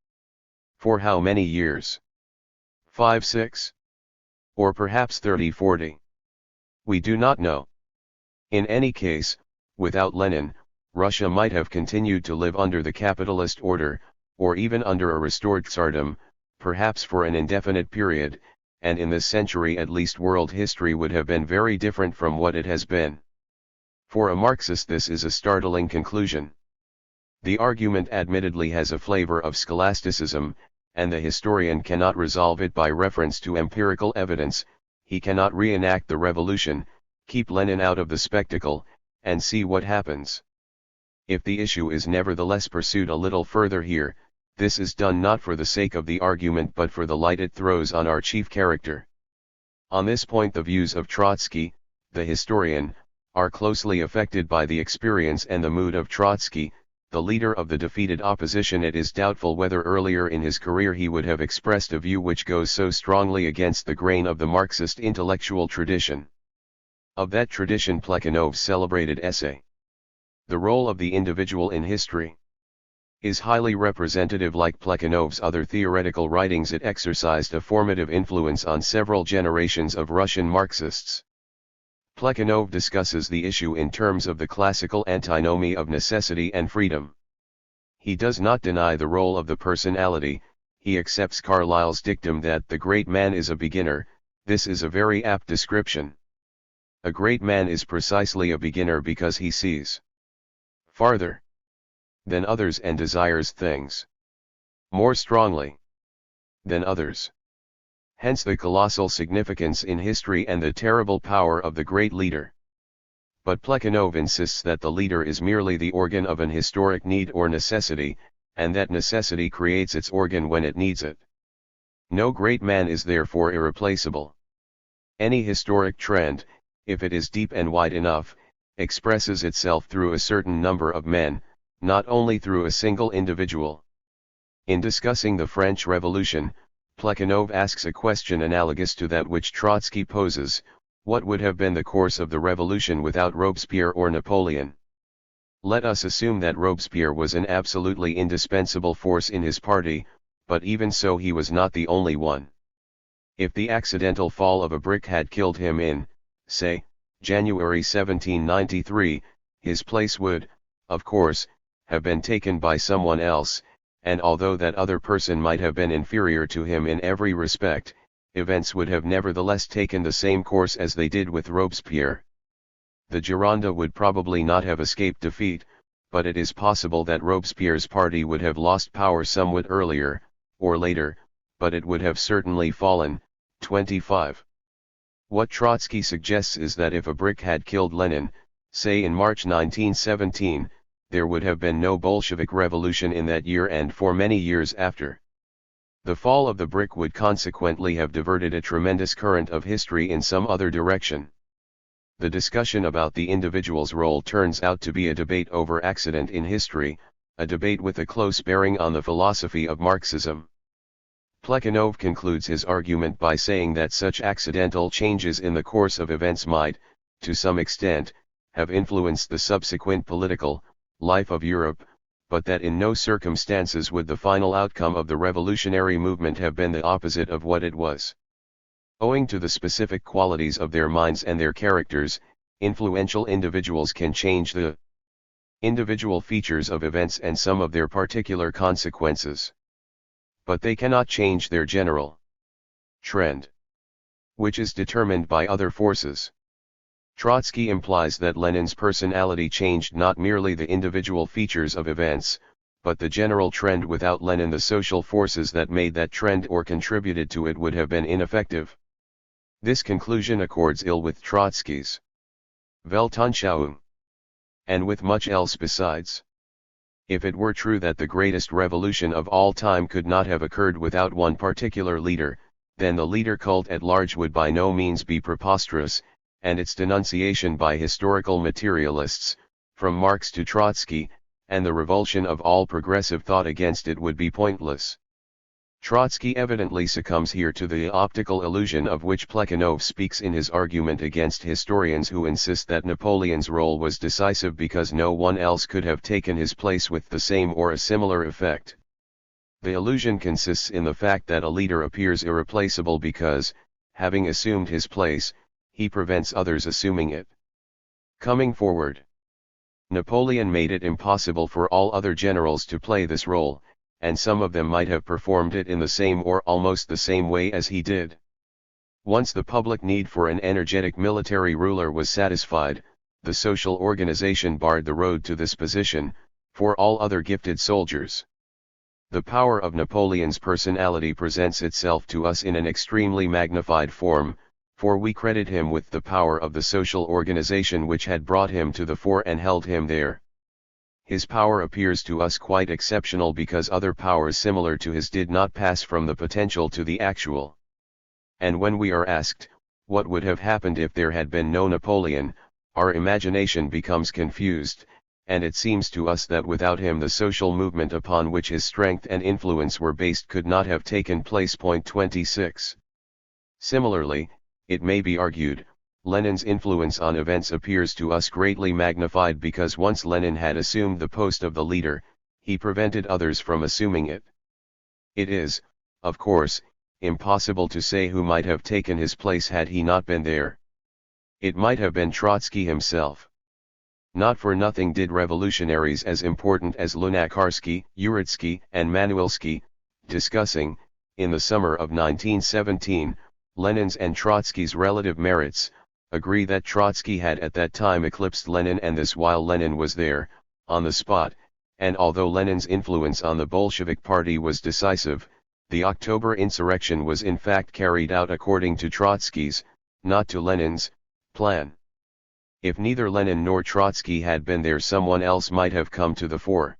Speaker 1: For how many years? 5, 6? Or perhaps 30, 40? We do not know. In any case, without Lenin, Russia might have continued to live under the capitalist order, or even under a restored tsardom, perhaps for an indefinite period, and in this century at least world history would have been very different from what it has been. For a Marxist this is a startling conclusion. The argument admittedly has a flavor of scholasticism, and the historian cannot resolve it by reference to empirical evidence, he cannot reenact the revolution, keep Lenin out of the spectacle, and see what happens. If the issue is nevertheless pursued a little further here, this is done not for the sake of the argument but for the light it throws on our chief character. On this point the views of Trotsky, the historian, are closely affected by the experience and the mood of Trotsky, the leader of the defeated opposition. It is doubtful whether earlier in his career he would have expressed a view which goes so strongly against the grain of the Marxist intellectual tradition. Of that tradition Plekhanov's celebrated essay, "The Role of the Individual in History," is highly representative. Like Plekhanov's other theoretical writings, it exercised a formative influence on several generations of Russian Marxists. Plekhanov discusses the issue in terms of the classical antinomy of necessity and freedom. He does not deny the role of the personality, he accepts Carlyle's dictum that the great man is a beginner. This is a very apt description. A great man is precisely a beginner because he sees farther than others and desires things more strongly than others. Hence the colossal significance in history and the terrible power of the great leader. But Plekhanov insists that the leader is merely the organ of an historic need or necessity, and that necessity creates its organ when it needs it. No great man is therefore irreplaceable. Any historic trend, if it is deep and wide enough, expresses itself through a certain number of men, not only through a single individual. In discussing the French Revolution, Plekhanov asks a question analogous to that which Trotsky poses: what would have been the course of the revolution without Robespierre or Napoleon? Let us assume that Robespierre was an absolutely indispensable force in his party, but even so he was not the only one. If the accidental fall of a brick had killed him in, say, January 1793, his place would, of course, have been taken by someone else, and although that other person might have been inferior to him in every respect, events would have nevertheless taken the same course as they did with Robespierre. The Gironde would probably not have escaped defeat, but it is possible that Robespierre's party would have lost power somewhat earlier, or later, but it would have certainly fallen. 25. What Trotsky suggests is that if a brick had killed Lenin, say in March 1917, there would have been no Bolshevik revolution in that year and for many years after. The fall of the brick would consequently have diverted a tremendous current of history in some other direction. The discussion about the individual's role turns out to be a debate over accident in history, a debate with a close bearing on the philosophy of Marxism. Plekhanov concludes his argument by saying that such accidental changes in the course of events might, to some extent, have influenced the subsequent political life of Europe, but that in no circumstances would the final outcome of the revolutionary movement have been the opposite of what it was. Owing to the specific qualities of their minds and their characters, influential individuals can change the individual features of events and some of their particular consequences. But they cannot change their general trend, which is determined by other forces. Trotsky implies that Lenin's personality changed not merely the individual features of events, but the general trend. Without Lenin, the social forces that made that trend or contributed to it would have been ineffective. This conclusion accords ill with Trotsky's Weltanschauung, and with much else besides. If it were true that the greatest revolution of all time could not have occurred without one particular leader, then the leader cult at large would by no means be preposterous, and its denunciation by historical materialists, from Marx to Trotsky, and the revulsion of all progressive thought against it would be pointless. Trotsky evidently succumbs here to the optical illusion of which Plekhanov speaks in his argument against historians who insist that Napoleon's role was decisive because no one else could have taken his place with the same or a similar effect. The illusion consists in the fact that a leader appears irreplaceable because, having assumed his place, he prevents others assuming it. Coming forward, Napoleon made it impossible for all other generals to play this role, and some of them might have performed it in the same or almost the same way as he did. Once the public need for an energetic military ruler was satisfied, the social organization barred the road to this position, for all other gifted soldiers. The power of Napoleon's personality presents itself to us in an extremely magnified form, for we credit him with the power of the social organization which had brought him to the fore and held him there. His power appears to us quite exceptional because other powers similar to his did not pass from the potential to the actual. And when we are asked, what would have happened if there had been no Napoleon, our imagination becomes confused, and it seems to us that without him the social movement upon which his strength and influence were based could not have taken place. 26. Similarly, it may be argued, Lenin's influence on events appears to us greatly magnified because once Lenin had assumed the post of the leader, he prevented others from assuming it. It is, of course, impossible to say who might have taken his place had he not been there. It might have been Trotsky himself. Not for nothing did revolutionaries as important as Lunacharsky, Uritsky, and Manuelsky, discussing, in the summer of 1917, Lenin's and Trotsky's relative merits, agree that Trotsky had at that time eclipsed Lenin, and this while Lenin was there, on the spot, and although Lenin's influence on the Bolshevik Party was decisive, the October insurrection was in fact carried out according to Trotsky's, not to Lenin's, plan. If neither Lenin nor Trotsky had been there, someone else might have come to the fore.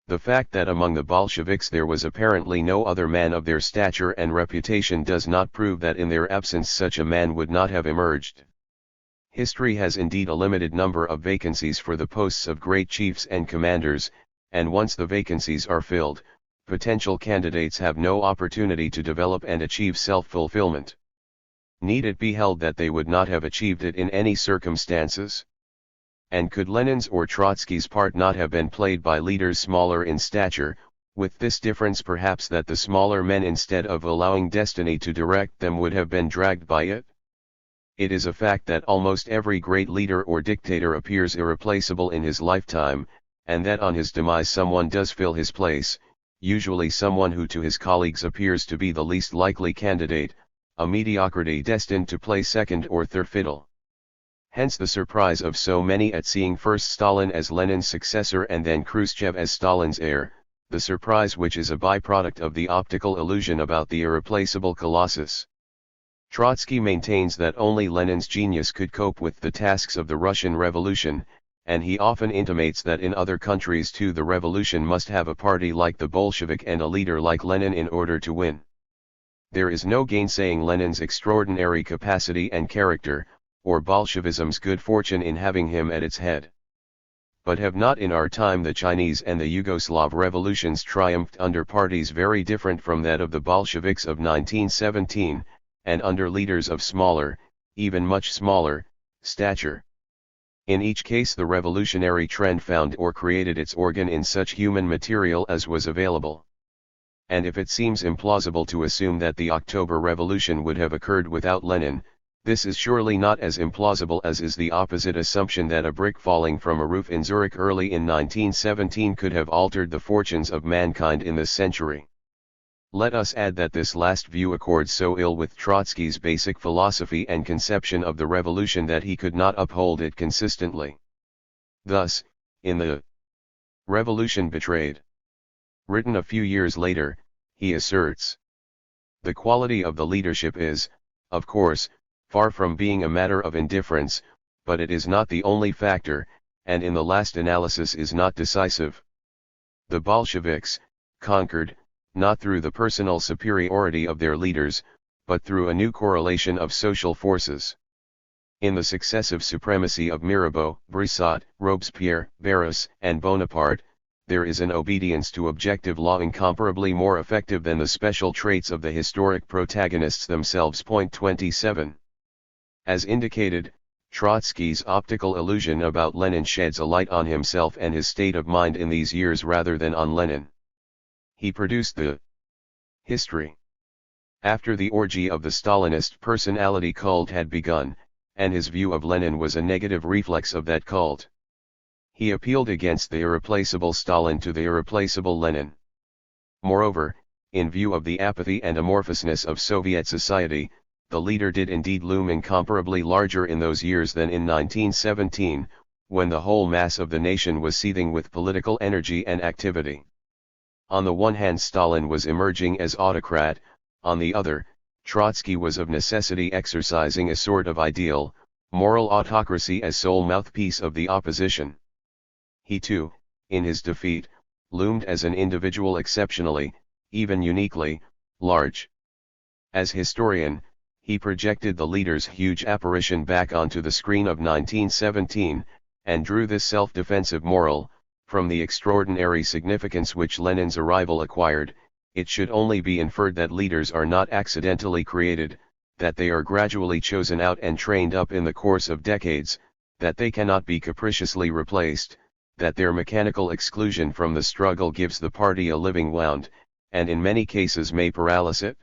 Speaker 1: The fact that among the Bolsheviks there was apparently no other man of their stature and reputation does not prove that in their absence such a man would not have emerged. History has indeed a limited number of vacancies for the posts of great chiefs and commanders, and once the vacancies are filled, potential candidates have no opportunity to develop and achieve self-fulfillment. Need it be held that they would not have achieved it in any circumstances? And could Lenin's or Trotsky's part not have been played by leaders smaller in stature, with this difference perhaps that the smaller men, instead of allowing destiny to direct them, would have been dragged by it? It is a fact that almost every great leader or dictator appears irreplaceable in his lifetime, and that on his demise someone does fill his place, usually someone who to his colleagues appears to be the least likely candidate, a mediocrity destined to play second or third fiddle. Hence the surprise of so many at seeing first Stalin as Lenin's successor and then Khrushchev as Stalin's heir, the surprise which is a byproduct of the optical illusion about the irreplaceable colossus. Trotsky maintains that only Lenin's genius could cope with the tasks of the Russian Revolution, and he often intimates that in other countries too the revolution must have a party like the Bolshevik and a leader like Lenin in order to win. There is no gainsaying Lenin's extraordinary capacity and character, or Bolshevism's good fortune in having him at its head. But have not in our time the Chinese and the Yugoslav revolutions triumphed under parties very different from that of the Bolsheviks of 1917, and under leaders of smaller, even much smaller, stature? In each case the revolutionary trend found or created its organ in such human material as was available. And if it seems implausible to assume that the October Revolution would have occurred without Lenin, this is surely not as implausible as is the opposite assumption that a brick falling from a roof in Zurich early in 1917 could have altered the fortunes of mankind in this century. Let us add that this last view accords so ill with Trotsky's basic philosophy and conception of the revolution that he could not uphold it consistently. Thus, in the Revolution Betrayed, written a few years later, he asserts, "The quality of the leadership is, of course, far from being a matter of indifference, but it is not the only factor, and in the last analysis is not decisive. The Bolsheviks conquered, not through the personal superiority of their leaders, but through a new correlation of social forces. In the successive supremacy of Mirabeau, Brissot, Robespierre, Barras, and Bonaparte, there is an obedience to objective law incomparably more effective than the special traits of the historic protagonists themselves." Point 27. As indicated, Trotsky's optical illusion about Lenin sheds a light on himself and his state of mind in these years rather than on Lenin. He produced the history after the orgy of the Stalinist personality cult had begun, and his view of Lenin was a negative reflex of that cult. He appealed against the irreplaceable Stalin to the irreplaceable Lenin. Moreover, in view of the apathy and amorphousness of Soviet society, the leader did indeed loom incomparably larger in those years than in 1917, when the whole mass of the nation was seething with political energy and activity. On the one hand Stalin was emerging as autocrat, on the other, Trotsky was of necessity exercising a sort of ideal, moral autocracy as sole mouthpiece of the opposition. He too, in his defeat, loomed as an individual exceptionally, even uniquely, large. As historian, he projected the leader's huge apparition back onto the screen of 1917, and drew this self-defensive moral, from the extraordinary significance which Lenin's arrival acquired. It should only be inferred that leaders are not accidentally created, that they are gradually chosen out and trained up in the course of decades, that they cannot be capriciously replaced, that their mechanical exclusion from the struggle gives the party a living wound, and in many cases may paralyze it.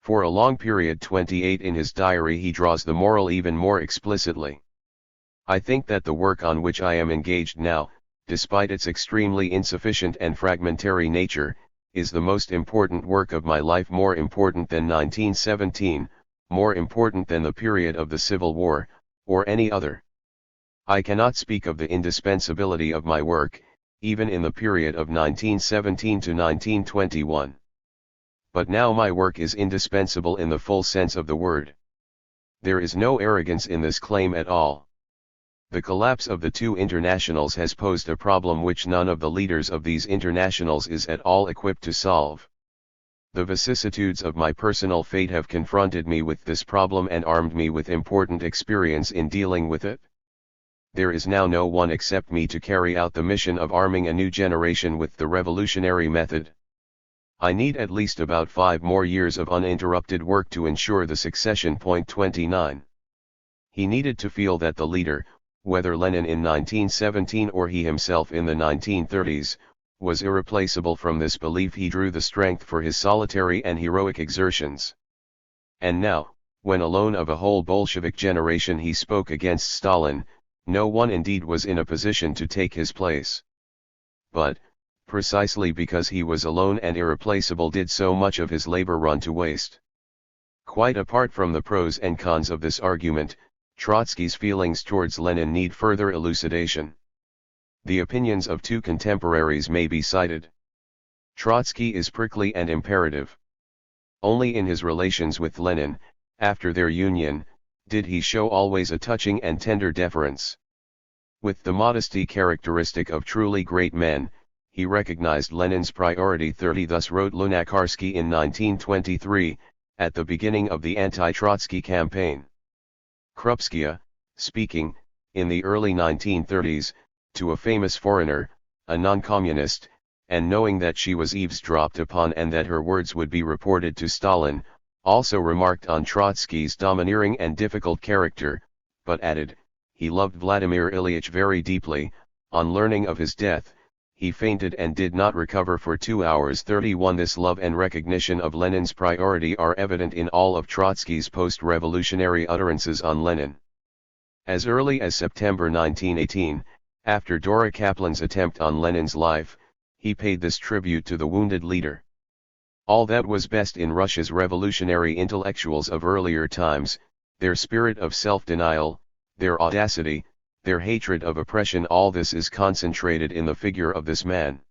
Speaker 1: For a long period 28 in his diary he draws the moral even more explicitly. "I think that the work on which I am engaged now, despite its extremely insufficient and fragmentary nature, is the most important work of my life, more important than 1917, more important than the period of the Civil War, or any other. I cannot speak of the indispensability of my work, even in the period of 1917 to 1921. But now my work is indispensable in the full sense of the word. There is no arrogance in this claim at all. The collapse of the two internationals has posed a problem which none of the leaders of these internationals is at all equipped to solve. The vicissitudes of my personal fate have confronted me with this problem and armed me with important experience in dealing with it. There is now no one except me to carry out the mission of arming a new generation with the revolutionary method. I need at least about 5 more years of uninterrupted work to ensure the succession." Point 29. He needed to feel that the leader, whether Lenin in 1917 or he himself in the 1930s, was irreplaceable. From this belief he drew the strength for his solitary and heroic exertions. And now, when alone of a whole Bolshevik generation he spoke against Stalin, no one indeed was in a position to take his place. But, precisely because he was alone and irreplaceable did so much of his labor run to waste. Quite apart from the pros and cons of this argument, Trotsky's feelings towards Lenin need further elucidation. The opinions of two contemporaries may be cited. Trotsky is prickly and imperative. Only in his relations with Lenin, after their union, did he show always a touching and tender deference. With the modesty characteristic of truly great men, he recognized Lenin's priority 30. Thus wrote Lunacharsky in 1923, at the beginning of the anti-Trotsky campaign. Krupskaya, speaking, in the early 1930s, to a famous foreigner, a non-communist, and knowing that she was eavesdropped upon and that her words would be reported to Stalin, also remarked on Trotsky's domineering and difficult character, but added, he loved Vladimir Ilyich very deeply. On learning of his death, he fainted and did not recover for 2 hours 31. This love and recognition of Lenin's priority are evident in all of Trotsky's post-revolutionary utterances on Lenin. As early as September 1918, after Dora Kaplan's attempt on Lenin's life, he paid this tribute to the wounded leader. All that was best in Russia's revolutionary intellectuals of earlier times, their spirit of self-denial, their audacity, their hatred of oppression, all this is concentrated in the figure of this man.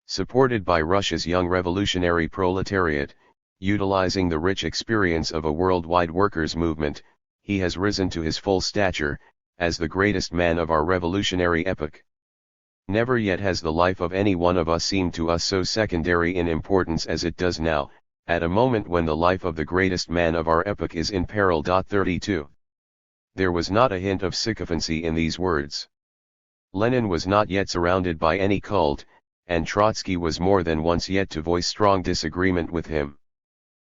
Speaker 1: Supported by Russia's young revolutionary proletariat, utilizing the rich experience of a worldwide workers' movement, he has risen to his full stature, as the greatest man of our revolutionary epoch. Never yet has the life of any one of us seemed to us so secondary in importance as it does now, at a moment when the life of the greatest man of our epoch is in peril. 32. There was not a hint of sycophancy in these words. Lenin was not yet surrounded by any cult, and Trotsky was more than once yet to voice strong disagreement with him.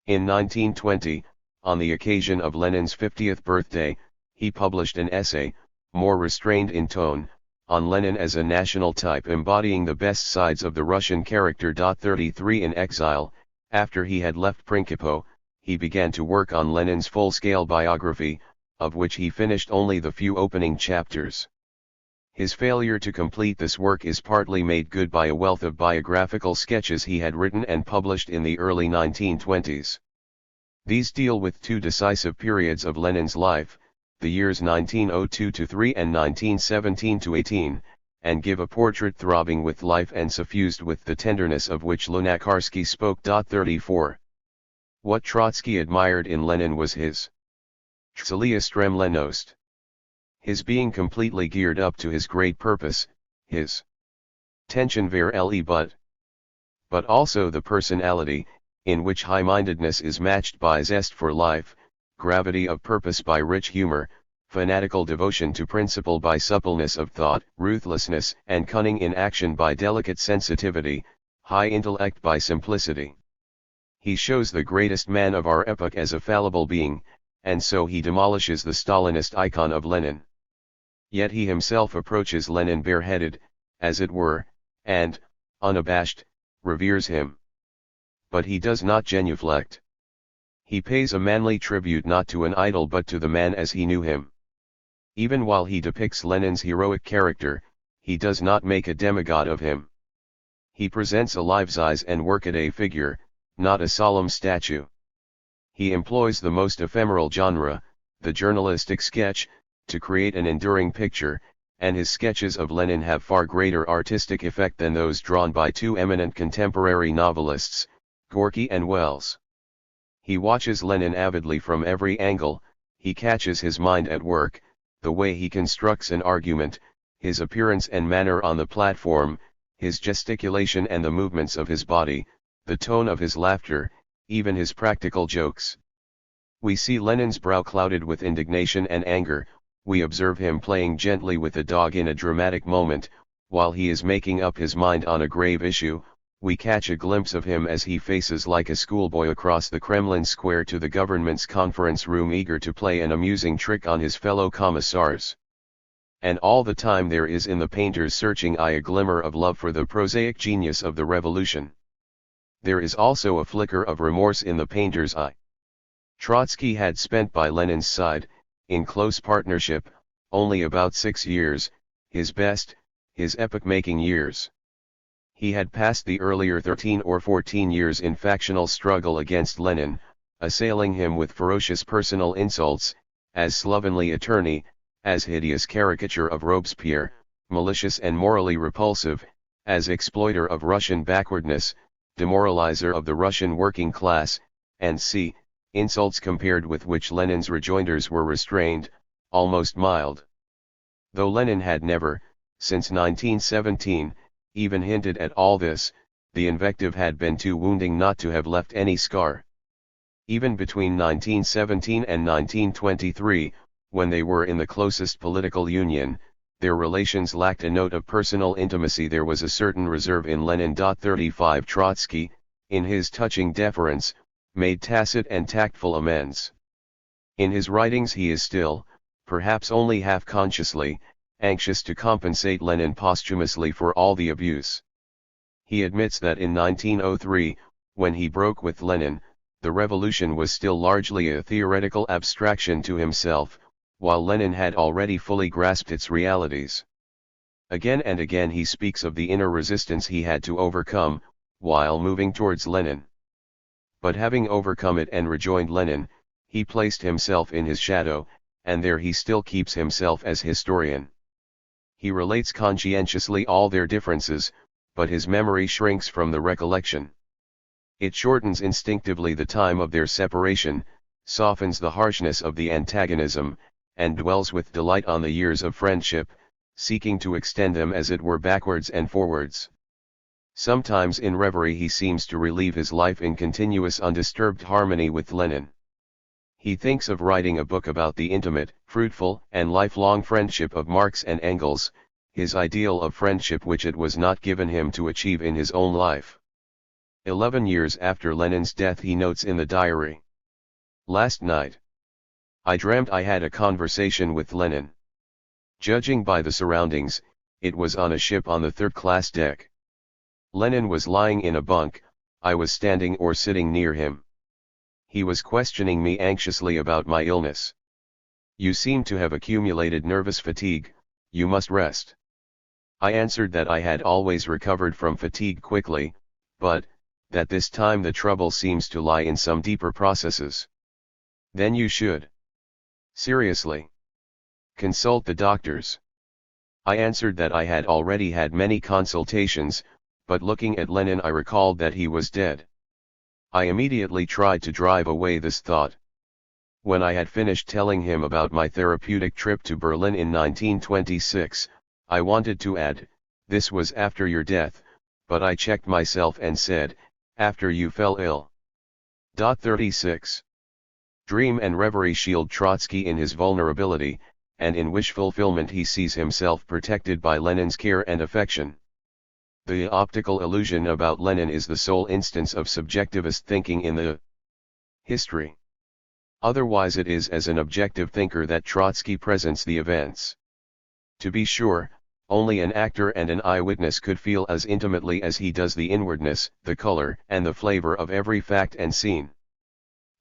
Speaker 1: In 1920, on the occasion of Lenin's 50th birthday, he published an essay, more restrained in tone, on Lenin as a national type embodying the best sides of the Russian character. 33. In exile, after he had left Prinkipo, he began to work on Lenin's full-scale biography, of which he finished only the few opening chapters. His failure to complete this work is partly made good by a wealth of biographical sketches he had written and published in the early 1920s. These deal with two decisive periods of Lenin's life, the years 1902-3 and 1917-18, and give a portrait throbbing with life and suffused with the tenderness of which Lunacharsky spoke. 34. What Trotsky admired in Lenin was his Stremlenost, his being completely geared up to his great purpose, his tension vers le but also the personality, in which high-mindedness is matched by zest for life, gravity of purpose by rich humor, fanatical devotion to principle by suppleness of thought, ruthlessness and cunning in action by delicate sensitivity, high intellect by simplicity. He shows the greatest man of our epoch as a fallible being, and so he demolishes the Stalinist icon of Lenin. Yet he himself approaches Lenin bareheaded, as it were, and, unabashed, reveres him. But he does not genuflect. He pays a manly tribute not to an idol but to the man as he knew him. Even while he depicts Lenin's heroic character, he does not make a demigod of him. He presents a life-size and workaday figure, not a solemn statue. He employs the most ephemeral genre, the journalistic sketch, to create an enduring picture, and his sketches of Lenin have far greater artistic effect than those drawn by two eminent contemporary novelists, Gorky and Wells. He watches Lenin avidly from every angle, he catches his mind at work, the way he constructs an argument, his appearance and manner on the platform, his gesticulation and the movements of his body, the tone of his laughter, even his practical jokes. We see Lenin's brow clouded with indignation and anger, we observe him playing gently with a dog in a dramatic moment, while he is making up his mind on a grave issue. We catch a glimpse of him as he faces like a schoolboy across the Kremlin square to the government's conference room, eager to play an amusing trick on his fellow commissars. And all the time there is in the painter's searching eye a glimmer of love for the prosaic genius of the revolution. There is also a flicker of remorse in the painter's eye. Trotsky had spent by Lenin's side, in close partnership, only about 6 years, his best, his epoch-making years. He had passed the earlier 13 or 14 years in factional struggle against Lenin, assailing him with ferocious personal insults, as slovenly attorney, as hideous caricature of Robespierre, malicious and morally repulsive, as exploiter of Russian backwardness, demoralizer of the Russian working class, and insults compared with which Lenin's rejoinders were restrained, almost mild. Though Lenin had never, since 1917, even hinted at all this, the invective had been too wounding not to have left any scar. Even between 1917 and 1923, when they were in the closest political union, their relations lacked a note of personal intimacy. There was a certain reserve in Lenin. 35 Trotsky, in his touching deference, made tacit and tactful amends. In his writings he is still, perhaps only half-consciously, anxious to compensate Lenin posthumously for all the abuse. He admits that in 1903, when he broke with Lenin, the revolution was still largely a theoretical abstraction to himself, while Lenin had already fully grasped its realities. Again and again he speaks of the inner resistance he had to overcome, while moving towards Lenin. But having overcome it and rejoined Lenin, he placed himself in his shadow, and there he still keeps himself as historian. He relates conscientiously all their differences, but his memory shrinks from the recollection. It shortens instinctively the time of their separation, softens the harshness of the antagonism, and dwells with delight on the years of friendship, seeking to extend them as it were backwards and forwards. Sometimes in reverie he seems to relive his life in continuous undisturbed harmony with Lenin. He thinks of writing a book about the intimate, fruitful, and lifelong friendship of Marx and Engels, his ideal of friendship which it was not given him to achieve in his own life. 11 years after Lenin's death he notes in the diary. Last night, I dreamt I had a conversation with Lenin. Judging by the surroundings, it was on a ship on the third-class deck. Lenin was lying in a bunk, I was standing or sitting near him. He was questioning me anxiously about my illness. You seem to have accumulated nervous fatigue, you must rest. I answered that I had always recovered from fatigue quickly, but that this time the trouble seems to lie in some deeper processes. Then you should seriously consult the doctors. I answered that I had already had many consultations, but looking at Lenin I recalled that he was dead. I immediately tried to drive away this thought. When I had finished telling him about my therapeutic trip to Berlin in 1926, I wanted to add, this was after your death, but I checked myself and said, after you fell ill. 36. Dream and reverie shield Trotsky in his vulnerability, and in wish fulfillment he sees himself protected by Lenin's care and affection. The optical illusion about Lenin is the sole instance of subjectivist thinking in the history. Otherwise it is as an objective thinker that Trotsky presents the events. To be sure, only an actor and an eyewitness could feel as intimately as he does the inwardness, the color, and the flavor of every fact and scene.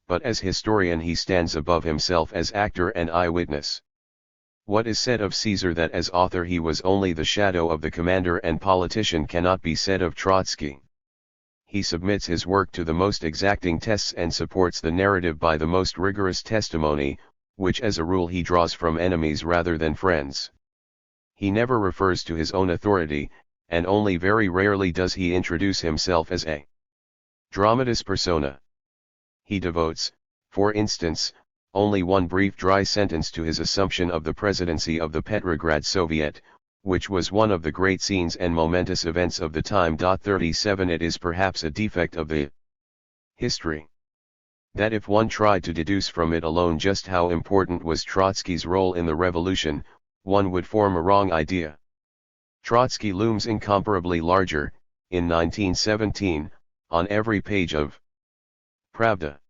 Speaker 1: But as historian he stands above himself as actor and eyewitness. What is said of Caesar that as author he was only the shadow of the commander and politician cannot be said of Trotsky. He submits his work to the most exacting tests and supports the narrative by the most rigorous testimony, which as a rule he draws from enemies rather than friends. He never refers to his own authority, and only very rarely does he introduce himself as a dramatis persona. He devotes, for instance, only one brief dry sentence to his assumption of the presidency of the Petrograd Soviet, which was one of the great scenes and momentous events of the time. 37 It is perhaps a defect of the history that if one tried to deduce from it alone just how important was Trotsky's role in the revolution, one would form a wrong idea. Trotsky looms incomparably larger, in 1917, on every page of Pravda,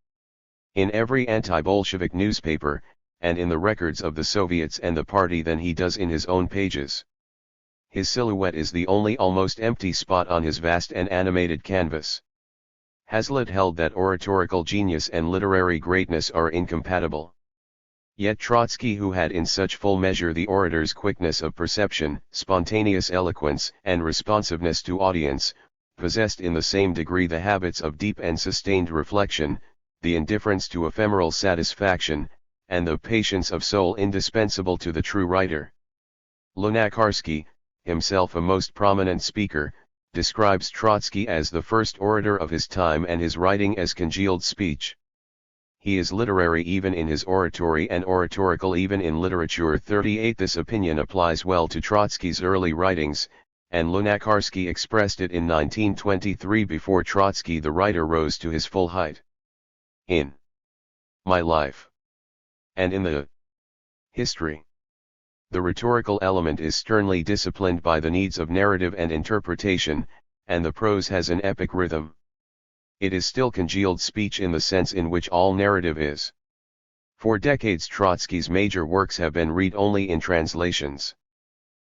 Speaker 1: in every anti-Bolshevik newspaper, and in the records of the Soviets and the party than he does in his own pages. His silhouette is the only almost empty spot on his vast and animated canvas. Hazlitt held that oratorical genius and literary greatness are incompatible. Yet Trotsky, who had in such full measure the orator's quickness of perception, spontaneous eloquence, and responsiveness to audience, possessed in the same degree the habits of deep and sustained reflection, the indifference to ephemeral satisfaction, and the patience of soul indispensable to the true writer. Lunacharsky, himself a most prominent speaker, describes Trotsky as the first orator of his time and his writing as congealed speech. He is literary even in his oratory and oratorical even in literature. 38 This opinion applies well to Trotsky's early writings, and Lunacharsky expressed it in 1923 before Trotsky the writer rose to his full height. In My Life and in the History, the rhetorical element is sternly disciplined by the needs of narrative and interpretation, and the prose has an epic rhythm. It is still congealed speech in the sense in which all narrative is. For decades Trotsky's major works have been read only in translations.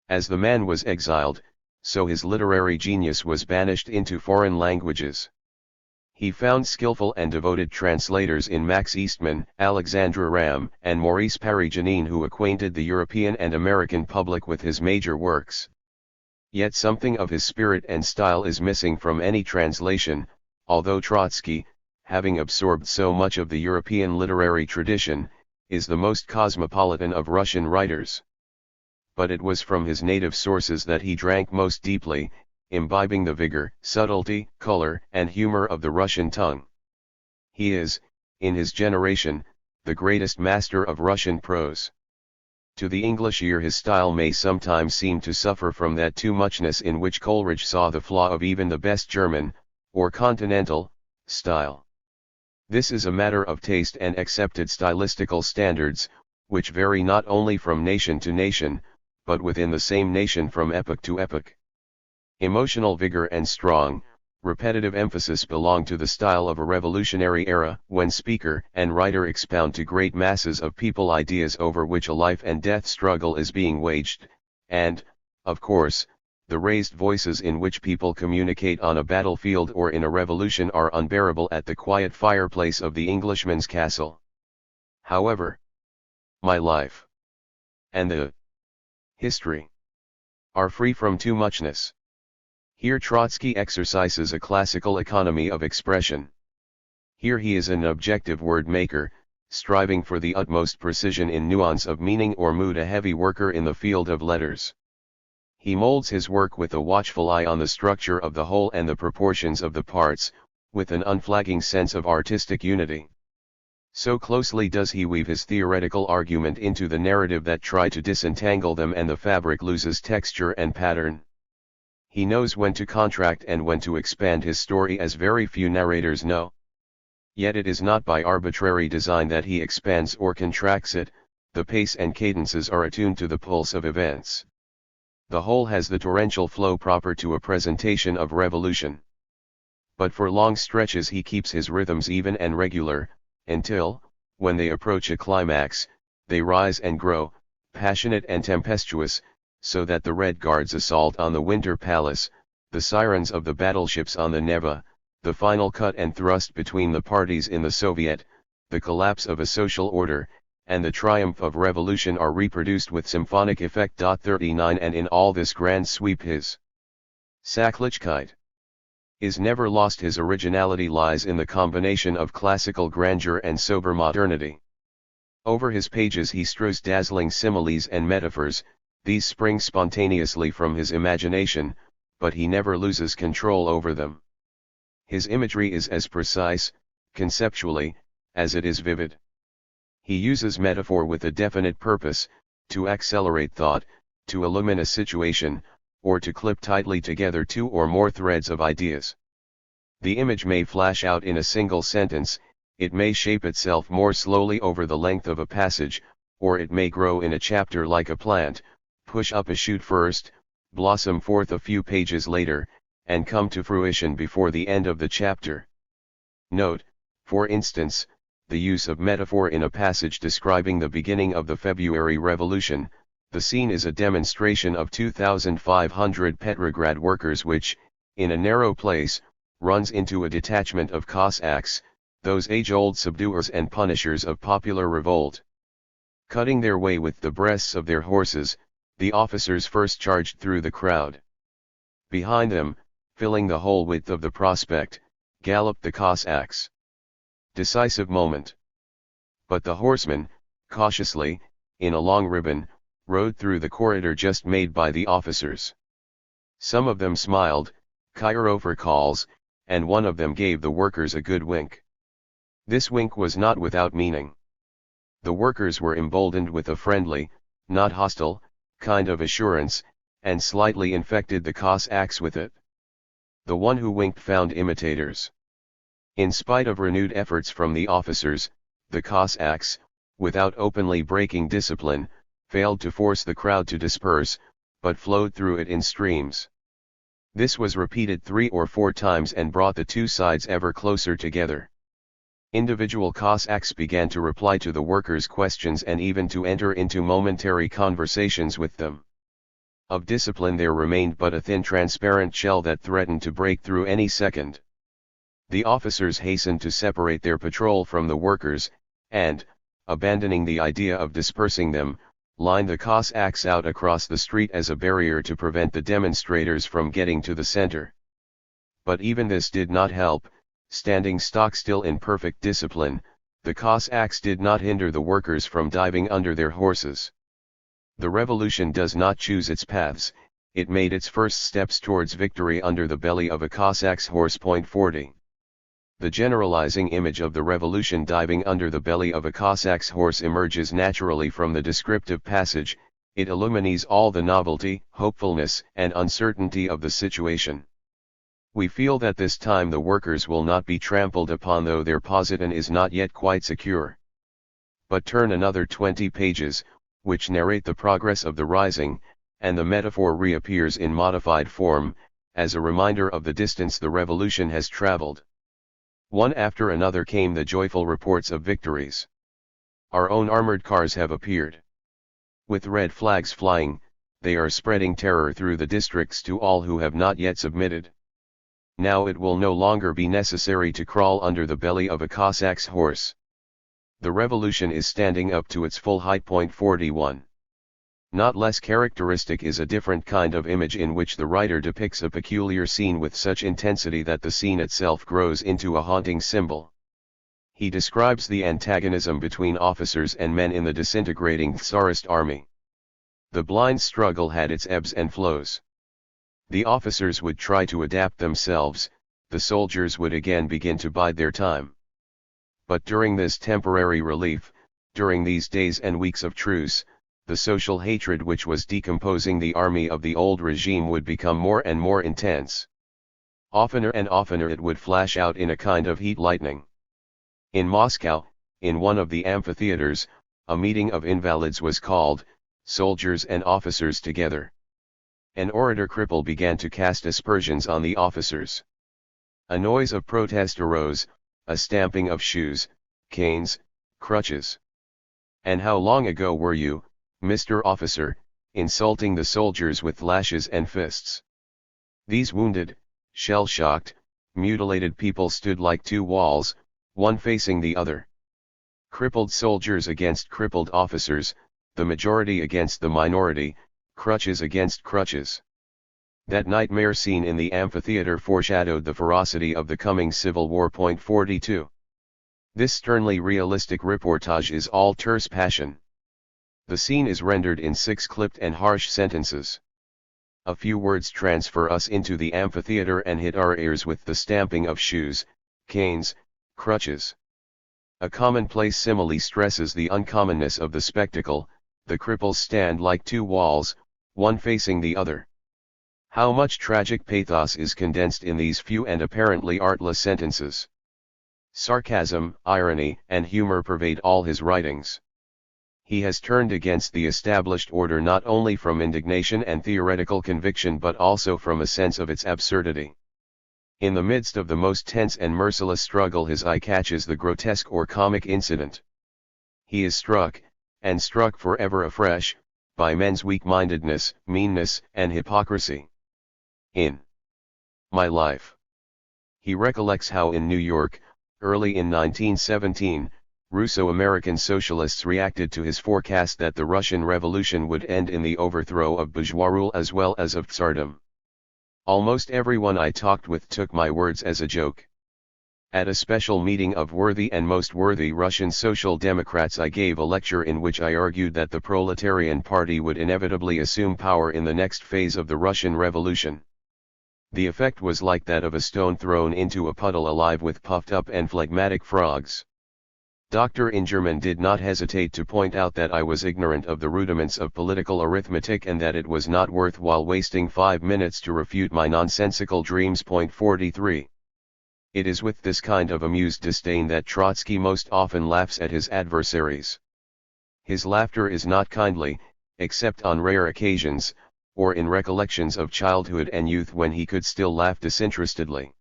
Speaker 1: As the man was exiled, so his literary genius was banished into foreign languages. He found skillful and devoted translators in Max Eastman, Alexandra Ram, and Maurice Parry-Janine who acquainted the European and American public with his major works. Yet something of his spirit and style is missing from any translation, although Trotsky, having absorbed so much of the European literary tradition, is the most cosmopolitan of Russian writers. But it was from his native sources that he drank most deeply, imbibing the vigor, subtlety, color, and humor of the Russian tongue. He is, in his generation, the greatest master of Russian prose. To the English ear his style may sometimes seem to suffer from that too muchness in which Coleridge saw the flaw of even the best German, or continental, style. This is a matter of taste and accepted stylistical standards, which vary not only from nation to nation, but within the same nation from epoch to epoch. Emotional vigor and strong, repetitive emphasis belong to the style of a revolutionary era when speaker and writer expound to great masses of people ideas over which a life and death struggle is being waged, and, of course, the raised voices in which people communicate on a battlefield or in a revolution are unbearable at the quiet fireplace of the Englishman's castle. However, my life and the history are free from too muchness. Here Trotsky exercises a classical economy of expression. Here he is an objective word maker, striving for the utmost precision in nuance of meaning or mood, a heavy worker in the field of letters. He molds his work with a watchful eye on the structure of the whole and the proportions of the parts, with an unflagging sense of artistic unity. So closely does he weave his theoretical argument into the narrative that try to disentangle them and the fabric loses texture and pattern. He knows when to contract and when to expand his story as very few narrators know. Yet it is not by arbitrary design that he expands or contracts it, the pace and cadences are attuned to the pulse of events. The whole has the torrential flow proper to a presentation of revolution. But for long stretches he keeps his rhythms even and regular, until, when they approach a climax, they rise and grow, passionate and tempestuous, so that the Red Guard's assault on the Winter Palace, the sirens of the battleships on the Neva, the final cut and thrust between the parties in the Soviet, the collapse of a social order, and the triumph of revolution are reproduced with symphonic effect. 39 And in all this grand sweep his Sachlichkeit is never lost. His originality lies in the combination of classical grandeur and sober modernity. Over his pages he strews dazzling similes and metaphors. These spring spontaneously from his imagination, but he never loses control over them. His imagery is as precise, conceptually, as it is vivid. He uses metaphor with a definite purpose, to accelerate thought, to illumine a situation, or to clip tightly together two or more threads of ideas. The image may flash out in a single sentence, it may shape itself more slowly over the length of a passage, or it may grow in a chapter like a plant, push up a shoot first, blossom forth a few pages later, and come to fruition before the end of the chapter. Note, for instance, the use of metaphor in a passage describing the beginning of the February Revolution. The scene is a demonstration of 2,500 Petrograd workers which, in a narrow place, runs into a detachment of Cossacks, those age-old subduers and punishers of popular revolt. Cutting their way with the breasts of their horses, the officers first charged through the crowd. Behind them, filling the whole width of the prospect, galloped the Cossacks. Decisive moment. But the horsemen, cautiously, in a long ribbon, rode through the corridor just made by the officers. Some of them smiled, Kyroffer calls, and one of them gave the workers a good wink. This wink was not without meaning. The workers were emboldened with a friendly, not hostile, kind of assurance, and slightly infected the Cossacks with it. The one who winked found imitators. In spite of renewed efforts from the officers, the Cossacks, without openly breaking discipline, failed to force the crowd to disperse, but flowed through it in streams. This was repeated 3 or 4 times and brought the two sides ever closer together. Individual Cossacks began to reply to the workers' questions and even to enter into momentary conversations with them. Of discipline there remained but a thin transparent shell that threatened to break through any second. The officers hastened to separate their patrol from the workers, and, abandoning the idea of dispersing them, lined the Cossacks out across the street as a barrier to prevent the demonstrators from getting to the center. But even this did not help. Standing stock still in perfect discipline, the Cossacks did not hinder the workers from diving under their horses. The revolution does not choose its paths, it made its first steps towards victory under the belly of a Cossack's horse. 40. The generalizing image of the revolution diving under the belly of a Cossack's horse emerges naturally from the descriptive passage. It illumines all the novelty, hopefulness, and uncertainty of the situation. We feel that this time the workers will not be trampled upon, though their position is not yet quite secure. But turn another 20 pages, which narrate the progress of the rising, and the metaphor reappears in modified form, as a reminder of the distance the revolution has traveled. One after another came the joyful reports of victories. Our own armored cars have appeared. With red flags flying, they are spreading terror through the districts to all who have not yet submitted. Now it will no longer be necessary to crawl under the belly of a Cossack's horse. The revolution is standing up to its full height. 41. Not less characteristic is a different kind of image in which the writer depicts a peculiar scene with such intensity that the scene itself grows into a haunting symbol. He describes the antagonism between officers and men in the disintegrating Tsarist army. The blind struggle had its ebbs and flows. The officers would try to adapt themselves, the soldiers would again begin to bide their time. But during this temporary relief, during these days and weeks of truce, the social hatred which was decomposing the army of the old regime would become more and more intense. Oftener and oftener it would flash out in a kind of heat lightning. In Moscow, in one of the amphitheaters, a meeting of invalids was called, soldiers and officers together. An orator cripple began to cast aspersions on the officers. A noise of protest arose, a stamping of shoes, canes, crutches. "And how long ago were you, Mr. Officer, insulting the soldiers with lashes and fists?" These wounded, shell-shocked, mutilated people stood like two walls, one facing the other. Crippled soldiers against crippled officers, the majority against the minority, crutches against crutches. That nightmare scene in the amphitheater foreshadowed the ferocity of the coming civil war. 42. This sternly realistic reportage is all terse passion. The scene is rendered in 6 clipped and harsh sentences. A few words transfer us into the amphitheater and hit our ears with the stamping of shoes, canes, crutches. A commonplace simile stresses the uncommonness of the spectacle. The cripples stand like two walls, one facing the other. How much tragic pathos is condensed in these few and apparently artless sentences. Sarcasm, irony, and humor pervade all his writings. He has turned against the established order not only from indignation and theoretical conviction but also from a sense of its absurdity. In the midst of the most tense and merciless struggle his eye catches the grotesque or comic incident. He is struck, and struck forever afresh, by men's weak-mindedness, meanness, and hypocrisy. In My Life, he recollects how in New York, early in 1917, Russo-American socialists reacted to his forecast that the Russian Revolution would end in the overthrow of bourgeois rule as well as of tsardom. Almost everyone I talked with took my words as a joke. At a special meeting of worthy and most worthy Russian Social Democrats I gave a lecture in which I argued that the Proletarian Party would inevitably assume power in the next phase of the Russian Revolution. The effect was like that of a stone thrown into a puddle alive with puffed up and phlegmatic frogs. Dr. Ingerman did not hesitate to point out that I was ignorant of the rudiments of political arithmetic and that it was not worthwhile wasting 5 minutes to refute my nonsensical dreams. 43. It is with this kind of amused disdain that Trotsky most often laughs at his adversaries. His laughter is not kindly, except on rare occasions, or in recollections of childhood and youth when he could still laugh disinterestedly.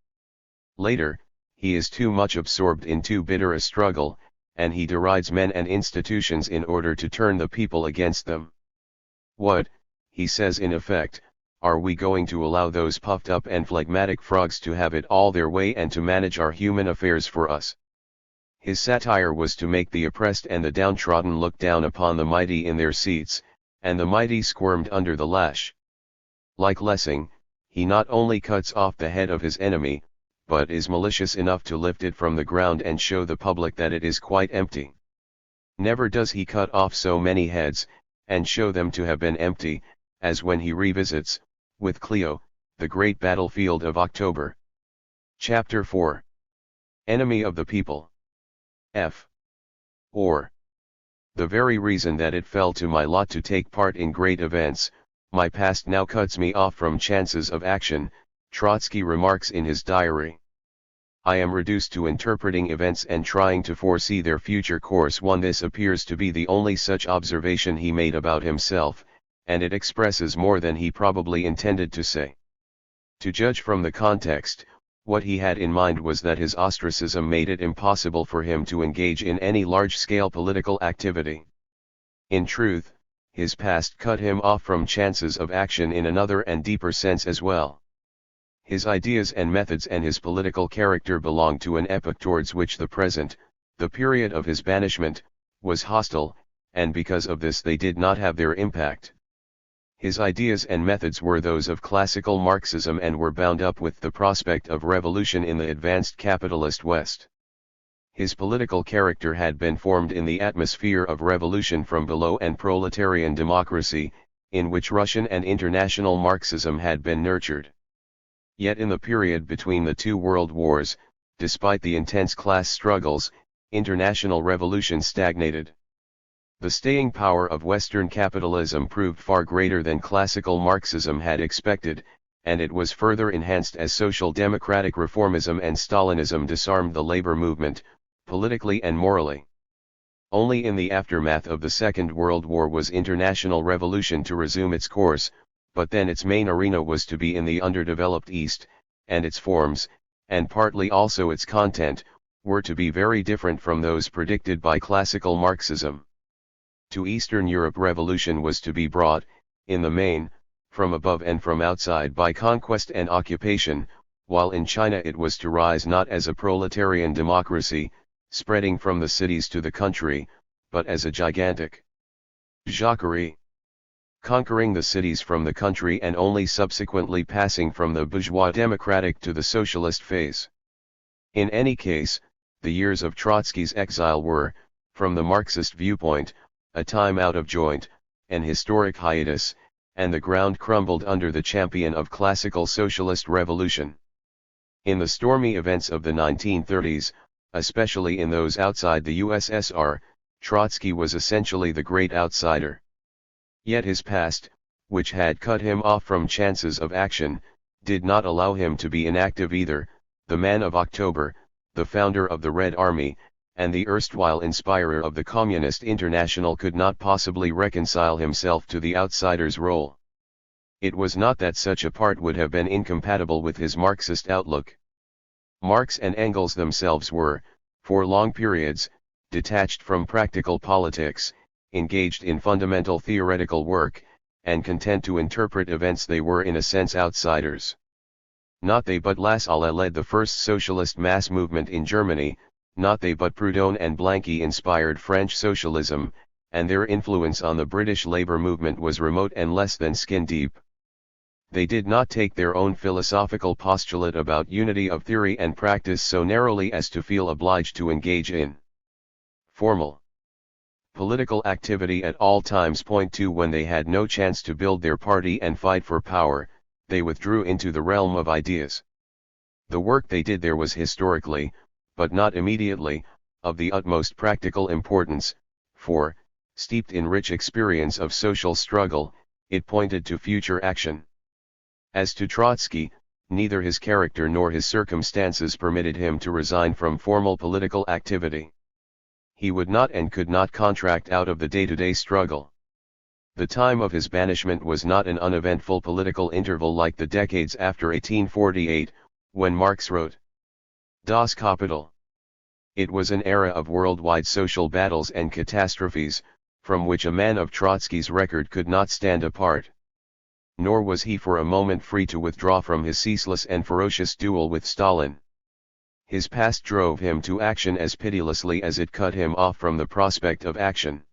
Speaker 1: Later, he is too much absorbed in too bitter a struggle, and he derides men and institutions in order to turn the people against them. What, he says in effect, are we going to allow those puffed up and phlegmatic frogs to have it all their way and to manage our human affairs for us? His satire was to make the oppressed and the downtrodden look down upon the mighty in their seats, and the mighty squirmed under the lash. Like Lessing, he not only cuts off the head of his enemy, but is malicious enough to lift it from the ground and show the public that it is quite empty. Never does he cut off so many heads, and show them to have been empty, as when he revisits, with Cleo, the great battlefield of October. Chapter 4. Enemy of the People. F. Or. The very reason that it fell to my lot to take part in great events, my past now cuts me off from chances of action, Trotsky remarks in his diary. I am reduced to interpreting events and trying to foresee their future course. This appears to be the only such observation he made about himself, and it expresses more than he probably intended to say. To judge from the context, what he had in mind was that his ostracism made it impossible for him to engage in any large-scale political activity. In truth, his past cut him off from chances of action in another and deeper sense as well. His ideas and methods and his political character belong to an epoch towards which the present, the period of his banishment, was hostile, and because of this they did not have their impact. His ideas and methods were those of classical Marxism and were bound up with the prospect of revolution in the advanced capitalist West. His political character had been formed in the atmosphere of revolution from below and proletarian democracy, in which Russian and international Marxism had been nurtured. Yet in the period between the two world wars, despite the intense class struggles, international revolution stagnated. The staying power of Western capitalism proved far greater than classical Marxism had expected, and it was further enhanced as social democratic reformism and Stalinism disarmed the labor movement, politically and morally. Only in the aftermath of the Second World War was international revolution to resume its course, but then its main arena was to be in the underdeveloped East, and its forms, and partly also its content, were to be very different from those predicted by classical Marxism. To Eastern Europe revolution was to be brought, in the main, from above and from outside by conquest and occupation, while in China it was to rise not as a proletarian democracy, spreading from the cities to the country, but as a gigantic jacquerie, conquering the cities from the country and only subsequently passing from the bourgeois democratic to the socialist phase. In any case, the years of Trotsky's exile were, from the Marxist viewpoint, a time out of joint, an historic hiatus, and the ground crumbled under the champion of classical socialist revolution. In the stormy events of the 1930s, especially in those outside the USSR, Trotsky was essentially the great outsider. Yet his past, which had cut him off from chances of action, did not allow him to be inactive either. The man of October, the founder of the Red Army, and the erstwhile inspirer of the Communist International could not possibly reconcile himself to the outsider's role. It was not that such a part would have been incompatible with his Marxist outlook. Marx and Engels themselves were, for long periods, detached from practical politics, engaged in fundamental theoretical work, and content to interpret events. They were in a sense outsiders. Not they but Lassalle led the first socialist mass movement in Germany, not they but Proudhon and Blanqui inspired French socialism, and their influence on the British labour movement was remote and less than skin deep. They did not take their own philosophical postulate about unity of theory and practice so narrowly as to feel obliged to engage in formal political activity at all times. Point 2. When they had no chance to build their party and fight for power, they withdrew into the realm of ideas. The work they did there was historically, but not immediately, of the utmost practical importance, for, steeped in rich experience of social struggle, it pointed to future action. As to Trotsky, neither his character nor his circumstances permitted him to resign from formal political activity. He would not and could not contract out of the day-to-day struggle. The time of his banishment was not an uneventful political interval like the decades after 1848, when Marx wrote, Das Kapital. It was an era of worldwide social battles and catastrophes, from which a man of Trotsky's record could not stand apart. Nor was he for a moment free to withdraw from his ceaseless and ferocious duel with Stalin. His past drove him to action as pitilessly as it cut him off from the prospect of action.